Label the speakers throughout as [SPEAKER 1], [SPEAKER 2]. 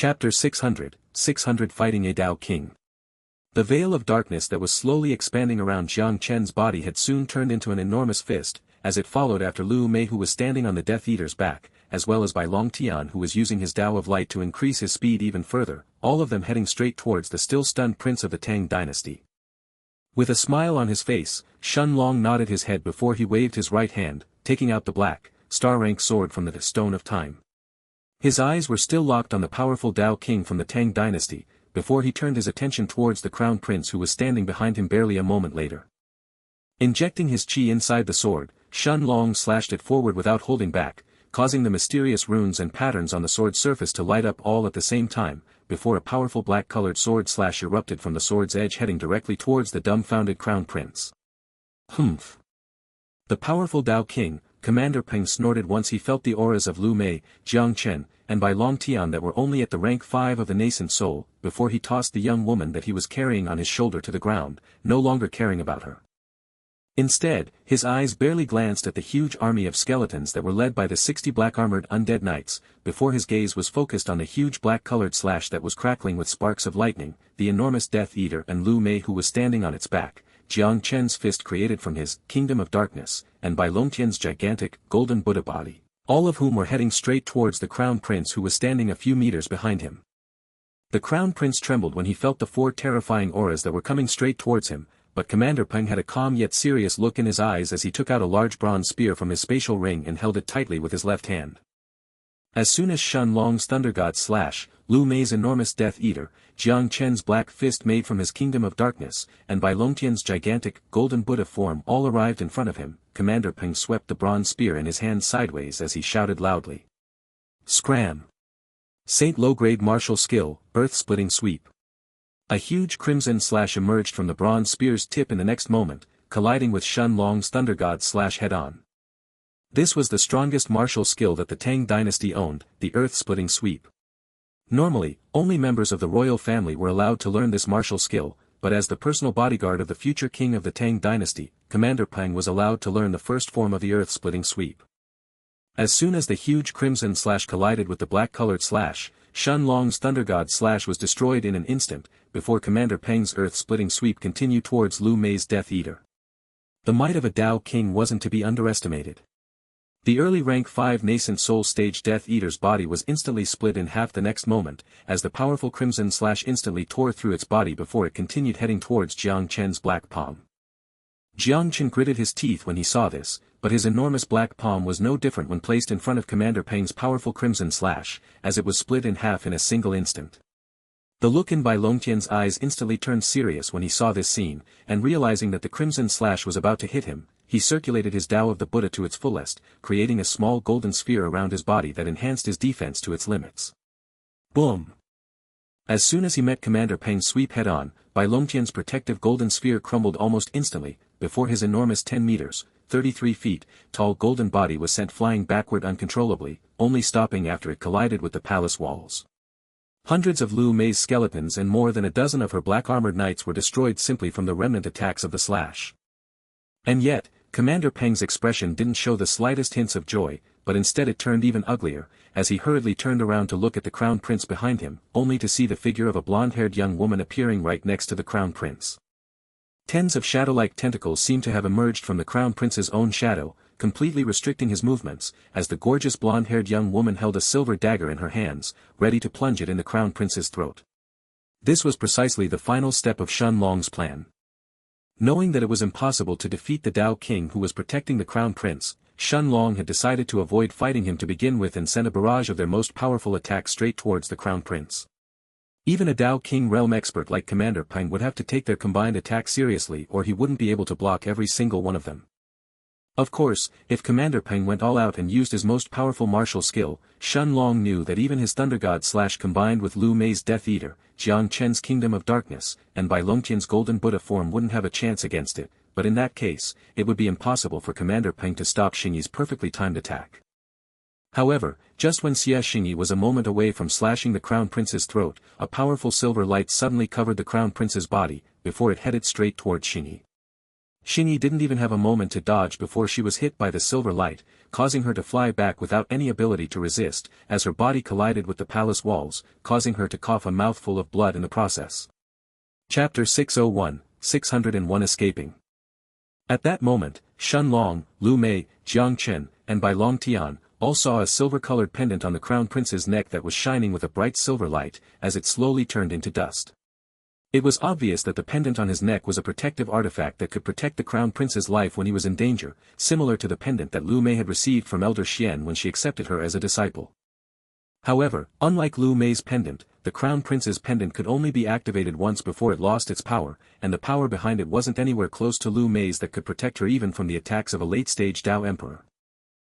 [SPEAKER 1] Chapter 600, 600 Fighting a Dao King. The veil of darkness that was slowly expanding around Jang Chen's body had soon turned into an enormous fist, as it followed after Lu Mei, who was standing on the Death Eater's back, as well as by Long Tian, who was using his Dao of Light to increase his speed even further, all of them heading straight towards the still stunned prince of the Tang dynasty. With a smile on his face, Shen Long nodded his head before he waved his right hand, taking out the black, star-rank sword from the Stone of Time. His eyes were still locked on the powerful Dao King from the Tang dynasty, before he turned his attention towards the Crown Prince who was standing behind him barely a moment later. Injecting his chi inside the sword, Shen Long slashed it forward without holding back, causing the mysterious runes and patterns on the sword's surface to light up all at the same time, before a powerful black-colored sword slash erupted from the sword's edge heading directly towards the dumbfounded Crown Prince. Humph! The powerful Dao King, Commander Peng, snorted once he felt the auras of Lu Mei, Jang Chen, and Bai Long Tian that were only at the rank 5 of the nascent soul, before he tossed the young woman that he was carrying on his shoulder to the ground, no longer caring about her. Instead, his eyes barely glanced at the huge army of skeletons that were led by the 60 black-armored undead knights, before his gaze was focused on the huge black-colored slash that was crackling with sparks of lightning, the enormous Death Eater and Lu Mei who was standing on its back, Jiang Chen's fist created from his Kingdom of Darkness, and Bai Longtian's gigantic, golden Buddha body, all of whom were heading straight towards the Crown Prince who was standing a few meters behind him. The Crown Prince trembled when he felt the 4 terrifying auras that were coming straight towards him, but Commander Peng had a calm yet serious look in his eyes as he took out a large bronze spear from his spatial ring and held it tightly with his left hand. As soon as Shen Long's Thunder God slash, Lu Mei's enormous Death Eater, Jiang Chen's black fist made from his Kingdom of Darkness, and Bai Longtian's gigantic, golden Buddha form all arrived in front of him, Commander Peng swept the bronze spear in his hand sideways as he shouted loudly. Scram! Saint low-grade martial skill, earth-splitting sweep. A huge crimson slash emerged from the bronze spear's tip in the next moment, colliding with Shen Long's Thunder God slash head-on. This was the strongest martial skill that the Tang dynasty owned, the earth-splitting sweep. Normally, only members of the royal family were allowed to learn this martial skill, but as the personal bodyguard of the future king of the Tang dynasty, Commander Peng was allowed to learn the first form of the earth-splitting sweep. As soon as the huge crimson slash collided with the black-colored slash, Shen Long's Thunder God slash was destroyed in an instant, before Commander Peng's earth-splitting sweep continued towards Lu Mei's Death Eater. The might of a Dao King wasn't to be underestimated. The early rank 5 nascent soul stage Death Eater's body was instantly split in half the next moment, as the powerful crimson slash instantly tore through its body before it continued heading towards Jiang Chen's black palm. Jiang Chen gritted his teeth when he saw this, but his enormous black palm was no different when placed in front of Commander Peng's powerful crimson slash, as it was split in half in a single instant. The look in Bai Longtian's eyes instantly turned serious when he saw this scene, and realizing that the crimson slash was about to hit him, he circulated his Tao of the Buddha to its fullest, creating a small golden sphere around his body that enhanced his defense to its limits. Boom! As soon as he met Commander Peng's sweep head-on, Bai Longtian's protective golden sphere crumbled almost instantly, before his enormous 10 meters, 33 feet, tall golden body was sent flying backward uncontrollably, only stopping after it collided with the palace walls. Hundreds of Lu Mei's skeletons and more than a dozen of her black-armored knights were destroyed simply from the remnant attacks of the slash. And yet, Commander Peng's expression didn't show the slightest hints of joy, but instead it turned even uglier, as he hurriedly turned around to look at the Crown Prince behind him, only to see the figure of a blonde-haired young woman appearing right next to the Crown Prince. Tens of shadow-like tentacles seemed to have emerged from the Crown Prince's own shadow, completely restricting his movements, as the gorgeous blonde-haired young woman held a silver dagger in her hands, ready to plunge it in the Crown Prince's throat. This was precisely the final step of Shen Long's plan. Knowing that it was impossible to defeat the Dao King who was protecting the Crown Prince, Shen Long had decided to avoid fighting him to begin with and send a barrage of their most powerful attacks straight towards the Crown Prince. Even a Dao King realm expert like Commander Peng would have to take their combined attack seriously or he wouldn't be able to block every single one of them. Of course, if Commander Peng went all out and used his most powerful martial skill, Shen Long knew that even his Thunder God slash combined with Lu Mei's Death Eater, Jiang Chen's Kingdom of Darkness, and Bai Longtian's golden Buddha form wouldn't have a chance against it, but in that case, it would be impossible for Commander Peng to stop Xingyi's perfectly timed attack. However, just when Xingyi was a moment away from slashing the Crown Prince's throat, a powerful silver light suddenly covered the Crown Prince's body, before it headed straight towards Xingyi. Xingyi didn't even have a moment to dodge before she was hit by the silver light, causing her to fly back without any ability to resist, as her body collided with the palace walls, causing her to cough a mouthful of blood in the process. Chapter 601, 601 Escaping. At that moment, Shen Long, Lu Mei, Jang Chen, and Bai Long Tian, all saw a silver-colored pendant on the crown prince's neck that was shining with a bright silver light, as it slowly turned into dust. It was obvious that the pendant on his neck was a protective artifact that could protect the crown prince's life when he was in danger, similar to the pendant that Lu Mei had received from Elder Xian when she accepted her as a disciple. However, unlike Lu Mei's pendant, the crown prince's pendant could only be activated once before it lost its power, and the power behind it wasn't anywhere close to Lu Mei's that could protect her even from the attacks of a late-stage Dao Emperor.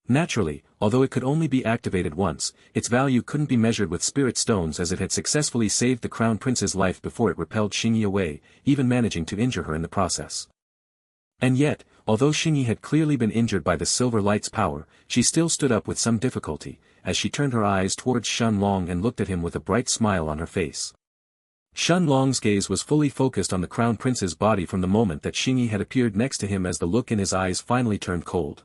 [SPEAKER 1] Naturally, although it could only be activated once, its value couldn't be measured with spirit stones as it had successfully saved the crown prince's life before it repelled Xingyi away, even managing to injure her in the process. And yet, although Xingyi had clearly been injured by the silver light's power, she still stood up with some difficulty, as she turned her eyes towards Shen Long and looked at him with a bright smile on her face. Shen Long's gaze was fully focused on the crown prince's body from the moment that Xingyi had appeared next to him as the look in his eyes finally turned cold.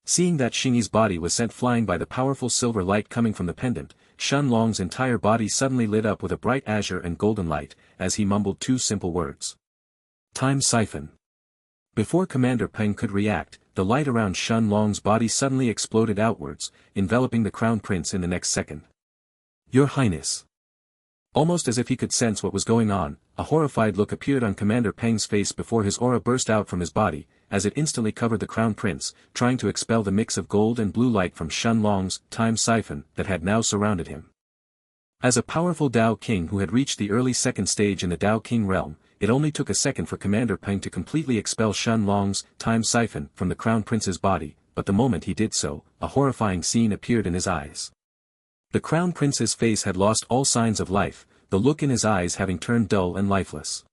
[SPEAKER 1] Seeing that Xingyi's body was sent flying by the powerful silver light coming from the pendant, Shen Long's entire body suddenly lit up with a bright azure and golden light, as he mumbled two simple words. Time siphon. Before Commander Peng could react, the light around Shen Long's body suddenly exploded outwards, enveloping the crown prince in the next second. Your Highness. Almost as if he could sense what was going on, a horrified look appeared on Commander Peng's face before his aura burst out from his body, as it instantly covered the crown prince, trying to expel the mix of gold and blue light from Shen Long's time siphon that had now surrounded him. As a powerful Dao King who had reached the early second stage in the Dao King realm, it only took a second for Commander Peng to completely expel Shen Long's time siphon from the crown prince's body, but the moment he did so, a horrifying scene appeared in his eyes. The crown prince's face had lost all signs of life, the look in his eyes having turned dull and lifeless.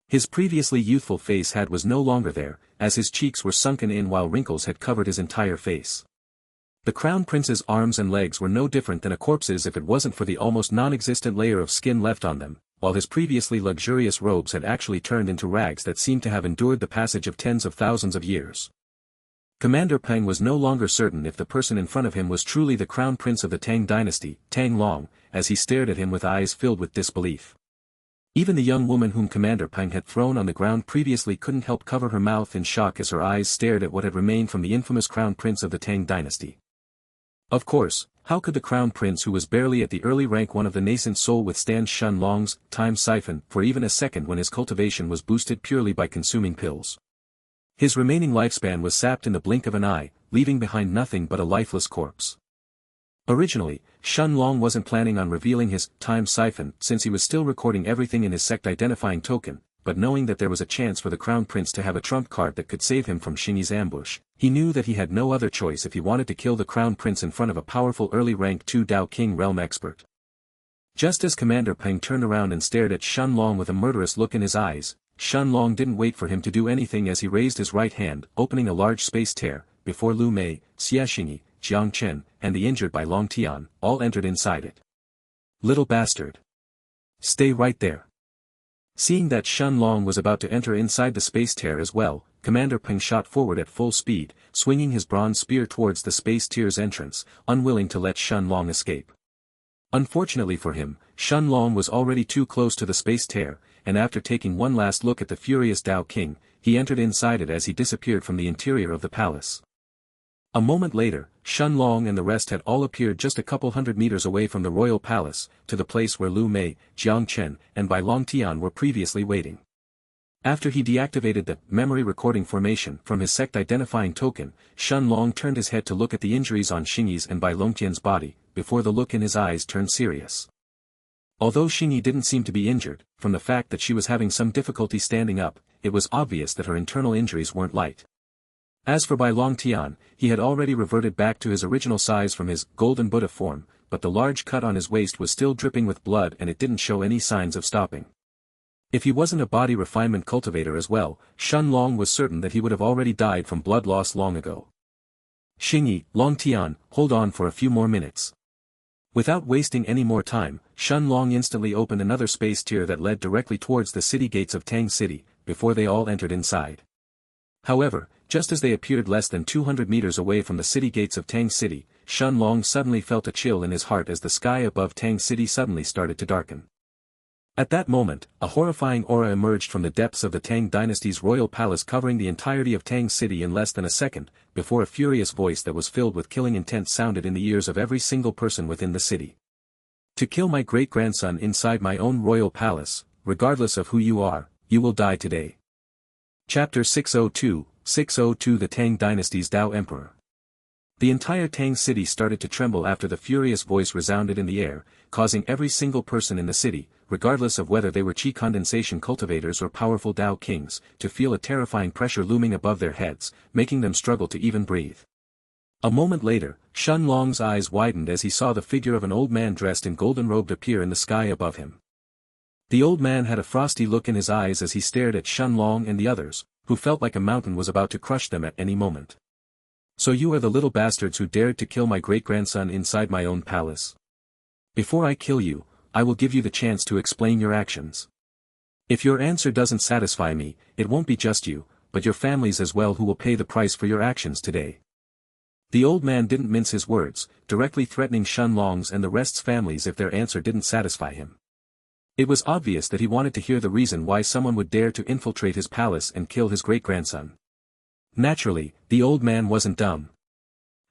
[SPEAKER 1] His previously youthful face was no longer there, as his cheeks were sunken in while wrinkles had covered his entire face. The crown prince's arms and legs were no different than a corpse's if it wasn't for the almost non-existent layer of skin left on them, while his previously luxurious robes had actually turned into rags that seemed to have endured the passage of tens of thousands of years. Commander Peng was no longer certain if the person in front of him was truly the crown prince of the Tang dynasty, Tang Long, as he stared at him with eyes filled with disbelief. Even the young woman whom Commander Peng had thrown on the ground previously couldn't help cover her mouth in shock as her eyes stared at what had remained from the infamous crown prince of the Tang dynasty. Of course, how could the crown prince who was barely at the early rank one of the nascent soul withstand Shen Long's time siphon for even a second when his cultivation was boosted purely by consuming pills? His remaining lifespan was sapped in the blink of an eye, leaving behind nothing but a lifeless corpse. Originally, Shen Long wasn't planning on revealing his time siphon since he was still recording everything in his sect identifying token, but knowing that there was a chance for the crown prince to have a trump card that could save him from Xingyi's ambush, he knew that he had no other choice if he wanted to kill the crown prince in front of a powerful early rank 2 Dao King realm expert. Just as Commander Peng turned around and stared at Shen Long with a murderous look in his eyes, Shen Long didn't wait for him to do anything as he raised his right hand, opening a large space tear, before Lu Mei, Xia, Jang Chen, and the injured Bai Long Tian, all entered inside it. Little bastard. Stay right there. Seeing that Shen Long was about to enter inside the space tear as well, Commander Peng shot forward at full speed, swinging his bronze spear towards the space tear's entrance, unwilling to let Shen Long escape. Unfortunately for him, Shen Long was already too close to the space tear, and after taking one last look at the furious Dao King, he entered inside it as he disappeared from the interior of the palace. A moment later, Shen Long and the rest had all appeared just a couple hundred meters away from the royal palace, to the place where Lu Mei, Jang Chen, and Bai Long Tian were previously waiting. After he deactivated the memory recording formation from his sect identifying token, Shen Long turned his head to look at the injuries on Xingyi's and Bai Long Tian's body, before the look in his eyes turned serious. Although Xingyi didn't seem to be injured, from the fact that she was having some difficulty standing up, it was obvious that her internal injuries weren't light. As for Bai Long Tian, he had already reverted back to his original size from his golden Buddha form, but the large cut on his waist was still dripping with blood and it didn't show any signs of stopping. If he wasn't a body refinement cultivator as well, Shen Long was certain that he would have already died from blood loss long ago. Xingyi, Long Tian, hold on for a few more minutes. Without wasting any more time, Shen Long instantly opened another space tier that led directly towards the city gates of Tang City, before they all entered inside. However, just as they appeared less than 200 meters away from the city gates of Tang City, Shen Long suddenly felt a chill in his heart as the sky above Tang City suddenly started to darken. At that moment, a horrifying aura emerged from the depths of the Tang dynasty's royal palace, covering the entirety of Tang City in less than a second, before a furious voice that was filled with killing intent sounded in the ears of every single person within the city. To kill my great-grandson inside my own royal palace, regardless of who you are, you will die today. Chapter 602, 602 The Tang Dynasty's Dao Emperor. The entire Tang City started to tremble after the furious voice resounded in the air, causing every single person in the city, regardless of whether they were qi condensation cultivators or powerful Dao kings, to feel a terrifying pressure looming above their heads, making them struggle to even breathe. A moment later, Shen Long's eyes widened as he saw the figure of an old man dressed in golden robe appear in the sky above him. The old man had a frosty look in his eyes as he stared at Shen Long and the others, who felt like a mountain was about to crush them at any moment. So you are the little bastards who dared to kill my great-grandson inside my own palace. Before I kill you, I will give you the chance to explain your actions. If your answer doesn't satisfy me, it won't be just you, but your families as well who will pay the price for your actions today. The old man didn't mince his words, directly threatening Shen Long's and the rest's families if their answer didn't satisfy him. It was obvious that he wanted to hear the reason why someone would dare to infiltrate his palace and kill his great-grandson. Naturally, the old man wasn't dumb.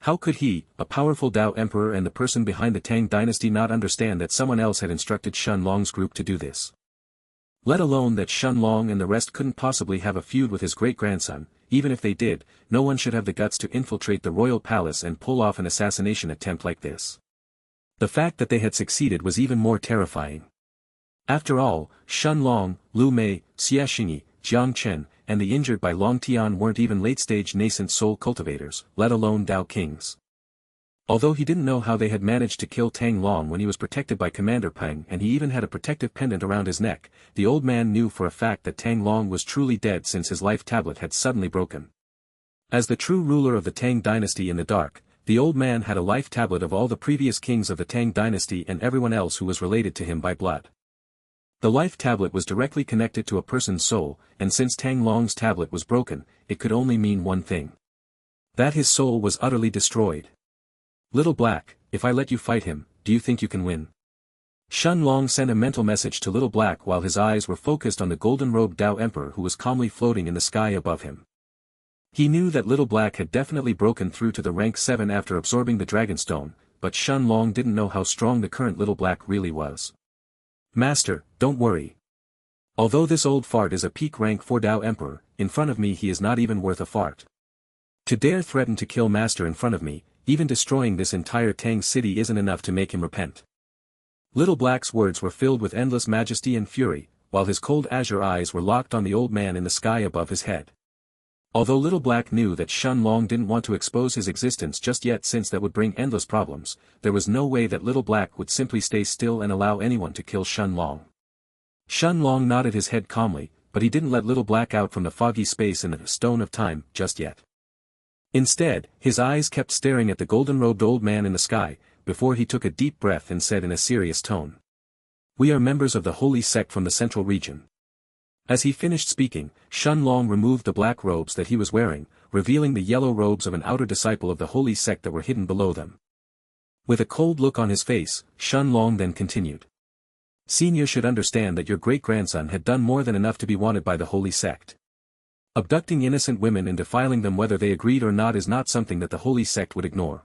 [SPEAKER 1] How could he, a powerful Dao Emperor and the person behind the Tang dynasty, not understand that someone else had instructed Shen Long's group to do this? Let alone that Shen Long and the rest couldn't possibly have a feud with his great-grandson. Even if they did, no one should have the guts to infiltrate the royal palace and pull off an assassination attempt like this. The fact that they had succeeded was even more terrifying. After all, Shen Long, Lu Mei, Xianxia, Jang Chen, and the injured by Long Tian weren't even late-stage nascent soul cultivators, let alone Dao kings. Although he didn't know how they had managed to kill Tang Long when he was protected by Commander Peng and he even had a protective pendant around his neck, the old man knew for a fact that Tang Long was truly dead since his life tablet had suddenly broken. As the true ruler of the Tang dynasty in the dark, the old man had a life tablet of all the previous kings of the Tang dynasty and everyone else who was related to him by blood. The life tablet was directly connected to a person's soul, and since Tang Long's tablet was broken, it could only mean one thing. That his soul was utterly destroyed. Little Black, if I let you fight him, do you think you can win? Shen Long sent a mental message to Little Black while his eyes were focused on the golden-robed Dao Emperor who was calmly floating in the sky above him. He knew that Little Black had definitely broken through to the rank 7 after absorbing the Dragonstone, but Shen Long didn't know how strong the current Little Black really was. Master, don't worry. Although this old fart is a peak rank 4 Dao Emperor, in front of me he is not even worth a fart. To dare threaten to kill Master in front of me, even destroying this entire Tang city isn't enough to make him repent. Little Black's words were filled with endless majesty and fury, while his cold azure eyes were locked on the old man in the sky above his head. Although Little Black knew that Shen Long didn't want to expose his existence just yet since that would bring endless problems, there was no way that Little Black would simply stay still and allow anyone to kill Shen Long. Shen Long nodded his head calmly, but he didn't let Little Black out from the foggy space in the stone of time just yet. Instead, his eyes kept staring at the golden-robed old man in the sky, before he took a deep breath and said in a serious tone. We are members of the holy sect from the central region. As he finished speaking, Shen Long removed the black robes that he was wearing, revealing the yellow robes of an outer disciple of the holy sect that were hidden below them. With a cold look on his face, Shen Long then continued. Senior should understand that your great-grandson had done more than enough to be wanted by the holy sect. Abducting innocent women and defiling them whether they agreed or not is not something that the holy sect would ignore.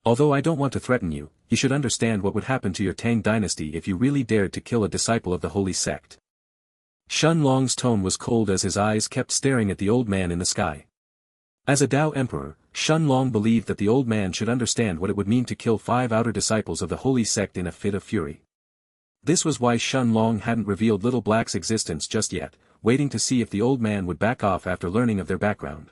[SPEAKER 1] Although I don't want to threaten you, you should understand what would happen to your Tang dynasty if you really dared to kill a disciple of the holy sect. Shen Long's tone was cold as his eyes kept staring at the old man in the sky. As a Dao Emperor, Shen Long believed that the old man should understand what it would mean to kill 5 outer disciples of the holy sect in a fit of fury. This was why Shen Long hadn't revealed Little Black's existence just yet, waiting to see if the old man would back off after learning of their background.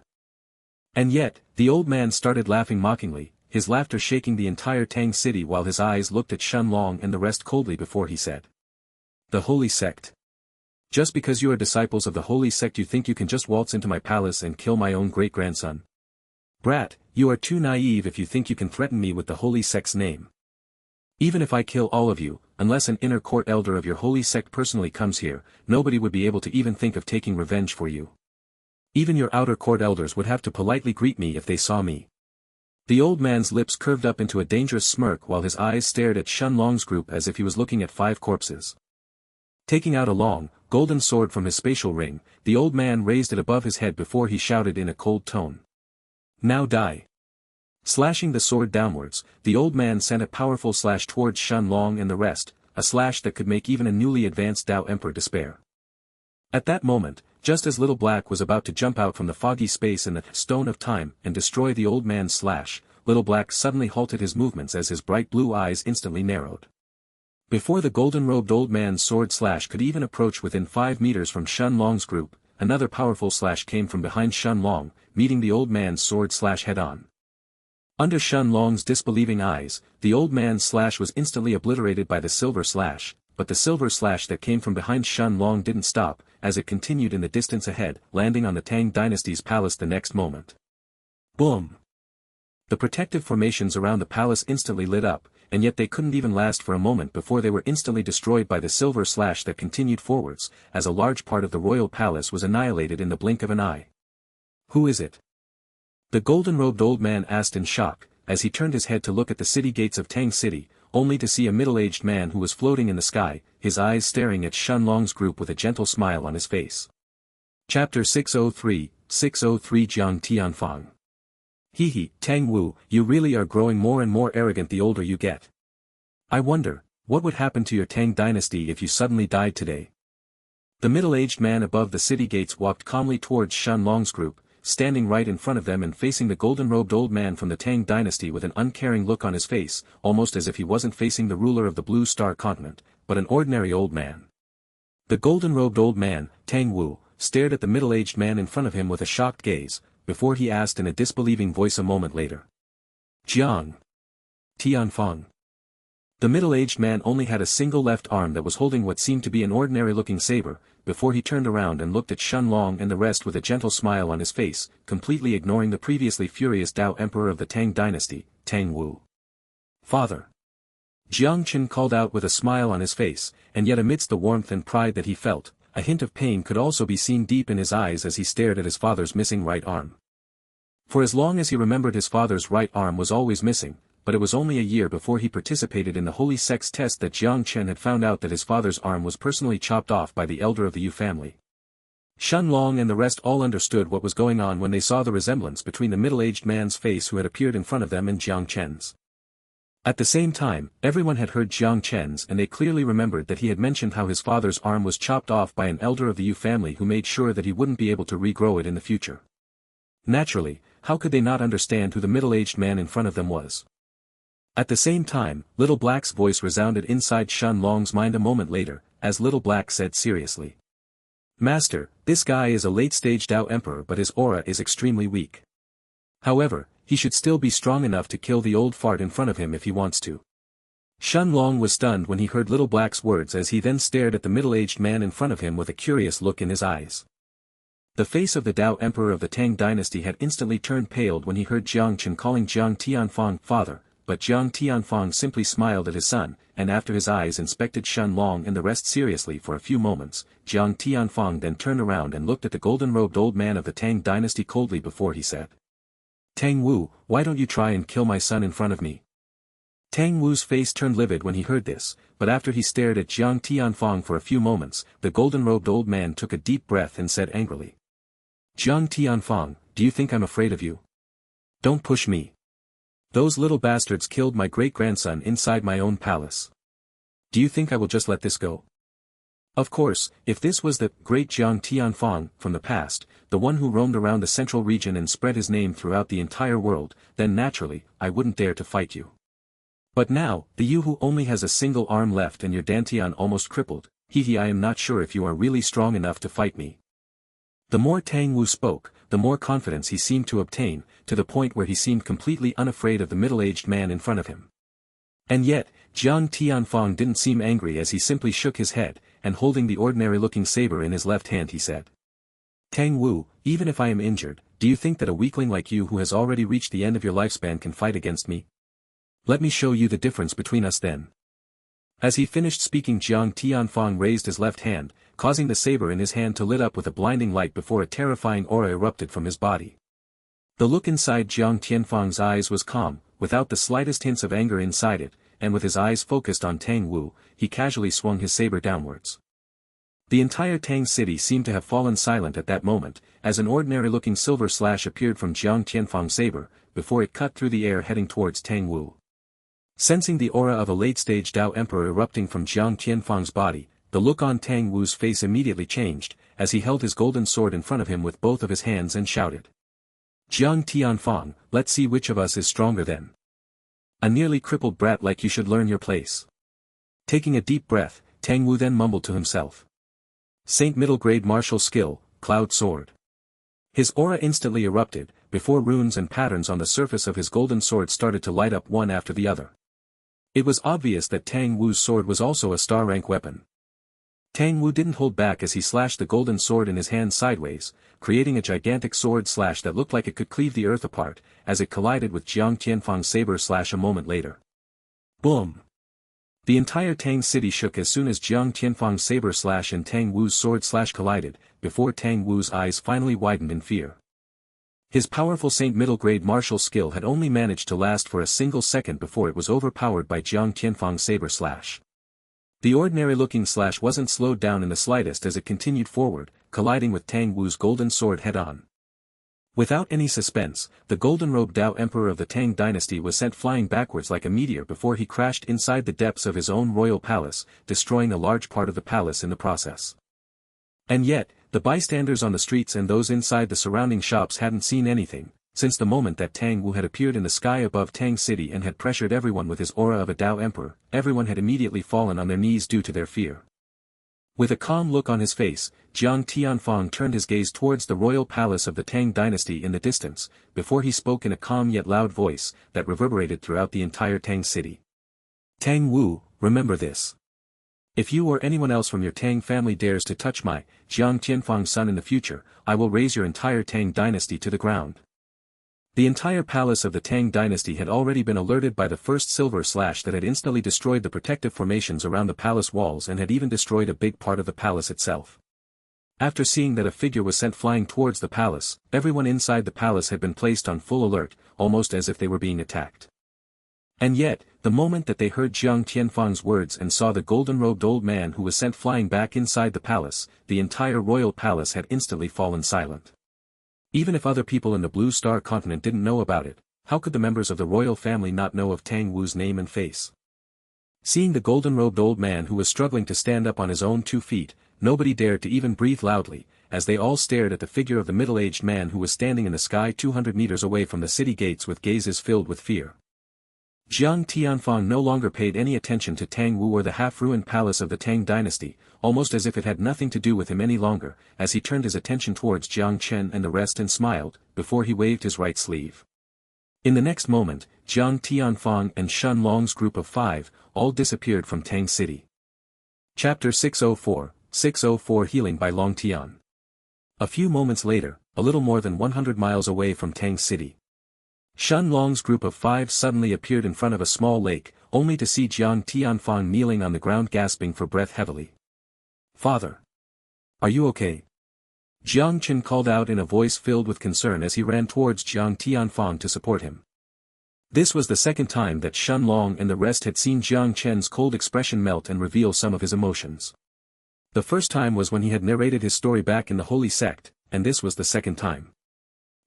[SPEAKER 1] And yet, the old man started laughing mockingly, his laughter shaking the entire Tang city while his eyes looked at Shen Long and the rest coldly before he said. The holy sect. Just because you are disciples of the holy sect you think you can just waltz into my palace and kill my own great-grandson? Brat, you are too naive if you think you can threaten me with the holy sect's name. Even if I kill all of you, unless an inner court elder of your holy sect personally comes here, nobody would be able to even think of taking revenge for you. Even your outer court elders would have to politely greet me if they saw me. The old man's lips curved up into a dangerous smirk while his eyes stared at Shen Long's group as if he was looking at 5 corpses. Taking out a long, golden sword from his spatial ring, the old man raised it above his head before he shouted in a cold tone. Now die. Slashing the sword downwards, the old man sent a powerful slash towards Shen Long and the rest, a slash that could make even a newly advanced Dao Emperor despair. At that moment, just as Little Black was about to jump out from the foggy space in the Stone of Time and destroy the old man's slash, Little Black suddenly halted his movements as his bright blue eyes instantly narrowed. Before the golden-robed old man's sword slash could even approach within 5 meters from Shen Long's group, another powerful slash came from behind Shen Long, meeting the old man's sword slash head-on. Under Shen Long's disbelieving eyes, the old man's slash was instantly obliterated by the silver slash, but the silver slash that came from behind Shen Long didn't stop, as it continued in the distance ahead, landing on the Tang dynasty's palace the next moment. Boom! The protective formations around the palace instantly lit up, and yet they couldn't even last for a moment before they were instantly destroyed by the silver slash that continued forwards, as a large part of the royal palace was annihilated in the blink of an eye. Who is it? The golden-robed old man asked in shock, as he turned his head to look at the city gates of Tang City, only to see a middle-aged man who was floating in the sky, his eyes staring at Shen Long's group with a gentle smile on his face. Chapter 603, 603 Jang Tianfong. Hee, Tang Wu, you really are growing more and more arrogant the older you get. I wonder, what would happen to your Tang dynasty if you suddenly died today? The middle-aged man above the city gates walked calmly towards Shen Long's group, standing right in front of them and facing the golden-robed old man from the Tang dynasty with an uncaring look on his face, almost as if he wasn't facing the ruler of the Blue Star continent, but an ordinary old man. The golden-robed old man, Tang Wu, stared at the middle-aged man in front of him with a shocked gaze, before he asked in a disbelieving voice a moment later. Jang Tianfong. The middle-aged man only had a single left arm that was holding what seemed to be an ordinary-looking saber, before he turned around and looked at Shen Long and the rest with a gentle smile on his face, completely ignoring the previously furious Dao Emperor of the Tang dynasty, Tang Wu. Father. Jang Chen called out with a smile on his face, and yet amidst the warmth and pride that he felt, a hint of pain could also be seen deep in his eyes as he stared at his father's missing right arm. For as long as he remembered, his father's right arm was always missing, but it was only a year before he participated in the Holy Sect's test that Jang Chen had found out that his father's arm was personally chopped off by the elder of the Yu family. Shen Long and the rest all understood what was going on when they saw the resemblance between the middle-aged man's face who had appeared in front of them and Jang Chen's. At the same time, everyone had heard Jang Chen's and they clearly remembered that he had mentioned how his father's arm was chopped off by an elder of the Yu family who made sure that he wouldn't be able to regrow it in the future. Naturally, how could they not understand who the middle-aged man in front of them was? At the same time, Little Black's voice resounded inside Shen Long's mind a moment later, as Little Black said seriously. Master, this guy is a late-stage Dao Emperor but his aura is extremely weak. However, he should still be strong enough to kill the old fart in front of him if he wants to. Shen Long was stunned when he heard Little Black's words as he then stared at the middle-aged man in front of him with a curious look in his eyes. The face of the Dao Emperor of the Tang dynasty had instantly turned pale when he heard Jang Chen calling Jang Tianfong father, but Jang Tianfong simply smiled at his son, and after his eyes inspected Shen Long and the rest seriously for a few moments, Jang Tianfong then turned around and looked at the golden-robed old man of the Tang dynasty coldly before he said. Tang Wu, why don't you try and kill my son in front of me? Tang Wu's face turned livid when he heard this, but after he stared at Jang Tianfong for a few moments, the golden-robed old man took a deep breath and said angrily. Jang Tianfong, do you think I'm afraid of you? Don't push me. Those little bastards killed my great-grandson inside my own palace. Do you think I will just let this go? Of course, if this was the great Jang Tianfong from the past, the one who roamed around the central region and spread his name throughout the entire world, then naturally, I wouldn't dare to fight you. But now, the you who only has a single arm left and your dantian almost crippled, I am not sure if you are really strong enough to fight me. The more Tang Wu spoke, the more confidence he seemed to obtain, to the point where he seemed completely unafraid of the middle-aged man in front of him. And yet, Jang Tianfong didn't seem angry as he simply shook his head, and holding the ordinary-looking saber in his left hand he said. Tang Wu, even if I am injured, do you think that a weakling like you who has already reached the end of your lifespan can fight against me? Let me show you the difference between us then. As he finished speaking, Jang Tianfong raised his left hand, causing the saber in his hand to lit up with a blinding light before a terrifying aura erupted from his body. The look inside Jang Tianfong's eyes was calm, without the slightest hints of anger inside it, and with his eyes focused on Tang Wu, he casually swung his saber downwards. The entire Tang city seemed to have fallen silent at that moment, as an ordinary-looking silver slash appeared from Jang Tianfong's saber, before it cut through the air heading towards Tang Wu. Sensing the aura of a late-stage Dao Emperor erupting from Jang Tianfong's body, the look on Tang Wu's face immediately changed, as he held his golden sword in front of him with both of his hands and shouted. Jang Tianfong, let's see which of us is stronger then. A nearly crippled brat like you should learn your place. Taking a deep breath, Tang Wu then mumbled to himself. Saint middle grade martial skill, Cloud Sword. His aura instantly erupted, before runes and patterns on the surface of his golden sword started to light up one after the other. It was obvious that Tang Wu's sword was also a star rank weapon. Tang Wu didn't hold back as he slashed the golden sword in his hand sideways, creating a gigantic sword slash that looked like it could cleave the earth apart, as it collided with Jang Tianfong's saber slash a moment later. Boom! The entire Tang city shook as soon as Jang Tianfong's saber slash and Tang Wu's sword slash collided, before Tang Wu's eyes finally widened in fear. His powerful Saint middle grade martial skill had only managed to last for a single second before it was overpowered by Jang Tianfong's saber slash. The ordinary-looking slash wasn't slowed down in the slightest as it continued forward, colliding with Tang Wu's golden sword head-on. Without any suspense, the golden-robed Dao Emperor of the Tang dynasty was sent flying backwards like a meteor before he crashed inside the depths of his own royal palace, destroying a large part of the palace in the process. And yet, the bystanders on the streets and those inside the surrounding shops hadn't seen anything, since the moment that Tang Wu had appeared in the sky above Tang City and had pressured everyone with his aura of a Dao Emperor, everyone had immediately fallen on their knees due to their fear. With a calm look on his face, Jang Tianfong turned his gaze towards the royal palace of the Tang dynasty in the distance, before he spoke in a calm yet loud voice, that reverberated throughout the entire Tang city. Tang Wu, remember this. If you or anyone else from your Tang family dares to touch my, Jang Tianfong's son in the future, I will raze your entire Tang dynasty to the ground. The entire palace of the Tang dynasty had already been alerted by the first silver slash that had instantly destroyed the protective formations around the palace walls and had even destroyed a big part of the palace itself. After seeing that a figure was sent flying towards the palace, everyone inside the palace had been placed on full alert, almost as if they were being attacked. And yet, the moment that they heard Jang Tianfong's words and saw the golden-robed old man who was sent flying back inside the palace, the entire royal palace had instantly fallen silent. Even if other people in the Blue Star continent didn't know about it, how could the members of the royal family not know of Tang Wu's name and face? Seeing the golden-robed old man who was struggling to stand up on his own 2 feet, nobody dared to even breathe loudly, as they all stared at the figure of the middle-aged man who was standing in the sky 200 meters away from the city gates with gazes filled with fear. Jang Tianfong no longer paid any attention to Tang Wu or the half-ruined palace of the Tang dynasty, almost as if it had nothing to do with him any longer, as he turned his attention towards Jang Chen and the rest and smiled, before he waved his right sleeve. In the next moment, Jang Tianfong and Shun Long's group of 5, all disappeared from Tang City. Chapter 604 Healing by Long Tian. A few moments later, a little more than 100 miles away from Tang City, Shun Long's group of 5 suddenly appeared in front of a small lake, only to see Jang Tianfong kneeling on the ground gasping for breath heavily. Father! Are you okay? Jang Chen called out in a voice filled with concern as he ran towards Jang Tianfong to support him. This was the second time that Shun Long and the rest had seen Jang Chen's cold expression melt and reveal some of his emotions. The first time was when he had narrated his story back in the Holy Sect, and this was the second time.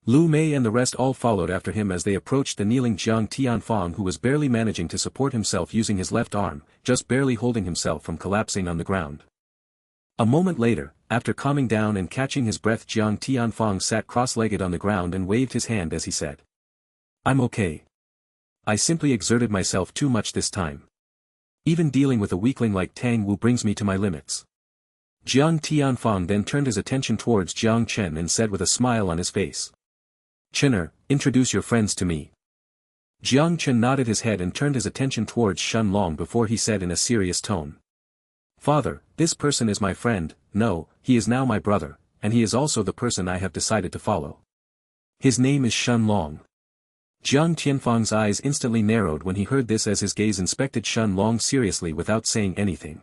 [SPEAKER 1] Lu Mei and the rest all followed after him as they approached the kneeling Jang Tianfong, who was barely managing to support himself using his left arm, just barely holding himself from collapsing on the ground. A moment later, after calming down and catching his breath, Jang Tianfong sat cross-legged on the ground and waved his hand as he said, "I'm okay. I simply exerted myself too much this time. Even dealing with a weakling like Tang Wu brings me to my limits." Jang Tianfong then turned his attention towards Jang Chen and said with a smile on his face, "Chener, introduce your friends to me." Jang Chen nodded his head and turned his attention towards Shun Long before he said in a serious tone, "Father, this person is my friend. No, he is now my brother, and he is also the person I have decided to follow. His name is Shun Long." Jang Tianfong's eyes instantly narrowed when he heard this as his gaze inspected Shun Long seriously without saying anything.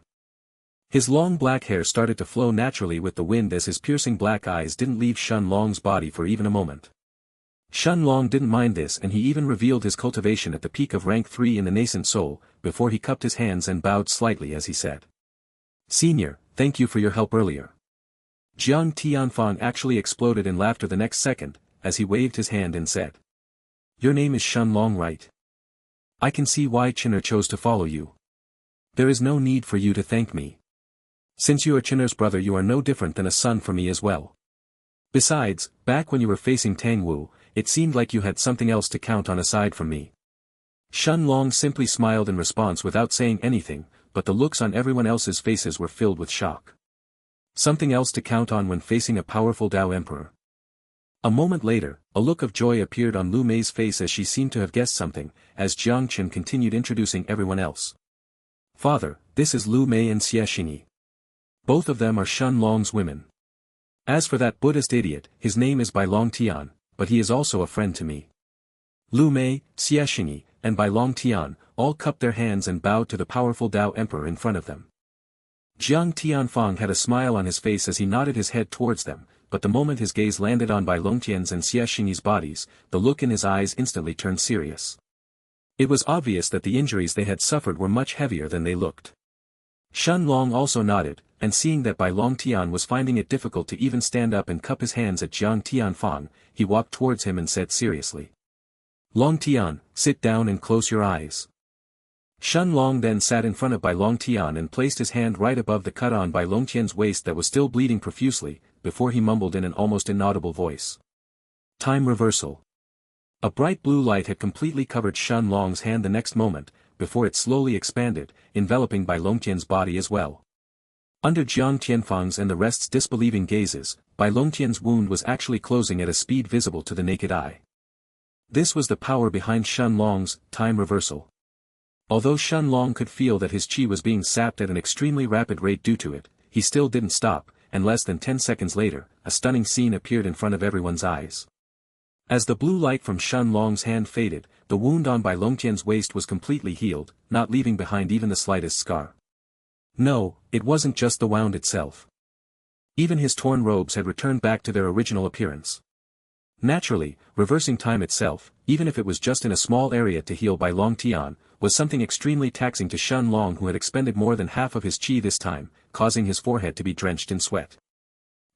[SPEAKER 1] His long black hair started to flow naturally with the wind as his piercing black eyes didn't leave Shen Long's body for even a moment. Shen Long didn't mind this, and he even revealed his cultivation at the peak of rank 3 in the nascent soul, before he cupped his hands and bowed slightly as he said. "Senior, thank you for your help earlier." Jang Tianfong actually exploded in laughter the next second, as he waved his hand and said. "Your name is Shen Long, right? I can see why Chinner chose to follow you. There is no need for you to thank me. Since you are Chinner's brother, you are no different than a son for me as well. Besides, back when you were facing Tang Wu, it seemed like you had something else to count on aside from me." Shen Long simply smiled in response without saying anything, but the looks on everyone else's faces were filled with shock. Something else to count on when facing a powerful Dao Emperor. A moment later, a look of joy appeared on Lu Mei's face as she seemed to have guessed something, as Jang Chen continued introducing everyone else. "Father, this is Lu Mei and Xianxia. Both of them are Shen Long's women. As for that Buddhist idiot, his name is Bai Long Tian, but he is also a friend to me." Lu Mei, Xianxia, and Bai Long Tian all cupped their hands and bowed to the powerful Dao Emperor in front of them. Jang Tianfong had a smile on his face as he nodded his head towards them, but the moment his gaze landed on Bai Long Tian's and Xianxia's bodies, the look in his eyes instantly turned serious. It was obvious that the injuries they had suffered were much heavier than they looked. Shen Long also nodded, and seeing that Bai Long Tian was finding it difficult to even stand up and cup his hands at Jang Tianfong, he walked towards him and said seriously. "Long Tian, sit down and close your eyes." Shen Long then sat in front of Bai Long Tian and placed his hand right above the cut on Bai Long Tian's waist that was still bleeding profusely, before he mumbled in an almost inaudible voice. "Time reversal." A bright blue light had completely covered Shen Long's hand the next moment, before it slowly expanded, enveloping Bai Long Tian's body as well. Under Jang Tianfong's and the rest's disbelieving gazes, Bai Long Tian's wound was actually closing at a speed visible to the naked eye. This was the power behind Shen Long's time reversal. Although Shen Long could feel that his qi was being sapped at an extremely rapid rate due to it, he still didn't stop, and less than 10 seconds later, a stunning scene appeared in front of everyone's eyes. As the blue light from Shen Long's hand faded, the wound on Bai Long Tian's waist was completely healed, not leaving behind even the slightest scar. No, it wasn't just the wound itself. Even his torn robes had returned back to their original appearance. Naturally, reversing time itself, even if it was just in a small area to heal Bai Long Tian, was something extremely taxing to Shen Long, who had expended more than half of his qi this time, causing his forehead to be drenched in sweat.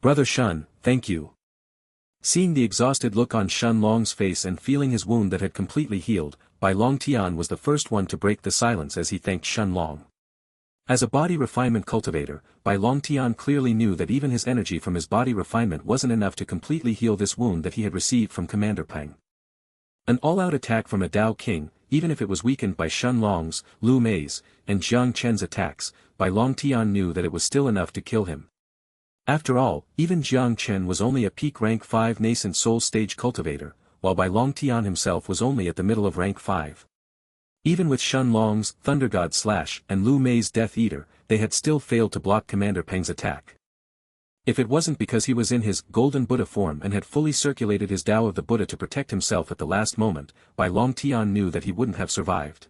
[SPEAKER 1] "Brother Shen, thank you." Seeing the exhausted look on Shen Long's face and feeling his wound that had completely healed, Bai Long Tian was the first one to break the silence as he thanked Shen Long. As a body refinement cultivator, Bai Long Tian clearly knew that even his energy from his body refinement wasn't enough to completely heal this wound that he had received from Commander Peng. An all-out attack from a Dao King, even if it was weakened by Shen Long's, Lu Mei's, and Jang Chen's attacks, Bai Long Tian knew that it was still enough to kill him. After all, even Jang Chen was only a peak rank 5 nascent soul stage cultivator, while Bai Long Tian himself was only at the middle of rank 5. Even with Shen Long's Thunder God Slash and Lu Mei's Death Eater, they had still failed to block Commander Peng's attack. If it wasn't because he was in his Golden Buddha form and had fully circulated his Tao of the Buddha to protect himself at the last moment, Bai Long Tian knew that he wouldn't have survived.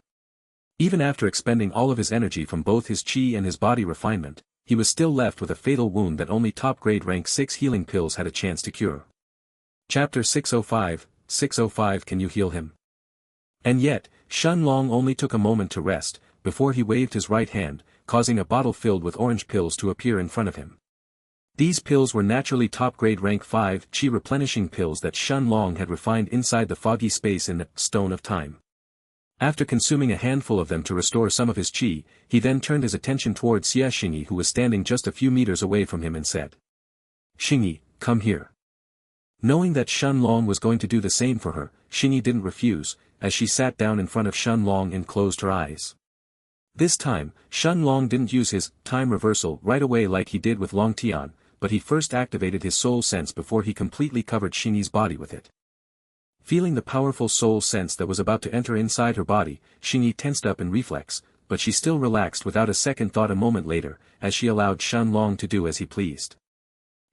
[SPEAKER 1] Even after expending all of his energy from both his qi and his body refinement, he was still left with a fatal wound that only top-grade rank 6 healing pills had a chance to cure. Chapter 605, 605 Can you heal him? And yet, Shen Long only took a moment to rest, before he waved his right hand, causing a bottle filled with orange pills to appear in front of him. These pills were naturally top-grade rank 5 qi replenishing pills that Shen Long had refined inside the foggy space in the Stone of Time. After consuming a handful of them to restore some of his qi, he then turned his attention towards Xianxia, who was standing just a few meters away from him, and said, "Xingyi, come here." Knowing that Shen Long was going to do the same for her, Xingyi didn't refuse, as she sat down in front of Shen Long and closed her eyes. This time, Shen Long didn't use his time reversal right away like he did with Long Tian, but he first activated his soul sense before he completely covered Xingyi's body with it. Feeling the powerful soul sense that was about to enter inside her body, Xingyi tensed up in reflex, but she still relaxed without a second thought a moment later, as she allowed Shen Long to do as he pleased.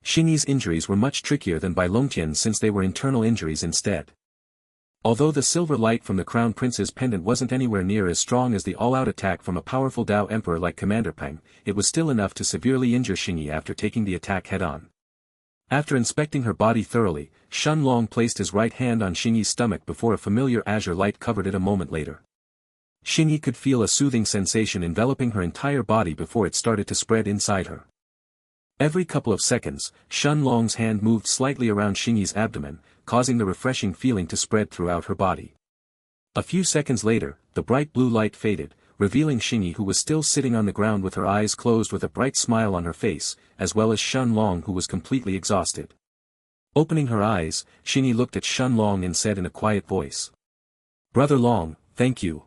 [SPEAKER 1] Xingyi's injuries were much trickier than Bai Longtian's since they were internal injuries instead. Although the silver light from the Crown Prince's pendant wasn't anywhere near as strong as the all-out attack from a powerful Dao Emperor like Commander Peng, it was still enough to severely injure Xingyi after taking the attack head-on. After inspecting her body thoroughly, Shen Long placed his right hand on Xingyi's stomach before a familiar azure light covered it a moment later. Xingyi could feel a soothing sensation enveloping her entire body before it started to spread inside her. Every couple of seconds, Shen Long's hand moved slightly around Xingyi's abdomen, causing the refreshing feeling to spread throughout her body. A few seconds later, the bright blue light faded, revealing Xingyi who was still sitting on the ground with her eyes closed with a bright smile on her face, as well as Shen Long who was completely exhausted. Opening her eyes, Xingyi looked at Shen Long and said in a quiet voice, "Brother Long, thank you."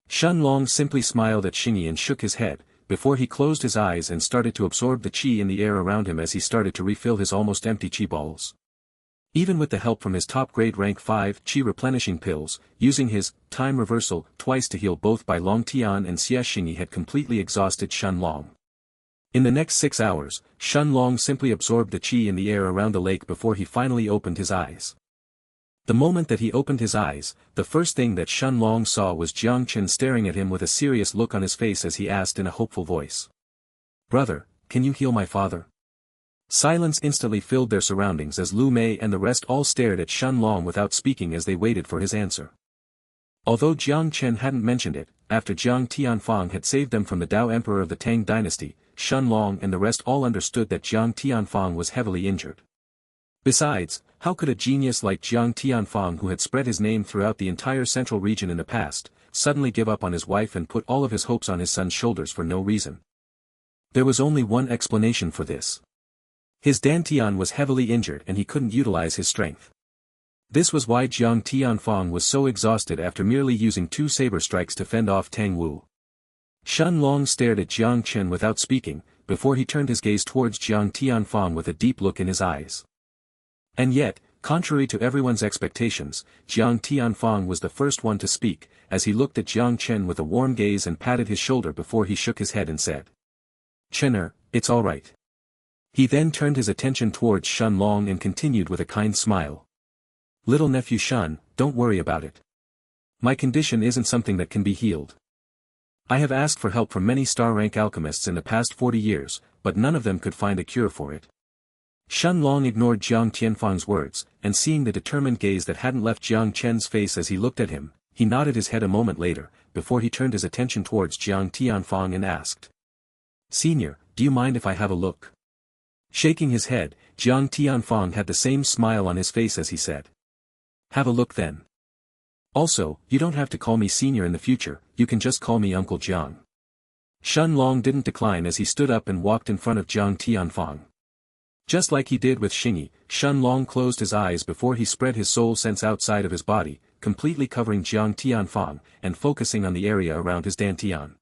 [SPEAKER 1] Shen Long simply smiled at Xingyi and shook his head, before he closed his eyes and started to absorb the qi in the air around him as he started to refill his almost empty qi balls. Even with the help from his top-grade rank 5 qi replenishing pills, using his time reversal twice to heal both Bai Long Tian and Xie Xingyi had completely exhausted Shen Long. In the next 6 hours, Shen Long simply absorbed the qi in the air around the lake before he finally opened his eyes. The moment that he opened his eyes, the first thing that Shen Long saw was Jang Chen staring at him with a serious look on his face as he asked in a hopeful voice, "Brother, can you heal my father?" Silence instantly filled their surroundings as Lu Mei and the rest all stared at Shen Long without speaking as they waited for his answer. Although Jang Chen hadn't mentioned it, after Jang Tianfong had saved them from the Dao Emperor of the Tang dynasty, Shen Long and the rest all understood that Jang Tianfong was heavily injured. Besides, how could a genius like Jang Tianfong who had spread his name throughout the entire central region in the past, suddenly give up on his wife and put all of his hopes on his son's shoulders for no reason? There was only one explanation for this. His Dantian was heavily injured and he couldn't utilize his strength. This was why Jang Tianfong was so exhausted after merely using 2 saber strikes to fend off Tang Wu. Shen Long stared at Jang Chen without speaking, before he turned his gaze towards Jang Tianfong with a deep look in his eyes. And yet, contrary to everyone's expectations, Jang Tianfong was the first one to speak, as he looked at Jang Chen with a warm gaze and patted his shoulder before he shook his head and said, "Chener, it's all right." He then turned his attention towards Shen Long and continued with a kind smile. "Little nephew Shen, don't worry about it. My condition isn't something that can be healed. I have asked for help from many star-rank alchemists in the past 40 years, but none of them could find a cure for it." Shen Long ignored Jang Tianfong's words, and seeing the determined gaze that hadn't left Jang Chen's face as he looked at him, he nodded his head a moment later, before he turned his attention towards Jang Tianfong and asked, "Senior, do you mind if I have a look?" Shaking his head, Jang Tianfong had the same smile on his face as he said, "Have a look then. Also, you don't have to call me senior in the future, you can just call me Uncle Jang." Shen Long didn't decline as he stood up and walked in front of Jang Tianfong. Just like he did with Xingyi, Shen Long closed his eyes before he spread his soul sense outside of his body, completely covering Jang Tianfong, and focusing on the area around his Dantian.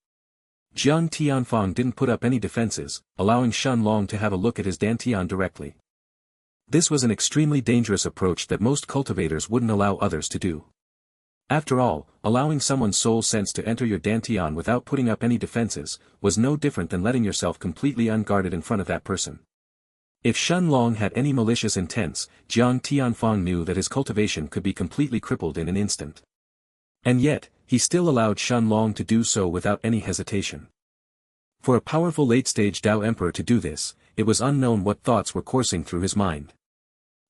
[SPEAKER 1] Jang Tianfong didn't put up any defenses, allowing Shen Long to have a look at his Dantian directly. This was an extremely dangerous approach that most cultivators wouldn't allow others to do. After all, allowing someone's soul sense to enter your Dantian without putting up any defenses, was no different than letting yourself completely unguarded in front of that person. If Shen Long had any malicious intents, Jang Tianfong knew that his cultivation could be completely crippled in an instant. And yet, he still allowed Shen Long to do so without any hesitation. For a powerful late-stage Dao Emperor to do this, it was unknown what thoughts were coursing through his mind.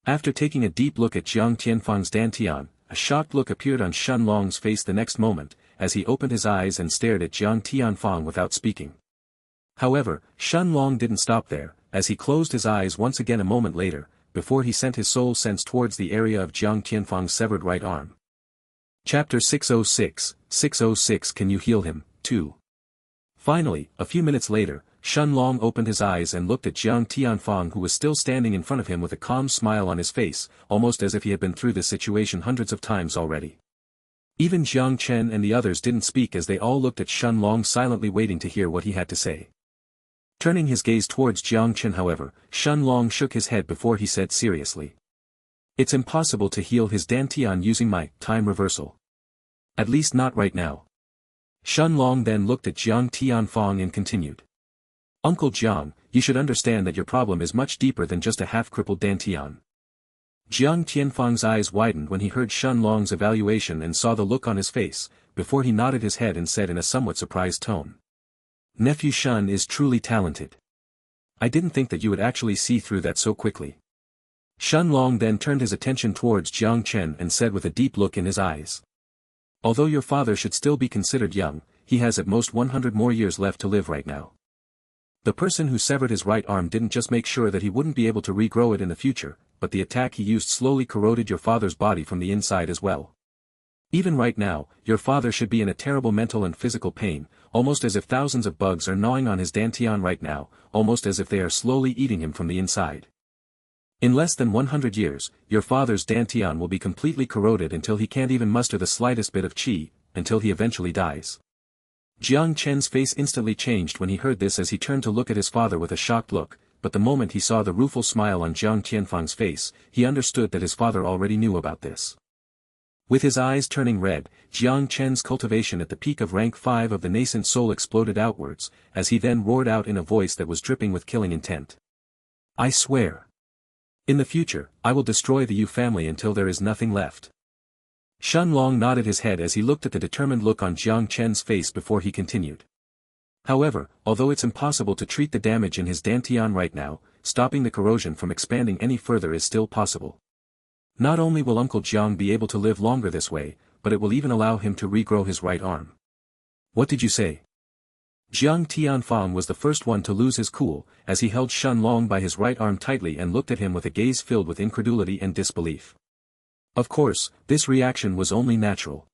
[SPEAKER 1] After taking a deep look at Jang Tianfong's Dantian, a shocked look appeared on Shen Long's face the next moment, as he opened his eyes and stared at Jang Tianfong without speaking. However, Shen Long didn't stop there, as he closed his eyes once again a moment later, before he sent his soul sense towards the area of Jang Tianfong's severed right arm. Chapter 606, 606 Can you heal him, too? Finally, a few minutes later, Shen Long opened his eyes and looked at Jang Tianfong who was still standing in front of him with a calm smile on his face, almost as if he had been through this situation hundreds of times already. Even Jang Chen and the others didn't speak as they all looked at Shen Long silently waiting to hear what he had to say. Turning his gaze towards Jang Chen however, Shen Long shook his head before he said seriously, "It's impossible to heal his Dantian using my time reversal. At least not right now." Shen Long then looked at Jang Tianfong and continued, "Uncle Jiang, you should understand that your problem is much deeper than just a half-crippled Dantian. Jang Tianfong's eyes widened when he heard Shun Long's evaluation and saw the look on his face, before he nodded his head and said in a somewhat surprised tone. Nephew Shun is truly talented. I didn't think that you would actually see through that so quickly. Shun Long then turned his attention towards Jang Chen and said with a deep look in his eyes. Although your father should still be considered young, he has at most 100 more years left to live right now. The person who severed his right arm didn't just make sure that he wouldn't be able to regrow it in the future, but the attack he used slowly corroded your father's body from the inside as well. Even right now, your father should be in a terrible mental and physical pain, almost as if thousands of bugs are gnawing on his dantian right now, almost as if they are slowly eating him from the inside. In less than 100 years, your father's dantian will be completely corroded until he can't even muster the slightest bit of qi, until he eventually dies. Jiang Chen's face instantly changed when he heard this as he turned to look at his father with a shocked look, but the moment he saw the rueful smile on Jang Tianfong's face, he understood that his father already knew about this. With his eyes turning red, Jiang Chen's cultivation at the peak of rank 5 of the nascent soul exploded outwards, as he then roared out in a voice that was dripping with killing intent. I swear. In the future, I will destroy the Yu family until there is nothing left. Shun Long nodded his head as he looked at the determined look on Jiang Chen's face before he continued. However, although it's impossible to treat the damage in his dantian right now, stopping the corrosion from expanding any further is still possible. Not only will Uncle Jiang be able to live longer this way, but it will even allow him to regrow his right arm. What did you say? Jang Tianfong was the first one to lose his cool, as he held Shun Long by his right arm tightly and looked at him with a gaze filled with incredulity and disbelief. Of course, this reaction was only natural.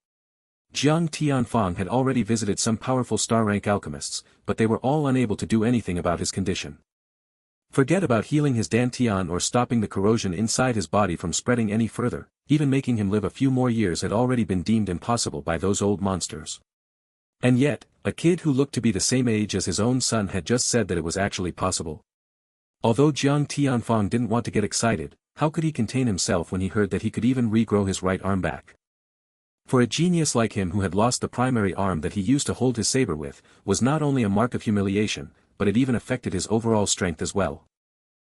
[SPEAKER 1] Jang Tianfong had already visited some powerful star-rank alchemists, but they were all unable to do anything about his condition. Forget about healing his dantian or stopping the corrosion inside his body from spreading any further, even making him live a few more years had already been deemed impossible by those old monsters. And yet, a kid who looked to be the same age as his own son had just said that it was actually possible. Although Jiang Tianfong didn't want to get excited, how could he contain himself when he heard that he could even regrow his right arm back? For a genius like him who had lost the primary arm that he used to hold his saber with, was not only a mark of humiliation, but it even affected his overall strength as well.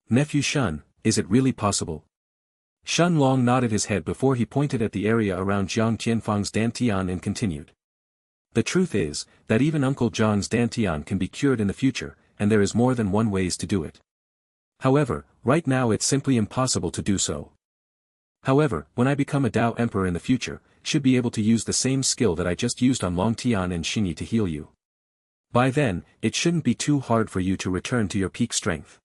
[SPEAKER 1] Nephew Shun, is it really possible? Shun Long nodded his head before he pointed at the area around Jang Tianfong's dantian and continued. The truth is, that even Uncle Jiang's dantian can be cured in the future, and there is more than one ways to do it. However, right now it's simply impossible to do so. However, when I become a Dao Emperor in the future, should be able to use the same skill that I just used on Long Tian and Xingyi to heal you. By then, it shouldn't be too hard for you to return to your peak strength.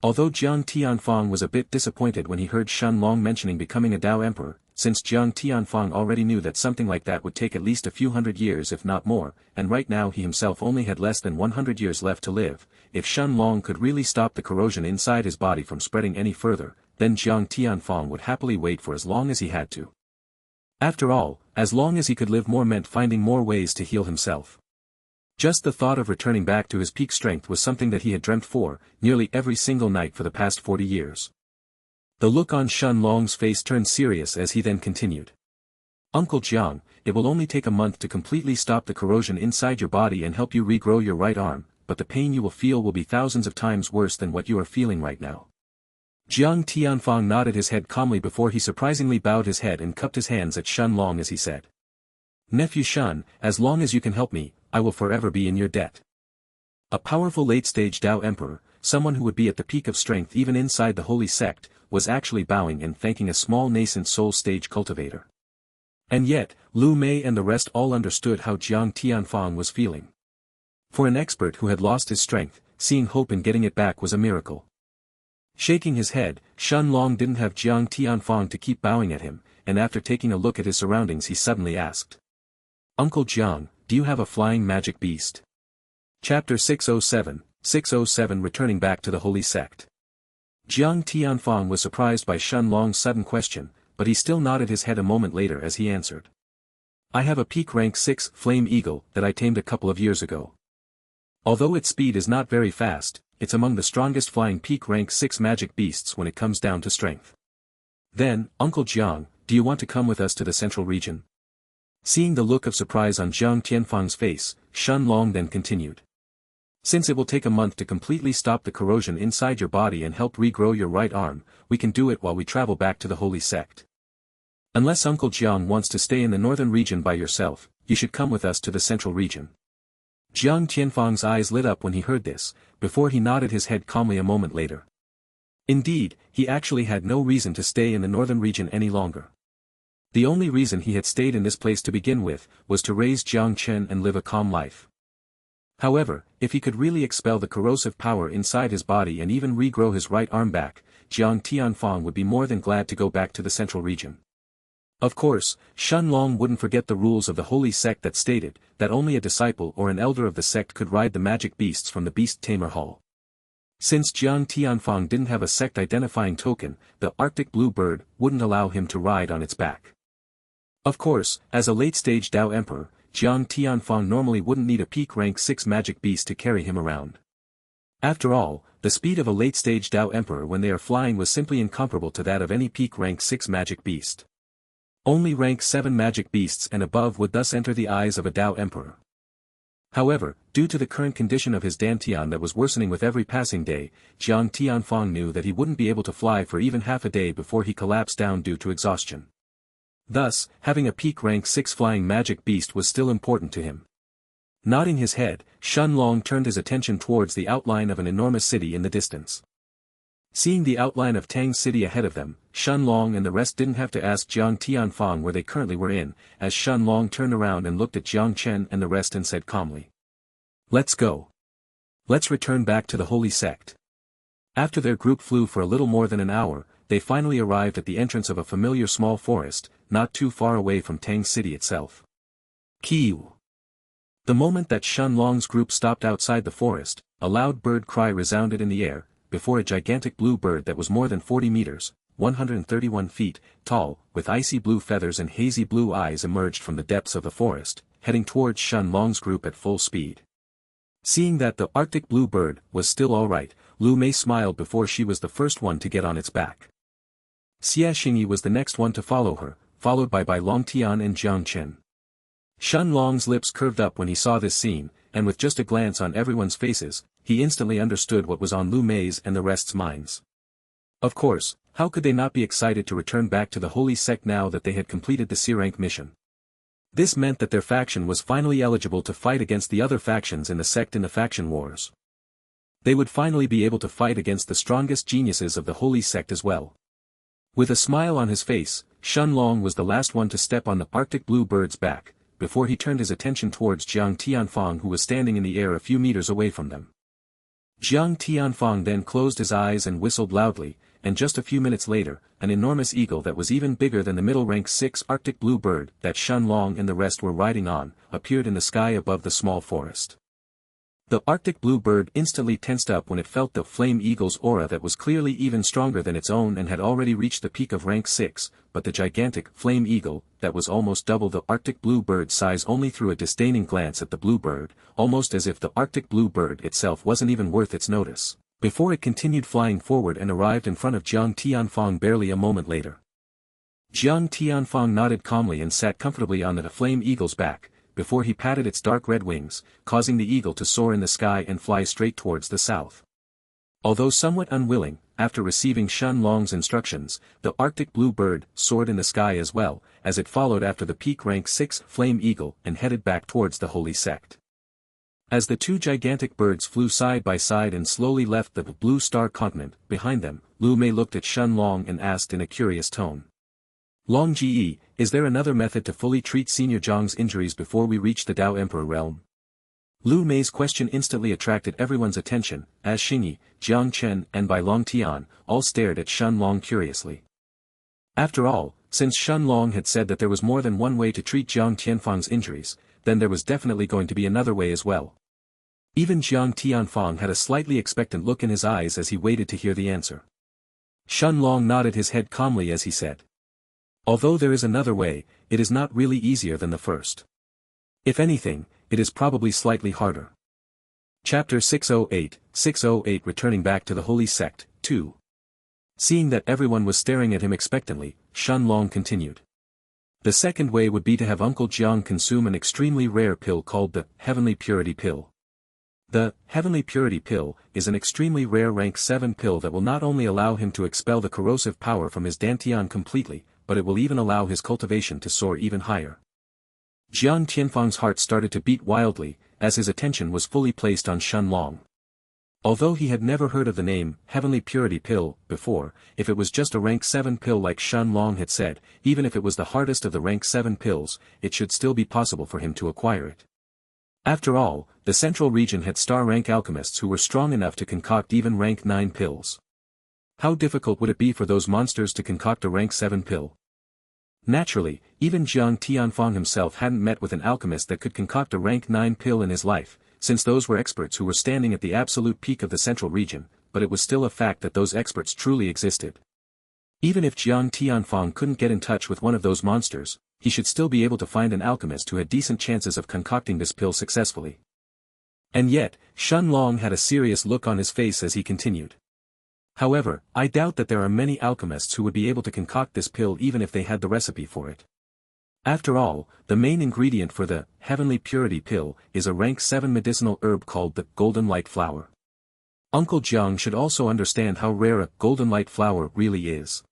[SPEAKER 1] Although Jiang Tianfong was a bit disappointed when he heard Shun Long mentioning becoming a Dao Emperor, since Jiang Tianfong already knew that something like that would take at least a few hundred years if not more, and right now he himself only had less than 100 years left to live, if Shun Long could really stop the corrosion inside his body from spreading any further, then Jiang Tianfong would happily wait for as long as he had to. After all, as long as he could live more meant finding more ways to heal himself. Just the thought of returning back to his peak strength was something that he had dreamt for, nearly every single night for the past 40 years. The look on Shun Long's face turned serious as he then continued. Uncle Jiang, it will only take a month to completely stop the corrosion inside your body and help you regrow your right arm, but the pain you will feel will be thousands of times worse than what you are feeling right now. Jiang Tianfong nodded his head calmly before he surprisingly bowed his head and cupped his hands at Shun Long as he said. Nephew Shun, as long as you can help me, I will forever be in your debt. A powerful late-stage Dao Emperor, someone who would be at the peak of strength even inside the holy sect, was actually bowing and thanking a small nascent soul stage cultivator. And yet, Lu Mei and the rest all understood how Jiang Tianfong was feeling. For an expert who had lost his strength, seeing hope in getting it back was a miracle. Shaking his head, Shun Long didn't have Jiang Tianfong to keep bowing at him, and after taking a look at his surroundings he suddenly asked. Uncle Jiang, do you have a flying magic beast? Chapter 607, 607 Returning back to the Holy Sect. Jiang Tianfong was surprised by Shun Long's sudden question, but he still nodded his head a moment later as he answered. I have a peak rank 6 flame eagle that I tamed a couple of years ago. Although its speed is not very fast, it's among the strongest flying peak rank 6 magic beasts when it comes down to strength. Then, Uncle Jiang, do you want to come with us to the central region? Seeing the look of surprise on Jiang Tianfong's face, Shun Long then continued. Since it will take a month to completely stop the corrosion inside your body and help regrow your right arm, we can do it while we travel back to the holy sect. Unless Uncle Jiang wants to stay in the northern region by yourself, you should come with us to the central region. Jang Tianfong's eyes lit up when he heard this, before he nodded his head calmly a moment later. Indeed, he actually had no reason to stay in the northern region any longer. The only reason he had stayed in this place to begin with, was to raise Jang Chen and live a calm life. However, if he could really expel the corrosive power inside his body and even regrow his right arm back, Jang Tianfong would be more than glad to go back to the central region. Of course, Shen Long wouldn't forget the rules of the holy sect that stated that only a disciple or an elder of the sect could ride the magic beasts from the Beast Tamer Hall. Since Jang Tianfong didn't have a sect identifying token, the Arctic Blue Bird wouldn't allow him to ride on its back. Of course, as a late-stage Dao Emperor, Jang Tianfong normally wouldn't need a peak rank 6 magic beast to carry him around. After all, the speed of a late-stage Dao Emperor when they are flying was simply incomparable to that of any peak rank 6 magic beast. Only rank 7 magic beasts and above would thus enter the eyes of a Dao Emperor. However, due to the current condition of his dantian that was worsening with every passing day, Jang Tianfong knew that he wouldn't be able to fly for even half a day before he collapsed down due to exhaustion. Thus, having a peak rank 6 flying magic beast was still important to him. Nodding his head, Shen Long turned his attention towards the outline of an enormous city in the distance. Seeing the outline of Tang's city ahead of them, Shen Long and the rest didn't have to ask Jang Tianfong where they currently were in, as Shen Long turned around and looked at Jang Chen and the rest and said calmly. Let's go. Let's return back to the holy sect. After their group flew for a little more than an hour, they finally arrived at the entrance of a familiar small forest, not too far away from Tang's city itself. Kiu. The moment that Shen Long's group stopped outside the forest, a loud bird cry resounded in the air, before a gigantic blue bird that was more than 40 meters, 131 feet, tall, with icy blue feathers and hazy blue eyes emerged from the depths of the forest, heading towards Shen Long's group at full speed. Seeing that the Arctic blue bird was still alright, Lu Mei smiled before she was the first one to get on its back. Xianxia was the next one to follow her, followed by Bai Longtian and Jang Chen. Shen Long's lips curved up when he saw this scene, and with just a glance on everyone's faces, he instantly understood what was on Lu Mei's and the rest's minds. Of course, how could they not be excited to return back to the holy sect now that they had completed the C-rank mission? This meant that their faction was finally eligible to fight against the other factions in the sect in the faction wars. They would finally be able to fight against the strongest geniuses of the holy sect as well. With a smile on his face, Shen Long was the last one to step on the Arctic blue bird's back, before he turned his attention towards Jang Tianfong who was standing in the air a few meters away from them. Jang Tianfong then closed his eyes and whistled loudly, and just a few minutes later, an enormous eagle that was even bigger than the middle rank 6 Arctic blue bird that Shen Long and the rest were riding on, appeared in the sky above the small forest. The Arctic blue bird instantly tensed up when it felt the flame eagle's aura that was clearly even stronger than its own and had already reached the peak of rank 6, but the gigantic flame eagle, that was almost double the Arctic blue bird's size only threw a disdaining glance at the blue bird, almost as if the Arctic blue bird itself wasn't even worth its notice, before it continued flying forward and arrived in front of Jang Tianfong barely a moment later. Jang Tianfong nodded calmly and sat comfortably on the flame eagle's back, before he patted its dark red wings, causing the eagle to soar in the sky and fly straight towards the south. Although somewhat unwilling, after receiving Shen Long's instructions, the Arctic blue bird soared in the sky as well, as it followed after the peak rank 6 flame eagle and headed back towards the holy sect. As the two gigantic birds flew side by side and slowly left the blue star continent behind them, Lu Mei looked at Shen Long and asked in a curious tone. Long Ji, is there another method to fully treat Senior Zhang's injuries before we reach the Dao Emperor realm? Lu Mei's question instantly attracted everyone's attention, as Xingyi, Jiang Chen and Bai Longtian all stared at Shen Long curiously. After all, since Shen Long had said that there was more than one way to treat Jang Tianfong's injuries, then there was definitely going to be another way as well. Even Jang Tianfong had a slightly expectant look in his eyes as he waited to hear the answer. Shen Long nodded his head calmly as he said. Although there is another way, it is not really easier than the first. If anything, it is probably slightly harder. Chapter 608, 608 Returning back to the Holy Sect, 2. Seeing that everyone was staring at him expectantly, Shen Long continued. The second way would be to have Uncle Jiang consume an extremely rare pill called the Heavenly Purity Pill. The Heavenly Purity Pill is an extremely rare rank 7 pill that will not only allow him to expel the corrosive power from his dantian completely, but it will even allow his cultivation to soar even higher. Jang Tianfong's heart started to beat wildly, as his attention was fully placed on Shenlong. Although he had never heard of the name, Heavenly Purity Pill, before, if it was just a rank 7 pill like Shenlong had said, even if it was the hardest of the rank 7 pills, it should still be possible for him to acquire it. After all, the central region had star-rank alchemists who were strong enough to concoct even rank 9 pills. How difficult would it be for those monsters to concoct a rank 7 pill? Naturally, even Jang Tianfong himself hadn't met with an alchemist that could concoct a rank 9 pill in his life, since those were experts who were standing at the absolute peak of the central region, but it was still a fact that those experts truly existed. Even if Jang Tianfong couldn't get in touch with one of those monsters, he should still be able to find an alchemist who had decent chances of concocting this pill successfully. And yet, Shenlong had a serious look on his face as he continued. However, I doubt that there are many alchemists who would be able to concoct this pill even if they had the recipe for it. After all, the main ingredient for the Heavenly Purity Pill is a rank 7 medicinal herb called the Golden Light Flower. Uncle Jiang should also understand how rare a Golden Light Flower really is.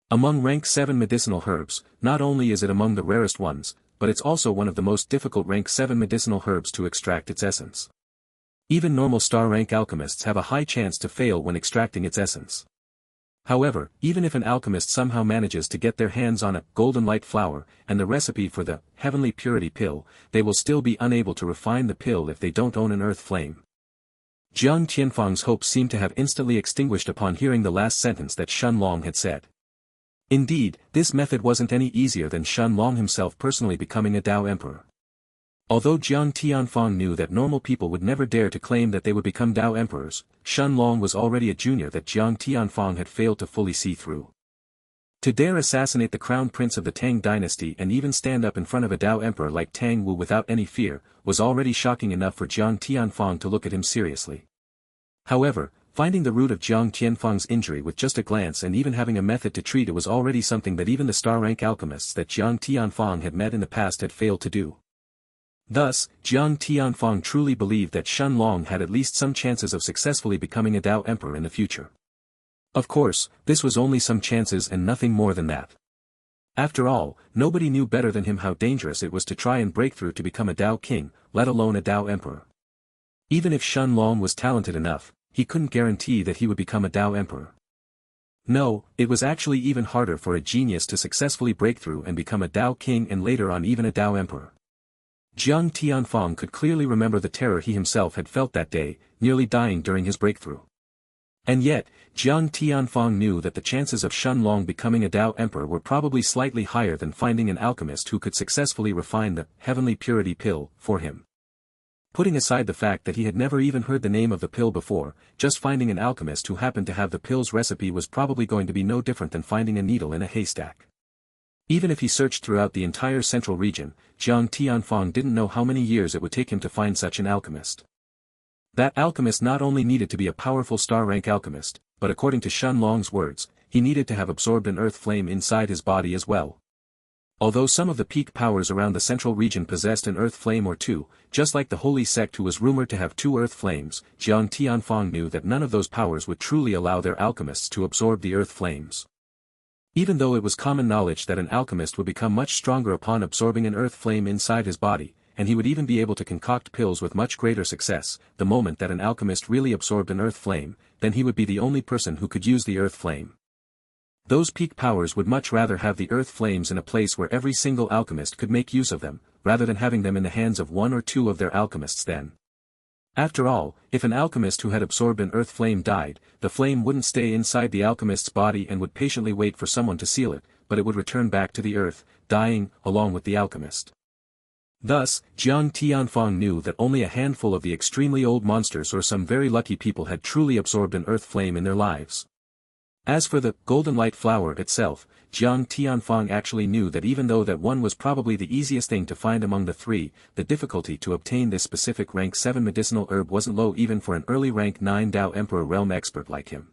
[SPEAKER 1] Among rank 7 medicinal herbs, not only is it among the rarest ones, but it's also one of the most difficult rank 7 medicinal herbs to extract its essence. Even normal star rank alchemists have a high chance to fail when extracting its essence. However, even if an alchemist somehow manages to get their hands on a golden light flower and the recipe for the Heavenly Purity Pill, they will still be unable to refine the pill if they don't own an earth flame. Jang Tianfong's hopes seemed to have instantly extinguished upon hearing the last sentence that Shenlong had said. Indeed, this method wasn't any easier than Shenlong himself personally becoming a Dao Emperor. Although Jang Tianfong knew that normal people would never dare to claim that they would become Dao Emperors, Shenlong was already a junior that Jang Tianfong had failed to fully see through. To dare assassinate the crown prince of the Tang dynasty and even stand up in front of a Dao Emperor like Tang Wu without any fear, was already shocking enough for Jang Tianfong to look at him seriously. However, finding the root of Jang Tianfong's injury with just a glance and even having a method to treat it was already something that even the star-rank alchemists that Jang Tianfong had met in the past had failed to do. Thus, Jang Tianfong truly believed that Shenlong had at least some chances of successfully becoming a Dao Emperor in the future. Of course, this was only some chances and nothing more than that. After all, nobody knew better than him how dangerous it was to try and break through to become a Dao King, let alone a Dao Emperor. Even if Shenlong was talented enough, he couldn't guarantee that he would become a Dao Emperor. No, it was actually even harder for a genius to successfully break through and become a Dao King and later on even a Dao Emperor. Jang Tianfong could clearly remember the terror he himself had felt that day, nearly dying during his breakthrough. And yet, Jang Tianfong knew that the chances of Shenlong becoming a Dao Emperor were probably slightly higher than finding an alchemist who could successfully refine the Heavenly Purity Pill for him. Putting aside the fact that he had never even heard the name of the pill before, just finding an alchemist who happened to have the pill's recipe was probably going to be no different than finding a needle in a haystack. Even if he searched throughout the entire central region, Jang Tianfong didn't know how many years it would take him to find such an alchemist. That alchemist not only needed to be a powerful star-rank alchemist, but according to Shenlong's words, he needed to have absorbed an earth flame inside his body as well. Although some of the peak powers around the central region possessed an earth flame or two, just like the holy sect who was rumored to have 2 earth flames, Jang Tianfong knew that none of those powers would truly allow their alchemists to absorb the earth flames. Even though it was common knowledge that an alchemist would become much stronger upon absorbing an earth flame inside his body, and he would even be able to concoct pills with much greater success, the moment that an alchemist really absorbed an earth flame, then he would be the only person who could use the earth flame. Those peak powers would much rather have the earth flames in a place where every single alchemist could make use of them, rather than having them in the hands of 1 or 2 of their alchemists then. After all, if an alchemist who had absorbed an earth flame died, the flame wouldn't stay inside the alchemist's body and would patiently wait for someone to seal it, but it would return back to the earth, dying, along with the alchemist. Thus, Jang Tianfong knew that only a handful of the extremely old monsters or some very lucky people had truly absorbed an earth flame in their lives. As for the golden light flower itself, Jang Tianfong actually knew that even though that one was probably the easiest thing to find among the 3, the difficulty to obtain this specific rank 7 medicinal herb wasn't low even for an early rank 9 Dao Emperor realm expert like him.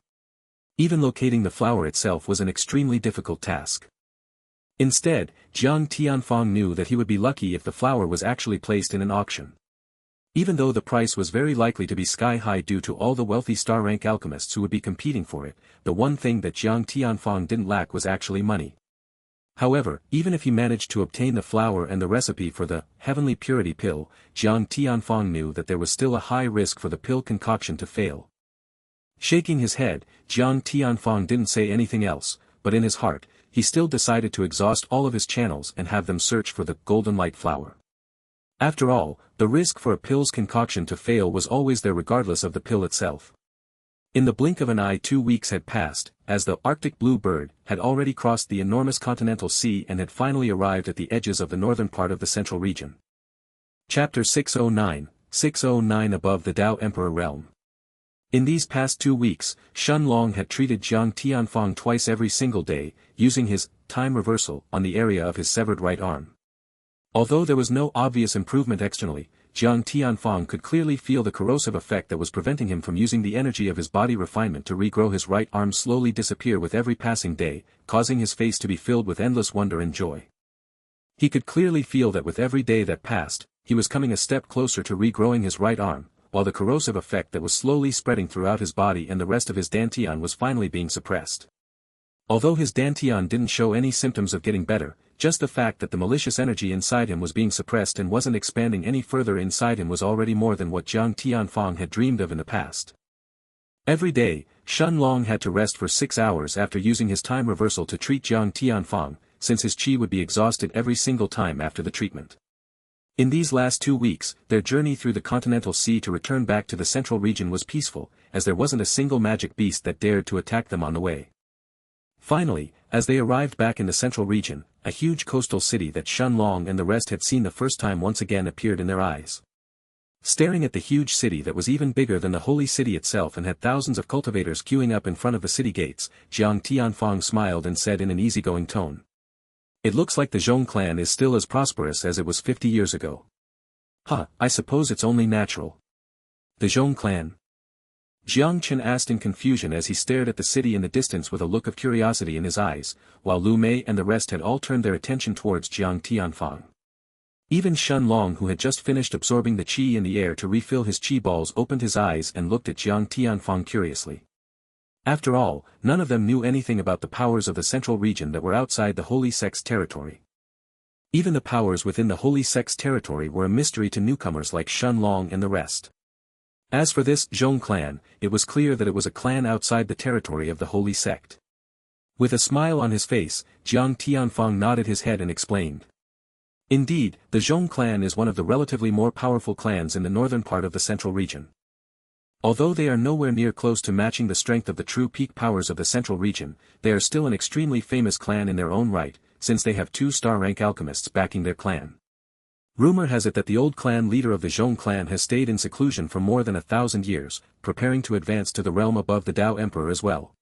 [SPEAKER 1] Even locating the flower itself was an extremely difficult task. Instead, Jang Tianfong knew that he would be lucky if the flower was actually placed in an auction. Even though the price was very likely to be sky-high due to all the wealthy star-rank alchemists who would be competing for it, the one thing that Jang Tianfong didn't lack was actually money. However, even if he managed to obtain the flour and the recipe for the heavenly purity pill, Jang Tianfong knew that there was still a high risk for the pill concoction to fail. Shaking his head, Jang Tianfong didn't say anything else, but in his heart, he still decided to exhaust all of his channels and have them search for the golden light flower. After all, the risk for a pill's concoction to fail was always there regardless of the pill itself. In the blink of an eye 2 weeks had passed, as the Arctic blue bird had already crossed the enormous continental sea and had finally arrived at the edges of the northern part of the central region. Chapter 609, 609 Above the Dao Emperor Realm. In these past 2 weeks, Shun Long had treated Jang Tianfong twice every single day, using his time reversal on the area of his severed right arm. Although there was no obvious improvement externally, Jang Tianfong could clearly feel the corrosive effect that was preventing him from using the energy of his body refinement to regrow his right arm slowly disappear with every passing day, causing his face to be filled with endless wonder and joy. He could clearly feel that with every day that passed, he was coming a step closer to regrowing his right arm, while the corrosive effect that was slowly spreading throughout his body and the rest of his dantian was finally being suppressed. Although his dantian didn't show any symptoms of getting better, just the fact that the malicious energy inside him was being suppressed and wasn't expanding any further inside him was already more than what Jang Tianfong had dreamed of in the past. Every day, Shun Long had to rest for 6 hours after using his time reversal to treat Jang Tianfong, since his qi would be exhausted every single time after the treatment. In these last 2 weeks, their journey through the continental sea to return back to the central region was peaceful, as there wasn't a single magic beast that dared to attack them on the way. Finally, as they arrived back in the central region, a huge coastal city that Shun Long and the rest had seen the first time once again appeared in their eyes. Staring at the huge city that was even bigger than the holy city itself and had thousands of cultivators queuing up in front of the city gates, Jang Tianfong smiled and said in an easygoing tone. It looks like the Zhong clan is still as prosperous as it was 50 years ago. I suppose it's only natural. The Zhong clan? Jang Chen asked in confusion as he stared at the city in the distance with a look of curiosity in his eyes, while Lu Mei and the rest had all turned their attention towards Jang Tianfong. Even Shun Long, who had just finished absorbing the qi in the air to refill his qi balls, opened his eyes and looked at Jang Tianfong curiously. After all, none of them knew anything about the powers of the central region that were outside the Holy Sect's territory. Even the powers within the Holy Sect's territory were a mystery to newcomers like Shun Long and the rest. As for this Zhong clan, it was clear that it was a clan outside the territory of the Holy Sect. With a smile on his face, Jang Tianfong nodded his head and explained. Indeed, the Zhong clan is one of the relatively more powerful clans in the northern part of the central region. Although they are nowhere near close to matching the strength of the true peak powers of the central region, they are still an extremely famous clan in their own right, since they have 2 star-rank alchemists backing their clan. Rumor has it that the old clan leader of the Zhong clan has stayed in seclusion for more than 1,000 years, preparing to advance to the realm above the Dao Emperor as well.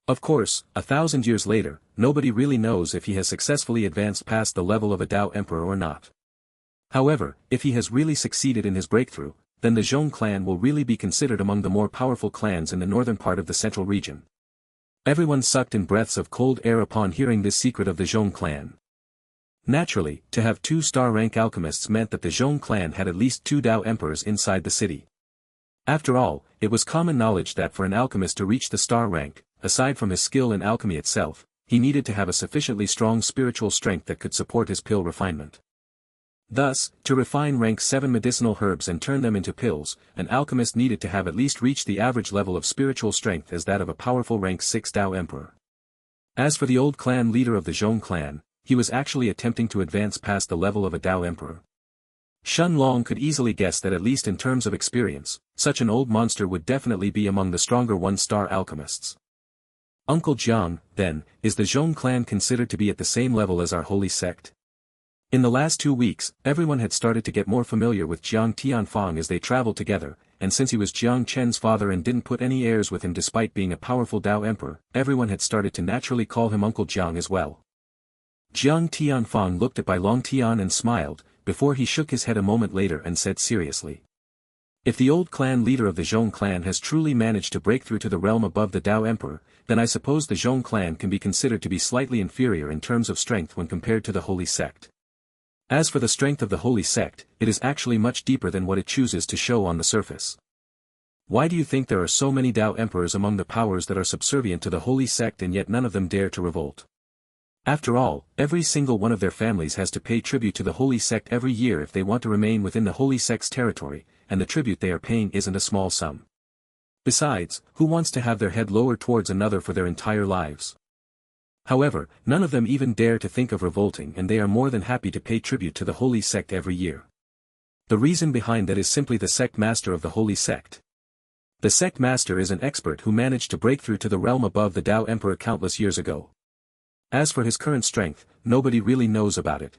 [SPEAKER 1] Of course, 1,000 years later, nobody really knows if he has successfully advanced past the level of a Dao Emperor or not. However, if he has really succeeded in his breakthrough, then the Zhong clan will really be considered among the more powerful clans in the northern part of the central region. Everyone sucked in breaths of cold air upon hearing this secret of the Zhong clan. Naturally, to have 2 star-rank alchemists meant that the Zhong clan had at least 2 Dao Emperors inside the city. After all, it was common knowledge that for an alchemist to reach the star rank, aside from his skill in alchemy itself, he needed to have a sufficiently strong spiritual strength that could support his pill refinement. Thus, to refine rank 7 medicinal herbs and turn them into pills, an alchemist needed to have at least reached the average level of spiritual strength as that of a powerful rank 6 Dao Emperor. As for the old clan leader of the Zhong clan, he was actually attempting to advance past the level of a Dao Emperor. Shun Long could easily guess that at least in terms of experience, such an old monster would definitely be among the stronger 1-star alchemists. Uncle Jiang, then, is the Zhong clan considered to be at the same level as our holy sect? In the last 2 weeks, everyone had started to get more familiar with Jang Tianfong as they traveled together, and since he was Jang Chen's father and didn't put any airs with him despite being a powerful Dao Emperor, everyone had started to naturally call him Uncle Jiang as well. Jang Tianfong looked at Bai Long Tian and smiled, before he shook his head a moment later and said seriously. If the old clan leader of the Zhong clan has truly managed to break through to the realm above the Dao Emperor, then I suppose the Zhong clan can be considered to be slightly inferior in terms of strength when compared to the Holy Sect. As for the strength of the holy sect, it is actually much deeper than what it chooses to show on the surface. Why do you think there are so many Dao emperors among the powers that are subservient to the holy sect and yet none of them dare to revolt? After all, every single one of their families has to pay tribute to the holy sect every year if they want to remain within the holy sect's territory, and the tribute they are paying isn't a small sum. Besides, who wants to have their head lowered towards another for their entire lives? However, none of them even dare to think of revolting, and they are more than happy to pay tribute to the holy sect every year. The reason behind that is simply the sect master of the holy sect. The sect master is an expert who managed to break through to the realm above the Dao Emperor countless years ago. As for his current strength, nobody really knows about it.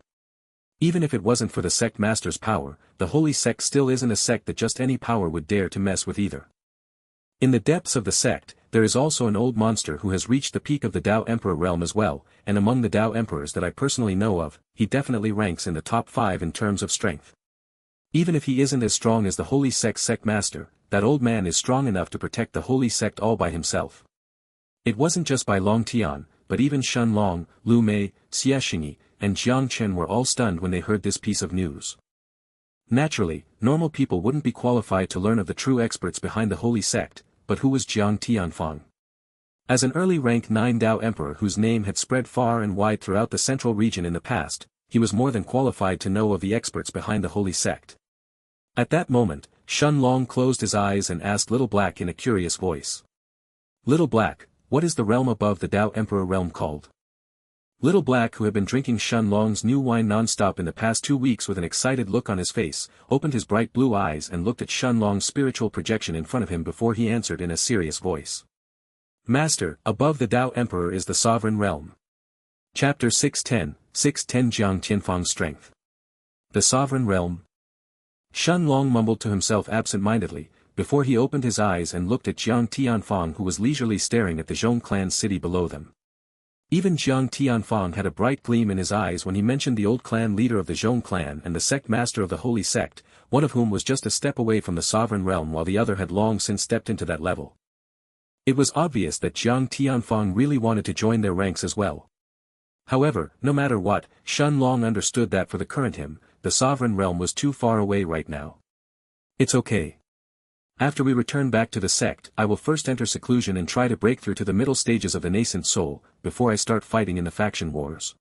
[SPEAKER 1] Even if it wasn't for the sect master's power, the holy sect still isn't a sect that just any power would dare to mess with either. In the depths of the sect, there is also an old monster who has reached the peak of the Dao Emperor realm as well, and among the Dao Emperors that I personally know of, he definitely ranks in the top 5 in terms of strength. Even if he isn't as strong as the holy sect's sect master, that old man is strong enough to protect the holy sect all by himself. It wasn't just by Long Tian, but even Shen Long, Lu Mei, Xianxia, and Jang Chen were all stunned when they heard this piece of news. Naturally, normal people wouldn't be qualified to learn of the true experts behind the holy sect, but who was Jang Tianfong? As an early rank 9 Dao Emperor whose name had spread far and wide throughout the central region in the past, he was more than qualified to know of the experts behind the holy sect. At that moment, Shen Long closed his eyes and asked Little Black in a curious voice. Little Black, what is the realm above the Dao Emperor realm called? Little Black, who had been drinking Shen Long's new wine non-stop in the past 2 weeks with an excited look on his face, opened his bright blue eyes and looked at Shen Long's spiritual projection in front of him before he answered in a serious voice. Master, above the Dao Emperor is the sovereign realm. Chapter 610 Jang Tianfong's Strength. The sovereign realm? Shen Long mumbled to himself absent-mindedly, before he opened his eyes and looked at Jang Tianfong, who was leisurely staring at the Zhong clan's city below them. Even Jang Tianfong had a bright gleam in his eyes when he mentioned the old clan leader of the Zhong clan and the sect master of the holy sect, one of whom was just a step away from the sovereign realm while the other had long since stepped into that level. It was obvious that Jang Tianfong really wanted to join their ranks as well. However, no matter what, Shen Long understood that for the current him, the sovereign realm was too far away right now. It's okay. After we return back to the sect, I will first enter seclusion and try to break through to the middle stages of the nascent soul, before I start fighting in the faction wars.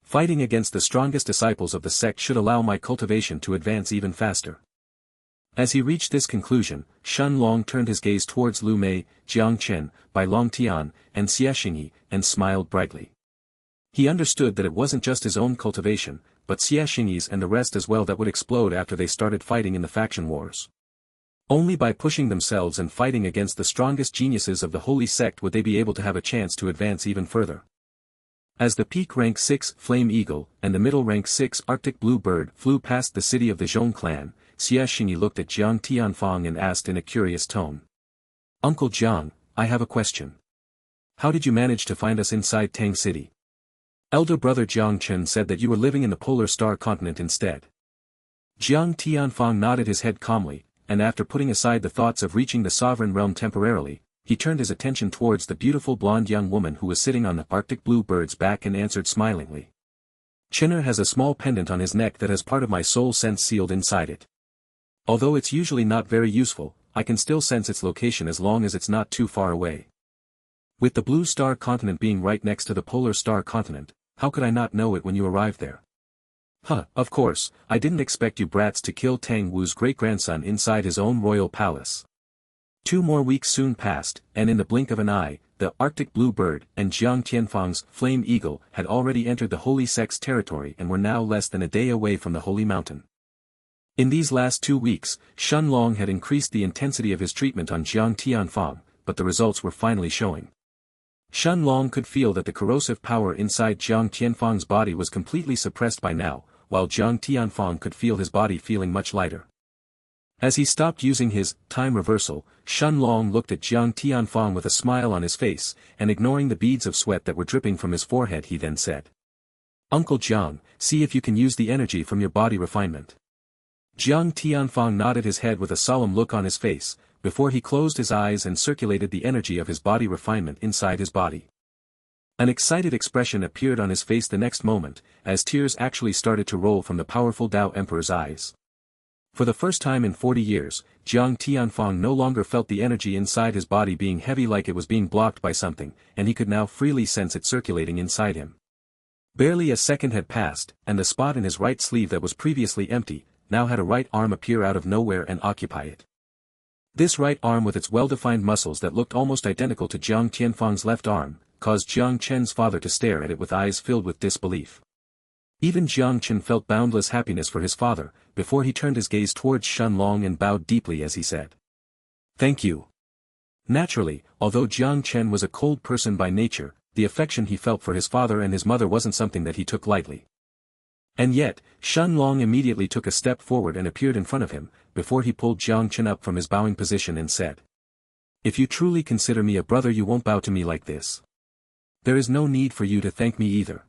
[SPEAKER 1] Fighting against the strongest disciples of the sect should allow my cultivation to advance even faster. As he reached this conclusion, Shen Long turned his gaze towards Lu Mei, Jang Chen, Bai Long Tian, and Xianxia, and smiled brightly. He understood that it wasn't just his own cultivation, but Xianxia's and the rest as well that would explode after they started fighting in the faction wars. Only by pushing themselves and fighting against the strongest geniuses of the holy sect would they be able to have a chance to advance even further. As the peak rank 6 Flame Eagle and the middle rank 6 Arctic Blue Bird flew past the city of the Zhong clan, Xianxia looked at Jang Tianfong and asked in a curious tone. Uncle Jiang, I have a question. How did you manage to find us inside Tang City? Elder brother Jang Chen said that you were living in the Polar Star continent instead. Jang Tianfong nodded his head calmly, and after putting aside the thoughts of reaching the sovereign realm temporarily, he turned his attention towards the beautiful blonde young woman who was sitting on the Arctic Blue Bird's back and answered smilingly. Chinner has a small pendant on his neck that has part of my soul sense sealed inside it. Although it's usually not very useful, I can still sense its location as long as it's not too far away. With the Blue Star continent being right next to the Polar Star continent, how could I not know it when you arrived there? Of course, I didn't expect you brats to kill Tang Wu's great-grandson inside his own royal palace. 2 more weeks soon passed, and in the blink of an eye, the Arctic Blue Bird and Jang Tianfong's Flame Eagle had already entered the Holy Sect's territory and were now less than a day away from the Holy Mountain. In these last 2 weeks, Shen Long had increased the intensity of his treatment on Jang Tianfong, but the results were finally showing. Shen Long could feel that the corrosive power inside Jang Tianfong's body was completely suppressed by now, while Jang Tianfong could feel his body feeling much lighter. As he stopped using his time reversal, Shen Long looked at Jang Tianfong with a smile on his face, and ignoring the beads of sweat that were dripping from his forehead he then said. Uncle Jiang, see if you can use the energy from your body refinement. Jang Tianfong nodded his head with a solemn look on his face, before he closed his eyes and circulated the energy of his body refinement inside his body. An excited expression appeared on his face the next moment, as tears actually started to roll from the powerful Dao Emperor's eyes. For the first time in 40 years, Jang Tianfong no longer felt the energy inside his body being heavy like it was being blocked by something, and he could now freely sense it circulating inside him. Barely a second had passed, and the spot in his right sleeve that was previously empty, now had a right arm appear out of nowhere and occupy it. This right arm with its well-defined muscles that looked almost identical to Jang Tianfong's left arm, caused Jang Chen's father to stare at it with eyes filled with disbelief. Even Jang Chen felt boundless happiness for his father, before he turned his gaze towards Shen Long and bowed deeply as he said, "Thank you." Naturally, although Jang Chen was a cold person by nature, the affection he felt for his father and his mother wasn't something that he took lightly. And yet, Shen Long immediately took a step forward and appeared in front of him, before he pulled Jang Chen up from his bowing position and said, "If you truly consider me a brother, you won't bow to me like this. There is no need for you to thank me either."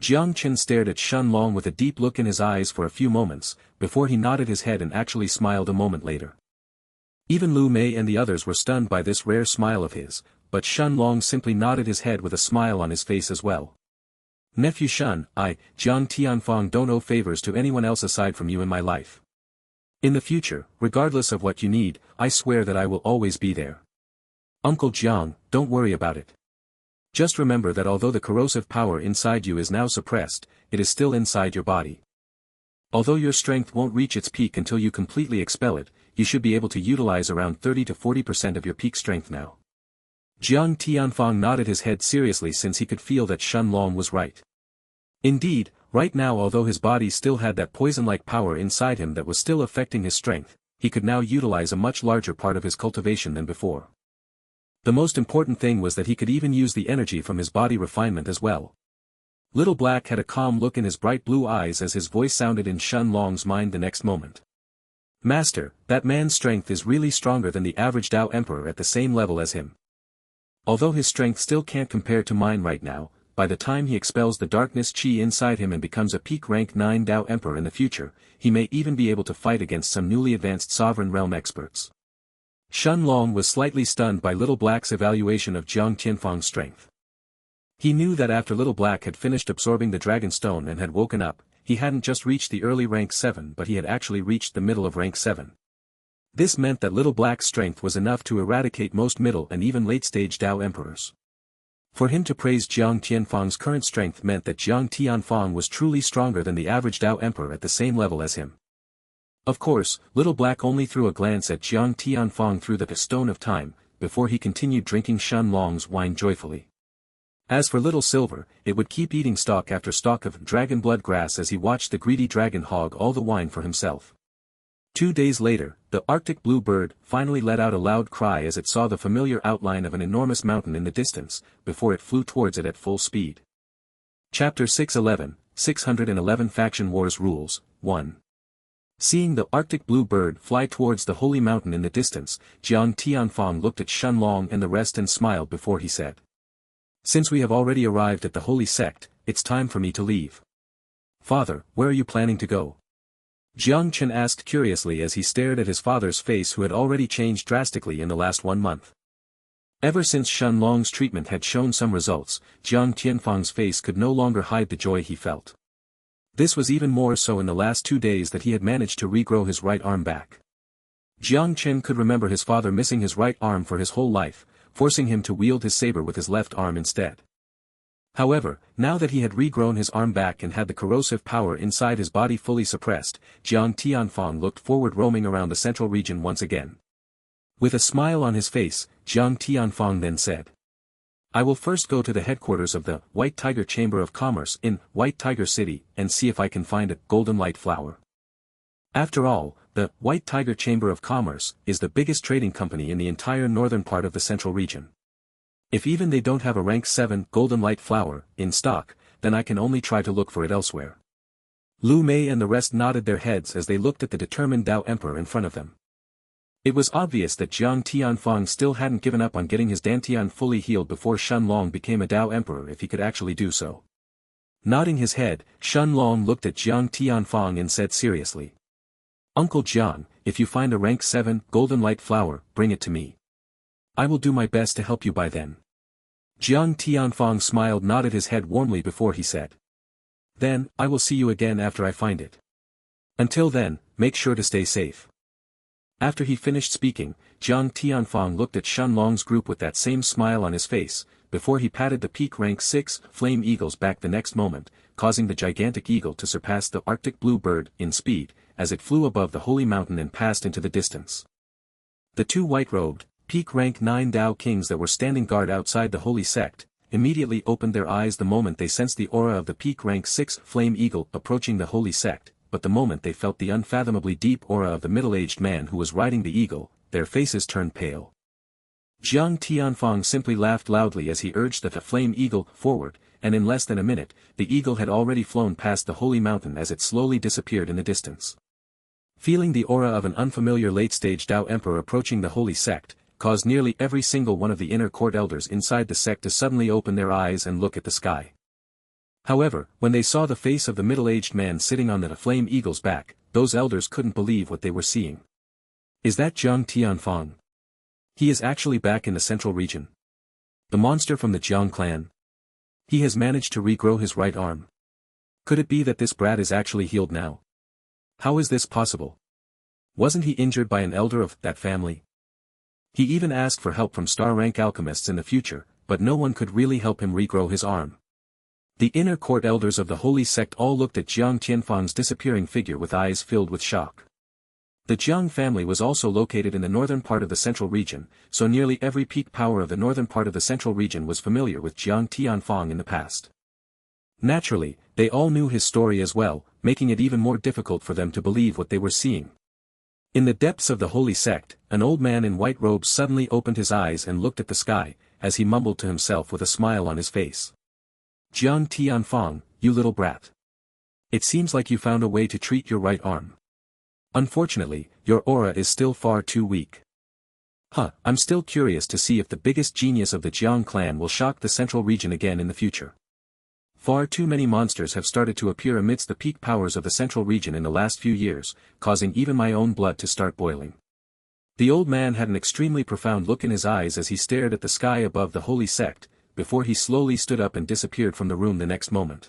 [SPEAKER 1] Jang Chen stared at Shen Long with a deep look in his eyes for a few moments, before he nodded his head and actually smiled a moment later. Even Lu Mei and the others were stunned by this rare smile of his, but Shen Long simply nodded his head with a smile on his face as well. "Nephew Shen, I, Jang Tianfong, don't owe favors to anyone else aside from you in my life. In the future, regardless of what you need, I swear that I will always be there. Uncle Jiang, don't worry about it. Just remember that although the corrosive power inside you is now suppressed, it is still inside your body. Although your strength won't reach its peak until you completely expel it, you should be able to utilize around 30 to 40% of your peak strength now." Jiang Tianfong nodded his head seriously since he could feel that Shen Long was right. Indeed, right now although his body still had that poison-like power inside him that was still affecting his strength, he could now utilize a much larger part of his cultivation than before. The most important thing was that he could even use the energy from his body refinement as well. Little Black had a calm look in his bright blue eyes as his voice sounded in Shen Long's mind the next moment. "Master, that man's strength is really stronger than the average Dao Emperor at the same level as him. Although his strength still can't compare to mine right now, by the time he expels the darkness chi inside him and becomes a peak rank 9 Dao Emperor in the future, he may even be able to fight against some newly advanced sovereign realm experts." Shen Long was slightly stunned by Little Black's evaluation of Jang Tianfong's strength. He knew that after Little Black had finished absorbing the Dragon Stone and had woken up, he hadn't just reached the early rank 7 but he had actually reached the middle of rank 7. This meant that Little Black's strength was enough to eradicate most middle and even late-stage Dao Emperors. For him to praise Jang Tianfong's current strength meant that Jang Tianfong was truly stronger than the average Dao Emperor at the same level as him. Of course, Little Black only threw a glance at Jang Tianfong through the stone of time, before he continued drinking Shen Long's wine joyfully. As for Little Silver, it would keep eating stalk after stalk of dragon blood grass as he watched the greedy dragon hog all the wine for himself. 2 days later, the Arctic blue bird finally let out a loud cry as it saw the familiar outline of an enormous mountain in the distance, before it flew towards it at full speed. Chapter 611 Faction Wars Rules, 1. Seeing the Arctic blue bird fly towards the holy mountain in the distance, Jang Tianfong looked at Shen Long and the rest and smiled before he said, "Since we have already arrived at the holy sect, it's time for me to leave." "Father, where are you planning to go?" Jiang Chen asked curiously as he stared at his father's face who had already changed drastically in the last 1 month. Ever since Shen Long's treatment had shown some results, Jang Tianfong's face could no longer hide the joy he felt. This was even more so in the last 2 days that he had managed to regrow his right arm back. Jiang Chen could remember his father missing his right arm for his whole life, forcing him to wield his saber with his left arm instead. However, now that he had regrown his arm back and had the corrosive power inside his body fully suppressed, Jang Tianfong looked forward roaming around the central region once again. With a smile on his face, Jang Tianfong then said, "I will first go to the headquarters of the White Tiger Chamber of Commerce in White Tiger City and see if I can find a golden light flower." After all, the White Tiger Chamber of Commerce is the biggest trading company in the entire northern part of the central region. If even they don't have a rank 7 golden light flower in stock, then I can only try to look for it elsewhere. Lu Mei and the rest nodded their heads as they looked at the determined Dao Emperor in front of them. It was obvious that Jang Tianfong still hadn't given up on getting his Dantian fully healed before Shen Long became a Dao Emperor if he could actually do so. Nodding his head, Shen Long looked at Jang Tianfong and said seriously, "Uncle Jiang, if you find a rank 7 golden light flower, bring it to me. I will do my best to help you by then." Jang Tianfong smiled, nodded his head warmly before he said. Then, I will see you again after I find it. Until then, make sure to stay safe. After he finished speaking, Jang Tianfong looked at Shenlong's group with that same smile on his face, before he patted the peak rank 6 flame eagles back the next moment, causing the gigantic eagle to surpass the Arctic blue bird in speed, as it flew above the holy mountain and passed into the distance. The two white-robed, peak rank 9 Dao kings that were standing guard outside the holy sect, immediately opened their eyes the moment they sensed the aura of the peak rank 6 flame eagle approaching the holy sect, but the moment they felt the unfathomably deep aura of the middle-aged man who was riding the eagle, their faces turned pale. Jang Tianfong simply laughed loudly as he urged the flame eagle forward, and in less than a minute, the eagle had already flown past the holy mountain as it slowly disappeared in the distance. Feeling the aura of an unfamiliar late-stage Dao Emperor approaching the holy sect, caused nearly every single one of the inner court elders inside the sect to suddenly open their eyes and look at the sky. However, when they saw the face of the middle-aged man sitting on the flame eagle's back, those elders couldn't believe what they were seeing. Is that Jang Tianfong? He is actually back in the central region. The monster from the Jiang clan. He has managed to regrow his right arm. Could it be that this brat is actually healed now? How is this possible? Wasn't he injured by an elder of that family? He even asked for help from star-rank alchemists in the future, but no one could really help him regrow his arm. The inner court elders of the holy sect all looked at Jang Tianfong's disappearing figure with eyes filled with shock. The Jiang family was also located in the northern part of the central region, so nearly every peak power of the northern part of the central region was familiar with Jang Tianfong in the past. Naturally, they all knew his story as well, making it even more difficult for them to believe what they were seeing. In the depths of the holy sect, an old man in white robes suddenly opened his eyes and looked at the sky, as he mumbled to himself with a smile on his face. Jang Tianfong, you little brat. It seems like you found a way to treat your right arm. Unfortunately, your aura is still far too weak. I'm still curious to see if the biggest genius of the Jiang clan will shock the central region again in the future. Far too many monsters have started to appear amidst the peak powers of the central region in the last few years, causing even my own blood to start boiling. The old man had an extremely profound look in his eyes as he stared at the sky above the holy sect, before he slowly stood up and disappeared from the room the next moment.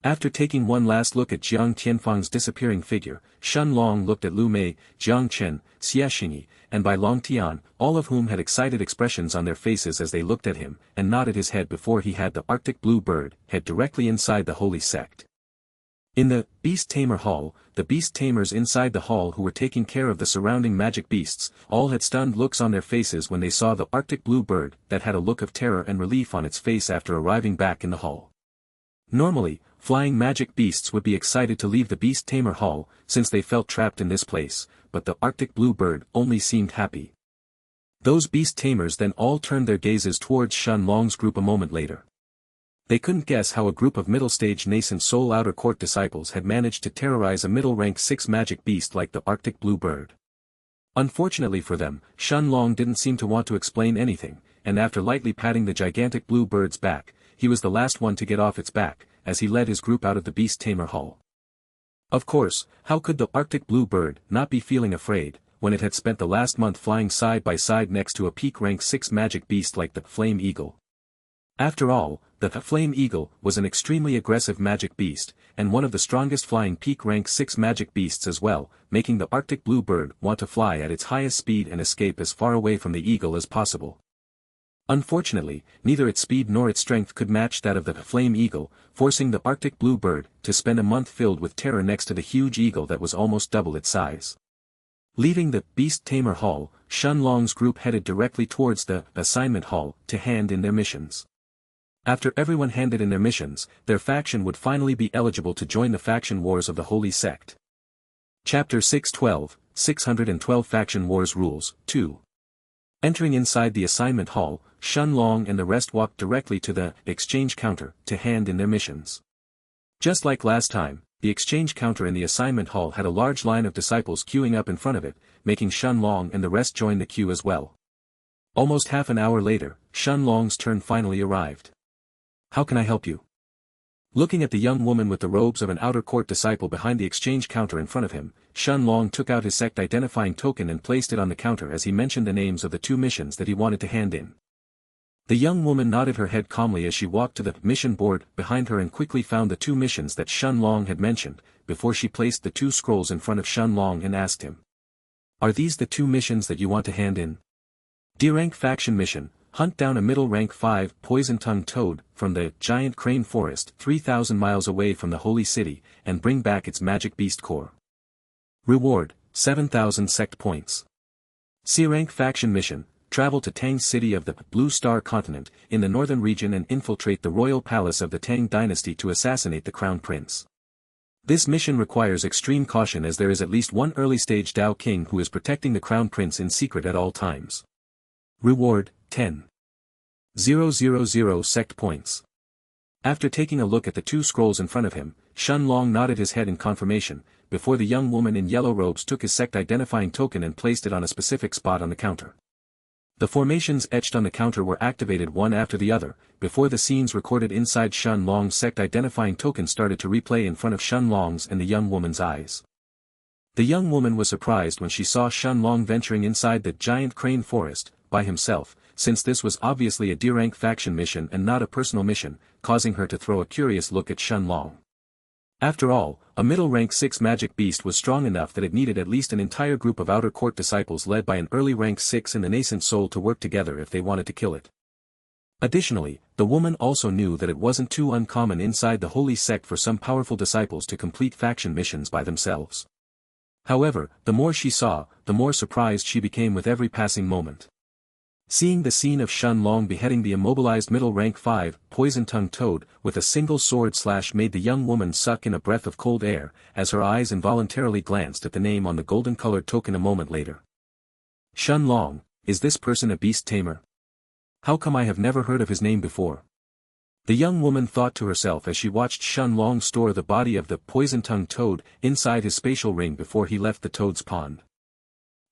[SPEAKER 1] After taking one last look at Jang Tianfong's disappearing figure, Shen Long looked at Lu Mei, Jang Chen, Xianxia, and Bai Long Tian, all of whom had excited expressions on their faces as they looked at him, and nodded his head before he had the Arctic blue bird head directly inside the holy sect. In the Beast Tamer Hall, the beast tamers inside the hall who were taking care of the surrounding magic beasts, all had stunned looks on their faces when they saw the Arctic blue bird that had a look of terror and relief on its face after arriving back in the hall. Normally, flying magic beasts would be excited to leave the Beast Tamer Hall, since they felt trapped in this place, but the Arctic blue bird only seemed happy. Those beast tamers then all turned their gazes towards Shen Long's group a moment later. They couldn't guess how a group of middle-stage nascent soul outer court disciples had managed to terrorize a middle-rank 6 magic beast like the Arctic blue bird. Unfortunately for them, Shen Long didn't seem to want to explain anything, and after lightly patting the gigantic blue bird's back, he was the last one to get off its back, as he led his group out of the Beast Tamer Hall. Of course, how could the Arctic blue bird not be feeling afraid, when it had spent the last month flying side by side next to a peak rank 6 magic beast like the Flame Eagle? After all, the Flame Eagle was an extremely aggressive magic beast, and one of the strongest flying peak rank 6 magic beasts as well, making the Arctic blue bird want to fly at its highest speed and escape as far away from the eagle as possible. Unfortunately, neither its speed nor its strength could match that of the Flame Eagle, forcing the Arctic blue bird to spend a month filled with terror next to the huge eagle that was almost double its size. Leaving the Beast Tamer Hall, Shen Long's group headed directly towards the Assignment Hall to hand in their missions. After everyone handed in their missions, their faction would finally be eligible to join the faction wars of the Holy Sect. Chapter 612, 612 Faction Wars Rules, 2. Entering inside the assignment hall, Shen Long and the rest walked directly to the exchange counter to hand in their missions. Just like last time, the exchange counter in the assignment hall had a large line of disciples queuing up in front of it, making Shen Long and the rest join the queue as well. Almost half an hour later, Shen Long's turn finally arrived. How can I help you? Looking at the young woman with the robes of an outer court disciple behind the exchange counter in front of him, Shen Long took out his sect identifying token and placed it on the counter as he mentioned the names of the 2 missions that he wanted to hand in. The young woman nodded her head calmly as she walked to the mission board behind her and quickly found the 2 missions that Shen Long had mentioned, before she placed the 2 scrolls in front of Shen Long and asked him. Are these the 2 missions that you want to hand in? D-rank faction mission, hunt down a middle rank 5 poison-tongued toad from the giant crane forest 3,000 miles away from the holy city, and bring back its magic beast core. Reward, 7,000 sect points. C-rank faction mission, travel to Tang city of the Blue Star continent, in the northern region and infiltrate the royal palace of the Tang dynasty to assassinate the crown prince. This mission requires extreme caution as there is at least one early-stage Dao king who is protecting the crown prince in secret at all times. Reward, 10,000 sect points. After taking a look at the 2 scrolls in front of him, Shen Long nodded his head in confirmation, before the young woman in yellow robes took his sect-identifying token and placed it on a specific spot on the counter. The formations etched on the counter were activated one after the other, before the scenes recorded inside Shen Long's sect-identifying token started to replay in front of Shen Long's and the young woman's eyes. The young woman was surprised when she saw Shen Long venturing inside the giant crane forest, by himself, since this was obviously a D-rank faction mission and not a personal mission, causing her to throw a curious look at Shen Long. After all, a middle rank 6 magic beast was strong enough that it needed at least an entire group of outer court disciples led by an early rank 6 and the nascent soul to work together if they wanted to kill it. Additionally, the woman also knew that it wasn't too uncommon inside the holy sect for some powerful disciples to complete faction missions by themselves. However, the more she saw, the more surprised she became with every passing moment. Seeing the scene of Shen Long beheading the immobilized middle rank 5 poison-tongued toad with a single sword slash made the young woman suck in a breath of cold air, as her eyes involuntarily glanced at the name on the golden-colored token a moment later. Shen Long, is this person a beast tamer? How come I have never heard of his name before? The young woman thought to herself as she watched Shen Long store the body of the poison-tongued toad inside his spatial ring before he left the toad's pond.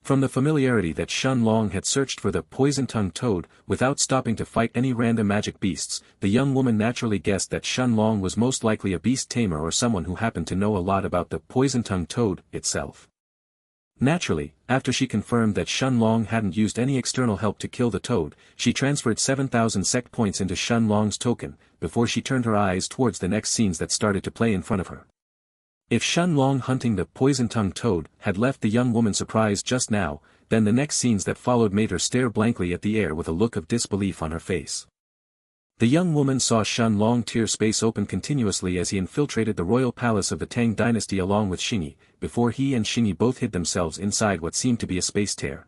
[SPEAKER 1] From the familiarity that Shen Long had searched for the poison-tongued toad without stopping to fight any random magic beasts, the young woman naturally guessed that Shen Long was most likely a beast tamer or someone who happened to know a lot about the poison-tongued toad itself. Naturally, after she confirmed that Shen Long hadn't used any external help to kill the toad, she transferred 7,000 sect points into Shen Long's token, before she turned her eyes towards the next scenes that started to play in front of her. If Shen Long hunting the poison-tongued toad had left the young woman surprised just now, then the next scenes that followed made her stare blankly at the air with a look of disbelief on her face. The young woman saw Shen Long tear space open continuously as he infiltrated the royal palace of the Tang dynasty along with Xingyi, before he and Xingyi both hid themselves inside what seemed to be a space tear.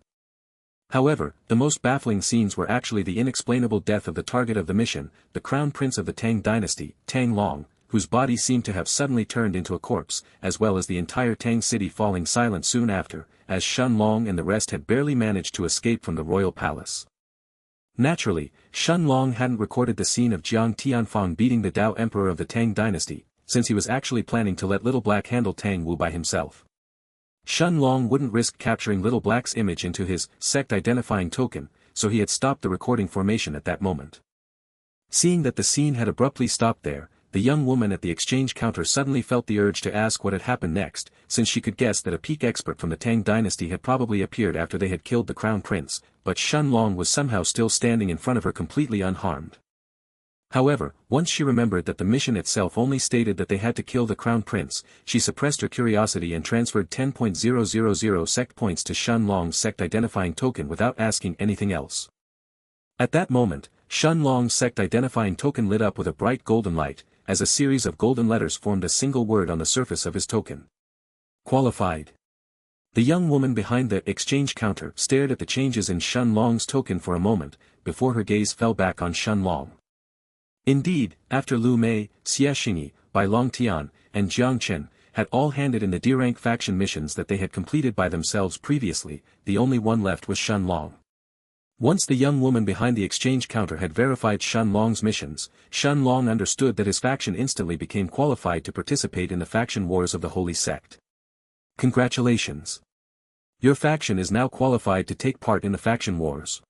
[SPEAKER 1] However, the most baffling scenes were actually the inexplainable death of the target of the mission, the crown prince of the Tang dynasty, Tang Long, whose body seemed to have suddenly turned into a corpse, as well as the entire Tang city falling silent soon after, as Shen Long and the rest had barely managed to escape from the royal palace. Naturally, Shen Long hadn't recorded the scene of Jang Tianfong beating the Dao Emperor of the Tang dynasty, since he was actually planning to let Little Black handle Tang Wu by himself. Shen Long wouldn't risk capturing Little Black's image into his sect-identifying token, so he had stopped the recording formation at that moment. Seeing that the scene had abruptly stopped there, the young woman at the exchange counter suddenly felt the urge to ask what had happened next, since she could guess that a peak expert from the Tang dynasty had probably appeared after they had killed the crown prince, but Shen Long was somehow still standing in front of her completely unharmed. However, once she remembered that the mission itself only stated that they had to kill the crown prince, she suppressed her curiosity and transferred 10,000 sect points to Shen Long's sect-identifying token without asking anything else. At that moment, Shen Long's sect-identifying token lit up with a bright golden light, as a series of golden letters formed a single word on the surface of his token. Qualified. The young woman behind the exchange counter stared at the changes in Shen Long's token for a moment, before her gaze fell back on Shen Long. Indeed, after Lu Mei, Xinxia, Bai Long Tian, and Jang Chen had all handed in the D-rank faction missions that they had completed by themselves previously, the only one left was Shen Long. Once the young woman behind the exchange counter had verified Shen Long's missions, Shen Long understood that his faction instantly became qualified to participate in the faction wars of the Holy Sect. Congratulations! Your faction is now qualified to take part in the faction wars.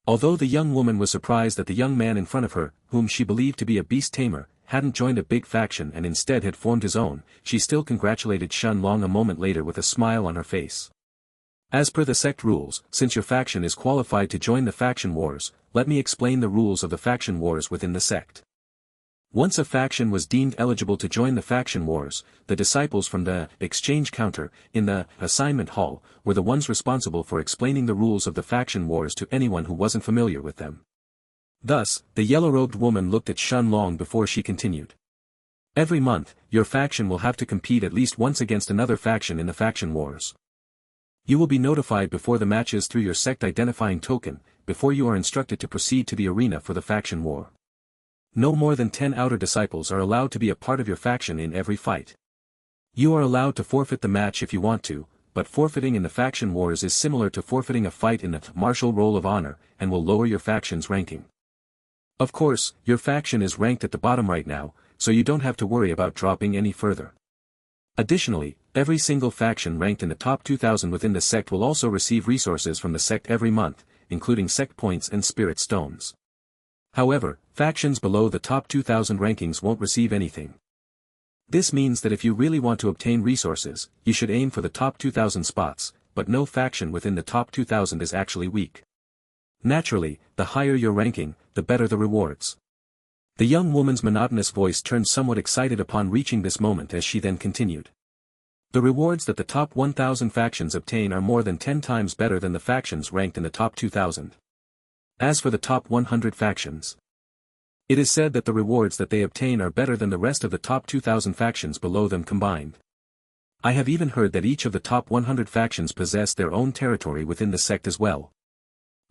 [SPEAKER 1] Although the young woman was surprised that the young man in front of her, whom she believed to be a beast tamer, hadn't joined a big faction and instead had formed his own, she still congratulated Shen Long a moment later with a smile on her face. As per the sect rules, since your faction is qualified to join the faction wars, let me explain the rules of the faction wars within the sect. Once a faction was deemed eligible to join the faction wars, the disciples from the exchange counter, in the assignment hall, were the ones responsible for explaining the rules of the faction wars to anyone who wasn't familiar with them. Thus, the yellow-robed woman looked at Shun Long before she continued. Every month, your faction will have to compete at least once against another faction in the faction wars. You will be notified before the matches through your sect identifying token, before you are instructed to proceed to the arena for the faction war. No more than 10 outer disciples are allowed to be a part of your faction in every fight. You are allowed to forfeit the match if you want to, but forfeiting in the faction wars is similar to forfeiting a fight in the martial roll of honor, and will lower your faction's ranking. Of course, your faction is ranked at the bottom right now, so you don't have to worry about dropping any further. Additionally, every single faction ranked in the top 2,000 within the sect will also receive resources from the sect every month, including sect points and spirit stones. However, factions below the top 2,000 rankings won't receive anything. This means that if you really want to obtain resources, you should aim for the top 2,000 spots, but no faction within the top 2,000 is actually weak. Naturally, the higher your ranking, the better the rewards. The young woman's monotonous voice turned somewhat excited upon reaching this moment as she then continued. The rewards that the top 1,000 factions obtain are more than 10 times better than the factions ranked in the top 2,000. As for the top 100 factions, it is said that the rewards that they obtain are better than the rest of the top 2,000 factions below them combined. I have even heard that each of the top 100 factions possess their own territory within the sect as well.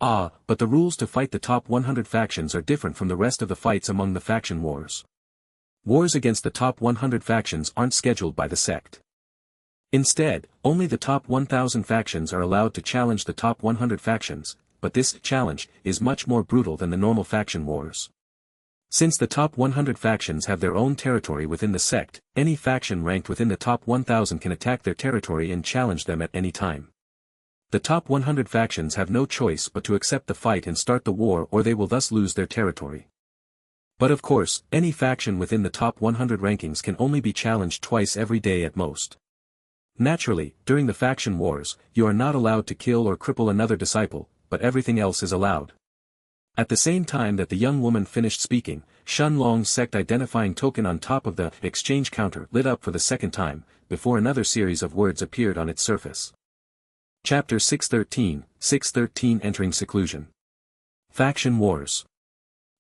[SPEAKER 1] But the rules to fight the top 100 factions are different from the rest of the fights among the faction wars. Wars against the top 100 factions aren't scheduled by the sect. Instead, only the top 1,000 factions are allowed to challenge the top 100 factions, but this challenge is much more brutal than the normal faction wars. Since the top 100 factions have their own territory within the sect, any faction ranked within the top 1,000 can attack their territory and challenge them at any time. The top 100 factions have no choice but to accept the fight and start the war, or they will thus lose their territory. But of course, any faction within the top 100 rankings can only be challenged twice every day at most. Naturally, during the faction wars, you are not allowed to kill or cripple another disciple, but everything else is allowed. At the same time that the young woman finished speaking, Shun Long's sect identifying token on top of the exchange counter lit up for the second time, before another series of words appeared on its surface. Chapter 613 Entering Seclusion. Faction Wars.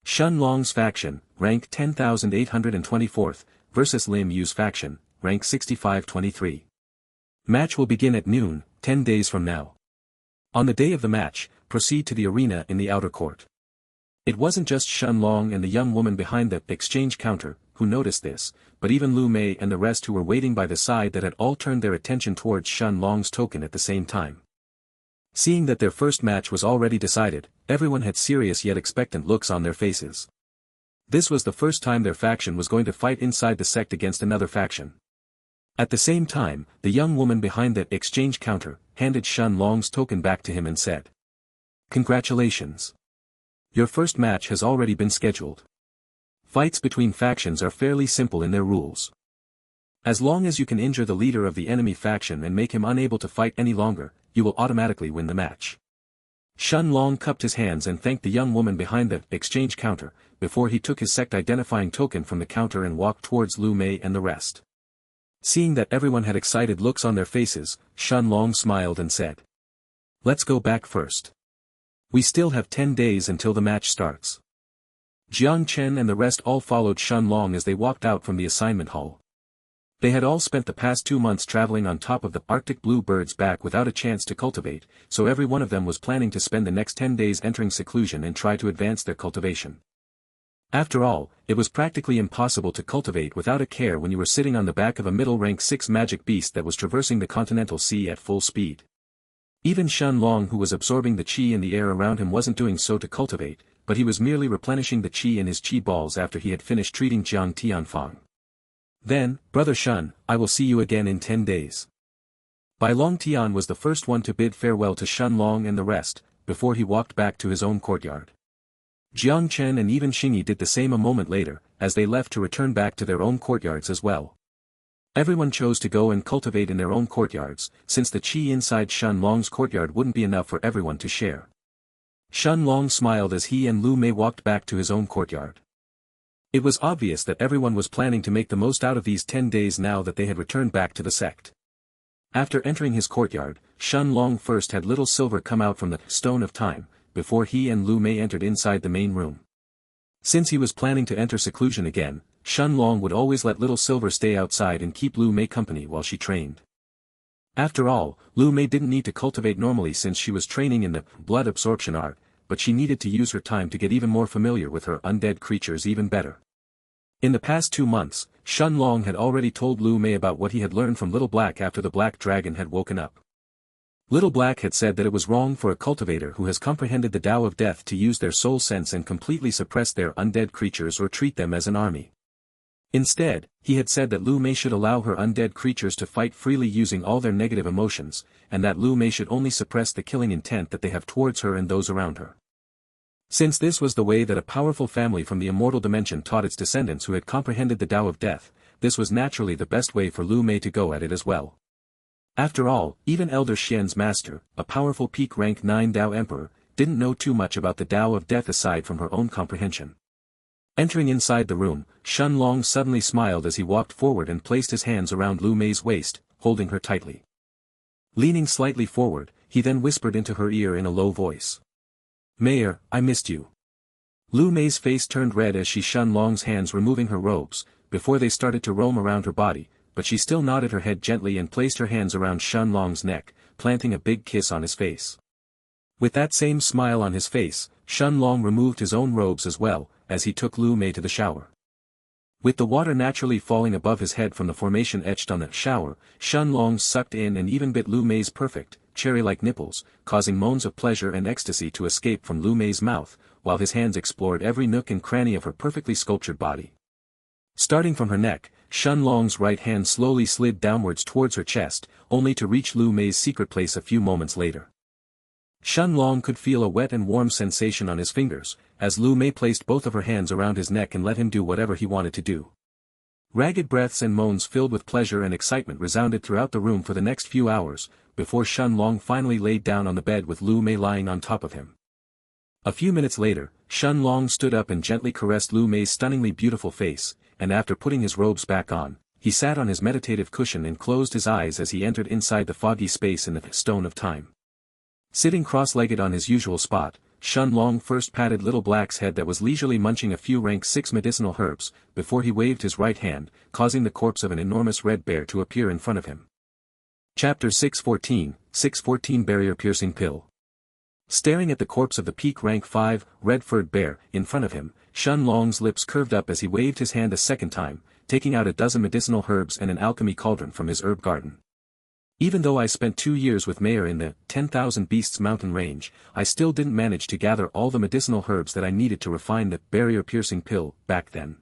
[SPEAKER 1] Shun Long's faction, rank 10,824th, versus Lim Yu's faction, rank 6523. Match will begin at noon, 10 days from now. On the day of the match, proceed to the arena in the outer court. It wasn't just Shun Long and the young woman behind the exchange counter who noticed this, but even Lu Mei and the rest who were waiting by the side that had all turned their attention towards Shun Long's token at the same time. Seeing that their first match was already decided, everyone had serious yet expectant looks on their faces. This was the first time their faction was going to fight inside the sect against another faction. At the same time, the young woman behind the exchange counter handed Shun Long's token back to him and said, "Congratulations. Your first match has already been scheduled. Fights between factions are fairly simple in their rules. As long as you can injure the leader of the enemy faction and make him unable to fight any longer, you will automatically win the match." Shun Long cupped his hands and thanked the young woman behind the exchange counter, before he took his sect identifying token from the counter and walked towards Lu Mei and the rest. Seeing that everyone had excited looks on their faces, Shun Long smiled and said, "Let's go back first. We still have 10 days until the match starts." Jang Chen and the rest all followed Shun Long as they walked out from the assignment hall. They had all spent the past 2 months traveling on top of the Arctic blue bird's back without a chance to cultivate, so every one of them was planning to spend the next 10 days entering seclusion and try to advance their cultivation. After all, it was practically impossible to cultivate without a care when you were sitting on the back of a middle rank 6 magic beast that was traversing the continental sea at full speed. Even Shun Long, who was absorbing the qi in the air around him, wasn't doing so to cultivate, but he was merely replenishing the qi in his qi balls after he had finished treating Jang Tianfong. "Then, Brother Shun, I will see you again in 10 days. Bai Long Tian was the first one to bid farewell to Shun Long and the rest, before he walked back to his own courtyard. Jiang Chen and even Xingyi did the same a moment later, as they left to return back to their own courtyards as well. Everyone chose to go and cultivate in their own courtyards, since the qi inside Shen Long's courtyard wouldn't be enough for everyone to share. Shen Long smiled as he and Lu Mei walked back to his own courtyard. It was obvious that everyone was planning to make the most out of these 10 days now that they had returned back to the sect. After entering his courtyard, Shen Long first had Little Silver come out from the Stone of Time, before he and Lu Mei entered inside the main room. Since he was planning to enter seclusion again, Shen Long would always let Little Silver stay outside and keep Lu Mei company while she trained. After all, Lu Mei didn't need to cultivate normally since she was training in the blood absorption art, but she needed to use her time to get even more familiar with her undead creatures even better. In the past 2 months, Shen Long had already told Lu Mei about what he had learned from Little Black after the Black Dragon had woken up. Little Black had said that it was wrong for a cultivator who has comprehended the Tao of Death to use their soul sense and completely suppress their undead creatures or treat them as an army. Instead, he had said that Lu Mei should allow her undead creatures to fight freely using all their negative emotions, and that Lu Mei should only suppress the killing intent that they have towards her and those around her. Since this was the way that a powerful family from the immortal dimension taught its descendants who had comprehended the Tao of Death, this was naturally the best way for Lu Mei to go at it as well. After all, even Elder Xian's master, a powerful peak rank 9 Dao Emperor, didn't know too much about the Tao of Death aside from her own comprehension. Entering inside the room, Shen Long suddenly smiled as he walked forward and placed his hands around Lu Mei's waist, holding her tightly. Leaning slightly forward, he then whispered into her ear in a low voice. "Mayor, I missed you." Lu Mei's face turned red as she Shen Long's hands removing her robes, before they started to roam around her body, but she still nodded her head gently and placed her hands around Shen Long's neck, planting a big kiss on his face. With that same smile on his face, Shen Long removed his own robes as well, as he took Lu Mei to the shower. With the water naturally falling above his head from the formation etched on the shower, Shen Long sucked in and even bit Lu Mei's perfect, cherry-like nipples, causing moans of pleasure and ecstasy to escape from Lu Mei's mouth, while his hands explored every nook and cranny of her perfectly sculptured body. Starting from her neck, Shen Long's right hand slowly slid downwards towards her chest, only to reach Lu Mei's secret place a few moments later. Shen Long could feel a wet and warm sensation on his fingers, as Lu Mei placed both of her hands around his neck and let him do whatever he wanted to do. Ragged breaths and moans filled with pleasure and excitement resounded throughout the room for the next few hours, before Shen Long finally laid down on the bed with Lu Mei lying on top of him. A few minutes later, Shen Long stood up and gently caressed Lu Mei's stunningly beautiful face, and after putting his robes back on, he sat on his meditative cushion and closed his eyes as he entered inside the foggy space in the Stone of Time. Sitting cross-legged on his usual spot, Shen Long first patted Little Black's head that was leisurely munching a few rank 6 medicinal herbs, before he waved his right hand, causing the corpse of an enormous red bear to appear in front of him. Chapter 614 Barrier-Piercing Pill. Staring at the corpse of the peak rank 5, red-furred bear, in front of him, Shen Long's lips curved up as he waved his hand a second time, taking out a dozen medicinal herbs and an alchemy cauldron from his herb garden. Even though I spent 2 years with Mayor in the 10,000 Beasts mountain range, I still didn't manage to gather all the medicinal herbs that I needed to refine the barrier-piercing pill back then.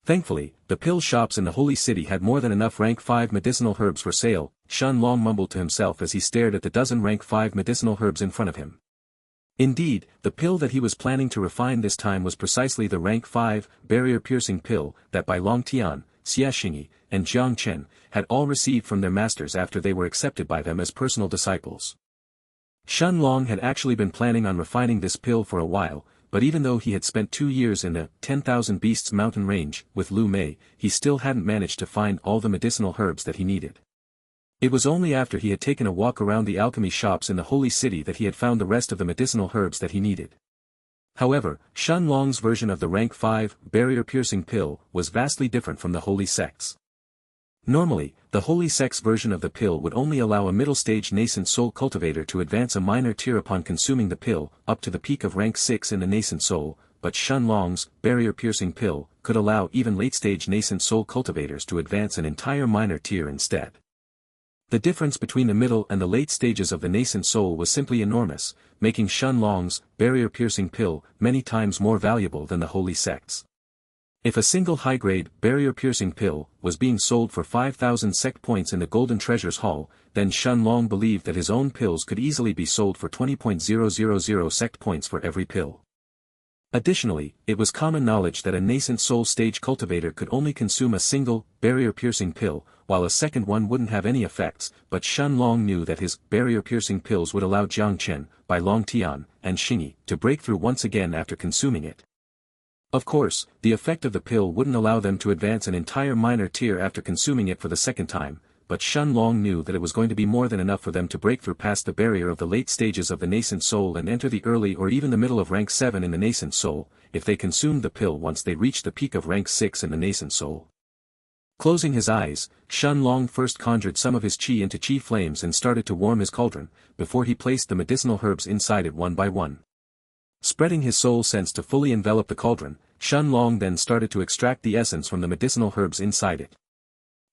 [SPEAKER 1] Thankfully, the pill shops in the Holy City had more than enough rank 5 medicinal herbs for sale, Shen Long mumbled to himself as he stared at the dozen rank 5 medicinal herbs in front of him. Indeed, the pill that he was planning to refine this time was precisely the rank 5 barrier-piercing pill that Bai Longtian, Xianxia, and Jang Chen had all received from their masters after they were accepted by them as personal disciples. Shen Long had actually been planning on refining this pill for a while, but even though he had spent 2 years in the 10,000 Beasts mountain range with Lu Mei, he still hadn't managed to find all the medicinal herbs that he needed. It was only after he had taken a walk around the alchemy shops in the Holy City that he had found the rest of the medicinal herbs that he needed. However, Shen Long's version of the rank 5 barrier-piercing pill was vastly different from the Holy Sect's. Normally, the Holy Sect's version of the pill would only allow a middle-stage nascent soul cultivator to advance a minor tier upon consuming the pill, up to the peak of rank 6 in the nascent soul, but Shen Long's barrier-piercing pill could allow even late-stage nascent soul cultivators to advance an entire minor tier instead. The difference between the middle and the late stages of the nascent soul was simply enormous, making Shen Long's barrier-piercing pill many times more valuable than the Holy Sect's. If a single high-grade, barrier-piercing pill was being sold for 5,000 sect points in the Golden Treasures Hall, then Shen Long believed that his own pills could easily be sold for 20,000 sect points for every pill. Additionally, it was common knowledge that a nascent soul stage cultivator could only consume a single, barrier-piercing pill, while a second one wouldn't have any effects, but Shen Long knew that his barrier-piercing pills would allow Jang Chen, Bai Long Tian, and Xingyi to break through once again after consuming it. Of course, the effect of the pill wouldn't allow them to advance an entire minor tier after consuming it for the second time, but Shen Long knew that it was going to be more than enough for them to break through past the barrier of the late stages of the nascent soul and enter the early or even the middle of rank 7 in the nascent soul, if they consumed the pill once they reached the peak of rank 6 in the nascent soul. Closing his eyes, Shen Long first conjured some of his qi into qi flames and started to warm his cauldron, before he placed the medicinal herbs inside it one by one. Spreading his soul sense to fully envelop the cauldron, Shen Long then started to extract the essence from the medicinal herbs inside it.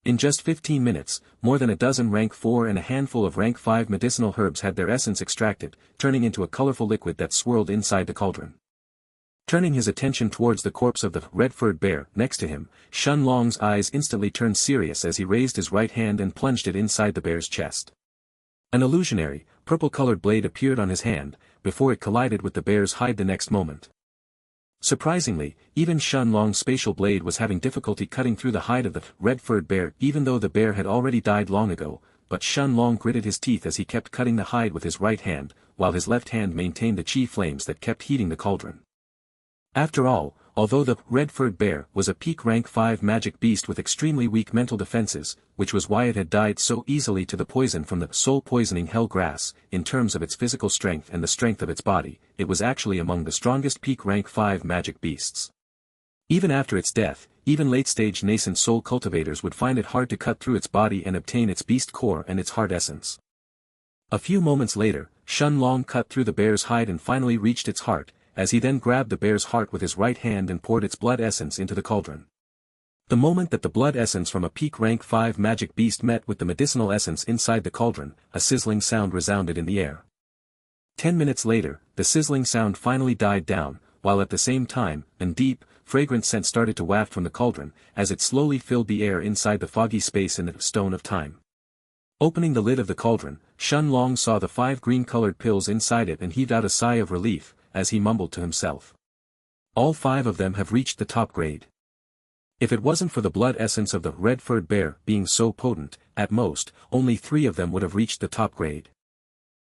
[SPEAKER 1] In just 15 minutes, more than a dozen rank 4 and a handful of rank 5 medicinal herbs had their essence extracted, turning into a colorful liquid that swirled inside the cauldron. Turning his attention towards the corpse of the red-furred bear next to him, Shen Long's eyes instantly turned serious as he raised his right hand and plunged it inside the bear's chest. An illusionary, purple-colored blade appeared on his hand, before it collided with the bear's hide the next moment. Surprisingly, even Shen Long's spatial blade was having difficulty cutting through the hide of the red-furred bear even though the bear had already died long ago, but Shen Long gritted his teeth as he kept cutting the hide with his right hand, while his left hand maintained the qi flames that kept heating the cauldron. After all, although the red-furred bear was a peak rank 5 magic beast with extremely weak mental defenses, which was why it had died so easily to the poison from the soul-poisoning hell grass, in terms of its physical strength and the strength of its body, it was actually among the strongest peak rank 5 magic beasts. Even after its death, even late-stage nascent soul cultivators would find it hard to cut through its body and obtain its beast core and its heart essence. A few moments later, Shen Long cut through the bear's hide and finally reached its heart, as he then grabbed the bear's heart with his right hand and poured its blood essence into the cauldron. The moment that the blood essence from a peak rank 5 magic beast met with the medicinal essence inside the cauldron, a sizzling sound resounded in the air. 10 minutes later, the sizzling sound finally died down, while at the same time, a deep, fragrant scent started to waft from the cauldron, as it slowly filled the air inside the foggy space in the stone of time. Opening the lid of the cauldron, Shen Long saw the 5 green-colored pills inside it and heaved out a sigh of relief, as he mumbled to himself. All 5 of them have reached the top grade. If it wasn't for the blood essence of the red-furred bear being so potent, at most, only 3 of them would have reached the top grade.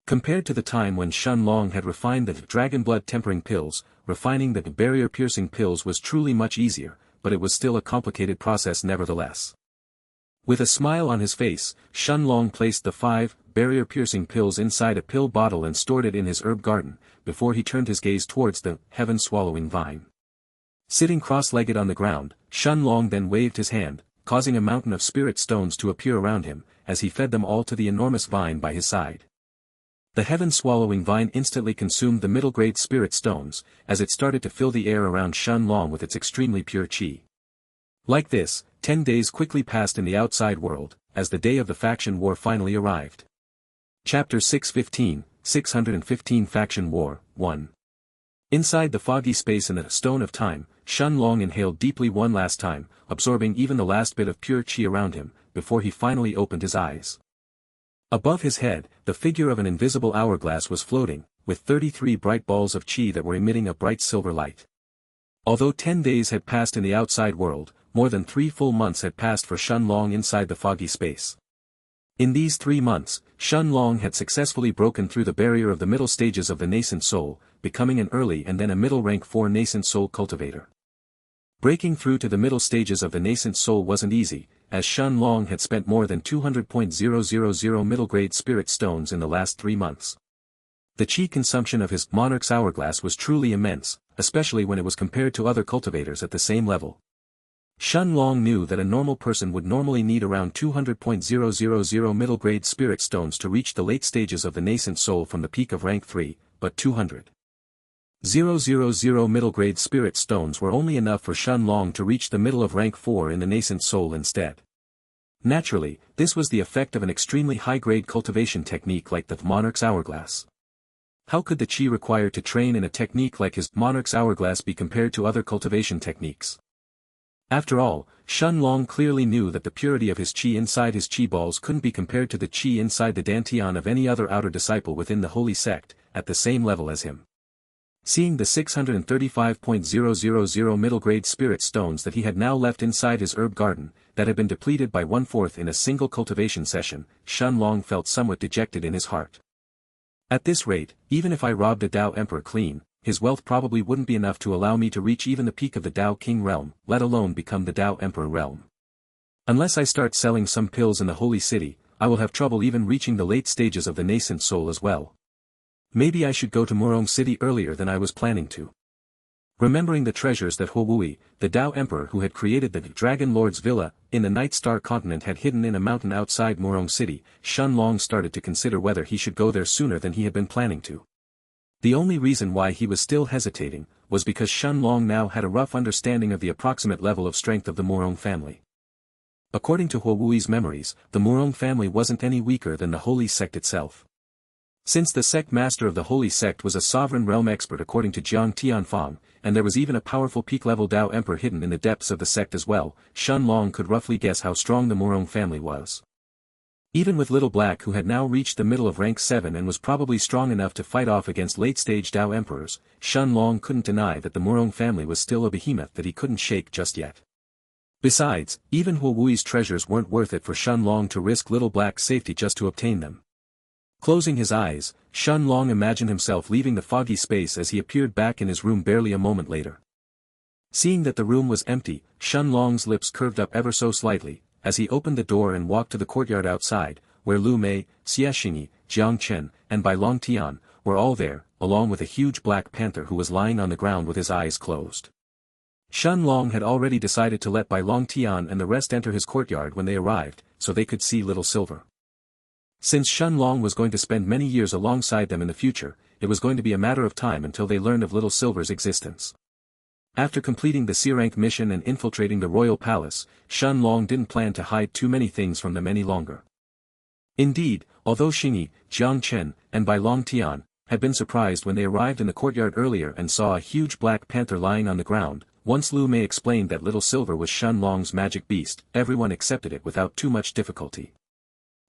[SPEAKER 1] Compared to the time when Shen Long had refined the dragon blood tempering pills, refining the barrier-piercing pills was truly much easier, but it was still a complicated process nevertheless. With a smile on his face, Shen Long placed the 5 barrier-piercing pills inside a pill bottle and stored it in his herb garden, before he turned his gaze towards the heaven-swallowing vine. Sitting cross-legged on the ground, Shen Long then waved his hand, causing a mountain of spirit stones to appear around him, as he fed them all to the enormous vine by his side. The heaven-swallowing vine instantly consumed the middle-grade spirit stones, as it started to fill the air around Shen Long with its extremely pure qi. Like this, 10 days quickly passed in the outside world, as the day of the faction war finally arrived. Chapter 615, 615 Faction War, 1. Inside the foggy space in the stone of time, Shen Long inhaled deeply one last time, absorbing even the last bit of pure qi around him, before he finally opened his eyes. Above his head, the figure of an invisible hourglass was floating, with 33 bright balls of qi that were emitting a bright silver light. Although 10 days had passed in the outside world, more than 3 full months had passed for Shen Long inside the foggy space. In these 3 months, Shen Long had successfully broken through the barrier of the middle stages of the nascent soul, becoming an early and then a middle rank 4 nascent soul cultivator. Breaking through to the middle stages of the nascent soul wasn't easy, as Shen Long had spent more than 200,000 middle-grade spirit stones in the last 3 months. The qi consumption of his Monarch's hourglass was truly immense, especially when it was compared to other cultivators at the same level. Shen Long knew that a normal person would normally need around 200,000 middle-grade spirit stones to reach the late stages of the nascent soul from the peak of rank 3, but 200,000 middle-grade spirit stones were only enough for Shen Long to reach the middle of rank 4 in the nascent soul instead. Naturally, this was the effect of an extremely high-grade cultivation technique like the Monarch's hourglass. How could the qi required to train in a technique like his Monarch's hourglass be compared to other cultivation techniques? After all, Shen Long clearly knew that the purity of his qi inside his qi balls couldn't be compared to the qi inside the dantian of any other outer disciple within the holy sect, at the same level as him. Seeing the 635.000 middle-grade spirit stones that he had now left inside his herb garden, that had been depleted by 1/4 in a single cultivation session, Shen Long felt somewhat dejected in his heart. At this rate, even if I robbed the Dao Emperor clean, his wealth probably wouldn't be enough to allow me to reach even the peak of the Dao King realm, let alone become the Dao Emperor realm. Unless I start selling some pills in the Holy City, I will have trouble even reaching the late stages of the nascent soul as well. Maybe I should go to Murong City earlier than I was planning to. Remembering the treasures that Huowui, the Dao Emperor who had created the Dragon Lord's villa in the Night Star continent had hidden in a mountain outside Murong City, Shen Long started to consider whether he should go there sooner than he had been planning to. The only reason why he was still hesitating was because Shen Long now had a rough understanding of the approximate level of strength of the Murong family. According to Huowui's memories, the Murong family wasn't any weaker than the Holy Sect itself. Since the sect master of the Holy Sect was a sovereign realm expert according to Jang Tianfong, and there was even a powerful peak-level Dao Emperor hidden in the depths of the sect as well, Shen Long could roughly guess how strong the Murong family was. Even with Little Black who had now reached the middle of rank 7 and was probably strong enough to fight off against late-stage Dao Emperors, Shen Long couldn't deny that the Murong family was still a behemoth that he couldn't shake just yet. Besides, even Huowui's treasures weren't worth it for Shen Long to risk Little Black's safety just to obtain them. Closing his eyes, Shen Long imagined himself leaving the foggy space as he appeared back in his room barely a moment later. Seeing that the room was empty, Shen Long's lips curved up ever so slightly, as he opened the door and walked to the courtyard outside, where Lu Mei, Xianxia, Jang Chen, and Bai Long Tian were all there, along with a huge black panther who was lying on the ground with his eyes closed. Shen Long had already decided to let Bai Long Tian and the rest enter his courtyard when they arrived, so they could see Little Silver. Since Shen Long was going to spend many years alongside them in the future, it was going to be a matter of time until they learned of Little Silver's existence. After completing the C-rank mission and infiltrating the royal palace, Shen Long didn't plan to hide too many things from them any longer. Indeed, although Xingyi, Jang Chen, and Bai Long Tian had been surprised when they arrived in the courtyard earlier and saw a huge black panther lying on the ground, once Lu Mei explained that Little Silver was Shen Long's magic beast, everyone accepted it without too much difficulty.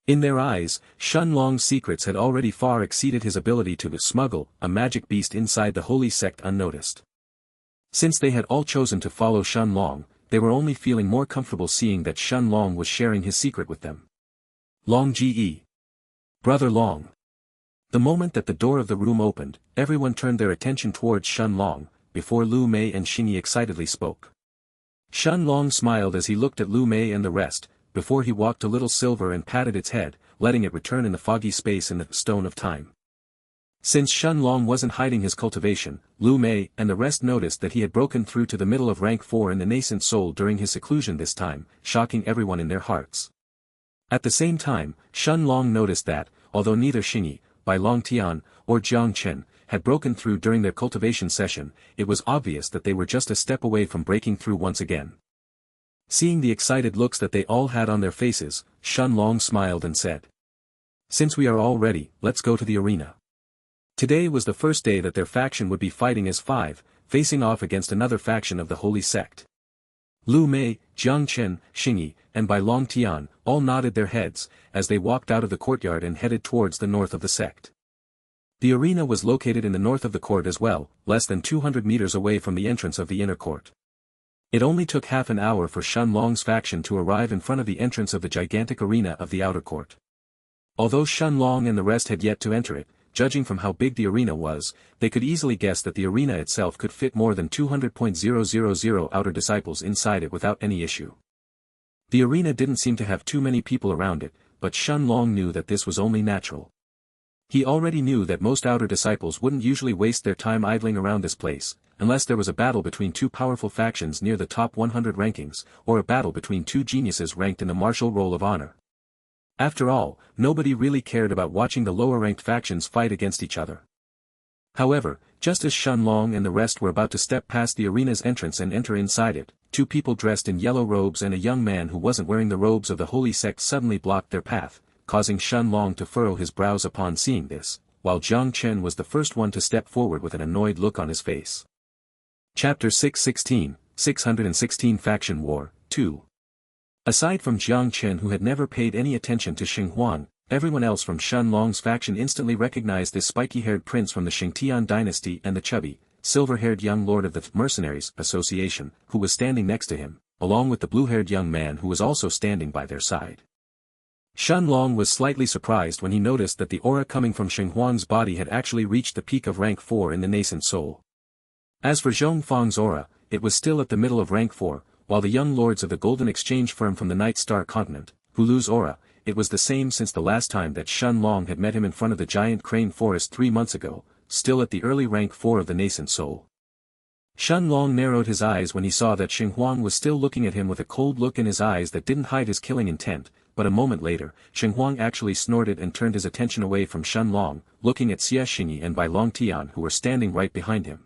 [SPEAKER 1] In their eyes, Shen Long's secrets had already far exceeded his ability to smuggle a magic beast inside the holy sect unnoticed. Since they had all chosen to follow Shen Long, they were only feeling more comfortable seeing that Shen Long was sharing his secret with them. Long Ge. Brother Long. The moment that the door of the room opened, everyone turned their attention towards Shen Long, before Lu Mei and Xingyi excitedly spoke. Shen Long smiled as he looked at Lu Mei and the rest, before he walked to Little Silver and patted its head, letting it return in the foggy space in the stone of time. Since Shen Long wasn't hiding his cultivation, Lu Mei and the rest noticed that he had broken through to the middle of rank 4 in the nascent soul during his seclusion this time, shocking everyone in their hearts. At the same time, Shen Long noticed that, although neither Xingyi, Bai Long Tian, or Jang Chen had broken through during their cultivation session, it was obvious that they were just a step away from breaking through once again. Seeing the excited looks that they all had on their faces, Shen Long smiled and said, "Since we are all ready, let's go to the arena." Today was the first day that their faction would be fighting as 5, facing off against another faction of the Holy Sect. Lu Mei, Jang Chen, Xingyi, and Bai Long Tian all nodded their heads, as they walked out of the courtyard and headed towards the north of the sect. The arena was located in the north of the court as well, less than 200 meters away from the entrance of the inner court. It only took half an hour for Shen Long's faction to arrive in front of the entrance of the gigantic arena of the outer court. Although Shen Long and the rest had yet to enter it, judging from how big the arena was, they could easily guess that the arena itself could fit more than 200,000 outer disciples inside it without any issue. The arena didn't seem to have too many people around it, but Shen Long knew that this was only natural. He already knew that most outer disciples wouldn't usually waste their time idling around this place, unless there was a battle between two powerful factions near the top 100 rankings, or a battle between two geniuses ranked in the martial roll of honor. After all, nobody really cared about watching the lower-ranked factions fight against each other. However, just as Shen Long and the rest were about to step past the arena's entrance and enter inside it, two people dressed in yellow robes and a young man who wasn't wearing the robes of the Holy Sect suddenly blocked their path, causing Shen Long to furrow his brows upon seeing this, while Jang Chen was the first one to step forward with an annoyed look on his face. Chapter 616, 616 Faction War, 2. Aside from Jiang Chen who had never paid any attention to Xing Huang, everyone else from Shun Long's faction instantly recognized this spiky-haired prince from the Xianxia dynasty and the chubby, silver-haired young lord of the Mercenaries Association, who was standing next to him, along with the blue-haired young man who was also standing by their side. Shun Long was slightly surprised when he noticed that the aura coming from Shen Huang's body had actually reached the peak of rank 4 in the nascent soul. As for Zhong Fang's aura, it was still at the middle of rank 4, while the young lords of the Golden Exchange firm from the Night Star continent, Hulu's aura, it was the same since the last time that Shun Long had met him in front of the giant crane forest 3 months ago, still at the early rank 4 of the nascent soul. Shun Long narrowed his eyes when he saw that Shen Huang was still looking at him with a cold look in his eyes that didn't hide his killing intent, but a moment later, Shen Huang actually snorted and turned his attention away from Shun Long, looking at Xie Xingyi and Bai Long Tian who were standing right behind him.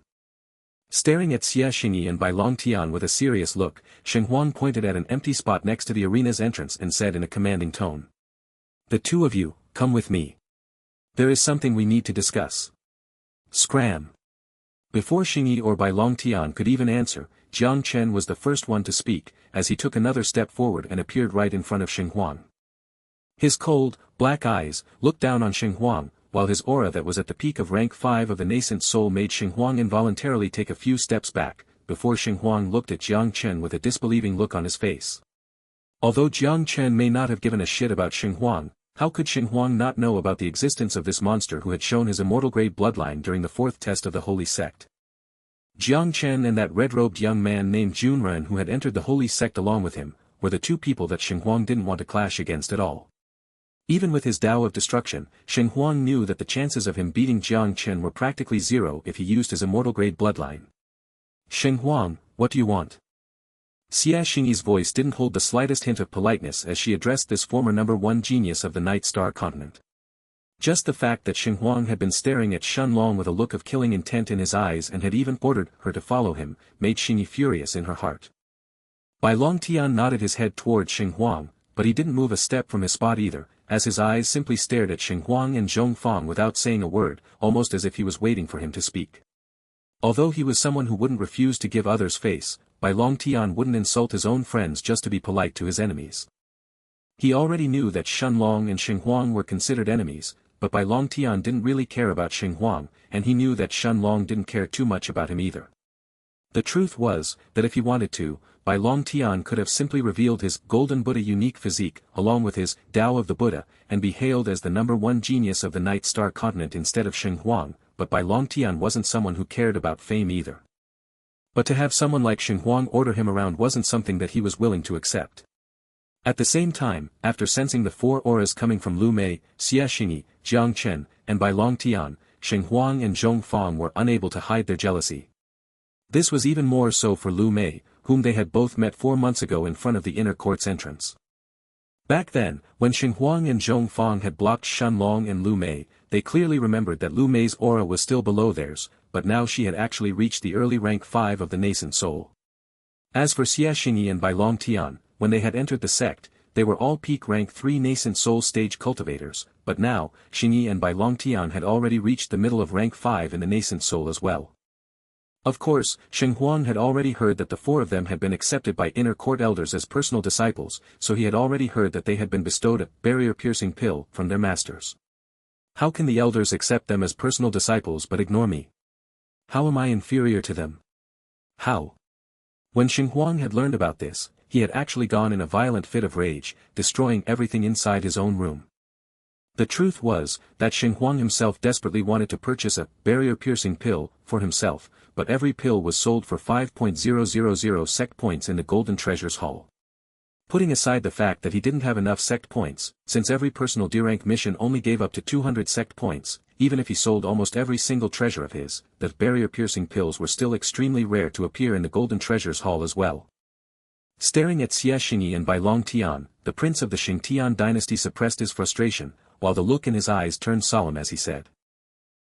[SPEAKER 1] Staring at Xie Xingyi and Bai Long Tian with a serious look, Shen Huang pointed at an empty spot next to the arena's entrance and said in a commanding tone. "The two of you, come with me. There is something we need to discuss." Scram! Before Xingyi or Bai Long Tian could even answer, Jang Chen was the first one to speak, as he took another step forward and appeared right in front of Shen Huang. His cold, black eyes looked down on Shen Huang, while his aura that was at the peak of rank 5 of the nascent soul made Shen Huang involuntarily take a few steps back, before Shen Huang looked at Jang Chen with a disbelieving look on his face. Although Jang Chen may not have given a shit about Shen Huang, how could Shen Huang not know about the existence of this monster who had shown his immortal grade bloodline during the 4th test of the Holy Sect? Jiang Chen and that red-robed young man named Junren who had entered the Holy Sect along with him, were the two people that Shen Huang didn't want to clash against at all. Even with his Tao of Destruction, Shen Huang knew that the chances of him beating Jiang Chen were practically zero if he used his immortal grade bloodline. "Shen Huang, what do you want?" Xie Xingyi's voice didn't hold the slightest hint of politeness as she addressed this former number 1 genius of the Night Star continent. Just the fact that Shen Huang had been staring at Shun Long with a look of killing intent in his eyes and had even ordered her to follow him, made Xingyi furious in her heart. Bai Long Tian nodded his head towards Shen Huang, but he didn't move a step from his spot either, as his eyes simply stared at Shen Huang and Zhong Fang without saying a word, almost as if he was waiting for him to speak. Although he was someone who wouldn't refuse to give others face, Bai Long Tian wouldn't insult his own friends just to be polite to his enemies. He already knew that Shun Long and Shen Huang were considered enemies, but Bai Long Tian didn't really care about Shen Huang, and he knew that Shun Long didn't care too much about him either. The truth was, that if he wanted to, Bai Long Tian could have simply revealed his Golden Buddha unique physique, along with his Tao of the Buddha, and be hailed as the number 1 genius of the Night Star continent instead of Shen Huang, but Bai Long Tian wasn't someone who cared about fame either. But to have someone like Shen Huang order him around wasn't something that he was willing to accept. At the same time, after sensing the 4 auras coming from Lu Mei, Xie Xingyi, Jiang Chen, and Bai Long Tian, Shen Huang and Zhong Fang were unable to hide their jealousy. This was even more so for Lu Mei, whom they had both met 4 months ago in front of the inner court's entrance. Back then, when Shen Huang and Zhong Fang had blocked Shun Long and Lu Mei, they clearly remembered that Lu Mei's aura was still below theirs, but now she had actually reached the early rank 5 of the nascent soul. As for Xie Xingyi and Bai Long Tian, when they had entered the sect, they were all peak rank 3 nascent soul stage cultivators, but now, Xingyi and Bai Long Tian had already reached the middle of rank 5 in the nascent soul as well. Of course, Shen Huang had already heard that the 4 of them had been accepted by inner court elders as personal disciples, so he had already heard that they had been bestowed a barrier-piercing pill from their masters. How can the elders accept them as personal disciples but ignore me? How am I inferior to them? How? When Shen Huang had learned about this, he had actually gone in a violent fit of rage, destroying everything inside his own room. The truth was, that Shen Huang himself desperately wanted to purchase a barrier-piercing pill for himself, but every pill was sold for 5.000 sect points in the Golden Treasures Hall. Putting aside the fact that he didn't have enough sect points, since every personal D-rank mission only gave up to 200 sect points, even if he sold almost every single treasure of his, the barrier-piercing pills were still extremely rare to appear in the Golden Treasures Hall as well. Staring at Xie Xingyi and Bai Long Tian, the prince of the Xianxia dynasty suppressed his frustration, while the look in his eyes turned solemn as he said.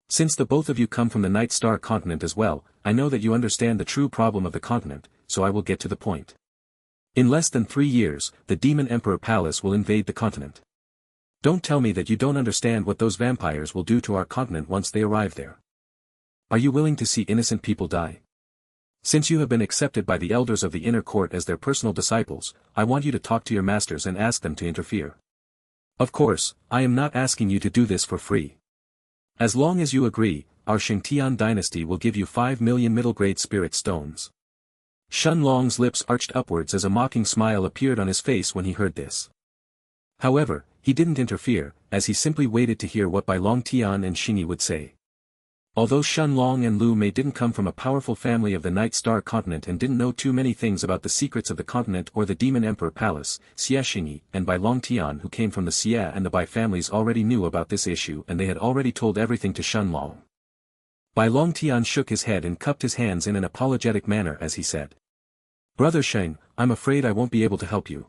[SPEAKER 1] Since the both of you come from the Night Star continent as well, I know that you understand the true problem of the continent, so I will get to the point. In less than 3 years, the Demon Emperor Palace will invade the continent. Don't tell me that you don't understand what those vampires will do to our continent once they arrive there. Are you willing to see innocent people die? Since you have been accepted by the elders of the inner court as their personal disciples, I want you to talk to your masters and ask them to interfere. Of course, I am not asking you to do this for free. As long as you agree, our Xianxia dynasty will give you 5 million middle-grade spirit stones. Shen Long's lips arched upwards as a mocking smile appeared on his face when he heard this. However, he didn't interfere, as he simply waited to hear what Bai Longtian and Xingyi would say. Although Shen Long and Lu Mei didn't come from a powerful family of the Night Star continent and didn't know too many things about the secrets of the continent or the Demon Emperor Palace, Xingyi and Bai Longtian who came from the Xia and the Bai families already knew about this issue and they had already told everything to Shen Long. Bai Longtian shook his head and cupped his hands in an apologetic manner as he said. Brother Sheng, I'm afraid I won't be able to help you.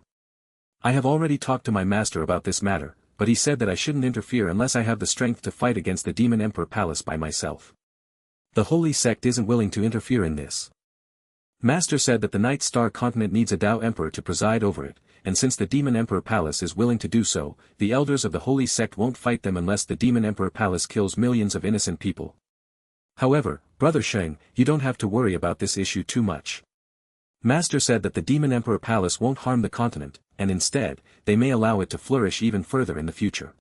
[SPEAKER 1] I have already talked to my master about this matter, but he said that I shouldn't interfere unless I have the strength to fight against the Demon Emperor Palace by myself. The Holy Sect isn't willing to interfere in this. Master said that the Night Star continent needs a Dao Emperor to preside over it, and since the Demon Emperor Palace is willing to do so, the elders of the Holy Sect won't fight them unless the Demon Emperor Palace kills millions of innocent people. However, Brother Sheng, you don't have to worry about this issue too much. Master said that the Demon Emperor Palace won't harm the continent, and instead, they may allow it to flourish even further in the future.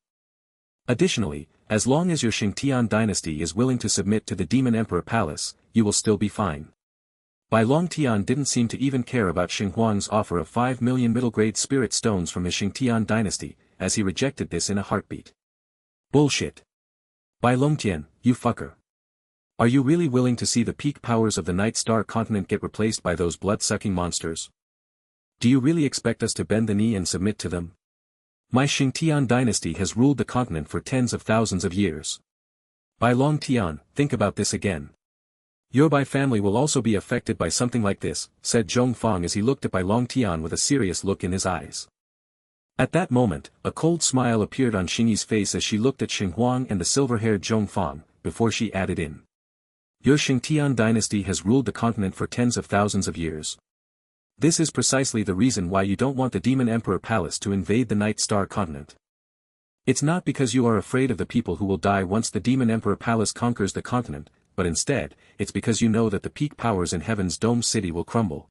[SPEAKER 1] Additionally, as long as your Xianxia dynasty is willing to submit to the Demon Emperor Palace, you will still be fine. Bai Longtian didn't seem to even care about Xinghuang's offer of 5 million middle-grade spirit stones from his Xianxia dynasty, as he rejected this in a heartbeat. Bullshit. Bai Longtian, you fucker. Are you really willing to see the peak powers of the Night Star continent get replaced by those blood-sucking monsters? Do you really expect us to bend the knee and submit to them? My Xianxia dynasty has ruled the continent for tens of thousands of years. Bai Longtian, think about this again. Your Bai family will also be affected by something like this, said Zhong Fong as he looked at Bai Longtian with a serious look in his eyes. At that moment, a cold smile appeared on Xingyi's face as she looked at Xinghuang and the silver-haired Zhong Fong, before she added in. Your Xianxia dynasty has ruled the continent for tens of thousands of years. This is precisely the reason why you don't want the Demon Emperor Palace to invade the Night Star continent. It's not because you are afraid of the people who will die once the Demon Emperor Palace conquers the continent, but instead, it's because you know that the peak powers in Heaven's Dome City will crumble.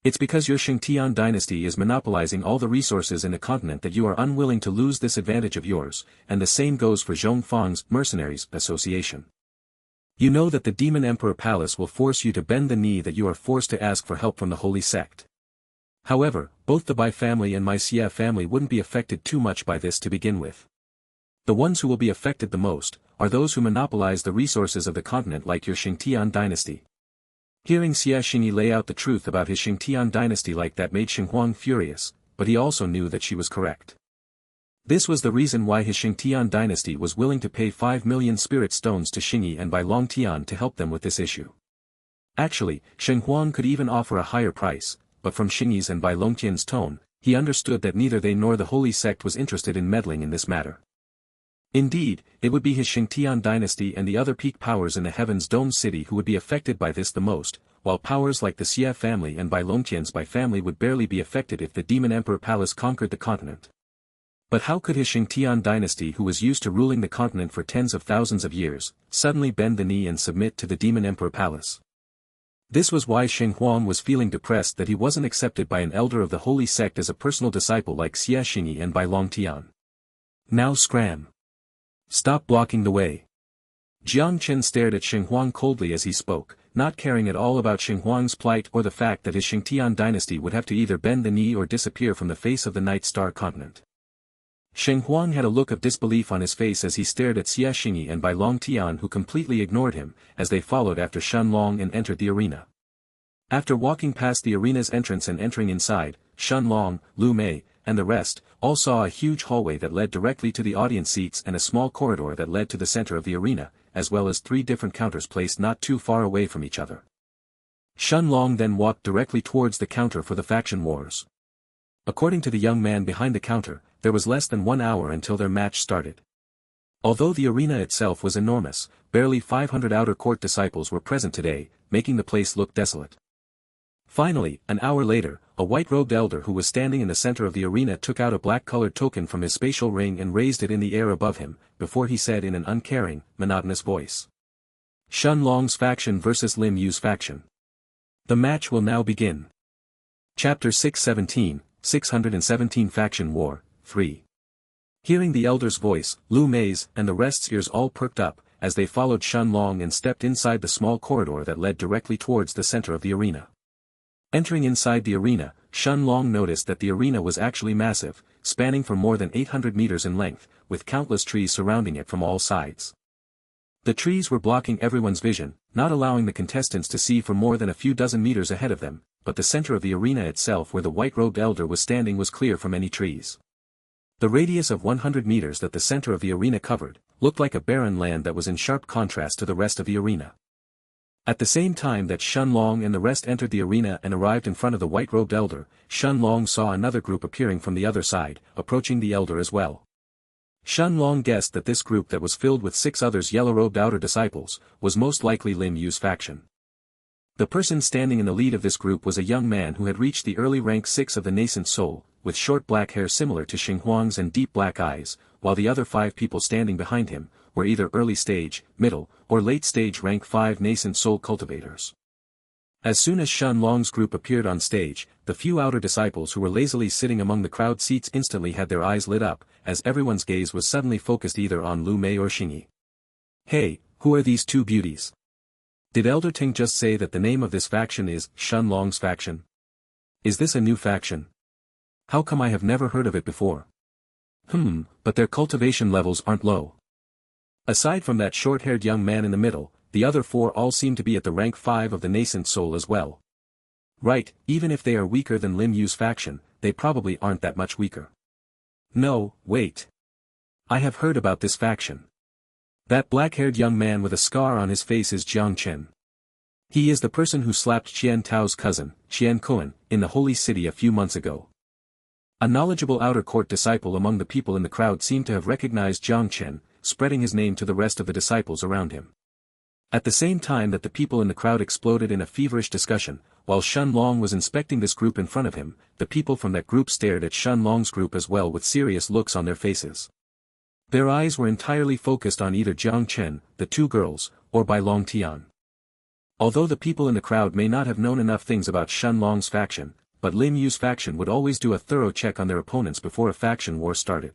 [SPEAKER 1] It's because your Xianxia dynasty is monopolizing all the resources in the continent that you are unwilling to lose this advantage of yours, and the same goes for Zhong Fong's Mercenaries Association. You know that the Demon Emperor Palace will force you to bend the knee that you are forced to ask for help from the Holy Sect. However, both the Bai family and my Xia family wouldn't be affected too much by this to begin with. The ones who will be affected the most, are those who monopolize the resources of the continent like your Xianxia dynasty. Hearing Xia Xingyi lay out the truth about his Xianxia dynasty like that made Xinghuang furious, but he also knew that she was correct. This was the reason why his Xianxia dynasty was willing to pay 5 million spirit stones to Xingyi and Bai Longtian to help them with this issue. Actually, Xinghuang could even offer a higher price, but from Xingyi's and Bai Longtian's tone, he understood that neither they nor the Holy Sect was interested in meddling in this matter. Indeed, it would be his Xianxia dynasty and the other peak powers in the Heaven's Dome City who would be affected by this the most, while powers like the Xia family and Bai Longtian's Bai family would barely be affected if the Demon Emperor Palace conquered the continent. But how could his Xianxia dynasty who was used to ruling the continent for tens of thousands of years, suddenly bend the knee and submit to the Demon Emperor Palace? This was why Xinghuang was feeling depressed that he wasn't accepted by an elder of the Holy Sect as a personal disciple like Xia Xingyi and Bai Longtian. Now scram. Stop blocking the way. Jang Chen stared at Xinghuang coldly as he spoke, not caring at all about Xinghuang's plight or the fact that his Xianxia dynasty would have to either bend the knee or disappear from the face of the Night Star continent. Xinghuang had a look of disbelief on his face as he stared at Xia Xingyi and Bai Longtian who completely ignored him, as they followed after Shen Long and entered the arena. After walking past the arena's entrance and entering inside, Shen Long, Lu Mei, and the rest, all saw a huge hallway that led directly to the audience seats and a small corridor that led to the center of the arena, as well as 3 different counters placed not too far away from each other. Shen Long then walked directly towards the counter for the faction wars. According to the young man behind the counter, there was less than 1 hour until their match started. Although the arena itself was enormous, barely 500 outer court disciples were present today, making the place look desolate. Finally, an hour later, a white-robed elder who was standing in the center of the arena took out a black-colored token from his spatial ring and raised it in the air above him, before he said in an uncaring, monotonous voice. Shen Long's faction versus Lim Yu's faction. The match will now begin. Chapter 617, 617 Faction War, 3. Hearing the elder's voice, Lu Mei's and the rest's ears all perked up, as they followed Shen Long and stepped inside the small corridor that led directly towards the center of the arena. Entering inside the arena, Shen Long noticed that the arena was actually massive, spanning for more than 800 meters in length, with countless trees surrounding it from all sides. The trees were blocking everyone's vision, not allowing the contestants to see for more than a few dozen meters ahead of them, but the center of the arena itself where the white-robed elder was standing was clear from any trees. The radius of 100 meters that the center of the arena covered, looked like a barren land that was in sharp contrast to the rest of the arena. At the same time that Shen Long and the rest entered the arena and arrived in front of the white-robed elder, Shen Long saw another group appearing from the other side, approaching the elder as well. Shen Long guessed that this group that was filled with 6 others yellow-robed outer disciples, was most likely Lim Yu's faction. The person standing in the lead of this group was a young man who had reached the early rank 6 of the nascent soul, with short black hair similar to Xinhuang's and deep black eyes, while the other 5 people standing behind him, were either early stage, middle, or late stage rank 5 nascent soul cultivators. As soon as Shen Long's group appeared on stage, the few outer disciples who were lazily sitting among the crowd seats instantly had their eyes lit up, as everyone's gaze was suddenly focused either on Lu Mei or Xingyi. Hey, who are these 2 beauties? Did Elder Ting just say that the name of this faction is Shen Long's faction? Is this a new faction? How come I have never heard of it before? But their cultivation levels aren't low. Aside from that short-haired young man in the middle, the other 4 all seem to be at the rank 5 of the nascent soul as well. Right, even if they are weaker than Lim Yu's faction, they probably aren't that much weaker. No, wait. I have heard about this faction. That black-haired young man with a scar on his face is Jang Chen. He is the person who slapped Qian Tao's cousin, Qian Kuan, in the holy city a few months ago. A knowledgeable outer court disciple among the people in the crowd seemed to have recognized Jang Chen, spreading his name to the rest of the disciples around him. At the same time that the people in the crowd exploded in a feverish discussion, while Shen Long was inspecting this group in front of him, the people from that group stared at Shen Long's group as well with serious looks on their faces. Their eyes were entirely focused on either Jang Chen, the 2 girls, or Bai Long Tian. Although the people in the crowd may not have known enough things about Shen Long's faction, but Lim Yu's faction would always do a thorough check on their opponents before a faction war started.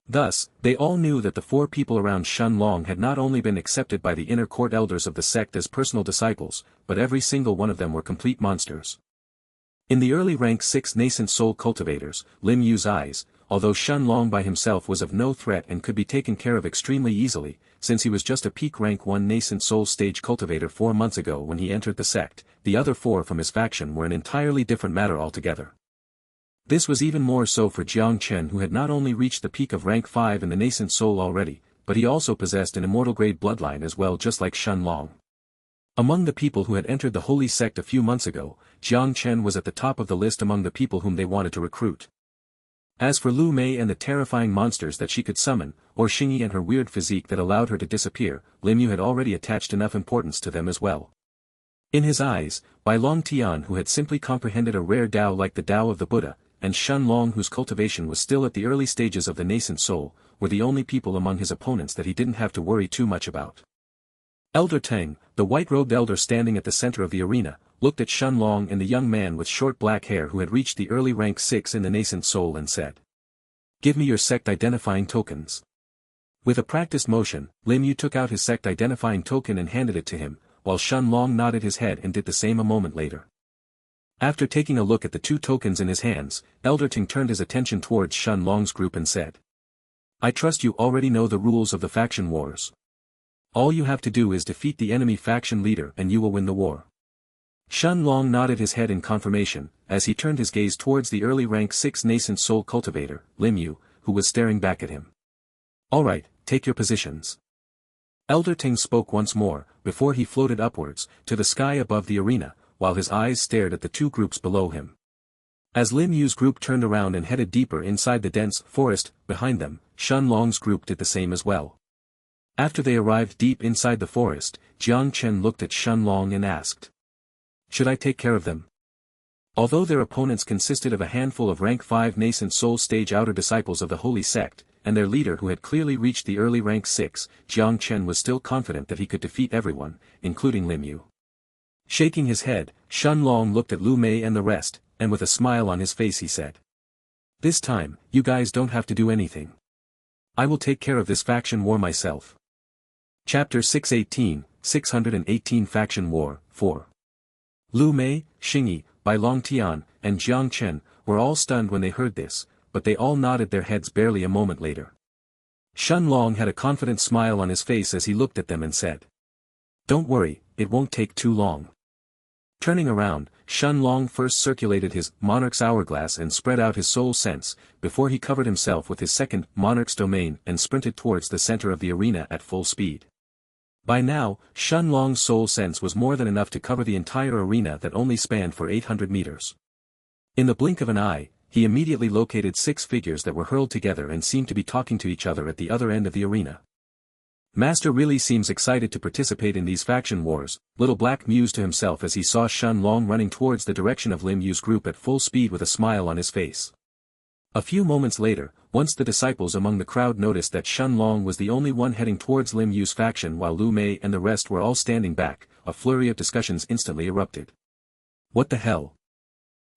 [SPEAKER 1] Thus, they all knew that the 4 people around Shen Long had not only been accepted by the inner court elders of the sect as personal disciples, but every single one of them were complete monsters. In the early rank 6 nascent soul cultivators, Lim Yu's eyes, although Shen Long by himself was of no threat and could be taken care of extremely easily, since he was just a peak rank 1 nascent soul stage cultivator 4 months ago when he entered the sect, the other 4 from his faction were an entirely different matter altogether. This was even more so for Jiang Chen, who had not only reached the peak of rank 5 in the nascent soul already, but he also possessed an immortal grade bloodline as well, just like Shen Long. Among the people who had entered the holy sect a few months ago, Jiang Chen was at the top of the list among the people whom they wanted to recruit. As for Lu Mei and the terrifying monsters that she could summon, or Xingyi and her weird physique that allowed her to disappear, Lim Yu had already attached enough importance to them as well. In his eyes, Bai Long Tian, who had simply comprehended a rare Dao like the Dao of the Buddha, and Shen Long, whose cultivation was still at the early stages of the nascent soul, were the only people among his opponents that he didn't have to worry too much about. Elder Teng, the white-robed elder standing at the center of the arena, looked at Shen Long and the young man with short black hair who had reached the early rank 6 in the nascent soul and said, "Give me your sect identifying tokens." With a practiced motion, Lim Yu took out his sect identifying token and handed it to him, while Shen Long nodded his head and did the same a moment later. After taking a look at the 2 tokens in his hands, Elder Ting turned his attention towards Shen Long's group and said, "I trust you already know the rules of the faction wars. All you have to do is defeat the enemy faction leader and you will win the war." Shen Long nodded his head in confirmation, as he turned his gaze towards the early rank 6 nascent soul cultivator, Lim Yu, who was staring back at him. "Alright, take your positions." Elder Ting spoke once more, before he floated upwards, to the sky above the arena, while his eyes stared at the 2 groups below him. As Lim Yu's group turned around and headed deeper inside the dense forest behind them, Shen Long's group did the same as well. After they arrived deep inside the forest, Jiang Chen looked at Shen Long and asked, "Should I take care of them?" Although their opponents consisted of a handful of rank 5 nascent soul stage outer disciples of the holy sect, and their leader who had clearly reached the early rank 6, Jiang Chen was still confident that he could defeat everyone, including Lim Yu. Shaking his head, Shen Long looked at Lu Mei and the rest, and with a smile on his face he said, "This time, you guys don't have to do anything.
[SPEAKER 2] I will take care of this faction war myself. Chapter 618, 618 Faction War, 4. Lu Mei, Xingyi, Bai Long Tian, and Jang Chen were all stunned when they heard this, but they all nodded their heads barely a moment later. Shen Long had a confident smile on his face as he looked at them and said, "Don't worry, it won't take too long." Turning around, Shen Long first circulated his Monarch's hourglass and spread out his soul sense, before he covered himself with his second Monarch's domain and sprinted towards the center of the arena at full speed. By now, Shen Long's soul sense was more than enough to cover the entire arena that only spanned for 800 meters. In the blink of an eye, he immediately located 6 figures that were hurled together and seemed to be talking to each other at the other end of the arena. Master really seems excited to participate in these faction wars, Little Black mused to himself as he saw Shen Long running towards the direction of Lim Yu's group at full speed with a smile on his face. A few moments later, once the disciples among the crowd noticed that Shen Long was the only one heading towards Lim Yu's faction while Lu Mei and the rest were all standing back, a flurry of discussions instantly erupted. What the hell?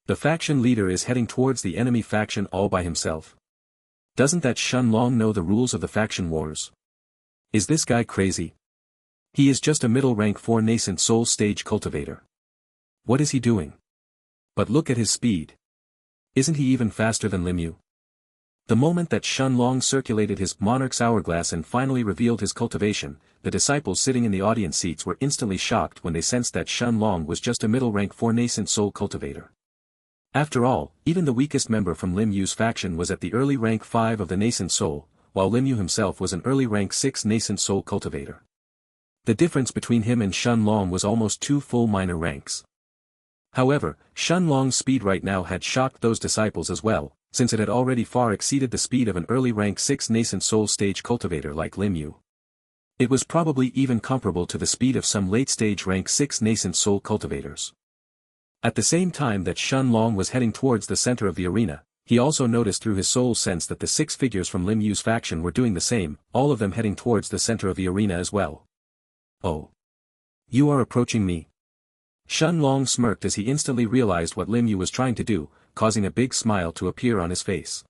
[SPEAKER 2] The faction leader is heading towards the enemy faction all by himself. Doesn't that Shen Long know the rules of the faction wars? Is this guy crazy? He is just a middle-rank 4 nascent soul stage cultivator. What is he doing? But look at his speed. Isn't he even faster than Lim Yu? The moment that Shen Long circulated his Monarch's hourglass and finally revealed his cultivation, the disciples sitting in the audience seats were instantly shocked when they sensed that Shen Long was just a middle-rank 4 nascent soul cultivator. After all, even the weakest member from Lim Yu's faction was at the early rank 5 of the nascent soul, while Lim Yu himself was an early rank 6 nascent soul cultivator. The difference between him and Shen Long was almost 2 full minor ranks. However, Shen Long's speed right now had shocked those disciples as well, since it had already far exceeded the speed of an early rank 6 nascent soul stage cultivator like Lim Yu. It was probably even comparable to the speed of some late stage rank 6 nascent soul cultivators. At the same time that Shen Long was heading towards the center of the arena, he also noticed through his soul sense that the 6 figures from Lim Yu's faction were doing the same, all of them heading towards the center of the arena as well. Oh. You are approaching me. Shen Long smirked as he instantly realized what Lim Yu was trying to do, causing a big smile to appear on his face.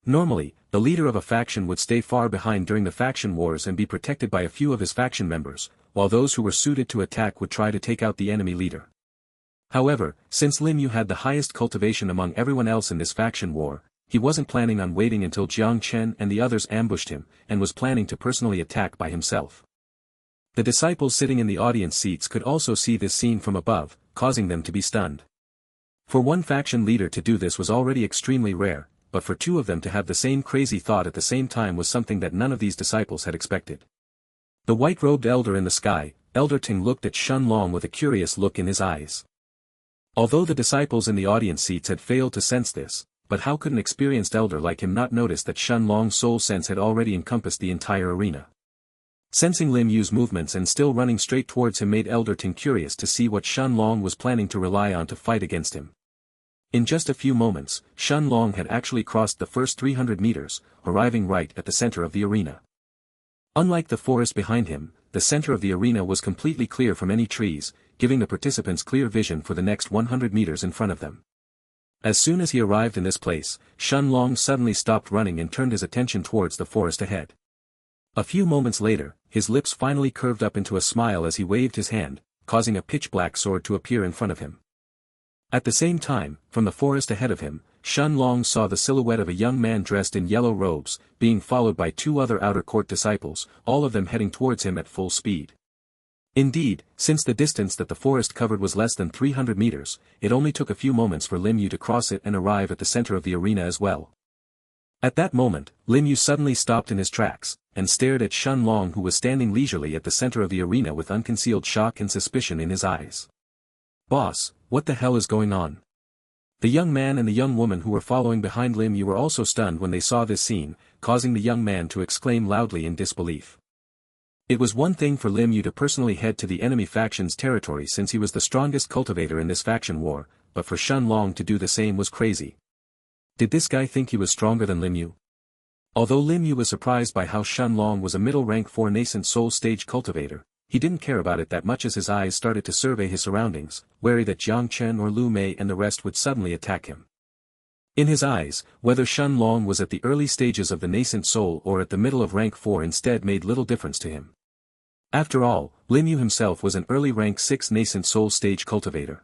[SPEAKER 2] Normally, the leader of a faction would stay far behind during the faction wars and be protected by a few of his faction members, while those who were suited to attack would try to take out the enemy leader. However, since Lim Yu had the highest cultivation among everyone else in this faction war, he wasn't planning on waiting until Jang Chen and the others ambushed him, and was planning to personally attack by himself. The disciples sitting in the audience seats could also see this scene from above, causing them to be stunned. For one faction leader to do this was already extremely rare, but for 2 of them to have the same crazy thought at the same time was something that none of these disciples had expected. The white-robed elder in the sky, Elder Ting, looked at Shen Long with a curious look in his eyes. Although the disciples in the audience seats had failed to sense this, but how could an experienced elder like him not notice that Shen Long's soul sense had already encompassed the entire arena? Sensing Lim Yu's movements and still running straight towards him made Elder Ting curious to see what Shen Long was planning to rely on to fight against him. In just a few moments, Shen Long had actually crossed the first 300 meters, arriving right at the center of the arena. Unlike the forest behind him, the center of the arena was completely clear from any trees, giving the participants clear vision for the next 100 meters in front of them. As soon as he arrived in this place, Shen Long suddenly stopped running and turned his attention towards the forest ahead. A few moments later, his lips finally curved up into a smile as he waved his hand, causing a pitch-black sword to appear in front of him. At the same time, from the forest ahead of him, Shen Long saw the silhouette of a young man dressed in yellow robes, being followed by 2 other outer court disciples, all of them heading towards him at full speed. Indeed, since the distance that the forest covered was less than 300 meters, it only took a few moments for Lim Yu to cross it and arrive at the center of the arena as well. At that moment, Lim Yu suddenly stopped in his tracks, and stared at Shen Long, who was standing leisurely at the center of the arena with unconcealed shock and suspicion in his eyes. "Boss, what the hell is going on?" The young man and the young woman who were following behind Lim Yu were also stunned when they saw this scene, causing the young man to exclaim loudly in disbelief. It was one thing for Lim Yu to personally head to the enemy faction's territory since he was the strongest cultivator in this faction war, but for Shen Long to do the same was crazy. Did this guy think he was stronger than Lim Yu? Although Lim Yu was surprised by how Shen Long was a middle-rank 4 nascent soul stage cultivator, he didn't care about it that much as his eyes started to survey his surroundings, wary that Jang Chen or Lu Mei and the rest would suddenly attack him.
[SPEAKER 1] In his eyes, whether Shen Long was at the early stages of the nascent soul or at the middle of rank 4 instead made little difference to him. After all, Lim Yu himself was an early rank 6 nascent soul stage cultivator.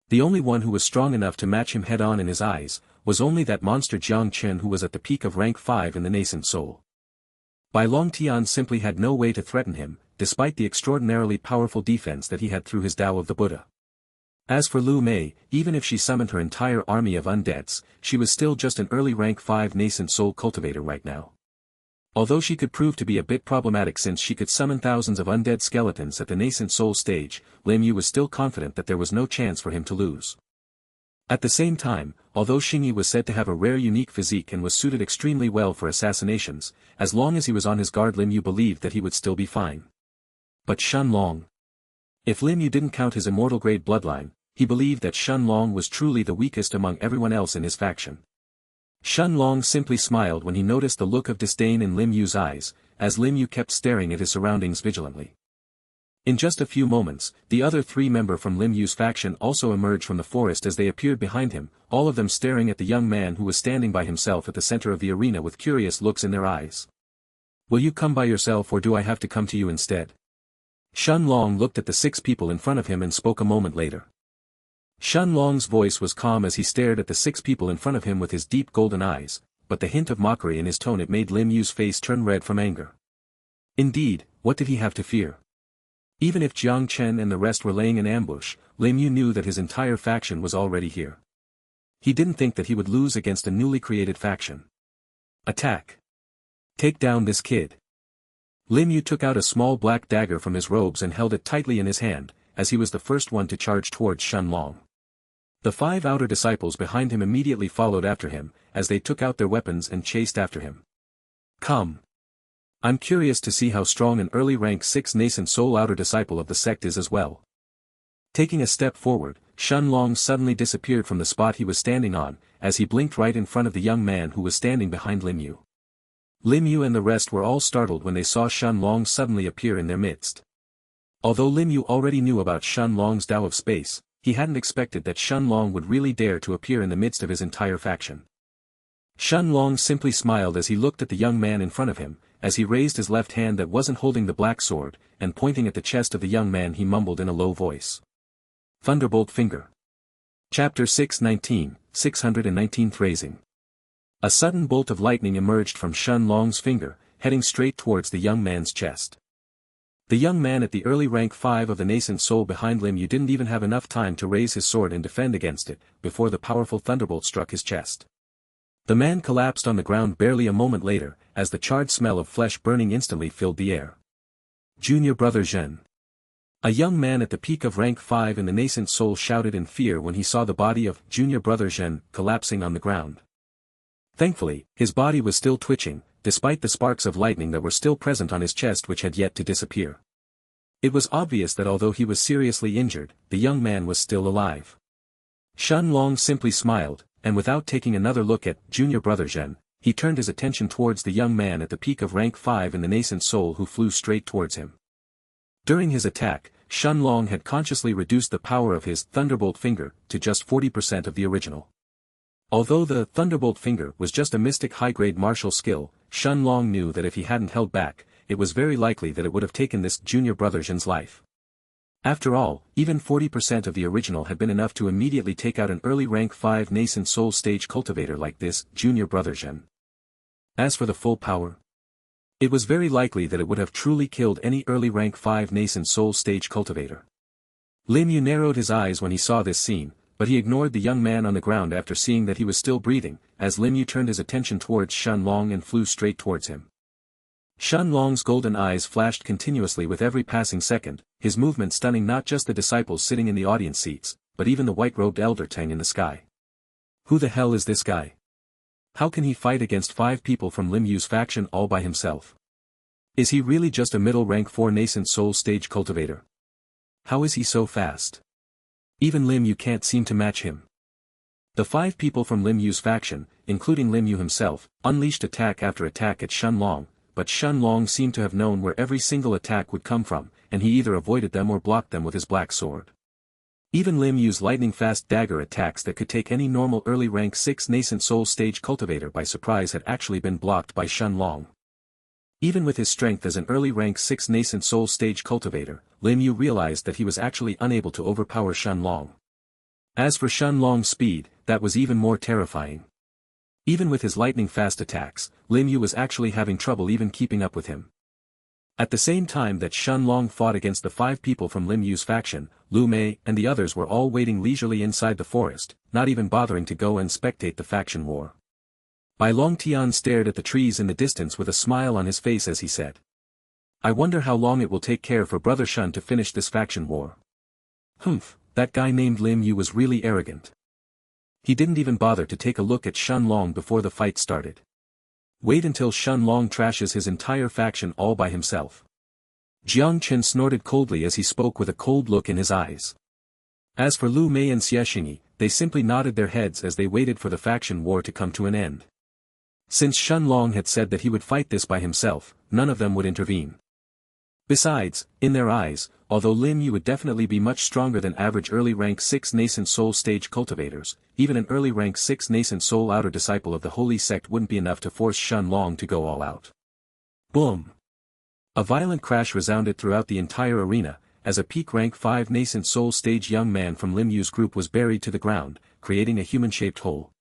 [SPEAKER 1] The only one who was strong enough to match him head-on in his eyes, was only that monster Jang Chen who was at the peak of rank 5 in the nascent soul. Bai Long Tian simply had no way to threaten him, despite the extraordinarily powerful defense that he had through his Tao of the Buddha. As for Lu Mei, even if she summoned her entire army of undeads, she was still just an early rank 5 nascent soul cultivator right now. Although she could prove to be a bit problematic since she could summon thousands of undead skeletons at the nascent soul stage, Lim Yu was still confident that there was no chance for him to lose. At the same time, although Xingyi was said to have a rare unique physique and was suited extremely well for assassinations, as long as he was on his guard Lim Yu believed that he would still be fine. But Shen Long. If Lim Yu didn't count his immortal grade bloodline, he believed that Shen Long was truly the weakest among everyone else in his faction. Shen Long simply smiled when he noticed the look of disdain in Lim Yu's eyes, as Lim Yu kept staring at his surroundings vigilantly. In just a few moments, the other 3 members from Lim Yu's faction also emerged from the forest as they appeared behind him, all of them staring at the young man who was standing by himself at the center of the arena with curious looks in their eyes. "Will you come by yourself or do I have to come to you instead?" Shen Long looked at the 6 people in front of him and spoke a moment later. Shen Long's voice was calm as he stared at the 6 people in front of him with his deep golden eyes, but the hint of mockery in his tone it made Lim Yu's face turn red from anger. Indeed, what did he have to fear? Even if Jang Chen and the rest were laying an ambush, Lim Yu knew that his entire faction was already here. He didn't think that he would lose against a newly created faction. Attack! Take down this kid! Lim Yu took out a small black dagger from his robes and held it tightly in his hand, as he was the first one to charge towards Shen Long. The 5 outer disciples behind him immediately followed after him, as they took out their weapons and chased after him. Come! I'm curious to see how strong an early rank 6 nascent soul outer disciple of the sect is as well. Taking a step forward, Shen Long suddenly disappeared from the spot he was standing on, as he blinked right in front of the young man who was standing behind Lim Yu. Lim Yu and the rest were all startled when they saw Shen Long suddenly appear in their midst. Although Lim Yu already knew about Shen Long's Tao of Space, he hadn't expected that Shen Long would really dare to appear in the midst of his entire faction. Shen Long simply smiled as he looked at the young man in front of him, as he raised his left hand that wasn't holding the black sword, and pointing at the chest of the young man he mumbled in a low voice. Thunderbolt Finger. Chapter 619, 619 Phrasing. A sudden bolt of lightning emerged from Shen Long's finger, heading straight towards the young man's chest. The young man at the early rank 5 of the nascent soul behind Lim Yu didn't even have enough time to raise his sword and defend against it, before the powerful thunderbolt struck his chest. The man collapsed on the ground barely a moment later, as the charred smell of flesh burning instantly filled the air. Junior Brother Zhen. A young man at the peak of rank 5 in the nascent soul shouted in fear when he saw the body of Junior Brother Zhen collapsing on the ground. Thankfully, his body was still twitching, despite the sparks of lightning that were still present on his chest which had yet to disappear. It was obvious that although he was seriously injured, the young man was still alive. Shen Long simply smiled, and without taking another look at Junior Brother Zhen, he turned his attention towards the young man at the peak of rank 5 in the nascent soul who flew straight towards him. During his attack, Shen Long had consciously reduced the power of his Thunderbolt Finger to just 40% of the original. Although the Thunderbolt Finger was just a mystic high-grade martial skill, Shen Long knew that if he hadn't held back, it was very likely that it would have taken this Junior Brother Zhen's life. After all, even 40% of the original had been enough to immediately take out an early rank 5 nascent soul stage cultivator like this Junior Brother Zhen. As for the full power, it was very likely that it would have truly killed any early rank 5 nascent soul stage cultivator. Lim Yu narrowed his eyes when he saw this scene, but he ignored the young man on the ground after seeing that he was still breathing, as Lim Yu turned his attention towards Shen Long and flew straight towards him. Shen Long's golden eyes flashed continuously with every passing second, his movement stunning not just the disciples sitting in the audience seats, but even the white-robed elder Tang in the sky. Who the hell is this guy? How can he fight against 5 people from Lim Yu's faction all by himself? Is he really just a middle rank 4 nascent soul stage cultivator? How is he so fast? Even Lim Yu can't seem to match him. The 5 people from Lim Yu's faction, including Lim Yu himself, unleashed attack after attack at Shen Long, but Shen Long seemed to have known where every single attack would come from, and he either avoided them or blocked them with his black sword. Even Lim Yu's lightning-fast dagger attacks that could take any normal early rank 6 nascent soul stage cultivator by surprise had actually been blocked by Shen Long. Even with his strength as an early rank 6 nascent soul stage cultivator, Lim Yu realized that he was actually unable to overpower Shen Long. As for Shen Long's speed, that was even more terrifying. Even with his lightning-fast attacks, Lim Yu was actually having trouble even keeping up with him. At the same time that Shen Long fought against the 5 people from Lim Yu's faction, Lu Mei and the others were all waiting leisurely inside the forest, not even bothering to go and spectate the faction war. Bai Long Tian stared at the trees in the distance with a smile on his face as he said, "I wonder how long it will take care for Brother Shen to finish this faction war." Humph, that guy named Lim Yu was really arrogant. He didn't even bother to take a look at Shen Long before the fight started. Wait until Shen Long trashes his entire faction all by himself. Jang Chen snorted coldly as he spoke with a cold look in his eyes. As for Lu Mei and Xianxia, they simply nodded their heads as they waited for the faction war to come to an end. Since Shen Long had said that he would fight this by himself, none of them would intervene. Besides, in their eyes, although Lim Yu would definitely be much stronger than average early rank 6 nascent soul stage cultivators, even an early rank 6 nascent soul outer disciple of the holy sect wouldn't be enough to force Shen Long to go all out. Boom! A violent crash resounded throughout the entire arena, as a peak rank 5 nascent soul stage young man from Lim Yu's group was buried to the ground, creating a human-shaped hole.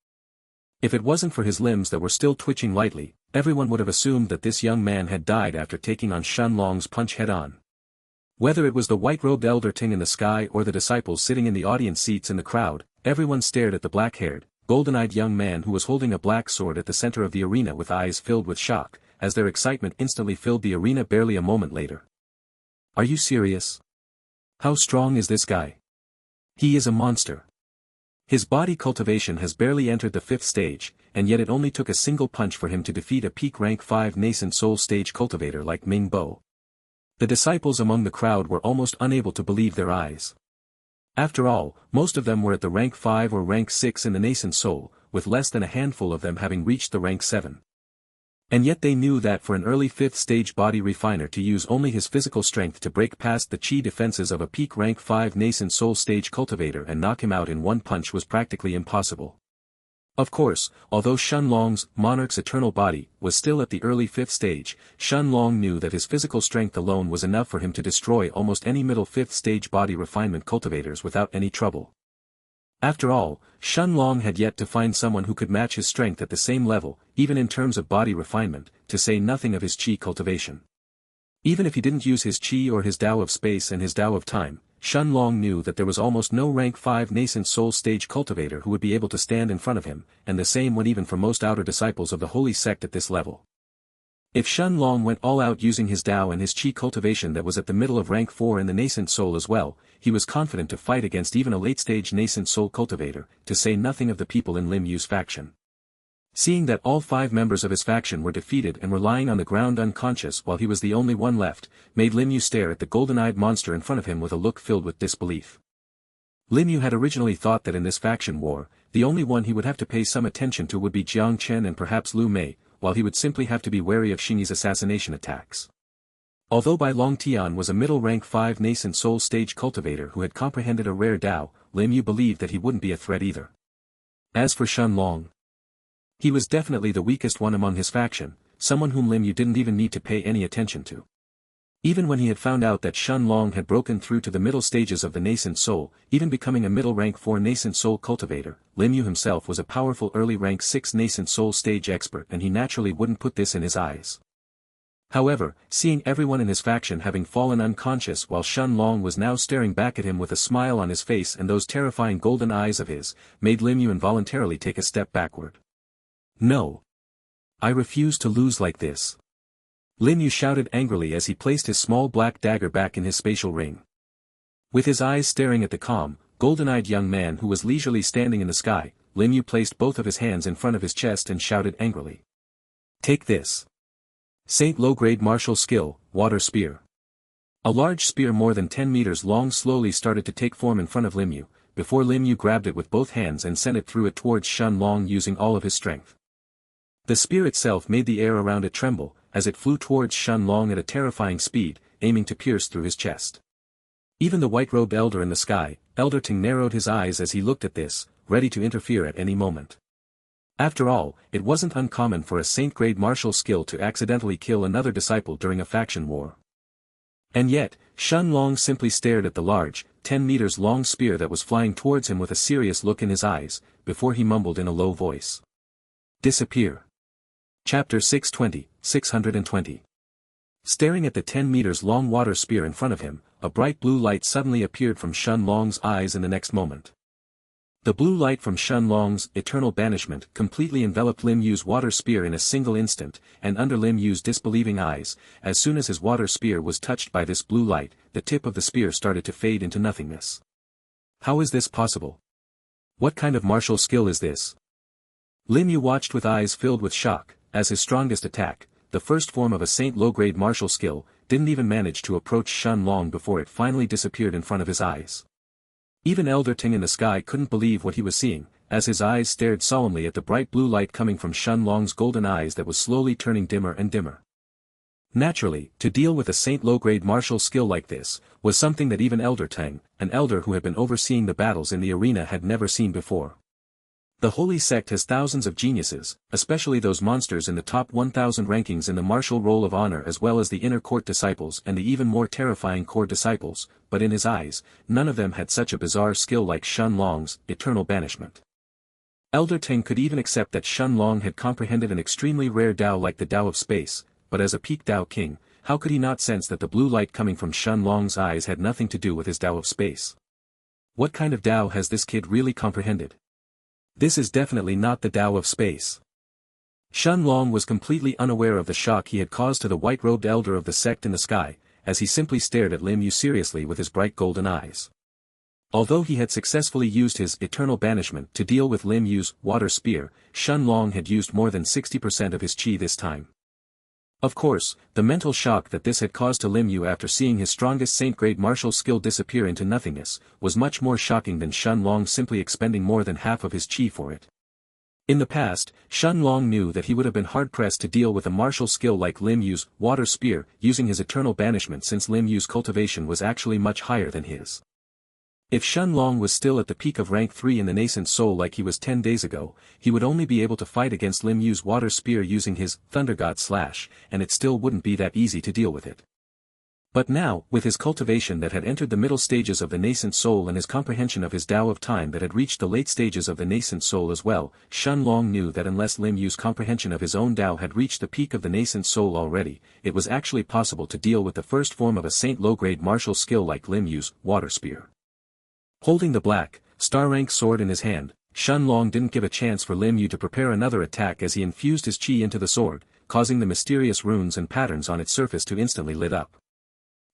[SPEAKER 1] If it wasn't for his limbs that were still twitching lightly, everyone would have assumed that this young man had died after taking on Shen Long's punch head-on. Whether it was the white-robed elder Ting in the sky or the disciples sitting in the audience seats in the crowd, everyone stared at the black-haired, golden-eyed young man who was holding a black sword at the center of the arena with eyes filled with shock, as their excitement instantly filled the arena barely a moment later. Are you serious? How strong is this guy? He is a monster. His body cultivation has barely entered the 5th stage, and yet it only took a single punch for him to defeat a peak rank 5 nascent soul stage cultivator like Ming Bo. The disciples among the crowd were almost unable to believe their eyes. After all, most of them were at the rank 5 or rank 6 in the nascent soul, with less than a handful of them having reached the rank 7. And yet they knew that for an early 5th stage body refiner to use only his physical strength to break past the chi defenses of a peak rank 5 nascent soul stage cultivator and knock him out in one punch was practically impossible. Of course, although Shen Long's, Monarch's eternal body, was still at the early 5th stage, Shen Long knew that his physical strength alone was enough for him to destroy almost any middle 5th stage body refinement cultivators without any trouble. After all, Shen Long had yet to find someone who could match his strength at the same level, even in terms of body refinement, to say nothing of his qi cultivation. Even if he didn't use his qi or his Tao of space and his Tao of time, Shen Long knew that there was almost no rank 5 nascent soul stage cultivator who would be able to stand in front of him, and the same went even for most outer disciples of the holy sect at this level. If Shen Long went all out using his Tao and his qi cultivation that was at the middle of rank 4 in the nascent soul as well, he was confident to fight against even a late-stage nascent soul cultivator, to say nothing of the people in Lim Yu's faction. Seeing that all 5 members of his faction were defeated and were lying on the ground unconscious while he was the only one left, made Lim Yu stare at the golden-eyed monster in front of him with a look filled with disbelief. Lim Yu had originally thought that in this faction war, the only one he would have to pay some attention to would be Jang Chen and perhaps Lu Mei, while he would simply have to be wary of Xingyi's assassination attacks. Although Bai Long Tian was a middle rank 5 nascent soul stage cultivator who had comprehended a rare Tao, Lim Yu believed that he wouldn't be a threat either. As for Shen Long, he was definitely the weakest one among his faction, someone whom Lim Yu didn't even need to pay any attention to. Even when he had found out that Shen Long had broken through to the middle stages of the nascent soul, even becoming a middle rank 4 nascent soul cultivator, Lim Yu himself was a powerful early rank 6 nascent soul stage expert and he naturally wouldn't put this in his eyes. However, seeing everyone in his faction having fallen unconscious while Shen Long was now staring back at him with a smile on his face and those terrifying golden eyes of his, made Lim Yu involuntarily take a step backward. No. I refuse to lose like this. Lim Yu shouted angrily as he placed his small black dagger back in his spatial ring. With his eyes staring at the calm, golden-eyed young man who was leisurely standing in the sky, Lim Yu placed both of his hands in front of his chest and shouted angrily. Take this. Saint low-grade martial skill, water spear. A large spear more than 10 meters long slowly started to take form in front of Lim Yu, before Lim Yu grabbed it with both hands and sent it through it towards Shen Long using all of his strength. The spear itself made the air around it tremble, as it flew towards Shen Long at a terrifying speed, aiming to pierce through his chest. Even the white-robed elder in the sky, Elder Ting narrowed his eyes as he looked at this, ready to interfere at any moment. After all, it wasn't uncommon for a saint-grade martial skill to accidentally kill another disciple during a faction war. And yet, Shen Long simply stared at the large, 10 meters long spear that was flying towards him with a serious look in his eyes, before he mumbled in a low voice. Disappear. Chapter 620. Staring at the 10 meters long water spear in front of him, a bright blue light suddenly appeared from Shen Long's eyes in the next moment. The blue light from Shen Long's eternal banishment completely enveloped Lim Yu's water spear in a single instant, and under Lim Yu's disbelieving eyes, as soon as his water spear was touched by this blue light, the tip of the spear started to fade into nothingness. How is this possible? What kind of martial skill is this? Lim Yu watched with eyes filled with shock, as his strongest attack, the first form of a saint low-grade martial skill, didn't even manage to approach Shen Long before it finally disappeared in front of his eyes. Even Elder Ting in the sky couldn't believe what he was seeing, as his eyes stared solemnly at the bright blue light coming from Shen Long's golden eyes that was slowly turning dimmer and dimmer. Naturally, to deal with a saint low-grade martial skill like this, was something that even Elder Ting, an elder who had been overseeing the battles in the arena, had never seen before. The Holy Sect has thousands of geniuses, especially those monsters in the top 1,000 rankings in the martial roll of honor, as well as the inner court disciples and the even more terrifying core disciples, but in his eyes, none of them had such a bizarre skill like Shen Long's eternal banishment. Elder Ting could even accept that Shen Long had comprehended an extremely rare Dao like the Dao of space, but as a peak Dao king, how could he not sense that the blue light coming from Shen Long's eyes had nothing to do with his Dao of space? What kind of Dao has this kid really comprehended? This is definitely not the Dao of space. Shen Long was completely unaware of the shock he had caused to the white-robed elder of the sect in the sky, as he simply stared at Lim Yu seriously with his bright golden eyes. Although he had successfully used his eternal banishment to deal with Lim Yu's water spear, Shen Long had used more than 60% of his chi this time. Of course, the mental shock that this had caused to Lim Yu after seeing his strongest saint-grade martial skill disappear into nothingness, was much more shocking than Shen Long simply expending more than half of his chi for it. In the past, Shen Long knew that he would have been hard-pressed to deal with a martial skill like Lim Yu's water spear using his eternal banishment, since Lim Yu's cultivation was actually much higher than his. If Shen Long was still at the peak of rank 3 in the nascent soul like he was 10 days ago, he would only be able to fight against Lim Yu's water spear using his Thunder God Slash, and it still wouldn't be that easy to deal with it. But now, with his cultivation that had entered the middle stages of the nascent soul and his comprehension of his Tao of time that had reached the late stages of the nascent soul as well, Shen Long knew that unless Lim Yu's comprehension of his own Tao had reached the peak of the nascent soul already, it was actually possible to deal with the first form of a saint low-grade martial skill like Lim Yu's water spear. Holding the black, star-rank sword in his hand, Shen Long didn't give a chance for Lim Yu to prepare another attack as he infused his chi into the sword, causing the mysterious runes and patterns on its surface to instantly lit up.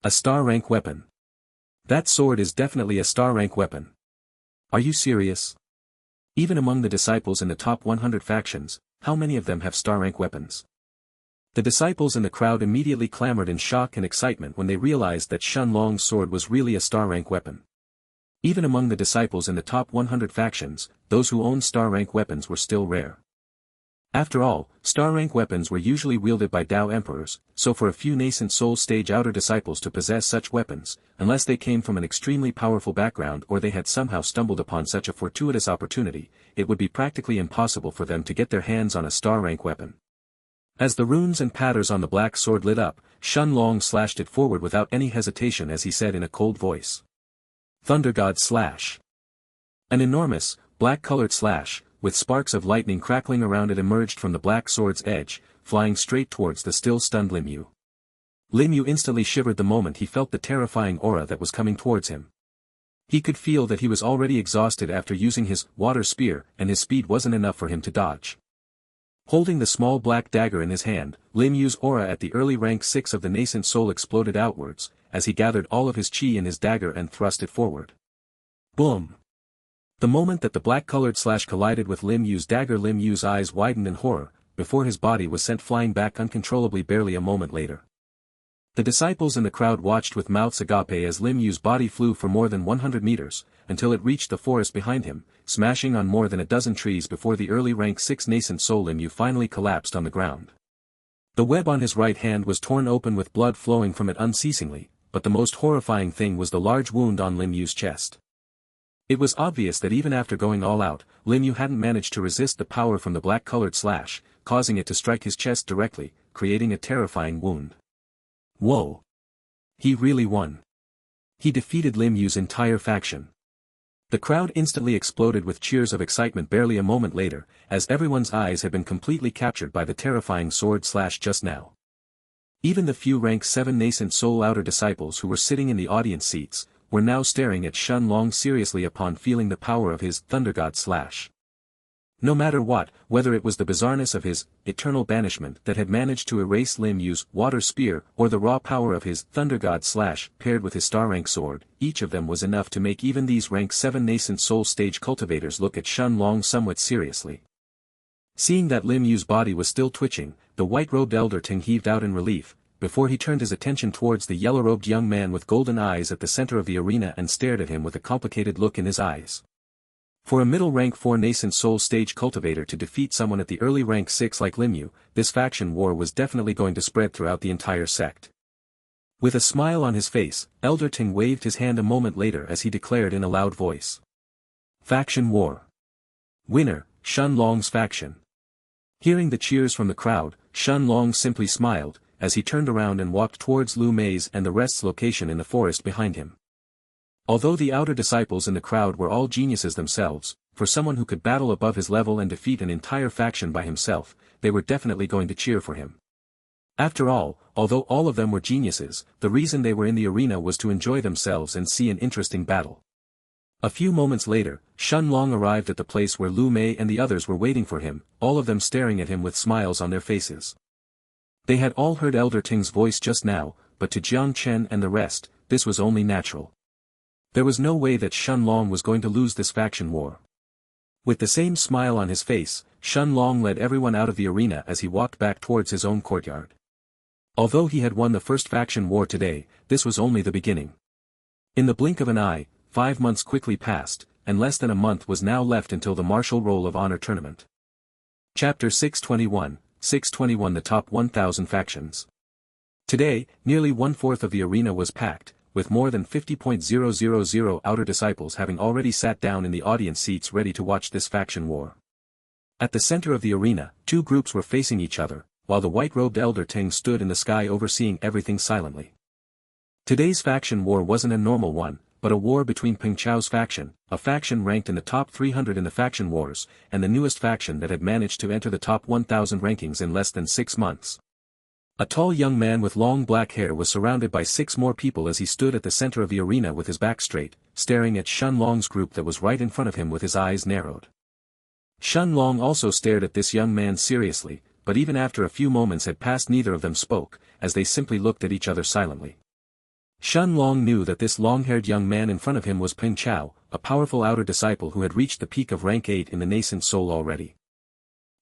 [SPEAKER 1] A star-rank weapon. That sword is definitely a star-rank weapon. Are you serious? Even among the disciples in the top 100 factions, how many of them have star-rank weapons? The disciples in the crowd immediately clamored in shock and excitement when they realized that Shen Long's sword was really a star-rank weapon. Even among the disciples in the top 100 factions, those who owned star-rank weapons were still rare. After all, star-rank weapons were usually wielded by Dao emperors, so for a few nascent soul stage outer disciples to possess such weapons, unless they came from an extremely powerful background or they had somehow stumbled upon such a fortuitous opportunity, it would be practically impossible for them to get their hands on a star-rank weapon. As the runes and patterns on the black sword lit up, Shen Long slashed it forward without any hesitation as he said in a cold voice. Thunder God Slash. An enormous, black-colored slash, with sparks of lightning crackling around it, emerged from the black sword's edge, flying straight towards the still-stunned Lim Yu. Lim Yu instantly shivered the moment he felt the terrifying aura that was coming towards him. He could feel that he was already exhausted after using his water spear, and his speed wasn't enough for him to dodge. Holding the small black dagger in his hand, Lim Yu's aura at the early rank 6 of the nascent soul exploded outwards, as he gathered all of his chi in his dagger and thrust it forward. Boom! The moment that the black-colored slash collided with Lim Yu's dagger, Lim Yu's eyes widened in horror, before his body was sent flying back uncontrollably barely a moment later. The disciples in the crowd watched with mouths agape as Lim Yu's body flew for more than 100 meters, until it reached the forest behind him, smashing on more than a dozen trees before the early rank 6 nascent soul Lim Yu finally collapsed on the ground. The web on his right hand was torn open with blood flowing from it unceasingly, but the most horrifying thing was the large wound on Lim Yu's chest. It was obvious that even after going all out, Lim Yu hadn't managed to resist the power from the black-colored slash, causing it to strike his chest directly, creating a terrifying wound. Whoa! He really won. He defeated Lim Yu's entire faction. The crowd instantly exploded with cheers of excitement barely a moment later, as everyone's eyes had been completely captured by the terrifying sword slash just now. Even the few rank 7 nascent soul outer disciples who were sitting in the audience seats, were now staring at Shen Long seriously upon feeling the power of his Thunder God slash. No matter what, whether it was the bizarreness of his eternal banishment that had managed to erase Lim Yu's water spear or the raw power of his Thunder God slash paired with his star rank sword, each of them was enough to make even these rank 7 nascent soul stage cultivators look at Shen Long somewhat seriously. Seeing that Lim Yu's body was still twitching, the white-robed elder Ting heaved out in relief, before he turned his attention towards the yellow-robed young man with golden eyes at the center of the arena and stared at him with a complicated look in his eyes. For a middle rank 4 nascent soul stage cultivator to defeat someone at the early rank 6 like Lim Yu, this faction war was definitely going to spread throughout the entire sect. With a smile on his face, Elder Ting waved his hand a moment later as he declared in a loud voice. Faction war. Winner, Shen Long's faction. Hearing the cheers from the crowd, Shen Long simply smiled, as he turned around and walked towards Lu Mei's and the rest's location in the forest behind him. Although the outer disciples in the crowd were all geniuses themselves, for someone who could battle above his level and defeat an entire faction by himself, they were definitely going to cheer for him. After all, although all of them were geniuses, the reason they were in the arena was to enjoy themselves and see an interesting battle. A few moments later, Shen Long arrived at the place where Lu Mei and the others were waiting for him, all of them staring at him with smiles on their faces. They had all heard Elder Ting's voice just now, but to Jang Chen and the rest, this was only natural. There was no way that Shen Long was going to lose this faction war. With the same smile on his face, Shen Long led everyone out of the arena as he walked back towards his own courtyard. Although he had won the first faction war today, this was only the beginning. In the blink of an eye, 5 months quickly passed, and less than a month was now left until the Martial Roll of Honor tournament. Chapter 621, 621 The Top 1000 Factions. Today, nearly 1/4 of the arena was packed, with more than 50,000 outer disciples having already sat down in the audience seats ready to watch this faction war. At the center of the arena, 2 groups were facing each other, while the white-robed Elder Ting stood in the sky overseeing everything silently. Today's faction war wasn't a normal one, but a war between Peng Chao's faction, a faction ranked in the top 300 in the faction wars, and the newest faction that had managed to enter the top 1000 rankings in less than 6 months. A tall young man with long black hair was surrounded by 6 more people as he stood at the center of the arena with his back straight, staring at Shen Long's group that was right in front of him with his eyes narrowed. Shen Long also stared at this young man seriously, but even after a few moments had passed neither of them spoke, as they simply looked at each other silently. Shen Long knew that this long-haired young man in front of him was Peng Chao, a powerful outer disciple who had reached the peak of rank 8 in the nascent soul already.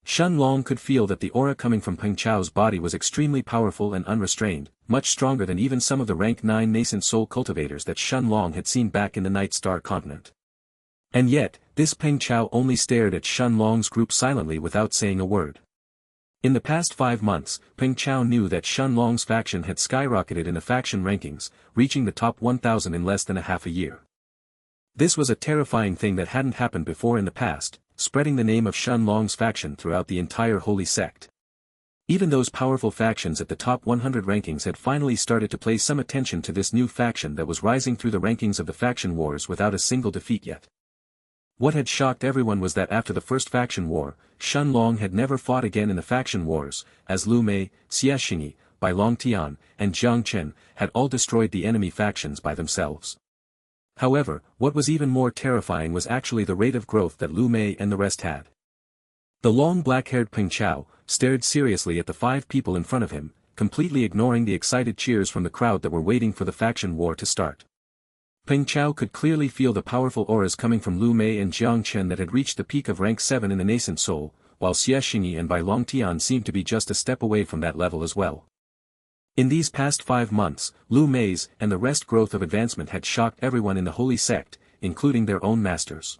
[SPEAKER 1] Shen Long could feel that the aura coming from Peng Chao's body was extremely powerful and unrestrained, much stronger than even some of the rank 9 nascent soul cultivators that Shen Long had seen back in the Night Star continent. And yet, this Peng Chao only stared at Shen Long's group silently without saying a word. In the past 5 months, Peng Chao knew that Shen Long's faction had skyrocketed in the faction rankings, reaching the top 1000 in less than a half a year. This was a terrifying thing that hadn't happened before in the past, spreading the name of Shen Long's faction throughout the entire holy sect. Even those powerful factions at the top 100 rankings had finally started to pay some attention to this new faction that was rising through the rankings of the faction wars without a single defeat yet. What had shocked everyone was that after the first faction war, Shen Long had never fought again in the faction wars, as Lu Mei, Xianxia, Bai Long Tian, and Jang Chen had all destroyed the enemy factions by themselves. However, what was even more terrifying was actually the rate of growth that Lu Mei and the rest had. The long black-haired Peng Chao stared seriously at the 5 people in front of him, completely ignoring the excited cheers from the crowd that were waiting for the faction war to start. Peng Chao could clearly feel the powerful auras coming from Lu Mei and Jang Chen that had reached the peak of rank 7 in the nascent soul, while Xianxia and Bai Long Tian seemed to be just a step away from that level as well. In these past 5 months, Lu Mei's and the rest growth of advancement had shocked everyone in the holy sect, including their own masters.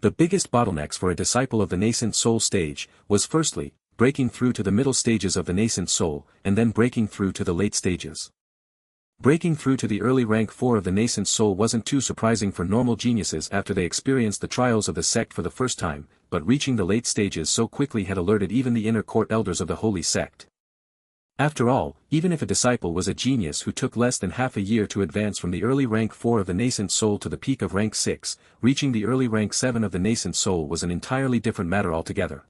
[SPEAKER 1] The biggest bottlenecks for a disciple of the nascent soul stage was firstly, breaking through to the middle stages of the nascent soul, and then breaking through to the late stages. Breaking through to the early rank 4 of the nascent soul wasn't too surprising for normal geniuses after they experienced the trials of the sect for the first time, but reaching the late stages so quickly had alerted even the inner court elders of the holy sect. After all, even if a disciple was a genius who took less than half a year to advance from the early rank 4 of the nascent soul to the peak of rank 6, reaching the early rank 7 of the nascent soul was an entirely different matter altogether.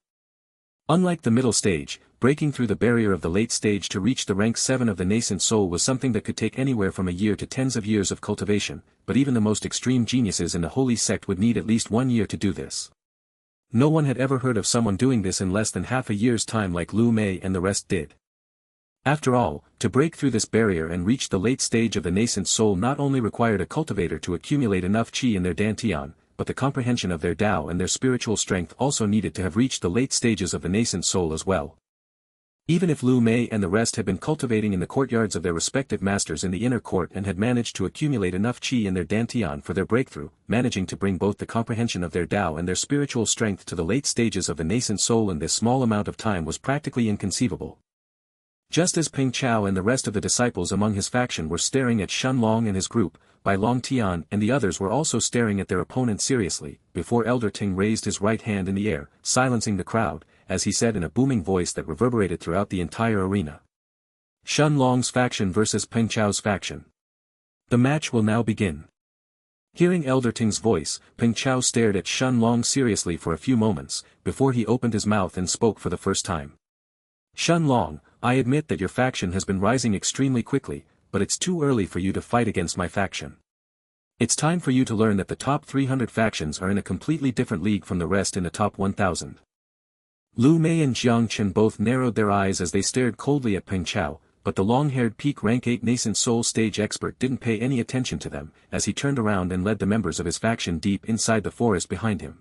[SPEAKER 1] Unlike the middle stage, breaking through the barrier of the late stage to reach the rank 7 of the nascent soul was something that could take anywhere from a year to tens of years of cultivation, but even the most extreme geniuses in the holy sect would need at least 1 year to do this. No one had ever heard of someone doing this in less than half a year's time like Lu Mei and the rest did. After all, to break through this barrier and reach the late stage of the nascent soul not only required a cultivator to accumulate enough qi in their dantian, but the comprehension of their Tao and their spiritual strength also needed to have reached the late stages of the nascent soul as well. Even if Lu Mei and the rest had been cultivating in the courtyards of their respective masters in the inner court and had managed to accumulate enough qi in their dantian for their breakthrough, managing to bring both the comprehension of their Tao and their spiritual strength to the late stages of the nascent soul in this small amount of time was practically inconceivable. Just as Peng Chao and the rest of the disciples among his faction were staring at Shen Long and his group, Bai Long Tian and the others were also staring at their opponent seriously, before Elder Ting raised his right hand in the air, silencing the crowd, as he said in a booming voice that reverberated throughout the entire arena. Shen Long's faction versus Peng Chao's faction. The match will now begin. Hearing Elder Ting's voice, Peng Chao stared at Shen Long seriously for a few moments, before he opened his mouth and spoke for the first time. Shen Long, I admit that your faction has been rising extremely quickly, but it's too early for you to fight against my faction. It's time for you to learn that the top 300 factions are in a completely different league from the rest in the top 1000. Lu Mei and Jang Chen both narrowed their eyes as they stared coldly at Peng Chao, but the long-haired peak rank 8 nascent soul stage expert didn't pay any attention to them, as he turned around and led the members of his faction deep inside the forest behind him.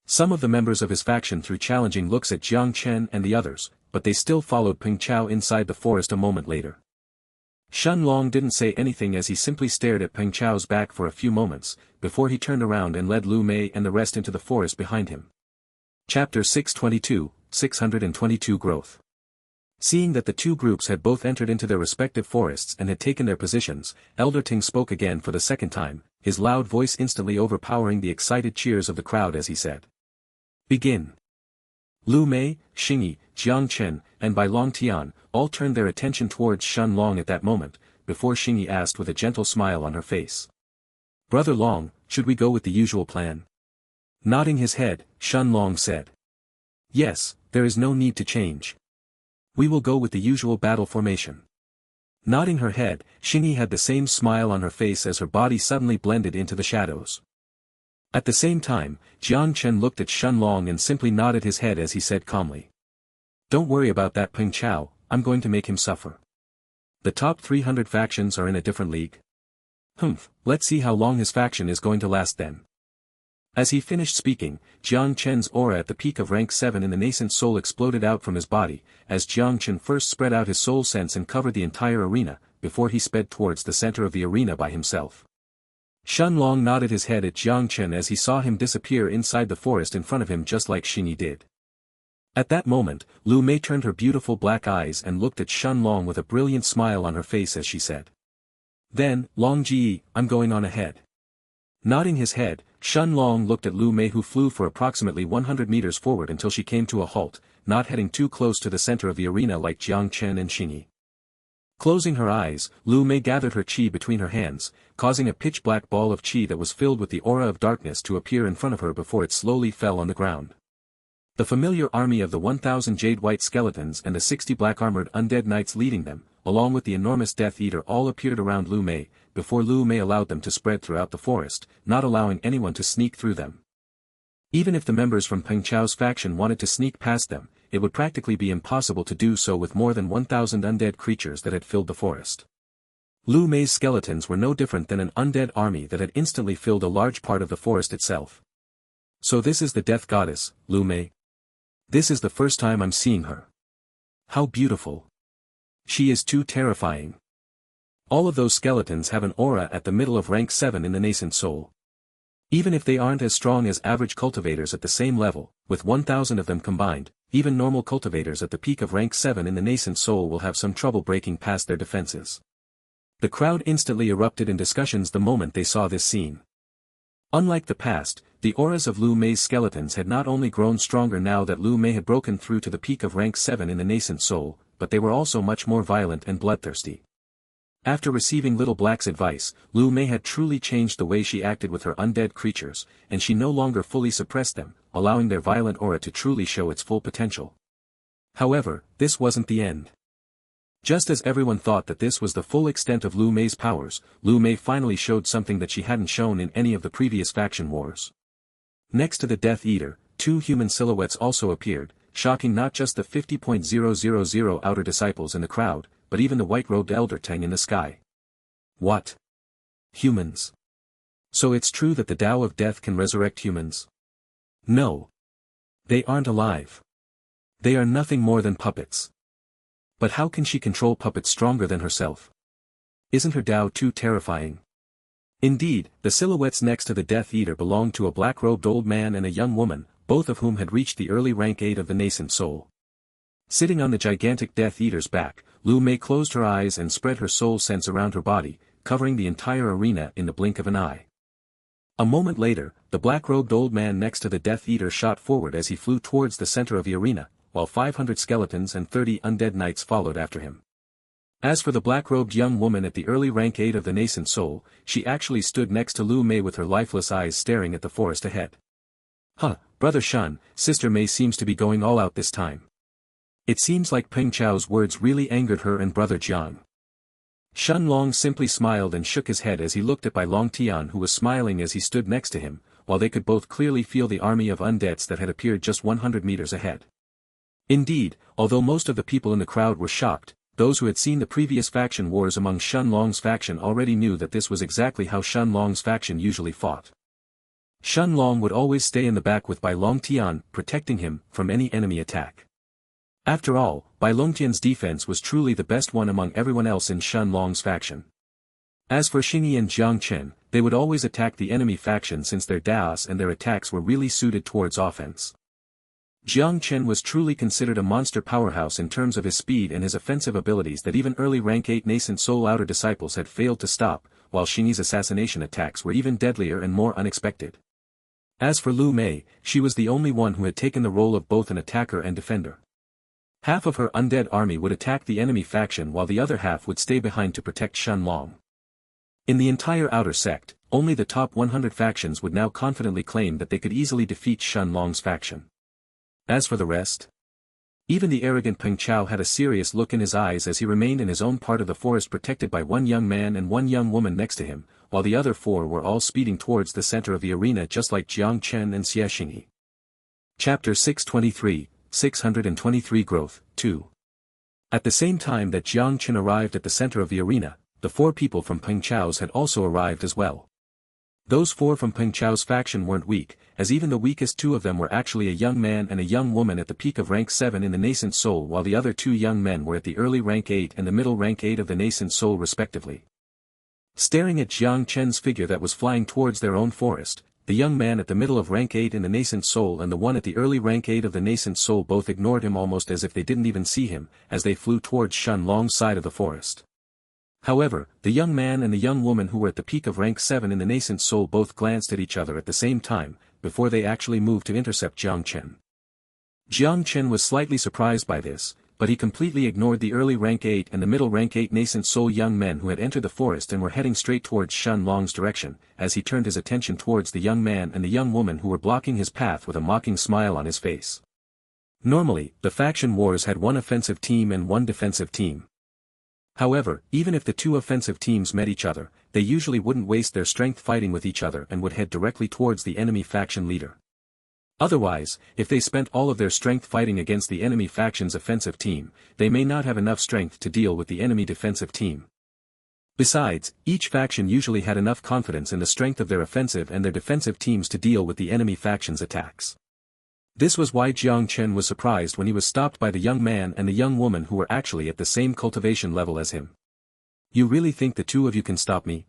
[SPEAKER 1] Some of the members of his faction threw challenging looks at Jang Chen and the others, but they still followed Peng Chao inside the forest a moment later. Shen Long didn't say anything as he simply stared at Peng Chao's back for a few moments, before he turned around and led Lu Mei and the rest into the forest behind him. Chapter 622, 622 Growth. Seeing that the two groups had both entered into their respective forests and had taken their positions, Elder Ting spoke again for the second time, his loud voice instantly overpowering the excited cheers of the crowd as he said. Begin. Lu Mei, Xingyi, Jiang Chen, and Bai Long Tian all turned their attention towards Shen Long at that moment, before Xingyi asked with a gentle smile on her face. Brother Long, should we go with the usual plan? Nodding his head, Shen Long said. Yes, there is no need to change. We will go with the usual battle formation. Nodding her head, Xingyi had the same smile on her face as her body suddenly blended into the shadows. At the same time, Jiang Chen looked at Shen Long and simply nodded his head as he said calmly. Don't worry about that Peng Chao, I'm going to make him suffer. The top 300 factions are in a different league. Let's see how long his faction is going to last then. As he finished speaking, Jiang Chen's aura at the peak of rank 7 in the nascent soul exploded out from his body, as Jiang Chen first spread out his soul sense and covered the entire arena, before he sped towards the center of the arena by himself. Shen Long nodded his head at Jiang Chen as he saw him disappear inside the forest in front of him just like Xingyi did. At that moment, Lu Mei turned her beautiful black eyes and looked at Shen Long with a brilliant smile on her face as she said. Then, Long Ji, I'm going on ahead. Nodding his head, Shen Long looked at Lu Mei who flew for approximately 100 meters forward until she came to a halt, not heading too close to the center of the arena like Jiang Chen and Xingyi. Closing her eyes, Lu Mei gathered her qi between her hands, causing a pitch-black ball of qi that was filled with the aura of darkness to appear in front of her before it slowly fell on the ground. The familiar army of the 1,000 jade-white skeletons and the 60 black-armored undead knights leading them, along with the enormous Death Eater all appeared around Lu Mei, before Lu Mei allowed them to spread throughout the forest, not allowing anyone to sneak through them. Even if the members from Peng Chao's faction wanted to sneak past them, it would practically be impossible to do so with more than 1,000 undead creatures that had filled the forest. Lu Mei's skeletons were no different than an undead army that had instantly filled a large part of the forest itself. So this is the death goddess, Lu Mei. This is the first time I'm seeing her. How beautiful. She is too terrifying. All of those skeletons have an aura at the middle of rank 7 in the nascent soul. Even if they aren't as strong as average cultivators at the same level, with 1,000 of them combined, even normal cultivators at the peak of rank 7 in the nascent soul will have some trouble breaking past their defenses. The crowd instantly erupted in discussions the moment they saw this scene. Unlike the past, the auras of Lu Mei's skeletons had not only grown stronger now that Lu Mei had broken through to the peak of rank 7 in the nascent soul, but they were also much more violent and bloodthirsty. After receiving Little Black's advice, Lu Mei had truly changed the way she acted with her undead creatures, and she no longer fully suppressed them, allowing their violent aura to truly show its full potential. However, this wasn't the end. Just as everyone thought that this was the full extent of Lu Mei's powers, Lu Mei finally showed something that she hadn't shown in any of the previous faction wars. Next to the Death Eater, 2 human silhouettes also appeared, shocking not just the 50,000 outer disciples in the crowd, but even the white-robed Elder Tang in the sky. What? Humans? So it's true that the Tao of Death can resurrect humans? No. They aren't alive. They are nothing more than puppets. But how can she control puppets stronger than herself? Isn't her Tao too terrifying? Indeed, the silhouettes next to the Death Eater belonged to a black-robed old man and a young woman, both of whom had reached the early rank 8 of the nascent soul. Sitting on the gigantic Death Eater's back, Lu Mei closed her eyes and spread her soul sense around her body, covering the entire arena in the blink of an eye. A moment later, the black-robed old man next to the Death Eater shot forward as he flew towards the center of the arena, while 500 skeletons and 30 undead knights followed after him. As for the black-robed young woman at the early rank 8 of the nascent soul, she actually stood next to Lu Mei with her lifeless eyes staring at the forest ahead. Huh, Brother Shen, Sister Mei seems to be going all out this time. It seems like Peng Chao's words really angered her and Brother Jiang. Shen Long simply smiled and shook his head as he looked at Bai Long Tian, who was smiling as he stood next to him, while they could both clearly feel the army of undeads that had appeared just 100 meters ahead. Indeed, although most of the people in the crowd were shocked, those who had seen the previous faction wars among Shen Long's faction already knew that this was exactly how Shen Long's faction usually fought. Shen Long would always stay in the back with Bai Long Tian, protecting him from any enemy attack. After all, Bai Long Tian's defense was truly the best one among everyone else in Shen Long's faction. As for Xingyi and Jang Chen, they would always attack the enemy faction since their daos and their attacks were really suited towards offense. Jang Chen was truly considered a monster powerhouse in terms of his speed and his offensive abilities that even early rank 8 nascent soul outer disciples had failed to stop, while Xingyi's assassination attacks were even deadlier and more unexpected. As for Lu Mei, she was the only one who had taken the role of both an attacker and defender. Half of her undead army would attack the enemy faction while the other half would stay behind to protect Shen Long. In the entire outer sect, only the top 100 factions would now confidently claim that they could easily defeat Shen Long's faction. As for the rest, even the arrogant Peng Chao had a serious look in his eyes as he remained in his own part of the forest protected by one young man and one young woman next to him, while the other 4 were all speeding towards the center of the arena just like Jiang Chen and Xie Xingyi. Chapter 623, 623 Growth, 2. At the same time that Jiang Chen arrived at the center of the arena, the 4 people from Peng Chao's had also arrived as well. Those 4 from Peng Chao's faction weren't weak, as even the weakest 2 of them were actually a young man and a young woman at the peak of rank 7 in the nascent soul, while the other 2 young men were at the early rank 8 and the middle rank 8 of the nascent soul respectively. Staring at Jiang Chen's figure that was flying towards their own forest, the young man at the middle of rank 8 in the nascent soul and the one at the early rank 8 of the nascent soul both ignored him almost as if they didn't even see him, as they flew towards Shen Long's side of the forest. However, the young man and the young woman who were at the peak of rank 7 in the nascent soul both glanced at each other at the same time, before they actually moved to intercept Jiang Chen. Jiang Chen was slightly surprised by this, but he completely ignored the early rank 8 and the middle rank 8 nascent soul young men who had entered the forest and were heading straight towards Shen Long's direction, as he turned his attention towards the young man and the young woman who were blocking his path with a mocking smile on his face. Normally, the faction wars had one offensive team and one defensive team. However, even if the 2 offensive teams met each other, they usually wouldn't waste their strength fighting with each other and would head directly towards the enemy faction leader. Otherwise, if they spent all of their strength fighting against the enemy faction's offensive team, they may not have enough strength to deal with the enemy defensive team. Besides, each faction usually had enough confidence in the strength of their offensive and their defensive teams to deal with the enemy faction's attacks. This was why Jiang Chen was surprised when he was stopped by the young man and the young woman who were actually at the same cultivation level as him. You really think the 2 of you can stop me?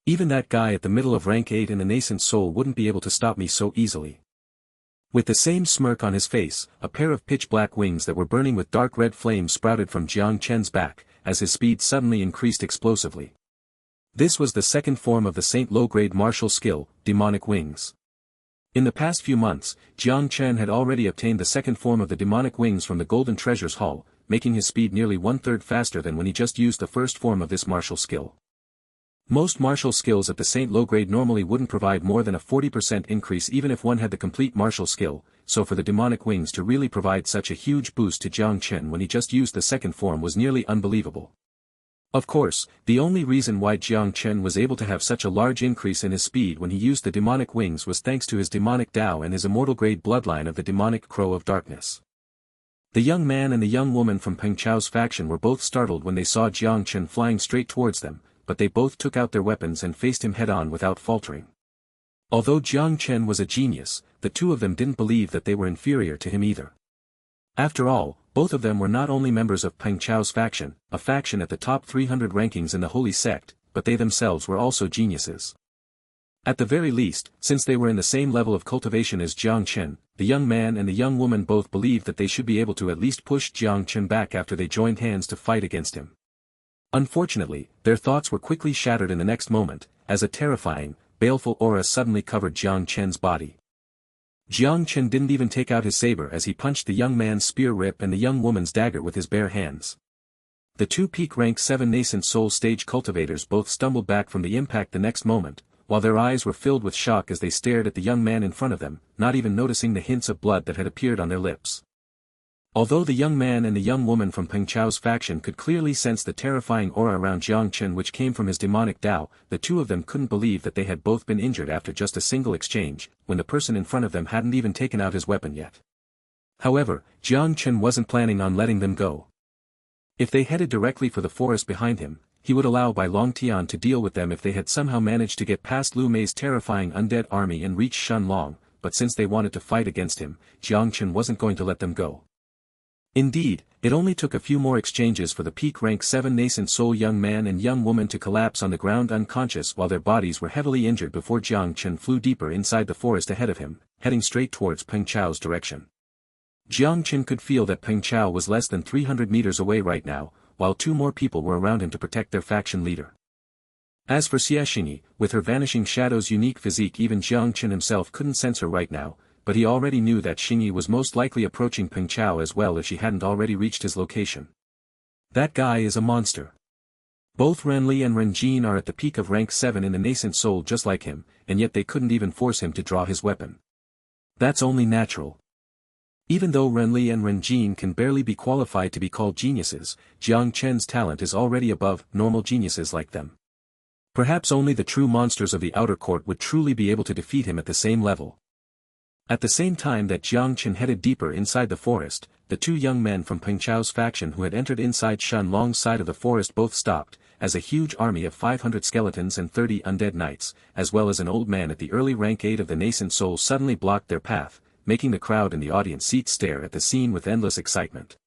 [SPEAKER 1] Even that guy at the middle of rank 8 in the nascent soul wouldn't be able to stop me so easily. With the same smirk on his face, a pair of pitch-black wings that were burning with dark red flames sprouted from Jiang Chen's back, as his speed suddenly increased explosively. This was the second form of the Saint low-grade martial skill, demonic wings. In the past few months, Jang Chen had already obtained the second form of the demonic wings from the Golden Treasures Hall, making his speed nearly one-third faster than when he just used the first form of this martial skill. Most martial skills at the Saint low grade normally wouldn't provide more than a 40% increase even if one had the complete martial skill, so for the demonic wings to really provide such a huge boost to Jang Chen when he just used the second form was nearly unbelievable. Of course, the only reason why Jang Chen was able to have such a large increase in his speed when he used the demonic wings was thanks to his demonic Dao and his immortal grade bloodline of the demonic Crow of Darkness. The young man and the young woman from Peng Chao's faction were both startled when they saw Jang Chen flying straight towards them, but they both took out their weapons and faced him head-on without faltering. Although Jang Chen was a genius, the two of them didn't believe that they were inferior to him either. After all, both of them were not only members of Peng Chao's faction, a faction at the top 300 rankings in the Holy Sect, but they themselves were also geniuses. At the very least, since they were in the same level of cultivation as Jang Chen, the young man and the young woman both believed that they should be able to at least push Jang Chen back after they joined hands to fight against him. Unfortunately, their thoughts were quickly shattered in the next moment, as a terrifying, baleful aura suddenly covered Jang Chen's body. Jang Chen didn't even take out his saber as he punched the young man's spear rip and the young woman's dagger with his bare hands. The two peak rank 7 nascent soul stage cultivators both stumbled back from the impact the next moment, while their eyes were filled with shock as they stared at the young man in front of them, not even noticing the hints of blood that had appeared on their lips. Although the young man and the young woman from Peng Chao's faction could clearly sense the terrifying aura around Jang Chen which came from his demonic Dao, the two of them couldn't believe that they had both been injured after just a single exchange, when the person in front of them hadn't even taken out his weapon yet. However, Jang Chen wasn't planning on letting them go. If they headed directly for the forest behind him, he would allow Bai Longtian to deal with them if they had somehow managed to get past Lu Mei's terrifying undead army and reach Shenlong, but since they wanted to fight against him, Jang Chen wasn't going to let them go. Indeed, it only took a few more exchanges for the peak rank 7 nascent soul young man and young woman to collapse on the ground unconscious while their bodies were heavily injured before Jang Chen flew deeper inside the forest ahead of him, heading straight towards Peng Chao's direction. Jang Chen could feel that Peng Chao was less than 300 meters away right now, while two more people were around him to protect their faction leader. As for Xianxia, with her vanishing shadow's unique physique even Jang Chen himself couldn't sense her right now, but he already knew that Xingyi was most likely approaching Peng Chao as well if she hadn't already reached his location. That guy is a monster. Both Renli and Renjin are at the peak of rank 7 in the nascent soul just like him, and yet they couldn't even force him to draw his weapon. That's only natural. Even though Renli and Renjin can barely be qualified to be called geniuses, Jiang Chen's talent is already above normal geniuses like them. Perhaps only the true monsters of the outer court would truly be able to defeat him at the same level. At the same time that Jiang Chen headed deeper inside the forest, the two young men from Peng Chao's faction who had entered inside Shen Long's side of the forest both stopped, as a huge army of 500 skeletons and 30 undead knights, as well as an old man at the early rank 8 of the nascent soul suddenly blocked their path, making the crowd in the audience seats stare at the scene with endless excitement.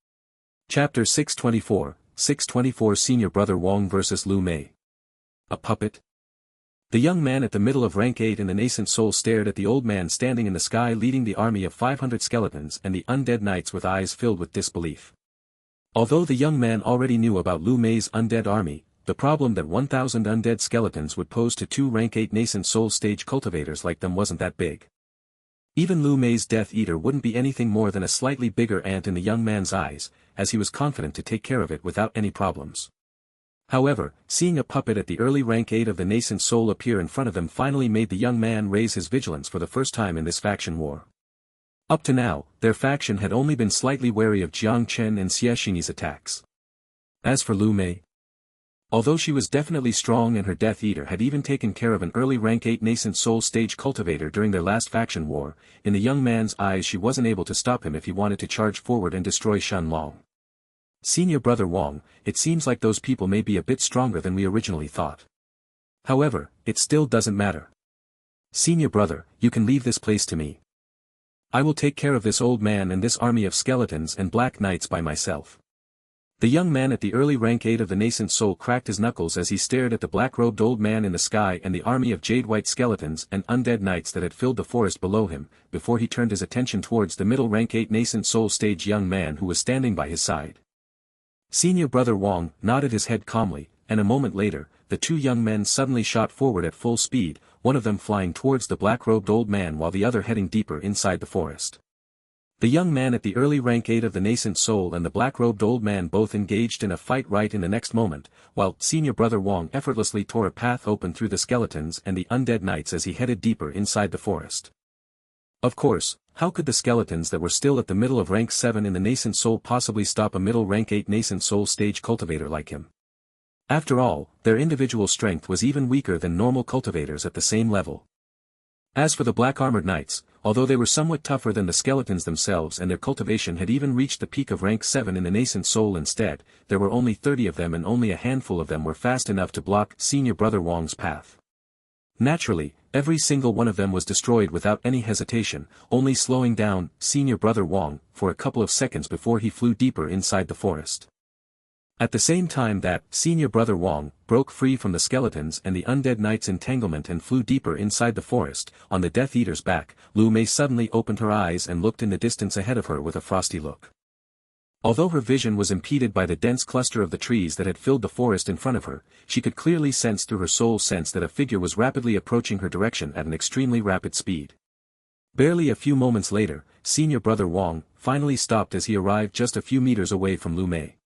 [SPEAKER 1] Chapter 624, 624 Senior Brother Wong vs. Lu Mei. A puppet? The young man at the middle of rank 8 in the nascent soul stared at the old man standing in the sky leading the army of 500 skeletons and the undead knights with eyes filled with disbelief. Although the young man already knew about Lu Mei's undead army, the problem that 1,000 undead skeletons would pose to two rank 8 nascent soul stage cultivators like them wasn't that big. Even Lu Mei's Death Eater wouldn't be anything more than a slightly bigger ant in the young man's eyes, as he was confident to take care of it without any problems. However, seeing a puppet at the early rank 8 of the nascent soul appear in front of them finally made the young man raise his vigilance for the first time in this faction war. Up to now, their faction had only been slightly wary of Jiang Chen and Xie Xingyi's attacks. As for Lu Mei, although she was definitely strong and her Death Eater had even taken care of an early rank 8 nascent soul stage cultivator during their last faction war, in the young man's eyes she wasn't able to stop him if he wanted to charge forward and destroy Shen Long. Senior Brother Wong, it seems like those people may be a bit stronger than we originally thought. However, it still doesn't matter. Senior Brother, you can leave this place to me. I will take care of this old man and this army of skeletons and black knights by myself. The young man at the early rank 8 of the nascent soul cracked his knuckles as he stared at the black-robed old man in the sky and the army of jade-white skeletons and undead knights that had filled the forest below him, before he turned his attention towards the middle rank 8 nascent soul stage young man who was standing by his side. Senior brother Wang nodded his head calmly, and a moment later, the two young men suddenly shot forward at full speed, one of them flying towards the black-robed old man while the other heading deeper inside the forest. The young man at the early rank 8 of the nascent soul and the black-robed old man both engaged in a fight right in the next moment, while senior brother Wang effortlessly tore a path open through the skeletons and the undead knights as he headed deeper inside the forest. Of course, how could the skeletons that were still at the middle of rank 7 in the nascent soul possibly stop a middle rank 8 nascent soul stage cultivator like him? After all, their individual strength was even weaker than normal cultivators at the same level. As for the black-armored knights, although they were somewhat tougher than the skeletons themselves and their cultivation had even reached the peak of rank 7 in the nascent soul instead, there were only 30 of them and only a handful of them were fast enough to block senior brother Wang's path. Naturally, every single one of them was destroyed without any hesitation, only slowing down senior brother Wang for a couple of seconds before he flew deeper inside the forest. At the same time that senior brother Wang broke free from the skeletons and the undead knight's entanglement and flew deeper inside the forest, on the Death Eater's back, Lu Mei suddenly opened her eyes and looked in the distance ahead of her with a frosty look. Although her vision was impeded by the dense cluster of the trees that had filled the forest in front of her, she could clearly sense through her soul sense that a figure was rapidly approaching her direction at an extremely rapid speed. Barely a few moments later, senior brother Wang finally stopped as he arrived just a few meters away from Lu Mei.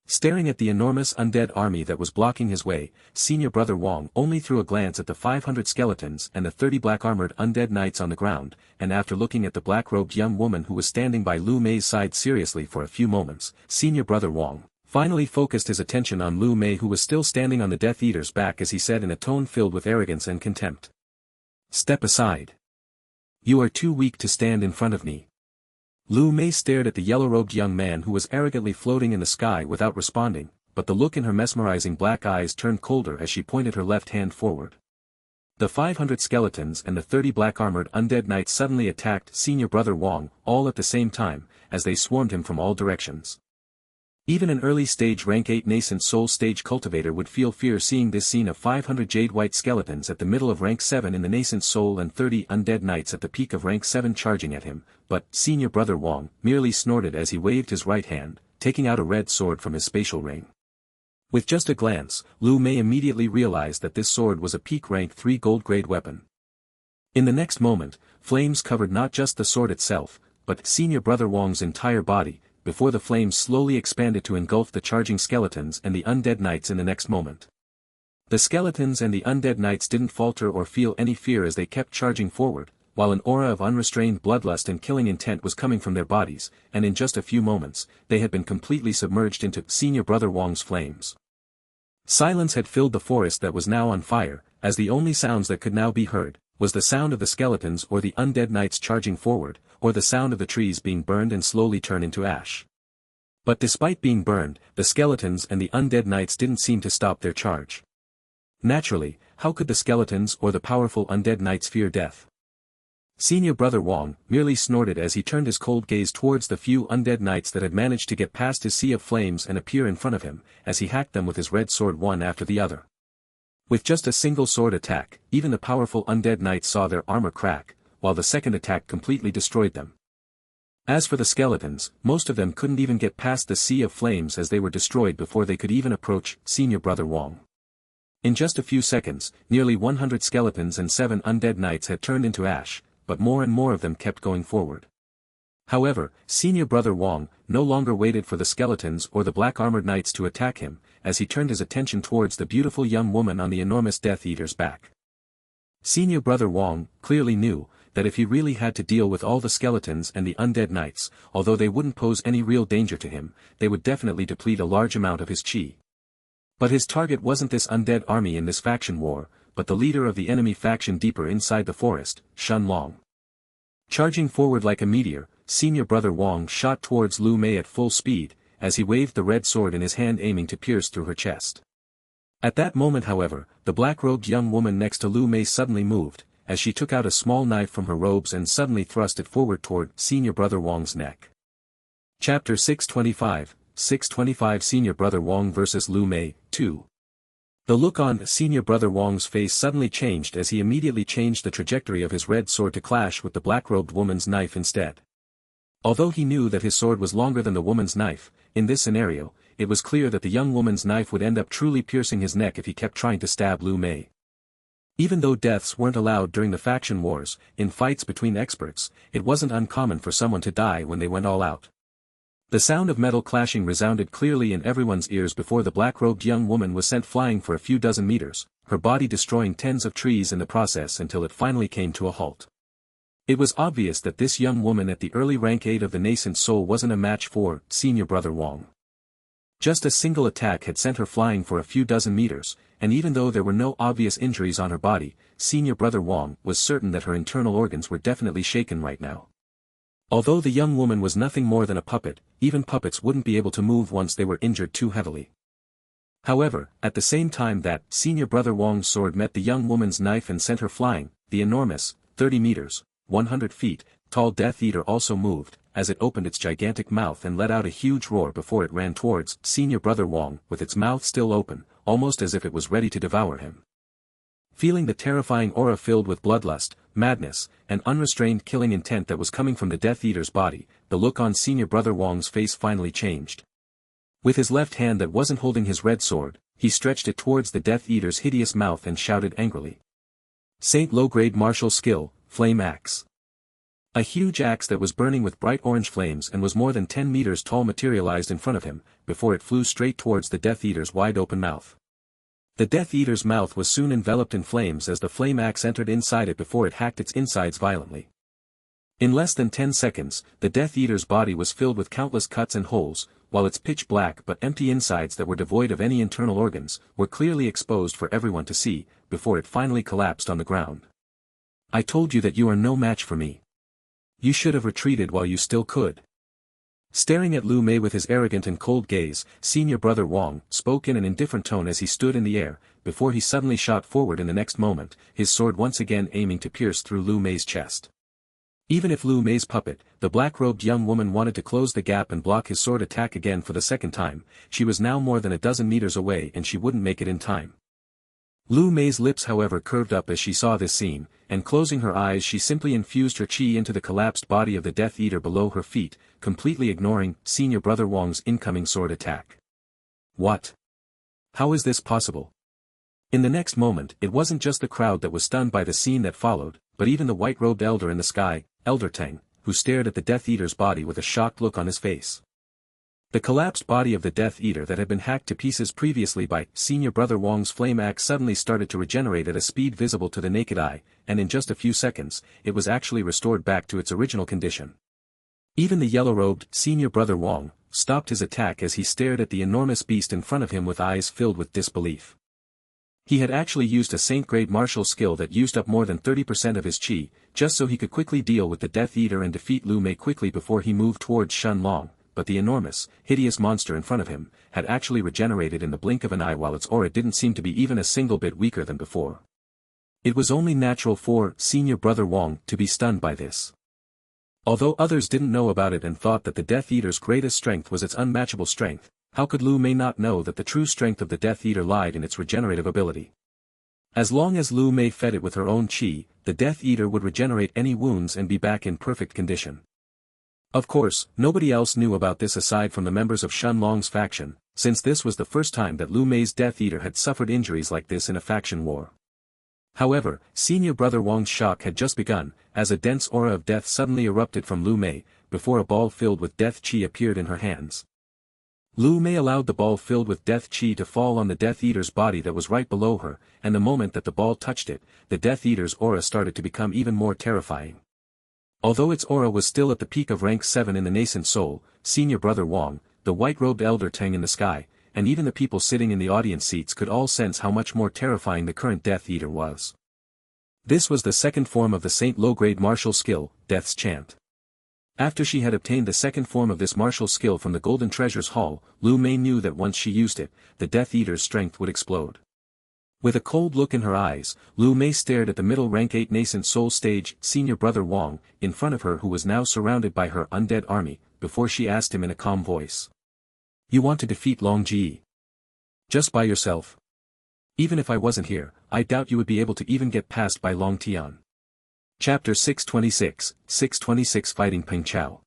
[SPEAKER 1] Staring at the enormous undead army that was blocking his way, senior brother Wang only threw a glance at the 500 skeletons and the 30 black-armored undead knights on the ground, and after looking at the black-robed young woman who was standing by Lu Mei's side seriously for a few moments, senior brother Wang finally focused his attention on Lu Mei who was still standing on the Death Eater's back as he said in a tone filled with arrogance and contempt. "Step aside. You are too weak to stand in front of me." Lu Mei stared at the yellow-robed young man who was arrogantly floating in the sky without responding, but the look in her mesmerizing black eyes turned colder as she pointed her left hand forward. The 500 skeletons and the 30 black-armored undead knights suddenly attacked senior brother Wang, all at the same time, as they swarmed him from all directions. Even an early-stage rank 8 nascent soul stage cultivator would feel fear seeing this scene of 500 jade-white skeletons at the middle of rank 7 in the nascent soul and 30 undead knights at the peak of rank 7 charging at him, but senior brother Wang merely snorted as he waved his right hand, taking out a red sword from his spatial ring. With just a glance, Lu Mei immediately realized that this sword was a peak rank 3 gold-grade weapon. In the next moment, flames covered not just the sword itself, but senior brother Wang's entire body, before the flames slowly expanded to engulf the charging skeletons and the undead knights in the next moment. The skeletons and the undead knights didn't falter or feel any fear as they kept charging forward, while an aura of unrestrained bloodlust and killing intent was coming from their bodies, and in just a few moments, they had been completely submerged into senior brother Wang's flames. Silence had filled the forest that was now on fire, as the only sounds that could now be heard was the sound of the skeletons or the undead knights charging forward, or the sound of the trees being burned and slowly turned into ash. But despite being burned, the skeletons and the undead knights didn't seem to stop their charge. Naturally, how could the skeletons or the powerful undead knights fear death? Senior brother Wang merely snorted as he turned his cold gaze towards the few undead knights that had managed to get past his sea of flames and appear in front of him, as he hacked them with his red sword one after the other. With just a single sword attack, even the powerful undead knights saw their armor crack, while the second attack completely destroyed them. As for the skeletons, most of them couldn't even get past the sea of flames as they were destroyed before they could even approach senior brother Wang. In just a few seconds, nearly 100 skeletons and 7 undead knights had turned into ash, but more and more of them kept going forward. However, senior brother Wang no longer waited for the skeletons or the black-armored knights to attack him, as he turned his attention towards the beautiful young woman on the enormous Death Eater's back. Senior brother Wang clearly knew that if he really had to deal with all the skeletons and the undead knights, although they wouldn't pose any real danger to him, they would definitely deplete a large amount of his chi. But his target wasn't this undead army in this faction war, but the leader of the enemy faction deeper inside the forest, Shun Long. Charging forward like a meteor, senior brother Wang shot towards Lu Mei at full speed, as he waved the red sword in his hand aiming to pierce through her chest. At that moment however, the black-robed young woman next to Lu Mei suddenly moved, as she took out a small knife from her robes and suddenly thrust it forward toward senior brother Wang's neck. Chapter 625, 625 Senior brother Wang vs Lu Mei, 2. The look on senior brother Wang's face suddenly changed as he immediately changed the trajectory of his red sword to clash with the black-robed woman's knife instead. Although he knew that his sword was longer than the woman's knife, in this scenario, it was clear that the young woman's knife would end up truly piercing his neck if he kept trying to stab Lu Mei. Even though deaths weren't allowed during the faction wars, in fights between experts, it wasn't uncommon for someone to die when they went all out. The sound of metal clashing resounded clearly in everyone's ears before the black-robed young woman was sent flying for a few dozen meters, her body destroying tens of trees in the process until it finally came to a halt. It was obvious that this young woman at the early rank 8 of the nascent soul wasn't a match for Senior Brother Wong. Just a single attack had sent her flying for a few dozen meters, and even though there were no obvious injuries on her body, Senior Brother Wong was certain that her internal organs were definitely shaken right now. Although the young woman was nothing more than a puppet, even puppets wouldn't be able to move once they were injured too heavily. However, at the same time that Senior Brother Wong's sword met the young woman's knife and sent her flying, the enormous, 30 meters, 100 feet, tall Death Eater also moved, as it opened its gigantic mouth and let out a huge roar before it ran towards Senior Brother Wong with its mouth still open, almost as if it was ready to devour him. Feeling the terrifying aura filled with bloodlust, madness, and unrestrained killing intent that was coming from the Death Eater's body, the look on Senior Brother Wong's face finally changed. With his left hand that wasn't holding his red sword, he stretched it towards the Death Eater's hideous mouth and shouted angrily. Saint low-grade martial skill, Flame Axe. A huge axe that was burning with bright orange flames and was more than 10 meters tall materialized in front of him, before it flew straight towards the Death Eater's wide-open mouth. The Death Eater's mouth was soon enveloped in flames as the flame axe entered inside it before it hacked its insides violently. In less than 10 seconds, the Death Eater's body was filled with countless cuts and holes, while its pitch black but empty insides that were devoid of any internal organs, were clearly exposed for everyone to see, before it finally collapsed on the ground. I told you that you are no match for me. You should have retreated while you still could. Staring at Lu Mei with his arrogant and cold gaze, Senior Brother Wong spoke in an indifferent tone as he stood in the air, before he suddenly shot forward in the next moment, his sword once again aiming to pierce through Lu Mei's chest. Even if Lu Mei's puppet, the black-robed young woman wanted to close the gap and block his sword attack again for the second time, she was now more than a dozen meters away and she wouldn't make it in time. Lu Mei's lips however curved up as she saw this scene, and closing her eyes she simply infused her chi into the collapsed body of the Death Eater below her feet, completely ignoring Senior Brother Wong's incoming sword attack. What? How is this possible? In the next moment, it wasn't just the crowd that was stunned by the scene that followed, but even the white-robed elder in the sky, Elder Teng, who stared at the Death Eater's body with a shocked look on his face. The collapsed body of the Death Eater that had been hacked to pieces previously by Senior Brother Wong's flame axe suddenly started to regenerate at a speed visible to the naked eye, and in just a few seconds, it was actually restored back to its original condition. Even the yellow-robed Senior Brother Wong stopped his attack as he stared at the enormous beast in front of him with eyes filled with disbelief. He had actually used a saint-grade martial skill that used up more than 30% of his chi, just so he could quickly deal with the Death Eater and defeat Lu Mei quickly before he moved towards Shen Long. But the enormous, hideous monster in front of him, had actually regenerated in the blink of an eye while its aura didn't seem to be even a single bit weaker than before. It was only natural for Senior Brother Wong to be stunned by this. Although others didn't know about it and thought that the Death Eater's greatest strength was its unmatchable strength, how could Lu Mei not know that the true strength of the Death Eater lied in its regenerative ability? As long as Lu Mei fed it with her own chi, the Death Eater would regenerate any wounds and be back in perfect condition. Of course, nobody else knew about this aside from the members of Shen Long's faction, since this was the first time that Lu Mei's Death Eater had suffered injuries like this in a faction war. However, Senior Brother Wong's shock had just begun, as a dense aura of death suddenly erupted from Lu Mei, before a ball filled with death chi appeared in her hands. Lu Mei allowed the ball filled with death chi to fall on the Death Eater's body that was right below her, and the moment that the ball touched it, the Death Eater's aura started to become even more terrifying. Although its aura was still at the peak of rank 7 in the nascent soul, Senior Brother Wong, the white-robed Elder Teng in the sky, and even the people sitting in the audience seats could all sense how much more terrifying the current Death Eater was. This was the second form of the Saint low-grade martial skill, Death's Chant. After she had obtained the second form of this martial skill from the Golden Treasures Hall, Lu Mei knew that once she used it, the Death Eater's strength would explode. With a cold look in her eyes, Lu Mei stared at the middle rank 8 nascent soul stage Senior Brother Wong, in front of her who was now surrounded by her undead army, before she asked him in a calm voice. You want to defeat Long Ji? Just by yourself? Even if I wasn't here, I doubt you would be able to even get past by Long Tian. Chapter 626, 626 Fighting Peng Chao.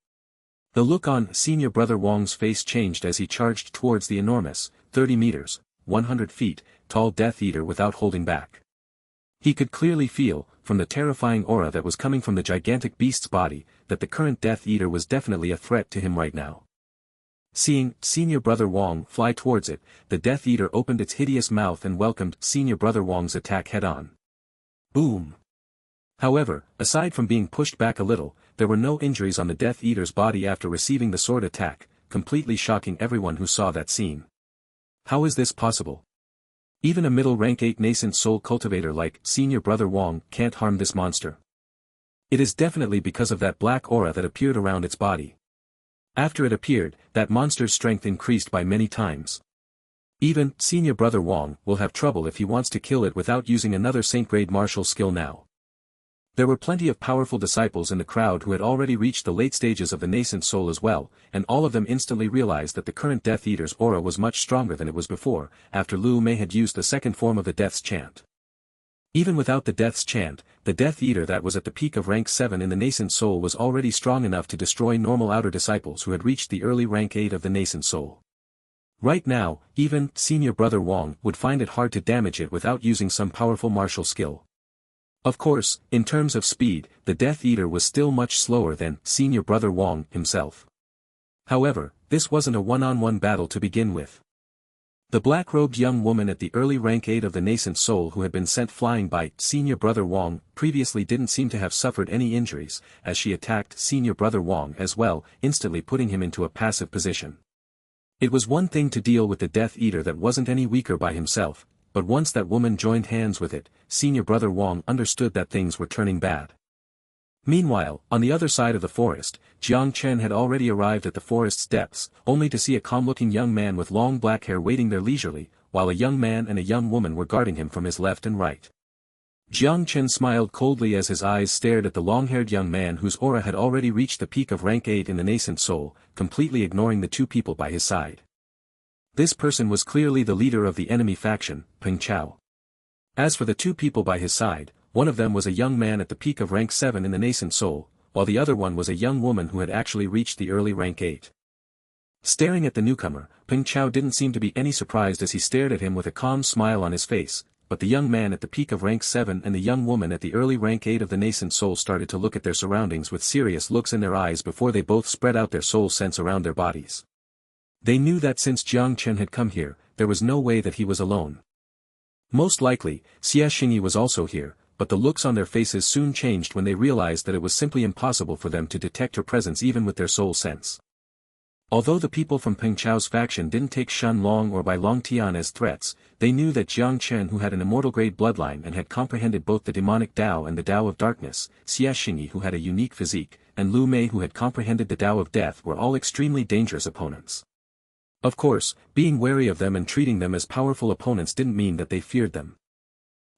[SPEAKER 1] The look on Senior Brother Wang's face changed as he charged towards the enormous, 30 meters, 100 feet, tall Death Eater without holding back. He could clearly feel, from the terrifying aura that was coming from the gigantic beast's body, that the current Death Eater was definitely a threat to him right now. Seeing Senior Brother Wang fly towards it, the Death Eater opened its hideous mouth and welcomed Senior Brother Wang's attack head-on. Boom! However, aside from being pushed back a little, there were no injuries on the Death Eater's body after receiving the sword attack, completely shocking everyone who saw that scene. How is this possible? Even a middle rank 8 nascent soul cultivator like Senior Brother Wang can't harm this monster. It is definitely because of that black aura that appeared around its body. After it appeared, that monster's strength increased by many times. Even Senior Brother Wang will have trouble if he wants to kill it without using another Saint-grade martial skill now. There were plenty of powerful disciples in the crowd who had already reached the late stages of the nascent soul as well, and all of them instantly realized that the current Death Eater's aura was much stronger than it was before, after Lu Mei had used the second form of the Death's Chant. Even without the Death's Chant, the Death Eater that was at the peak of rank 7 in the nascent soul was already strong enough to destroy normal outer disciples who had reached the early rank 8 of the nascent soul. Right now, even Senior Brother Wang would find it hard to damage it without using some powerful martial skill. Of course, in terms of speed, the Death Eater was still much slower than Senior Brother Wang himself. However, this wasn't a one-on-one battle to begin with. The black-robed young woman at the early rank 8 of the nascent soul who had been sent flying by Senior Brother Wang previously didn't seem to have suffered any injuries, as she attacked Senior Brother Wang as well, instantly putting him into a passive position. It was one thing to deal with the Death Eater that wasn't any weaker by himself, but once that woman joined hands with it, Senior Brother Wang understood that things were turning bad. Meanwhile, on the other side of the forest, Jang Chen had already arrived at the forest's depths, only to see a calm-looking young man with long black hair waiting there leisurely, while a young man and a young woman were guarding him from his left and right. Jang Chen smiled coldly as his eyes stared at the long-haired young man whose aura had already reached the peak of rank 8 in the nascent soul, completely ignoring the two people by his side. This person was clearly the leader of the enemy faction, Peng Chao. As for the two people by his side, one of them was a young man at the peak of rank 7 in the nascent soul, while the other one was a young woman who had actually reached the early rank 8. Staring at the newcomer, Peng Chao didn't seem to be any surprised as he stared at him with a calm smile on his face, but the young man at the peak of rank 7 and the young woman at the early rank 8 of the nascent soul started to look at their surroundings with serious looks in their eyes before they both spread out their soul sense around their bodies. They knew that since Jang Chen had come here, there was no way that he was alone. Most likely, Xianxia was also here, but the looks on their faces soon changed when they realized that it was simply impossible for them to detect her presence even with their soul sense. Although the people from Peng Chao's faction didn't take Shan Long or Bai Long Tian as threats, they knew that Jiang Chen, who had an immortal-grade bloodline and had comprehended both the demonic Dao and the Dao of darkness, Xianxia who had a unique physique, and Lu Mei who had comprehended the Dao of death were all extremely dangerous opponents. Of course, being wary of them and treating them as powerful opponents didn't mean that they feared them.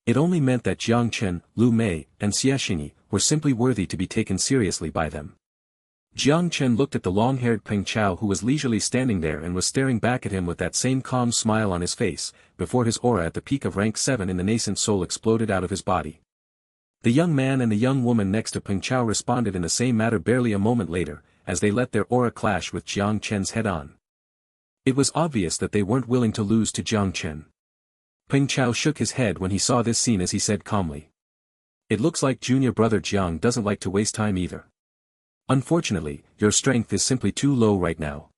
[SPEAKER 1] It only meant that Jiang Chen, Lu Mei, and Xianxia were simply worthy to be taken seriously by them. Jiang Chen looked at the long-haired Peng Chao who was leisurely standing there and was staring back at him with that same calm smile on his face, before his aura at the peak of rank 7 in the nascent soul exploded out of his body. The young man and the young woman next to Peng Chao responded in the same manner barely a moment later, as they let their aura clash with Jiang Chen's head-on. It was obvious that they weren't willing to lose to Jiang Chen. Peng Chao shook his head when he saw this scene as he said calmly. It looks like junior brother Jiang doesn't like to waste time either. Unfortunately, your strength is simply too low right now.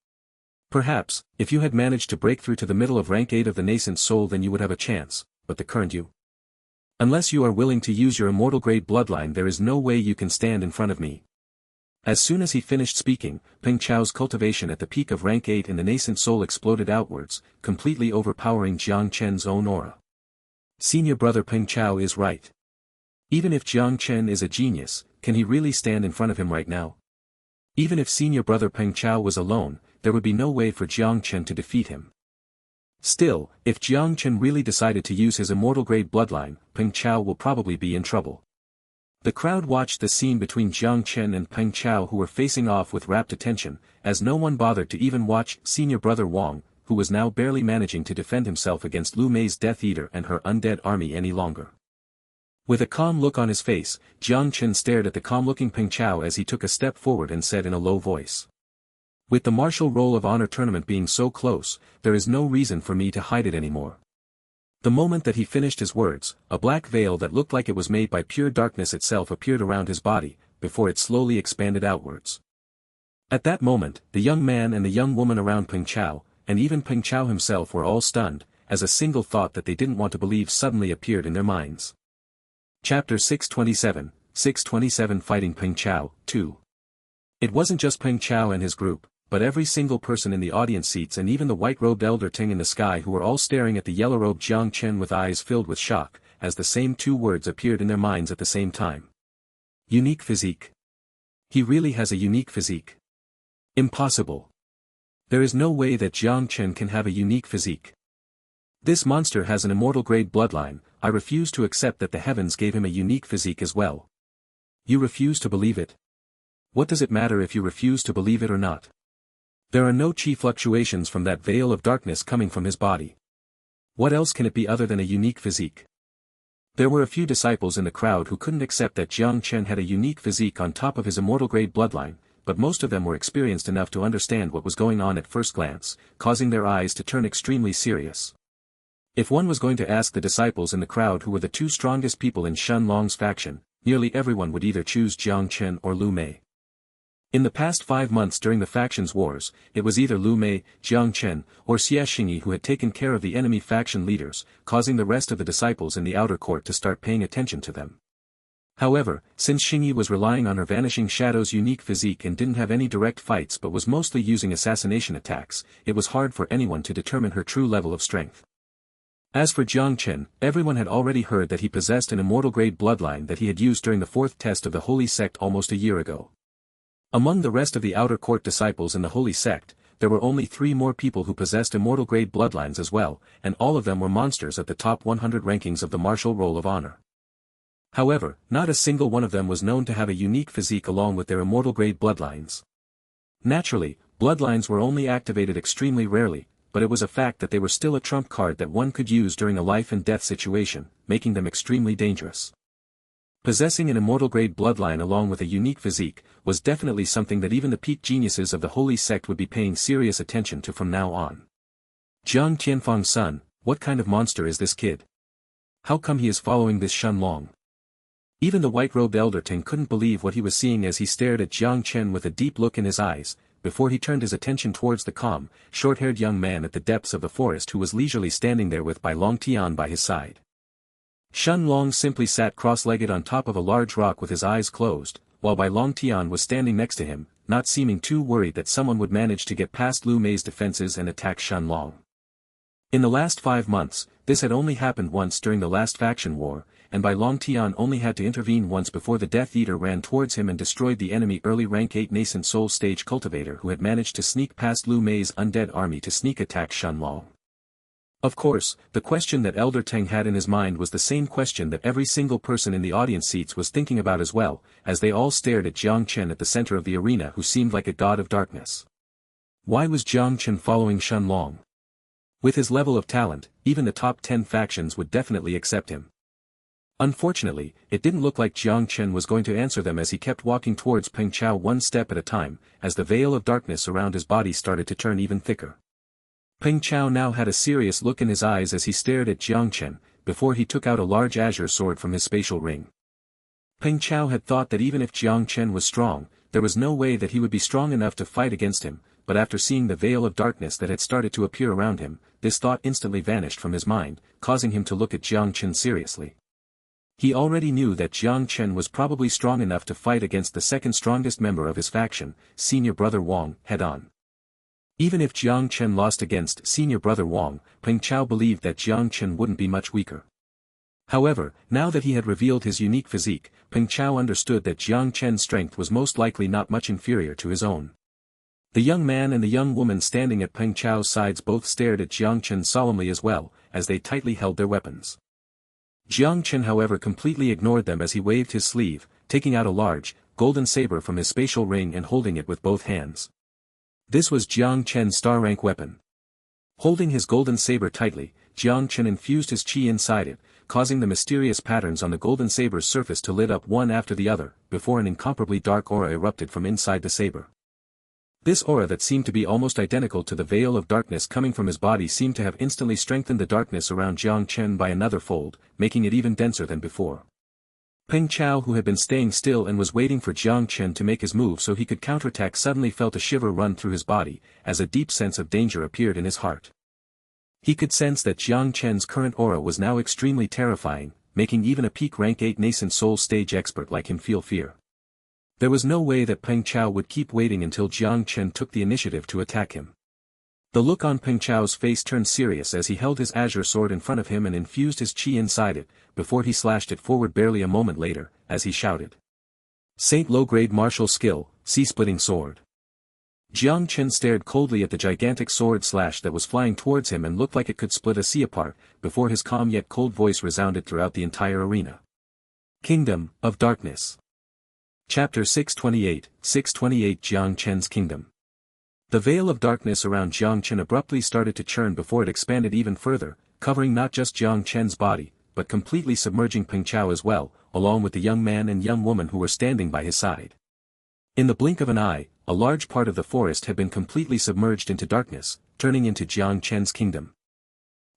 [SPEAKER 1] Perhaps, if you had managed to break through to the middle of rank 8 of the nascent soul then you would have a chance, but the current you. Unless you are willing to use your immortal grade bloodline there is no way you can stand in front of me. As soon as he finished speaking, Peng Chao's cultivation at the peak of rank 8 in the nascent soul exploded outwards, completely overpowering Jiang Chen's own aura. Senior brother Peng Chao is right. Even if Jiang Chen is a genius, can he really stand in front of him right now? Even if senior brother Peng Chao was alone, there would be no way for Jiang Chen to defeat him. Still, if Jiang Chen really decided to use his immortal grade bloodline, Peng Chao will probably be in trouble. The crowd watched the scene between Jiang Chen and Peng Chao who were facing off with rapt attention, as no one bothered to even watch senior brother Wang, who was now barely managing to defend himself against Lu Mei's Death Eater and her undead army any longer. With a calm look on his face, Jiang Chen stared at the calm-looking Peng Chao as he took a step forward and said in a low voice. With the martial roll of honor tournament being so close, there is no reason for me to hide it anymore. The moment that he finished his words, a black veil that looked like it was made by pure darkness itself appeared around his body, before it slowly expanded outwards. At that moment, the young man and the young woman around Peng Chao, and even Peng Chao himself were all stunned, as a single thought that they didn't want to believe suddenly appeared in their minds. Chapter 627, 627 Fighting Peng Chao, 2. It wasn't just Peng Chao and his group, but every single person in the audience seats and even the white-robed elder Ting in the sky who were all staring at the yellow-robed Jang Chen with eyes filled with shock, as the same two words appeared in their minds at the same time. Unique physique. He really has a unique physique. Impossible. There is no way that Jang Chen can have a unique physique. This monster has an immortal grade bloodline. I refuse to accept that the heavens gave him a unique physique as well. You refuse to believe it? What does it matter if you refuse to believe it or not? There are no chi fluctuations from that veil of darkness coming from his body. What else can it be other than a unique physique? There were a few disciples in the crowd who couldn't accept that Jang Chen had a unique physique on top of his immortal grade bloodline, but most of them were experienced enough to understand what was going on at first glance, causing their eyes to turn extremely serious. If one was going to ask the disciples in the crowd who were the two strongest people in Shen Long's faction, nearly everyone would either choose Jang Chen or Lu Mei. In the past 5 months during the factions' wars, it was either Lu Mei, Jang Chen, or Xianxia who had taken care of the enemy faction leaders, causing the rest of the disciples in the outer court to start paying attention to them. However, since Xingyi was relying on her Vanishing Shadow's unique physique and didn't have any direct fights but was mostly using assassination attacks, it was hard for anyone to determine her true level of strength. As for Jang Chen, everyone had already heard that he possessed an immortal grade bloodline that he had used during the 4th test of the Holy Sect almost a year ago. Among the rest of the outer court disciples in the Holy Sect, there were only 3 more people who possessed immortal grade bloodlines as well, and all of them were monsters at the top 100 rankings of the martial roll of honor. However, not a single one of them was known to have a unique physique along with their immortal grade bloodlines. Naturally, bloodlines were only activated extremely rarely, but it was a fact that they were still a trump card that one could use during a life and death situation, making them extremely dangerous. Possessing an immortal grade bloodline along with a unique physique, was definitely something that even the peak geniuses of the Holy Sect would be paying serious attention to from now on. Jang Tianfong's son, what kind of monster is this kid? How come he is following this Shen Long? Even the white-robed elder Ting couldn't believe what he was seeing as he stared at Jang Chen with a deep look in his eyes, before he turned his attention towards the calm, short-haired young man at the depths of the forest who was leisurely standing there with Bai Long Tian by his side. Shen Long simply sat cross-legged on top of a large rock with his eyes closed, while Bai Long Tian was standing next to him, not seeming too worried that someone would manage to get past Lu Mei's defenses and attack Shen Long. In the last 5 months, this had only happened once during the last faction war, and Bai Long Tian only had to intervene once before the Death Eater ran towards him and destroyed the enemy early rank 8 nascent soul stage cultivator who had managed to sneak past Lu Mei's undead army to sneak attack Shen Long. Of course, the question that Elder Teng had in his mind was the same question that every single person in the audience seats was thinking about as well, as they all stared at Jang Chen at the center of the arena who seemed like a god of darkness. Why was Jang Chen following Shen Long? With his level of talent, even the top 10 factions would definitely accept him. Unfortunately, it didn't look like Jang Chen was going to answer them as he kept walking towards Peng Chao one step at a time, as the veil of darkness around his body started to turn even thicker. Peng Chao now had a serious look in his eyes as he stared at Jang Chen, before he took out a large azure sword from his spatial ring. Peng Chao had thought that even if Jang Chen was strong, there was no way that he would be strong enough to fight against him, but after seeing the veil of darkness that had started to appear around him, this thought instantly vanished from his mind, causing him to look at Jang Chen seriously. He already knew that Jang Chen was probably strong enough to fight against the second strongest member of his faction, Senior Brother Wang, head-on. Even if Jang Chen lost against Senior Brother Wang, Peng Chao believed that Jang Chen wouldn't be much weaker. However, now that he had revealed his unique physique, Peng Chao understood that Jang Chen's strength was most likely not much inferior to his own. The young man and the young woman standing at Peng Chao's sides both stared at Jang Chen solemnly as well, as they tightly held their weapons. Jang Chen however completely ignored them as he waved his sleeve, taking out a large, golden saber from his spatial ring and holding it with both hands. This was Jang Chen's star-rank weapon. Holding his golden saber tightly, Jang Chen infused his chi inside it, causing the mysterious patterns on the golden saber's surface to lit up one after the other, before an incomparably dark aura erupted from inside the saber. This aura that seemed to be almost identical to the veil of darkness coming from his body seemed to have instantly strengthened the darkness around Jang Chen by another fold, making it even denser than before. Peng Chao, who had been staying still and was waiting for Jang Chen to make his move so he could counterattack, suddenly felt a shiver run through his body, as a deep sense of danger appeared in his heart. He could sense that Jang Chen's current aura was now extremely terrifying, making even a peak rank 8 nascent soul stage expert like him feel fear. There was no way that Peng Chao would keep waiting until Jang Chen took the initiative to attack him. The look on Peng Chao's face turned serious as he held his azure sword in front of him and infused his chi inside it, before he slashed it forward barely a moment later, as he shouted. Saint low-grade martial skill, sea-splitting sword. Jang Chen stared coldly at the gigantic sword slash that was flying towards him and looked like it could split a sea apart, before his calm yet cold voice resounded throughout the entire arena. Kingdom of Darkness. Chapter 628 Jang Chen's Kingdom. The veil of darkness around Jang Chen abruptly started to churn before it expanded even further, covering not just Jang Chen's body, but completely submerging Peng Chao as well, along with the young man and young woman who were standing by his side. In the blink of an eye, a large part of the forest had been completely submerged into darkness, turning into Jang Chen's kingdom.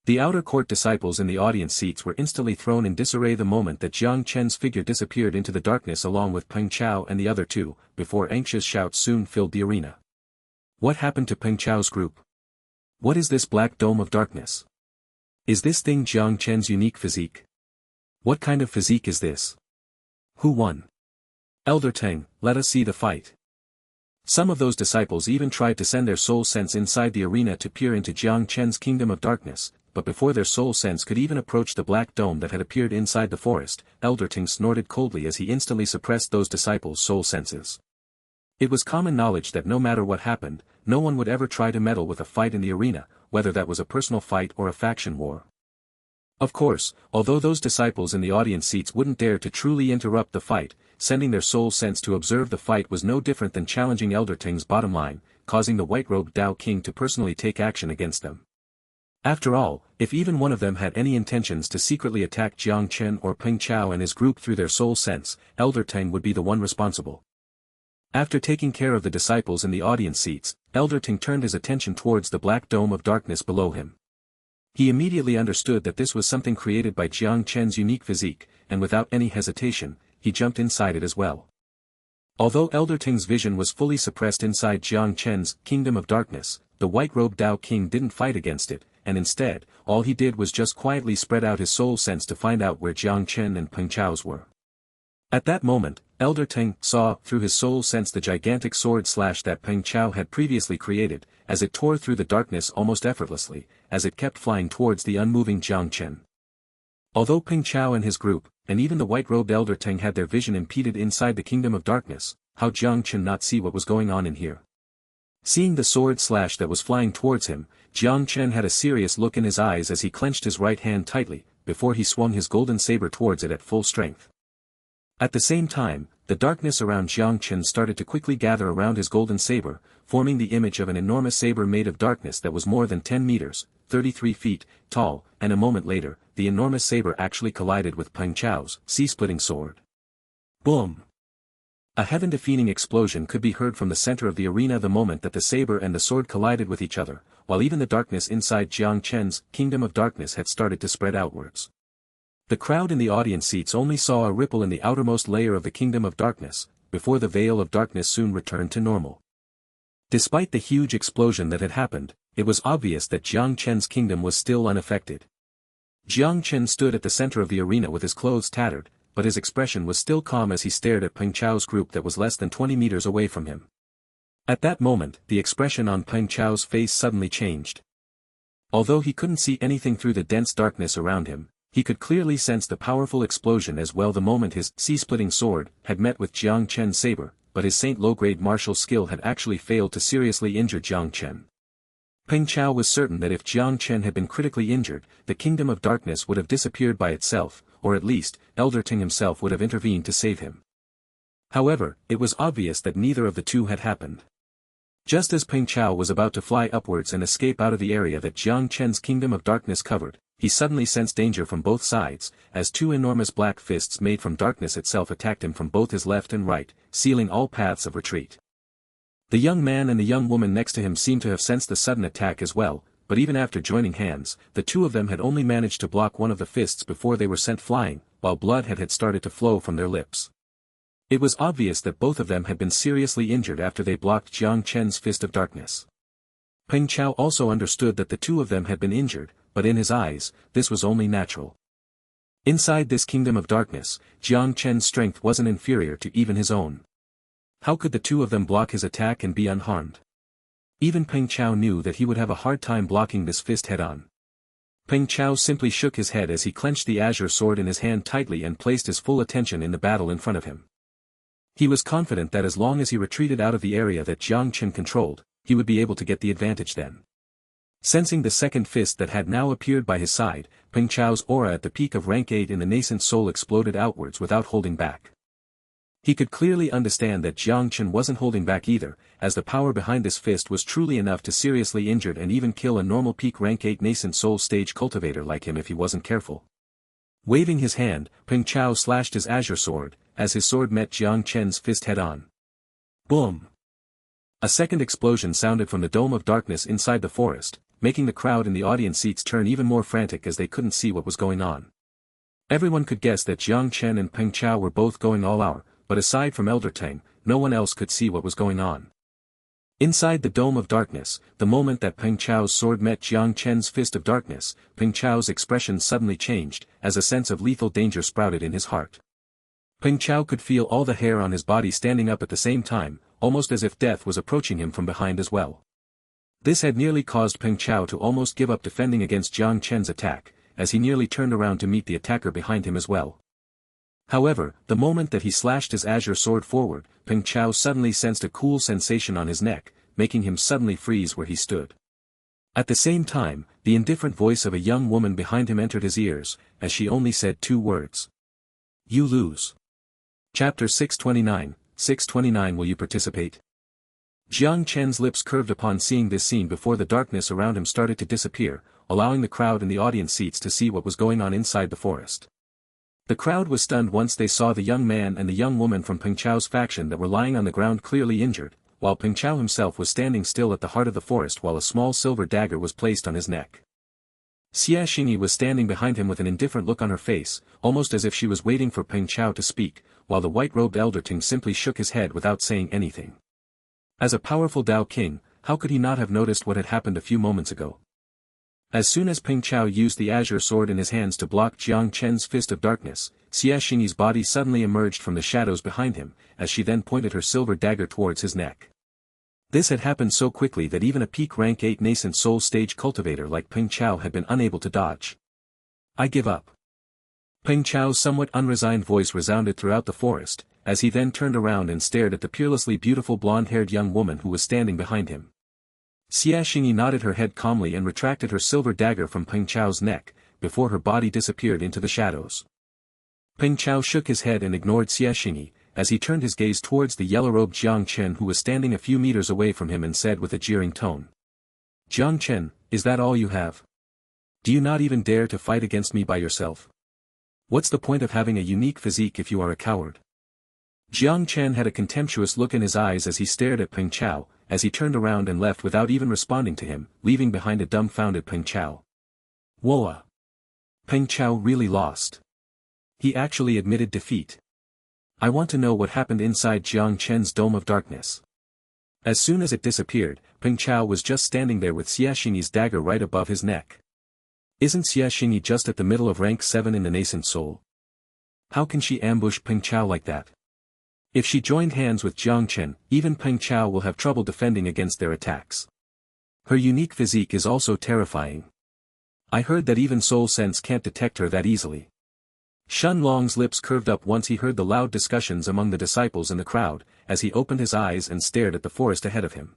[SPEAKER 1] The outer court disciples in the audience seats were instantly thrown in disarray the moment that Jang Chen's figure disappeared into the darkness along with Peng Chao and the other two, before anxious shouts soon filled the arena. What happened to Peng Chao's group? What is this black dome of darkness? Is this thing Jang Chen's unique physique? What kind of physique is this? Who won? Elder Teng, let us see the fight. Some of those disciples even tried to send their soul sense inside the arena to peer into Jang Chen's kingdom of darkness, but before their soul sense could even approach the black dome that had appeared inside the forest, Elder Teng snorted coldly as he instantly suppressed those disciples' soul senses. It was common knowledge that no matter what happened, no one would ever try to meddle with a fight in the arena, whether that was a personal fight or a faction war. Of course, although those disciples in the audience seats wouldn't dare to truly interrupt the fight, sending their soul sense to observe the fight was no different than challenging Elder Teng's bottom line, causing the white-robed Dao King to personally take action against them. After all, if even one of them had any intentions to secretly attack Jang Chen or Peng Chao and his group through their soul sense, Elder Teng would be the one responsible. After taking care of the disciples in the audience seats, Elder Teng turned his attention towards the black dome of darkness below him. He immediately understood that this was something created by Jang Chen's unique physique, and without any hesitation, he jumped inside it as well. Although Elder Teng's vision was fully suppressed inside Jang Chen's kingdom of darkness, the white-robed Dao King didn't fight against it, and instead, all he did was just quietly spread out his soul sense to find out where Jang Chen and Peng Chao's were. At that moment, Elder Teng saw through his soul sense the gigantic sword slash that Peng Chao had previously created, as it tore through the darkness almost effortlessly, as it kept flying towards the unmoving Jang Chen. Although Peng Chao and his group, and even the white-robed Elder Teng had their vision impeded inside the kingdom of darkness, how Jang Chen not see what was going on in here? Seeing the sword slash that was flying towards him, Jang Chen had a serious look in his eyes as he clenched his right hand tightly, before he swung his golden saber towards it at full strength. At the same time, the darkness around Jang Chen started to quickly gather around his golden saber, forming the image of an enormous saber made of darkness that was more than 10 meters, 33 feet, tall, and a moment later, the enormous saber actually collided with Peng Chao's sea-splitting sword. Boom! A heaven-defying explosion could be heard from the center of the arena the moment that the saber and the sword collided with each other, while even the darkness inside Jang Chen's kingdom of darkness had started to spread outwards. The crowd in the audience seats only saw a ripple in the outermost layer of the kingdom of darkness, before the veil of darkness soon returned to normal. Despite the huge explosion that had happened, it was obvious that Jang Chen's kingdom was still unaffected. Jang Chen stood at the center of the arena with his clothes tattered, but his expression was still calm as he stared at Peng Chao's group that was less than 20 meters away from him. At that moment, the expression on Peng Chao's face suddenly changed. Although he couldn't see anything through the dense darkness around him, he could clearly sense the powerful explosion as well the moment his sea-splitting sword had met with Jang Chen's saber, but his saint low-grade martial skill had actually failed to seriously injure Jang Chen. Peng Chao was certain that if Jang Chen had been critically injured, the kingdom of darkness would have disappeared by itself, or at least, Elder Teng himself would have intervened to save him. However, it was obvious that neither of the two had happened. Just as Peng Chao was about to fly upwards and escape out of the area that Jang Chen's kingdom of darkness covered, he suddenly sensed danger from both sides, as two enormous black fists made from darkness itself attacked him from both his left and right, sealing all paths of retreat. The young man and the young woman next to him seemed to have sensed the sudden attack as well, but even after joining hands, the two of them had only managed to block one of the fists before they were sent flying, while blood had started to flow from their lips. It was obvious that both of them had been seriously injured after they blocked Jang Chen's fist of darkness. Peng Chao also understood that the two of them had been injured, but in his eyes, this was only natural. Inside this kingdom of darkness, Jang Chen's strength wasn't inferior to even his own. How could the two of them block his attack and be unharmed? Even Peng Chao knew that he would have a hard time blocking this fist head-on. Peng Chao simply shook his head as he clenched the azure sword in his hand tightly and placed his full attention in the battle in front of him. He was confident that as long as he retreated out of the area that Jang Chen controlled, he would be able to get the advantage then. Sensing the second fist that had now appeared by his side, Peng Chao's aura at the peak of rank 8 in the nascent soul exploded outwards without holding back. He could clearly understand that Jang Chen wasn't holding back either, as the power behind this fist was truly enough to seriously injure and even kill a normal peak rank 8 nascent soul stage cultivator like him if he wasn't careful. Waving his hand, Peng Chao slashed his azure sword, as his sword met Jang Chen's fist head-on. Boom! A second explosion sounded from the dome of darkness inside the forest, making the crowd in the audience seats turn even more frantic as they couldn't see what was going on. Everyone could guess that Jang Chen and Peng Chao were both going all out, but aside from Elder Tang, no one else could see what was going on. Inside the dome of darkness, the moment that Peng Chao's sword met Jang Chen's fist of darkness, Peng Chao's expression suddenly changed, as a sense of lethal danger sprouted in his heart. Peng Chao could feel all the hair on his body standing up at the same time, almost as if death was approaching him from behind as well. This had nearly caused Peng Chao to almost give up defending against Jang Chen's attack, as he nearly turned around to meet the attacker behind him as well. However, the moment that he slashed his azure sword forward, Peng Chao suddenly sensed a cool sensation on his neck, making him suddenly freeze where he stood. At the same time, the indifferent voice of a young woman behind him entered his ears, as she only said two words. You lose. Chapter 629, 629 Will you participate? Jiang Chen's lips curved upon seeing this scene before the darkness around him started to disappear, allowing the crowd in the audience seats to see what was going on inside the forest. The crowd was stunned once they saw the young man and the young woman from Peng Chao's faction that were lying on the ground clearly injured, while Peng Chao himself was standing still at the heart of the forest while a small silver dagger was placed on his neck. Xianxia was standing behind him with an indifferent look on her face, almost as if she was waiting for Peng Chao to speak, while the white-robed Elder Ting simply shook his head without saying anything. As a powerful Dao King, how could he not have noticed what had happened a few moments ago? As soon as Peng Chao used the azure sword in his hands to block Jang Chen's fist of darkness, Xianxia's body suddenly emerged from the shadows behind him, as she then pointed her silver dagger towards his neck. This had happened so quickly that even a peak rank 8 nascent soul stage cultivator like Peng Chao had been unable to dodge. I give up. Peng Chao's somewhat unresigned voice resounded throughout the forest, as he then turned around and stared at the peerlessly beautiful blonde-haired young woman who was standing behind him. Xianxia nodded her head calmly and retracted her silver dagger from Peng Chao's neck, before her body disappeared into the shadows. Peng Chao shook his head and ignored Xianxia, as he turned his gaze towards the yellow-robed Jang Chen who was standing a few meters away from him and said with a jeering tone. Jang Chen, is that all you have? Do you not even dare to fight against me by yourself? What's the point of having a unique physique if you are a coward? Jang Chen had a contemptuous look in his eyes as he stared at Peng Chao, as he turned around and left without even responding to him, leaving behind a dumbfounded Peng Chao. Whoa! Peng Chao really lost. He actually admitted defeat. I want to know what happened inside Jang Chen's dome of darkness. As soon as it disappeared, Peng Chao was just standing there with Xianxia's dagger right above his neck. Isn't Xianxia just at the middle of rank 7 in the nascent soul? How can she ambush Peng Chao like that? If she joined hands with Jang Chen, even Peng Chao will have trouble defending against their attacks. Her unique physique is also terrifying. I heard that even Soul Sense can't detect her that easily. Shun Long's lips curved up once he heard the loud discussions among the disciples in the crowd, as he opened his eyes and stared at the forest ahead of him.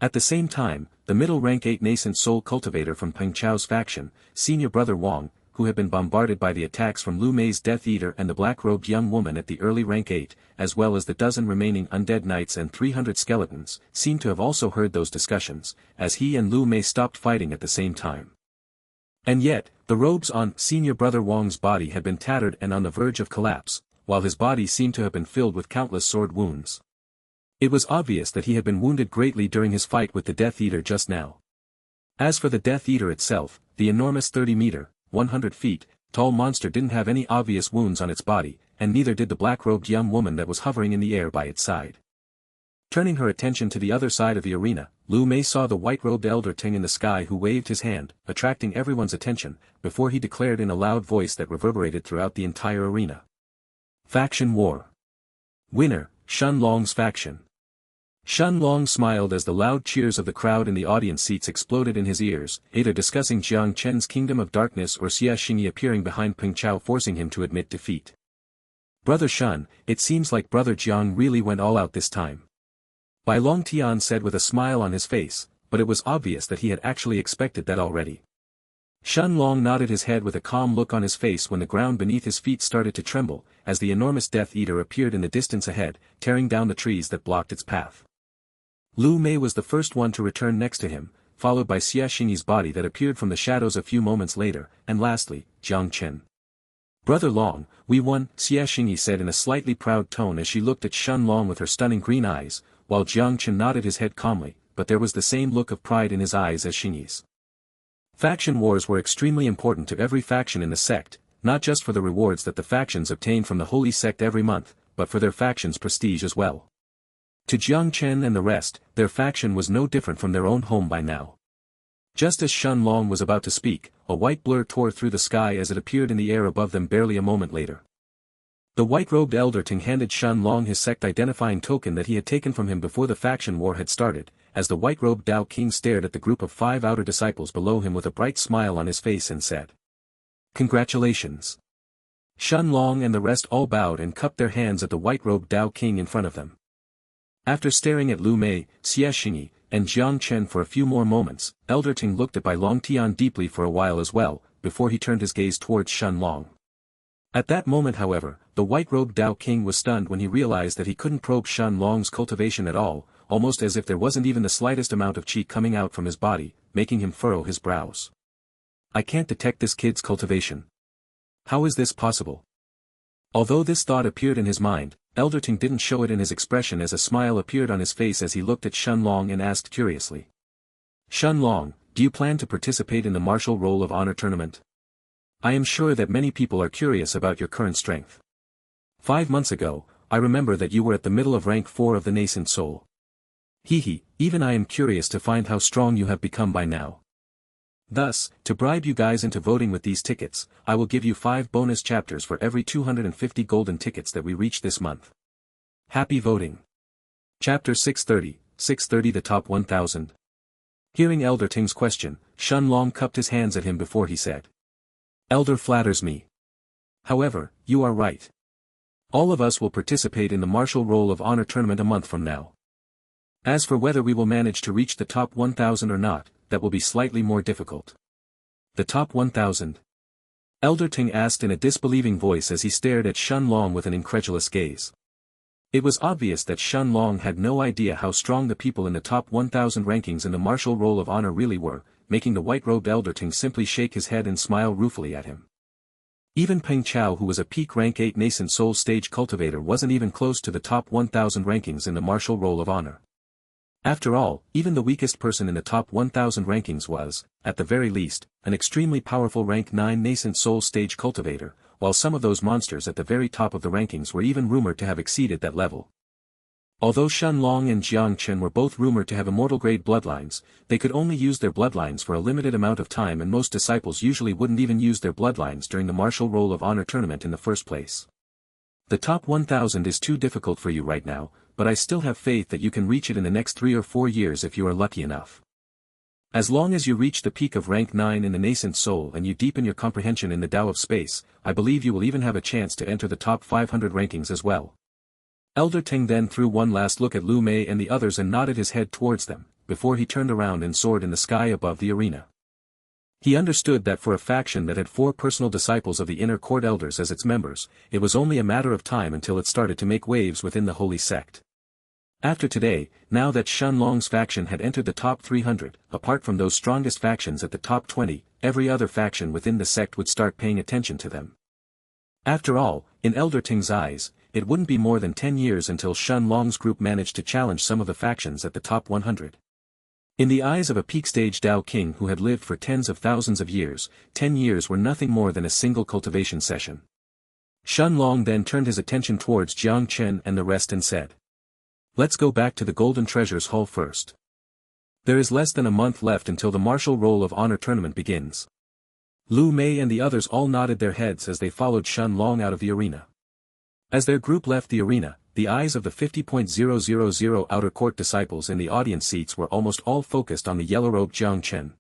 [SPEAKER 1] At the same time, the middle rank 8 nascent soul cultivator from Peng Chao's faction, senior brother Wang, who had been bombarded by the attacks from Lu Mei's Death Eater and the black-robed young woman at the early rank 8, as well as the dozen remaining undead knights and 300 skeletons, seemed to have also heard those discussions, as he and Lu Mei stopped fighting at the same time. And yet, the robes on senior brother Wang's body had been tattered and on the verge of collapse, while his body seemed to have been filled with countless sword wounds. It was obvious that he had been wounded greatly during his fight with the Death Eater just now. As for the Death Eater itself, the enormous 30-meter, 100 feet, tall monster didn't have any obvious wounds on its body, and neither did the black-robed young woman that was hovering in the air by its side. Turning her attention to the other side of the arena, Lu Mei saw the white-robed elder Ting in the sky who waved his hand, attracting everyone's attention, before he declared in a loud voice that reverberated throughout the entire arena. Faction War. Winner, Shun Long's faction. Shun Long smiled as the loud cheers of the crowd in the audience seats exploded in his ears, either discussing Jiang Chen's Kingdom of Darkness or Xianxia appearing behind Peng Chao forcing him to admit defeat. Brother Shun, it seems like Brother Jiang really went all out this time. Bai Long Tian said with a smile on his face, but it was obvious that he had actually expected that already. Shun Long nodded his head with a calm look on his face when the ground beneath his feet started to tremble, as the enormous Death Eater appeared in the distance ahead, tearing down the trees that blocked its path. Lu Mei was the first one to return next to him, followed by Xiaxing's body that appeared from the shadows a few moments later, and lastly, Jang Chen. Brother Long, we won, Xiaxing said in a slightly proud tone as she looked at Shun Long with her stunning green eyes, while Jang Chen nodded his head calmly, but there was the same look of pride in his eyes as Xingyi's. Faction wars were extremely important to every faction in the sect, not just for the rewards that the factions obtained from the holy sect every month, but for their faction's prestige as well. To Jiang Chen and the rest, their faction was no different from their own home by now. Just as Shun Long was about to speak, a white blur tore through the sky as it appeared in the air above them barely a moment later. The white-robed elder Ting handed Shun Long his sect-identifying token that he had taken from him before the faction war had started, as the white-robed Dao King stared at the group of 5 outer disciples below him with a bright smile on his face and said, "Congratulations." Shun Long and the rest all bowed and cupped their hands at the white-robed Dao King in front of them. After staring at Lu Mei, Xiaxing, and Jiang Chen for a few more moments, Elder Ting looked at Bai Long Tian deeply for a while as well, before he turned his gaze towards Shun Long. At that moment however, the white-robed Dao King was stunned when he realized that he couldn't probe Shun Long's cultivation at all, almost as if there wasn't even the slightest amount of qi coming out from his body, making him furrow his brows. I can't detect this kid's cultivation. How is this possible? Although this thought appeared in his mind, Elder Ting didn't show it in his expression as a smile appeared on his face as he looked at Shun Long and asked curiously. Shun Long, do you plan to participate in the Martial Roll of Honor tournament? I am sure that many people are curious about your current strength. 5 months ago, I remember that you were at the middle of rank 4 of the nascent soul. Even I am curious to find how strong you have become by now. Thus, to bribe you guys into voting with these tickets, I will give you 5 bonus chapters for every 250 golden tickets that we reach this month. Happy voting. Chapter 630, the top 1000. Hearing Elder Ting's question, Shun Long cupped his hands at him before he said. Elder flatters me. However, you are right. All of us will participate in the Martial Roll of Honor tournament a month from now. As for whether we will manage to reach the top 1000 or not, that will be slightly more difficult. The top 1000? Elder Ting asked in a disbelieving voice as he stared at Shun Long with an incredulous gaze. It was obvious that Shun Long had no idea how strong the people in the top 1000 rankings in the Martial Roll of Honor really were, making the white-robed Elder Ting simply shake his head and smile ruefully at him. Even Peng Chao, who was a peak rank 8 nascent soul stage cultivator, wasn't even close to the top 1000 rankings in the Martial Roll of Honor. After all, even the weakest person in the top 1000 rankings was, at the very least, an extremely powerful rank 9 nascent soul stage cultivator, while some of those monsters at the very top of the rankings were even rumored to have exceeded that level. Although Shun Long and Jiang Chen were both rumored to have immortal-grade bloodlines, they could only use their bloodlines for a limited amount of time, and most disciples usually wouldn't even use their bloodlines during the Martial Roll of Honor tournament in the first place. The top 1000 is too difficult for you right now, but I still have faith that you can reach it in the next 3 or 4 years if you are lucky enough. As long as you reach the peak of rank 9 in the nascent soul and you deepen your comprehension in the Tao of space, I believe you will even have a chance to enter the top 500 rankings as well. Elder Ting then threw one last look at Lu Mei and the others and nodded his head towards them, before he turned around and soared in the sky above the arena. He understood that for a faction that had 4 personal disciples of the inner court elders as its members, it was only a matter of time until it started to make waves within the holy sect. After today, now that Shun Long's faction had entered the top 300, apart from those strongest factions at the top 20, every other faction within the sect would start paying attention to them. After all, in Elder Ting's eyes, it wouldn't be more than 10 years until Shen Long's group managed to challenge some of the factions at the top 100. In the eyes of a peak-stage Dao King who had lived for tens of thousands of years, 10 years were nothing more than a single cultivation session. Shen Long then turned his attention towards Jang Chen and the rest and said, "Let's go back to the Golden Treasures Hall first. There is less than a month left until the Martial Roll of Honor tournament begins." Lu Mei and the others all nodded their heads as they followed Shen Long out of the arena. As their group left the arena, the eyes of the 50,000 outer court disciples in the audience seats were almost all focused on the yellow-robed Jang Chen.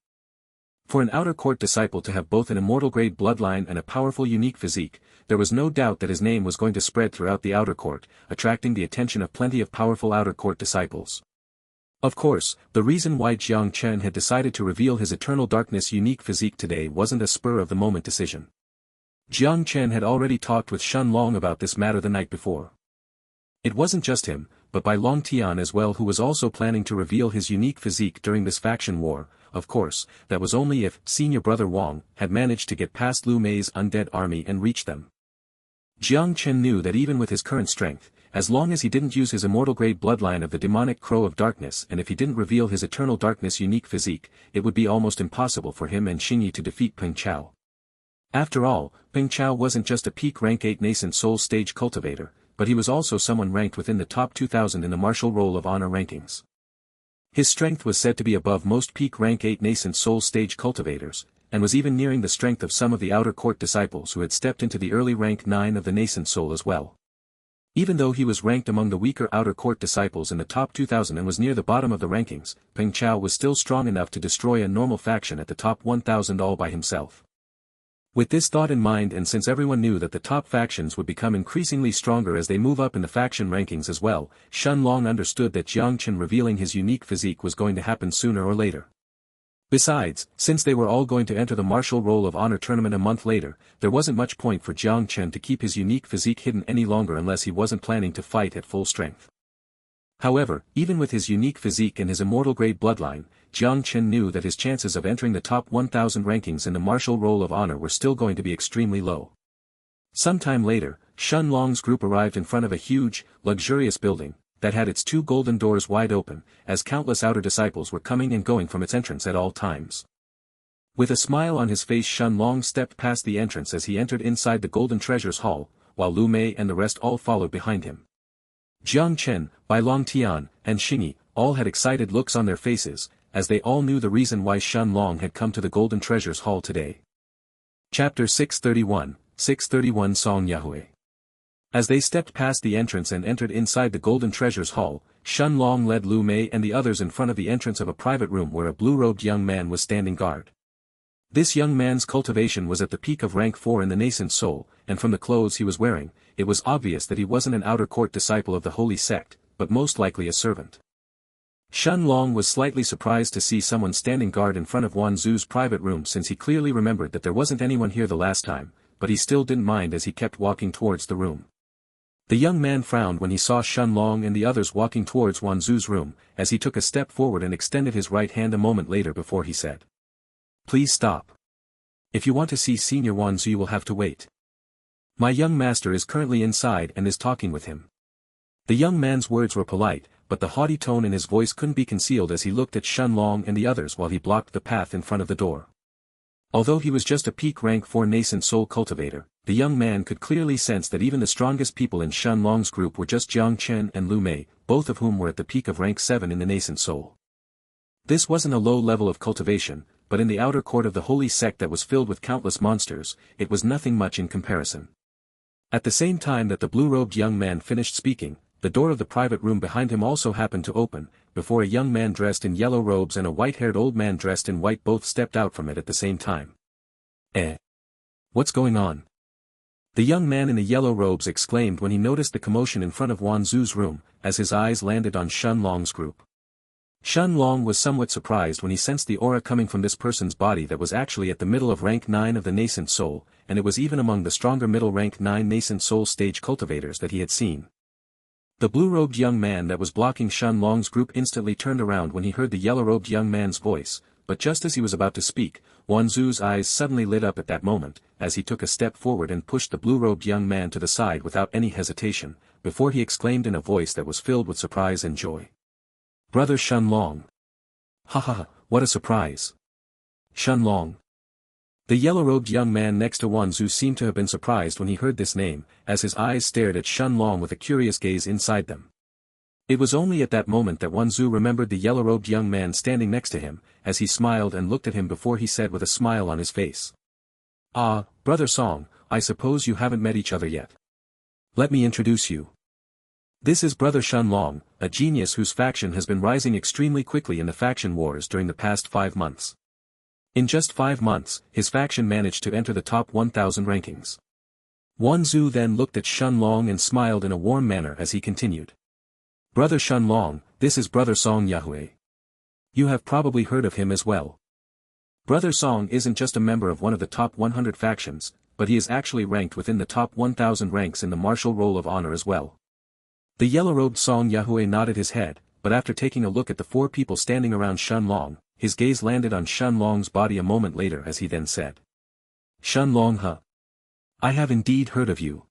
[SPEAKER 1] For an outer court disciple to have both an immortal-grade bloodline and a powerful unique physique, there was no doubt that his name was going to spread throughout the outer court, attracting the attention of plenty of powerful outer court disciples. Of course, the reason why Jang Chen had decided to reveal his Eternal Darkness unique physique today wasn't a spur-of-the-moment decision. Jang Chen had already talked with Shen Long about this matter the night before. It wasn't just him, but Bai Long Tian as well, who was also planning to reveal his unique physique during this faction war. Of course, that was only if senior brother Wang had managed to get past Lu Mei's undead army and reach them. Jang Chen knew that even with his current strength, as long as he didn't use his immortal-grade bloodline of the demonic crow of darkness and if he didn't reveal his eternal darkness unique physique, it would be almost impossible for him and Xingyi to defeat Peng Chao. After all, Peng Chao wasn't just a peak rank 8 nascent soul stage cultivator, but he was also someone ranked within the top 2,000 in the Martial Roll of Honor rankings. His strength was said to be above most peak rank 8 nascent soul stage cultivators, and was even nearing the strength of some of the outer court disciples who had stepped into the early rank 9 of the nascent soul as well. Even though he was ranked among the weaker outer court disciples in the top 2,000 and was near the bottom of the rankings, Peng Chao was still strong enough to destroy a normal faction at the top 1,000 all by himself. With this thought in mind, and since everyone knew that the top factions would become increasingly stronger as they move up in the faction rankings as well, Shen Long understood that Jang Chen revealing his unique physique was going to happen sooner or later. Besides, since they were all going to enter the Martial Roll of Honor tournament a month later, there wasn't much point for Jang Chen to keep his unique physique hidden any longer unless he wasn't planning to fight at full strength. However, even with his unique physique and his immortal-grade bloodline, Jang Chen knew that his chances of entering the top 1,000 rankings in the Martial Roll of Honor were still going to be extremely low. Sometime later, Shen Long's group arrived in front of a huge, luxurious building that had its 2 golden doors wide open, as countless outer disciples were coming and going from its entrance at all times. With a smile on his face, Shen Long stepped past the entrance as he entered inside the Golden Treasures Hall, while Lu Mei and the rest all followed behind him. Jang Chen, Bai Long Tian, and Xingyi all had excited looks on their faces, as they all knew the reason why Shen Long had come to the Golden Treasures Hall today. Chapter 631 Song Yahwe. As they stepped past the entrance and entered inside the Golden Treasures Hall, Shen Long led Lu Mei and the others in front of the entrance of a private room where a blue-robed young man was standing guard. This young man's cultivation was at the peak of rank 4 in the nascent soul, and from the clothes he was wearing, it was obvious that he wasn't an outer court disciple of the holy sect, but most likely a servant. Shen Long was slightly surprised to see someone standing guard in front of Wan Zu's private room, since he clearly remembered that there wasn't anyone here the last time, but he still didn't mind as he kept walking towards the room. The young man frowned when he saw Shen Long and the others walking towards Wan Zu's room, as he took a step forward and extended his right hand a moment later before he said, "Please stop. If you want to see Senior Wan Zu, you will have to wait. My young master is currently inside and is talking with him." The young man's words were polite, but the haughty tone in his voice couldn't be concealed as he looked at Shen Long and the others while he blocked the path in front of the door. Although he was just a peak rank 4 nascent soul cultivator, the young man could clearly sense that even the strongest people in Shen Long's group were just Jang Chen and Lu Mei, both of whom were at the peak of rank 7 in the nascent soul. This wasn't a low level of cultivation, but in the outer court of the holy sect that was filled with countless monsters, it was nothing much in comparison. At the same time that the blue-robed young man finished speaking, the door of the private room behind him also happened to open, before a young man dressed in yellow robes and a white-haired old man dressed in white both stepped out from it at the same time. What's going on?" The young man in the yellow robes exclaimed when he noticed the commotion in front of Wan Zu's room, as his eyes landed on Shen Long's group. Shen Long was somewhat surprised when he sensed the aura coming from this person's body that was actually at the middle of rank 9 of the nascent soul, and it was even among the stronger middle rank 9 nascent soul stage cultivators that he had seen. The blue-robed young man that was blocking Shen Long's group instantly turned around when he heard the yellow-robed young man's voice, but just as he was about to speak, Wanzu's eyes suddenly lit up at that moment, as he took a step forward and pushed the blue-robed young man to the side without any hesitation, before he exclaimed in a voice that was filled with surprise and joy. "Brother Shenlong! Ha ha ha, what a surprise! Shenlong!" The yellow-robed young man next to Wanzu seemed to have been surprised when he heard this name, as his eyes stared at Shenlong with a curious gaze inside them. It was only at that moment that Wanzu remembered the yellow-robed young man standing next to him, as he smiled and looked at him before he said with a smile on his face. "Ah, Brother Song, I suppose you haven't met each other yet. Let me introduce you. This is Brother Shenlong, a genius whose faction has been rising extremely quickly in the faction wars during the past 5 months. In just 5 months, his faction managed to enter the top 1,000 rankings." Wanzu then looked at Shenlong and smiled in a warm manner as he continued. "Brother Shenlong, this is Brother Song Yahwe. You have probably heard of him as well. Brother Song isn't just a member of one of the top 100 factions, but he is actually ranked within the top 1,000 ranks in the martial roll of honor as well." The yellow-robed Song Yahwe nodded his head, but after taking a look at the 4 people standing around Shenlong, his gaze landed on Shenlong's body a moment later as he then said. "Shenlong huh? I have indeed heard of you.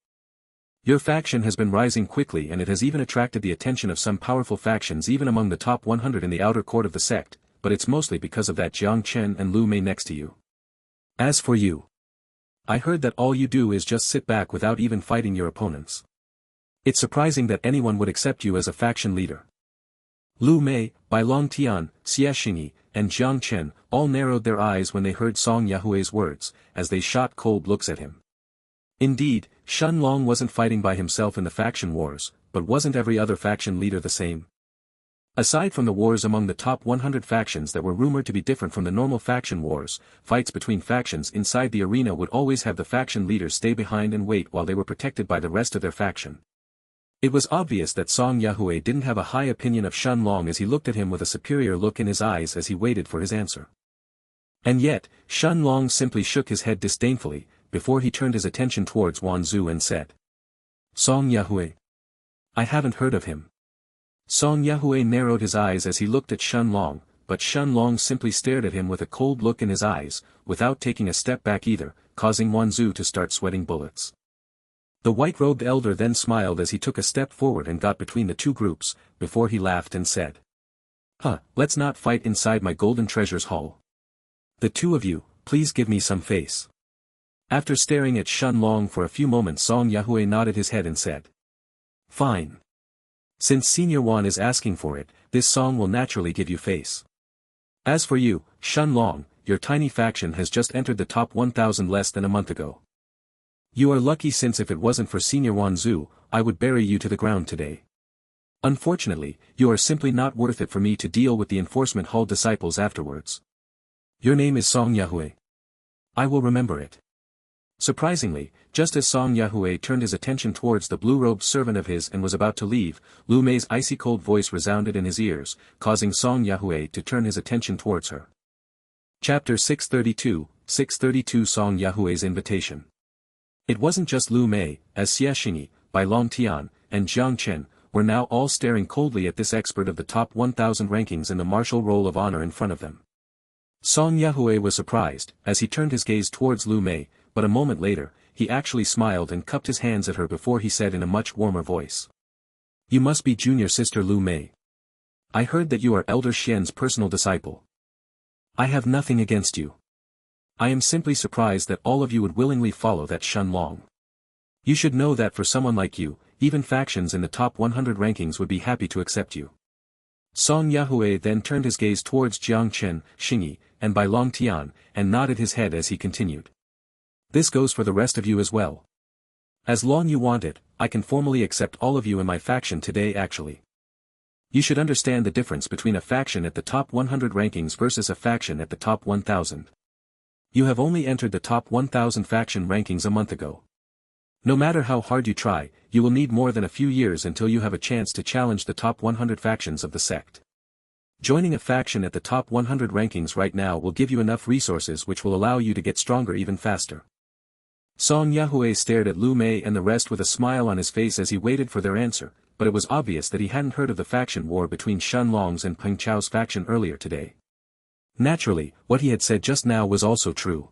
[SPEAKER 1] Your faction has been rising quickly and it has even attracted the attention of some powerful factions even among the top 100 in the outer court of the sect, but it's mostly because of that Jang Chen and Lu Mei next to you. As for you, I heard that all you do is just sit back without even fighting your opponents. It's surprising that anyone would accept you as a faction leader." Lu Mei, Bai Long Tian, Xianxia, and Jang Chen all narrowed their eyes when they heard Song Yahwe's words, as they shot cold looks at him. Indeed, Shenlong wasn't fighting by himself in the faction wars, but wasn't every other faction leader the same? Aside from the wars among the top 100 factions that were rumored to be different from the normal faction wars, fights between factions inside the arena would always have the faction leaders stay behind and wait while they were protected by the rest of their faction. It was obvious that Song Yahwe didn't have a high opinion of Shenlong as he looked at him with a superior look in his eyes as he waited for his answer. And yet, Shenlong simply shook his head disdainfully, before he turned his attention towards Wanzu and said. "Song Yahwe. I haven't heard of him." Song Yahwe narrowed his eyes as he looked at Shenlong, but Shenlong simply stared at him with a cold look in his eyes, without taking a step back either, causing Wanzu to start sweating bullets. The white-robed elder then smiled as he took a step forward and got between the 2 groups, before he laughed and said. "Huh, let's not fight inside my golden treasures hall. The 2 of you, please give me some face." After staring at Shenlong for a few moments, Song Yahwe nodded his head and said. "Fine. Since Senior Wan is asking for it, this song will naturally give you face. As for you, Shenlong, your tiny faction has just entered the top 1,000 less than a month ago. You are lucky, since if it wasn't for Senior Wanzu, I would bury you to the ground today. Unfortunately, you are simply not worth it for me to deal with the enforcement hall disciples afterwards. Your name is Song Yahwe. I will remember it." Surprisingly, just as Song Yahwe turned his attention towards the blue-robed servant of his and was about to leave, Lu Mei's icy-cold voice resounded in his ears, causing Song Yahwe to turn his attention towards her. Chapter 632 Song Yahwe's Invitation. It wasn't just Lu Mei, as Xianxia, Bai Long Tian, and Jang Chen were now all staring coldly at this expert of the top 1,000 rankings in the martial roll of honor in front of them. Song Yahwe was surprised, as he turned his gaze towards Lu Mei, but a moment later, he actually smiled and cupped his hands at her before he said in a much warmer voice. "You must be junior sister Lu Mei. I heard that you are Elder Xian's personal disciple. I have nothing against you. I am simply surprised that all of you would willingly follow that Shenlong. You should know that for someone like you, even factions in the top 100 rankings would be happy to accept you." Song Yahwe then turned his gaze towards Jang Chen, Xingyi, and Bai Long Tian, and nodded his head as he continued. "This goes for the rest of you as well. As long you want it, I can formally accept all of you in my faction today actually. You should understand the difference between a faction at the top 100 rankings versus a faction at the top 1,000. You have only entered the top 1,000 faction rankings a month ago. No matter how hard you try, you will need more than a few years until you have a chance to challenge the top 100 factions of the sect. Joining a faction at the top 100 rankings right now will give you enough resources which will allow you to get stronger even faster." Song Yahwe stared at Lu Mei and the rest with a smile on his face as he waited for their answer, but it was obvious that he hadn't heard of the faction war between Shenlong's and Peng Chao's faction earlier today. Naturally, what he had said just now was also true.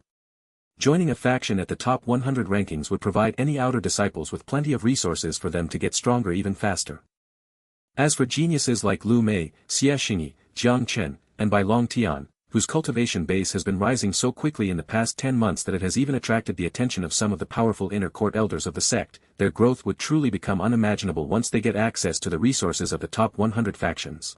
[SPEAKER 1] Joining a faction at the top 100 rankings would provide any outer disciples with plenty of resources for them to get stronger even faster. As for geniuses like Lu Mei, Xianxia, Jang Chen, and Bai Long Tian, whose cultivation base has been rising so quickly in the past 10 months that it has even attracted the attention of some of the powerful inner court elders of the sect, their growth would truly become unimaginable once they get access to the resources of the top 100 factions.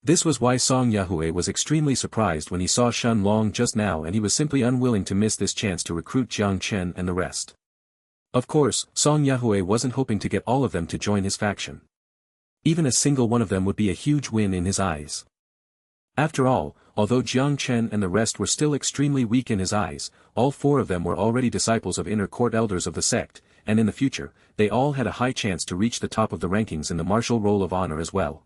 [SPEAKER 1] This was why Song Yahwe was extremely surprised when he saw Shen Long just now, and he was simply unwilling to miss this chance to recruit Jang Chen and the rest. Of course, Song Yahwe wasn't hoping to get all of them to join his faction. Even a single one of them would be a huge win in his eyes. After all, although Jang Chen and the rest were still extremely weak in his eyes, all four of them were already disciples of inner court elders of the sect, and in the future, they all had a high chance to reach the top of the rankings in the martial roll of honor as well.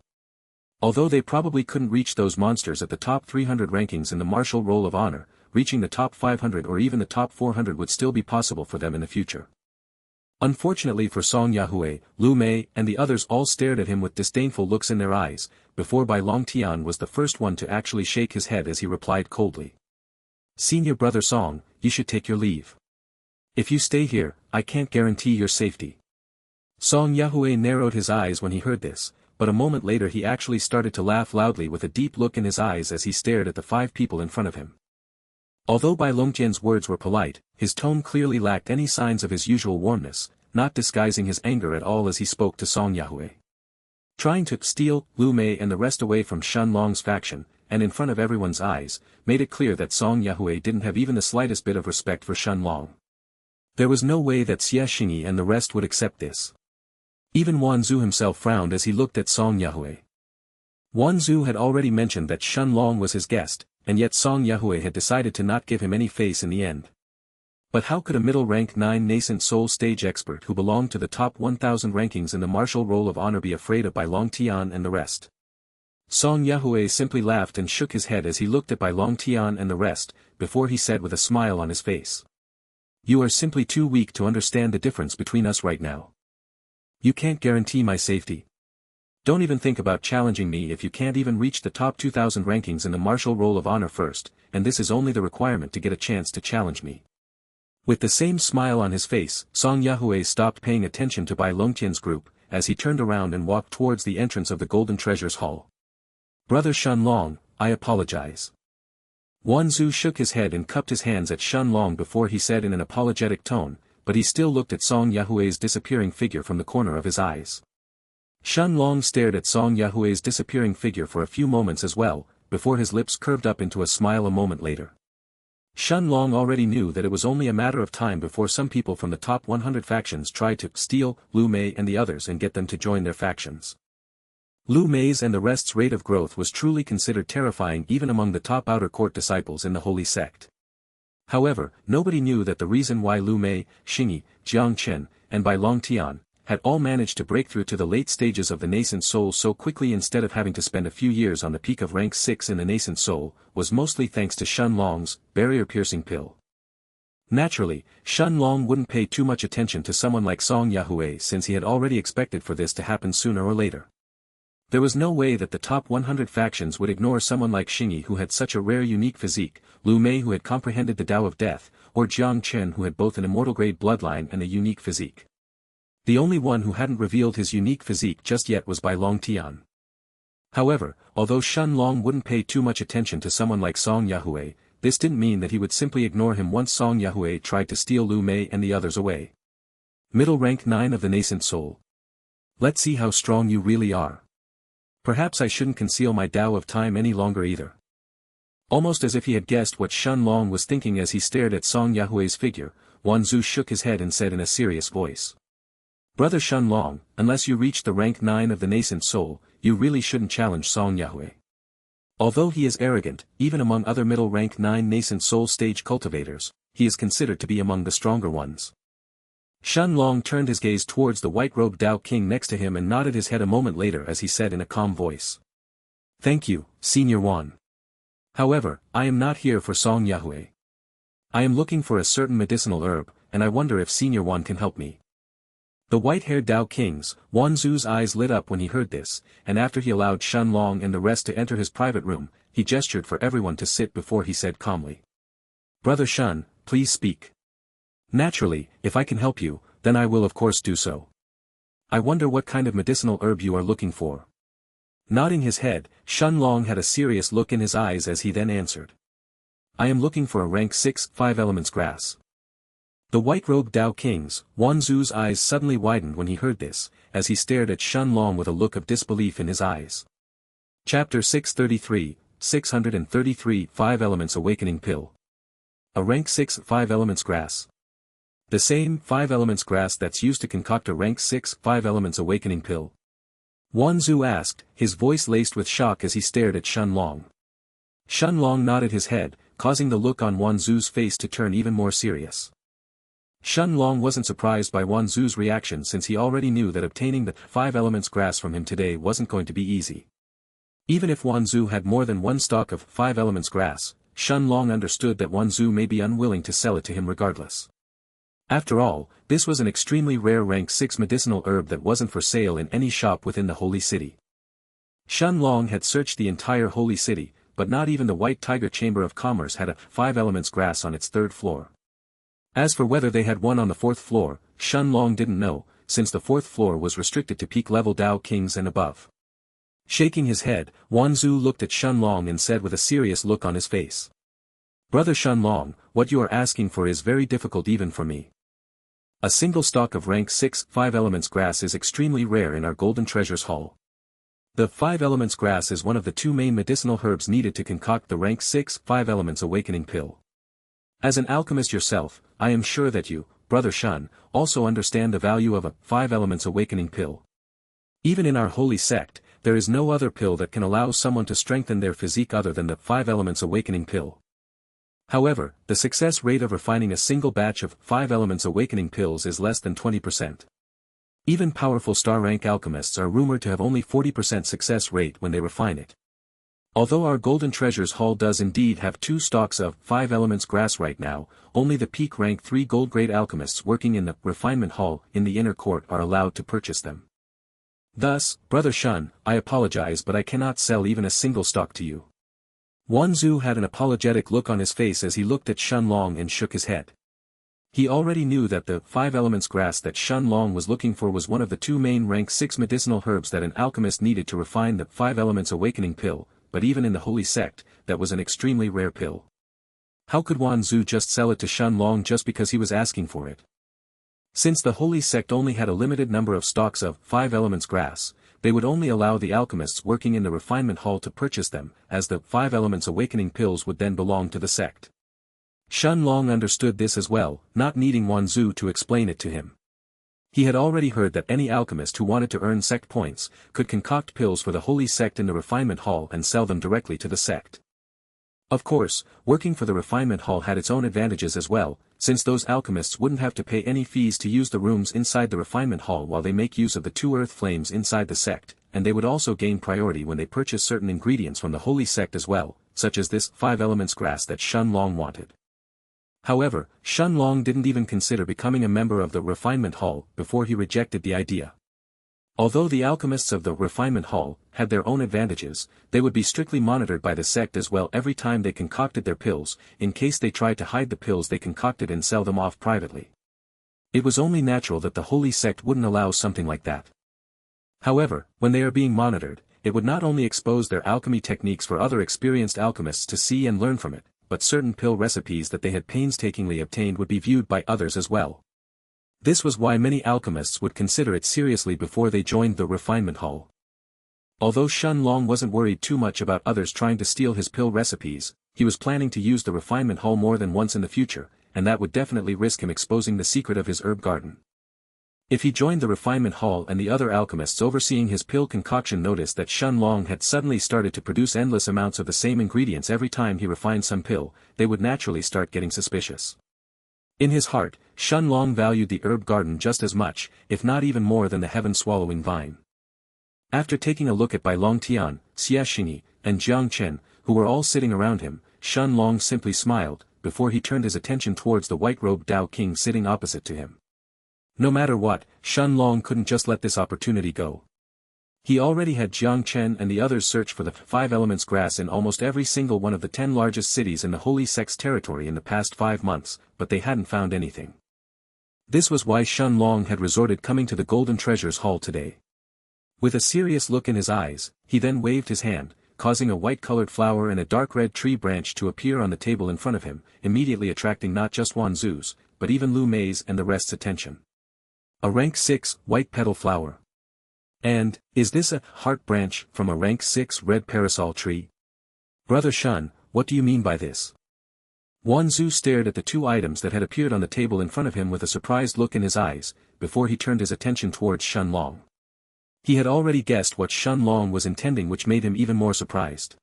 [SPEAKER 1] Although they probably couldn't reach those monsters at the top 300 rankings in the martial roll of honor, reaching the top 500 or even the top 400 would still be possible for them in the future. Unfortunately for Song Yahwe, Lu Mei and the others all stared at him with disdainful looks in their eyes, before Bai Long Tian was the first one to actually shake his head as he replied coldly. "Senior brother Song, you should take your leave. If you stay here, I can't guarantee your safety." Song Yahwe narrowed his eyes when he heard this, but a moment later he actually started to laugh loudly with a deep look in his eyes as he stared at the 5 people in front of him. Although Bai Longtian's words were polite, his tone clearly lacked any signs of his usual warmness, not disguising his anger at all as he spoke to Song Yahwe. Trying to steal Lu Mei and the rest away from Shen Long's faction, and in front of everyone's eyes, made it clear that Song Yahwe didn't have even the slightest bit of respect for Shen Long. There was no way that Xianxia and the rest would accept this. Even Wanzhou himself frowned as he looked at Song Yahwe. Wanzhou had already mentioned that Shen Long was his guest, and yet Song Yahwe had decided to not give him any face in the end. But how could a middle-rank 9 nascent soul stage expert who belonged to the top 1000 rankings in the martial roll of honor be afraid of Bai Long Tian and the rest? Song Yahwe simply laughed and shook his head as he looked at Bai Long Tian and the rest, before he said with a smile on his face. "You are simply too weak to understand the difference between us right now. You can't guarantee my safety. Don't even think about challenging me if you can't even reach the top 2000 rankings in the martial roll of honor first, and this is only the requirement to get a chance to challenge me." With the same smile on his face, Song Yahwe stopped paying attention to Bai Longtian's group, as he turned around and walked towards the entrance of the Golden Treasures Hall. "Brother Shen Long, I apologize." Wanzhou shook his head and cupped his hands at Shen Long before he said in an apologetic tone, but he still looked at Song Yahwe's disappearing figure from the corner of his eyes. Shen Long stared at Song Yahwe's disappearing figure for a few moments as well, before his lips curved up into a smile a moment later. Shen Long already knew that it was only a matter of time before some people from the top 100 factions tried to steal Lu Mei and the others and get them to join their factions. Lu Mei's and the rest's rate of growth was truly considered terrifying even among the top outer court disciples in the holy sect. However, nobody knew that the reason why Lu Mei, Xingyi, Jang Chen, and Bai Long Tian had all managed to break through to the late stages of the nascent soul so quickly instead of having to spend a few years on the peak of rank 6 in the nascent soul, was mostly thanks to Shen Long's barrier-piercing pill. Naturally, Shen Long wouldn't pay too much attention to someone like Song Yahwe since he had already expected for this to happen sooner or later. There was no way that the top 100 factions would ignore someone like Xingyi who had such a rare unique physique, Lu Mei who had comprehended the Tao of Death, or Jang Chen who had both an immortal-grade bloodline and a unique physique. The only one who hadn't revealed his unique physique just yet was Bai Long Tian. However, although Shen Long wouldn't pay too much attention to someone like Song Yahwe, this didn't mean that he would simply ignore him once Song Yahwe tried to steal Lu Mei and the others away. Middle rank 9 of the nascent soul. Let's see how strong you really are. Perhaps I shouldn't conceal my Tao of time any longer either. Almost as if he had guessed what Shen Long was thinking as he stared at Song Yahwe's figure, Wanzhou shook his head and said in a serious voice. Brother Shen Long, unless you reach the rank 9 of the nascent soul, you really shouldn't challenge Song Yahwe. Although he is arrogant, even among other middle rank 9 nascent soul stage cultivators, he is considered to be among the stronger ones. Shen Long turned his gaze towards the white-robed Dao King next to him and nodded his head a moment later as he said in a calm voice. Thank you, Senior Wan. However, I am not here for Song Yahwe. I am looking for a certain medicinal herb, and I wonder if Senior Wan can help me. The white-haired Dao Kings, Wanzu's eyes lit up when he heard this, and after he allowed Shen Long and the rest to enter his private room, he gestured for everyone to sit before he said calmly. Brother Shen, please speak. Naturally, if I can help you, then I will of course do so. I wonder what kind of medicinal herb you are looking for. Nodding his head, Shen Long had a serious look in his eyes as he then answered. I am looking for a rank 6, 5 elements grass. The white-robed Dao Kings, Wanzu's eyes suddenly widened when he heard this, as he stared at Shen Long with a look of disbelief in his eyes. Chapter 633, 633 5 Elements Awakening Pill. A rank 6, 5 elements grass. The same 5 elements grass that's used to concoct a rank 6, 5 elements awakening pill? Wanzu asked, his voice laced with shock as he stared at Shen Long. Shen Long nodded his head, causing the look on Wanzu's face to turn even more serious. Shen Long wasn't surprised by Wanzu's reaction since he already knew that obtaining the 5 elements grass from him today wasn't going to be easy. Even if Wanzu had more than one stalk of 5 elements grass, Shen Long understood that Wanzu may be unwilling to sell it to him regardless. After all, this was an extremely rare rank 6 medicinal herb that wasn't for sale in any shop within the holy city. Shen Long had searched the entire holy city, but not even the White Tiger Chamber of Commerce had a 5 elements grass on its 3rd floor. As for whether they had one on the 4th floor, Shen Long didn't know, since the 4th floor was restricted to peak-level Dao Kings and above. Shaking his head, Wanzu looked at Shen Long and said with a serious look on his face. Brother Shen Long, what you are asking for is very difficult even for me. A single stalk of rank 6, 5 elements grass is extremely rare in our Golden Treasures Hall. The 5 elements grass is one of the 2 main medicinal herbs needed to concoct the rank 6, 5 elements awakening pill. As an alchemist yourself, I am sure that you, Brother Shen, also understand the value of a 5 elements awakening pill. Even in our holy sect, there is no other pill that can allow someone to strengthen their physique other than the 5 elements awakening pill. However, the success rate of refining a single batch of 5 elements awakening pills is less than 20%. Even powerful star-rank alchemists are rumored to have only 40% success rate when they refine it. Although our Golden Treasures Hall does indeed have 2 stalks of 5 elements grass right now, only the peak rank 3 gold-grade alchemists working in the refinement hall in the inner court are allowed to purchase them. Thus, Brother Shen, I apologize but I cannot sell even a single stalk to you. Wanzu had an apologetic look on his face as he looked at Shen Long and shook his head. He already knew that the 5 elements grass that Shen Long was looking for was one of the 2 main rank 6 medicinal herbs that an alchemist needed to refine the 5 elements awakening pill, but even in the holy sect, that was an extremely rare pill. How could Wanzu just sell it to Shen Long just because he was asking for it? Since the holy sect only had a limited number of stalks of 5 elements grass, they would only allow the alchemists working in the refinement hall to purchase them, as the 5 elements awakening pills would then belong to the sect. Shen Long understood this as well, not needing Wanzu to explain it to him. He had already heard that any alchemist who wanted to earn sect points, could concoct pills for the holy sect in the refinement hall and sell them directly to the sect. Of course, working for the refinement hall had its own advantages as well, since those alchemists wouldn't have to pay any fees to use the rooms inside the refinement hall while they make use of the 2 earth flames inside the sect, and they would also gain priority when they purchase certain ingredients from the holy sect as well, such as this 5 elements grass that Shen Long wanted. However, Shen Long didn't even consider becoming a member of the refinement hall before he rejected the idea. Although the alchemists of the refinement hall had their own advantages, they would be strictly monitored by the sect as well every time they concocted their pills, in case they tried to hide the pills they concocted and sell them off privately. It was only natural that the holy sect wouldn't allow something like that. However, when they are being monitored, it would not only expose their alchemy techniques for other experienced alchemists to see and learn from it, but certain pill recipes that they had painstakingly obtained would be viewed by others as well. This was why many alchemists would consider it seriously before they joined the refinement hall. Although Shen Long wasn't worried too much about others trying to steal his pill recipes, he was planning to use the refinement hall more than once in the future, and that would definitely risk him exposing the secret of his herb garden. If he joined the refinement hall and the other alchemists overseeing his pill concoction noticed that Shen Long had suddenly started to produce endless amounts of the same ingredients every time he refined some pill, they would naturally start getting suspicious. In his heart, Shen Long valued the herb garden just as much, if not even more than the heaven-swallowing vine. After taking a look at Bai Longtian, Xianxia, and Jang Chen, who were all sitting around him, Shen Long simply smiled, before he turned his attention towards the white-robed Dao King sitting opposite to him. No matter what, Shen Long couldn't just let this opportunity go. He already had Jang Chen and the others search for the 5 elements grass in almost every single one of the 10 largest cities in the Holy Sect's territory in the past 5 months, but they hadn't found anything. This was why Shen Long had resorted coming to the Golden Treasures Hall today. With a serious look in his eyes, he then waved his hand, causing a white-colored flower and a dark red tree branch to appear on the table in front of him, immediately attracting not just Wan Zu's, but even Lu Mei's and the rest's attention. A rank 6 white petal flower. And, is this a heart branch from a rank 6 red parasol tree? Brother Shen, what do you mean by this? Wan Zu stared at the 2 items that had appeared on the table in front of him with a surprised look in his eyes, before he turned his attention towards Shen Long. He had already guessed what Shen Long was intending, which made him even more surprised.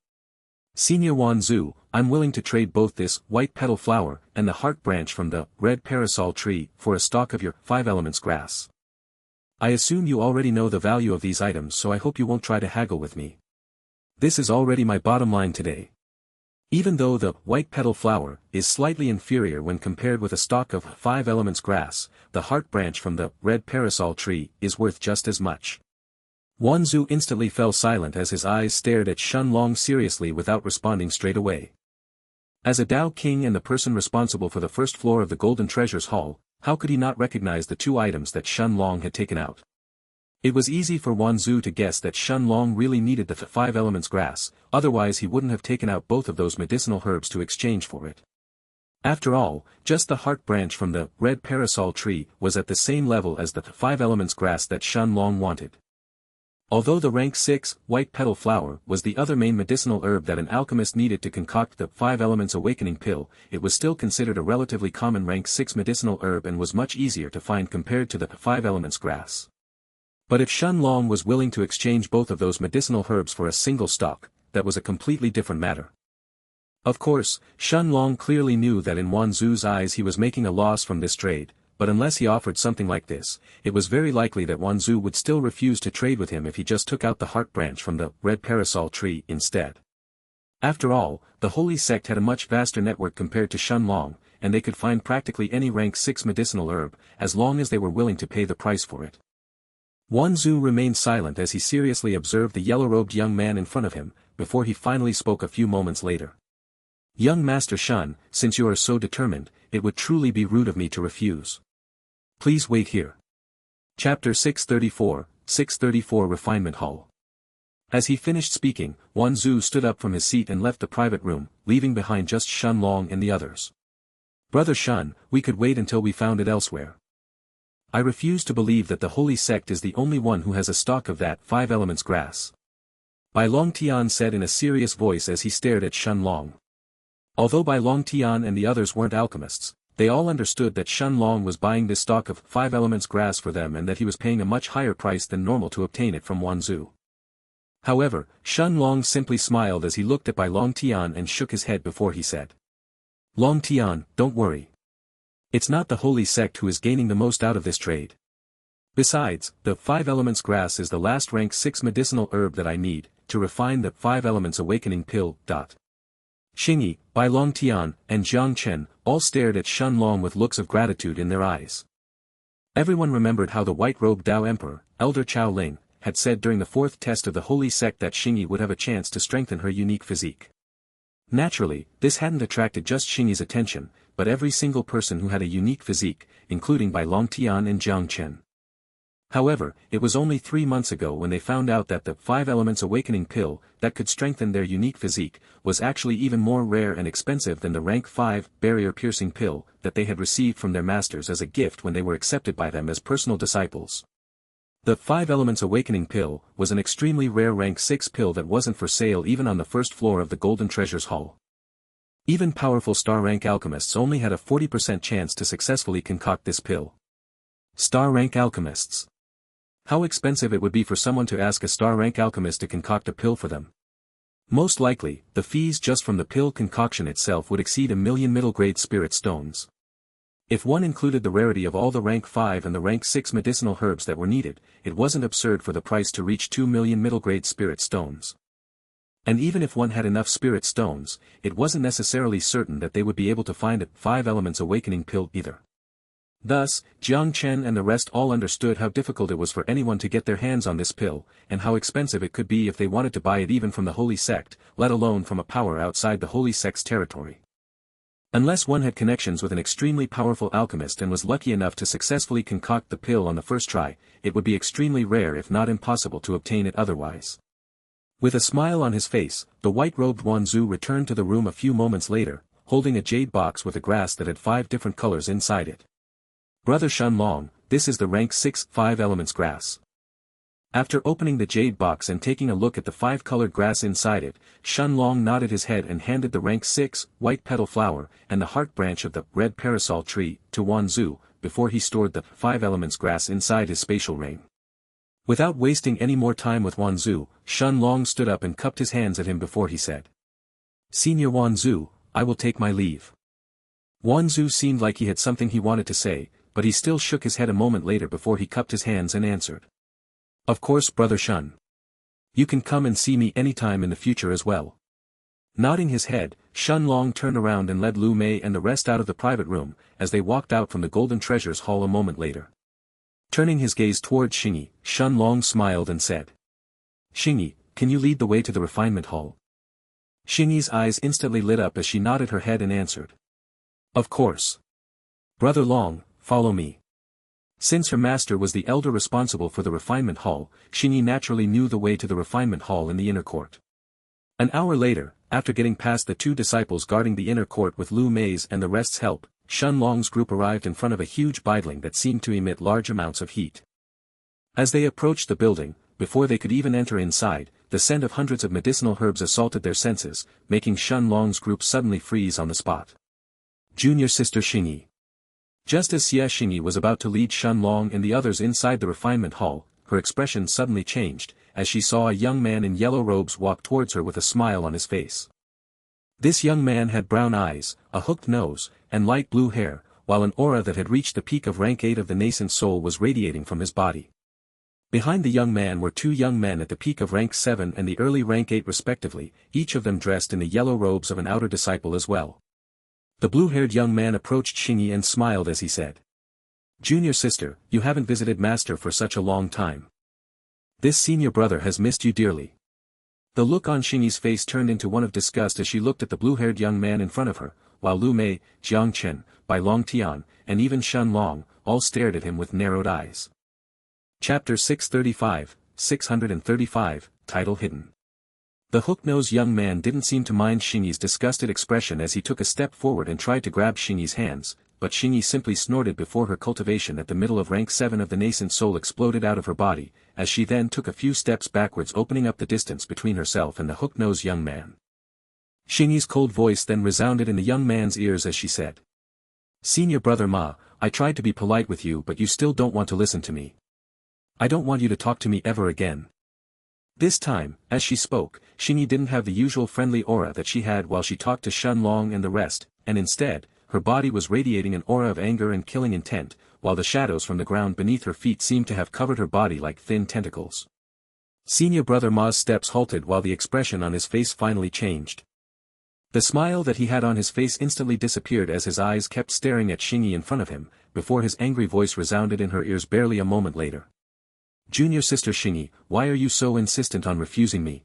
[SPEAKER 1] Senior Wan Zu, I'm willing to trade both this white petal flower and the heart branch from the red parasol tree for a stalk of your 5 elements grass. I assume you already know the value of these items, so I hope you won't try to haggle with me. This is already my bottom line today. Even though the white petal flower is slightly inferior when compared with a stalk of 5 elements grass, the heart branch from the red parasol tree is worth just as much. Wan Zu instantly fell silent as his eyes stared at Shen Long seriously without responding straight away. As a Dao King and the person responsible for the first floor of the Golden Treasures Hall, how could he not recognize the 2 items that Shen Long had taken out? It was easy for Wan Zu to guess that Shen Long really needed the 5 elements grass, otherwise he wouldn't have taken out both of those medicinal herbs to exchange for it. After all, just the heart branch from the red parasol tree was at the same level as the 5 elements grass that Shen Long wanted. Although the rank 6 white petal flower was the other main medicinal herb that an alchemist needed to concoct the 5 elements awakening pill, it was still considered a relatively common rank 6 medicinal herb and was much easier to find compared to the 5 elements grass. But if Shen Long was willing to exchange both of those medicinal herbs for a single stalk, that was a completely different matter. Of course, Shen Long clearly knew that in Wan Zu's eyes he was making a loss from this trade, but unless he offered something like this, it was very likely that Wan Zu would still refuse to trade with him if he just took out the heart branch from the red parasol tree instead. After all, the Holy Sect had a much vaster network compared to Shen Long, and they could find practically any rank 6 medicinal herb, as long as they were willing to pay the price for it. Wan Zu remained silent as he seriously observed the yellow-robed young man in front of him, before he finally spoke a few moments later. Young Master Shen, since you are so determined, it would truly be rude of me to refuse. Please wait here. Chapter 634 Refinement Hall. As he finished speaking, Wan Zu stood up from his seat and left the private room, leaving behind just Shen Long and the others. Brother Shen, we could wait until we found it elsewhere. I refuse to believe that the Holy Sect is the only one who has a stalk of that 5 elements grass. Bai Long Tian said in a serious voice as he stared at Shen Long. Although Bai Long Tian and the others weren't alchemists, they all understood that Shen Long was buying this stalk of 5 elements grass for them and that he was paying a much higher price than normal to obtain it from Wan Zu. However, Shen Long simply smiled as he looked at Bai Long Tian and shook his head before he said. Long Tian, don't worry. It's not the Holy Sect who is gaining the most out of this trade. Besides, the 5 elements grass is the last rank 6 medicinal herb that I need, to refine the 5 elements awakening pill. Xingyi, Bai Long Tian, and Jang Chen all stared at Shen Long with looks of gratitude in their eyes. Everyone remembered how the white-robed Dao Emperor, Elder Chao Ling, had said during the 4th test of the Holy Sect that Xingyi would have a chance to strengthen her unique physique. Naturally, this hadn't attracted just Xingyi's attention, but every single person who had a unique physique, including Bai Long Tian and Jang Chen. However, it was only 3 months ago when they found out that the 5 elements awakening pill, that could strengthen their unique physique, was actually even more rare and expensive than the rank 5 barrier-piercing pill that they had received from their masters as a gift when they were accepted by them as personal disciples. The 5 elements awakening pill was an extremely rare rank 6 pill that wasn't for sale even on the first floor of the Golden Treasures Hall. Even powerful star-rank alchemists only had a 40% chance to successfully concoct this pill. Star-rank alchemists. How expensive it would be for someone to ask a star-rank alchemist to concoct a pill for them. Most likely, the fees just from the pill concoction itself would exceed 1 million middle-grade spirit stones. If one included the rarity of all the rank 5 and the rank 6 medicinal herbs that were needed, it wasn't absurd for the price to reach 2 million middle-grade spirit stones. And even if one had enough spirit stones, it wasn't necessarily certain that they would be able to find a 5 elements awakening pill either. Thus, Jang Chen and the rest all understood how difficult it was for anyone to get their hands on this pill, and how expensive it could be if they wanted to buy it even from the holy sect, let alone from a power outside the holy sect's territory. Unless one had connections with an extremely powerful alchemist and was lucky enough to successfully concoct the pill on the first try, it would be extremely rare if not impossible to obtain it otherwise. With a smile on his face, the white-robed Wanzu returned to the room a few moments later, holding a jade box with a grass that had 5 different colors inside it. Brother Shun Long, this is the rank 6 5 elements grass. After opening the jade box and taking a look at the 5-colored grass inside it, Shun Long nodded his head and handed the rank 6 white petal flower and the heart branch of the red parasol tree to Wanzu, before he stored the 5 elements grass inside his spatial ring. Without wasting any more time with Wanzu, Shun Long stood up and cupped his hands at him before he said, "Senior Wanzu, I will take my leave." Wanzu seemed like he had something he wanted to say, but he still shook his head a moment later before he cupped his hands and answered. "Of course, Brother Shun. You can come and see me anytime in the future as well." Nodding his head, Shun Long turned around and led Lu Mei and the rest out of the private room, as they walked out from the Golden Treasures Hall a moment later. Turning his gaze toward Xingyi, Shun Long smiled and said, "Xingyi, can you lead the way to the refinement hall?" Xingyi's eyes instantly lit up as she nodded her head and answered. "Of course. Brother Long, follow me." Since her master was the elder responsible for the refinement hall, Xingyi naturally knew the way to the refinement hall in the inner court. An hour later, after getting past the 2 disciples guarding the inner court with Lu Mei's and the rest's help, Shun Long's group arrived in front of a huge bidling that seemed to emit large amounts of heat. As they approached the building, before they could even enter inside, the scent of hundreds of medicinal herbs assaulted their senses, making Shun Long's group suddenly freeze on the spot. Junior Sister Xingyi. Just as Xingyi was about to lead Shun Long and the others inside the refinement hall, her expression suddenly changed, as she saw a young man in yellow robes walk towards her with a smile on his face. This young man had brown eyes, a hooked nose, and light blue hair, while an aura that had reached the peak of rank 8 of the nascent soul was radiating from his body. Behind the young man were 2 young men at the peak of rank 7 and the early rank 8 respectively, each of them dressed in the yellow robes of an outer disciple as well. The blue-haired young man approached Xingyi and smiled as he said, "Junior sister, you haven't visited master for such a long time. This senior brother has missed you dearly." The look on Xingyi's face turned into one of disgust as she looked at the blue-haired young man in front of her, while Lu Mei, Jang Chen, Bai Long Tian, and even Shun Long, all stared at him with narrowed eyes. Chapter 635, Title Hidden. The hook-nosed young man didn't seem to mind Xingyi's disgusted expression as he took a step forward and tried to grab Xingyi's hands, but Xingyi simply snorted before her cultivation at the middle of rank 7 of the nascent soul exploded out of her body, as she then took a few steps backwards, opening up the distance between herself and the hook-nosed young man. Xingyi's cold voice then resounded in the young man's ears as she said, "Senior brother Ma, I tried to be polite with you but you still don't want to listen to me. I don't want you to talk to me ever again." This time, as she spoke, Xingyi didn't have the usual friendly aura that she had while she talked to Shun Long and the rest, and instead, her body was radiating an aura of anger and killing intent, while the shadows from the ground beneath her feet seemed to have covered her body like thin tentacles. Senior brother Ma's steps halted while the expression on his face finally changed. The smile that he had on his face instantly disappeared as his eyes kept staring at Xingyi in front of him, before his angry voice resounded in her ears barely a moment later. "Junior sister Xingyi, why are you so insistent on refusing me?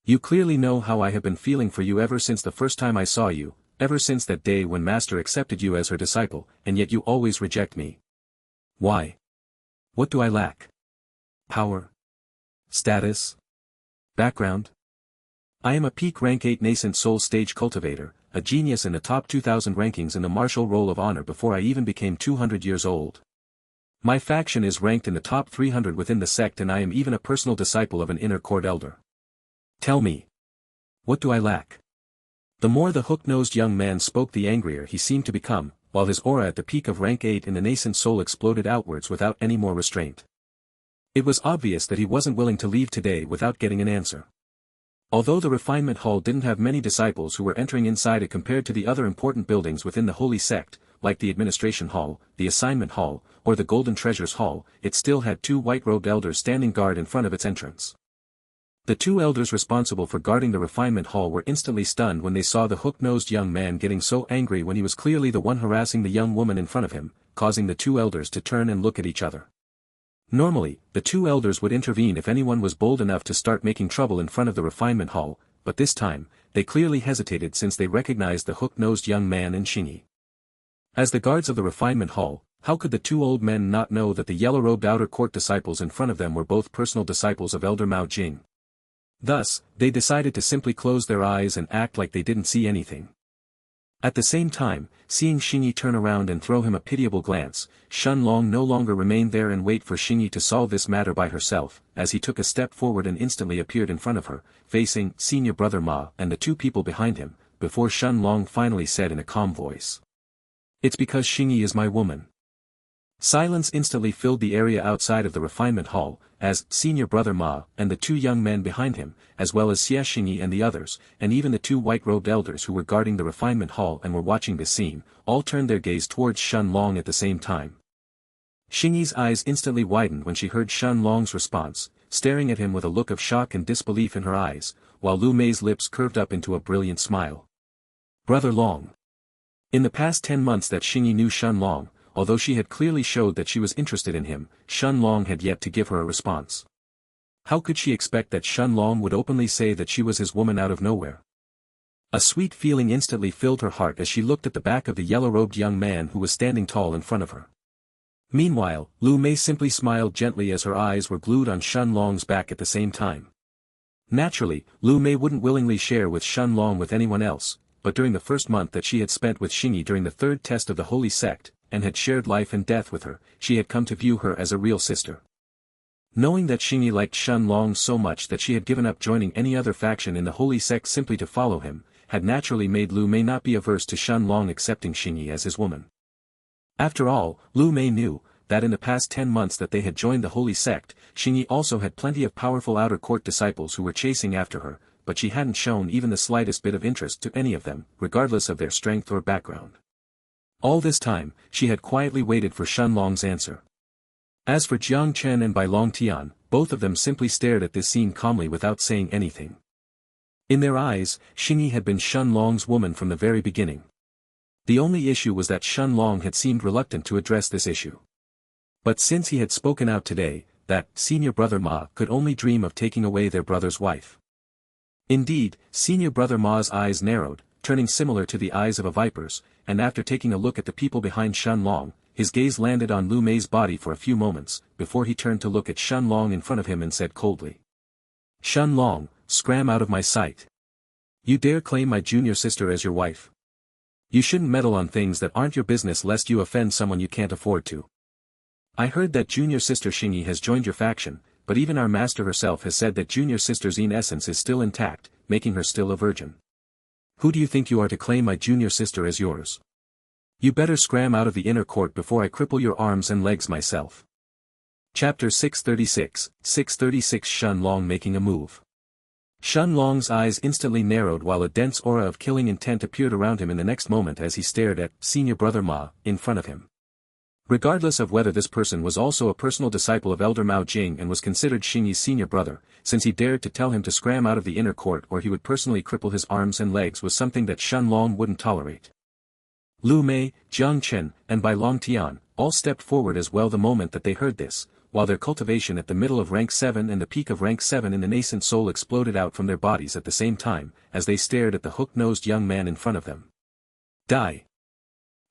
[SPEAKER 1] You clearly know how I have been feeling for you ever since the first time I saw you, ever since that day when Master accepted you as her disciple, and yet you always reject me. Why? What do I lack? Power? Status? Background? I am a peak rank 8 nascent soul stage cultivator, a genius in the top 2000 rankings in the martial roll of honor before I even became 200 years old. My faction is ranked in the top 300 within the sect and I am even a personal disciple of an inner court elder. Tell me. What do I lack?" The more the hook-nosed young man spoke the angrier he seemed to become, while his aura at the peak of rank 8 in the nascent soul exploded outwards without any more restraint. It was obvious that he wasn't willing to leave today without getting an answer. Although the refinement hall didn't have many disciples who were entering inside it compared to the other important buildings within the holy sect, like the administration hall, the assignment hall, or the golden treasures hall, it still had 2 white-robed elders standing guard in front of its entrance. The two elders responsible for guarding the refinement hall were instantly stunned when they saw the hook-nosed young man getting so angry when he was clearly the one harassing the young woman in front of him, causing the two elders to turn and look at each other. Normally, the two elders would intervene if anyone was bold enough to start making trouble in front of the refinement hall, but this time, they clearly hesitated since they recognized the hook-nosed young man in Xingyi. As the guards of the refinement hall, how could the two old men not know that the yellow-robed outer court disciples in front of them were both personal disciples of Elder Mao Jing? Thus, they decided to simply close their eyes and act like they didn't see anything. At the same time, seeing Xingyi turn around and throw him a pitiable glance, Shenlong no longer remained there and wait for Xingyi to solve this matter by herself, as he took a step forward and instantly appeared in front of her, facing Senior Brother Ma and the two people behind him, before Shenlong finally said in a calm voice. "It's because Xingyi is my woman." Silence instantly filled the area outside of the refinement hall, as Senior Brother Ma and the two young men behind him, as well as Xie Xingyi and the others, and even the two white-robed elders who were guarding the refinement hall and were watching this scene, all turned their gaze towards Shenlong at the same time. Xingyi's eyes instantly widened when she heard Shenlong's response, staring at him with a look of shock and disbelief in her eyes, while Lu Mei's lips curved up into a brilliant smile. "Brother Long." In the past 10 months that Xingyi knew Shenlong, although she had clearly showed that she was interested in him, Shenlong had yet to give her a response. How could she expect that Shenlong would openly say that she was his woman out of nowhere? A sweet feeling instantly filled her heart as she looked at the back of the yellow-robed young man who was standing tall in front of her. Meanwhile, Lu Mei simply smiled gently as her eyes were glued on Shenlong's back at the same time. Naturally, Lu Mei wouldn't willingly share with Shenlong with anyone else, but during the first month that she had spent with Xingyi during the third test of the holy sect, and had shared life and death with her, she had come to view her as a real sister. Knowing that Xingyi liked Shenlong so much that she had given up joining any other faction in the holy sect simply to follow him, had naturally made Lu Mei not be averse to Shenlong accepting Xingyi as his woman. After all, Lu Mei knew that in the past 10 months that they had joined the holy sect, Xingyi also had plenty of powerful outer court disciples who were chasing after her, but she hadn't shown even the slightest bit of interest to any of them, regardless of their strength or background. All this time, she had quietly waited for Shenlong's answer. As for Jang Chen and Bai Long Tian, both of them simply stared at this scene calmly without saying anything. In their eyes, Xingyi had been Shenlong's woman from the very beginning. The only issue was that Shenlong had seemed reluctant to address this issue. But since he had spoken out today, that Senior Brother Ma could only dream of taking away their brother's wife. Indeed, Senior Brother Ma's eyes narrowed, turning similar to the eyes of a viper's, and after taking a look at the people behind Shenlong, his gaze landed on Lu Mei's body for a few moments, before he turned to look at Shenlong in front of him and said coldly. "Shenlong, scram out of my sight. You dare claim my junior sister as your wife? You shouldn't meddle on things that aren't your business lest you offend someone you can't afford to. I heard that junior sister Xingyi has joined your faction, but even our master herself has said that junior sister Xin essence is still intact, making her still a virgin. Who do you think you are to claim my junior sister as yours? You better scram out of the inner court before I cripple your arms and legs myself." Chapter 636, 636 Shenlong making a move. Shenlong's eyes instantly narrowed while a dense aura of killing intent appeared around him in the next moment as he stared at Senior Brother Ma, in front of him. Regardless of whether this person was also a personal disciple of Elder Mao Jing and was considered Xingyi's senior brother, since he dared to tell him to scram out of the inner court or he would personally cripple his arms and legs was something that Shenlong wouldn't tolerate. Lu Mei, Jang Chen, and Bai Long Tian, all stepped forward as well the moment that they heard this, while their cultivation at the middle of rank 7 and the peak of rank 7 in the nascent soul exploded out from their bodies at the same time, as they stared at the hook-nosed young man in front of them. Die.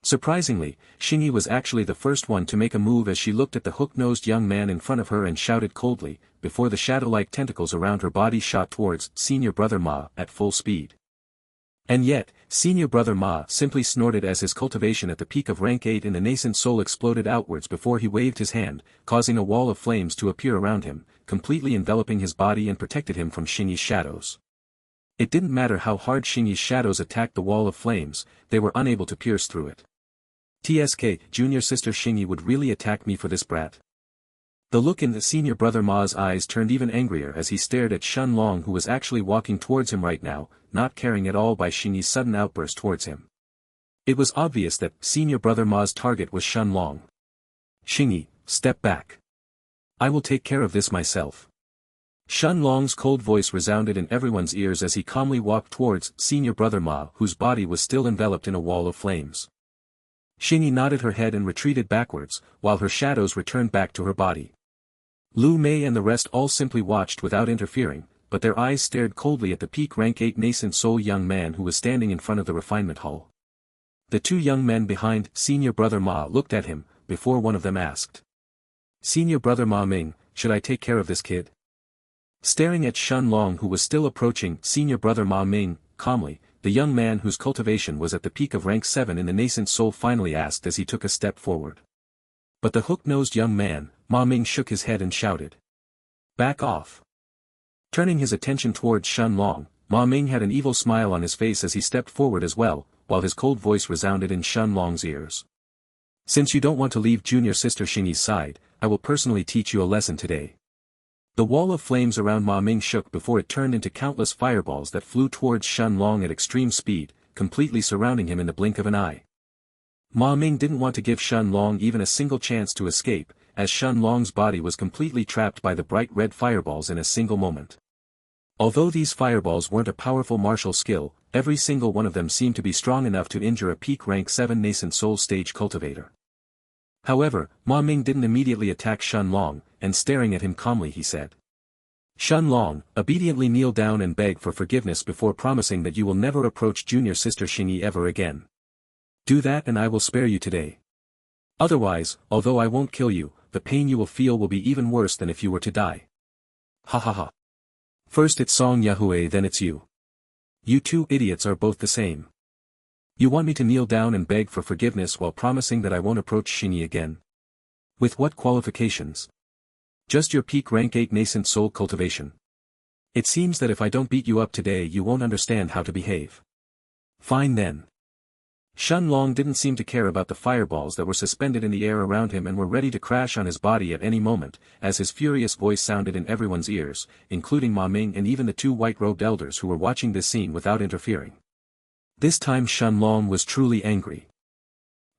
[SPEAKER 1] Surprisingly, Xingyi was actually the first one to make a move as she looked at the hook-nosed young man in front of her and shouted coldly, before the shadow-like tentacles around her body shot towards Senior Brother Ma at full speed. And yet, Senior Brother Ma simply snorted as his cultivation at the peak of rank 8 in the nascent soul exploded outwards before he waved his hand, causing a wall of flames to appear around him, completely enveloping his body and protected him from Xingyi's shadows. It didn't matter how hard Xingyi's shadows attacked the wall of flames, they were unable to pierce through it. "TSK, junior sister Xingyi would really attack me for this brat?" The look in the Senior Brother Ma's eyes turned even angrier as he stared at Shenlong who was actually walking towards him right now, not caring at all by Xingyi's sudden outburst towards him. It was obvious that Senior Brother Ma's target was Shenlong. "Xingyi, step back. I will take care of this myself." Shun Long's cold voice resounded in everyone's ears as he calmly walked towards senior brother Ma, whose body was still enveloped in a wall of flames. Xingyi nodded her head and retreated backwards, while her shadows returned back to her body. Lu Mei and the rest all simply watched without interfering, but their eyes stared coldly at the peak rank 8 nascent soul young man who was standing in front of the refinement hall. The two young men behind senior brother Ma looked at him, before one of them asked. Senior brother Ma Ming, should I take care of this kid? Staring at Shun Long who was still approaching senior brother Ma Ming, calmly, the young man whose cultivation was at the peak of rank 7 in the nascent soul finally asked as he took a step forward. But the hook-nosed young man, Ma Ming shook his head and shouted. Back off. Turning his attention towards Shun Long, Ma Ming had an evil smile on his face as he stepped forward as well, while his cold voice resounded in Shun Long's ears. Since you don't want to leave junior sister Xingyi's side, I will personally teach you a lesson today. The wall of flames around Ma Ming shook before it turned into countless fireballs that flew towards Shun Long at extreme speed, completely surrounding him in the blink of an eye. Ma Ming didn't want to give Shun Long even a single chance to escape, as Shun Long's body was completely trapped by the bright red fireballs in a single moment. Although these fireballs weren't a powerful martial skill, every single one of them seemed to be strong enough to injure a peak rank 7 nascent soul stage cultivator. However, Ma Ming didn't immediately attack Shun Long, and staring at him calmly he said. Shun Long, obediently kneel down and beg for forgiveness before promising that you will never approach junior sister Xingyi ever again. Do that and I will spare you today. Otherwise, although I won't kill you, the pain you will feel will be even worse than if you were to die. Ha ha ha. First it's Song Yahwe then it's you. You two idiots are both the same. You want me to kneel down and beg for forgiveness while promising that I won't approach Xingyi again? With what qualifications? Just your peak rank 8 nascent soul cultivation. It seems that if I don't beat you up today you won't understand how to behave. Fine then. Shun Long didn't seem to care about the fireballs that were suspended in the air around him and were ready to crash on his body at any moment, as his furious voice sounded in everyone's ears, including Ma Ming and even the two white-robed elders who were watching this scene without interfering. This time Shun Long was truly angry.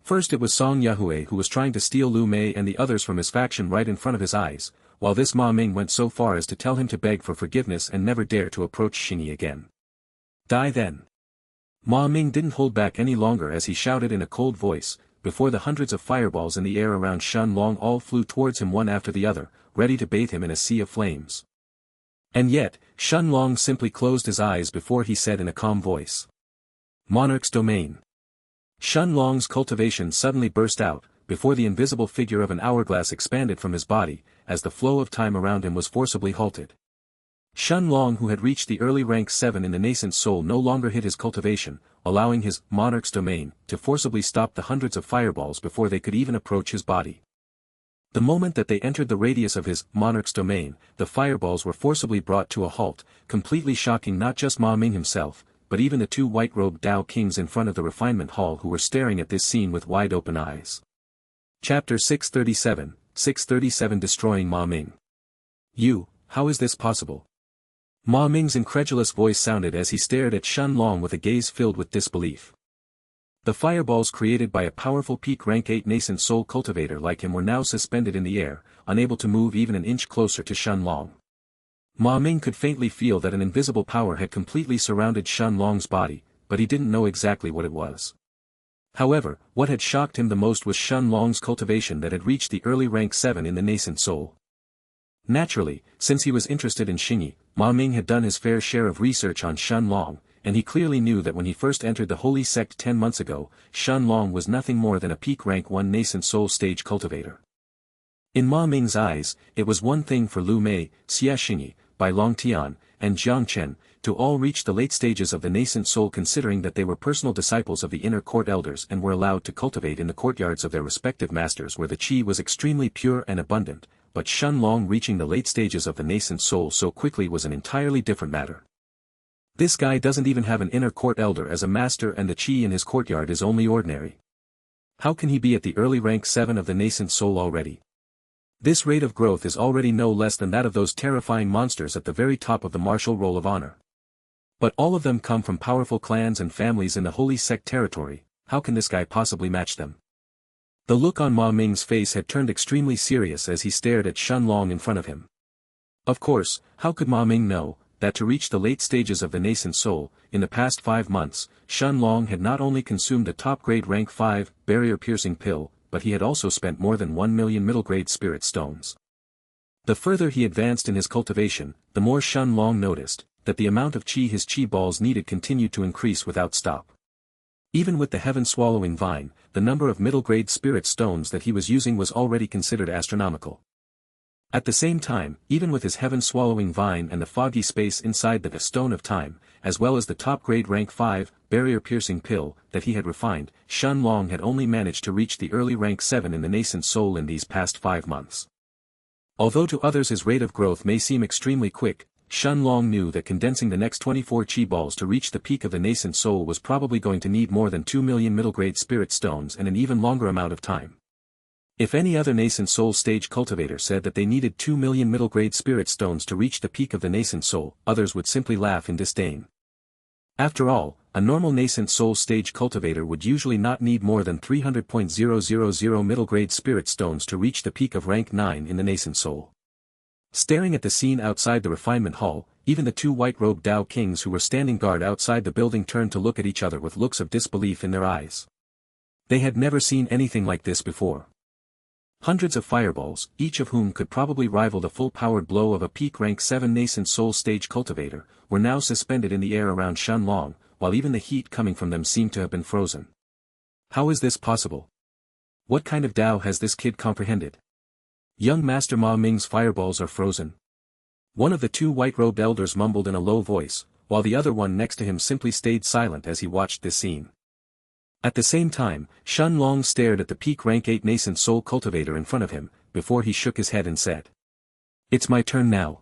[SPEAKER 1] First it was Song Yahwe who was trying to steal Lu Mei and the others from his faction right in front of his eyes, while this Ma Ming went so far as to tell him to beg for forgiveness and never dare to approach Xingyi again. Die then. Ma Ming didn't hold back any longer as he shouted in a cold voice, before the hundreds of fireballs in the air around Shun Long all flew towards him one after the other, ready to bathe him in a sea of flames. And yet, Shun Long simply closed his eyes before he said in a calm voice. Monarch's domain. Shun Long's cultivation suddenly burst out, before the invisible figure of an hourglass expanded from his body, as the flow of time around him was forcibly halted. Shun Long who had reached the early rank 7 in the nascent soul no longer hid his cultivation, allowing his Monarch's domain to forcibly stop the hundreds of fireballs before they could even approach his body. The moment that they entered the radius of his Monarch's domain, the fireballs were forcibly brought to a halt, completely shocking not just Ma Ming himself, but even the two white-robed Dao Kings in front of the refinement hall who were staring at this scene with wide-open eyes. Chapter 637 Destroying Ma Ming. You, how is this possible? Ma Ming's incredulous voice sounded as he stared at Shun Long with a gaze filled with disbelief. The fireballs created by a powerful peak rank 8 nascent soul cultivator like him were now suspended in the air, unable to move even an inch closer to Shun Long. Ma Ming could faintly feel that an invisible power had completely surrounded Shun Long's body, but he didn't know exactly what it was. However, what had shocked him the most was Shun Long's cultivation that had reached the early rank 7 in the nascent soul. Naturally, since he was interested in Xingyi, Ma Ming had done his fair share of research on Shun Long, and he clearly knew that when he first entered the holy sect 10 months ago, Shun Long was nothing more than a peak rank 1 nascent soul stage cultivator. In Ma Ming's eyes, it was one thing for Lu Mei, Xia Xingyi, Bai Long Tian, and Jang Chen, to all reach the late stages of the nascent soul considering that they were personal disciples of the inner court elders and were allowed to cultivate in the courtyards of their respective masters where the qi was extremely pure and abundant, but Shun Long reaching the late stages of the nascent soul so quickly was an entirely different matter. This guy doesn't even have an inner court elder as a master and the qi in his courtyard is only ordinary. How can he be at the early rank 7 of the nascent soul already? This rate of growth is already no less than that of those terrifying monsters at the very top of the martial roll of honor. But all of them come from powerful clans and families in the holy sect territory, how can this guy possibly match them? The look on Ma Ming's face had turned extremely serious as he stared at Shun Long in front of him. Of course, how could Ma Ming know that to reach the late stages of the nascent soul, in the past 5 months, Shen Long had not only consumed a top-grade rank 5 barrier-piercing pill, but he had also spent more than 1 million middle-grade spirit stones. The further he advanced in his cultivation, the more Shen Long noticed that the amount of qi his qi balls needed continued to increase without stop. Even with the heaven-swallowing vine, the number of middle-grade spirit stones that he was using was already considered astronomical. At the same time, even with his heaven-swallowing vine and the foggy space inside the stone of time, as well as the top-grade rank 5 barrier-piercing pill that he had refined, Shen Long had only managed to reach the early rank 7 in the nascent soul in these past 5 months. Although to others his rate of growth may seem extremely quick, Shen Long knew that condensing the next 24 qi balls to reach the peak of the nascent soul was probably going to need more than 2 million middle-grade spirit stones and an even longer amount of time. If any other nascent soul stage cultivator said that they needed 2 million middle-grade spirit stones to reach the peak of the nascent soul, others would simply laugh in disdain. After all, a normal nascent soul stage cultivator would usually not need more than 300,000 middle-grade spirit stones to reach the peak of rank 9 in the nascent soul. Staring at the scene outside the refinement hall, even the 2 white-robed Dao kings who were standing guard outside the building turned to look at each other with looks of disbelief in their eyes. They had never seen anything like this before. Hundreds of fireballs, each of whom could probably rival the full-powered blow of a peak rank 7 nascent soul stage cultivator, were now suspended in the air around Shen Long, while even the heat coming from them seemed to have been frozen. How is this possible? What kind of Dao has this kid comprehended? Young Master Ma Ming's fireballs are frozen. One of the 2 white-robed elders mumbled in a low voice, while the other one next to him simply stayed silent as he watched this scene. At the same time, Shen Long stared at the peak rank 8 nascent soul cultivator in front of him, before he shook his head and said, "It's my turn now."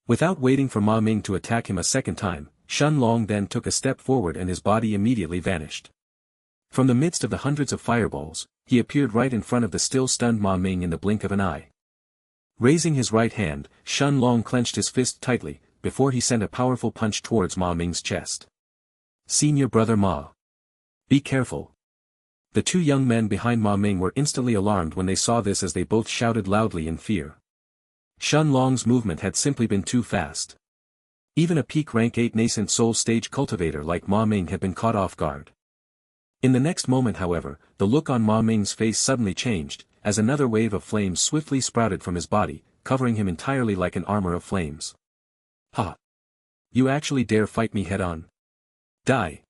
[SPEAKER 1] Without waiting for Ma Ming to attack him a second time, Shen Long then took a step forward and his body immediately vanished. From the midst of the hundreds of fireballs, he appeared right in front of the still stunned Ma Ming in the blink of an eye. Raising his right hand, Shen Long clenched his fist tightly, before he sent a powerful punch towards Ma Ming's chest. "Senior brother Ma. Be careful." The 2 young men behind Ma Ming were instantly alarmed when they saw this as they both shouted loudly in fear. Shen Long's movement had simply been too fast. Even a peak rank 8 nascent soul stage cultivator like Ma Ming had been caught off guard. In the next moment however, the look on Ma Ming's face suddenly changed, as another wave of flames swiftly sprouted from his body, covering him entirely like an armor of flames. "Ha! You actually dare fight me head-on? Die!"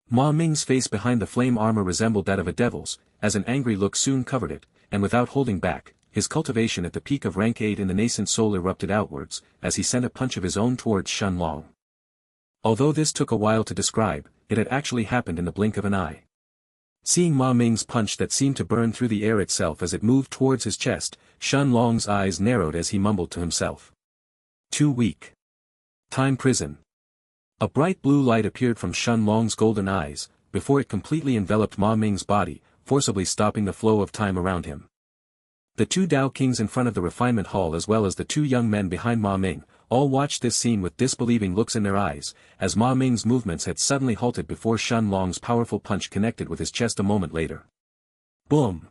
[SPEAKER 1] Ma Ming's face behind the flame armor resembled that of a devil's, as an angry look soon covered it, and without holding back, his cultivation at the peak of rank 8 in the nascent soul erupted outwards, as he sent a punch of his own towards Shen Long. Although this took a while to describe, it had actually happened in the blink of an eye. Seeing Ma Ming's punch that seemed to burn through the air itself as it moved towards his chest, Shen Long's eyes narrowed as he mumbled to himself. "Too weak. Time prison." A bright blue light appeared from Shen Long's golden eyes, before it completely enveloped Ma Ming's body, forcibly stopping the flow of time around him. The 2 Dao kings in front of the refinement hall as well as the 2 young men behind Ma Ming, all watched this scene with disbelieving looks in their eyes, as Ma Ming's movements had suddenly halted before Shen Long's powerful punch connected with his chest a moment later. Boom!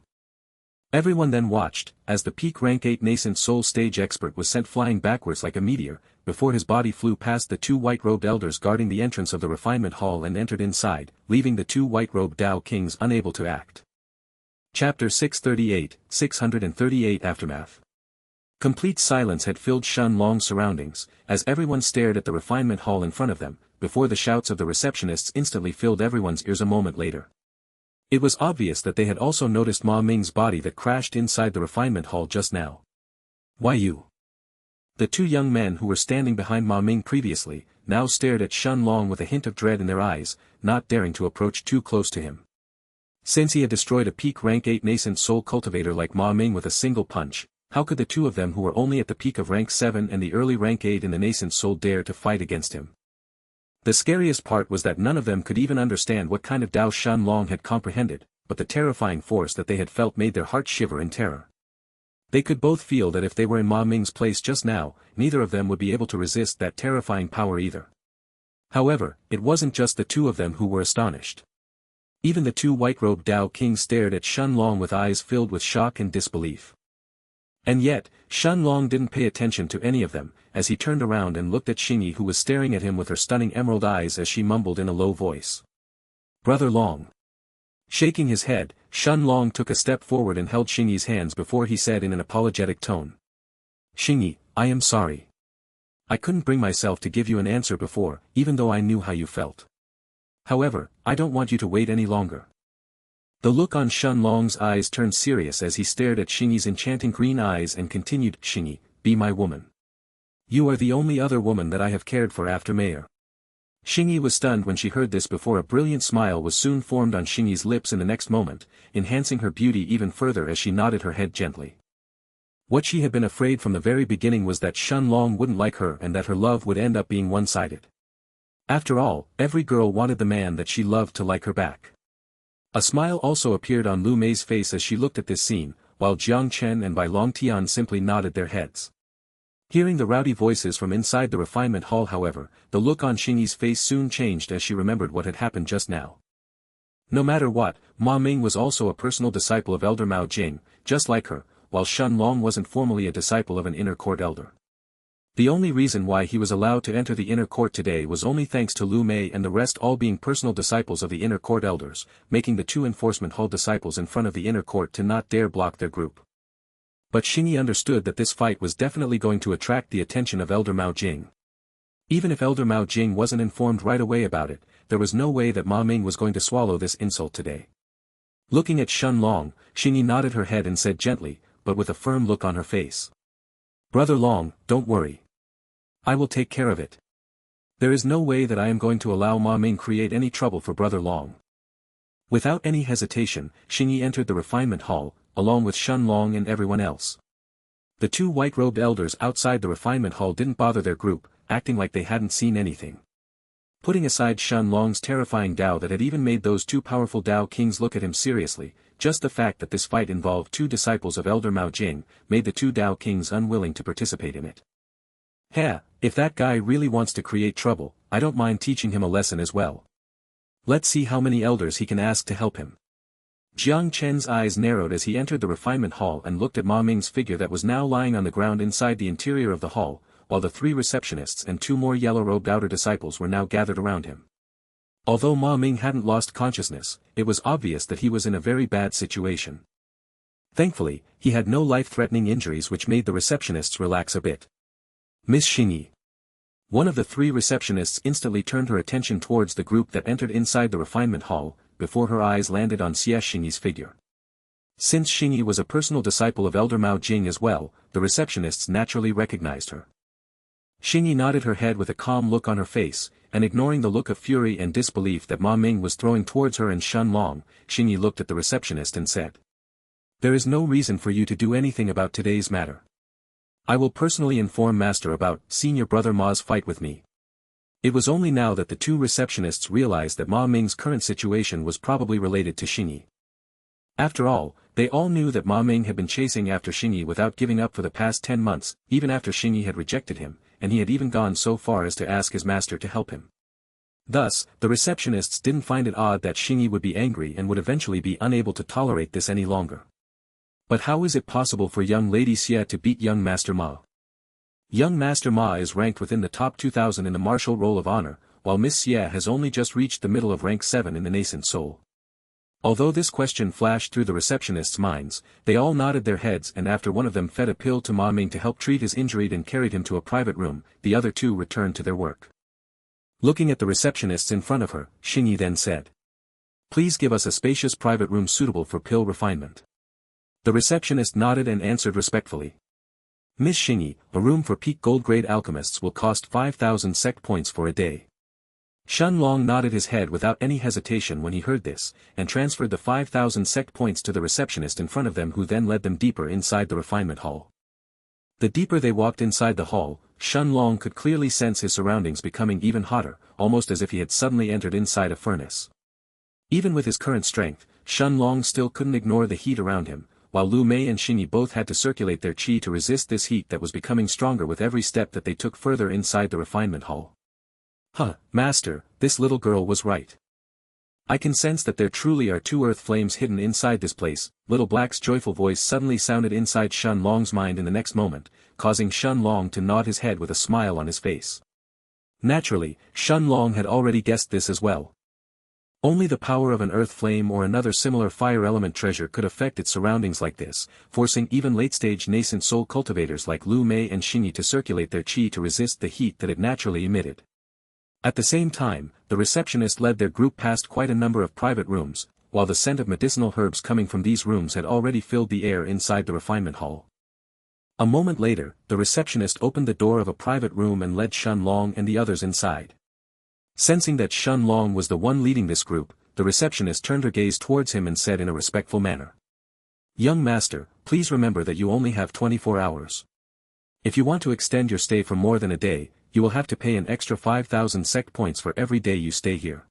[SPEAKER 1] Everyone then watched, as the peak rank 8 nascent soul stage expert was sent flying backwards like a meteor, before his body flew past the 2 white-robed elders guarding the entrance of the refinement hall and entered inside, leaving the 2 white-robed Dao kings unable to act. Chapter 638, 638 Aftermath. Complete silence had filled Shen Long's surroundings, as everyone stared at the refinement hall in front of them, before the shouts of the receptionists instantly filled everyone's ears a moment later. It was obvious that they had also noticed Ma Ming's body that crashed inside the refinement hall just now. "Why you?" The 2 young men who were standing behind Ma Ming previously, now stared at Shen Long with a hint of dread in their eyes, not daring to approach too close to him. Since he had destroyed a peak rank 8 nascent soul cultivator like Ma Ming with a single punch, how could the 2 of them who were only at the peak of rank 7 and the early rank 8 in the nascent soul dare to fight against him? The scariest part was that none of them could even understand what kind of Dao Shen Long had comprehended, but the terrifying force that they had felt made their hearts shiver in terror. They could both feel that if they were in Ma Ming's place just now, neither of them would be able to resist that terrifying power either. However, it wasn't just the 2 of them who were astonished. Even the 2 white-robed Dao kings stared at Shen Long with eyes filled with shock and disbelief.
[SPEAKER 2] And yet, Shen Long didn't pay attention to any of them, as he turned around and looked at Xingyi, who was staring at him with her stunning emerald eyes as she mumbled in a low voice. "Brother Long." Shaking his head, Shen Long took a step forward and held Xingyi's hands before he said in an apologetic tone. "Xingyi, I am sorry. I couldn't bring myself to give you an answer before, even though I knew how you felt. However, I don't want you to wait any longer." The look on Shen Long's eyes turned serious as he stared at Xingyi's enchanting green eyes and continued, "Xingyi, be my woman. You are the only other woman that I have cared for after Mayor." Xingyi was stunned when she heard this before a brilliant smile was soon formed on Xingyi's lips in the next moment, enhancing her beauty even further as she nodded her head gently. What she had been afraid from the very beginning was that Shen Long wouldn't like her and that her love would end up being one-sided. After all, every girl wanted the man that she loved to like her back. A smile also appeared on Lu Mei's face as she looked at this scene, while Jang Chen and Bai Long Tian simply nodded their heads. Hearing the rowdy voices from inside the refinement hall, however, the look on Xingyi's face soon changed as she remembered what had happened just now. No matter what, Ma Ming was also a personal disciple of Elder Mao Jing, just like her, while Shen Long wasn't formally a disciple of an inner court elder. The only reason why he was allowed to enter the inner court today was only thanks to Lu Mei and the rest all being personal disciples of the inner court elders, making the two enforcement hall disciples in front of the inner court to not dare block their group. But Xingyi understood that this fight was definitely going to attract the attention of Elder Mao Jing. Even if Elder Mao Jing wasn't informed right away about it, there was no way that Ma Ming was going to swallow this insult today. Looking at Shen Long, Xingyi nodded her head and said gently, but with a firm look on her face. "Brother Long, don't worry. I will take care of it. There is no way that I am going to allow Ma Ming create any trouble for Brother Long." Without any hesitation, Xingyi entered the refinement hall, along with Shen Long and everyone else. The two white-robed elders outside the refinement hall didn't bother their group, acting like they hadn't seen anything. Putting aside Shen Long's terrifying Dao that had even made those two powerful Dao kings look at him seriously, just the fact that this fight involved two disciples of Elder Mao Jing, made the two Dao kings unwilling to participate in it. If that guy really wants to create trouble, I don't mind teaching him a lesson as well. Let's see how many elders he can ask to help him. Jang Chen's eyes narrowed as he entered the refinement hall and looked at Ma Ming's figure that was now lying on the ground inside the interior of the hall, while the three receptionists and two more yellow-robed outer disciples were now gathered around him. Although Ma Ming hadn't lost consciousness, it was obvious that he was in a very bad situation. Thankfully, he had no life-threatening injuries, which made the receptionists relax a bit. "Miss Xingyi." One of the three receptionists instantly turned her attention towards the group that entered inside the refinement hall, before her eyes landed on Xingyi's figure. Since Xingyi was a personal disciple of Elder Mao Jing as well, the receptionists naturally recognized her. Xingyi nodded her head with a calm look on her face, and ignoring the look of fury and disbelief that Ma Ming was throwing towards her and Shen Long, Xingyi looked at the receptionist and said, "There is no reason for you to do anything about today's matter. I will personally inform Master about Senior Brother Ma's fight with me." It was only now that the two receptionists realized that Ma Ming's current situation was probably related to Xingyi. After all, they all knew that Ma Ming had been chasing after Xingyi without giving up for the past 10 months, even after Xingyi had rejected him, and he had even gone so far as to ask his master to help him. Thus, the receptionists didn't find it odd that Xingyi would be angry and would eventually be unable to tolerate this any longer. But how is it possible for young Lady Xie to beat young Master Ma? Young Master Ma is ranked within the top 2,000 in the martial roll of honor, while Miss Xie has only just reached the middle of rank 7 in the nascent soul. Although this question flashed through the receptionists' minds, they all nodded their heads, and after one of them fed a pill to Ma Ming to help treat his injury and carried him to a private room, the other two returned to their work. Looking at the receptionists in front of her, Xingyi then said, "Please give us a spacious private room suitable for pill refinement." The receptionist nodded and answered respectfully. "Miss Xingyi, a room for peak gold-grade alchemists will cost 5,000 sect points for a day." Shen Long nodded his head without any hesitation when he heard this, and transferred the 5,000 sect points to the receptionist in front of them, who then led them deeper inside the refinement hall. The deeper they walked inside the hall, Shen Long could clearly sense his surroundings becoming even hotter, almost as if he had suddenly entered inside a furnace. Even with his current strength, Shen Long still couldn't ignore the heat around him, while Lu Mei and Xingyi both had to circulate their qi to resist this heat that was becoming stronger with every step that they took further inside the refinement hall. Master, this little girl was right.
[SPEAKER 1] I can sense that there truly are two earth flames hidden inside this place. Little Black's joyful voice suddenly sounded inside Shen Long's mind in the next moment, causing Shen Long to nod his head with a smile on his face. Naturally, Shen Long had already guessed this as well. Only the power of an earth flame or another similar fire element treasure could affect its surroundings like this, forcing even late-stage nascent soul cultivators like Lu Mei and Xingyi to circulate their qi to resist the heat that it naturally emitted. At the same time, the receptionist led their group past quite a number of private rooms, while the scent of medicinal herbs coming from these rooms had already filled the air inside the refinement hall. A moment later, the receptionist opened the door of a private room and led Shen Long and the others inside. Sensing that Shen Long was the one leading this group, the receptionist turned her gaze towards him and said in a respectful manner. "Young master, please remember that you only have 24 hours. If you want to extend your stay for more than a day, you will have to pay an extra 5,000 sect points for every day you stay here."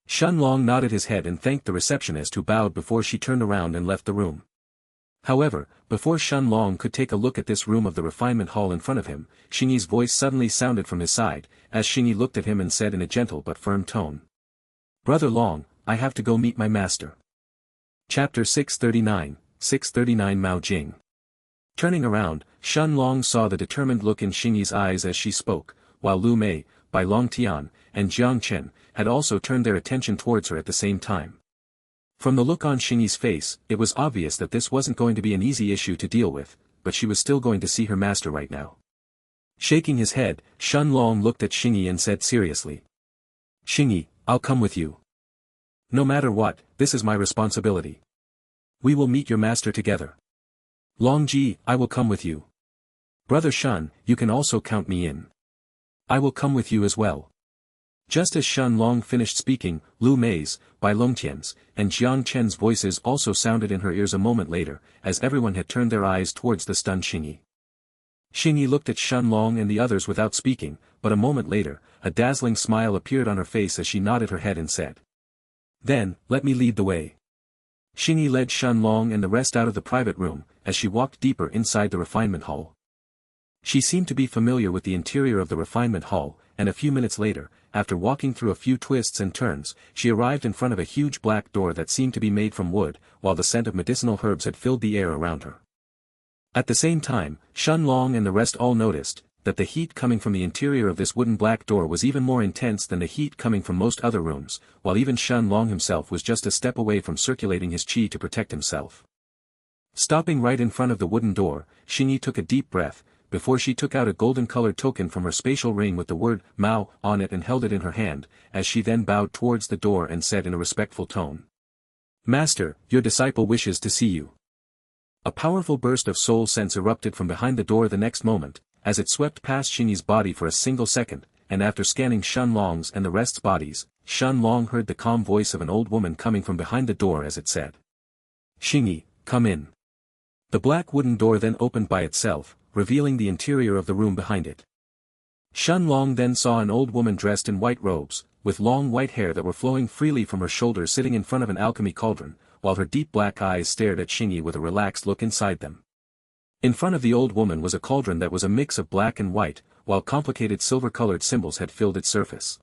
[SPEAKER 1] Shen Long nodded his head and thanked the receptionist, who bowed before she turned around and left the room. However, before Shen Long could take a look at this room of the refinement hall in front of him, Xingyi's voice suddenly sounded from his side, as Xingyi looked at him and said in a gentle but firm tone. "Brother Long, I have to go meet my master." Chapter 639 Mao Jing. Turning around, Shen Long saw the determined look in Xingyi's eyes as she spoke, while Lu Mei, Bai Long Tian, and Jang Chen had also turned their attention towards her at the same time. From the look on Xingyi's face, it was obvious that this wasn't going to be an easy issue to deal with, but she was still going to see her master right now. Shaking his head, Shen Long looked at Xingyi and said seriously. "Xingyi, I'll come with you. No matter what, this is my responsibility. We will meet your master together. Longji, I will come with you. Brother Shen, you can also count me in. I will come with you as well." Just as Shen Long finished speaking, Lu Mei's, Bai Longtian's, and Jiang Chen's voices also sounded in her ears a moment later, as everyone had turned their eyes towards the stunned Xingyi. Xingyi looked at Shen Long and the others without speaking, but a moment later, a dazzling smile appeared on her face as she nodded her head and said. "Then, let me lead the way." Xingyi led Shen Long and the rest out of the private room, as she walked deeper inside the refinement hall. She seemed to be familiar with the interior of the refinement hall, and a few minutes later, after walking through a few twists and turns, she arrived in front of a huge black door that seemed to be made from wood, while the scent of medicinal herbs had filled the air around her. At the same time, Shen Long and the rest all noticed that the heat coming from the interior of this wooden black door was even more intense than the heat coming from most other rooms, while even Shen Long himself was just a step away from circulating his qi to protect himself. Stopping right in front of the wooden door, Xingyi took a deep breath, before she took out a golden-colored token from her spatial ring with the word Mao on it and held it in her hand, as she then bowed towards the door and said in a respectful tone. "Master, your disciple wishes to see you." A powerful burst of soul sense erupted from behind the door the next moment, as it swept past Xingyi's body for a single second, and after scanning Shen Long's and the rest's bodies, Shen Long heard the calm voice of an old woman coming from behind the door as it said. "Xingyi, come in." The black wooden door then opened by itself, revealing the interior of the room behind it. Shen Long then saw an old woman dressed in white robes, with long white hair that were flowing freely from her shoulders sitting in front of an alchemy cauldron, while her deep black eyes stared at Xingyi with a relaxed look inside them. In front of the old woman was a cauldron that was a mix of black and white, while complicated silver-colored symbols had filled its surface.